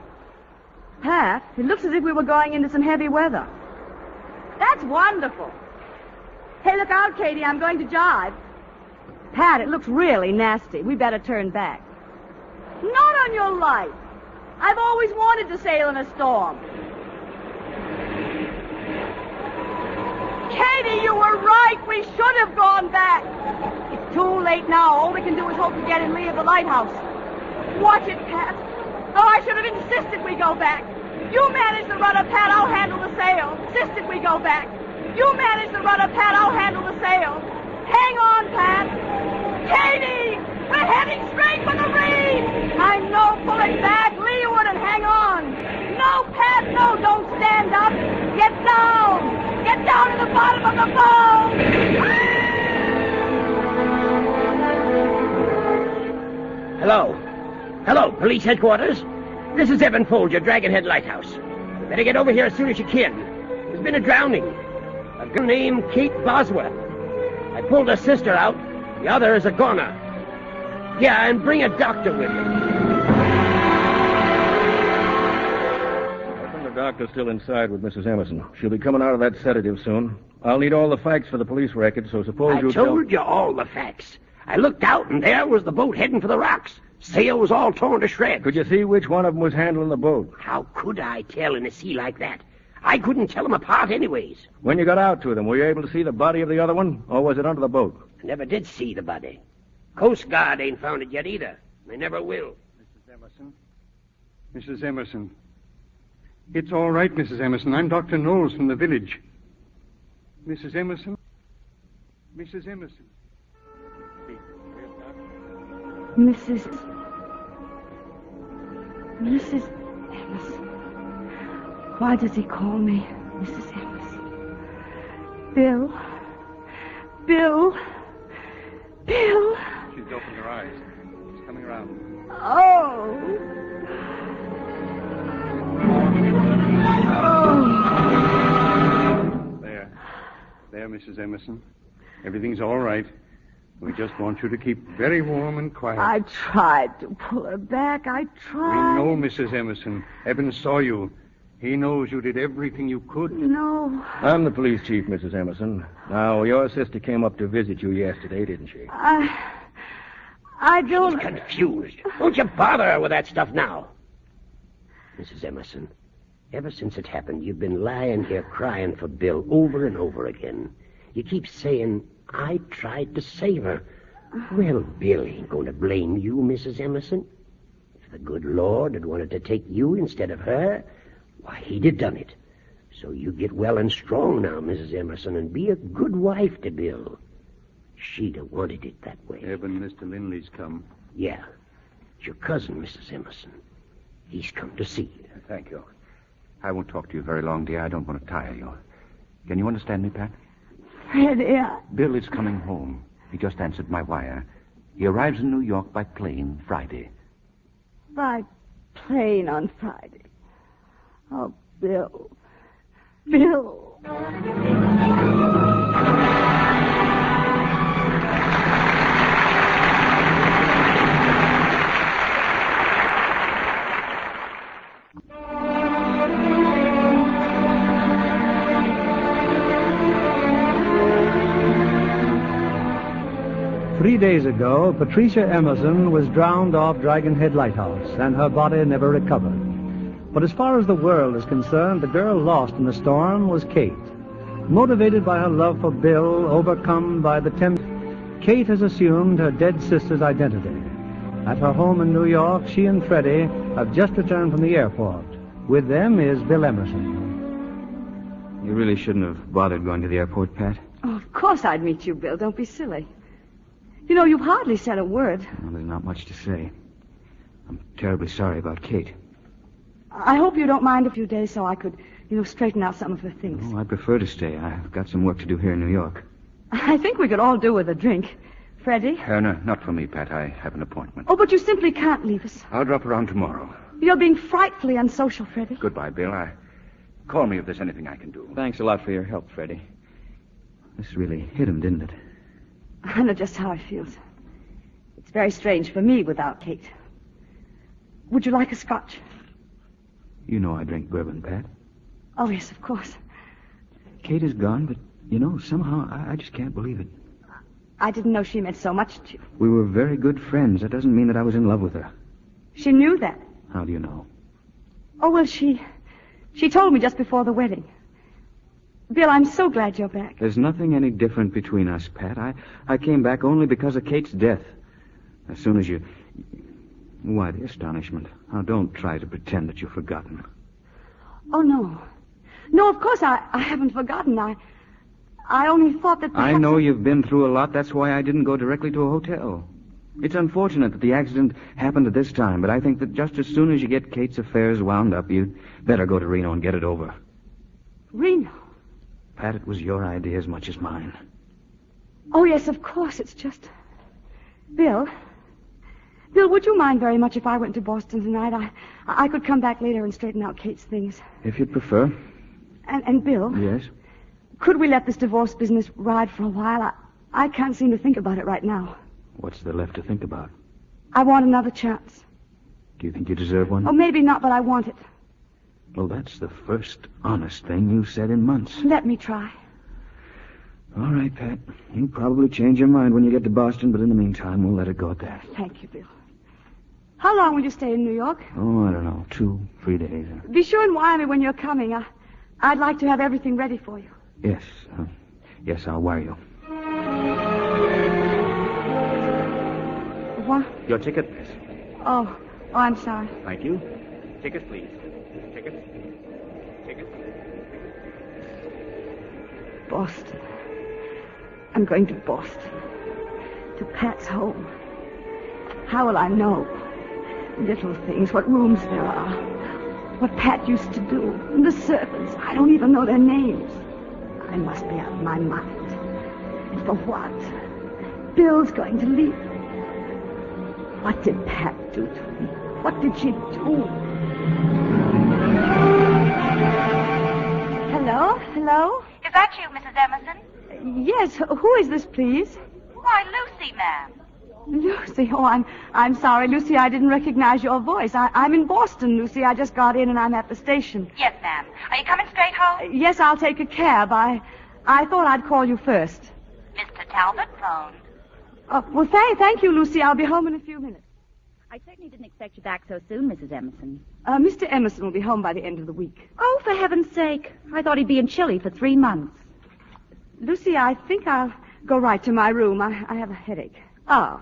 Pat, it looks as if we were going into some heavy weather. That's wonderful. Hey, look out, Katie. I'm going to jibe. Pat, it looks really nasty. We better turn back. Not on your life. I've always wanted to sail in a storm. Katie, you were right. We should have gone back. It's too late now. All we can do is hope to get in lee of the lighthouse. Watch it, Pat. Oh, I should have insisted we go back. You manage the rudder, Pat. I'll handle the sail. Insisted we go back. You manage the rudder, Pat. I'll handle the sail. Hang on, Pat. Katie! We're heading straight for the reef! I know. Pull it back. Leeward and hang on. No, Pat. bottom of the boat! Hello, police headquarters. This is Evan Folger, Dragonhead Lighthouse. You better get over here as soon as you can. There's been a drowning. A girl named Kate Bosworth. I pulled her sister out. The other is a goner. Yeah, and bring a doctor with me. I think the doctor's still inside with Mrs. Emerson. She'll be coming out of that sedative soon. I'll need all the facts for the police record, so suppose you I told you all the facts. I looked out, and there was the boat heading for the rocks. Sail was all torn to shreds. Could you see which one of them was handling the boat? How could I tell in a sea like that? I couldn't tell them apart anyways. When you got out to them, were you able to see the body of the other one, or was it under the boat? I never did see the body. Coast Guard ain't found it yet either. They never will. Mrs. Emerson. It's all right, Mrs. Emerson. I'm Dr. Knowles from the village. Mrs. Emerson? Mrs. Emerson. Mrs. Emerson. Why does he call me Mrs. Emerson? Bill. She's opened her eyes. She's coming around. Oh. There, Mrs. Emerson. Everything's all right. We just want you to keep very warm and quiet. I tried to pull her back. I We tried. know, Mrs. Emerson. Evans saw you. He knows you did everything you could. No. I'm the police chief, Mrs. Emerson. Now, your sister came up to visit you yesterday, didn't she? I don't... She's confused. Don't you bother her with that stuff now. Mrs. Emerson, ever since it happened, you've been lying here crying for Bill over and over again. You keep saying, I tried to save her. Well, Bill ain't going to blame you, Mrs. Emerson. If the good Lord had wanted to take you instead of her, why, he'd have done it. So you get well and strong now, Mrs. Emerson, and be a good wife to Bill. She'd have wanted it that way. Eben, Mr. Lindley's come. Yeah. It's your cousin, Mrs. Emerson. He's come to see you. Thank you. I won't talk to you very long, dear. I don't want to tire you. Can you understand me, Pat? Freddie, Bill is coming home. He just answered my wire. He arrives in New York by plane Friday. by plane on Friday. Oh, Bill. Bill. 3 days ago, Patricia Emerson was drowned off Dragonhead Lighthouse, and her body never recovered. But as far as the world is concerned, the girl lost in the storm was Kate. Motivated by her love for Bill, overcome by the Kate has assumed her dead sister's identity. At her home in New York, she and Freddie have just returned from the airport. With them is Bill Emerson. You really shouldn't have bothered going to the airport, Pat. Oh, of course I'd meet you, Bill. Don't be silly. You know, you've hardly said a word. Well, there's not much to say. I'm terribly sorry about Kate. I hope you don't mind a few days so I could, straighten out some of her things. Oh, I prefer to stay. I've got some work to do here in New York. I think we could all do with a drink. Freddie? No, not for me, Pat. I have an appointment. Oh, but you simply can't leave us. I'll drop around tomorrow. You're being frightfully unsocial, Freddie. Goodbye, Bill. Call me if there's anything I can do. Thanks a lot for your help, Freddie. This really hit him, didn't it? I know just how it feels. It's very strange for me without Kate. Would you like a scotch? You know I drink bourbon, Pat. Oh, yes, of course. Kate is gone, but, somehow I just can't believe it. I didn't know she meant so much to you. We were very good friends. That doesn't mean that I was in love with her. She knew that. How do you know? Oh, well, she told me just before the wedding. Bill, I'm so glad you're back. There's nothing any different between us, Pat. I came back only because of Kate's death. As soon as you... Why, the astonishment. Now, don't try to pretend that you've forgotten. Oh, no. No, of course I haven't forgotten. I only thought that perhaps... I know you've been through a lot. That's why I didn't go directly to a hotel. It's unfortunate that the accident happened at this time, but I think that just as soon as you get Kate's affairs wound up, you'd better go to Reno and get it over. Reno? Pat, it was your idea as much as mine. Oh, yes, of course. It's just... Bill, would you mind very much if I went to Boston tonight? I could come back later and straighten out Kate's things. If you'd prefer. And Bill? Yes? Could we let this divorce business ride for a while? I can't seem to think about it right now. What's there left to think about? I want another chance. Do you think you deserve one? Oh, maybe not, but I want it. Well, that's the first honest thing you've said in months. Let me try. All right, Pat. You'll probably change your mind when you get to Boston, but in the meantime, we'll let it go at that. Thank you, Bill. How long will you stay in New York? Oh, I don't know, 2-3 days. Be sure and wire me when you're coming. I'd like to have everything ready for you. Yes. Yes, I'll wire you. What? Your ticket? Oh, I'm sorry. Thank you. Tickets, please. Tickets. Boston. I'm going to Boston. To Pat's home. How will I know? Little things, what rooms there are. What Pat used to do. And the servants. I don't even know their names. I must be out of my mind. And for what? Bill's going to leave. What did Pat do to me? What did she do? Hello? Is that you, Mrs. Emerson? Yes, who is this, please? Why, Lucy, ma'am. Lucy, oh, I'm sorry, Lucy, I didn't recognize your voice. I'm in Boston, Lucy. I just got in and I'm at the station. Yes, ma'am. Are you coming straight home? Yes, I'll take a cab. I thought I'd call you first. Mr. Talbot phoned. Oh, well, thank you, Lucy. I'll be home in a few minutes. I certainly didn't expect you back so soon, Mrs. Emerson. Mr. Emerson will be home by the end of the week. Oh, for heaven's sake. I thought he'd be in Chile for 3 months. Lucy, I think I'll go right to my room. I have a headache. Oh.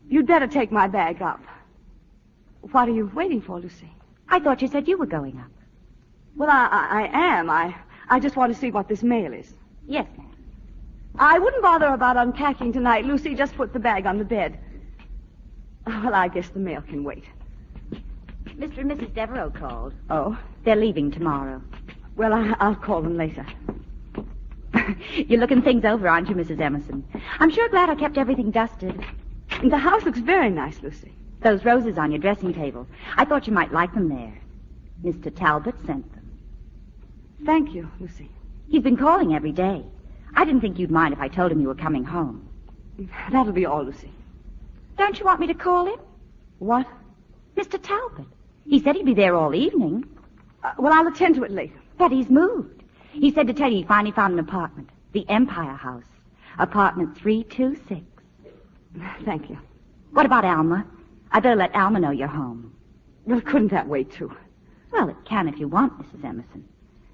You'd better take my bag up. What are you waiting for, Lucy? I thought you said you were going up. Well, I am. I just want to see what this mail is. Yes, ma'am. I wouldn't bother about unpacking tonight, Lucy. Just put the bag on the bed. Well, I guess the mail can wait. Mr. and Mrs. Devereaux called. Oh? They're leaving tomorrow. Well, I'll call them later. You're looking things over, aren't you, Mrs. Emerson? I'm sure glad I kept everything dusted. The house looks very nice, Lucy. Those roses on your dressing table. I thought you might like them there. Mr. Talbot sent them. Thank you, Lucy. He's been calling every day. I didn't think you'd mind if I told him you were coming home. That'll be all, Lucy. Don't you want me to call him? What? Mr. Talbot. He said he'd be there all evening. Well, I'll attend to it later. But he's moved. He said to tell you he finally found an apartment. The Empire House. Apartment 326. Thank you. What about Alma? I better let Alma know you're home. Well, couldn't that wait, too? Well, it can if you want, Mrs. Emerson.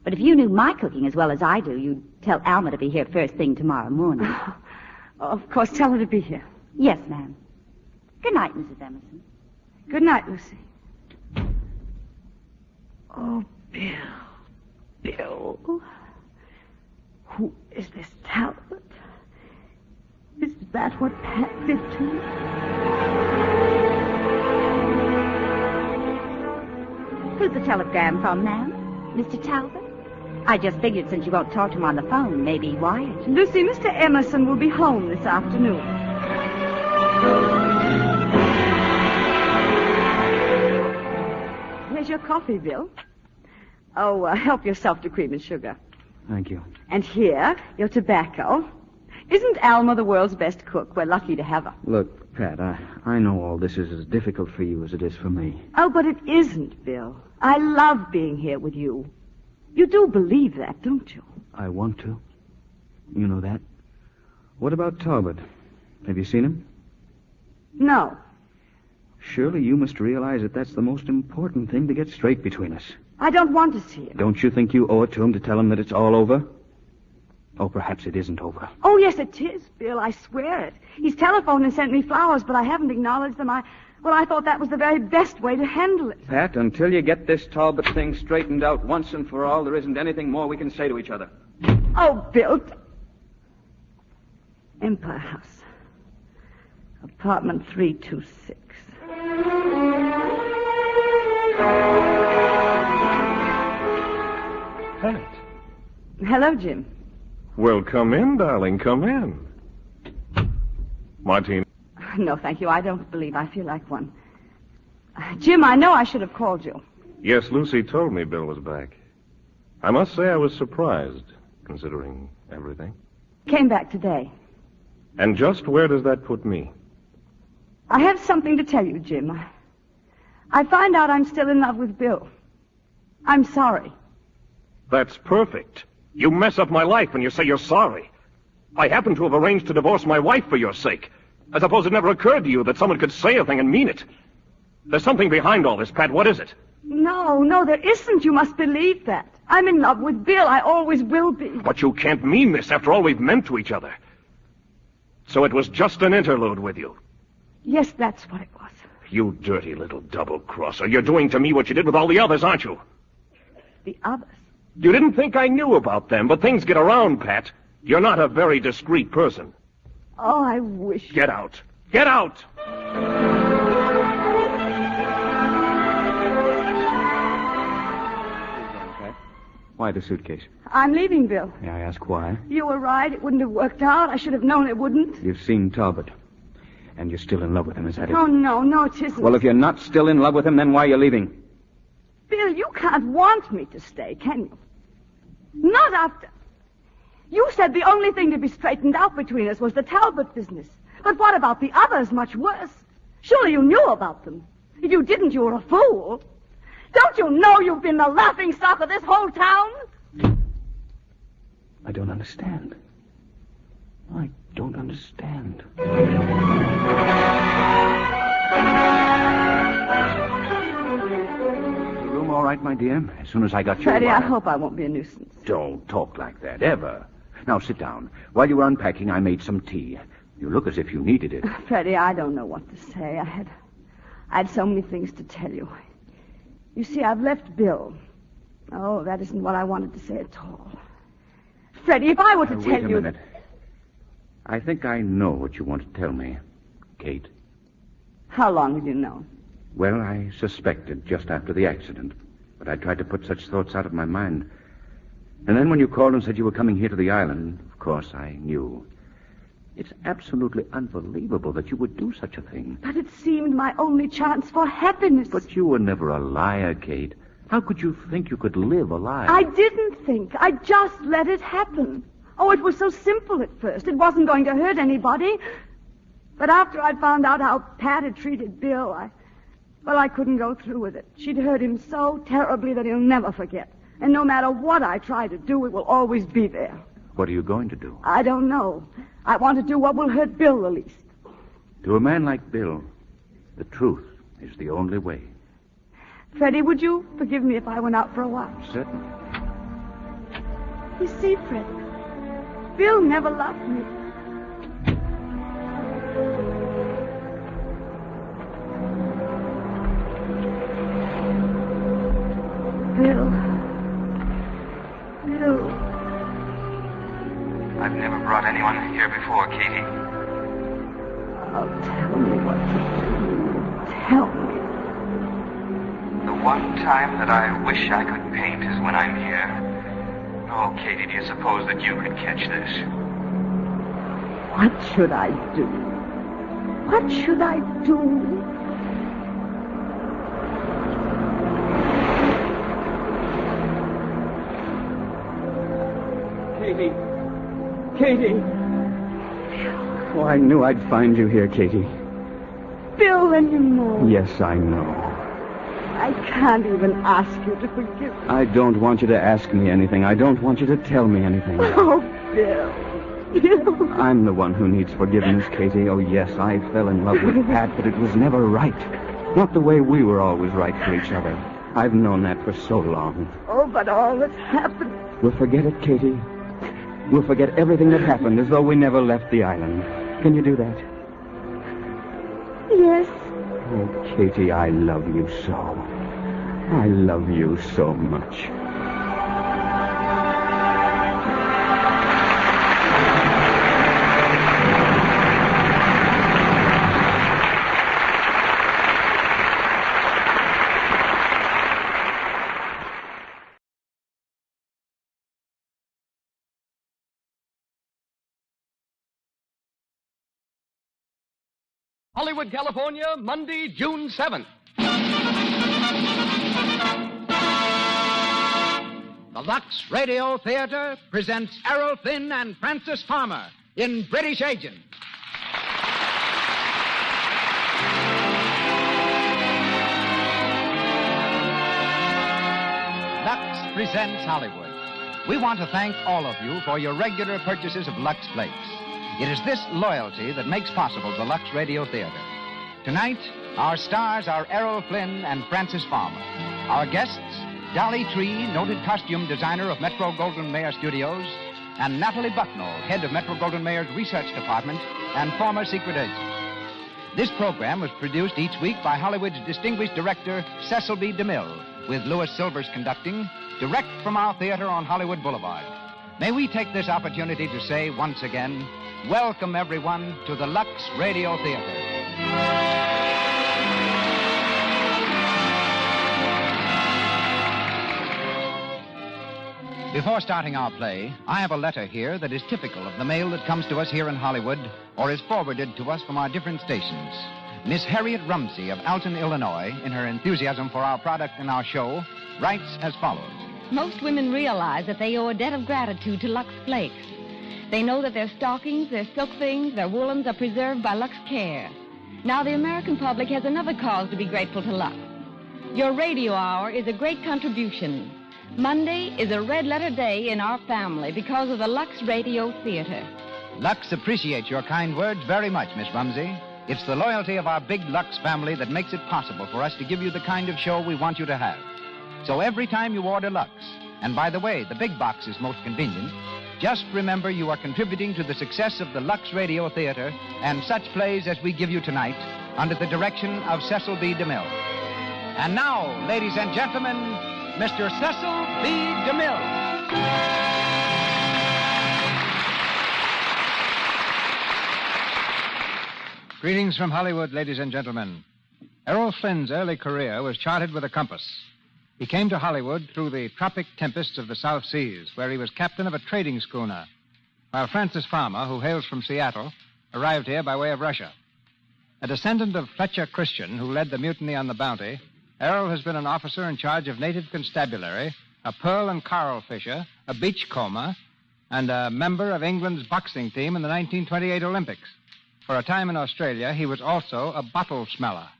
But if you knew my cooking as well as I do, you'd tell Alma to be here first thing tomorrow morning. Oh, of course, tell her to be here. Yes, ma'am. Good night, Mrs. Emerson. Good night, Lucy. Oh, Bill. Who is this Talbot? Is that what Pat did to me? Who's the telegram from, ma'am? Mr. Talbot? I just figured since you won't talk to him on the phone, maybe wired. Lucy, Mr. Emerson will be home this afternoon. Here's your coffee, Bill. Oh, help yourself to cream and sugar. Thank you. And here, your tobacco. Isn't Alma the world's best cook? We're lucky to have her. Look, Pat, I know all this is as difficult for you as it is for me. Oh, but it isn't, Bill. I love being here with you. You do believe that, don't you? I want to. You know that. What about Talbot? Have you seen him? No. Surely you must realize that that's the most important thing to get straight between us. I don't want to see him. Don't you think you owe it to him to tell him that it's all over? Oh, perhaps it isn't over. Oh, yes, it is, Bill. I swear it. He's telephoned and sent me flowers, but I haven't acknowledged them. I thought that was the very best way to handle it. Pat, until you get this Talbot thing straightened out once and for all, there isn't anything more we can say to each other. Oh, Bill. Empire House. Apartment 326. Pat, Hello, Jim. Well, come in, darling, come in. Martine. No, thank you. I don't believe I feel like one. Jim, I know I should have called you. Yes, Lucy told me Bill was back. I must say I was surprised, considering everything. Came back today. And just where does that put me? I have something to tell you, Jim. I find out I'm still in love with Bill. I'm sorry. That's perfect. You mess up my life and you say you're sorry. I happen to have arranged to divorce my wife for your sake. I suppose it never occurred to you that someone could say a thing and mean it. There's something behind all this, Pat. What is it? No, there isn't. You must believe that. I'm in love with Bill. I always will be. But you can't mean this after all we've meant to each other. So it was just an interlude with you. Yes, that's what it was. You dirty little double-crosser. You're doing to me what you did with all the others, aren't you? The others? You didn't think I knew about them, but things get around, Pat. You're not a very discreet person. Oh, I wish... Get out. Get out! Why the suitcase? I'm leaving, Bill. May I ask why? You were right. It wouldn't have worked out. I should have known it wouldn't. You've seen Talbot. And you're still in love with him, is that it? Oh, no, it isn't. Well, if you're not still in love with him, then why are you leaving? Bill, you can't want me to stay, can you? Not after... You said the only thing to be straightened out between us was the Talbot business. But what about the others, much worse? Surely you knew about them. If you didn't, you were a fool. Don't you know you've been the laughingstock of this whole town? I don't understand. I don't understand. The room all right, my dear? As soon as I got you... Freddie, I hope I won't be a nuisance. Don't talk like that, ever. Now, sit down. While you were unpacking, I made some tea. You look as if you needed it. Freddie, I don't know what to say. I had so many things to tell you. You see, I've left Bill. Oh, that isn't what I wanted to say at all. Freddie, if I were to tell you... Wait a minute. I think I know what you want to tell me, Kate. How long have you known? Well, I suspected just after the accident, but I tried to put such thoughts out of my mind. And then when you called and said you were coming here to the island, of course I knew. It's absolutely unbelievable that you would do such a thing. But it seemed my only chance for happiness. But you were never a liar, Kate. How could you think you could live a lie? I didn't think. I just let it happen. Oh, it was so simple at first. It wasn't going to hurt anybody. But after I'd found out how Pat had treated Bill, I couldn't go through with it. She'd hurt him so terribly that he'll never forget. And no matter what I try to do, it will always be there. What are you going to do? I don't know. I want to do what will hurt Bill the least. To a man like Bill, the truth is the only way. Freddie, would you forgive me if I went out for a while? Certainly. You see, Freddie, Bill never loved me. Bill. I've never brought anyone here before, Katie. Oh, tell me what to do. Tell me. The one time that I wish I could paint is when I'm here. Oh, Katie, do you suppose that you could catch this? What should I do? What should I do? Katie. Oh, I knew I'd find you here, Katie. Bill, and you know. Yes, I know. I can't even ask you to forgive me. I don't want you to ask me anything. I don't want you to tell me anything. Oh, Bill. I'm the one who needs forgiveness, Katie. Oh, yes, I fell in love with Pat, but it was never right. Not the way we were always right for each other. I've known that for so long. Oh, but all that's happened... We'll forget it, Katie. We'll forget everything that happened as though we never left the island. Can you do that? Yes. Oh, Katie, I love you so. I love you so much. Hollywood, California, Monday, June 7th. The Lux Radio Theater presents Errol Flynn and Francis Farmer in British Agent. Lux presents Hollywood. We want to thank all of you for your regular purchases of Lux Flakes. It is this loyalty that makes possible the Lux Radio Theater. Tonight, our stars are Errol Flynn and Francis Farmer. Our guests, Dolly Tree, noted costume designer of Metro-Goldwyn-Mayer Studios, and Natalie Bucknell, head of Metro-Goldwyn-Mayer's research department and former secret agent. This program was produced each week by Hollywood's distinguished director, Cecil B. DeMille, with Louis Silvers conducting, direct from our theater on Hollywood Boulevard. May we take this opportunity to say once again, welcome everyone to the Lux Radio Theater. Before starting our play, I have a letter here that is typical of the mail that comes to us here in Hollywood or is forwarded to us from our different stations. Miss Harriet Rumsey of Alton, Illinois, in her enthusiasm for our product and our show, writes as follows. Most women realize that they owe a debt of gratitude to Lux Flakes. They know that their stockings, their silk things, their woolens are preserved by Lux Care. Now the American public has another cause to be grateful to Lux. Your radio hour is a great contribution. Monday is a red-letter day in our family because of the Lux Radio Theater. Lux appreciates your kind words very much, Miss Rumsey. It's the loyalty of our big Lux family that makes it possible for us to give you the kind of show we want you to have. So every time you order Lux, and by the way, the big box is most convenient, just remember you are contributing to the success of the Lux Radio Theater and such plays as we give you tonight under the direction of Cecil B. DeMille. And now, ladies and gentlemen, Mr. Cecil B. DeMille. Greetings from Hollywood, ladies and gentlemen. Errol Flynn's early career was charted with a compass. He came to Hollywood through the tropic tempests of the South Seas, where he was captain of a trading schooner, while Francis Farmer, who hails from Seattle, arrived here by way of Russia. A descendant of Fletcher Christian, who led the mutiny on the Bounty, Errol has been an officer in charge of native constabulary, a pearl and coral fisher, a beachcomber, and a member of England's boxing team in the 1928 Olympics. For a time in Australia, he was also a bottle smeller.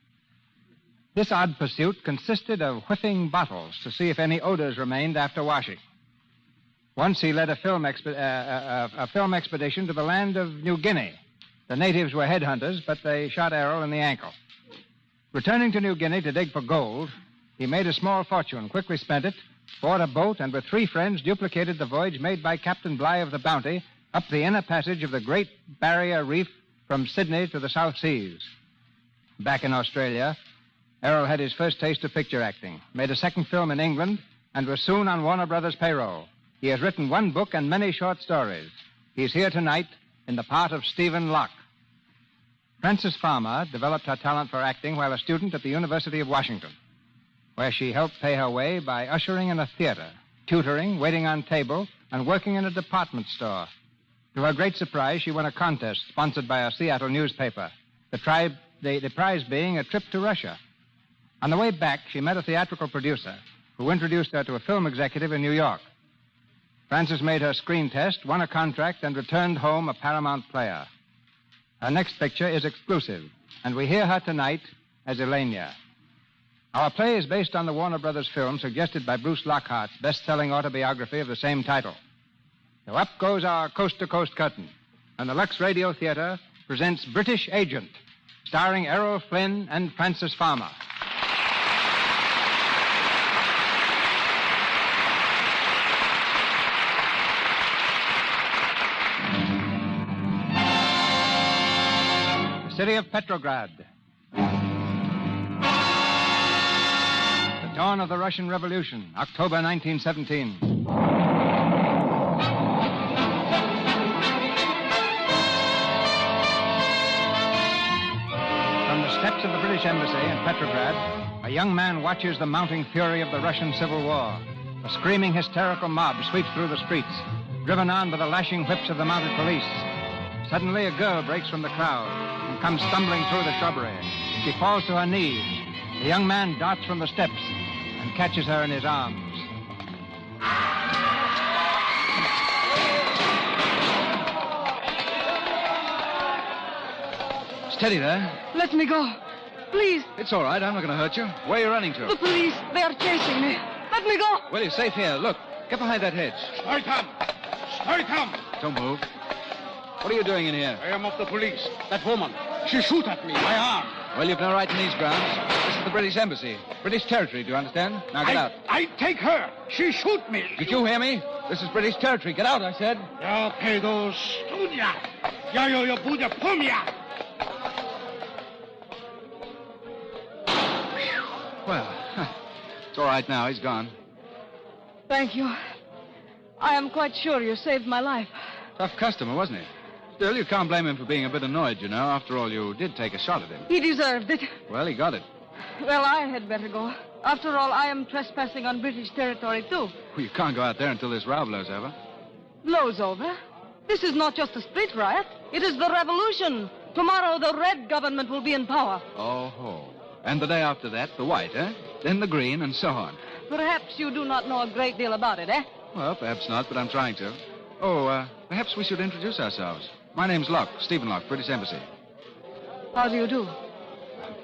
This odd pursuit consisted of whiffing bottles to see if any odors remained after washing. Once he led a film expedition to the land of New Guinea. The natives were headhunters, but they shot Errol in the ankle. Returning to New Guinea to dig for gold, he made a small fortune, quickly spent it, bought a boat, and with 3 friends duplicated the voyage made by Captain Bligh of the Bounty up the inner passage of the Great Barrier Reef from Sydney to the South Seas. Back in Australia, Errol had his first taste of picture acting, made a second film in England, and was soon on Warner Brothers' payroll. He has written 1 book and many short stories. He's here tonight in the part of Stephen Locke. Frances Farmer developed her talent for acting while a student at the University of Washington, where she helped pay her way by ushering in a theater, tutoring, waiting on table, and working in a department store. To her great surprise, she won a contest sponsored by a Seattle newspaper, the prize being a trip to Russia. On the way back, she met a theatrical producer who introduced her to a film executive in New York. Frances made her screen test, won a contract, and returned home a Paramount player. Her next picture is exclusive, and we hear her tonight as Elenia. Our play is based on the Warner Brothers film suggested by Bruce Lockhart's best-selling autobiography of the same title. So up goes our coast-to-coast curtain, and the Lux Radio Theater presents British Agent, starring Errol Flynn and Frances Farmer. City of Petrograd. The dawn of the Russian Revolution, October 1917. From the steps of the British Embassy in Petrograd, a young man watches the mounting fury of the Russian Civil War. A screaming, hysterical mob sweeps through the streets, driven on by the lashing whips of the mounted police. Suddenly, a girl breaks from the crowd. and comes stumbling through the shrubbery. She falls to her knees. The young man darts from the steps and catches her in his arms. Steady there. Let me go. Please. It's all right. I'm not going to hurt you. Where are you running to? The police. They are chasing me. Let me go. Well, you're safe here. Look. Get behind that hedge. Stay calm. Don't move. What are you doing in here? I am of the police. That woman. She shoot at me. My arm. Well, you've no right in these grounds. This is the British Embassy. British territory, do you understand? Now get out. I take her. She shoot me. Did you hear me? This is British territory. Get out, I said. Ja pedo studia. Ja jo bude pomia. Well, it's all right now. He's gone. Thank you. I am quite sure you saved my life. Tough customer, wasn't he? Still, you can't blame him for being a bit annoyed, you know. After all, you did take a shot at him. He deserved it. Well, he got it. Well, I had better go. After all, I am trespassing on British territory, too. Well, you can't go out there until this row blows over. Blows over? This is not just a street riot. It is the revolution. Tomorrow, the red government will be in power. Oh-ho. And the day after that, the white, eh? Then the green, and so on. Perhaps you do not know a great deal about it, eh? Well, perhaps not, but I'm trying to. Oh, perhaps we should introduce ourselves. My name's Locke, Stephen Locke, British Embassy. How do you do?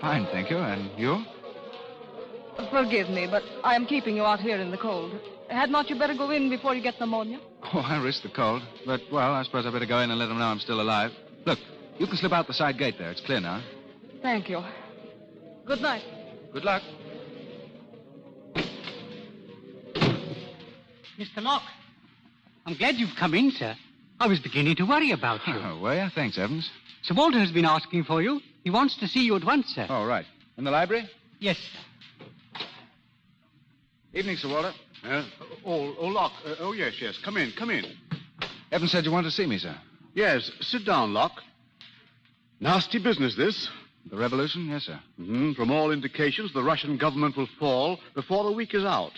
Fine, thank you. And you? Forgive me, but I am keeping you out here in the cold. Had not you better go in before you get pneumonia? Oh, I risk the cold. But, well, I suppose I better go in and let them know I'm still alive. Look, you can slip out the side gate there. It's clear now. Thank you. Good night. Good luck. Mr. Locke, I'm glad you've come in, sir. I was beginning to worry about you. Oh, were you? Thanks, Evans. Sir Walter has been asking for you. He wants to see you at once, sir. Oh, right. In the library? Yes, sir. Evening, Sir Walter. Locke. Yes. Come in. Evans said you wanted to see me, sir. Yes, sit down, Locke. Nasty business, this. The revolution? Yes, sir. From all indications, the Russian government will fall before the week is out.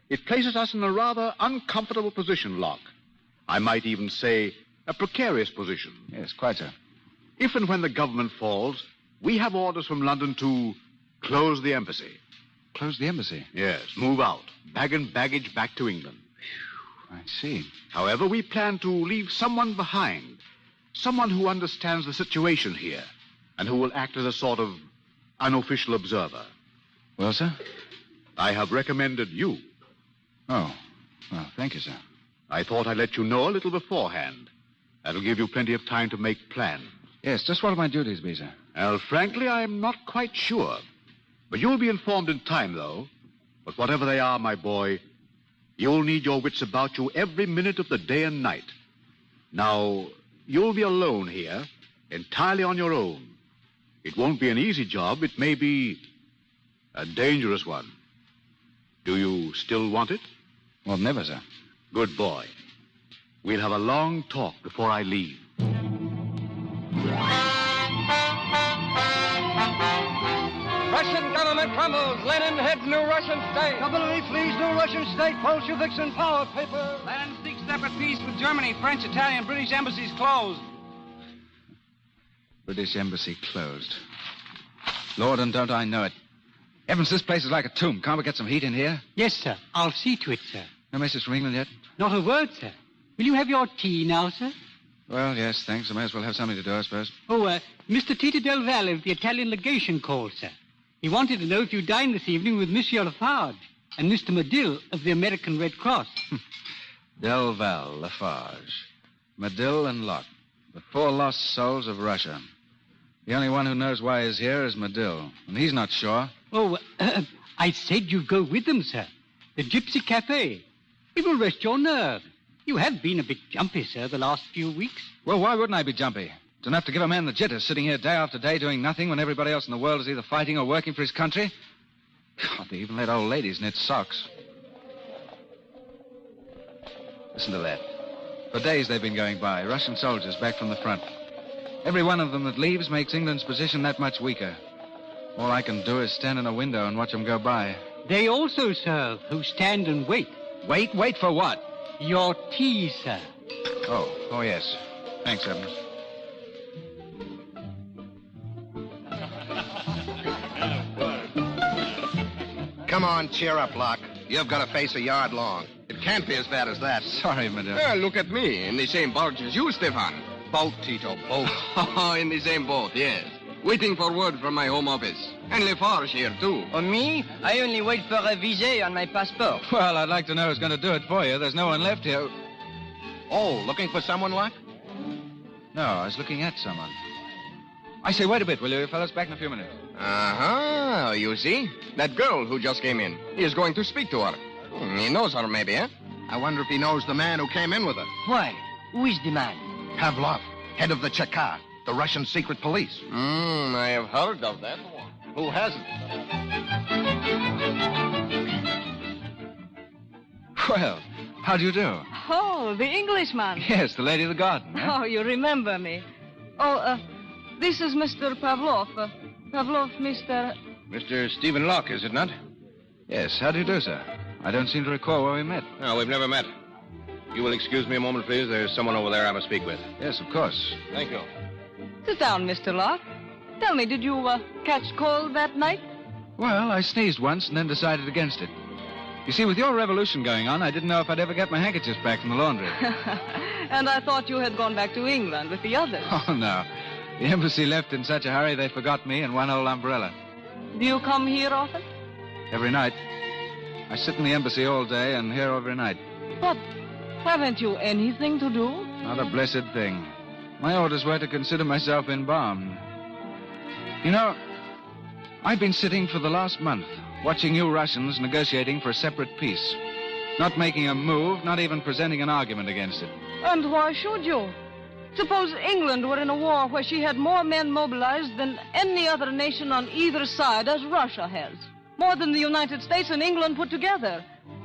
It places us in a rather uncomfortable position, Locke. I might even say a precarious position. Yes, quite so. If and when the government falls, we have orders from London to close the embassy. Close the embassy? Yes, move out. Bag and baggage back to England. I see. However, we plan to leave someone behind. Someone who understands the situation here and who will act as a sort of unofficial observer. Well, sir? I have recommended you. Oh. Well, thank you, sir. I thought I'd let you know a little beforehand. That'll give you plenty of time to make plans. Yes, just what will my duties be, sir? Well, frankly, I'm not quite sure. But you'll be informed in time, though. But whatever they are, my boy, you'll need your wits about you every minute of the day and night. Now, you'll be alone here, entirely on your own. It won't be an easy job. It may be a dangerous one. Do you still want it? Well, never, sir. Good boy. We'll have a long talk before I leave. Russian government crumbles. Lenin heads new Russian state. Nobility flees new Russian state. Bolsheviks in power. Paper. Lenin seeks separate peace with Germany. French, Italian, British embassies closed. British embassy closed. Lord, and don't I know it. Evans, this place is like a tomb. Can't we get some heat in here? Yes, sir. I'll see to it, sir. No message from England yet? Not a word, sir. Will you have your tea now, sir? Well, yes, thanks. I may as well have something to do, I suppose. Oh, Mr. Tito Del Valle of the Italian legation called, sir. He wanted to know if you dined this evening with Monsieur Lafarge and Mr. Medill of the American Red Cross. Del Valle, Lafarge, Medill, and Locke. The four lost souls of Russia. The only one who knows why he's here is Medill, and he's not sure. Oh, I said you'd go with them, sir. The Gypsy Cafe. It will rest your nerve. You have been a bit jumpy, sir, the last few weeks. Well, why wouldn't I be jumpy? It's enough to give a man the jitters sitting here day after day doing nothing when everybody else in the world is either fighting or working for his country. God, they even let old ladies knit socks. Listen to that. For days they've been going by, Russian soldiers back from the front. Every one of them that leaves makes England's position that much weaker. All I can do is stand in a window and watch them go by. They also serve who stand and wait. Wait? Wait for what? Your tea, sir. Oh, yes. Thanks, Evans. Come on, cheer up, Locke. You've got to face a yard long. It can't be as bad as that. Sorry, madame. Look at me, in the same barge as you, Stefan. Boat, Tito, boat. In the same boat, yes. Waiting for word from my home office. And Lafarge here, too. On me? I only wait for a visa on my passport. Well, I'd like to know who's going to do it for you. There's no one left here. Oh, looking for someone, Locke? No, I was looking at someone. I say, wait a bit, will you, fellas? Back in a few minutes. Uh-huh. You see? That girl who just came in. He is going to speak to her. He knows her, maybe, eh? I wonder if he knows the man who came in with her. Why? Who is the man? Pavlov, head of the Cheka, the Russian secret police. I have heard of that one. Who hasn't? Well, how do you do? Oh, the Englishman. Yes, the lady of the garden. Eh? Oh, you remember me. Oh, this is Mr. Pavlov. Pavlov, Mr. Mr. Stephen Locke, is it not? Yes, how do you do, sir? I don't seem to recall where we met. No, we've never met. You will excuse me a moment, please. There's someone over there I must speak with. Yes, of course. Thank you. Sit down, Mr. Locke. Tell me, did you catch cold that night? Well, I sneezed once and then decided against it. You see, with your revolution going on, I didn't know if I'd ever get my handkerchiefs back from the laundry. And I thought you had gone back to England with the others. Oh, no. The embassy left in such a hurry they forgot me and one old umbrella. Do you come here often? Every night. I sit in the embassy all day and here every night. But haven't you anything to do? Not a blessed thing. My orders were to consider myself embalmed. You know, I've been sitting for the last month, watching you Russians negotiating for a separate peace. Not making a move, not even presenting an argument against it. And why should you? Suppose England were in a war where she had more men mobilized than any other nation on either side, as Russia has. More than the United States and England put together.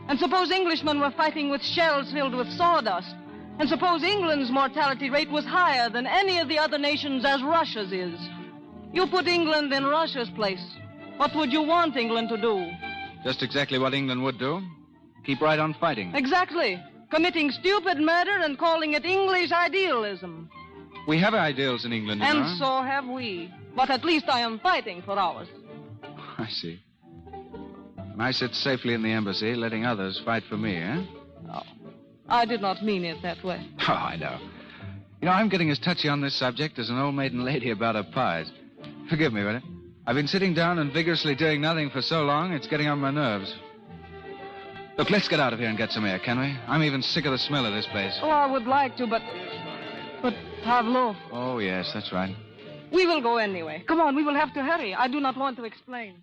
And suppose Englishmen were fighting with shells filled with sawdust. And suppose England's mortality rate was higher than any of the other nations, as Russia's is. You put England in Russia's place. What would you want England to do? Just exactly what England would do. Keep right on fighting. Exactly. Committing stupid murder and calling it English idealism. We have ideals in England, you know. And so have we. But at least I am fighting for ours. I see. And I sit safely in the embassy, letting others fight for me, eh? Oh, I did not mean it that way. Oh, I know. You know, I'm getting as touchy on this subject as an old maiden lady about her pies. Forgive me, will you? I've been sitting down and vigorously doing nothing for so long, it's getting on my nerves. Look, let's get out of here and get some air, can we? I'm even sick of the smell of this place. Oh, I would like to, but Pavlov. Oh, yes, that's right. We will go anyway. Come on, we will have to hurry. I do not want to explain.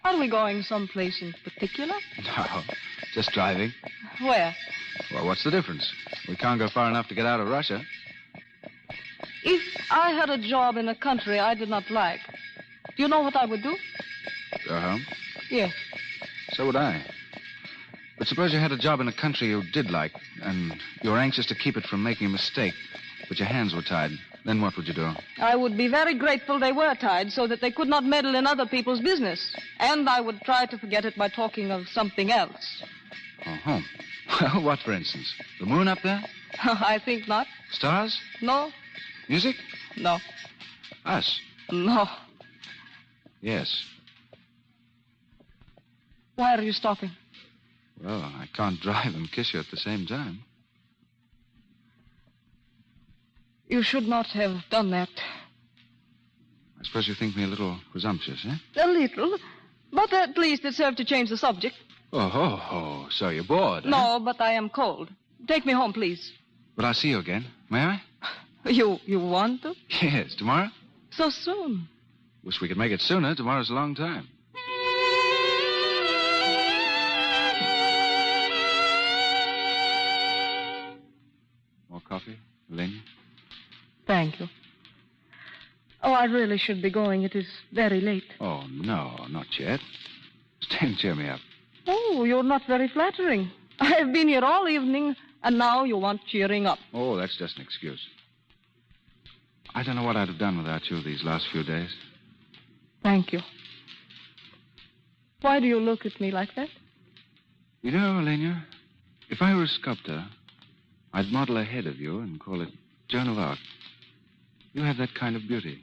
Are we going someplace in particular? No, just driving. Where? Well, what's the difference? We can't go far enough to get out of Russia. If I had a job in a country I did not like, do you know what I would do? Go home? Yes. So would I. But suppose you had a job in a country you did like, and you were anxious to keep it from making a mistake, but your hands were tied. Then what would you do? I would be very grateful they were tied so that they could not meddle in other people's business. And I would try to forget it by talking of something else. Uh-huh. Well, what, for instance? The moon up there? I think not. Stars? No. Music? No. Us? No. Yes. Why are you stopping? Well, I can't drive and kiss you at the same time. You should not have done that. I suppose you think me a little presumptuous, eh? A little. But at least it served to change the subject. Oh, so you're bored, eh? No, but I am cold. Take me home, please. But I'll see you again. May I? You want to? Yes, tomorrow? So soon. Wish we could make it sooner. Tomorrow's a long time. More coffee, Elena? Thank you. Oh, I really should be going. It is very late. Oh, no, not yet. Stay and cheer me up. Oh, you're not very flattering. I have been here all evening, and now you want cheering up. Oh, that's just an excuse. I don't know what I'd have done without you these last few days. Thank you. Why do you look at me like that? You know, Elena, if I were a sculptor, I'd model a head of you and call it Joan of Arc. You have that kind of beauty.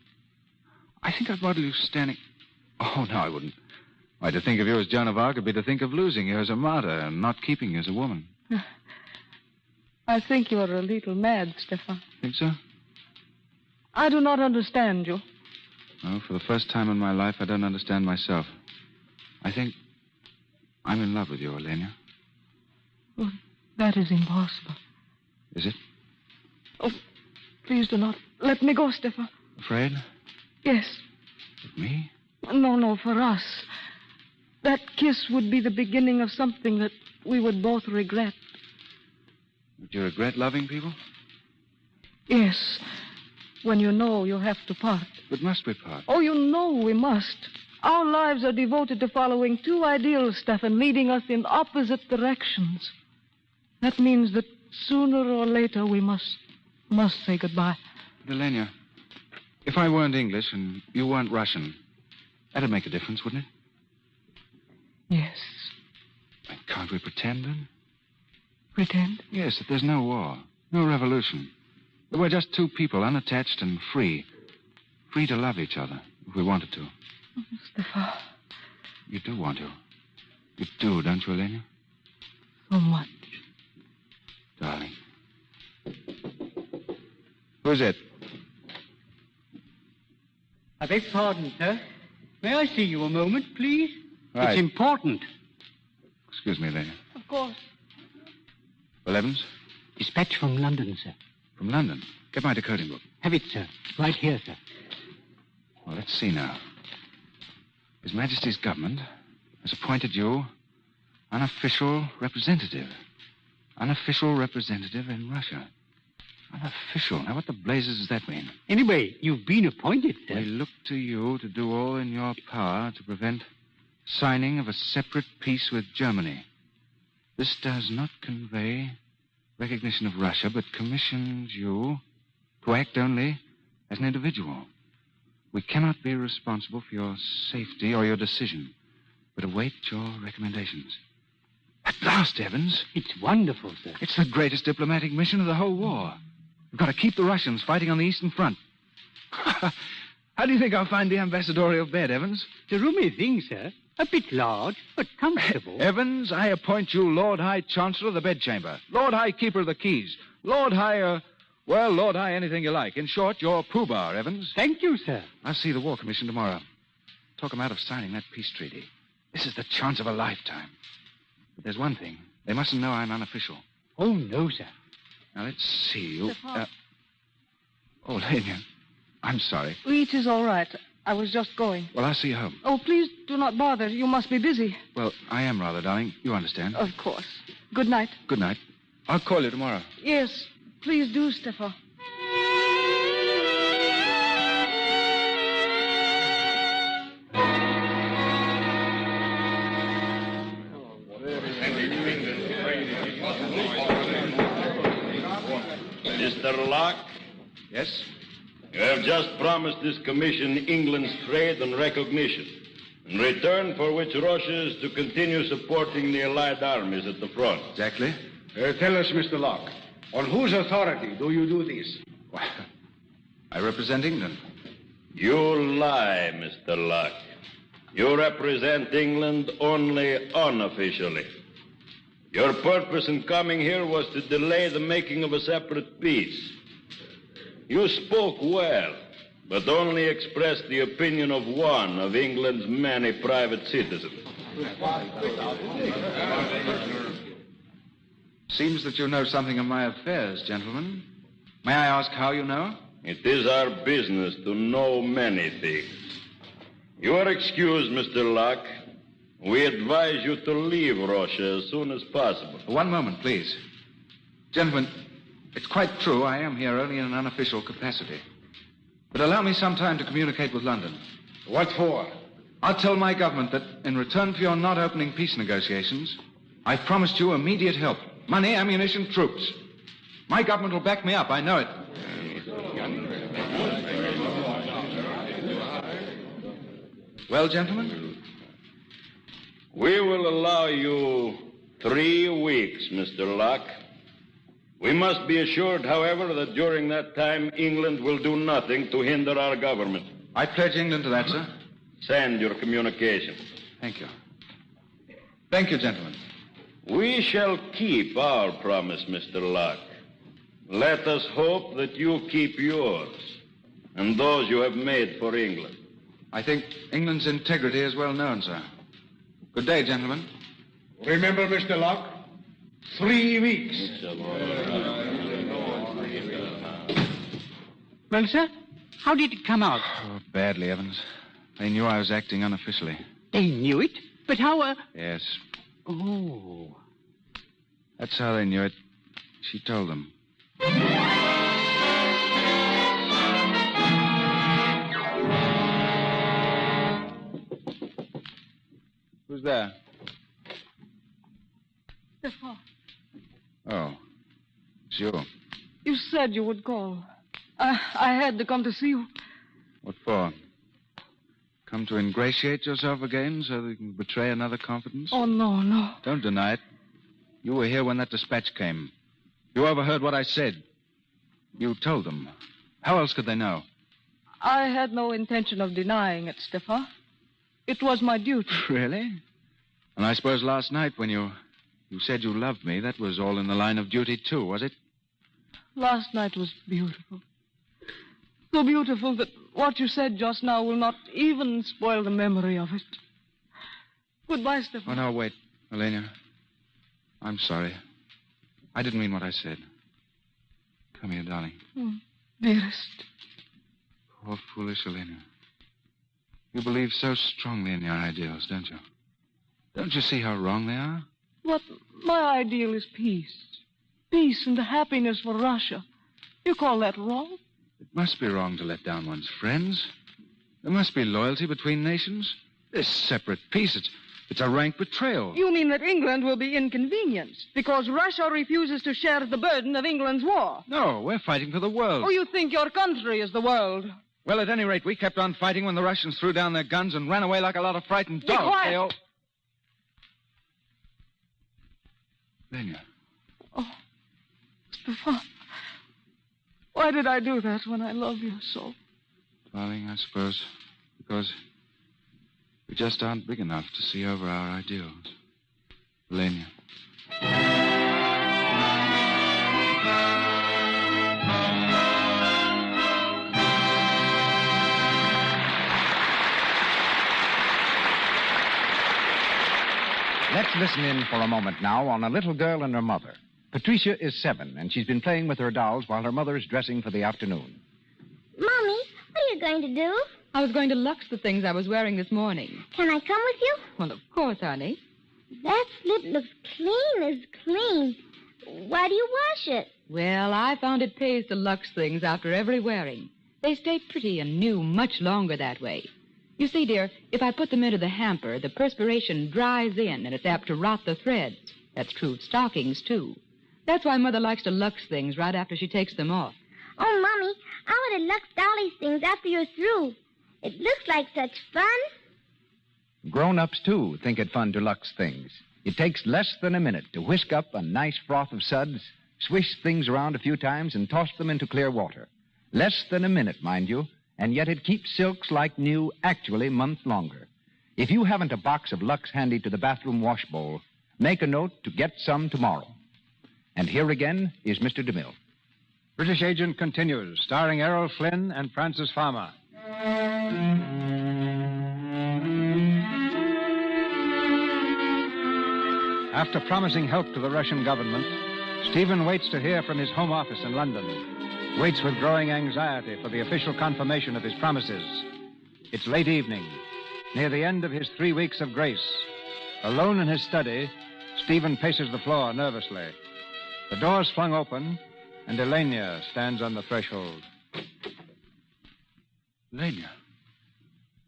I think I'd model you standing... Oh, no, I wouldn't. Why, to think of you as Joan of Arc would be to think of losing you as a martyr and not keeping you as a woman. I think you're a little mad, Stefan. Think so? I do not understand you. No, for the first time in my life, I don't understand myself. I think I'm in love with you, Elena. Well, that is impossible. Is it? Oh, please do not let me go, Stefan. Afraid? Yes. With me? No, for us. That kiss would be the beginning of something that we would both regret. Would you regret loving people? Yes. When you know you have to part. But must we part? Oh, you know we must. Our lives are devoted to following two ideals, Stefan, leading us in opposite directions. That means that sooner or later we must say goodbye. But Elena, if I weren't English and you weren't Russian, that'd make a difference, wouldn't it? Yes. And can't we pretend, then? Pretend? Yes, that there's no war, no revolution. That we're just two people, unattached and free. Free to love each other, if we wanted to. Stefan. You do want to. You do, don't you, Elena? So much. Darling. Who's it? I beg pardon, sir. May I see you a moment, please? Right. It's important. Excuse me, Elena. Of course. Well, Evans? Dispatch from London, sir. From London? Get my decoding book. Have it, sir. Right here, sir. Well, let's see now. His Majesty's government has appointed you unofficial representative. Unofficial representative in Russia. Unofficial. Now, what the blazes does that mean? Anyway, you've been appointed, sir. We look to you to do all in your power to prevent signing of a separate peace with Germany. This does not convey recognition of Russia, but commissions you to act only as an individual. We cannot be responsible for your safety or your decision, but await your recommendations. At last, Evans. It's wonderful, sir. It's the greatest diplomatic mission of the whole war. We've got to keep the Russians fighting on the Eastern Front. How do you think I'll find the ambassadorial bed, Evans? It's a roomy thing, sir. A bit large, but comfortable. Evans, I appoint you Lord High Chancellor of the Bedchamber, Lord High Keeper of the Keys, Lord High, Lord High anything you like. In short, you're Pooh-Bah, Evans. Thank you, sir. I'll see the War Commission tomorrow. Talk 'em out of signing that peace treaty. This is the chance of a lifetime. But there's one thing. They mustn't know I'm unofficial. Oh, no, sir. Now, let's see you. Oh, Lenya, I'm sorry. It is all right. I was just going. Well, I'll see you home. Oh, please do not bother. You must be busy. Well, I am rather, darling. You understand. Of course. Good night. Good night. I'll call you tomorrow. Yes, please do, Stefan. Mr. Locke? Yes? You have just promised this commission England's trade and recognition, in return for which Russia is to continue supporting the Allied armies at the front. Exactly. Tell us, Mr. Locke, on whose authority do you do this? Well, I represent England. You lie, Mr. Locke. You represent England only unofficially. Your purpose in coming here was to delay the making of a separate peace. You spoke well, but only expressed the opinion of one of England's many private citizens. Seems that you know something of my affairs, gentlemen. May I ask how you know? It is our business to know many things. You are excused, Mr. Locke. We advise you to leave Russia as soon as possible. One moment, please. Gentlemen, it's quite true I am here only in an unofficial capacity. But allow me some time to communicate with London. What for? I'll tell my government that in return for your not opening peace negotiations, I've promised you immediate help. Money, ammunition, troops. My government will back me up, I know it. Well, gentlemen? We will allow you 3 weeks, Mr. Locke. We must be assured, however, that during that time, England will do nothing to hinder our government. I pledge England to that, sir. Send your communication. Thank you. Thank you, gentlemen. We shall keep our promise, Mr. Locke. Let us hope that you keep yours and those you have made for England. I think England's integrity is well known, sir. Good day, gentlemen. Remember, Mr. Locke, 3 weeks. Well, sir, how did it come out? Oh, badly, Evans. They knew I was acting unofficially. They knew it? But how, Yes. Oh. That's how they knew it. She told them. Who's there? Stefan, Oh, it's you. you said you would call. I had to come to see you. What for? Come to ingratiate yourself again so that you can betray another confidence? Oh, no. Don't deny it. You were here when that dispatch came. You overheard what I said. You told them. How else could they know? I had no intention of denying it, Stefan. It was my duty. Really? And I suppose last night when you said you loved me, that was all in the line of duty, too, was it? Last night was beautiful. So beautiful that what you said just now will not even spoil the memory of it. Goodbye, Stefan. Oh, no, wait, Elena. I'm sorry. I didn't mean what I said. Come here, darling. Dearest. Poor, foolish Elena. You believe so strongly in your ideals, don't you? Don't you see how wrong they are? But my ideal is peace. Peace and happiness for Russia. You call that wrong? It must be wrong to let down one's friends. There must be loyalty between nations. This separate peace, it's a rank betrayal. You mean that England will be inconvenienced because Russia refuses to share the burden of England's war? No, we're fighting for the world. Oh, you think your country is the world? Well, at any rate, we kept on fighting when the Russians threw down their guns and ran away like a lot of frightened dogs. Be quiet. Lenya. Oh, Stefan. Why did I do that when I love you so? Darling, I suppose because we just aren't big enough to see over our ideals. Lenya. Let's listen in for a moment now on a little girl and her mother. Patricia is 7, and she's been playing with her dolls while her mother is dressing for the afternoon. Mommy, what are you going to do? I was going to lux the things I was wearing this morning. Can I come with you? Well, of course, honey. That slip looks clean as clean. Why do you wash it? Well, I found it pays to lux things after every wearing. They stay pretty and new much longer that way. You see, dear, if I put them into the hamper, the perspiration dries in and it's apt to rot the threads. That's true of stockings, too. That's why Mother likes to lux things right after she takes them off. Oh, Mommy, I want to lux Dolly's things after you're through. It looks like such fun. Grown-ups, too, think it fun to lux things. It takes less than a minute to whisk up a nice froth of suds, swish things around a few times, and toss them into clear water. Less than a minute, mind you, and yet it keeps silks like new actually months longer. If you haven't a box of Lux handy to the bathroom wash bowl, make a note to get some tomorrow. And here again is Mr. DeMille. British Agent continues, starring Errol Flynn and Francis Farmer. After promising help to the Russian government, Stephen waits to hear from his home office in London. Waits with growing anxiety for the official confirmation of his promises. It's late evening, near the end of his 3 weeks of grace. Alone in his study, Stephen paces the floor nervously. The door's flung open, and Elenia stands on the threshold. Elenia,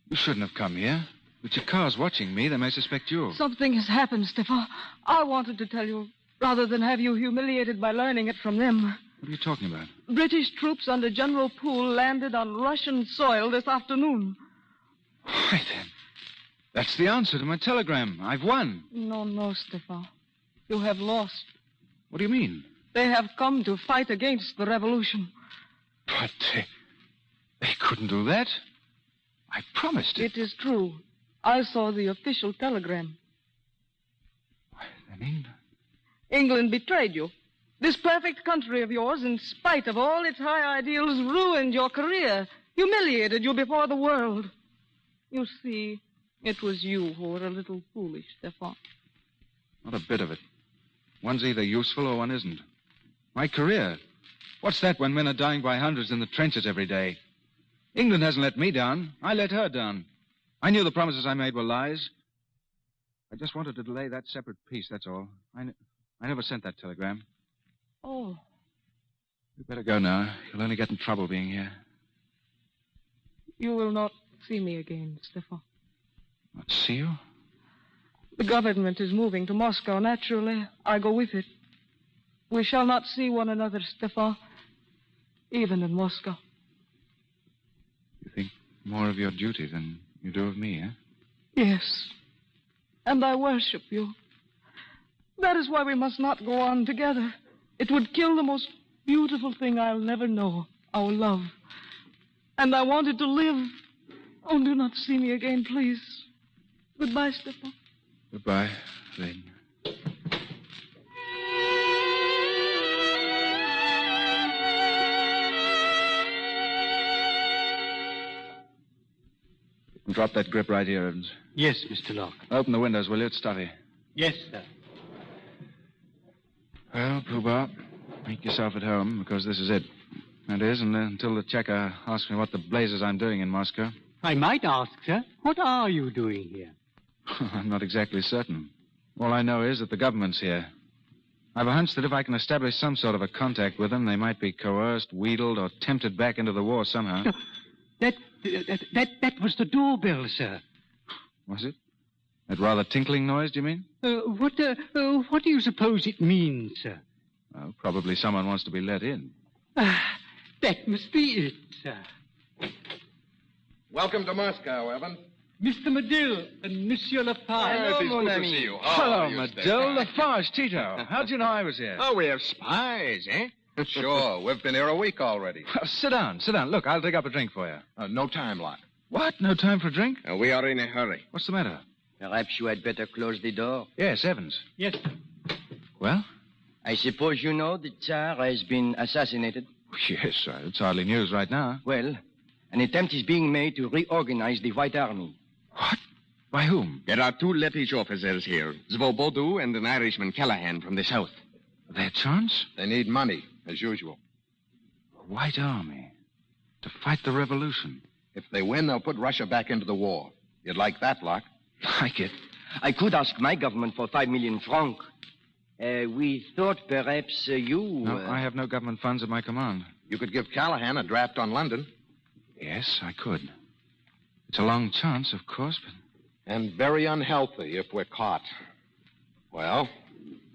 you shouldn't have come here. With your cars watching me, they may suspect you. Something has happened, Stefan. I wanted to tell you, rather than have you humiliated by learning it from them. What are you talking about? British troops under General Poole landed on Russian soil this afternoon. Why, then, that's the answer to my telegram. I've won. No, Stefan. You have lost. What do you mean? They have come to fight against the revolution. But they couldn't do that. I promised it. It is true. I saw the official telegram. Then England betrayed you. This perfect country of yours, in spite of all its high ideals, ruined your career, humiliated you before the world. You see, it was you who were a little foolish, Stefan. Not a bit of it. One's either useful or one isn't. My career. What's that when men are dying by hundreds in the trenches every day? England hasn't let me down. I let her down. I knew the promises I made were lies. I just wanted to delay that separate peace, that's all. I never sent that telegram. Oh. You better go now. You'll only get in trouble being here. You will not see me again, Stefan. Not see you? The government is moving to Moscow. Naturally, I go with it. We shall not see one another, Stefan, even in Moscow. You think more of your duty than you do of me, eh? Yes. And I worship you. That is why we must not go on together. It would kill the most beautiful thing I'll never know, our love. And I wanted to live. Oh, do not see me again, please. Goodbye, Stefan. Goodbye, Lane. Drop that grip right here, Evans. Yes, Mr. Locke. Open the windows, will you? It's stuffy. Yes, sir. Well, Pooh-Bah, make yourself at home, because this is it. That is, until the checker asks me what the blazes I'm doing in Moscow. I might ask, sir, what are you doing here? I'm not exactly certain. All I know is that the government's here. I've a hunch that if I can establish some sort of a contact with them, they might be coerced, wheedled, or tempted back into the war somehow. That was the doorbell, sir. Was it? That rather tinkling noise, do you mean? What do you suppose it means, sir? Well, probably someone wants to be let in. That must be it, sir. Welcome to Moscow, Evan. Mr. Medill and Monsieur Lafarge. Hello, it is good to see you. Hello, Medill. Lafarge, Tito. How'd you know I was here? Oh, we have spies, eh? Sure. We've been here a week already. Sit down. Look, I'll dig up a drink for you. No time, Locke. What? No time for a drink? We are in a hurry. What's the matter? Perhaps you had better close the door. Yes, Evans. Yes, sir. Well? I suppose you know the Tsar has been assassinated? Yes, sir. It's hardly news right now. Well, an attempt is being made to reorganize the White Army. What? By whom? There are two Lettish officers here, Svobodu and an Irishman, Callahan, from the south. Their chance? They need money, as usual. The White Army? To fight the revolution? If they win, they'll put Russia back into the war. You'd like that, Locke? Like it. I could ask my government for 5 million francs. We thought perhaps you... No, I have no government funds at my command. You could give Callahan a draft on London. Yes, I could. It's a long chance, of course, but... And very unhealthy if we're caught. Well?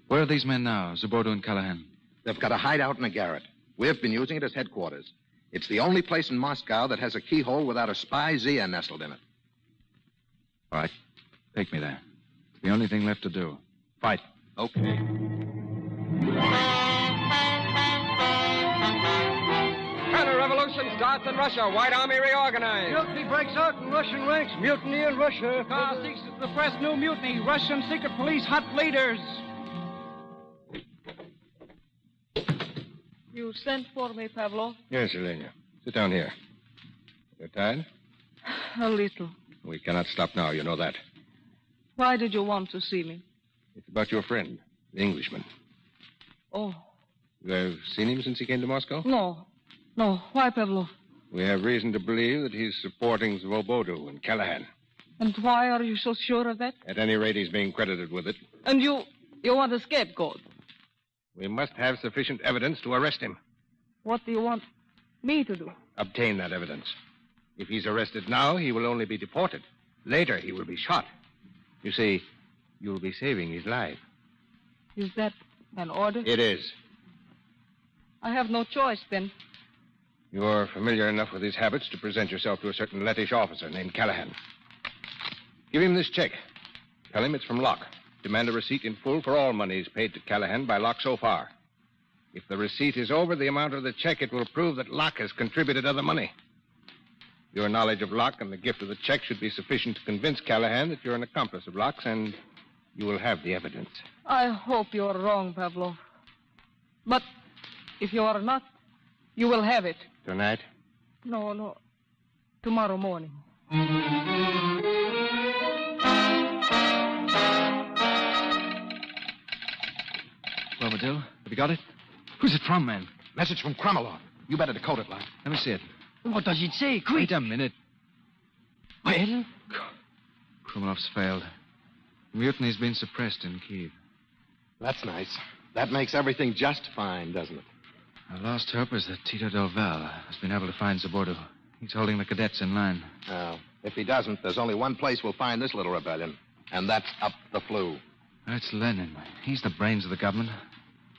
Where are these men now, Svobodu and Callahan? They've got a hideout in a garret. We've been using it as headquarters. It's the only place in Moscow that has a keyhole without a spy Zia nestled in it. All right. Take me there. It's the only thing left to do. Fight. Okay. Counter-revolution starts in Russia. White Army reorganized. Mutiny breaks out in Russian ranks. Mutiny in Russia. Car seeks to suppress new mutiny. Russian secret police hunt leaders. You sent for me, Pavlov? Yes, Elena. Sit down here. You're tired? A little. We cannot stop now, you know that. Why did you want to see me? It's about your friend, the Englishman. Oh. You have seen him since he came to Moscow? No. Why, Pavlov? We have reason to believe that he's supporting Svobodu and Callahan. And why are you so sure of that? At any rate, he's being credited with it. And you want a scapegoat? We must have sufficient evidence to arrest him. What do you want me to do? Obtain that evidence. If he's arrested now, he will only be deported. Later, he will be shot. You see, you'll be saving his life. Is that an order? It is. I have no choice, then. You're familiar enough with his habits to present yourself to a certain Lettish officer named Callahan. Give him this check. Tell him it's from Locke. Demand a receipt in full for all monies paid to Callahan by Locke so far. If the receipt is over the amount of the check, it will prove that Locke has contributed other money. Your knowledge of Locke and the gift of the check should be sufficient to convince Callahan that you're an accomplice of Locke's, and you will have the evidence. I hope you're wrong, Pavlov. But if you are not, you will have it. Tonight? No. Tomorrow morning. Well, Medill, have you got it? Who's it from, man? Message from Kromolov. You better decode it, Locke. Let me see it. What does it say? Quick. Wait a minute. Well? Kromolov's failed. The mutiny's been suppressed in Kiev. That's nice. That makes everything just fine, doesn't it? Our last hope is that Tito Del Val has been able to find Zabordo. He's holding the cadets in line. Now, if he doesn't, there's only one place we'll find this little rebellion, and that's up the flue. That's Lenin. He's the brains of the government.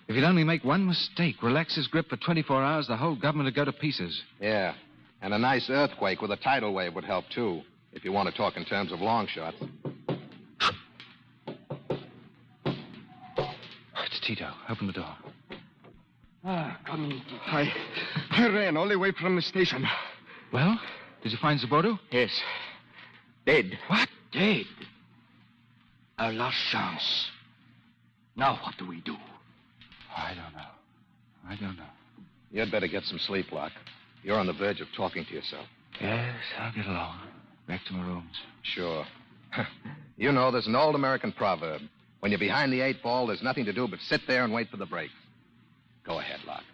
If he'd only make one mistake, relax his grip for 24 hours, the whole government would go to pieces. Yeah, and a nice earthquake with a tidal wave would help, too, if you want to talk in terms of long shots. It's Tito. Open the door. Come in. I ran all the way from the station. Well, did you find Zabordo? Yes. Dead. What? Dead. Our last chance. Now what do we do? I don't know. You'd better get some sleep, Locke. You're on the verge of talking to yourself. Yes, I'll get along. Back to my rooms. Sure. You know, there's an old American proverb. When you're behind the 8 ball, there's nothing to do but sit there and wait for the break. Go ahead, Locke.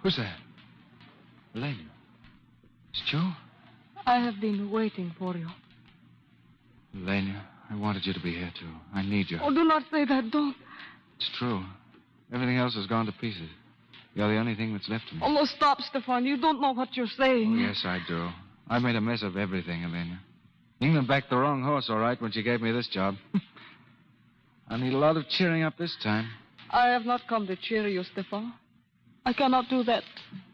Who's that? Elaine. It's Joe? I have been waiting for you. Elaine, I wanted you to be here, too. I need you. Oh, do not say that. Don't. It's true. Everything else has gone to pieces. You're the only thing that's left of me. Oh, no, stop, Stefan. You don't know what you're saying. Oh, yes, I do. I made a mess of everything, Elena. England backed the wrong horse, all right, when she gave me this job. I need a lot of cheering up this time. I have not come to cheer you, Stefan. I cannot do that,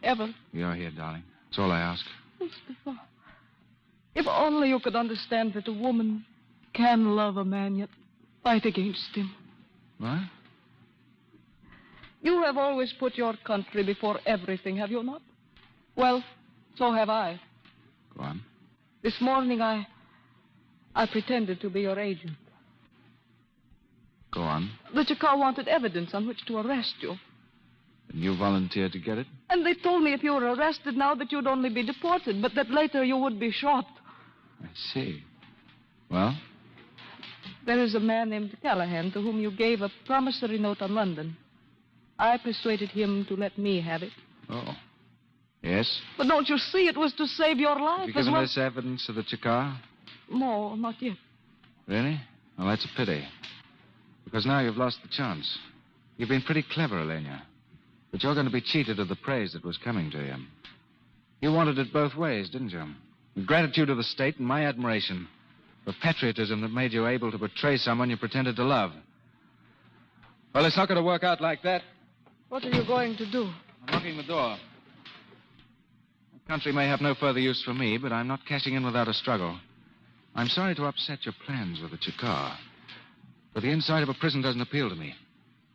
ever. You're here, darling. That's all I ask. Oh, Stefan. If only you could understand that a woman can love a man, yet fight against him. What? You have always put your country before everything, have you not? Well, so have I. Go on. This morning I pretended to be your agent. Go on. The Chakar wanted evidence on which to arrest you. And you volunteered to get it? And they told me if you were arrested now that you'd only be deported, but that later you would be shot. I see. Well? There is a man named Callahan to whom you gave a promissory note on London. I persuaded him to let me have it. Oh. Yes? But don't you see, it was to save your life Have you as given well. us evidence of the Chakar? No, not yet. Really? Well, that's a pity. Because now you've lost the chance. You've been pretty clever, Elena. But you're going to be cheated of the praise that was coming to you. You wanted it both ways, didn't you? The gratitude of the state and my admiration. The patriotism that made you able to betray someone you pretended to love. Well, it's not going to work out like that. What are you going to do? I'm locking the door. The country may have no further use for me, but I'm not cashing in without a struggle. I'm sorry to upset your plans with the Chakar, but the inside of a prison doesn't appeal to me.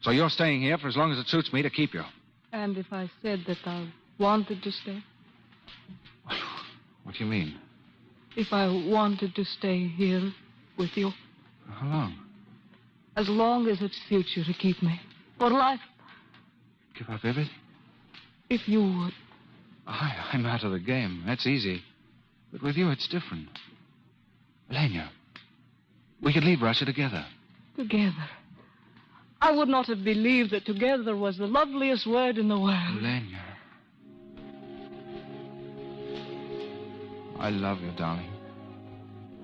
So you're staying here for as long as it suits me to keep you. And if I said that I wanted to stay? What do you mean? If I wanted to stay here with you? How long? As long as it suits you to keep me. For life. Give up everything? If you would. I'm out of the game. That's easy. But with you, it's different. Elena, we could leave Russia together. Together. I would not have believed that together was the loveliest word in the world. Elena. I love you, darling.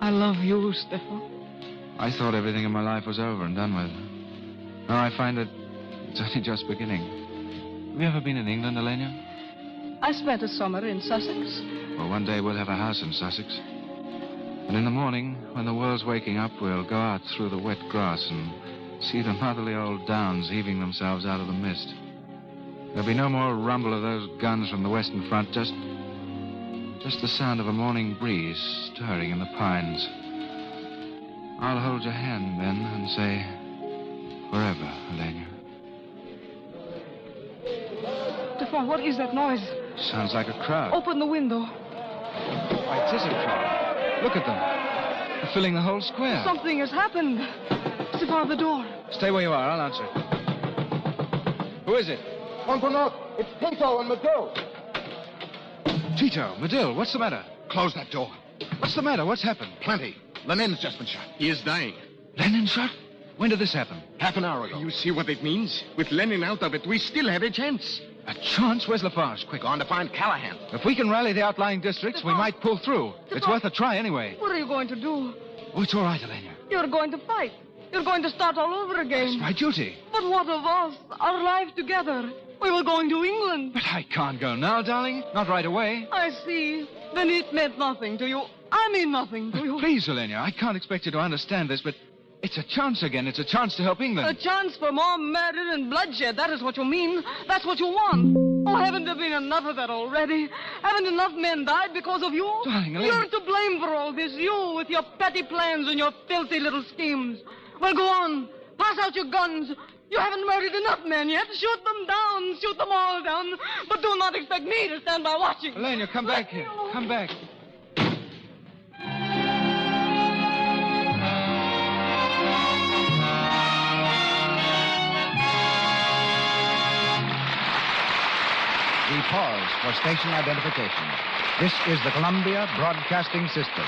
I love you, Stefan. I thought everything in my life was over and done with. Now I find that it's only just beginning. Have you ever been in England, Elena? I spent a summer in Sussex. Well, one day we'll have a house in Sussex. And in the morning, when the world's waking up, we'll go out through the wet grass and see the motherly old downs heaving themselves out of the mist. There'll be no more rumble of those guns from the western front, just the sound of a morning breeze stirring in the pines. I'll hold your hand then and say, forever, Elena. Stefan, what is that noise? Sounds like a crowd. Open the window. Why, it is a crowd. Look at them. They're filling the whole square. Something has happened. Stefan, the door. Stay where you are. I'll answer. Who is it? Montagnard, it's Tito and Medill. Tito, Medill, what's the matter? Close that door. What's the matter? What's happened? Plenty. Lenin's just been shot. He is dying. Lenin shot? When did this happen? Half an hour ago. You see what it means? With Lenin out of it, we still have a chance. A chance? Where's Lafarge? Quick. Gone to find Callahan. If we can rally the outlying districts, we might pull through. It's worth a try anyway. What are you going to do? Oh, it's all right, Elena. You're going to fight. You're going to start all over again. It's my duty. But what of us? Our life together. We were going to England. But I can't go now, darling. Not right away. I see. Then it meant nothing to you. I mean nothing to you. Please, Elena, I can't expect you to understand this, but it's a chance again. It's a chance to help England. A chance for more murder and bloodshed. That is what you mean. That's what you want. Oh, haven't there been enough of that already? Haven't enough men died because of you? Darling, Elena. You're to blame for all this. You with your petty plans and your filthy little schemes. Well, go on. Pass out your guns. You haven't murdered enough men yet. Shoot them down. Shoot them all down. But do not expect me to stand by watching. Elena, come back here. Come back. We pause for station identification. This is the Columbia Broadcasting System.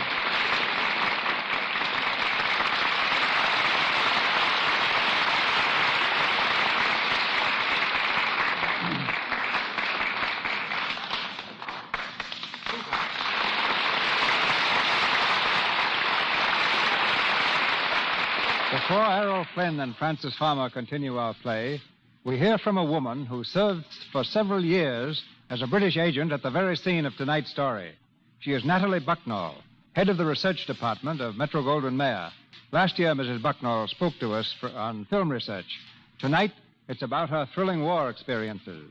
Before Errol Flynn and Francis Farmer continue our play, we hear from a woman who served for several years as a British agent at the very scene of tonight's story. She is Natalie Bucknall, head of the research department of Metro-Goldwyn-Mayer. Last year, Mrs. Bucknall spoke to us on film research. Tonight, it's about her thrilling war experiences.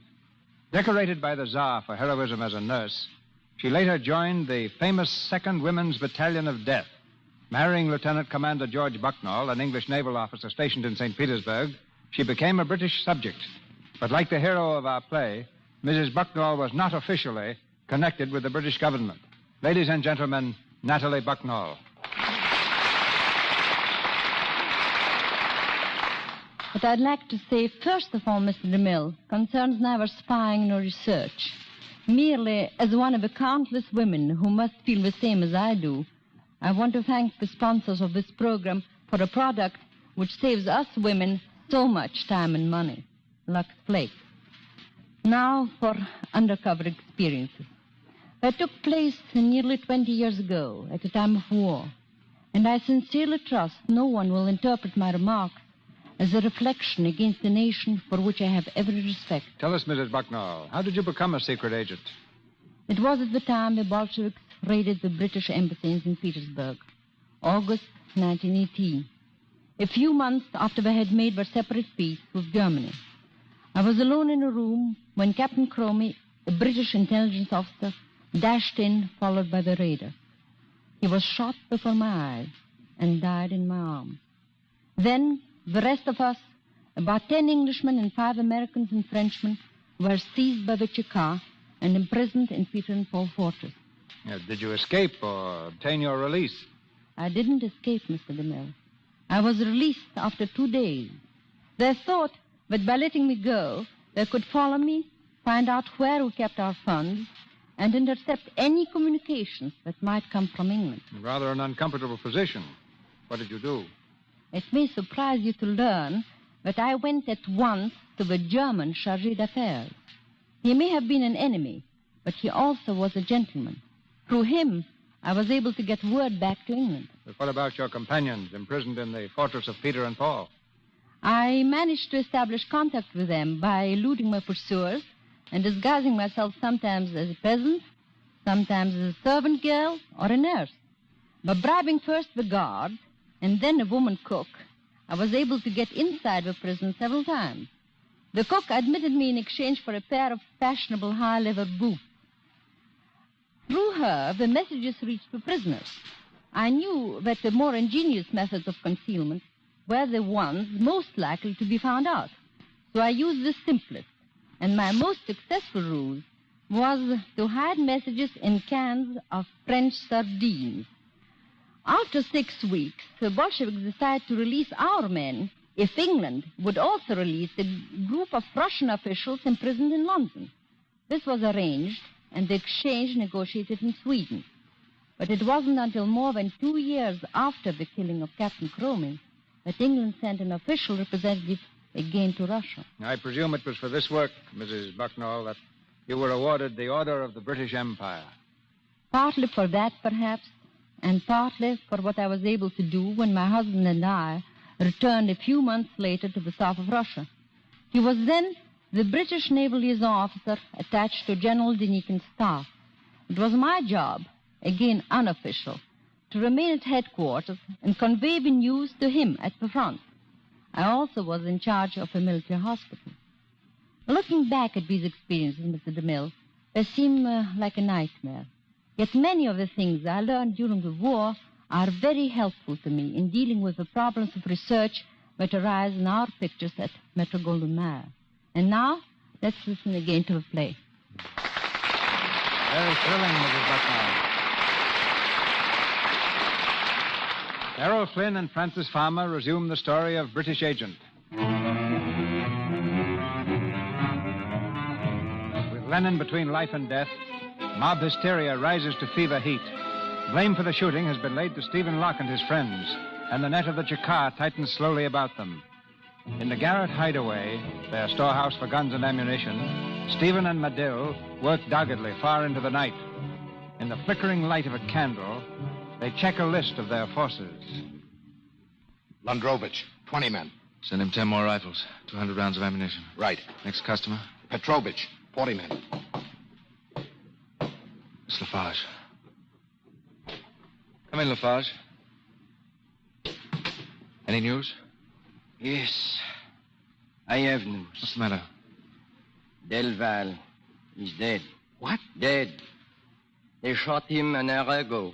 Decorated by the Tsar for heroism as a nurse, she later joined the famous 2nd Women's Battalion of Death. Marrying Lieutenant Commander George Bucknall, an English naval officer stationed in St. Petersburg, she became a British subject. But like the hero of our play, Mrs. Bucknall was not officially connected with the British government. Ladies and gentlemen, Natalie Bucknall. What I'd like to say, first of all, Mr. DeMille, concerns neither spying nor research. Merely as one of the countless women who must feel the same as I do, I want to thank the sponsors of this program for a product which saves us women so much time and money, Lux Flakes. Now for undercover experiences. That took place nearly 20 years ago, at a time of war, and I sincerely trust no one will interpret my remarks as a reflection against a nation for which I have every respect. Tell us, Mrs. Bucknall, how did you become a secret agent? It was at the time the Bolsheviks raided the British embassy in St. Petersburg, August 1918. A few months after they had made their separate peace with Germany. I was alone in a room when Captain Cromie, a British intelligence officer, dashed in, followed by the raider. He was shot before my eyes and died in my arms. Then the rest of us, about 10 Englishmen and 5 Americans and Frenchmen, were seized by the Cheka and imprisoned in Peter and Paul Fortress. Did you escape or obtain your release? I didn't escape, Mr. DeMille. I was released after 2 days. They thought that by letting me go, they could follow me, find out where we kept our funds, and intercept any communications that might come from England. Rather an uncomfortable position. What did you do? It may surprise you to learn that I went at once to the German chargé d'affaires. He may have been an enemy, but he also was a gentleman. Through him, I was able to get word back to England. But what about your companions imprisoned in the fortress of Peter and Paul? I managed to establish contact with them by eluding my pursuers and disguising myself sometimes as a peasant, sometimes as a servant girl or a nurse. By bribing first the guard and then a woman cook, I was able to get inside the prison several times. The cook admitted me in exchange for a pair of fashionable high-level boots. Through her, the messages reached the prisoners. I knew that the more ingenious methods of concealment were the ones most likely to be found out. So I used the simplest, and my most successful ruse was to hide messages in cans of French sardines. After 6 weeks, the Bolsheviks decided to release our men if England would also release a group of Russian officials imprisoned in London. This was arranged, and the exchange negotiated in Sweden. But it wasn't until more than 2 years after the killing of Captain Cromie that England sent an official representative again to Russia. I presume it was for this work, Mrs. Bucknall, that you were awarded the Order of the British Empire. Partly for that, perhaps, and partly for what I was able to do when my husband and I returned a few months later to the south of Russia. He was then the British naval liaison officer attached to General Denikin's staff. It was my job, again unofficial, to remain at headquarters and convey the news to him at the front. I also was in charge of a military hospital. Looking back at these experiences, Mr. DeMille, they seem like a nightmare. Yet many of the things I learned during the war are very helpful to me in dealing with the problems of research that arise in our pictures at Metro-Goldwyn-Mayer. And now, let's listen again to the play. Very thrilling, Mrs. Bucknall. Errol Flynn and Francis Farmer resume the story of British Agent. With Lenin between life and death, mob hysteria rises to fever heat. Blame for the shooting has been laid to Stephen Locke and his friends, and the net of the Chakar tightens slowly about them. In the Garrett hideaway, their storehouse for guns and ammunition, Stephen and Medill work doggedly far into the night. In the flickering light of a candle, they check a list of their forces. Lundrovich, 20 men. Send him 10 more rifles, 200 rounds of ammunition. Right. Next customer? Petrovich, 40 men. Miss Lafarge. Come in, Lafarge. Any news? Yes, I have news. What's the matter? Delval is dead. What? Dead. They shot him an hour ago.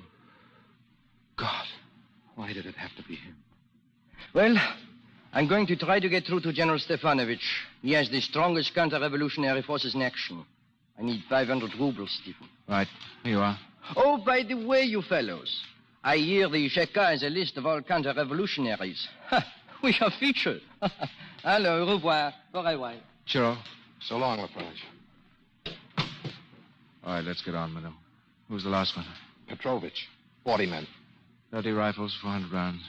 God, why did it have to be him? Well, I'm going to try to get through to General Stefanovich. He has the strongest counter-revolutionary forces in action. I need 500 rubles, Stephen. Right, here you are. Oh, by the way, you fellows, I hear the Cheka has a list of all counter-revolutionaries. We are featured. Alors, au revoir. For a while. Chiro. So long, Lafarge. All right, let's get on, madam. Who's the last one? Petrovich, 40 men. 30 rifles, 400 rounds.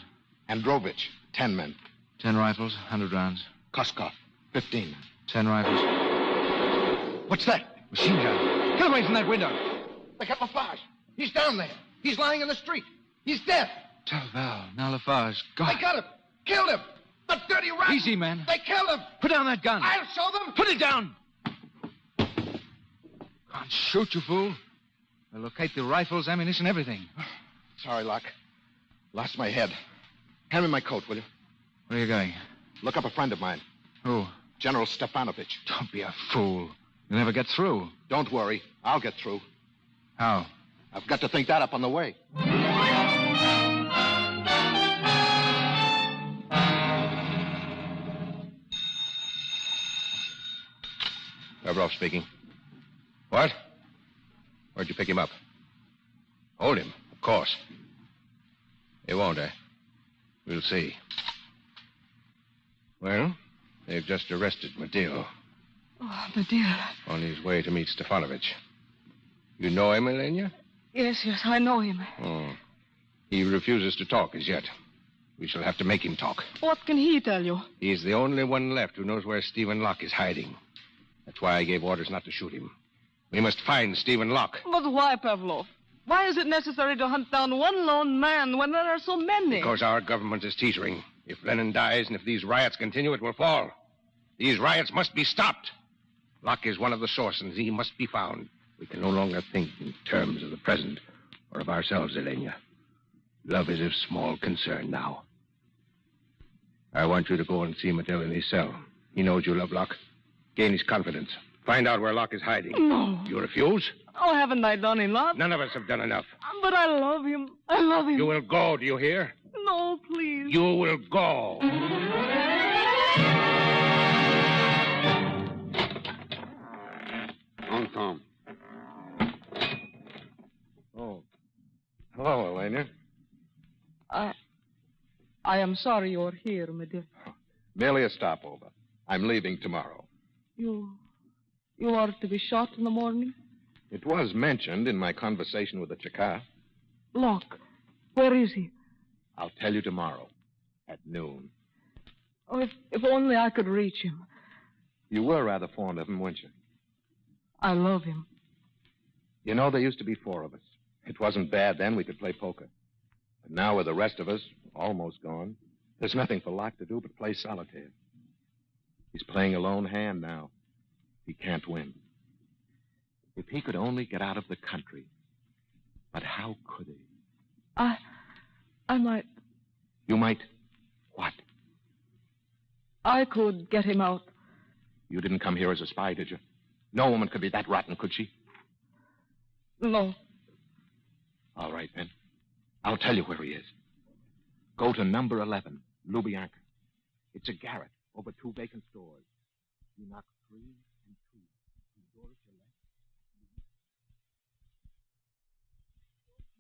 Androvich, 10 men. 10 rifles, 100 rounds. Koskov, 15 men. 10 rifles. What's that? Machine gun. Get away from that window. They got Lafarge. He's down there. He's lying in the street. He's dead. Tell Val. Now Lafarge. God. They got him. Killed him. The dirty rat. Easy, man. They killed him. Put down that gun. I'll show them. Put it down. Can't shoot, you fool. They'll locate the rifles, ammunition, everything. Sorry, Locke. Lost my head. Hand me my coat, will you? Where are you going? Look up a friend of mine. Who? General Stefanovich. Don't be a fool. You'll never get through. Don't worry. I'll get through. How? I've got to think that up on the way. Gavrov speaking. What? Where'd you pick him up? Hold him, of course. You won't, eh? We'll see. Well, they've just arrested Medill. Oh, Medill. On his way to meet Stefanovich. You know him, Elena? Yes, I know him. Oh. He refuses to talk as yet. We shall have to make him talk. What can he tell you? He's the only one left who knows where Stephen Locke is hiding. That's why I gave orders not to shoot him. We must find Stephen Locke. But why, Pavlov? Why is it necessary to hunt down one lone man when there are so many? Because our government is teetering. If Lenin dies and if these riots continue, it will fall. These riots must be stopped. Locke is one of the sources. He must be found. We can no longer think in terms of the present or of ourselves, Elena. Love is of small concern now. I want you to go and see Medill in his cell. He knows you love Locke. Gain his confidence. Find out where Locke is hiding. No. You refuse? Oh, haven't I done enough? None of us have done enough. But I love him. I love him. You will go, do you hear? No, please. You will go. On, Tom. Oh. Hello, Elena. I am sorry you're here, Medill. Merely a stopover. I'm leaving tomorrow. You are to be shot in the morning? It was mentioned in my conversation with the Chicka. Locke, where is he? I'll tell you tomorrow at noon. Oh, if only I could reach him. You were rather fond of him, weren't you? I love him. You know, there used to be 4 of us. It wasn't bad then. We could play poker. But now with the rest of us almost gone, there's nothing for Locke to do but play solitaire. He's playing a lone hand now. He can't win. If he could only get out of the country. But how could he? I might. You might what? I could get him out. You didn't come here as a spy, did you? No woman could be that rotten, could she? No. All right, then. I'll tell you where he is. Go to number 11, Lubyanka. It's a garret over 2 vacant stores. You knock 3 and 2. The door is your left.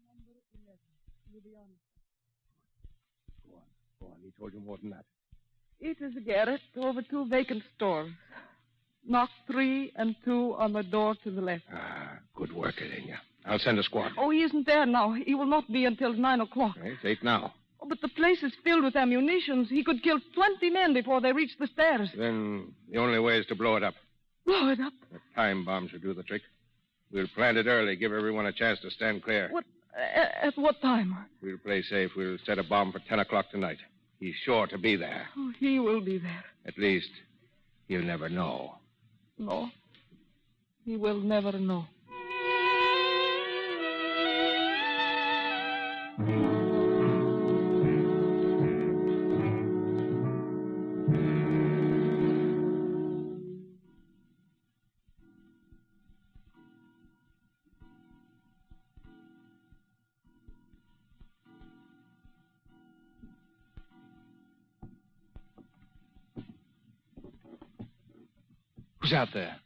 Number 11, Lubyanka. Go on. He told you more than that. It is a garret over 2 vacant stores. Knock 3 and 2 on the door to the left. Good work, Elena. I'll send a squad. Oh, he isn't there now. He will not be until 9 o'clock. It's 8 now. Oh, but the place is filled with ammunition. He could kill 20 men before they reach the stairs. Then the only way is to blow it up. Blow it up? A time bomb should do the trick. We'll plant it early, give everyone a chance to stand clear. What? At what time? We'll play safe. We'll set a bomb for 10 o'clock tonight. He's sure to be there. Oh, he will be there. At least, he'll never know. No. He will never know. Who's out there?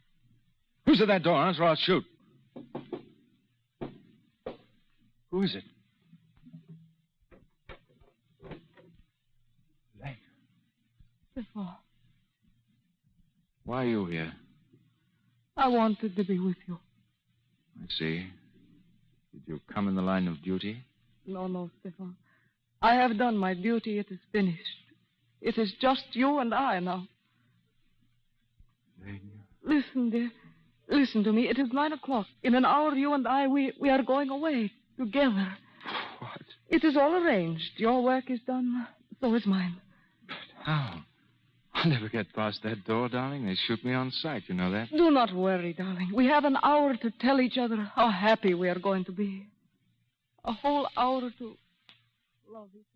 Who's at that door? Answer or I'll shoot. Who is it? Lane. Stefan, Why are you here? I wanted to be with you. I see. Did you come in the line of duty? No, Stefan. I have done my duty. It is finished. It is just you and I now. Listen, dear. Listen to me. It is 9 o'clock. In an hour, you and I, we are going away together. What? It is all arranged. Your work is done. So is mine. How? I'll never get past that door, darling. They shoot me on sight. You know that? Do not worry, darling. We have an hour to tell each other how happy we are going to be. A whole hour to love each other.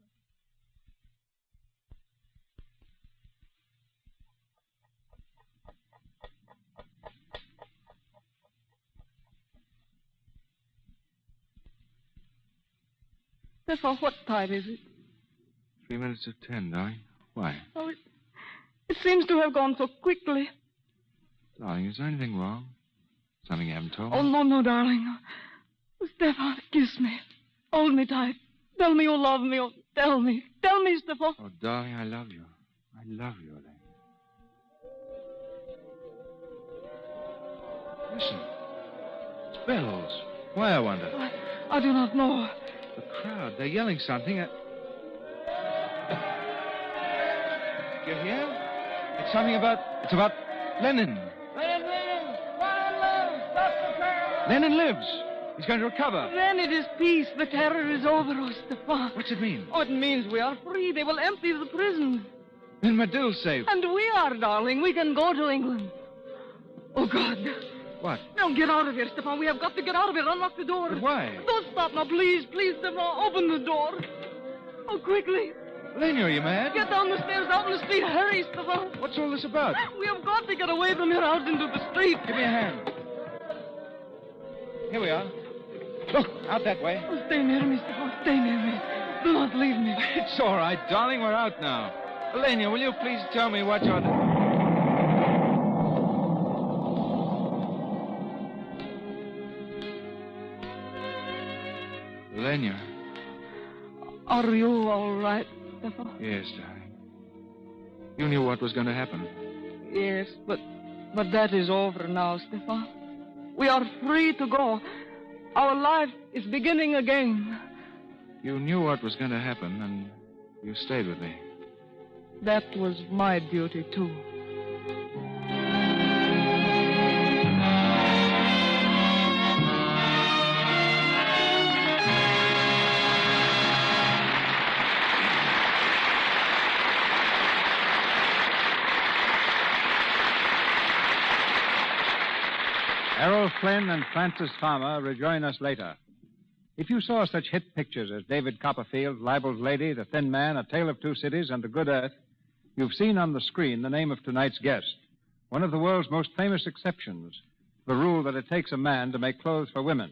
Stefan, what time is it? 3 minutes of 10, darling. Why? Oh, it seems to have gone so quickly. Darling, is there anything wrong? Something you haven't told me? Oh, no, darling. Stefan, kiss me. Hold me tight. Tell me you love me. Oh, tell me. Tell me, Stefan. Oh, darling, I love you. I love you, Elaine. Listen. It's bells. Why, I wonder? I do not know. The crowd, they're yelling something. You hear? It's something about... It's about Lenin. Lenin lives. He's going to recover. Then it is peace. The terror is over, oh, Stefan. What's it mean? Oh, it means we are free. They will empty the prison. Then Medill's safe. And we are, darling. We can go to England. Oh, God. What? Now, get out of here, Stefan. We have got to get out of here. Unlock the door. But why? Don't stop now, please. Please, Stefan. Open the door. Oh, quickly. Lena, are you mad? Get down the stairs, out in the street. Hurry, Stefan. What's all this about? We have got to get away from here out into the street. Give me a hand. Here we are. Look, out that way. Oh, stay near me, Stefan. Stay near me. Do not leave me. It's all right, darling. We're out now. Elena, will you please tell me what you're doing? Elena. Are you all right, Stefan? Yes, darling. You knew what was going to happen. Yes, but that is over now, Stefan. We are free to go. Our life is beginning again. You knew what was going to happen, and you stayed with me. That was my duty, too. Errol Flynn and Francis Farmer rejoin us later. If you saw such hit pictures as David Copperfield, Libel's Lady, The Thin Man, A Tale of Two Cities, and The Good Earth, you've seen on the screen the name of tonight's guest, one of the world's most famous exceptions, the rule that it takes a man to make clothes for women.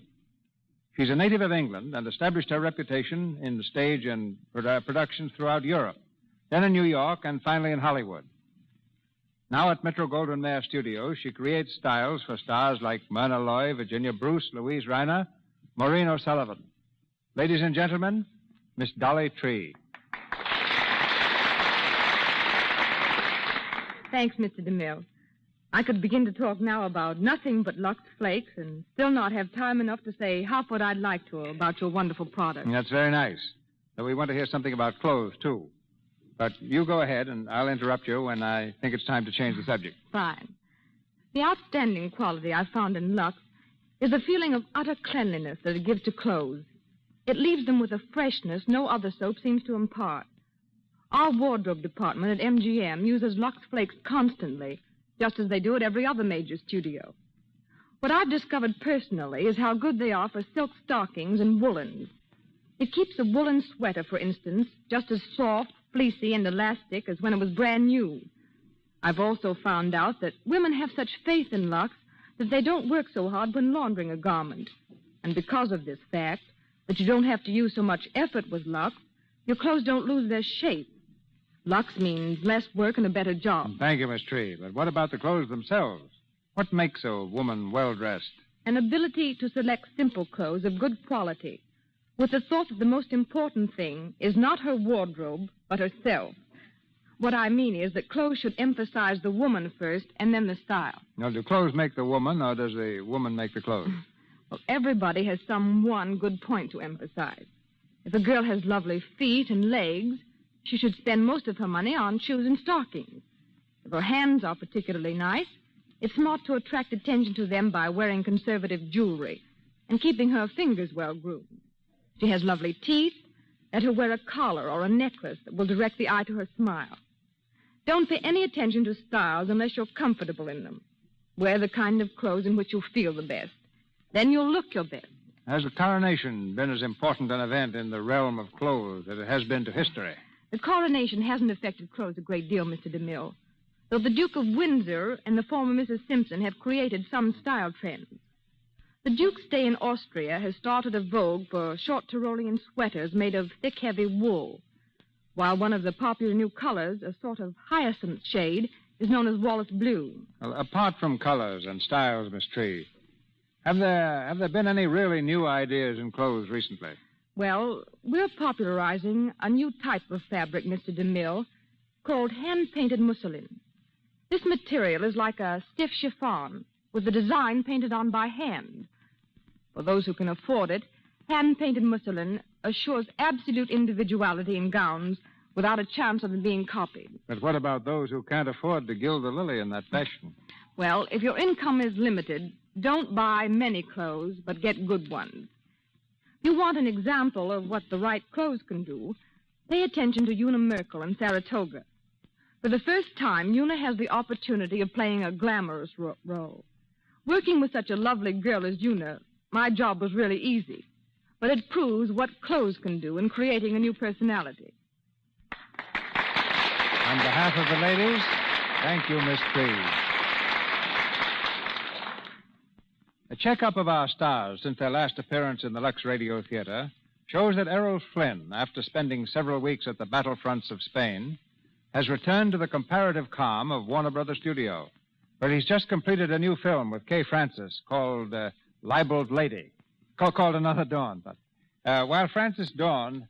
She's a native of England and established her reputation in the stage and productions throughout Europe, then in New York, and finally in Hollywood. Now at Metro-Goldwyn-Mayer Studios, she creates styles for stars like Myrna Loy, Virginia Bruce, Louise Reiner, Maureen O'Sullivan. Ladies and gentlemen, Miss Dolly Tree. Thanks, Mr. DeMille. I could begin to talk now about nothing but Lux Flakes and still not have time enough to say half what I'd like to about your wonderful product. That's very nice. But we want to hear something about clothes, too. But you go ahead, and I'll interrupt you when I think it's time to change the subject. Fine. The outstanding quality I've found in Lux is the feeling of utter cleanliness that it gives to clothes. It leaves them with a freshness no other soap seems to impart. Our wardrobe department at MGM uses Lux Flakes constantly, just as they do at every other major studio. What I've discovered personally is how good they are for silk stockings and woolens. It keeps a woolen sweater, for instance, just as soft, fleecy, and elastic as when it was brand new. I've also found out that women have such faith in Lux that they don't work so hard when laundering a garment. And because of this fact, that you don't have to use so much effort with Lux, your clothes don't lose their shape. Lux means less work and a better job. Thank you, Miss Tree. But what about the clothes themselves? What makes a woman well-dressed? An ability to select simple clothes of good quality, with the thought that the most important thing is not her wardrobe, but herself. What I mean is that clothes should emphasize the woman first and then the style. Now, do clothes make the woman, or does the woman make the clothes? Well, everybody has some one good point to emphasize. If a girl has lovely feet and legs, she should spend most of her money on shoes and stockings. If her hands are particularly nice, it's smart to attract attention to them by wearing conservative jewelry and keeping her fingers well groomed. If she has lovely teeth, let her wear a collar or a necklace that will direct the eye to her smile. Don't pay any attention to styles unless you're comfortable in them. Wear the kind of clothes in which you'll feel the best. Then you'll look your best. Has the coronation been as important an event in the realm of clothes as it has been to history? The coronation hasn't affected clothes a great deal, Mr. DeMille, though the Duke of Windsor and the former Mrs. Simpson have created some style trends. The Duke's stay in Austria has started a vogue for short Tyrolean sweaters made of thick, heavy wool, while one of the popular new colors, a sort of hyacinth shade, is known as Wallace Blue. Well, apart from colors and styles, Miss Tree, have there been any really new ideas in clothes recently? Well, we're popularizing a new type of fabric, Mr. DeMille, called hand-painted mousseline. This material is like a stiff chiffon, with the design painted on by hand. For those who can afford it, hand-painted mousseline assures absolute individuality in gowns without a chance of them being copied. But what about those who can't afford to gild the lily in that fashion? Well, if your income is limited, don't buy many clothes, but get good ones. You want an example of what the right clothes can do, pay attention to Una Merkel in Saratoga. For the first time, Una has the opportunity of playing a glamorous role. Working with such a lovely girl as Una, my job was really easy. But it proves what clothes can do in creating a new personality. On behalf of the ladies, thank you, Miss Trees. A checkup of our stars since their last appearance in the Lux Radio Theater shows that Errol Flynn, after spending several weeks at the battlefronts of Spain, has returned to the comparative calm of Warner Brothers Studio, where he's just completed a new film with Kay Francis called Libeled Lady, called Another Dawn. But while Francis Palmer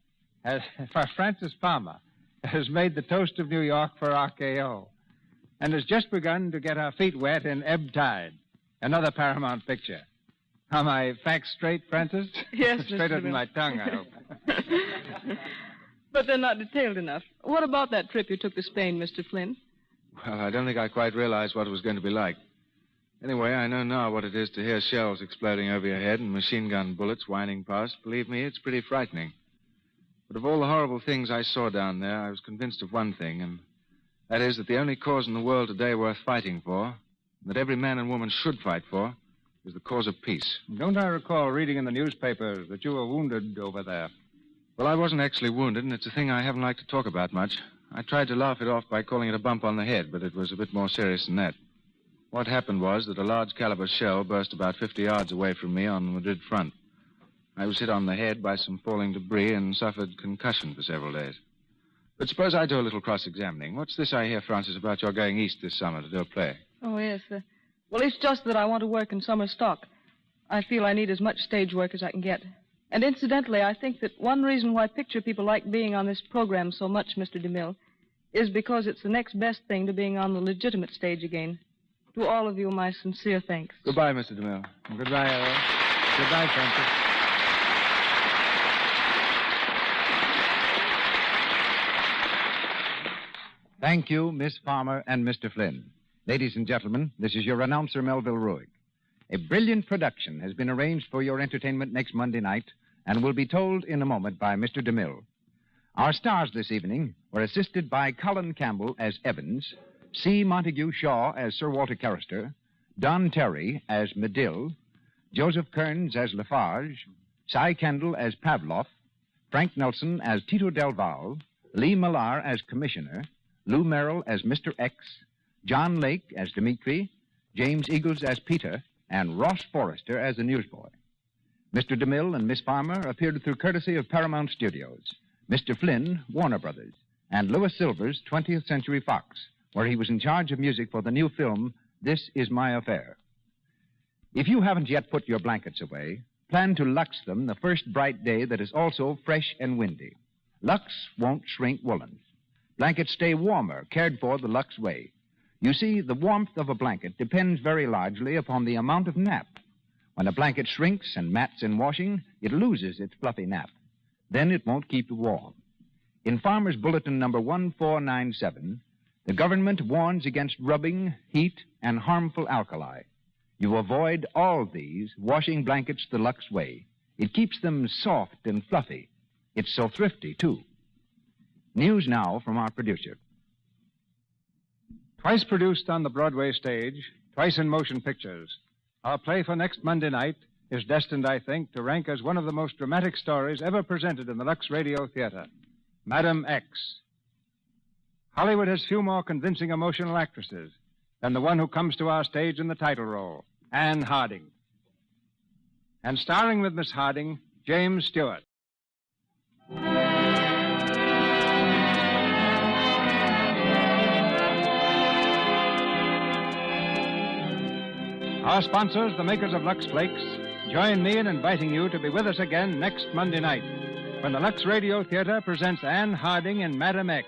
has made the toast of New York for RKO and has just begun to get her feet wet in Ebb Tide, another Paramount picture. Are my facts straight, Francis? Yes, Mr. Straighter than DeMille. my tongue, I hope. But they're not detailed enough. What about that trip you took to Spain, Mr. Flynn? Well, I don't think I quite realized what it was going to be like. Anyway, I know now what it is to hear shells exploding over your head and machine gun bullets whining past. Believe me, it's pretty frightening. But of all the horrible things I saw down there, I was convinced of one thing, and that is that the only cause in the world today worth fighting for, and that every man and woman should fight for, is the cause of peace. Don't I recall reading in the newspapers that you were wounded over there? Well, I wasn't actually wounded, and it's a thing I haven't liked to talk about much. I tried to laugh it off by calling it a bump on the head, but it was a bit more serious than that. What happened was that a large caliber shell burst about 50 yards away from me on the Madrid front. I was hit on the head by some falling debris and suffered concussion for several days. But suppose I do a little cross-examining. What's this I hear, Francis, about your going east this summer to do a play? Oh, yes. Well, it's just that I want to work in summer stock. I feel I need as much stage work as I can get. And incidentally, I think that one reason why picture people like being on this program so much, Mr. DeMille, is because it's the next best thing to being on the legitimate stage again. To all of you, my sincere thanks. Goodbye, Mr. DeMille. Goodbye, Errol. Goodbye, Francis. Thank you, Miss Farmer and Mr. Flynn. Ladies and gentlemen, this is your announcer, Melville Ruick. A brilliant production has been arranged for your entertainment next Monday night and will be told in a moment by Mr. DeMille. Our stars this evening were assisted by Colin Campbell as Evans, C. Montague Shaw as Sir Walter Carrister, Don Terry as Medill, Joseph Kearns as Lafarge, Cy Kendall as Pavlov, Frank Nelson as Tito Del Val, Lee Millar as Commissioner, Lou Merrill as Mr. X, John Lake as Dimitri, James Eagles as Peter, and Ross Forrester as the newsboy. Mr. DeMille and Miss Farmer appeared through courtesy of Paramount Studios, Mr. Flynn, Warner Brothers, and Louis Silvers, 20th Century Fox, where he was in charge of music for the new film, This Is My Affair. If you haven't yet put your blankets away, plan to Lux them the first bright day that is also fresh and windy. Lux won't shrink woolens. Blankets stay warmer, cared for the Lux way. You see, the warmth of a blanket depends very largely upon the amount of nap. When a blanket shrinks and mats in washing, it loses its fluffy nap. Then it won't keep you warm. In Farmer's Bulletin number 1497, the government warns against rubbing, heat, and harmful alkali. You avoid all these washing blankets the Lux way. It keeps them soft and fluffy. It's so thrifty, too. News now from our producer. Twice produced on the Broadway stage, twice in motion pictures, our play for next Monday night is destined, I think, to rank as one of the most dramatic stories ever presented in the Lux Radio Theater, Madam X. Hollywood has few more convincing emotional actresses than the one who comes to our stage in the title role, Anne Harding. And starring with Miss Harding, James Stewart. Our sponsors, the makers of Lux Flakes, join me in inviting you to be with us again next Monday night when the Lux Radio Theater presents Anne Harding in Madam X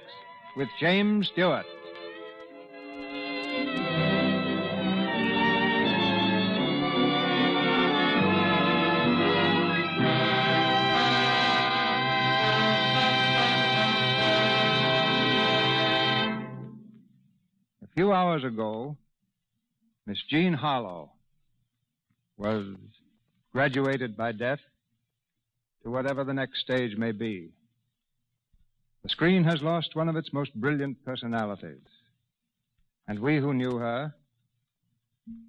with James Stewart. A few hours ago, Miss Jean Harlow was graduated by death to whatever the next stage may be. The screen has lost one of its most brilliant personalities. And we who knew her,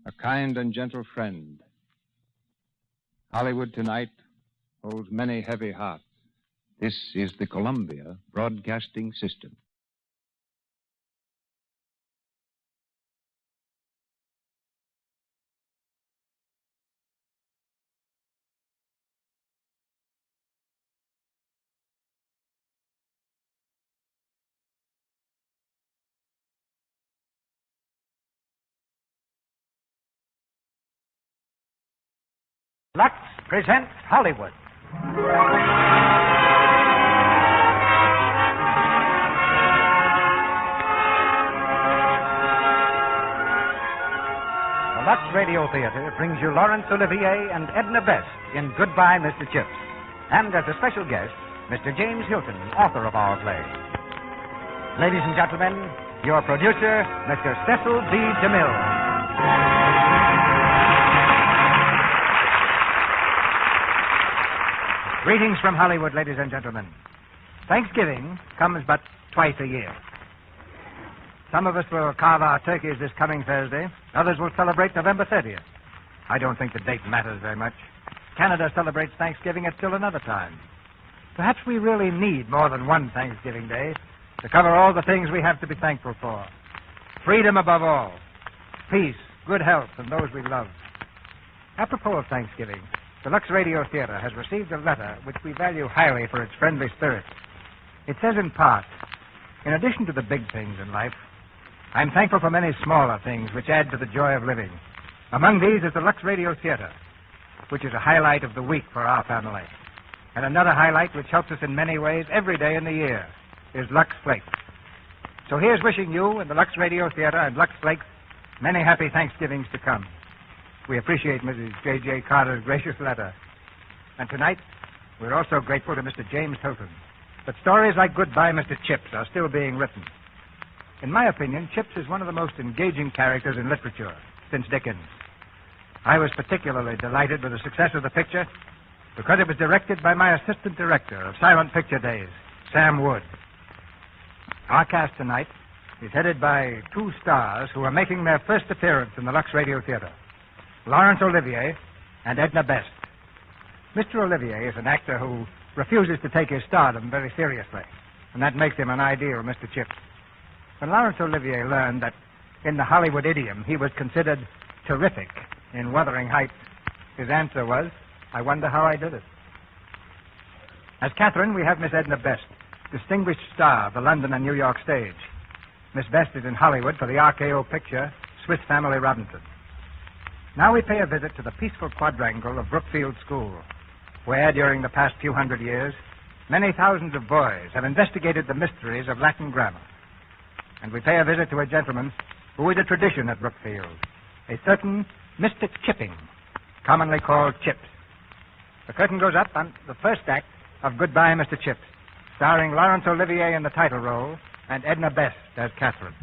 a kind and gentle friend. Hollywood tonight holds many heavy hearts. This is the Columbia Broadcasting System. Lux presents Hollywood. The Lux Radio Theater brings you Laurence Olivier and Edna Best in Goodbye, Mr. Chips. And as a special guest, Mr. James Hilton, author of our play. Ladies and gentlemen, your producer, Mr. Cecil B. DeMille. Greetings from Hollywood, ladies and gentlemen. Thanksgiving comes but twice a year. Some of us will carve our turkeys this coming Thursday. Others will celebrate November 30th. I don't think the date matters very much. Canada celebrates Thanksgiving at still another time. Perhaps we really need more than one Thanksgiving Day to cover all the things we have to be thankful for. Freedom above all. Peace, good health, and those we love. Apropos of Thanksgiving, the Lux Radio Theater has received a letter which we value highly for its friendly spirit. It says in part, in addition to the big things in life, I'm thankful for many smaller things which add to the joy of living. Among these is the Lux Radio Theater, which is a highlight of the week for our family. And another highlight which helps us in many ways every day in the year is Lux Flakes. So here's wishing you and the Lux Radio Theater and Lux Flakes many happy Thanksgivings to come. We appreciate Mrs. J.J. Carter's gracious letter. And tonight, we're also grateful to Mr. James Hilton. But stories like Goodbye, Mr. Chips are still being written. In my opinion, Chips is one of the most engaging characters in literature since Dickens. I was particularly delighted with the success of the picture because it was directed by my assistant director of Silent Picture Days, Sam Wood. Our cast tonight is headed by two stars who are making their first appearance in the Lux Radio Theater, Laurence Olivier and Edna Best. Mr. Olivier is an actor who refuses to take his stardom very seriously, and that makes him an ideal Mr. Chips. When Laurence Olivier learned that in the Hollywood idiom he was considered terrific in Wuthering Heights, his answer was, I wonder how I did it. As Catherine, we have Miss Edna Best, distinguished star of the London and New York stage. Miss Best is in Hollywood for the RKO picture, Swiss Family Robinson. Now we pay a visit to the peaceful quadrangle of Brookfield School, where during the past few hundred years, many thousands of boys have investigated the mysteries of Latin grammar. And we pay a visit to a gentleman who is a tradition at Brookfield, a certain Mr. Chipping, commonly called Chips. The curtain goes up on the first act of Goodbye, Mr. Chips, starring Laurence Olivier in the title role and Edna Best as Catherine.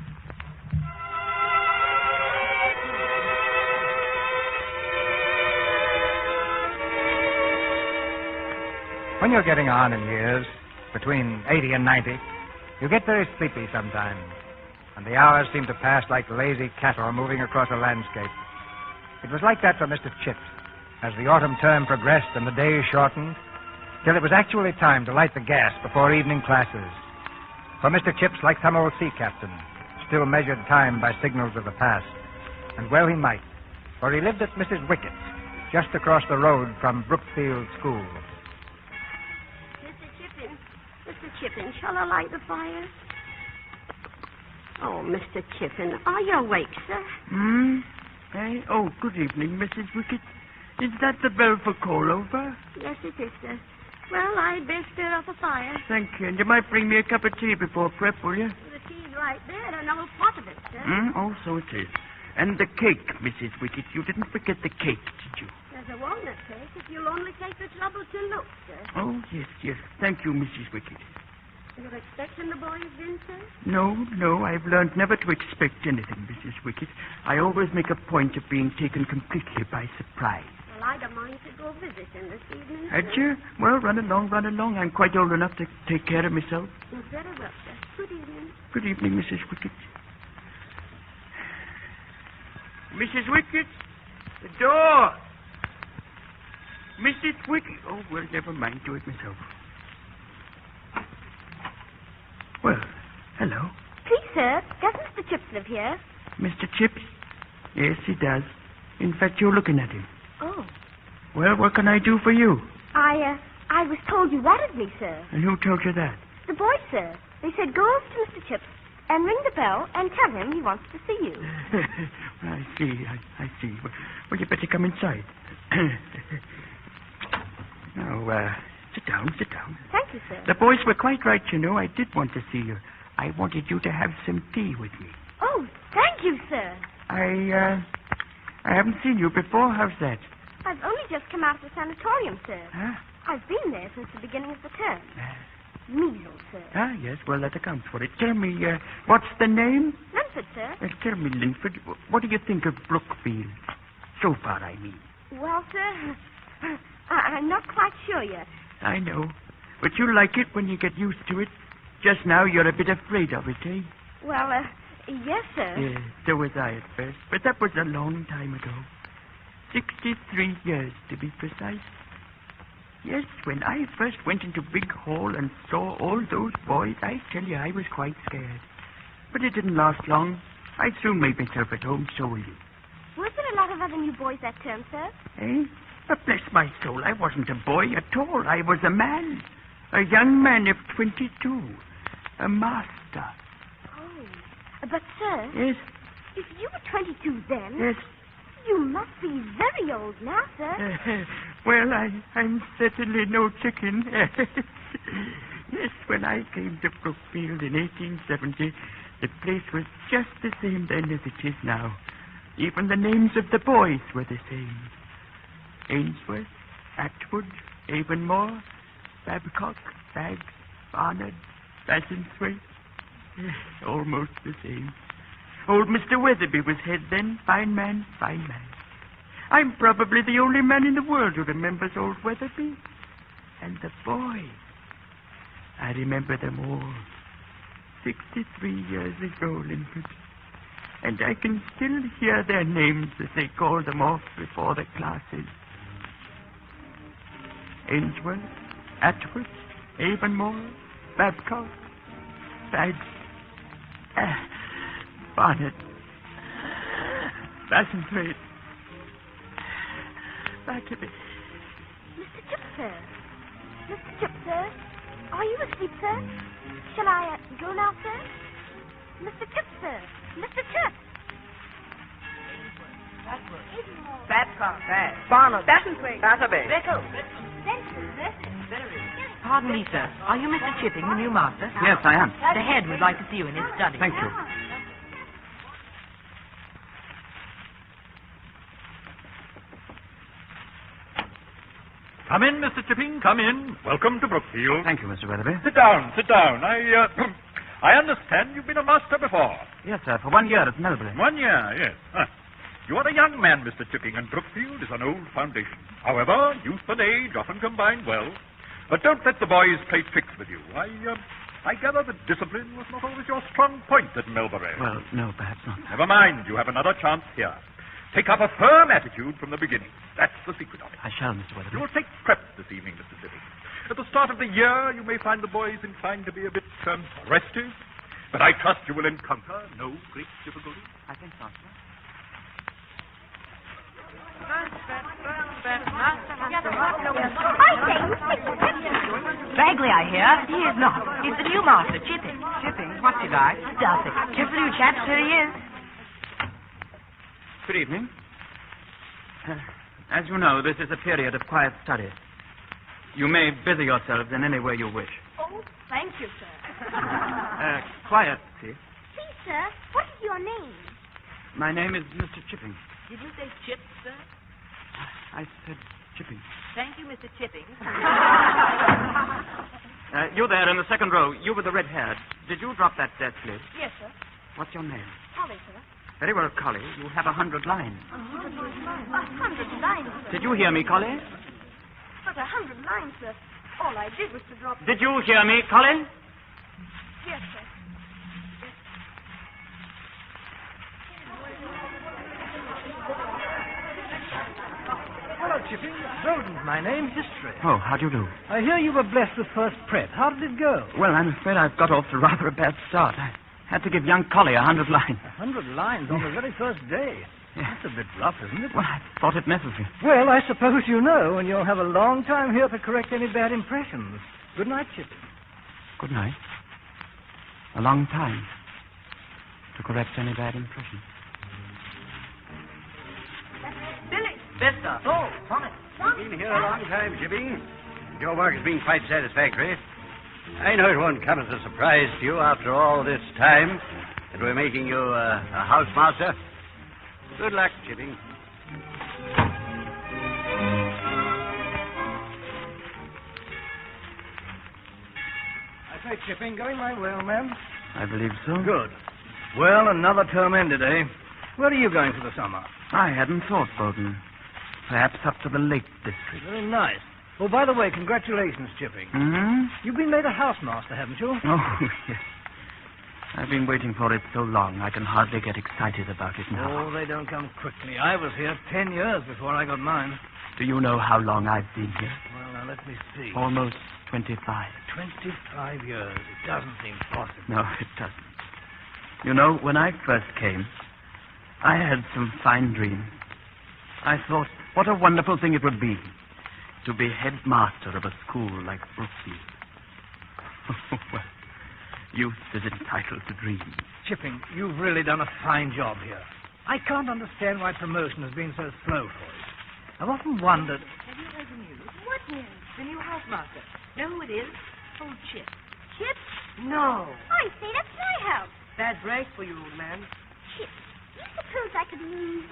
When you're getting on in years, between 80 and 90, you get very sleepy sometimes, and the hours seem to pass like lazy cattle moving across a landscape. It was like that for Mr. Chips, as the autumn term progressed and the days shortened, till it was actually time to light the gas before evening classes. For Mr. Chips, like some old sea captain, still measured time by signals of the past. And well he might, for he lived at Mrs. Wickett's, just across the road from Brookfield School. Mr. Chippin, shall I light the fire? Oh, Mr. Chippin, are you awake, sir? Hey? Oh, good evening, Mrs. Wickett. Is that the bell for call-over? Yes, it is, sir. Well, I'd best stir up a fire. Thank you. And you might bring me a cup of tea before prep, will you? The tea's right there, an old pot of it, sir. Oh, so it is. And the cake, Mrs. Wickett. You didn't forget the cake, did you? There's a walnut cake if you'll only take the trouble to look, sir. Oh, yes. Thank you, Mrs. Wickett. You're expecting the boys in, sir? No. I've learned never to expect anything, Mrs. Wickett. I always make a point of being taken completely by surprise. Well, I'd a mind to go visiting this evening, Had sir. you? Well, run along. I'm quite old enough to take care of myself. Very well, sir. Good evening. Good evening, Mrs. Wickett. Mrs. Wickett, the door. Mrs. Wickett. Oh, well, never mind. Do it myself. Well, hello. Please, sir, does Mr. Chips live here? Mr. Chips? Yes, he does. In fact, you're looking at him. Oh. Well, what can I do for you? I was told you wanted me, sir. And who told you that? The boys, sir. They said go over to Mr. Chips and ring the bell and tell him he wants to see you. I see. Well, you better come inside. Now, sit down. Thank you, sir. The boys were quite right, you know. I did want to see you. I wanted you to have some tea with me. Oh, thank you, sir. I haven't seen you before. How's that? I've only just come out of the sanatorium, sir. Huh? I've been there since the beginning of the term. Measles, sir. Ah, yes. Well, that accounts for it. Tell me, what's the name? Linford, sir. Well, tell me, Linford, what do you think of Brookfield? So far, I mean. Well, sir, I'm not quite sure yet. I know. But you'll like it when you get used to it. Just now, you're a bit afraid of it, eh? Well, yes, sir. Yes, so was I at first. But that was a long time ago. 63 years, to be precise. Yes, when I first went into Big Hall and saw all those boys, I tell you, I was quite scared. But it didn't last long. I soon made myself at home, so will you. Were there a lot of other new boys that term, sir? Eh? But bless my soul, I wasn't a boy at all. I was a man. A young man of 22. A master. Oh. But, sir... Yes? If you were 22 then... Yes? You must be very old now, sir. Well, I'm certainly no chicken. Yes, when I came to Brookfield in 1870, the place was just the same then as it is now. Even the names of the boys were the same. Ainsworth, Atwood, Avonmore, Babcock, Baggs, Barnard, Bassenthwaite. Yes, almost the same. Old Mr. Weatherby was head then. Fine man. I'm probably the only man in the world who remembers old Weatherby. And the boys. I remember them all. 63 years ago, Linford. And I can still hear their names as they call them off before the classes. Ainsworth, Atwood, Avonmore, Babcock, Baggs, Barnard, Bassenthwaite, Batterby. Mr. Chip, sir. Are you asleep, sir? Shall I go now, sir? Mr. Chip, sir. Mr. Chip. Babcock, Barnard, Bassenthwaite, Batterby. Pardon me, sir. Are you Mr. Chipping, the new master? Yes, I am. The head would like to see you in his study. Thank you. Come in, Mr. Chipping, come in. Welcome to Brookfield. Thank you, Mr. Weatherby. Sit down. I understand you've been a master before. Yes, sir, for 1 year at Melbourne. 1 year, yes. You are a young man, Mr. Chipping, and Brookfield is an old foundation. However, youth and age often combine well. But don't let the boys play tricks with you. I gather that discipline was not always your strong point at Melbury. Well, no, perhaps not. Never mind. You have another chance here. Take up a firm attitude from the beginning. That's the secret of it. I shall, Mr. Weatherby. You will take prep this evening, Mr. Chipping. At the start of the year, you may find the boys inclined to be a bit restive. But I trust you will encounter no great difficulty. I think so, sir. Bagley, I hear. He is not. It's the new master, Chipping. Chipping? What's he like? Stuffing. Just the new chap, so he is. Good evening. As you know, this is a period of quiet study. You may busy yourselves in any way you wish. Oh, thank you, sir. Quiet, see? Please, sir, what is your name? My name is Mr. Chipping. Did you say Chip, sir? I said Chipping. Thank you, Mr. Chipping. You there in the second row, you with the red hair. Did you drop that dead slip? Yes, sir. What's your name? Polly, sir. Very well, Collie. You have 100 lines. 100 lines, sir. Did you hear me, Collie? But 100 lines, sir. All I did was to drop... Did you hear me, Collie? Yes, sir. Hello, Chipping. Roden's my name. History. Oh, how do you do? I hear you were blessed with first prep. How did it go? Well, I'm afraid I've got off to rather a bad start. I had to give young Collie 100 lines. 100 lines on the very first day. That's a bit rough, isn't it? Well, I thought it necessary. Well, I suppose you know, and you'll have a long time here to correct any bad impressions. Good night, Chipping. Good night. A long time. to correct any bad impression. Billy! Mister! Oh, Tommy. You've been here a long time, Chipping. Your work has been quite satisfactory. I know it won't come as a surprise to you after all this time that we're making you a housemaster. Good luck, Chipping. I say, Chipping, going my way, old man? I believe so. Good. Well, another term ended, eh? Where are you going for the summer? I hadn't thought, Bowden. Perhaps up to the Lake District. Very nice. Oh, by the way, congratulations, Chipping. Hmm? You've been made a housemaster, haven't you? Oh, yes. I've been waiting for it so long, I can hardly get excited about it now. Oh, they don't come quickly. I was here 10 years before I got mine. Do you know how long I've been here? Well, now, let me see. Almost 25. 25 years. It doesn't seem possible. No, it doesn't. You know, when I first came, I had some fine dreams. I thought, what a wonderful thing it would be to be headmaster of a school like Brookfield. Well, youth is entitled to dream. Chipping, you've really done a fine job here. I can't understand why promotion has been so slow for you. I've often wondered... Have you heard the news? What news? The new housemaster. Know who it is? Old Chip. Chip? No. I say, that's my house. Bad break for you, old man. Chip, you suppose I could move?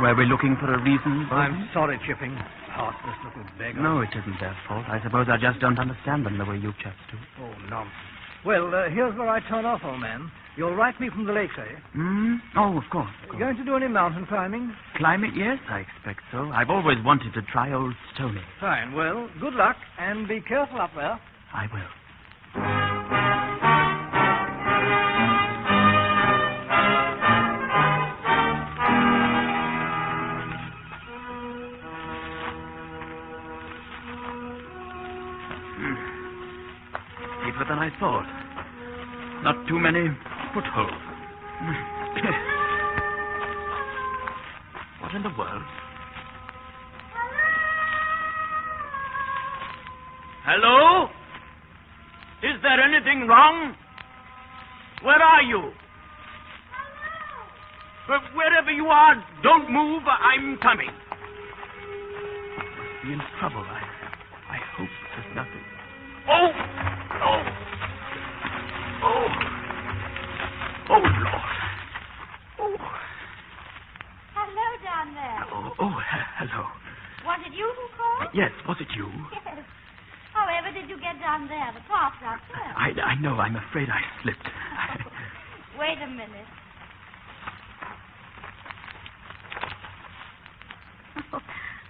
Were we looking for a reason? I'm sorry, Chipping. Heartless little beggar. No, it isn't their fault. I suppose I just don't understand them the way you chaps do. Oh, nonsense. Well, here's where I turn off, old man. You'll write me from the lakes, eh? Oh, of course. You going to do any mountain climbing? Climbing? Yes, I expect so. I've always wanted to try Old Stony. Fine. Well, good luck, and be careful up there. I will. Deeper than I thought. Not too many footholds. What in the world? Hello? Is there anything wrong? Where are you? Wherever you are, don't move. I'm coming. Must be in trouble. I hope there's nothing. Oh! Oh! Oh! Oh, Lord. Oh. Hello down there. Hello. Was it you who called? Yes, was it you? Yes. However did you get down there? The path's out there. I know. I'm afraid I slipped. Wait a minute.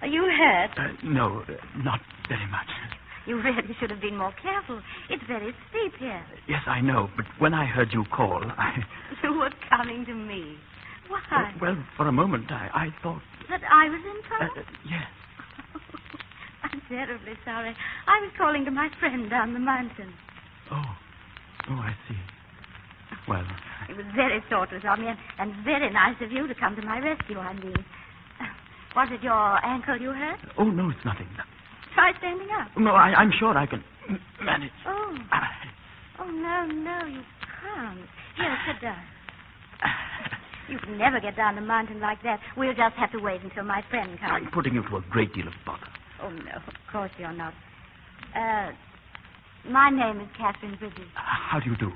Are you hurt? No, not very much. You really should have been more careful. It's very steep here. Yes, I know, but when I heard you call, You were coming to me. Why? Well, for a moment, I thought... That I was in trouble? Yes. I'm terribly sorry. I was calling to my friend down the mountain. Oh, I see. Well... It was very thoughtless of me and very nice of you to come to my rescue, I mean. Was it your ankle you hurt? Oh, no, it's nothing. Try standing up. No, I'm sure I can manage. Oh. Oh, no, you can't. Here, sit down. You can never get down the mountain like that. We'll just have to wait until my friend comes. I'm putting you to a great deal of bother. Oh, no, of course you're not. My name is Catherine Bridges. How do you do?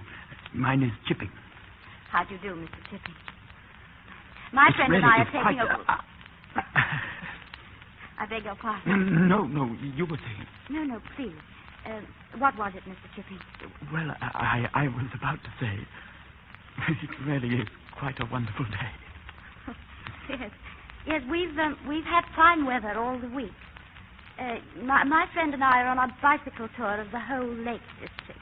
Mine is Chipping. How do you do, Mr. Chipping? My friend and I are taking a... I beg your pardon. No, you were saying... No, please. What was it, Mr. Chipping? Well, I was about to say, it really is quite a wonderful day. Yes, we've had fine weather all the week. My friend and I are on a bicycle tour of the whole Lake District.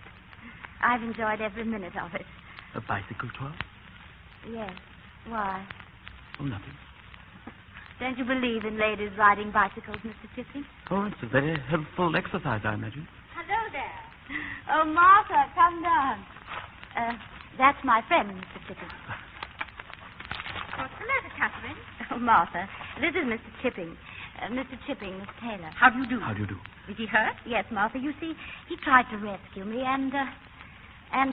I've enjoyed every minute of it. A bicycle tour? Yes. Why? Oh, nothing. Don't you believe in ladies riding bicycles, Mr. Chipping? Oh, it's a very helpful exercise, I imagine. Hello there. Oh, Martha, come down. That's my friend, Mr. Chipping. What's the matter, Catherine? Oh, Martha, this is Mr. Chipping. Mr. Chipping, Miss Taylor. How do you do? How do you do? Is he hurt? Yes, Martha. You see, he tried to rescue me, and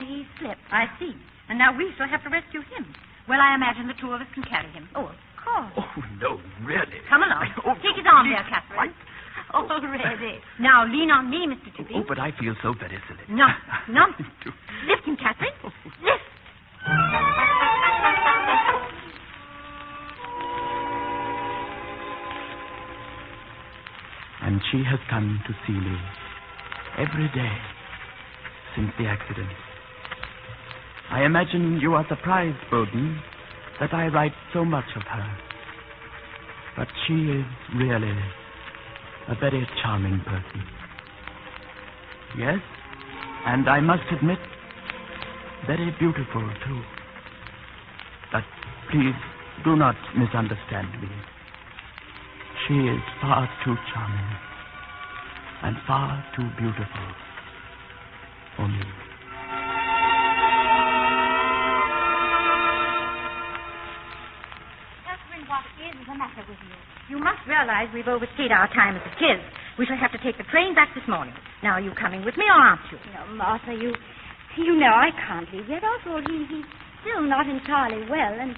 he slipped. I see. And now we shall have to rescue him. Well, I imagine the two of us can carry him. Oh, of course. Oh, no, really. Come along. Take his arm there, Catherine. Already. Now, lean on me, Mr. Chippy. Oh, but I feel so very silly. No, nonsense. Lift him, Catherine. Lift. And she has come to see me every day since the accident. I imagine you are surprised, Bowden, that I write so much of her. But she is really a very charming person. Yes, and I must admit, very beautiful, too. But please do not misunderstand me. She is far too charming and far too beautiful for me. Catherine, what is the matter with you? You must realize we've overstayed our time as it is. We shall have to take the train back this morning. Now, are you coming with me or aren't you? No, Martha, you know I can't leave yet. Also, he's still not entirely well, and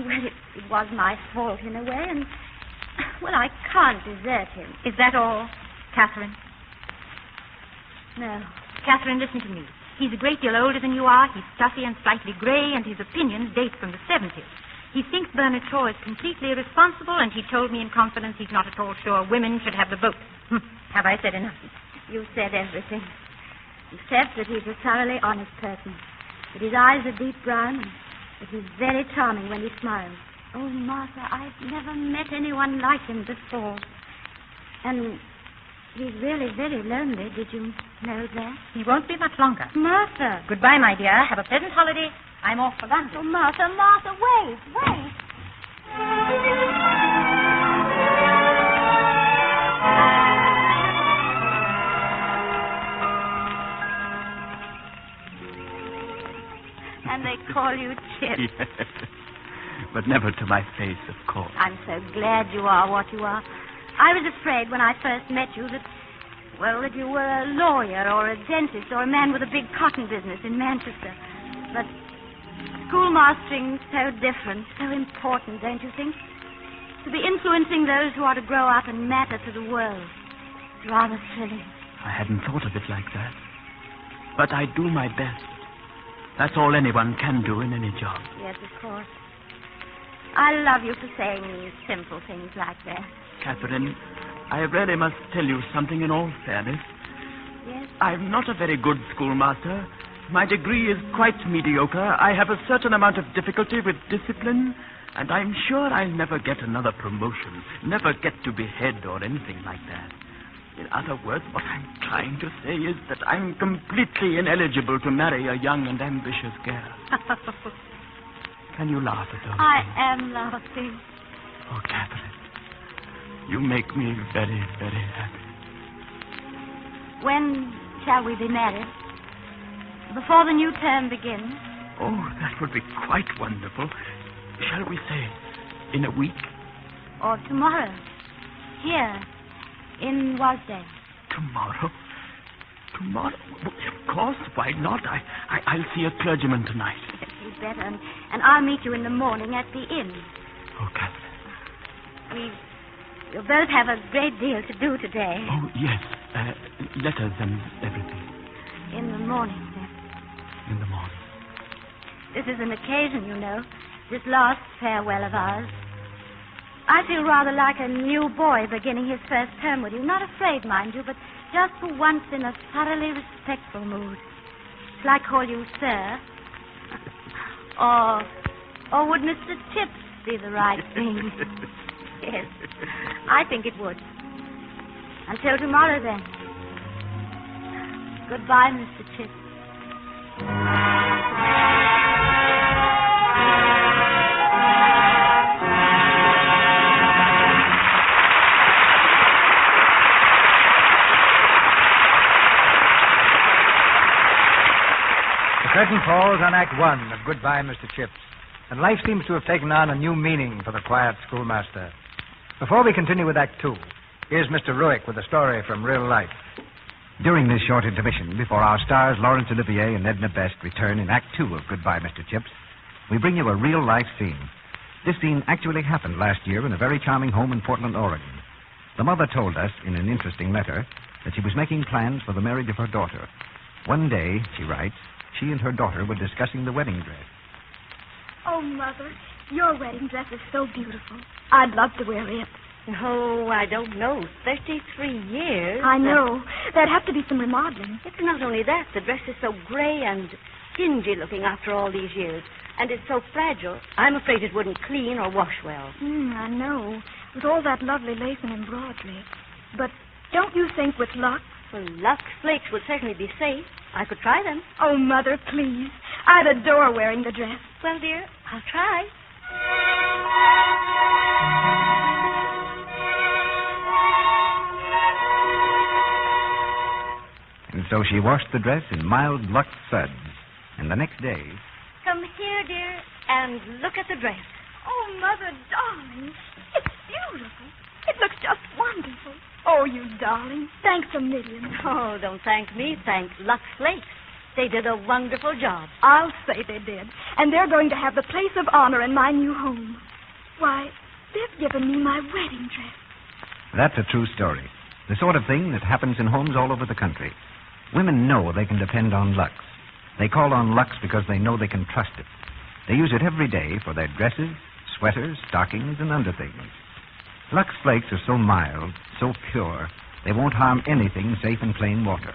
well, it was my fault in a way, and, well, I can't desert him. Is that all, Catherine? No. Catherine, listen to me. He's a great deal older than you are. He's stuffy and slightly gray, and his opinions date from the 70s. He thinks Bernard Shaw is completely irresponsible, and he told me in confidence he's not at all sure women should have the vote. Have I said enough? You've said everything. Except that he's a thoroughly honest person. That his eyes are deep brown, and that he's very charming when he smiles. Oh, Martha, I've never met anyone like him before. And he's really very lonely. Did you know that? He won't be much longer. Martha. Goodbye, my dear. Have a pleasant holiday. I'm off for London. Oh, Martha, wait. And they call you Chip. Yes. But never to my face, of course. I'm so glad you are what you are. I was afraid when I first met you that you were a lawyer or a dentist or a man with a big cotton business in Manchester. But schoolmastering's so different, so important, don't you think? To be influencing those who are to grow up and matter to the world. It's rather thrilling. I hadn't thought of it like that. But I do my best. That's all anyone can do in any job. Yes, of course. I love you for saying simple things like that. Catherine, I really must tell you something in all fairness. Yes? I'm not a very good schoolmaster. My degree is quite mediocre. I have a certain amount of difficulty with discipline, and I'm sure I'll never get another promotion, never get to be head or anything like that. In other words, what I'm trying to say is that I'm completely ineligible to marry a young and ambitious girl. Can you laugh at all? I am laughing. Oh, Catherine, you make me very, very happy. When shall we be married? Before the new term begins? Oh, that would be quite wonderful. Shall we say in a week? Or tomorrow? Here, in Wasdale. Tomorrow? Tomorrow? Well, of course, why not? I'll see a clergyman tonight. Yes, you'd better. And I'll meet you in the morning at the inn. Oh, Catherine. We'll both have a great deal to do today. Oh, yes. Letters and everything. In the morning, then. In the morning. This is an occasion, you know. This last farewell of ours. I feel rather like a new boy beginning his first term with you. Not afraid, mind you, but just for once in a thoroughly respectful mood. Shall I call you sir? Or would Mr. Chips be the right thing? Yes, I think it would. Until tomorrow, then. Goodbye, Mr. Chips. The curtain falls on Act One of Goodbye, Mr. Chips, and life seems to have taken on a new meaning for the quiet schoolmaster. Before we continue with Act Two, here's Mr. Ruick with a story from real life. During this short intermission, before our stars Laurence Olivier and Edna Best return in Act 2 of Goodbye, Mr. Chips, we bring you a real-life scene. This scene actually happened last year in a very charming home in Portland, Oregon. The mother told us in an interesting letter that she was making plans for the marriage of her daughter. One day, she writes, she and her daughter were discussing the wedding dress. Oh, Mother, your wedding dress is so beautiful. I'd love to wear it. Oh, I don't know. 33 years. I know. There'd have to be some remodeling. It's not only that. The dress is so gray and dingy looking after all these years. And it's so fragile. I'm afraid it wouldn't clean or wash well. I know. With all that lovely lace and embroidery. But don't you think with luck? Well, Lux Flakes would certainly be safe. I could try them. Oh, Mother, please. I'd adore wearing the dress. Well, dear, I'll try. And so she washed the dress in mild Lux suds. And the next day... Come here, dear, and look at the dress. Oh, Mother, darling, it's beautiful. It looks just wonderful. Oh, you darling. Thanks a million. Oh, don't thank me. Thank Lux Flakes. They did a wonderful job. I'll say they did. And they're going to have the place of honor in my new home. Why, they've given me my wedding dress. That's a true story. The sort of thing that happens in homes all over the country. Women know they can depend on Lux. They call on Lux because they know they can trust it. They use it every day for their dresses, sweaters, stockings, and underthings. Lux Flakes are so mild, so pure, they won't harm anything save in plain water.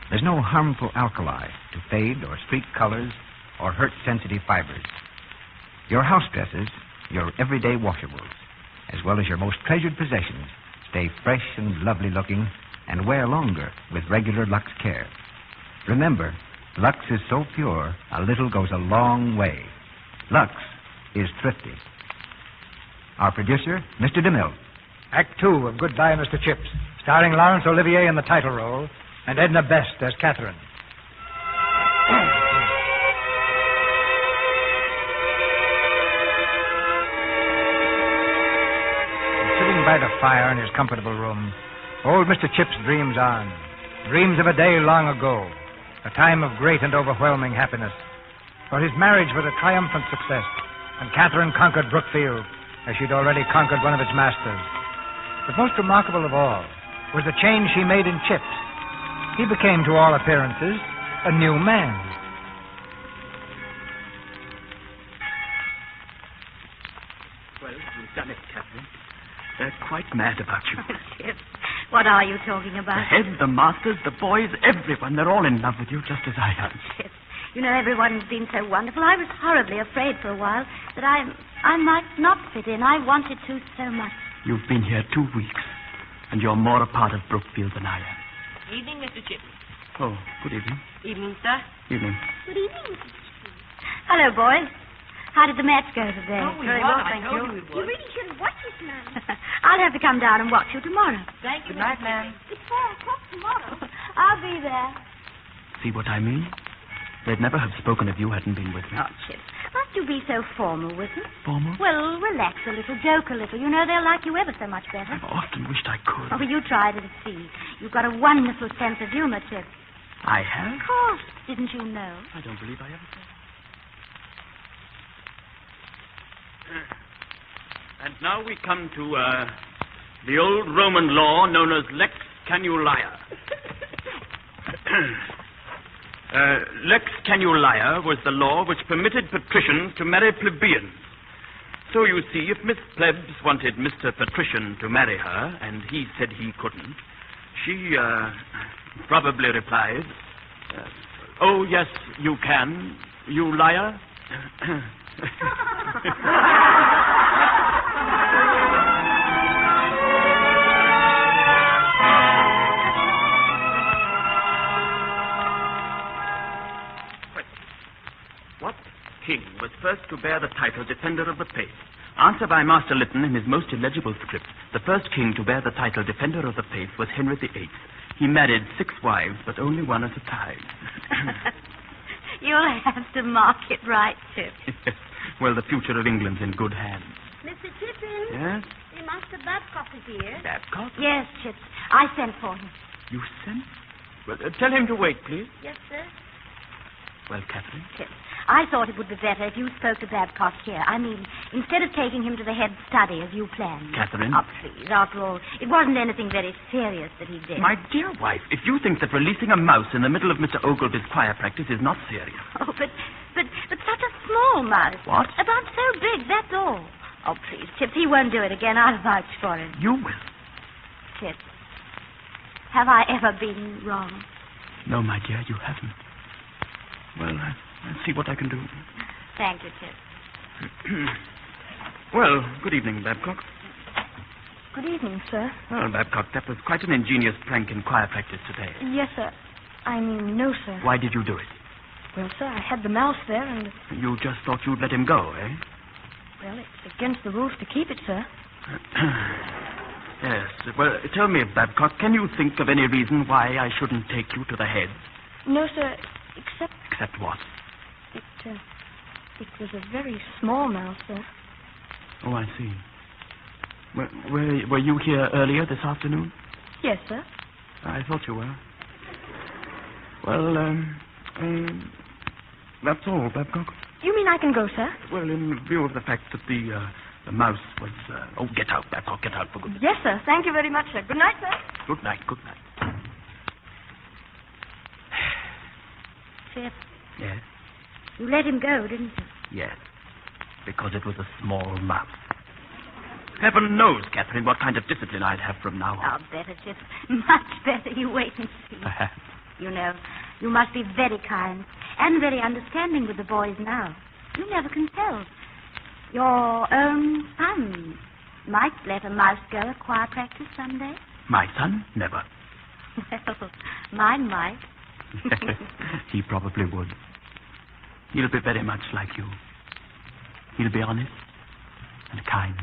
There's no harmful alkali to fade or streak colors or hurt sensitive fibers. Your house dresses, your everyday washables, as well as your most treasured possessions, stay fresh and lovely looking and wear longer with regular Lux care. Remember, Lux is so pure, a little goes a long way. Lux is thrifty. Our producer, Mr. DeMille. Act 2 of Goodbye, Mr. Chips, starring Laurence Olivier in the title role and Edna Best as Catherine. Sitting by the fire in his comfortable room, old Mr. Chips dreams on. Dreams of a day long ago, a time of great and overwhelming happiness. For his marriage was a triumphant success, and Catherine conquered Brookfield, as she'd already conquered one of its masters. But most remarkable of all was the change she made in Chips. He became, to all appearances, a new man. Well, you've done it, Catherine. They're quite mad about you. Chips, what are you talking about? The head, the masters, the boys, everyone, they're all in love with you just as I am. Chips, you know, everyone's been so wonderful. I was horribly afraid for a while that I might not fit in. I wanted to so much. You've been here 2 weeks, and you're more a part of Brookfield than I am. Evening, Mr. Chips. Oh, good evening. Evening, sir. Evening. Good evening, Mrs. Hello, boys. How did the match go today? Oh, we Very won. well, I thank told you. you we would. You really shouldn't watch this man. I'll have to come down and watch you tomorrow. Thank you, Good night, ma'am. It's 4 o'clock tomorrow. I'll be there. See what I mean? They'd never have spoken if you hadn't been with me. Oh, Chips, must you be so formal with them? Formal? Well, relax a little, joke a little. You know they'll like you ever so much better. I've often wished I could. Oh, you tried it and see. You've got a wonderful sense of humor, Chips. I have? Of course. Didn't you know? I don't believe I ever said. And now we come to the old Roman law known as lex canulia. Lex canulia was the law which permitted patricians to marry plebeians. So you see, if Miss Plebs wanted Mr. Patrician to marry her, and he said he couldn't, she probably replies, oh, yes, you can, you liar. What king was first to bear the title Defender of the Faith? Answer by Master Lytton in his most illegible script. The first king to bear the title Defender of the Faith was Henry VIII. He married 6 wives, but only one at a time. You'll have to mark it right, Chips. Well, the future of England's in good hands. Mr. Chippin? Yes? Master Babcock is here. Babcock? Yes, Chips. I sent for him. You sent? Well, tell him to wait, please. Yes, sir. Well, Catherine? Yes. I thought it would be better if you spoke to Babcock here. I mean, instead of taking him to the head study as you planned. Catherine? Oh, please. After all, it wasn't anything very serious that he did. My dear wife, if you think that releasing a mouse in the middle of Mr. Ogilvy's choir practice is not serious. Oh, but such a small mouse. What? About so big, that's all. Oh, please, Chips, he won't do it again. I'll vouch for him. You will. Chips, have I ever been wrong? No, my dear, you haven't. Well, I'll see what I can do. Thank you, Chips. Well, good evening, Babcock. Good evening, sir. Well, Babcock, that was quite an ingenious prank in choir practice today. Yes, sir. I mean, no, sir. Why did you do it? Well, sir, I had the mouse there, and... You just thought you'd let him go, eh? Well, it's against the rules to keep it, sir. Yes. Well, tell me, Babcock, can you think of any reason why I shouldn't take you to the head? No, sir, except... Except what? It was a very small mouse, sir. Oh, I see. Were you here earlier this afternoon? Yes, sir. I thought you were. Well, that's all, Babcock. You mean I can go, sir? Well, in view of the fact that the mouse was... Oh, get out, Babcock, get out for goodness. Yes, sir. Thank you very much, sir. Good night, sir. Good night, good night. Chip, Yes? you let him go, didn't you? Yes. Because it was a small mouse. Heaven knows, Catherine, what kind of discipline I'd have from now on. Oh, better, Chip. Much better. You wait and see. Perhaps. You know, you must be very kind and very understanding with the boys now. You never can tell. Your own son might let a mouse go at choir practice someday. My son? Never. Well, mine might. He probably would. He'll be very much like you. He'll be honest and kind.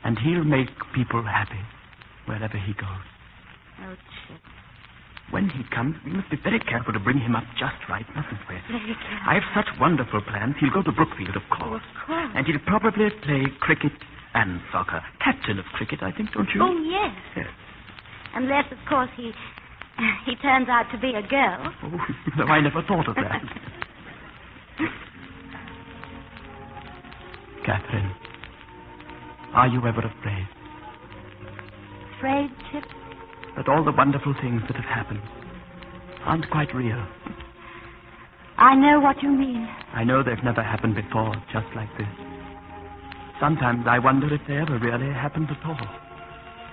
And he'll make people happy wherever he goes. Oh, Chip. When he comes, we must be very careful to bring him up just right, mustn't we? Very careful. I have such wonderful plans. He'll go to Brookfield, of course. Of course. And he'll probably play cricket and soccer. Captain of cricket, I think, don't you? Oh, yes. Yes. Unless, of course, he turns out to be a girl. Oh, no, I never thought of that. Catherine, are you ever afraid Afraid, Chip? that all the wonderful things that have happened aren't quite real? I know what you mean. I know they've never happened before, just like this. Sometimes I wonder if they ever really happened at all.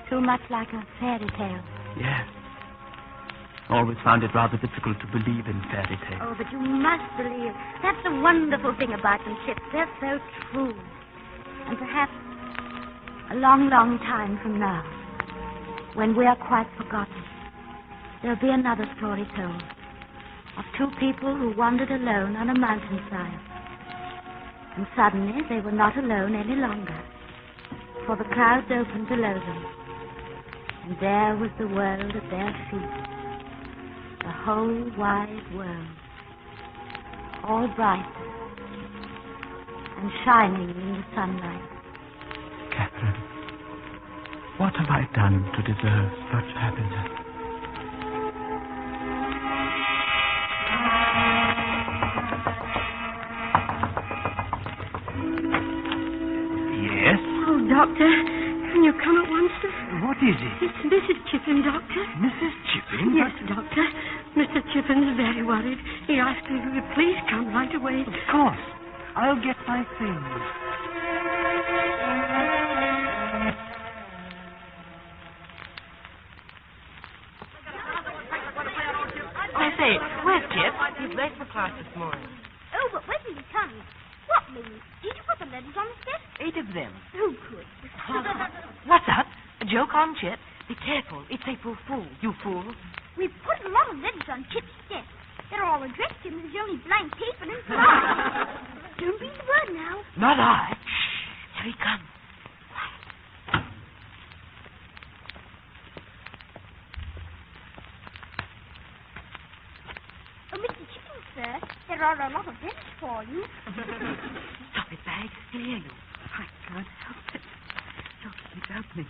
Too much like a fairy tale. Yes. Always found it rather difficult to believe in fairy tales. Oh, but you must believe. That's the wonderful thing about them, Chip. They're so true. And perhaps a long, long time from now, when we're quite forgotten, there'll be another story told of two people who wandered alone on a mountainside. And suddenly they were not alone any longer, for the clouds opened below them. And there was the world at their feet. The whole wide world, all bright and shining in the sunlight. Catherine, what have I done to deserve such happiness? Yes? Oh, Doctor, can you come at once? What is it? It's Mrs. Chippin, Doctor. Mrs. Chippin? Yes, Doctor. Mr. Chippin's very worried. He asked me if you would please come right away. Of course. I'll get my things. I say, where's Chip? He's late for class this morning. Oh, but when did he come? What means? Did you put the letters on the desk? 8 of them. Who could? What's that? A joke on Chip? Be careful. It's April Fool, you fool. We put a lot of letters on Chip's desk. They're all addressed to him. There's only blank paper and fly. Don't read the word now. Not I. Shh. Here he comes. Oh, Mr. Chippin, sir, there are a lot of letters for you. Stop it, Bag. He'll hear you. I can't help it. Don't keep opening.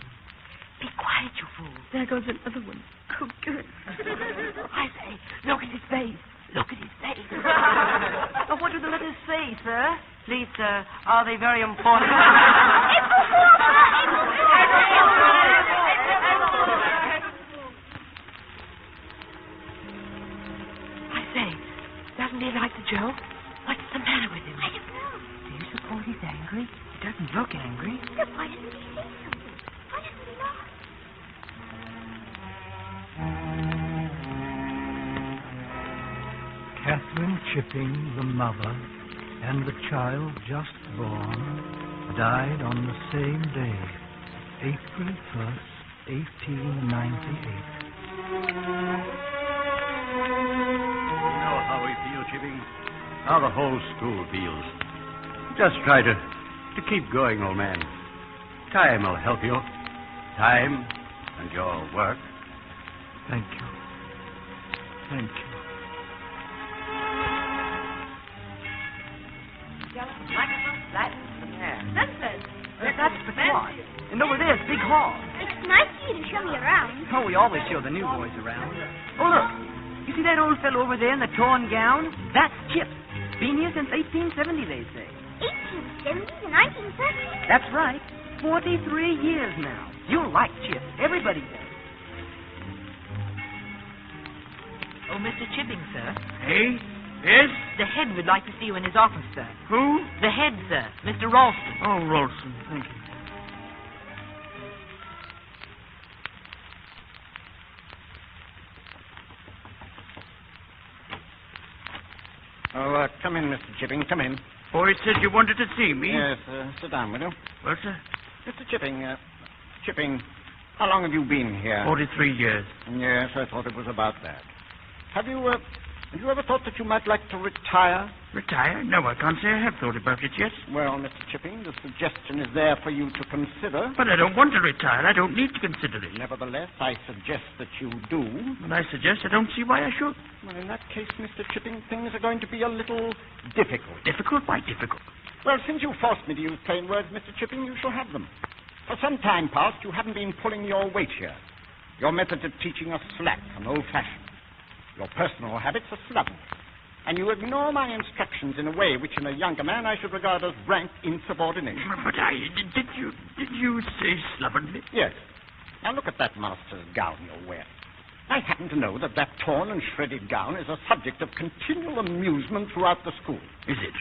Be quiet, you fool. There goes another one. so good. I say, look at his face. Look at his face. What do the letters say, sir? Please, sir, are they very important? I say, doesn't he like the Joe? What's the matter with him? I don't know. Do you suppose he's angry? He doesn't look angry. Then why doesn't he say something? Why doesn't he laugh? Catherine Chipping, the mother, and the child just born, died on the same day, April 1st, 1898. You know how we feel, Chipping. How the whole school feels. Just try to keep going, old man. Time will help you. Time and your work. Thank you. Thank you. That's the quad. And over there's Big Hall. It's nice of you to show me around. Oh, we always show the new boys around. Oh, look. You see that old fellow over there in the torn gown? That's Chip. Been here since 1870, they say. 1870 to 1930? That's right. 43 years now. You'll like Chip. Everybody does. Oh, Mr. Chipping, sir. Hey? Yes? The head would like to see you in his office, sir. Who? The head, sir. Mr. Ralston. Oh, Ralston. Thank you. Oh, come in, Mr. Chipping. Come in. Boy said you wanted to see me. Yes, sit down, will you? Well, sir? Mr. Chipping, how long have you been here? 43 years. Yes, I thought it was about that. Have you ever thought that you might like to retire? Retire? No, I can't say I have thought about it yet. Well, Mr. Chipping, the suggestion is there for you to consider. But I don't want to retire. I don't need to consider it. Nevertheless, I suggest that you do. Well, I suggest I don't see why I should. Well, in that case, Mr. Chipping, things are going to be a little difficult. Difficult? Why difficult? Well, since you forced me to use plain words, Mr. Chipping, you shall have them. For some time past, you haven't been pulling your weight here. Your methods of teaching are slack and old-fashioned. Your personal habits are slovenly. And you ignore my instructions in a way which in a younger man I should regard as rank insubordination. But did you say slovenly? Yes. Now look at that master's gown you're wearing. I happen to know that torn and shredded gown is a subject of continual amusement throughout the school. Is it?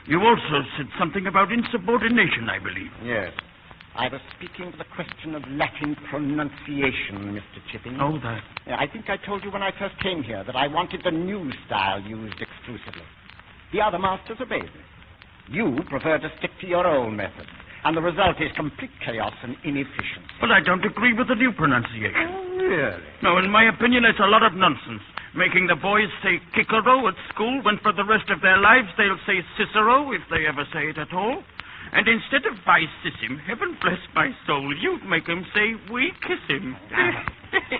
You also said something about insubordination, I believe. Yes. I was speaking of the question of Latin pronunciation, Mr. Chipping. Oh, that. I think I told you when I first came here that I wanted the new style used exclusively. The other masters obeyed me. You prefer to stick to your old methods, and the result is complete chaos and inefficiency. Well, I don't agree with the new pronunciation. Oh, really? No, in my opinion, it's a lot of nonsense. Making the boys say Kikero at school when for the rest of their lives they'll say Cicero, if they ever say it at all. And instead of by sis him, heaven bless my soul, you'd make him say, we kiss him.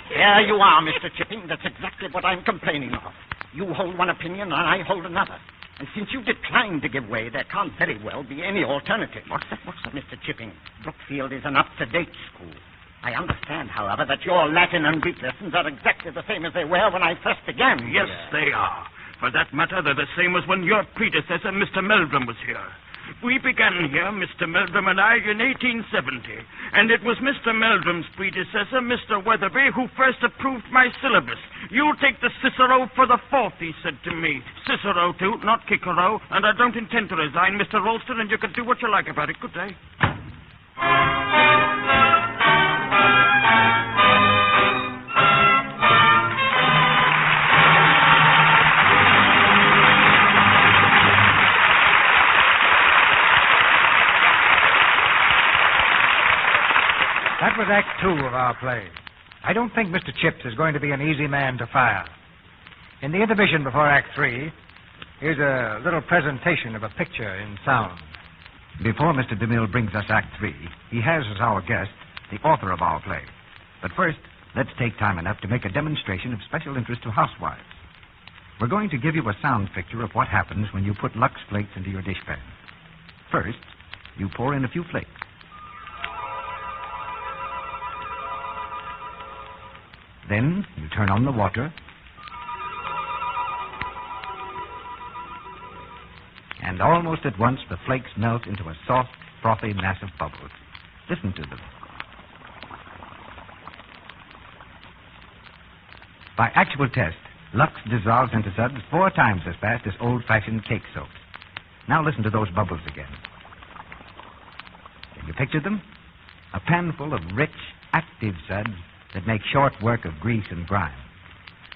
Here you are, Mr. Chipping. That's exactly what I'm complaining of. You hold one opinion and I hold another. And since you decline to give way, there can't very well be any alternative. What's that, Mr. Chipping? Brookfield is an up-to-date school. I understand, however, that your Latin and Greek lessons are exactly the same as they were when I first began. Yes, they are. For that matter, they're the same as when your predecessor, Mr. Meldrum, was here. We began here, Mr. Meldrum and I, in 1870. And it was Mr. Meldrum's predecessor, Mr. Weatherby, who first approved my syllabus. You'll take the Cicero for the fourth, he said to me. Cicero, too, not Kikero. And I don't intend to resign, Mr. Ralston, and you can do what you like about it. Good day. That was Act 2 of our play. I don't think Mr. Chips is going to be an easy man to fire. In the intermission before Act 3, here's a little presentation of a picture in sound. Before Mr. DeMille brings us Act 3, he has as our guest the author of our play. But first, let's take time enough to make a demonstration of special interest to housewives. We're going to give you a sound picture of what happens when you put Lux Flakes into your dishpan. First, you pour in a few flakes. Then you turn on the water. And almost at once the flakes melt into a soft, frothy mass of bubbles. Listen to them. By actual test, Lux dissolves into suds 4 times as fast as old-fashioned cake soap. Now listen to those bubbles again. Can you picture them? A panful of rich, active suds that make short work of grease and grime.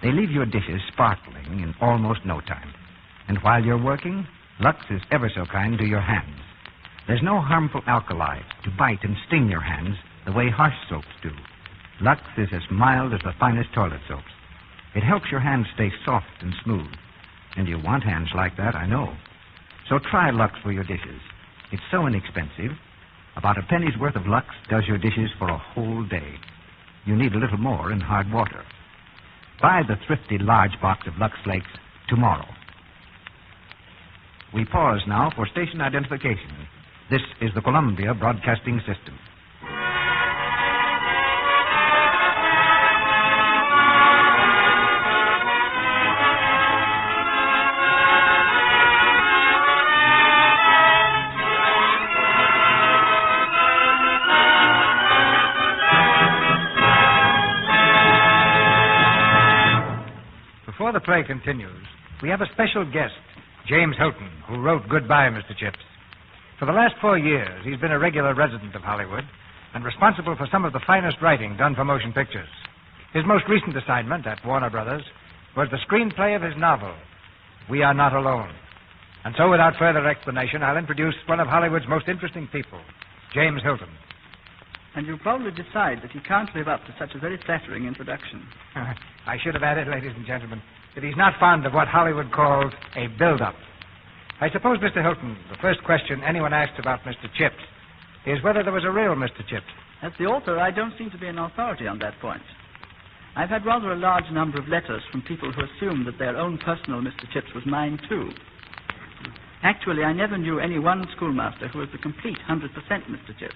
They leave your dishes sparkling in almost no time. And while you're working, Lux is ever so kind to your hands. There's no harmful alkali to bite and sting your hands the way harsh soaps do. Lux is as mild as the finest toilet soaps. It helps your hands stay soft and smooth. And you want hands like that, I know. So try Lux for your dishes. It's so inexpensive. About a penny's worth of Lux does your dishes for a whole day. You need a little more in hard water. Buy the thrifty large box of Lux Flakes tomorrow. We pause now for station identification. This is the Columbia Broadcasting System. Before the play continues, we have a special guest, James Hilton, who wrote Goodbye, Mr. Chips. For the last 4 years, he's been a regular resident of Hollywood and responsible for some of the finest writing done for motion pictures. His most recent assignment at Warner Brothers was the screenplay of his novel, We Are Not Alone. And so, without further explanation, I'll introduce one of Hollywood's most interesting people, James Hilton. And you'll probably decide that he can't live up to such a very flattering introduction. I should have added, ladies and gentlemen, that he's not fond of what Hollywood calls a build-up. I suppose, Mr. Hilton, the first question anyone asks about Mr. Chips is whether there was a real Mr. Chips. As the author, I don't seem to be an authority on that point. I've had rather a large number of letters from people who assumed that their own personal Mr. Chips was mine, too. Actually, I never knew any one schoolmaster who was the complete 100% Mr. Chips.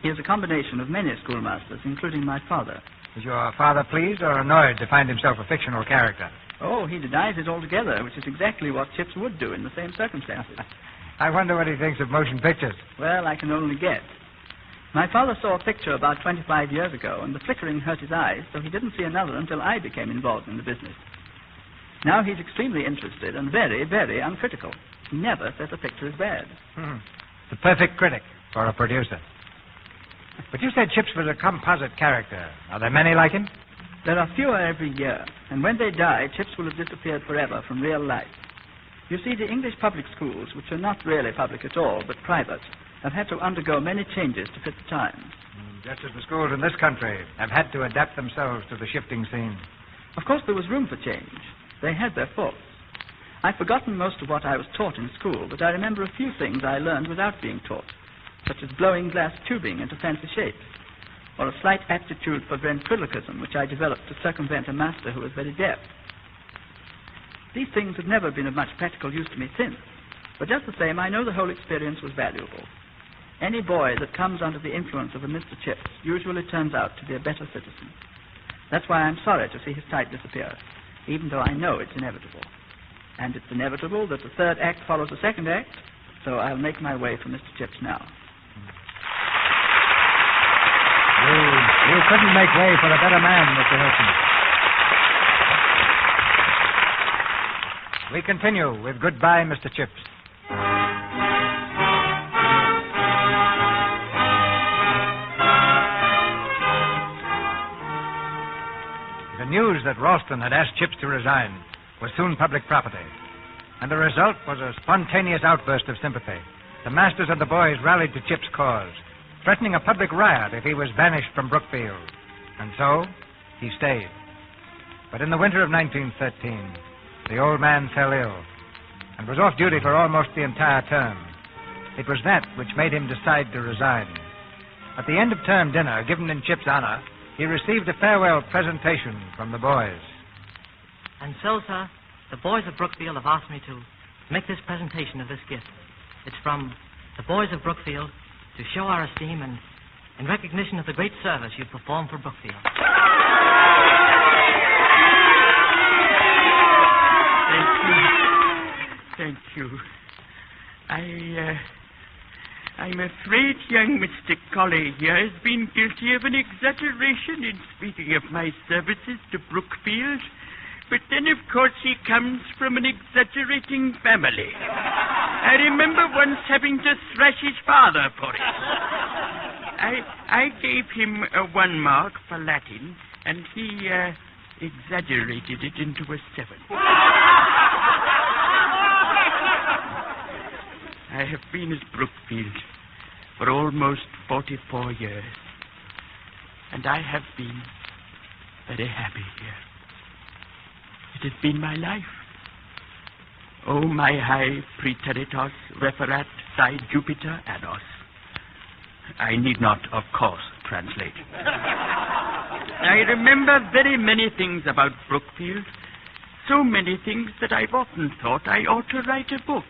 He is a combination of many schoolmasters, including my father. Is your father pleased or annoyed to find himself a fictional character? Oh, he denies it altogether, which is exactly what Chips would do in the same circumstances. I wonder what he thinks of motion pictures. Well, I can only guess. My father saw a picture about 25 years ago, and the flickering hurt his eyes, so he didn't see another until I became involved in the business. Now he's extremely interested and very, very uncritical. He never says a picture is bad. The perfect critic for a producer. But you said Chips was a composite character. Are there many like him? There are fewer every year, and when they die, Chips will have disappeared forever from real life. You see, the English public schools, which are not really public at all, but private, have had to undergo many changes to fit the times. Just as the schools in this country have had to adapt themselves to the shifting scene. Of course, there was room for change. They had their faults. I've forgotten most of what I was taught in school, but I remember a few things I learned without being taught, such as blowing glass tubing into fancy shapes, or a slight aptitude for ventriloquism, which I developed to circumvent a master who was very deaf. These things have never been of much practical use to me since, but just the same, I know the whole experience was valuable. Any boy that comes under the influence of a Mr. Chips usually turns out to be a better citizen. That's why I'm sorry to see his type disappear, even though I know it's inevitable. And it's inevitable that the third act follows the second act, so I'll make my way for Mr. Chips now. You couldn't make way for a better man, Mr. Hilton. We continue with Goodbye, Mr. Chips. The news that Ralston had asked Chips to resign was soon public property, and the result was a spontaneous outburst of sympathy. The masters and the boys rallied to Chips' cause, threatening a public riot if he was banished from Brookfield. And so, he stayed. But in the winter of 1913, the old man fell ill and was off duty for almost the entire term. It was that which made him decide to resign. At the end of term dinner, given in Chip's honor, he received a farewell presentation from the boys. And so, sir, the boys of Brookfield have asked me to make this presentation of this gift. It's from the boys of Brookfield to show our esteem and in recognition of the great service you've performed for Brookfield. I'm afraid young Mr. Colley here has been guilty of an exaggeration in speaking of my services to Brookfield. But then, of course, he comes from an exaggerating family. I remember once having to thrash his father for it. I gave him a 1 mark for Latin, and he exaggerated it into a 7. I have been at Brookfield for almost 44 years, and I have been very happy here. It has been my life. Oh, my high praeteritos referat si Jupiter ados. I need not, of course, translate. I remember very many things about Brookfield. So many things that I've often thought I ought to write a book.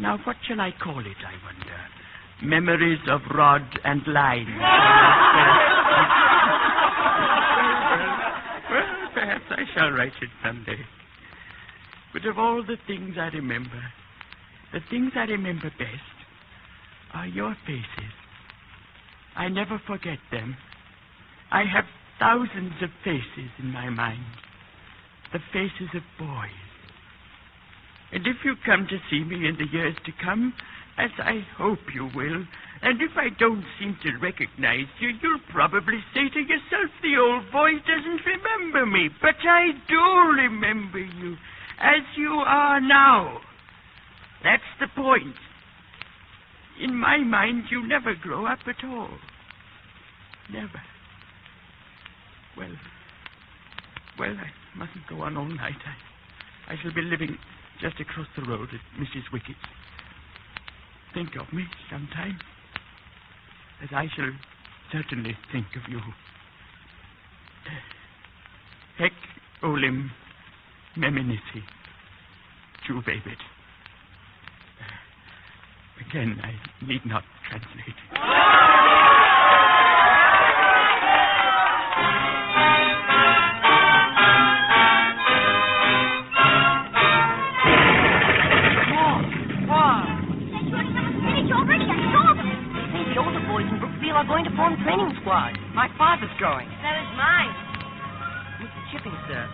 Now, what shall I call it, I wonder? Memories of Rod and Line. Well, perhaps I shall write it someday. But of all the things I remember, the things I remember best are your faces. I never forget them. I have thousands of faces in my mind. The faces of boys. And if you come to see me in the years to come, as I hope you will, and if I don't seem to recognize you, you'll probably say to yourself, the old boy doesn't remember me. But I do remember you, as you are now. That's the point. In my mind, you never grow up at all. Never. Well, I mustn't go on all night. I shall be living just across the road at Mrs. Wickett's. Think of me sometime, as I shall certainly think of you. Hec olim meminisi juvabit. Again, I need not translate. Are going to form training squad. My father's going. So is mine. Mr. Chipping, sir,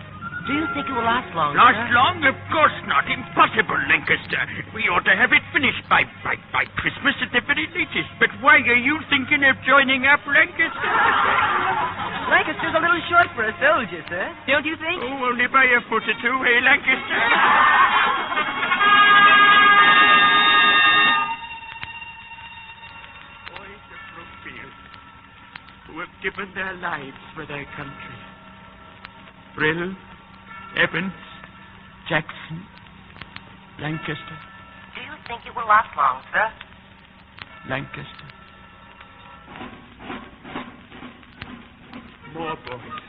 do you think it will last long, Last sir? long? Of course not. Impossible, Lancaster. We ought to have it finished by Christmas at the very latest. But why are you thinking of joining up, Lancaster? Lancaster's a little short for a soldier, sir. Don't you think? Oh, only by a foot or two, eh, Lancaster? Who have given their lives for their country. Brill, Evans, Jackson, Lancaster. Do you think it will last long, sir? Lancaster. More boys.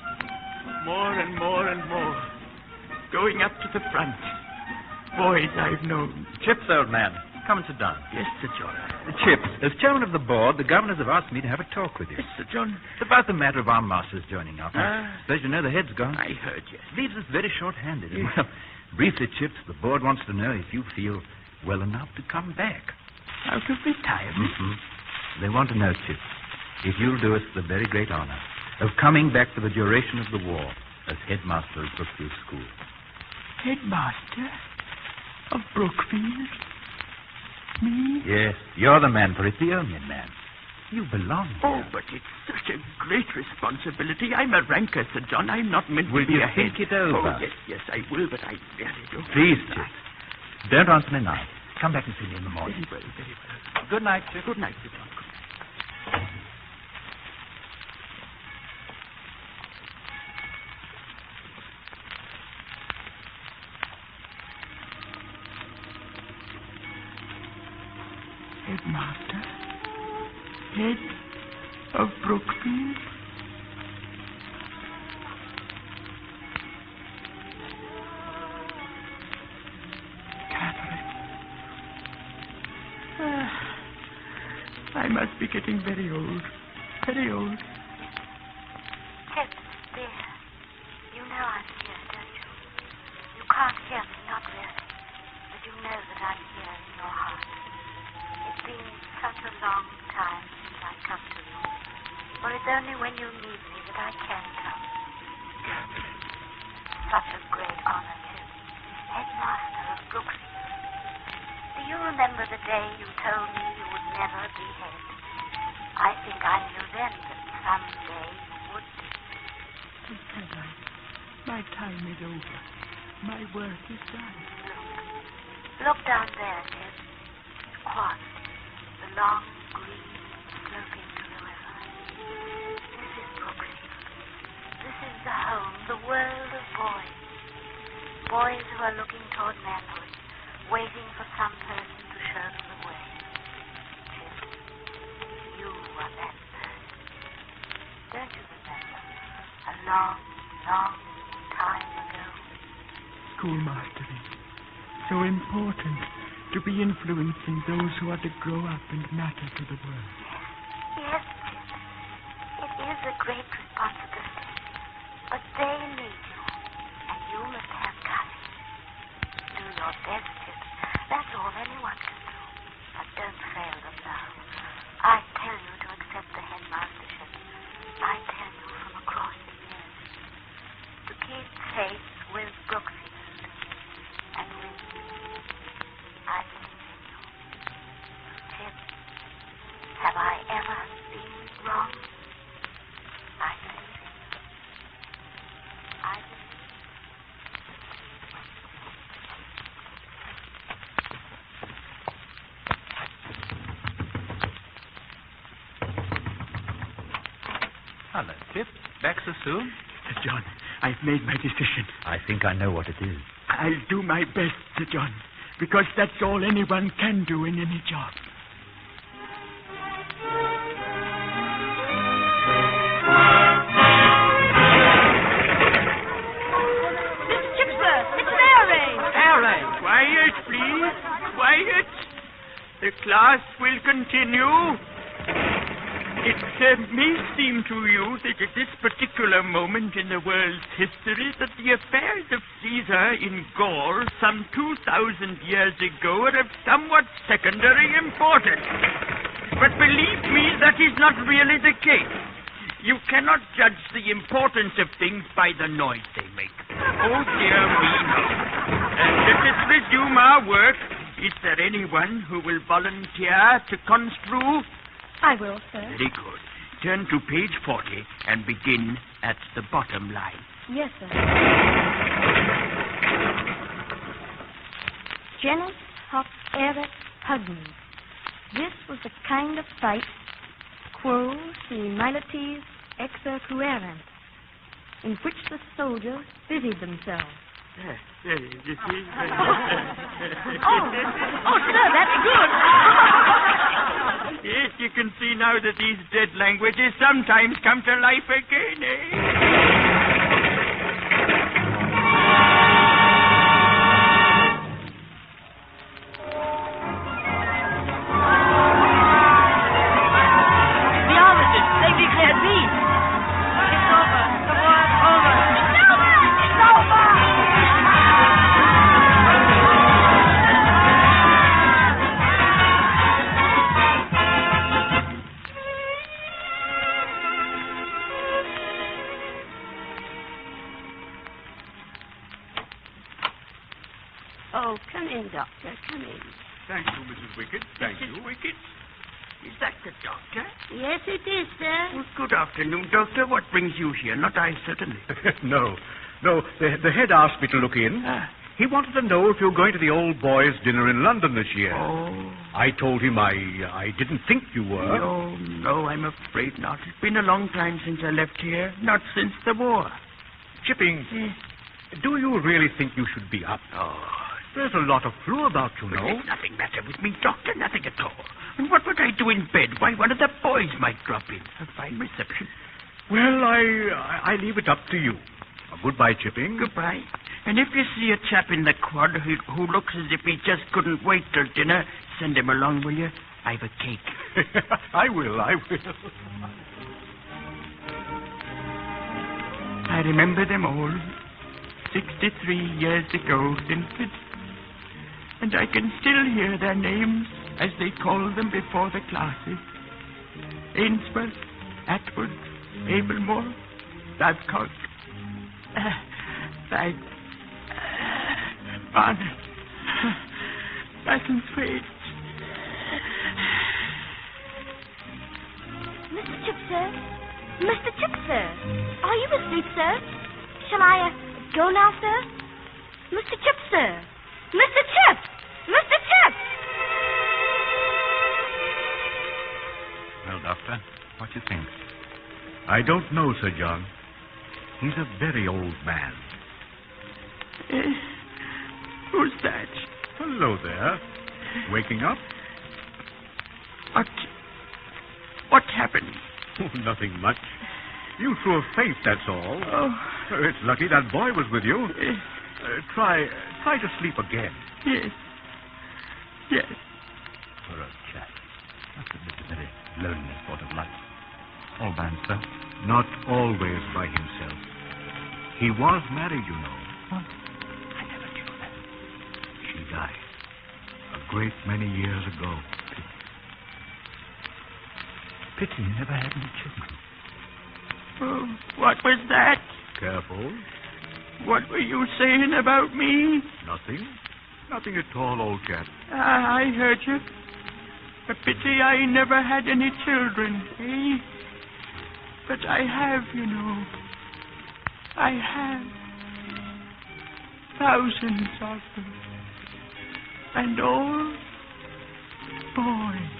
More and more and more. Going up to the front. Boys I've known. Chips, old man. Come and sit down. Yes, Sir John. Chips, as chairman of the board, the governors have asked me to have a talk with you. Yes, Sir John. It's about the matter of our masters joining up. I suppose you know the head's gone. I heard, yes. Leaves us very short-handed. Yes. Well, briefly, Chips, the board wants to know if you feel well enough to come back. Out of retirement? Mm-hmm. They want to know, Chips, if you'll do us the very great honor of coming back for the duration of the war as headmaster of Brookfield School. Headmaster of Brookfield? Me? Yes, you're the man for it, the only man. You belong here. Oh, but it's such a great responsibility. I'm a ranker, Sir John. I'm not meant Will to be you a head. think it over? Oh, yes, I will, but I really don't. Please, Chips. Don't answer me now. Come back and see me in the morning. Very well, very well. Good night, Chips. Good night, Sir John. Headmaster? Head of Brookfield? Catherine. I must be getting very old. Very old. Pip, dear, you know I'm here, don't you? You can't hear me, not really. But you know that I'm here in your heart. long time since I come to you. For it's only when you need me that I can come. Such a great honor, Chip. Headmaster of Brookfield. Do you remember the day you told me you would never be head? I think I knew then that someday you would be. Because my time is over. My work is done. Look down there, Chip. It's quiet. The long green sloping to the river. This is Brookfield. This is the home, the world of boys. Boys who are looking toward manhood, waiting for some person to show them the way. Chip, you are that person. Don't you remember? A long, long time ago. Schoolmastering. So important to be influencing those who are to grow up and matter to the world. Yes, Chip. It is a great responsibility. But they need you. And you must have courage. Do your best, Chip. That's all anyone can do. But don't fail them now. I tell you to accept the headmastership. I tell you from across the years. To keep faith with Brookfield. And with you. I believe in you. Chip, have I ever been wrong? I believe in you. I believe. Hello, Chip. Back so soon? Sir John, I've made my decision. I think I know what it is. I'll do my best, Sir John, because that's all anyone can do in any job. Mr. Chipsworth, it's an air raid. Air raid. Quiet, please. Quiet. The class will continue. It may seem to you that at this particular moment in the world's history that the affairs of Caesar in Gaul some 2,000 years ago are of somewhat secondary importance. But believe me, that is not really the case. You cannot judge the importance of things by the noise they make. Oh, dear me, no. Let us resume our work. Is there anyone who will volunteer to construe? I will, sir. Very good. Turn to page 40 and begin at the bottom line. Yes, sir. Genus hoc erat pugnans. This was the kind of fight, quo si milites exercuerant, in which the soldiers busied themselves. You see? Oh, sir, that's good. Yes, you can see now that these dead languages sometimes come to life again, The officers, they've declared peace. It's over. The war's over. It's over. It's over. Oh, come in, Doctor. Come in. Thank you, Mrs. Wickett. Thank you. Wickett? Is that the doctor? Yes, it is, sir. Well, good afternoon, Doctor. What brings you here? Not I, certainly. No. The head asked me to look in. He wanted to know if you were going to the old boys' dinner in London this year. Oh. I told him I didn't think you were. No, I'm afraid not. It's been a long time since I left here. Not since the war. Chipping, do you really think you should be up? Oh. There's a lot of flu about, you know. There's nothing matter with me, Doctor. Nothing at all. And what would I do in bed? Why, one of the boys might drop in. A fine reception. Well, I leave it up to you. Goodbye, Chipping. Goodbye. And if you see a chap in the quad who looks as if he just couldn't wait till dinner, send him along, will you? I've a cake. I will. I remember them all. 63 years ago, infants. And I can still hear their names as they call them before the classes. Ainsworth, Atwood, Abelmore, Babcock, Barnett, Bassenswaite. Mr. Chip, sir? Mr. Chip, sir? Are you asleep, sir? Shall I, go now, sir? Mr. Chip, sir? Mr. Chip! Mr. Chip! Well, Doctor, what do you think? I don't know, Sir John. He's a very old man. Who's that? Hello there. Waking up? What happened? Oh, nothing much. You threw a faint, that's all. Oh. It's lucky that boy was with you. Try to sleep again. Yes. Poor old chap. Must have lived a very lonely sort of life. All by himself? Not always by himself. He was married, you know. What? I never knew that. She died a great many years ago. Pity he never had any children. Oh, what was that? Careful. What were you saying about me? Nothing. Nothing at all, old chap. I heard you. A pity I never had any children, eh? But I have, you know. I have. Thousands of them. And all boys.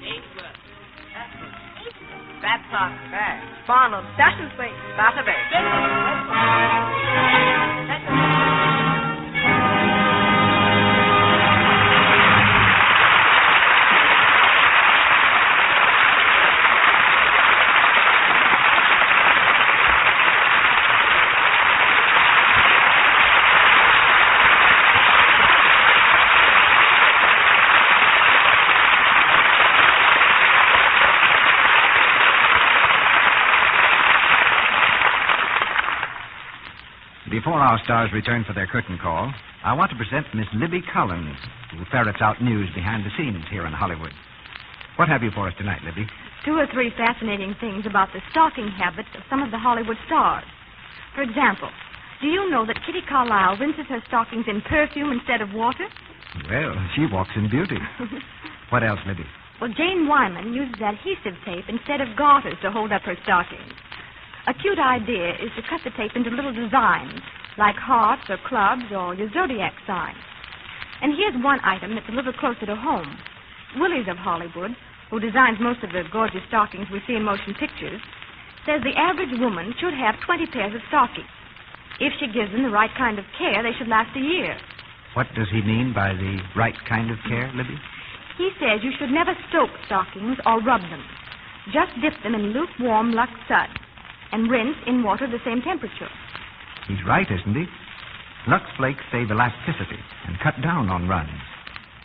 Ainsworth, Atwood, Babcock, Barnum, Bassenswaite, Batterby. Before our stars return for their curtain call, I want to present Miss Libby Collins, who ferrets out news behind the scenes here in Hollywood. What have you for us tonight, Libby? 2 or 3 fascinating things about the stocking habits of some of the Hollywood stars. For example, do you know that Kitty Carlisle rinses her stockings in perfume instead of water? Well, she walks in beauty. What else, Libby? Well, Jane Wyman uses adhesive tape instead of garters to hold up her stockings. A cute idea is to cut the tape into little designs, like hearts or clubs or your zodiac sign. And here's one item that's a little closer to home. Willie's of Hollywood, who designs most of the gorgeous stockings we see in motion pictures, says the average woman should have 20 pairs of stockings. If she gives them the right kind of care, they should last a year. What does he mean by the right kind of care, Libby? He says you should never soak stockings or rub them. Just dip them in lukewarm Lux suds and rinse in water the same temperature. He's right, isn't he? Lux Flakes save elasticity and cut down on runs.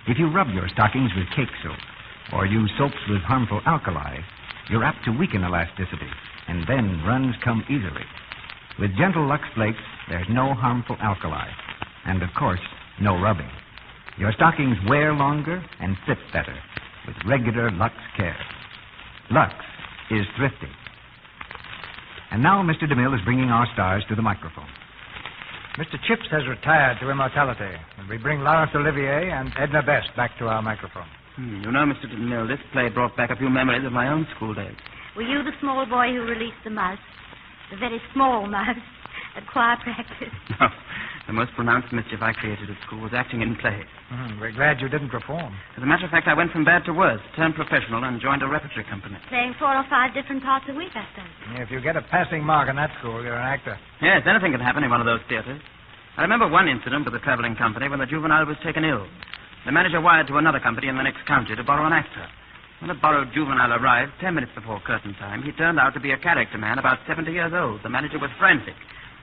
If you rub your stockings with cake soap or use soaps with harmful alkali, you're apt to weaken elasticity, and then runs come easily. With gentle Lux Flakes, there's no harmful alkali, and, of course, no rubbing. Your stockings wear longer and fit better with regular Lux care. Lux is thrifty. And now Mr. DeMille is bringing our stars to the microphone. Mr. Chips has retired to immortality, and we bring Laurence Olivier and Edna Best back to our microphone. You know, Mr. DeMille, this play brought back a few memories of my own school days. Were you the small boy who released the mouse? The very small mouse at choir practice? No. The most pronounced mischief I created at school was acting in plays. We're glad you didn't perform. As a matter of fact, I went from bad to worse, turned professional, and joined a repertory company. Playing 4 or 5 different parts a week, I suppose. If you get a passing mark in that school, you're an actor. Yes, anything can happen in one of those theaters. I remember one incident with a traveling company when the juvenile was taken ill. The manager wired to another company in the next county to borrow an actor. When the borrowed juvenile arrived, 10 minutes before curtain time, he turned out to be a character man about 70 years old. The manager was frantic.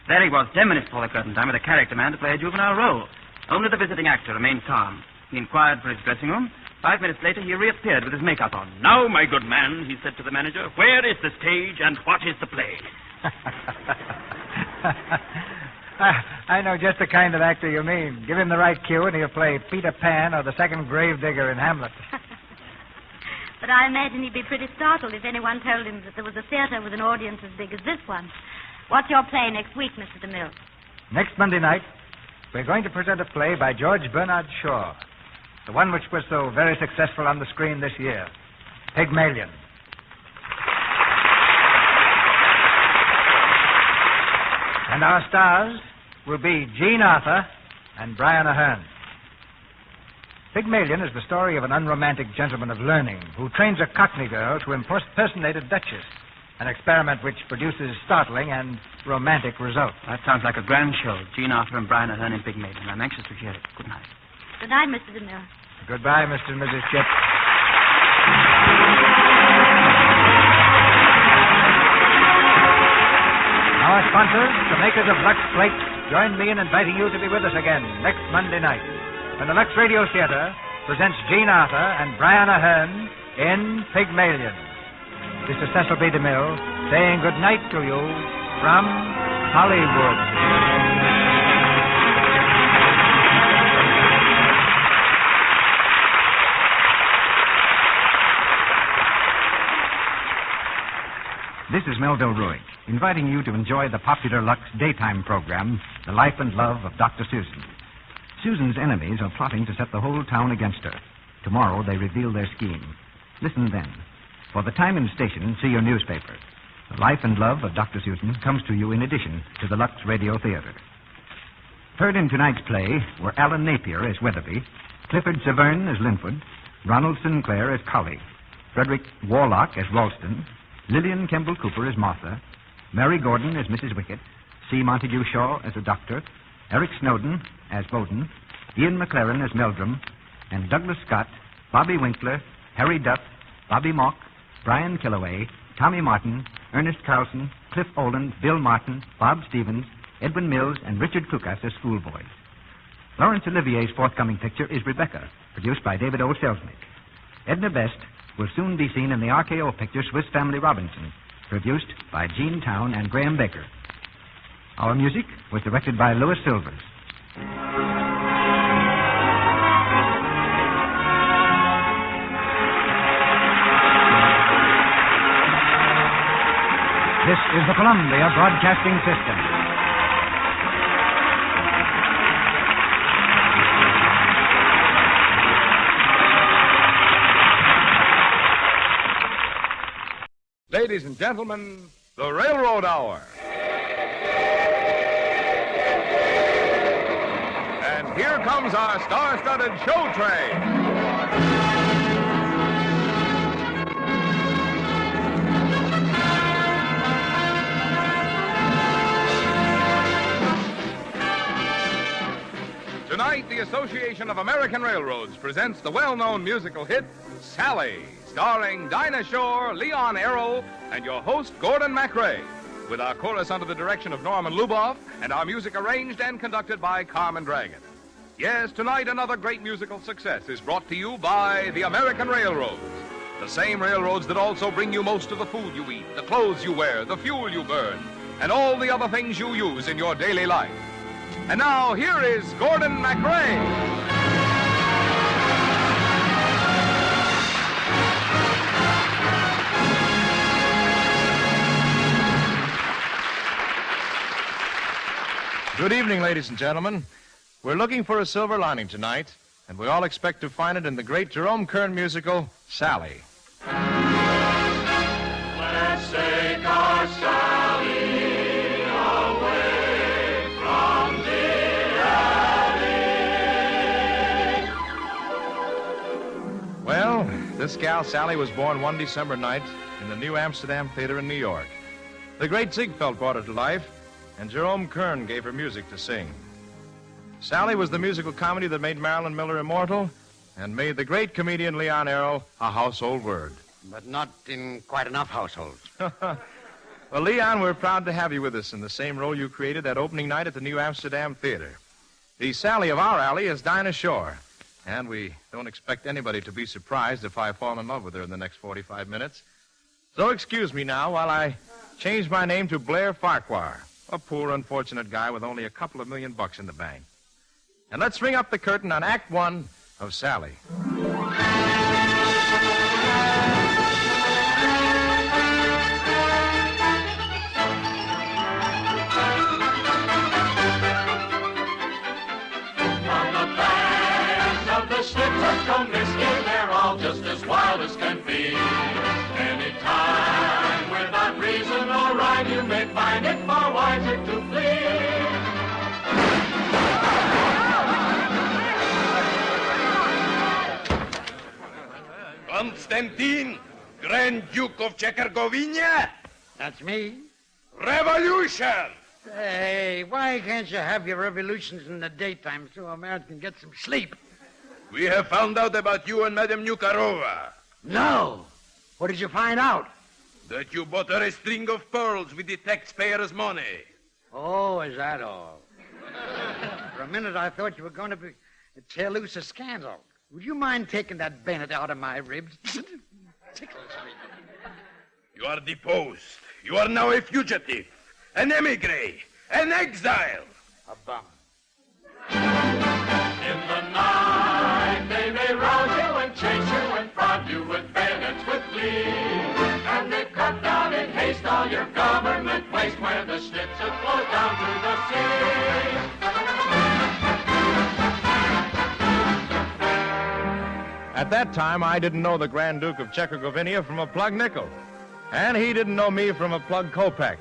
There he was, 10 minutes before the curtain time, with a character man to play a juvenile role. Only the visiting actor remained calm. He inquired for his dressing room. 5 minutes later, he reappeared with his makeup on. "Now, my good man," he said to the manager, "where is the stage and what is the play?" I know just the kind of actor you mean. Give him the right cue and he'll play Peter Pan or the second gravedigger in Hamlet. But I imagine he'd be pretty startled if anyone told him that there was a theater with an audience as big as this one. What's your play next week, Mr. DeMille? Next Monday night, we're going to present a play by George Bernard Shaw, the one which was so very successful on the screen this year, Pygmalion. And our stars will be Jean Arthur and Brian Aherne. Pygmalion is the story of an unromantic gentleman of learning who trains a Cockney girl to impersonate a duchess, an experiment which produces startling and romantic results. That sounds like a grand show. Jean Arthur and Brian Aherne in Pygmalion. I'm anxious to hear it. Good night. Good night, Mr. DeMille. Goodbye, Mr. and Mrs. Chips. Our sponsors, the makers of Lux Flakes, join me in inviting you to be with us again next Monday night when the Lux Radio Theater presents Jean Arthur and Brian Aherne in Pygmalion. This is Cecil B. DeMille saying good night to you from Hollywood. This is Melville Ruick, inviting you to enjoy the popular Lux daytime program, The Life and Love of Dr. Susan. Susan's enemies are plotting to set the whole town against her. Tomorrow they reveal their scheme. Listen then. For the time and station, see your newspaper. The Life and Love of Dr. Susan comes to you in addition to the Lux Radio Theater. Heard in tonight's play were Alan Napier as Weatherby, Clifford Severn as Linford, Ronald Sinclair as Colley, Frederick Warlock as Ralston, Lillian Kemble Cooper as Martha, Mary Gordon as Mrs. Wickett, C. Montague Shaw as a doctor, Eric Snowden as Bowden, Ian McLaren as Meldrum, and Douglas Scott, Bobby Winkler, Harry Duff, Bobby Mock, Brian Killaway, Tommy Martin, Ernest Carlson, Cliff Oland, Bill Martin, Bob Stevens, Edwin Mills, and Richard Kukas as schoolboys. Laurence Olivier's forthcoming picture is Rebecca, produced by David O. Selznick. Edna Best will soon be seen in the RKO picture Swiss Family Robinson, produced by Gene Town and Graham Baker. Our music was directed by Louis Silvers. This is the Columbia Broadcasting System. Ladies and gentlemen, the Railroad Hour. And here comes our star-studded show train. Tonight, the Association of American Railroads presents the well-known musical hit, Sally, starring Dinah Shore, Leon Arrow, and your host, Gordon MacRae, with our chorus under the direction of Norman Luboff and our music arranged and conducted by Carmen Dragon. Yes, tonight another great musical success is brought to you by the American Railroads, the same railroads that also bring you most of the food you eat, the clothes you wear, the fuel you burn, and all the other things you use in your daily life. And now, here is Gordon MacRae. Good evening, ladies and gentlemen. We're looking for a silver lining tonight, and we all expect to find it in the great Jerome Kern musical, Sally. Let's take our Sally away from the alley. Well, this gal Sally was born one December night in the New Amsterdam Theater in New York. The great Ziegfeld brought her to life, and Jerome Kern gave her music to sing. Sally was the musical comedy that made Marilyn Miller immortal and made the great comedian Leon Arrow a household word. But not in quite enough households. Well, Leon, we're proud to have you with us in the same role you created that opening night at the New Amsterdam Theater. The Sally of our alley is Dinah Shore, and we don't expect anybody to be surprised if I fall in love with her in the next 45 minutes. So excuse me now while I change my name to Blair Farquhar. A poor, unfortunate guy with only a couple of $1 million in the bank. And let's ring up the curtain on Act One of Sally. They're all just as wild as can be. Anytime, without reason or rhyme, you may find it far wiser to flee. Constantine, Grand Duke of Czechoslovakia? That's me. Revolution! Hey, why can't you have your revolutions in the daytime so Americans can get some sleep? We have found out about you and Madame Nukarova. No! What did you find out? That you bought her a string of pearls with the taxpayers' money. Oh, is that all? For a minute, I thought you were going to tear loose a scandal. Would you mind taking that bayonet out of my ribs? Tickles me. You are deposed. You are now a fugitive, an emigre, an exile. A bum. In the night, they may rouse you and chase you and prod you with bayonets with glee. And they cut down in haste all your government waste where the Schnitzel flows down to the sea. At that time, I didn't know the Grand Duke of Czechoslovakia from a plug nickel. And he didn't know me from a plug kopeck.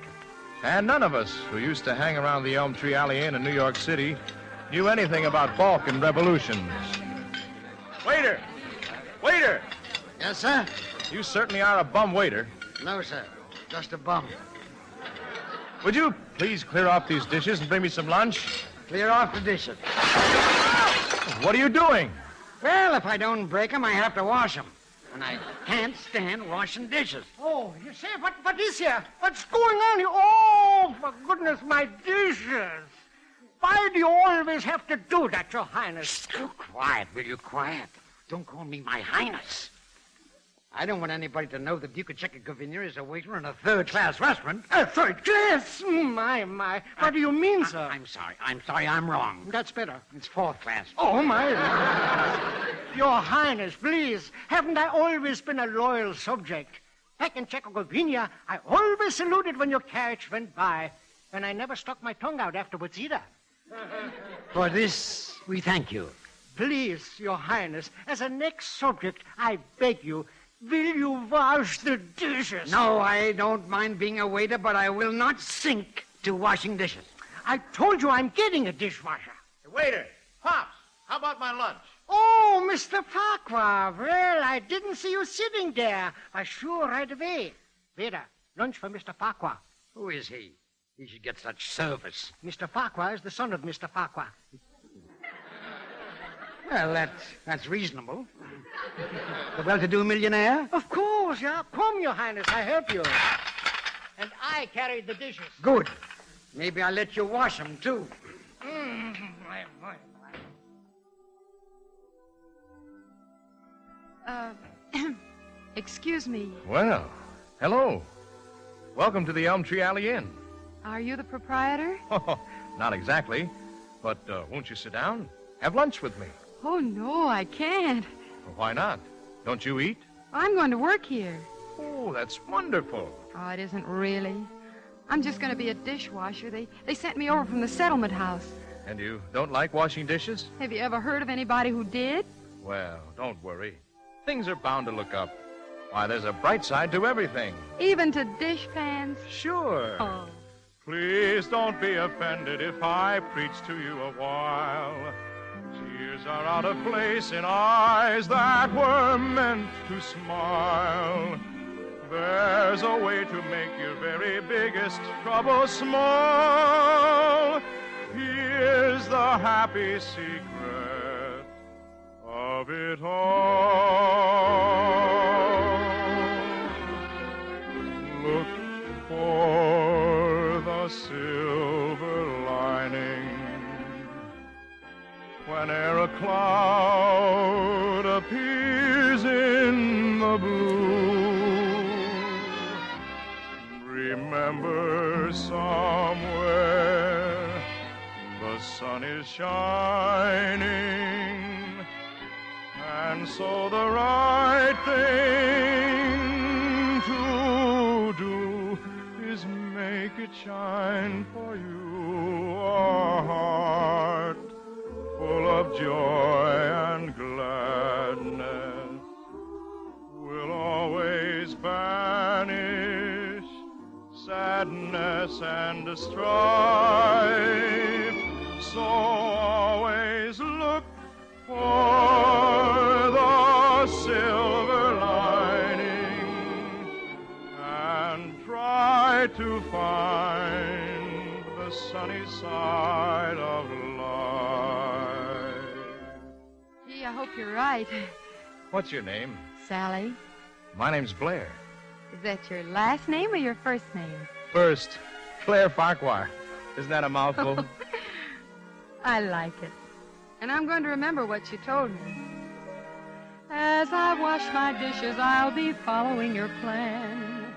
And none of us who used to hang around the Elm Tree Alley Inn in New York City knew anything about Balkan revolutions. Waiter! Waiter! Yes, sir? You certainly are a bum waiter. No, sir. Just a bum. Would you please clear off these dishes and bring me some lunch? Clear off the dishes. What are you doing? Well, if I don't break them, I have to wash them. And I can't stand washing dishes. Oh, you say, what is here? What's going on here? Oh, for goodness, my dishes. Why do you always have to do that, Your Highness? Quiet, will you? Quiet. Don't call me my Highness. I don't want anybody to know the Duke of Czechoslovakia is a waiter in a third-class restaurant. A third class? My. What do you mean, sir? I'm sorry, I'm wrong. That's better. It's fourth class. Oh, my. Your Highness, please. Haven't I always been a loyal subject? Back in Czechoslovakia, I always saluted when your carriage went by. And I never stuck my tongue out afterwards either. For this, we thank you. Please, Your Highness, as a next subject, I beg you, will you wash the dishes? No, I don't mind being a waiter, but I will not sink to washing dishes. I told you I'm getting a dishwasher. Hey, waiter, Pops, how about my lunch? Oh, Mr. Farquhar. Well, I didn't see you sitting there. Why, sure, right away. Waiter, lunch for Mr. Farquhar. Who is he? He should get such service. Mr. Farquhar is the son of Mr. Farquhar. Well, that's reasonable. The well-to-do millionaire? Of course, yeah. Come, Your Highness, I help you. And I carried the dishes. Good. Maybe I'll let you wash them, too. Excuse me. Well, hello. Welcome to the Elm Tree Alley Inn. Are you the proprietor? Oh, not exactly. But won't you sit down? Have lunch with me. Oh, no, I can't. Well, why not? Don't you eat? I'm going to work here. Oh, that's wonderful. Oh, it isn't really. I'm just going to be a dishwasher. They sent me over from the settlement house. And you don't like washing dishes? Have you ever heard of anybody who did? Well, don't worry. Things are bound to look up. Why, there's a bright side to everything. Even to dish pans? Sure. Oh. Please don't be offended if I preach to you a while. Tears are out of place in eyes that were meant to smile. There's a way to make your very biggest trouble small. Here's the happy secret of it all. Look for the silver lining whene'er a cloud appears in the blue. Remember somewhere sun is shining, and so the right thing to do is make it shine for you. A heart full of joy and gladness will always banish sadness and strife. So always look for the silver lining and try to find the sunny side of life. Gee, I hope you're right. What's your name? Sally, My name's Blair. is that your last name or your first name? First, Claire Farquhar. Isn't that a mouthful? I like it. And I'm going to remember what you told me. As I wash my dishes, I'll be following your plan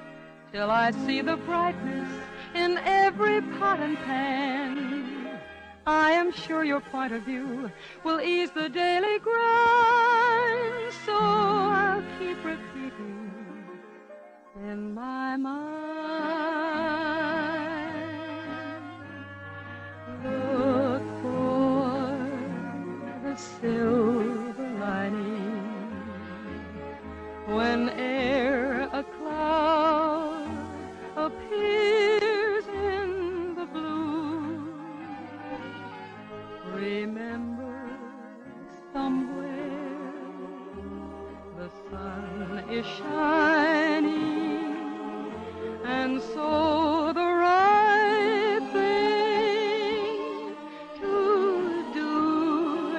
till I see the brightness in every pot and pan. I am sure your point of view will ease the daily grind, so I'll keep repeating in my mind. Look for the silver lining whene'er a cloud appears in the blue. Remember, somewhere the sun is shining, and so the right thing to do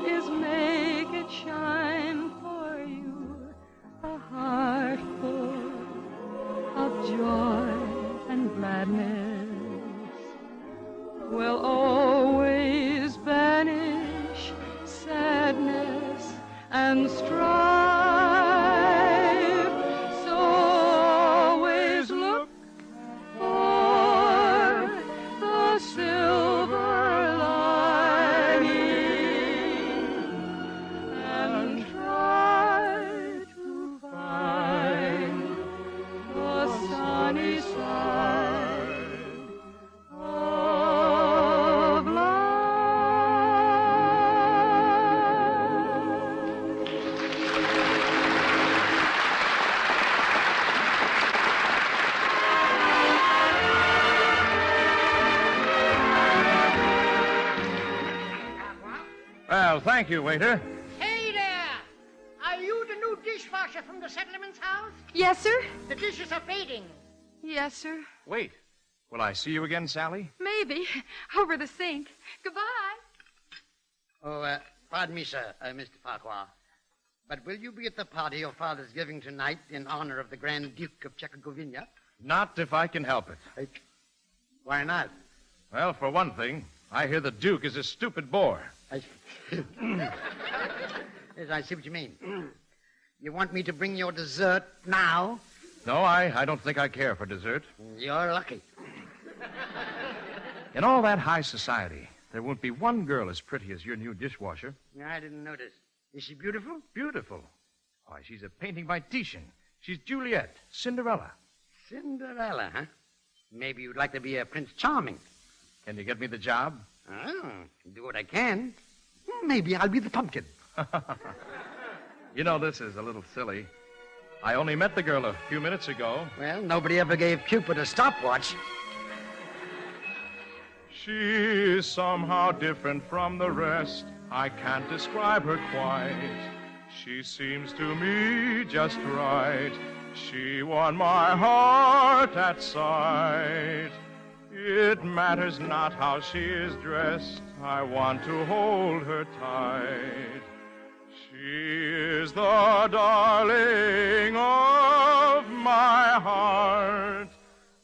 is make it shine for you. A heart full of joy and gladness will always banish sadness and strife. So always look for the silver lining and try to find the sunny side of life. Well, thank you, waiter. Hey there! Are you the new dishwasher from the Settlement's house? Yes, sir? The dishes are fading. Yes, sir. Wait. Will I see you again, Sally? Maybe. Over the sink. Goodbye. Oh, pardon me, sir, Mr. Farquhar. But will you be at the party your father's giving tonight in honor of the Grand Duke of Czechoslovakia? Not if I can help it. Why not? Well, for one thing, I hear the Duke is a stupid bore. Yes, I see what you mean. You want me to bring your dessert now? No, I don't think I care for dessert. You're lucky. In all that high society, there won't be one girl as pretty as your new dishwasher. I didn't notice. Is she beautiful? Beautiful. Why, she's a painting by Titian. She's Juliet, Cinderella. Cinderella, huh? Maybe you'd like to be a Prince Charming. Can you get me the job? Oh, do what I can. Maybe I'll be the pumpkin. You know, this is a little silly. I only met the girl a few minutes ago. Well, nobody ever gave Cupid a stopwatch. She's somehow different from the rest. I can't describe her quite. She seems to me just right. She won my heart at sight. It matters not how she is dressed. I want to hold her tight. She is the darling of my heart,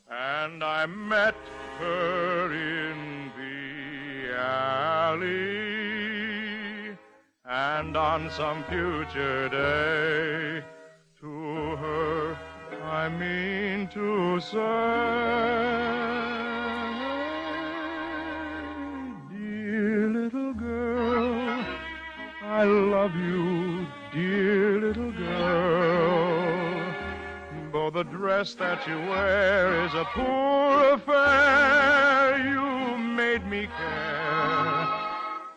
and I met her in the alley, and on some future day, to her I mean to say, dearly, I love you, dear little girl. Though the dress that you wear is a poor affair, you made me care.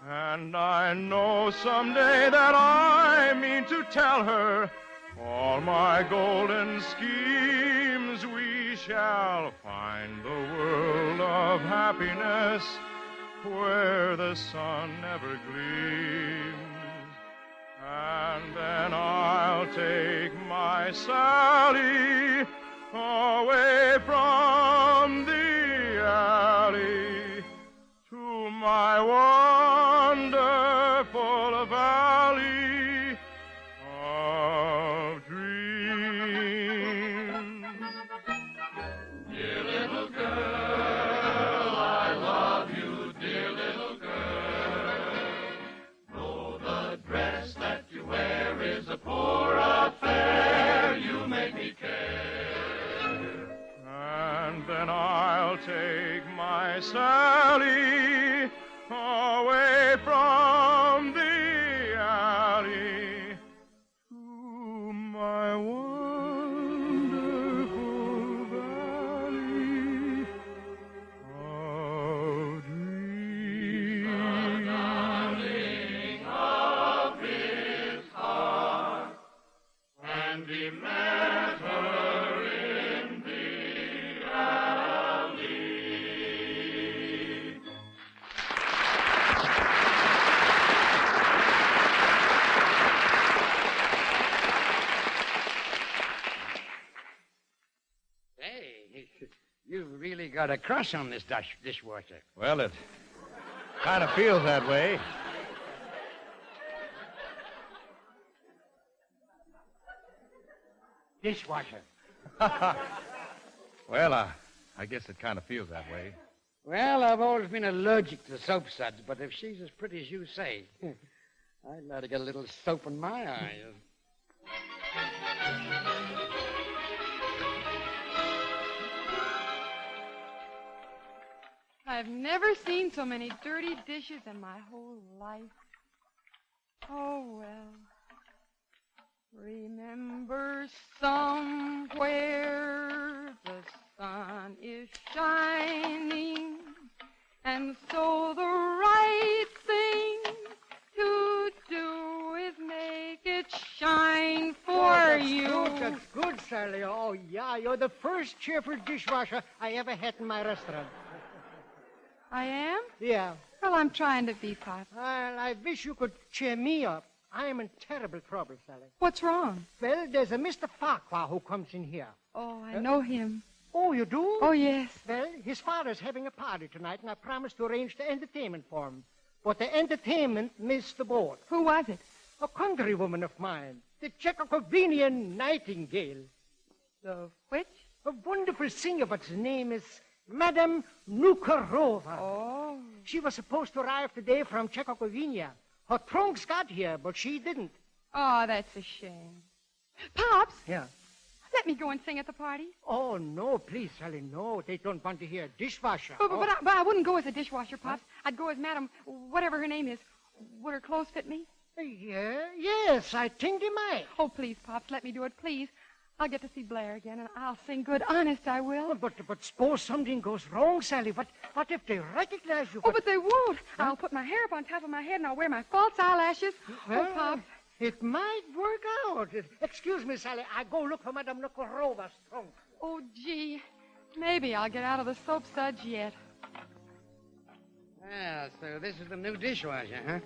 And I know someday that I mean to tell her all my golden schemes. We shall find the world of happiness where the sun never gleams. And then I'll take my Sally away from the alley to my wonderful valley of dreams. Dear little girl, I love you, dear little girl. Though the dress that you wear is a poor affair, you make me care. And then I'll take my Sally away from the alley to my wonderful valley of dreams. The darling of his heart, and he met her in the alley. Hey, you've really got a crush on this dishwasher. Well, it kind of feels that way. Dishwasher. Well, I guess it kind of feels that way. Well, I've always been allergic to soap suds, but if she's as pretty as you say, I'd like to get a little soap in my eyes. I've never seen so many dirty dishes in my whole life. Oh, well. Remember somewhere the sun is shining, and so the right thing to do is make it shine for you. That's good, Sally. Oh, yeah, you're the first cheerful dishwasher I ever had in my restaurant. I am? Yeah. Well, I'm trying to be, Pop. Well, I wish you could cheer me up. I am in terrible trouble, Sally. What's wrong? Well, there's a Mr. Farquhar who comes in here. Oh, I know him. Oh, you do? Oh, yes. Well, his father's having a party tonight, and I promised to arrange the entertainment for him. But the entertainment missed the boat. Who was it? A countrywoman of mine, the Czechoslovakian Nightingale. The which? A wonderful singer, but her name is Madame Nukarova. Oh. She was supposed to arrive today from Czechoslovakia. Her trunks got here, but she didn't. Oh, that's a shame. Pops? Yeah. Let me go and sing at the party. Oh, no, please, Sally, no. They don't want to hear a dishwasher. But I wouldn't go as a dishwasher, Pops. I'd go as Madam, whatever her name is. Would her clothes fit me? Yes, I think they might. Oh, please, Pops, let me do it, please. I'll get to see Blair again, and I'll sing good. Honest, I will. But suppose something goes wrong, Sally. What if they recognize you? Oh, but they won't. I'll put my hair up on top of my head, and I'll wear my false eyelashes. Well, oh, Pops. It might work out. Excuse me, Sally. I go look for Madame Nukarova's trunk. Oh, gee. Maybe I'll get out of the soap suds yet. Well, so this is the new dishwasher, huh?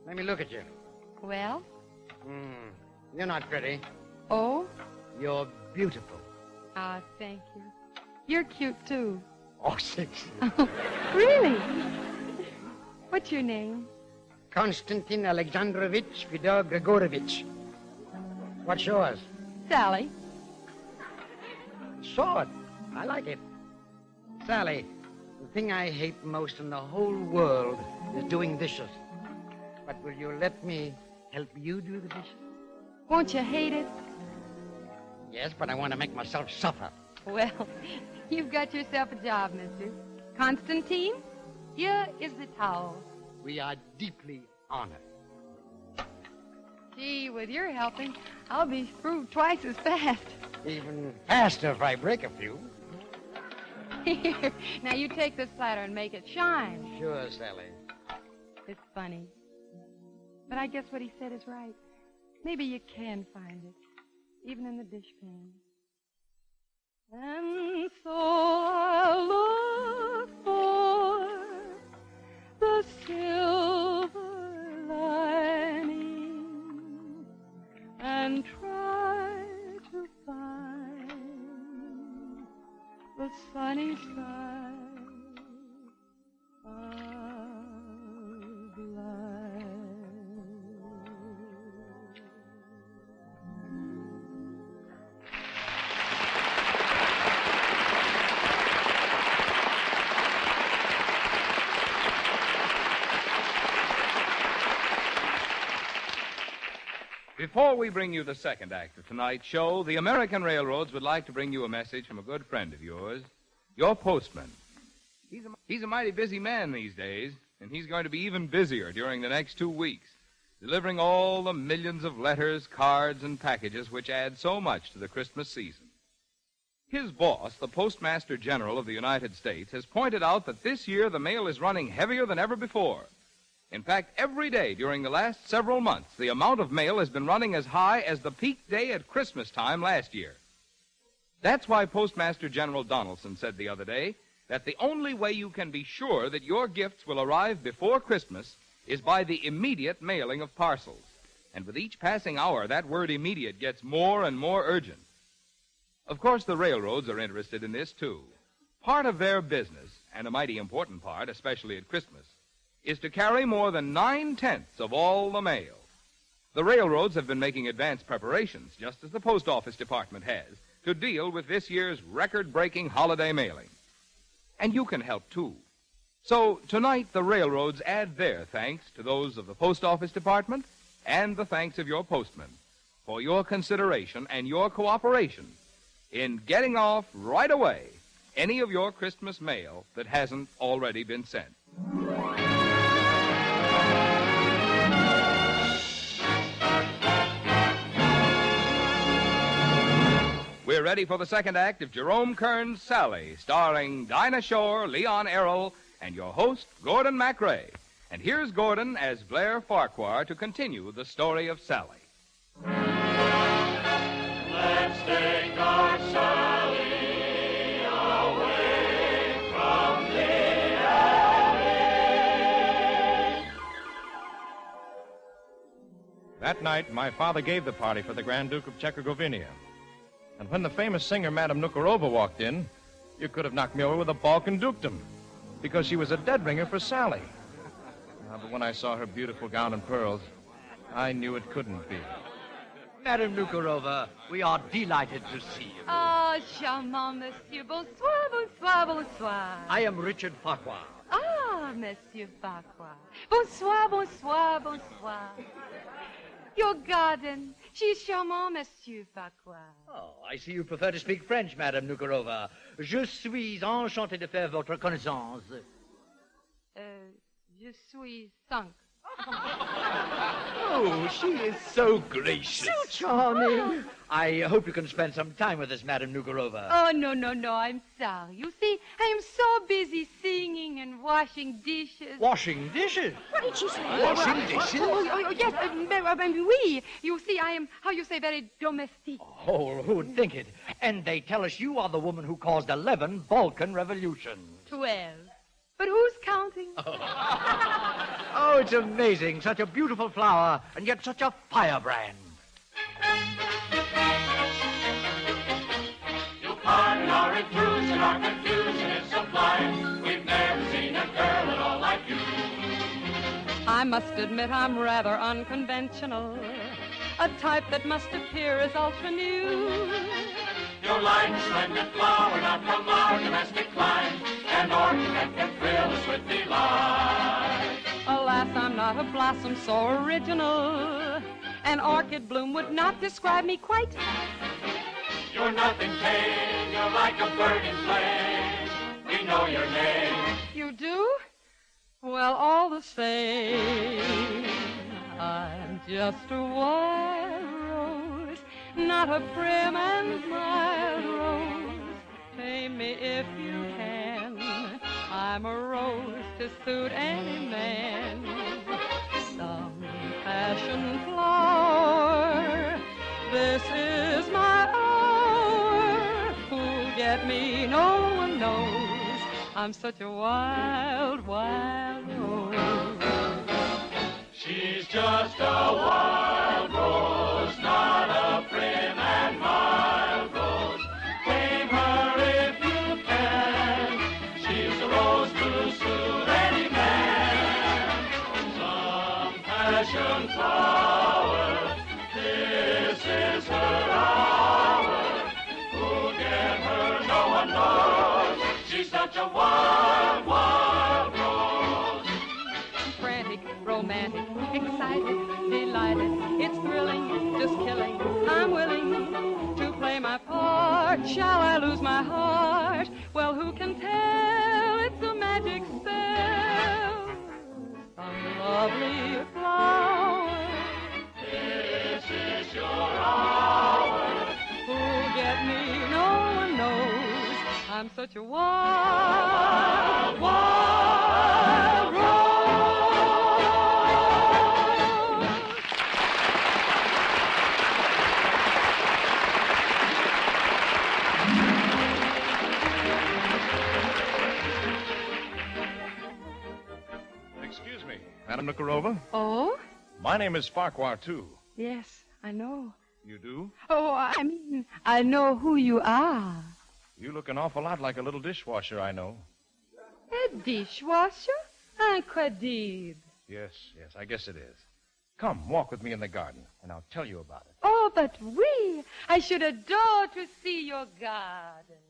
Let me look at you. Well? You're not pretty. Oh? You're beautiful. Ah, thank you. You're cute, too. Oh, sexy. Really? What's your name? Konstantin Alexandrovich Fedor Grigorovich. What's yours? Sally. Sword. I like it. Sally, the thing I hate most in the whole world is doing dishes. But will you let me help you do the dishes? Won't you hate it? Yes, but I want to make myself suffer. Well, you've got yourself a job, mister. Constantine, here is the towel. We are deeply honored. Gee, with your helping, I'll be through twice as fast. Even faster if I break a few. Here, now you take this platter and make it shine. Sure, Sally. It's funny. But I guess what he said is right. Maybe you can find it, even in the dishpan. And so I'll look for the silver lining and try to find the sunny side of life. Before we bring you the second act of tonight's show, the American Railroads would like to bring you a message from a good friend of yours, your postman. He's a mighty busy man these days, and he's going to be even busier during the next 2 weeks, delivering all the millions of letters, cards, and packages which add so much to the Christmas season. His boss, the Postmaster General of the United States, has pointed out that this year the mail is running heavier than ever before. In fact, every day during the last several months, the amount of mail has been running as high as the peak day at Christmas time last year. That's why Postmaster General Donaldson said the other day that the only way you can be sure that your gifts will arrive before Christmas is by the immediate mailing of parcels. And with each passing hour, that word immediate gets more and more urgent. Of course, the railroads are interested in this, too. Part of their business, and a mighty important part, especially at Christmas, is to carry more than 9/10 of all the mail. The railroads have been making advance preparations, just as the Post Office Department has, to deal with this year's record-breaking holiday mailing. And you can help, too. So tonight, the railroads add their thanks to those of the Post Office Department and the thanks of your postman for your consideration and your cooperation in getting off right away any of your Christmas mail that hasn't already been sent. We're ready for the second act of Jerome Kern's Sally, starring Dinah Shore, Leon Errol, and your host, Gordon MacRae. And here's Gordon as Blair Farquhar to continue the story of Sally. Let's take our Sally away from the alley. That night, my father gave the party for the Grand Duke of Czechoslovakia. And when the famous singer, Madame Nukarova, walked in, you could have knocked me over with a Balkan dukedom, because she was a dead ringer for Sally. But when I saw her beautiful gown and pearls, I knew it couldn't be. Madame Nukarova, we are delighted to see you. Ah, charmant, monsieur. Bonsoir, bonsoir, bonsoir. I am Richard Farquhar. Ah, monsieur Farquhar. Bonsoir, bonsoir, bonsoir. Your garden. She is charmant, monsieur Farquhar. Oh, I see you prefer to speak French, Madame Nukarova. Je suis enchanté de faire votre connaissance. Je suis sunk. Oh, she is so gracious. So charming. I hope you can spend some time with us, Madame Nukarova. Oh, no, I'm sorry. You see, I am so busy singing and washing dishes. Washing dishes? What did she say? Washing dishes? Oh, yes, oui. You see, I am, how you say, very domestique. Oh, who'd think it? And they tell us you are the woman who caused 11 Balkan revolutions. 12. But who's counting? Oh, it's amazing. Such a beautiful flower, and yet such a firebrand. You'll pardon our intrusion, our confusion is sublime. We've never seen a girl at all like you. I must admit I'm rather unconventional. A type that must appear as ultra new. You're like a splendid flower, not from our domestic clime. An orchid that can thrill us with delight. Alas, I'm not a blossom so original. An orchid bloom would not describe me quite. You're nothing tame, you're like a bird in flame. We know your name. You do? Well, all the same, I'm just a wild rose, not a prim and mild rose. Tame me if you can. I'm a rose to suit any man. Some passion flower, this is my hour. Who'll get me, no one knows. I'm such a wild, wild rose. She's just a wild rose, not a prim and mild rose. Tame her if you can. She's a rose to suit any man. Some passion flower, this is her hour. Who'll get her, no one knows. She's such a wild, wild rose. Frantic, romantic, excited, delighted. It's thrilling, just killing. I'm willing to play my part. Shall I lose my heart? Well, who can tell? It's a magic spell. Some lovely flower. This is your hour. Who'll get me? No one knows. I'm such a wild, wild rose. Excuse me, Madam Nikarova. Oh? My name is Farquhar, too. Yes, I know. You do? Oh, I mean, I know who you are. You look an awful lot like a little dishwasher I know. A dishwasher? Incredible. Yes, I guess it is. Come, walk with me in the garden, and I'll tell you about it. Oh, but oui, I should adore to see your garden.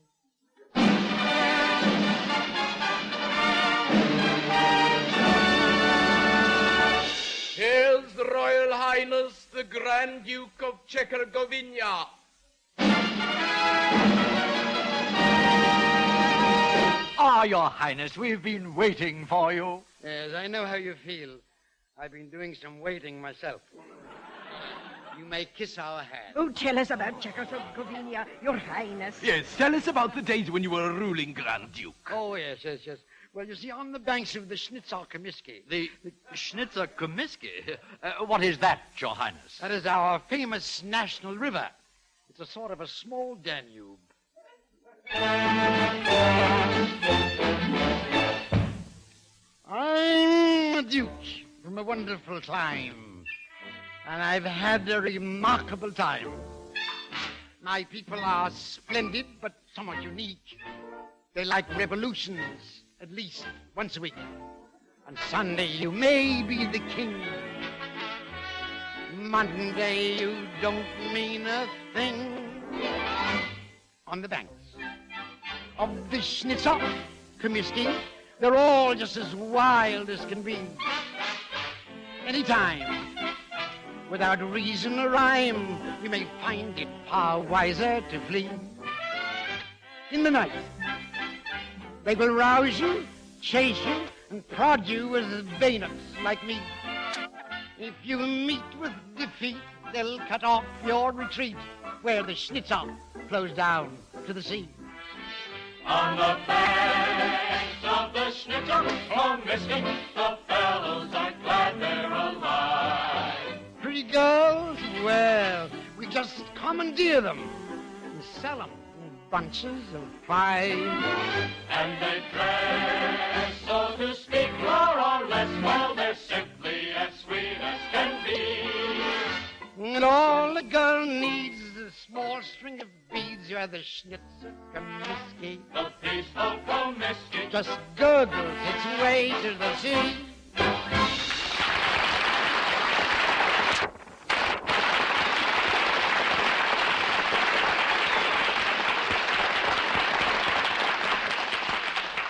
Hails the Royal Highness, the Grand Duke of Czechoslovakia. Ah, Your Highness, we've been waiting for you. Yes, I know how you feel. I've been doing some waiting myself. You may kiss our hand. Oh, tell us about Czechoslovakia, Your Highness. Yes, tell us about the days when you were a ruling Grand Duke. Oh, yes. Well, you see, on the banks of the Schnitzer Komiski. The Schnitzer Komiski? What is that, Your Highness? That is our famous national river. It's a sort of a small Danube. I'm a duke from a wonderful clime, and I've had a remarkable time. My people are splendid, but somewhat unique. They like revolutions, at least once a week. On Sunday, you may be the king. Monday, you don't mean a thing. On the banks of the Schnitzer Komiski, they're all just as wild as can be. Anytime, without reason or rhyme, you may find it far wiser to flee. In the night, they will rouse you, chase you, and prod you with bayonets like me. If you meet with defeat, they'll cut off your retreat where the Schnitzer flows down to the sea. On the banks of the Schnitzer Komiski, the fellows are glad they're alive. Pretty girls? Well, we just commandeer them and sell them in bunches of 5. And they dress, so to speak, more or less, while they're simply as sweet as can be. And all the girl needs is a small string of beads. You have the Schnitzer Komiski. The peaceful Komiski. Just gurgles its way to the sea.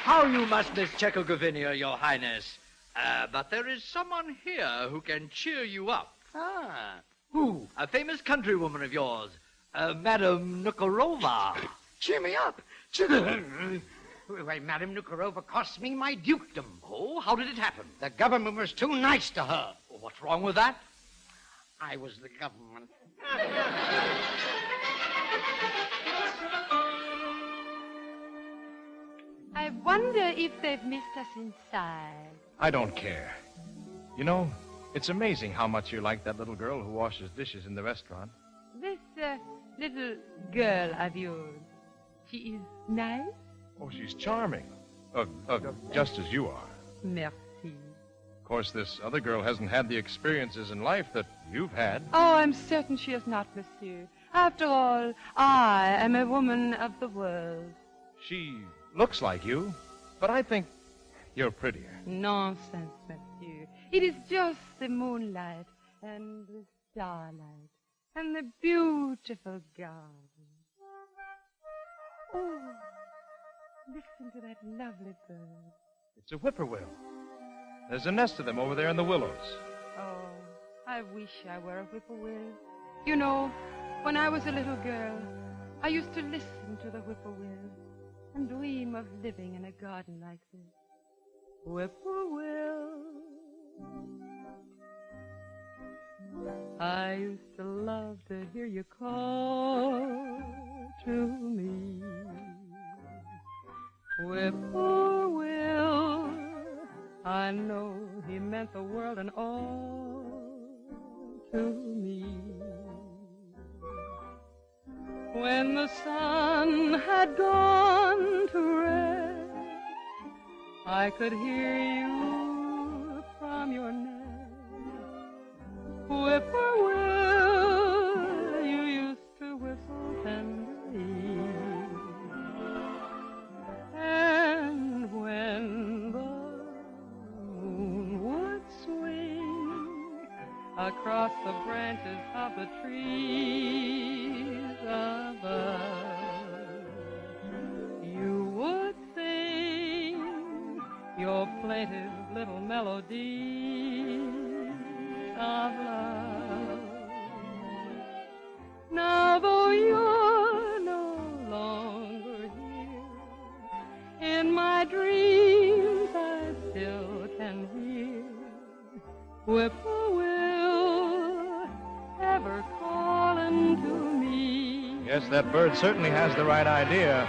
How you must miss Czechoslovakia, Your Highness. But there is someone here who can cheer you up. Ah. Who? A famous countrywoman of yours, Madame Nikarova. Cheer me up. Why, Madame Nikarova cost me my dukedom. Oh, how did it happen? The government was too nice to her. What's wrong with that? I was the government. I wonder if they've missed us inside. I don't care. You know, it's amazing how much you like that little girl who washes dishes in the restaurant. This little girl of yours, she is nice? Oh, she's charming. Just as you are. Merci. Of course, this other girl hasn't had the experiences in life that you've had. Oh, I'm certain she has not, monsieur. After all, I am a woman of the world. She looks like you, but I think you're prettier. Nonsense, monsieur. It is just the moonlight and the starlight and the beautiful garden. Oh, listen to that lovely bird. It's a whippoorwill. There's a nest of them over there in the willows. Oh, I wish I were a whippoorwill. You know, when I was a little girl, I used to listen to the whippoorwill and dream of living in a garden like this. Whippoorwill, I used to love to hear you call to me. Whippoorwill, I know he meant the world and all to me. When the sun had gone to rest, I could hear you from your nest. Whippoorwill, you used to whistle tenderly. And when the moon would swing across the branches of the trees above, you would sing your plaintive little melodies of love. Now though you're no longer here, in my dreams I still can hear whippoorwill ever calling to me. Yes, that bird certainly has the right idea.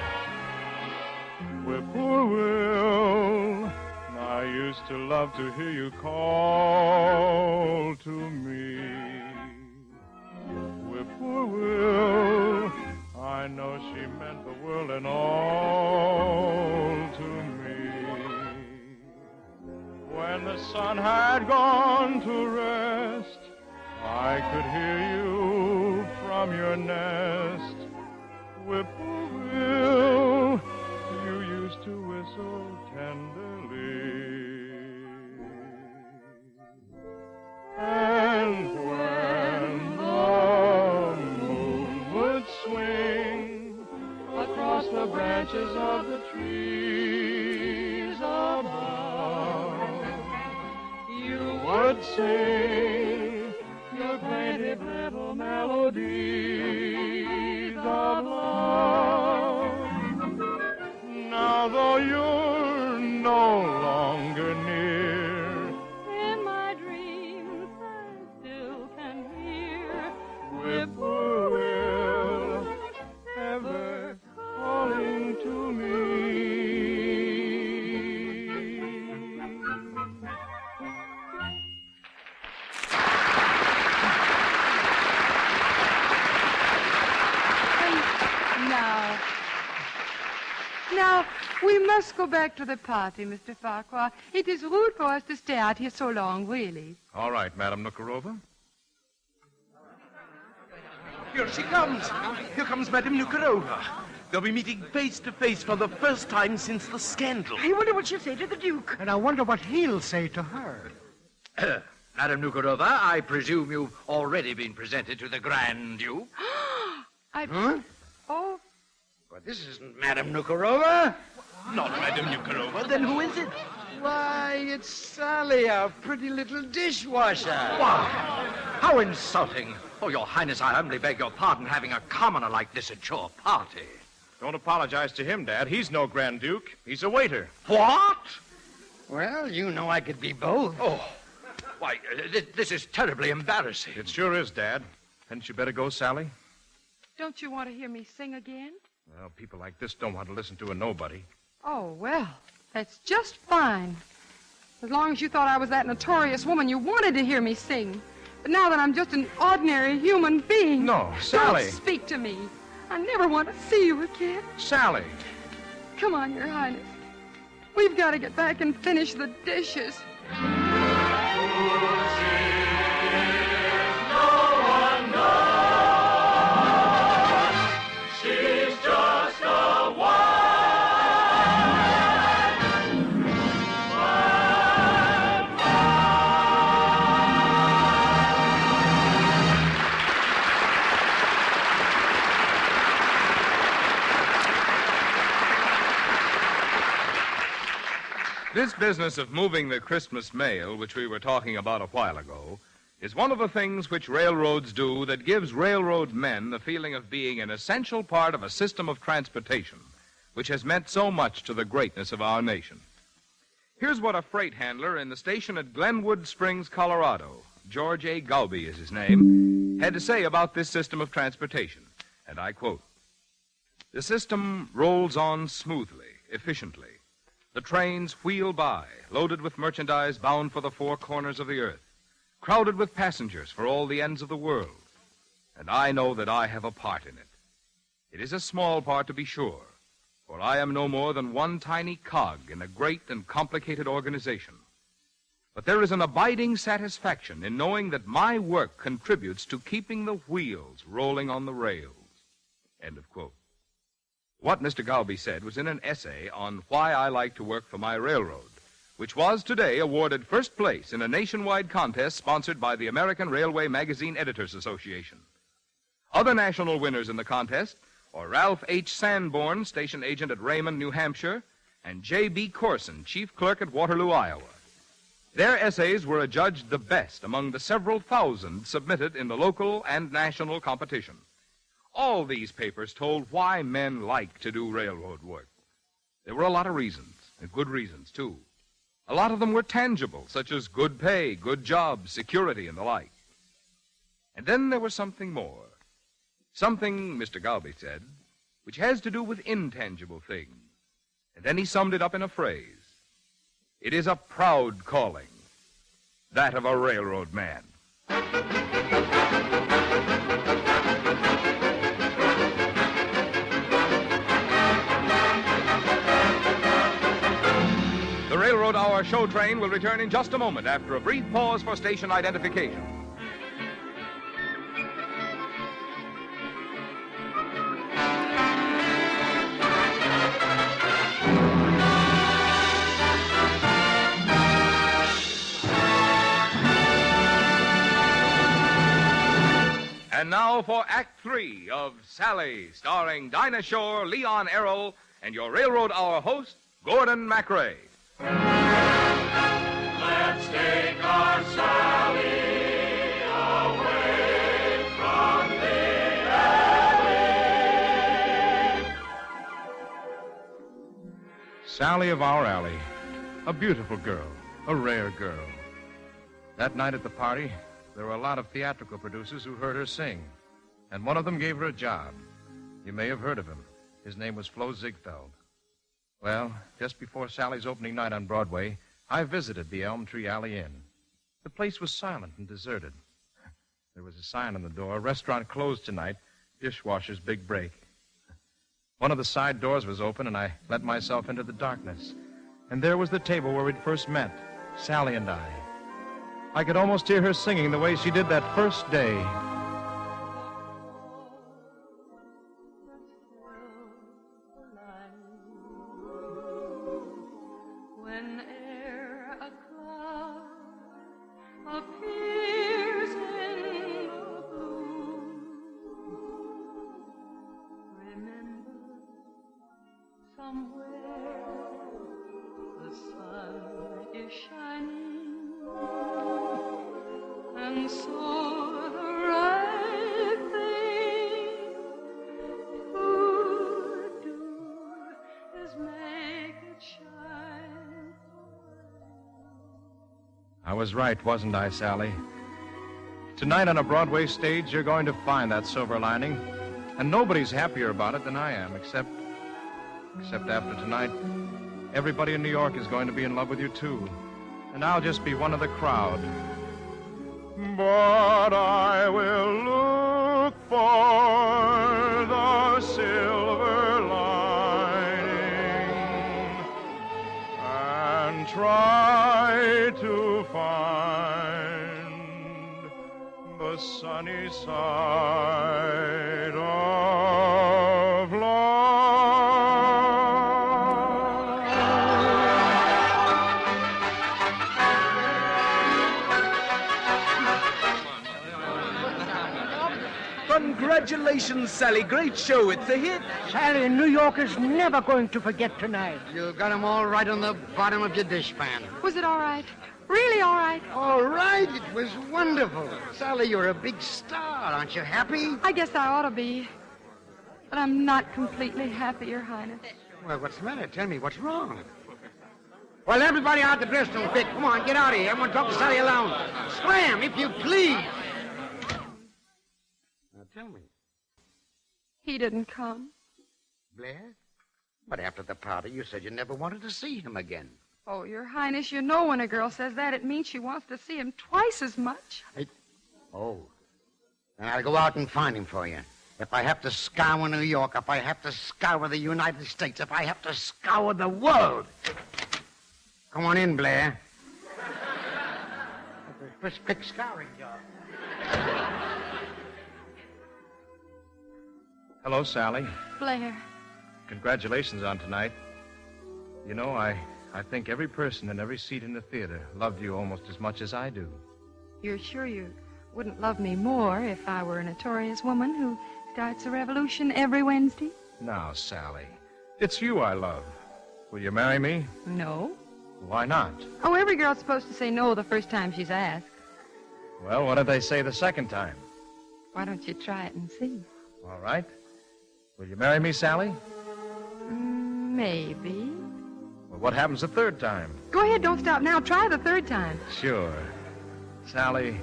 Whippoorwill, I used to love to hear you call to me. Whippoorwill, I know she meant the world and all to me. When the sun had gone to rest, I could hear you from your nest. Whippoorwill, you used to whistle tenderly. And when the moon would swing across the branches of the trees above, you would sing your plaintive little melodies of love. Now though you're no longer near, in my dreams I still can hear whippoorwill ever calling to me. Now, we must go back to the party, Mr. Farquhar. It is rude for us to stay out here so long, really. All right, Madam Nukarova. Here she comes. Here comes Madame Nukarova. They'll be meeting face to face for the first time since the scandal. I wonder what she'll say to the Duke. And I wonder what he'll say to her. Madame Nukarova, I presume you've already been presented to the Grand Duke. Huh? Oh. Well, this isn't Madame Nukarova. Not Madame Nukarova. Then who is it? Why, it's Sally, our pretty little dishwasher. Why? How insulting. Oh, Your Highness, I humbly beg your pardon having a commoner like this at your party. Don't apologize to him, Dad. He's no Grand Duke. He's a waiter. What? Well, you know I could be both. Oh, Why, this is terribly embarrassing. It sure is, Dad. Hadn't you better go, Sally? Don't you want to hear me sing again? Well, people like this don't want to listen to a nobody. Oh, well, that's just fine. As long as you thought I was that notorious woman, you wanted to hear me sing. But now that I'm just an ordinary human being... No, Sally. Don't speak to me. I never want to see you again. Sally. Come on, Your Highness. We've got to get back and finish the dishes. This business of moving the Christmas mail, which we were talking about a while ago, is one of the things which railroads do that gives railroad men the feeling of being an essential part of a system of transportation, which has meant so much to the greatness of our nation. Here's what a freight handler in the station at Glenwood Springs, Colorado, George A. Galby is his name, had to say about this system of transportation, and I quote, "The system rolls on smoothly, efficiently. The trains wheel by, loaded with merchandise bound for the four corners of the earth, crowded with passengers for all the ends of the world. And I know that I have a part in it. It is a small part, to be sure, for I am no more than one tiny cog in a great and complicated organization. But there is an abiding satisfaction in knowing that my work contributes to keeping the wheels rolling on the rails." End of quote. What Mr. Galby said was in an essay on why I like to work for my railroad, which was today awarded first place in a nationwide contest sponsored by the American Railway Magazine Editors Association. Other national winners in the contest are Ralph H. Sanborn, station agent at Raymond, New Hampshire, and J.B. Corson, chief clerk at Waterloo, Iowa. Their essays were adjudged the best among the several thousand submitted in the local and national competition. All these papers told why men like to do railroad work. There were a lot of reasons, and good reasons, too. A lot of them were tangible, such as good pay, good jobs, security, and the like. And then there was something more. Something, Mr. Galby said, which has to do with intangible things. And then he summed it up in a phrase. It is a proud calling, that of a railroad man. The Railroad Hour show train will return in just a moment after a brief pause for station identification. And now for Act 3 of Sally, starring Dinah Shore, Leon Errol, and your Railroad Hour host, Gordon MacRae. Let's take our Sally away from the alley. Sally of our alley. A beautiful girl. A rare girl. That night at the party, there were a lot of theatrical producers who heard her sing. And one of them gave her a job. You may have heard of him. His name was Flo Ziegfeld. Well, just before Sally's opening night on Broadway, I visited the Elm Tree Alley Inn. The place was silent and deserted. There was a sign on the door, "Restaurant closed tonight, dishwasher's big break." One of the side doors was open, and I let myself into the darkness. And there was the table where we'd first met, Sally and I. I could almost hear her singing the way she did that first day. I was right, wasn't I, Sally? Tonight on a Broadway stage, you're going to find that silver lining. And nobody's happier about it than I am, except after tonight, everybody in New York is going to be in love with you, too. And I'll just be one of the crowd. But I will look for the silver lining and try to find the sunny side of life. Congratulations, Sally. Great show. It's a hit. Sally, New York is never going to forget tonight. You got 'em all right on the bottom of your dishpan. Was it all right? Really all right? All right. It was wonderful. Sally, you're a big star. Aren't you happy? I guess I ought to be. But I'm not completely happy, Your Highness. Well, what's the matter? Tell me, what's wrong? Well, everybody out the dressing room, quick. Come on, get out of here. I want to talk to Sally alone. Scram, if you please. Now, tell me. He didn't come. Blair? But after the party, you said you never wanted to see him again. Oh, Your Highness, you know when a girl says that, it means she wants to see him twice as much. Oh. Then I'll go out and find him for you. If I have to scour New York, if I have to scour the United States, if I have to scour the world. Come on in, Blair. First quick scouring job. Hello, Sally. Blair. Congratulations on tonight. You know, I think every person in every seat in the theater loved you almost as much as I do. You're sure you wouldn't love me more if I were a notorious woman who starts a revolution every Wednesday? Now, Sally, it's you I love. Will you marry me? No. Why not? Oh, every girl's supposed to say no the first time she's asked. Well, what did they say the second time? Why don't you try it and see? All right. Will you marry me, Sally? Maybe. Well, what happens the third time? Go ahead, don't stop now. Try the third time. Sure. Sally,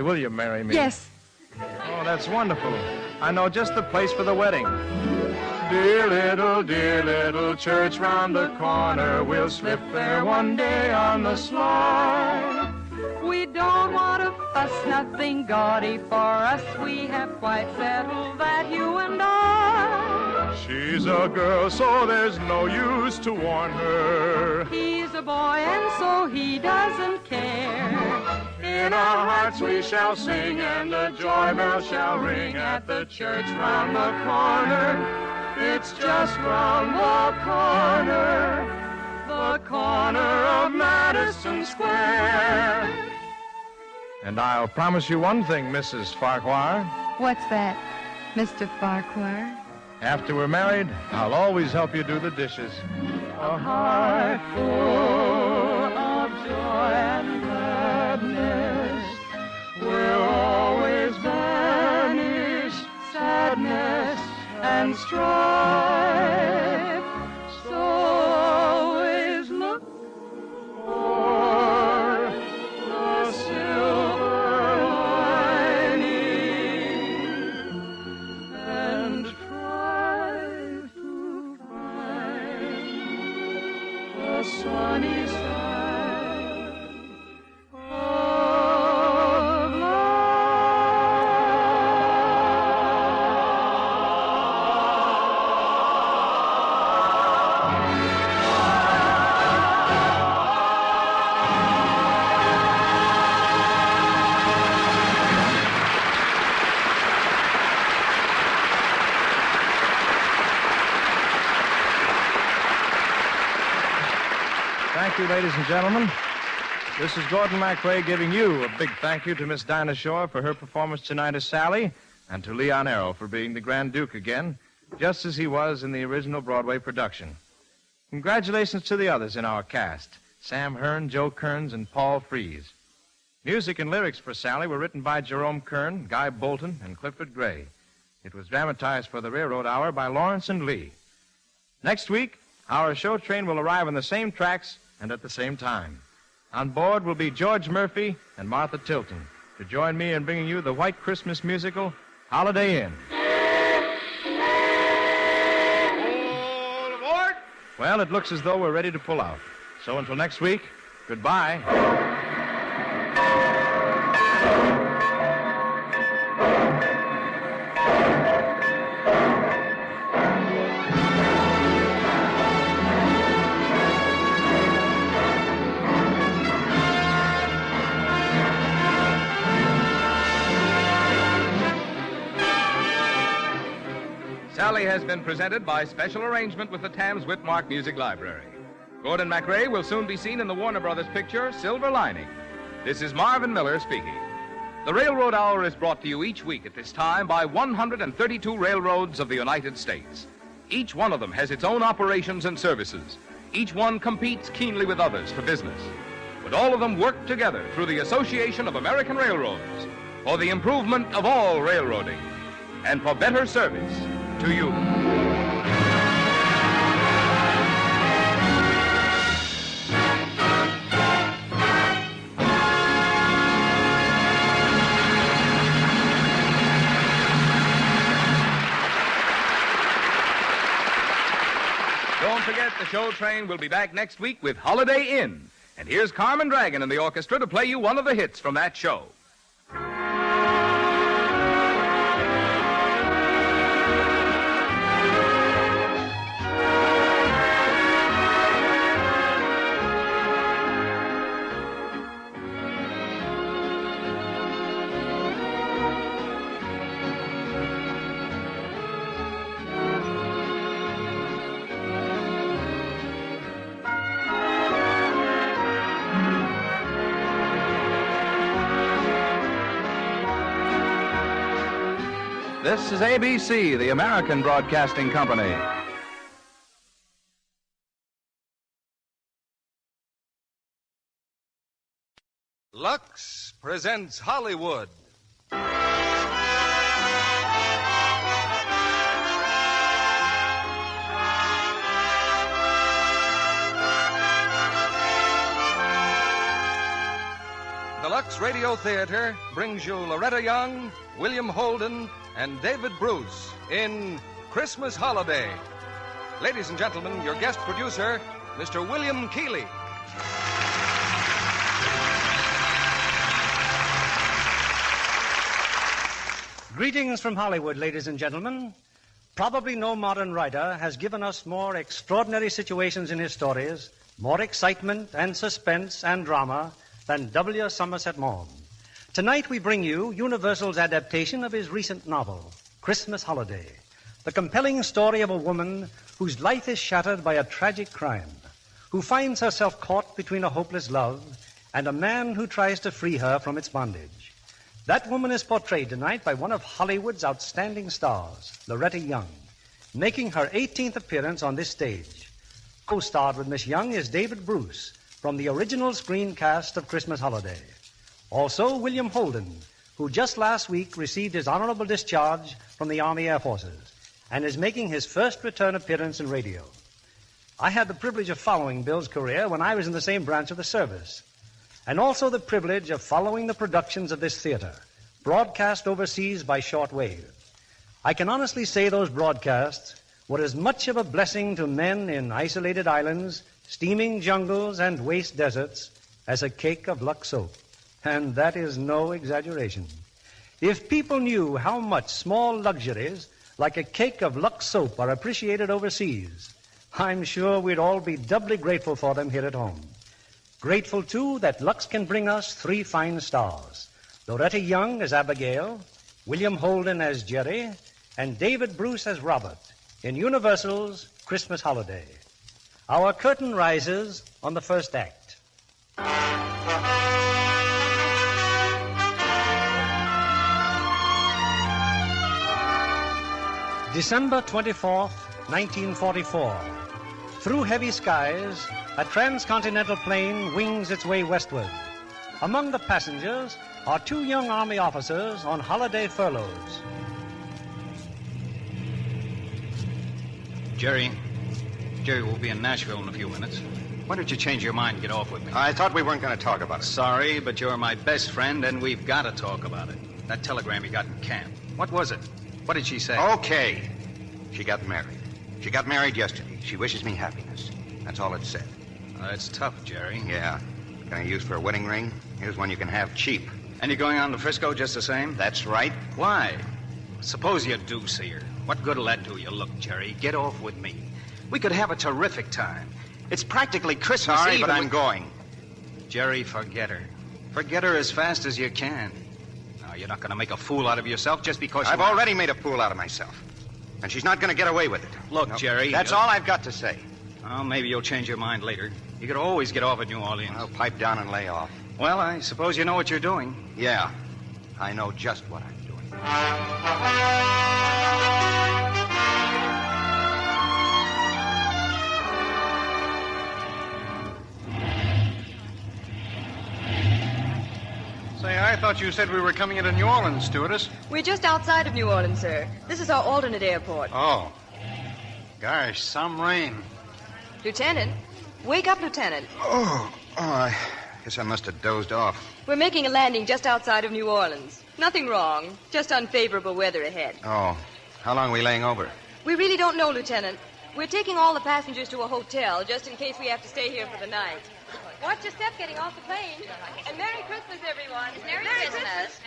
will you marry me? Yes. Oh, that's wonderful. I know just the place for the wedding. Dear little church round the corner. We'll slip there one day on the sly. We don't want to fuss, nothing gaudy for us. We have quite settled that, you and I. She's a girl, so there's no use to warn her. He's a boy, and so he doesn't care. In our hearts we shall sing, and the joy bell shall ring at the church round the corner. It's just round the corner of Madison Square. And I'll promise you one thing, Mrs. Farquhar. What's that, Mr. Farquhar? After we're married, I'll always help you do the dishes. A heart full of joy and gladness will always banish sadness and strife. So always look for the silver lining and try to find the sunny side of Thank you, ladies and gentlemen. This is Gordon MacRae giving you a big thank you to Miss Dinah Shore for her performance tonight as Sally, and to Leon Arrow for being the Grand Duke again, just as he was in the original Broadway production. Congratulations to the others in our cast, Sam Hearn, Joe Kearns, and Paul Frees. Music and lyrics for Sally were written by Jerome Kern, Guy Bolton, and Clifford Gray. It was dramatized for the Railroad Hour by Lawrence and Lee. Next week, our show train will arrive on the same tracks and at the same time. On board will be George Murphy and Martha Tilton to join me in bringing you the White Christmas musical, Holiday Inn. All aboard! Well, it looks as though we're ready to pull out. So until next week, goodbye. Sally has been presented by special arrangement with the Tams Whitmark Music Library. Gordon MacRae will soon be seen in the Warner Brothers picture, Silver Lining. This is Marvin Miller speaking. The Railroad Hour is brought to you each week at this time by 132 railroads of the United States. Each one of them has its own operations and services. Each one competes keenly with others for business. But all of them work together through the Association of American Railroads for the improvement of all railroading and for better service to you. Don't forget, the show train will be back next week with Holiday Inn. And here's Carmen Dragon and the orchestra to play you one of the hits from that show. This is ABC, the American Broadcasting Company. Lux presents Hollywood. The Lux Radio Theater brings you Loretta Young, William Holden, and David Bruce in Christmas Holiday. Ladies and gentlemen, your guest producer, Mr. William Keeley. Greetings from Hollywood, ladies and gentlemen. Probably no modern writer has given us more extraordinary situations in his stories, more excitement and suspense and drama than W. Somerset Maugham. Tonight we bring you Universal's adaptation of his recent novel, Christmas Holiday, the compelling story of a woman whose life is shattered by a tragic crime, who finds herself caught between a hopeless love and a man who tries to free her from its bondage. That woman is portrayed tonight by one of Hollywood's outstanding stars, Loretta Young, making her 18th appearance on this stage. Co-starred with Miss Young is David Bruce from the original screen cast of Christmas Holiday. Also, William Holden, who just last week received his honorable discharge from the Army Air Forces and is making his first return appearance in radio. I had the privilege of following Bill's career when I was in the same branch of the service, and also the privilege of following the productions of this theater, broadcast overseas by shortwave. I can honestly say those broadcasts were as much of a blessing to men in isolated islands, steaming jungles, and waste deserts as a cake of Lux soap. And that is no exaggeration. If people knew how much small luxuries like a cake of Lux soap are appreciated overseas, I'm sure we'd all be doubly grateful for them here at home. Grateful, too, that Lux can bring us three fine stars: Loretta Young as Abigail, William Holden as Jerry, and David Bruce as Robert in Universal's Christmas Holiday. Our curtain rises on the first act. December 24th, 1944. Through heavy skies, a transcontinental plane wings its way westward. Among the passengers are two young Army officers on holiday furloughs. Jerry will be in Nashville in a few minutes. Why don't you change your mind and get off with me? I thought we weren't going to talk about it. Sorry, but you're my best friend, and we've got to talk about it. That telegram you got in camp. What was it? What did she say? Okay. She got married. She got married yesterday. She wishes me happiness. That's all it said. That's tough, Jerry. Yeah. Can I use for a wedding ring? Here's one you can have cheap. And you're going on to Frisco just the same? That's right. Why? Suppose you do see her. What good will that do you? Look, Jerry, get off with me. We could have a terrific time. It's practically Christmas Sorry, Eve. but I'm going. Jerry, forget her. Forget her as fast as you can. Now, you're not going to make a fool out of yourself just because I've already made a fool out of myself. And she's not going to get away with it. Look, No, Jerry... That's all I've got to say. Well, maybe you'll change your mind later. You could always get off at New Orleans. I'll pipe down and lay off. Well, I suppose you know what you're doing. Yeah. I know just what I'm doing. Say, I thought you said we were coming into New Orleans, stewardess. We're just outside of New Orleans, sir. This is our alternate airport. Oh. Gosh, some rain. Lieutenant, wake up, Lieutenant. Oh, I guess I must have dozed off. We're making a landing just outside of New Orleans. Nothing wrong, just unfavorable weather ahead. Oh, how long are we laying over? We really don't know, Lieutenant. We're taking all the passengers to a hotel just in case we have to stay here for the night. Watch your step getting off the plane. And Merry Christmas, everyone. Merry Christmas.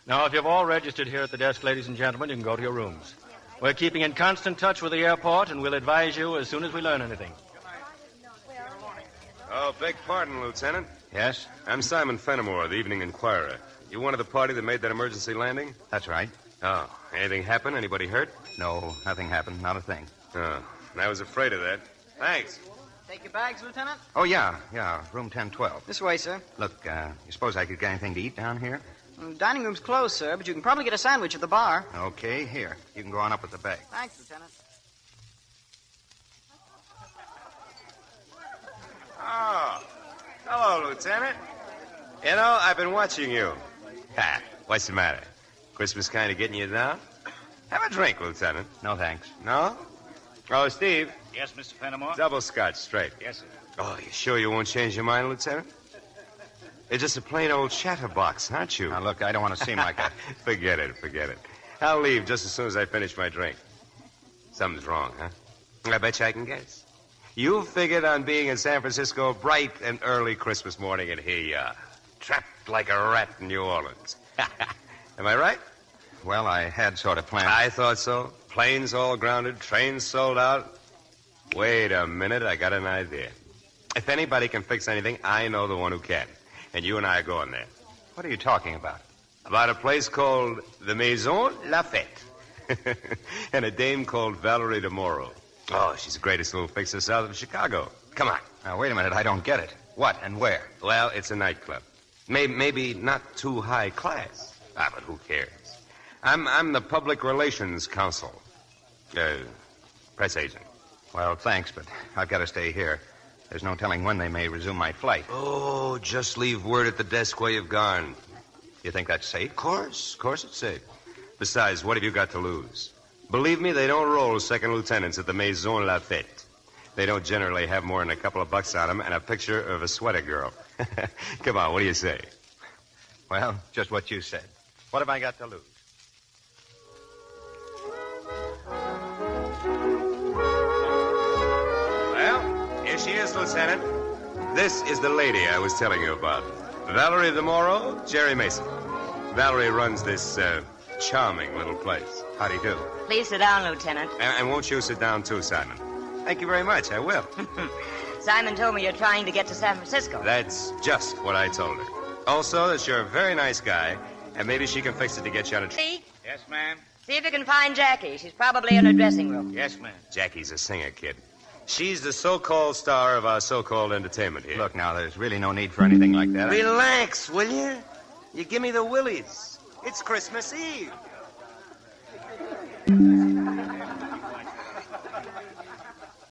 Now, if you've all registered here at the desk, ladies and gentlemen, you can go to your rooms. We're keeping in constant touch with the airport, and we'll advise you as soon as we learn anything. Oh, beg pardon, Lieutenant. Yes? I'm Simon Fenimore, the Evening Inquirer. You one of the party that made that emergency landing? That's right. Oh, anything happen? Anybody hurt? No, nothing happened. Not a thing. Oh, I was afraid of that. Thanks. Take your bags, Lieutenant? Oh, yeah. Room 1012. This way, sir. Look, you suppose I could get anything to eat down here? Dining room's closed, sir, but you can probably get a sandwich at the bar. Okay, here. You can go on up with the bag. Thanks, Lieutenant. Oh, hello, Lieutenant. You know, I've been watching you. Ha, what's the matter? Christmas kind of getting you down? Have a drink, Lieutenant. No, thanks. No? Oh, Steve. Yes, Mr. Fenimore? Double scotch, straight. Yes, sir. Oh, you sure you won't change your mind, Lieutenant? You're just a plain old chatterbox, aren't you? Now, look, I don't want to seem like a... Forget it. I'll leave just as soon as I finish my drink. Something's wrong, huh? I bet you I can guess. You figured on being in San Francisco bright and early Christmas morning, and here you are, trapped like a rat in New Orleans. Am I right? Well, I had sort of planned... I thought so. Planes all grounded, trains sold out. Wait a minute, I got an idea. If anybody can fix anything, I know the one who can. And you and I are going there. What are you talking about? About a place called the Maison Lafette. And a dame called Valerie DeMoro. Oh, she's the greatest little fixer south of Chicago. Come on. Now, wait a minute. I don't get it. What and where? Well, it's a nightclub. Maybe not too high class. But who cares? I'm the public relations counsel. Press agent. Well, thanks, but I've got to stay here. There's no telling when they may resume my flight. Oh, just leave word at the desk where you've gone. You think that's safe? Of course it's safe. Besides, what have you got to lose? Believe me, they don't roll second lieutenants at the Maison Lafette. They don't generally have more than a couple of bucks on them and a picture of a sweater girl. Come on, what do you say? Well, just what you said. What have I got to lose? Well, here she is, Lieutenant. This is the lady I was telling you about. Valerie DeMoro, Jerry Mason. Valerie runs this charming little place. How do you do? Please sit down, Lieutenant. And won't you sit down, too, Simon? Thank you very much. I will. Simon told me you're trying to get to San Francisco. That's just what I told her. Also, that you're a very nice guy, and maybe she can fix it to get you on a See? Yes, ma'am. See if you can find Jackie. She's probably in her dressing room. Yes, ma'am. Jackie's a singer, kid. She's the so-called star of our so-called entertainment here. Look, now, there's really no need for anything like that. Relax, will you? You give me the willies. It's Christmas Eve.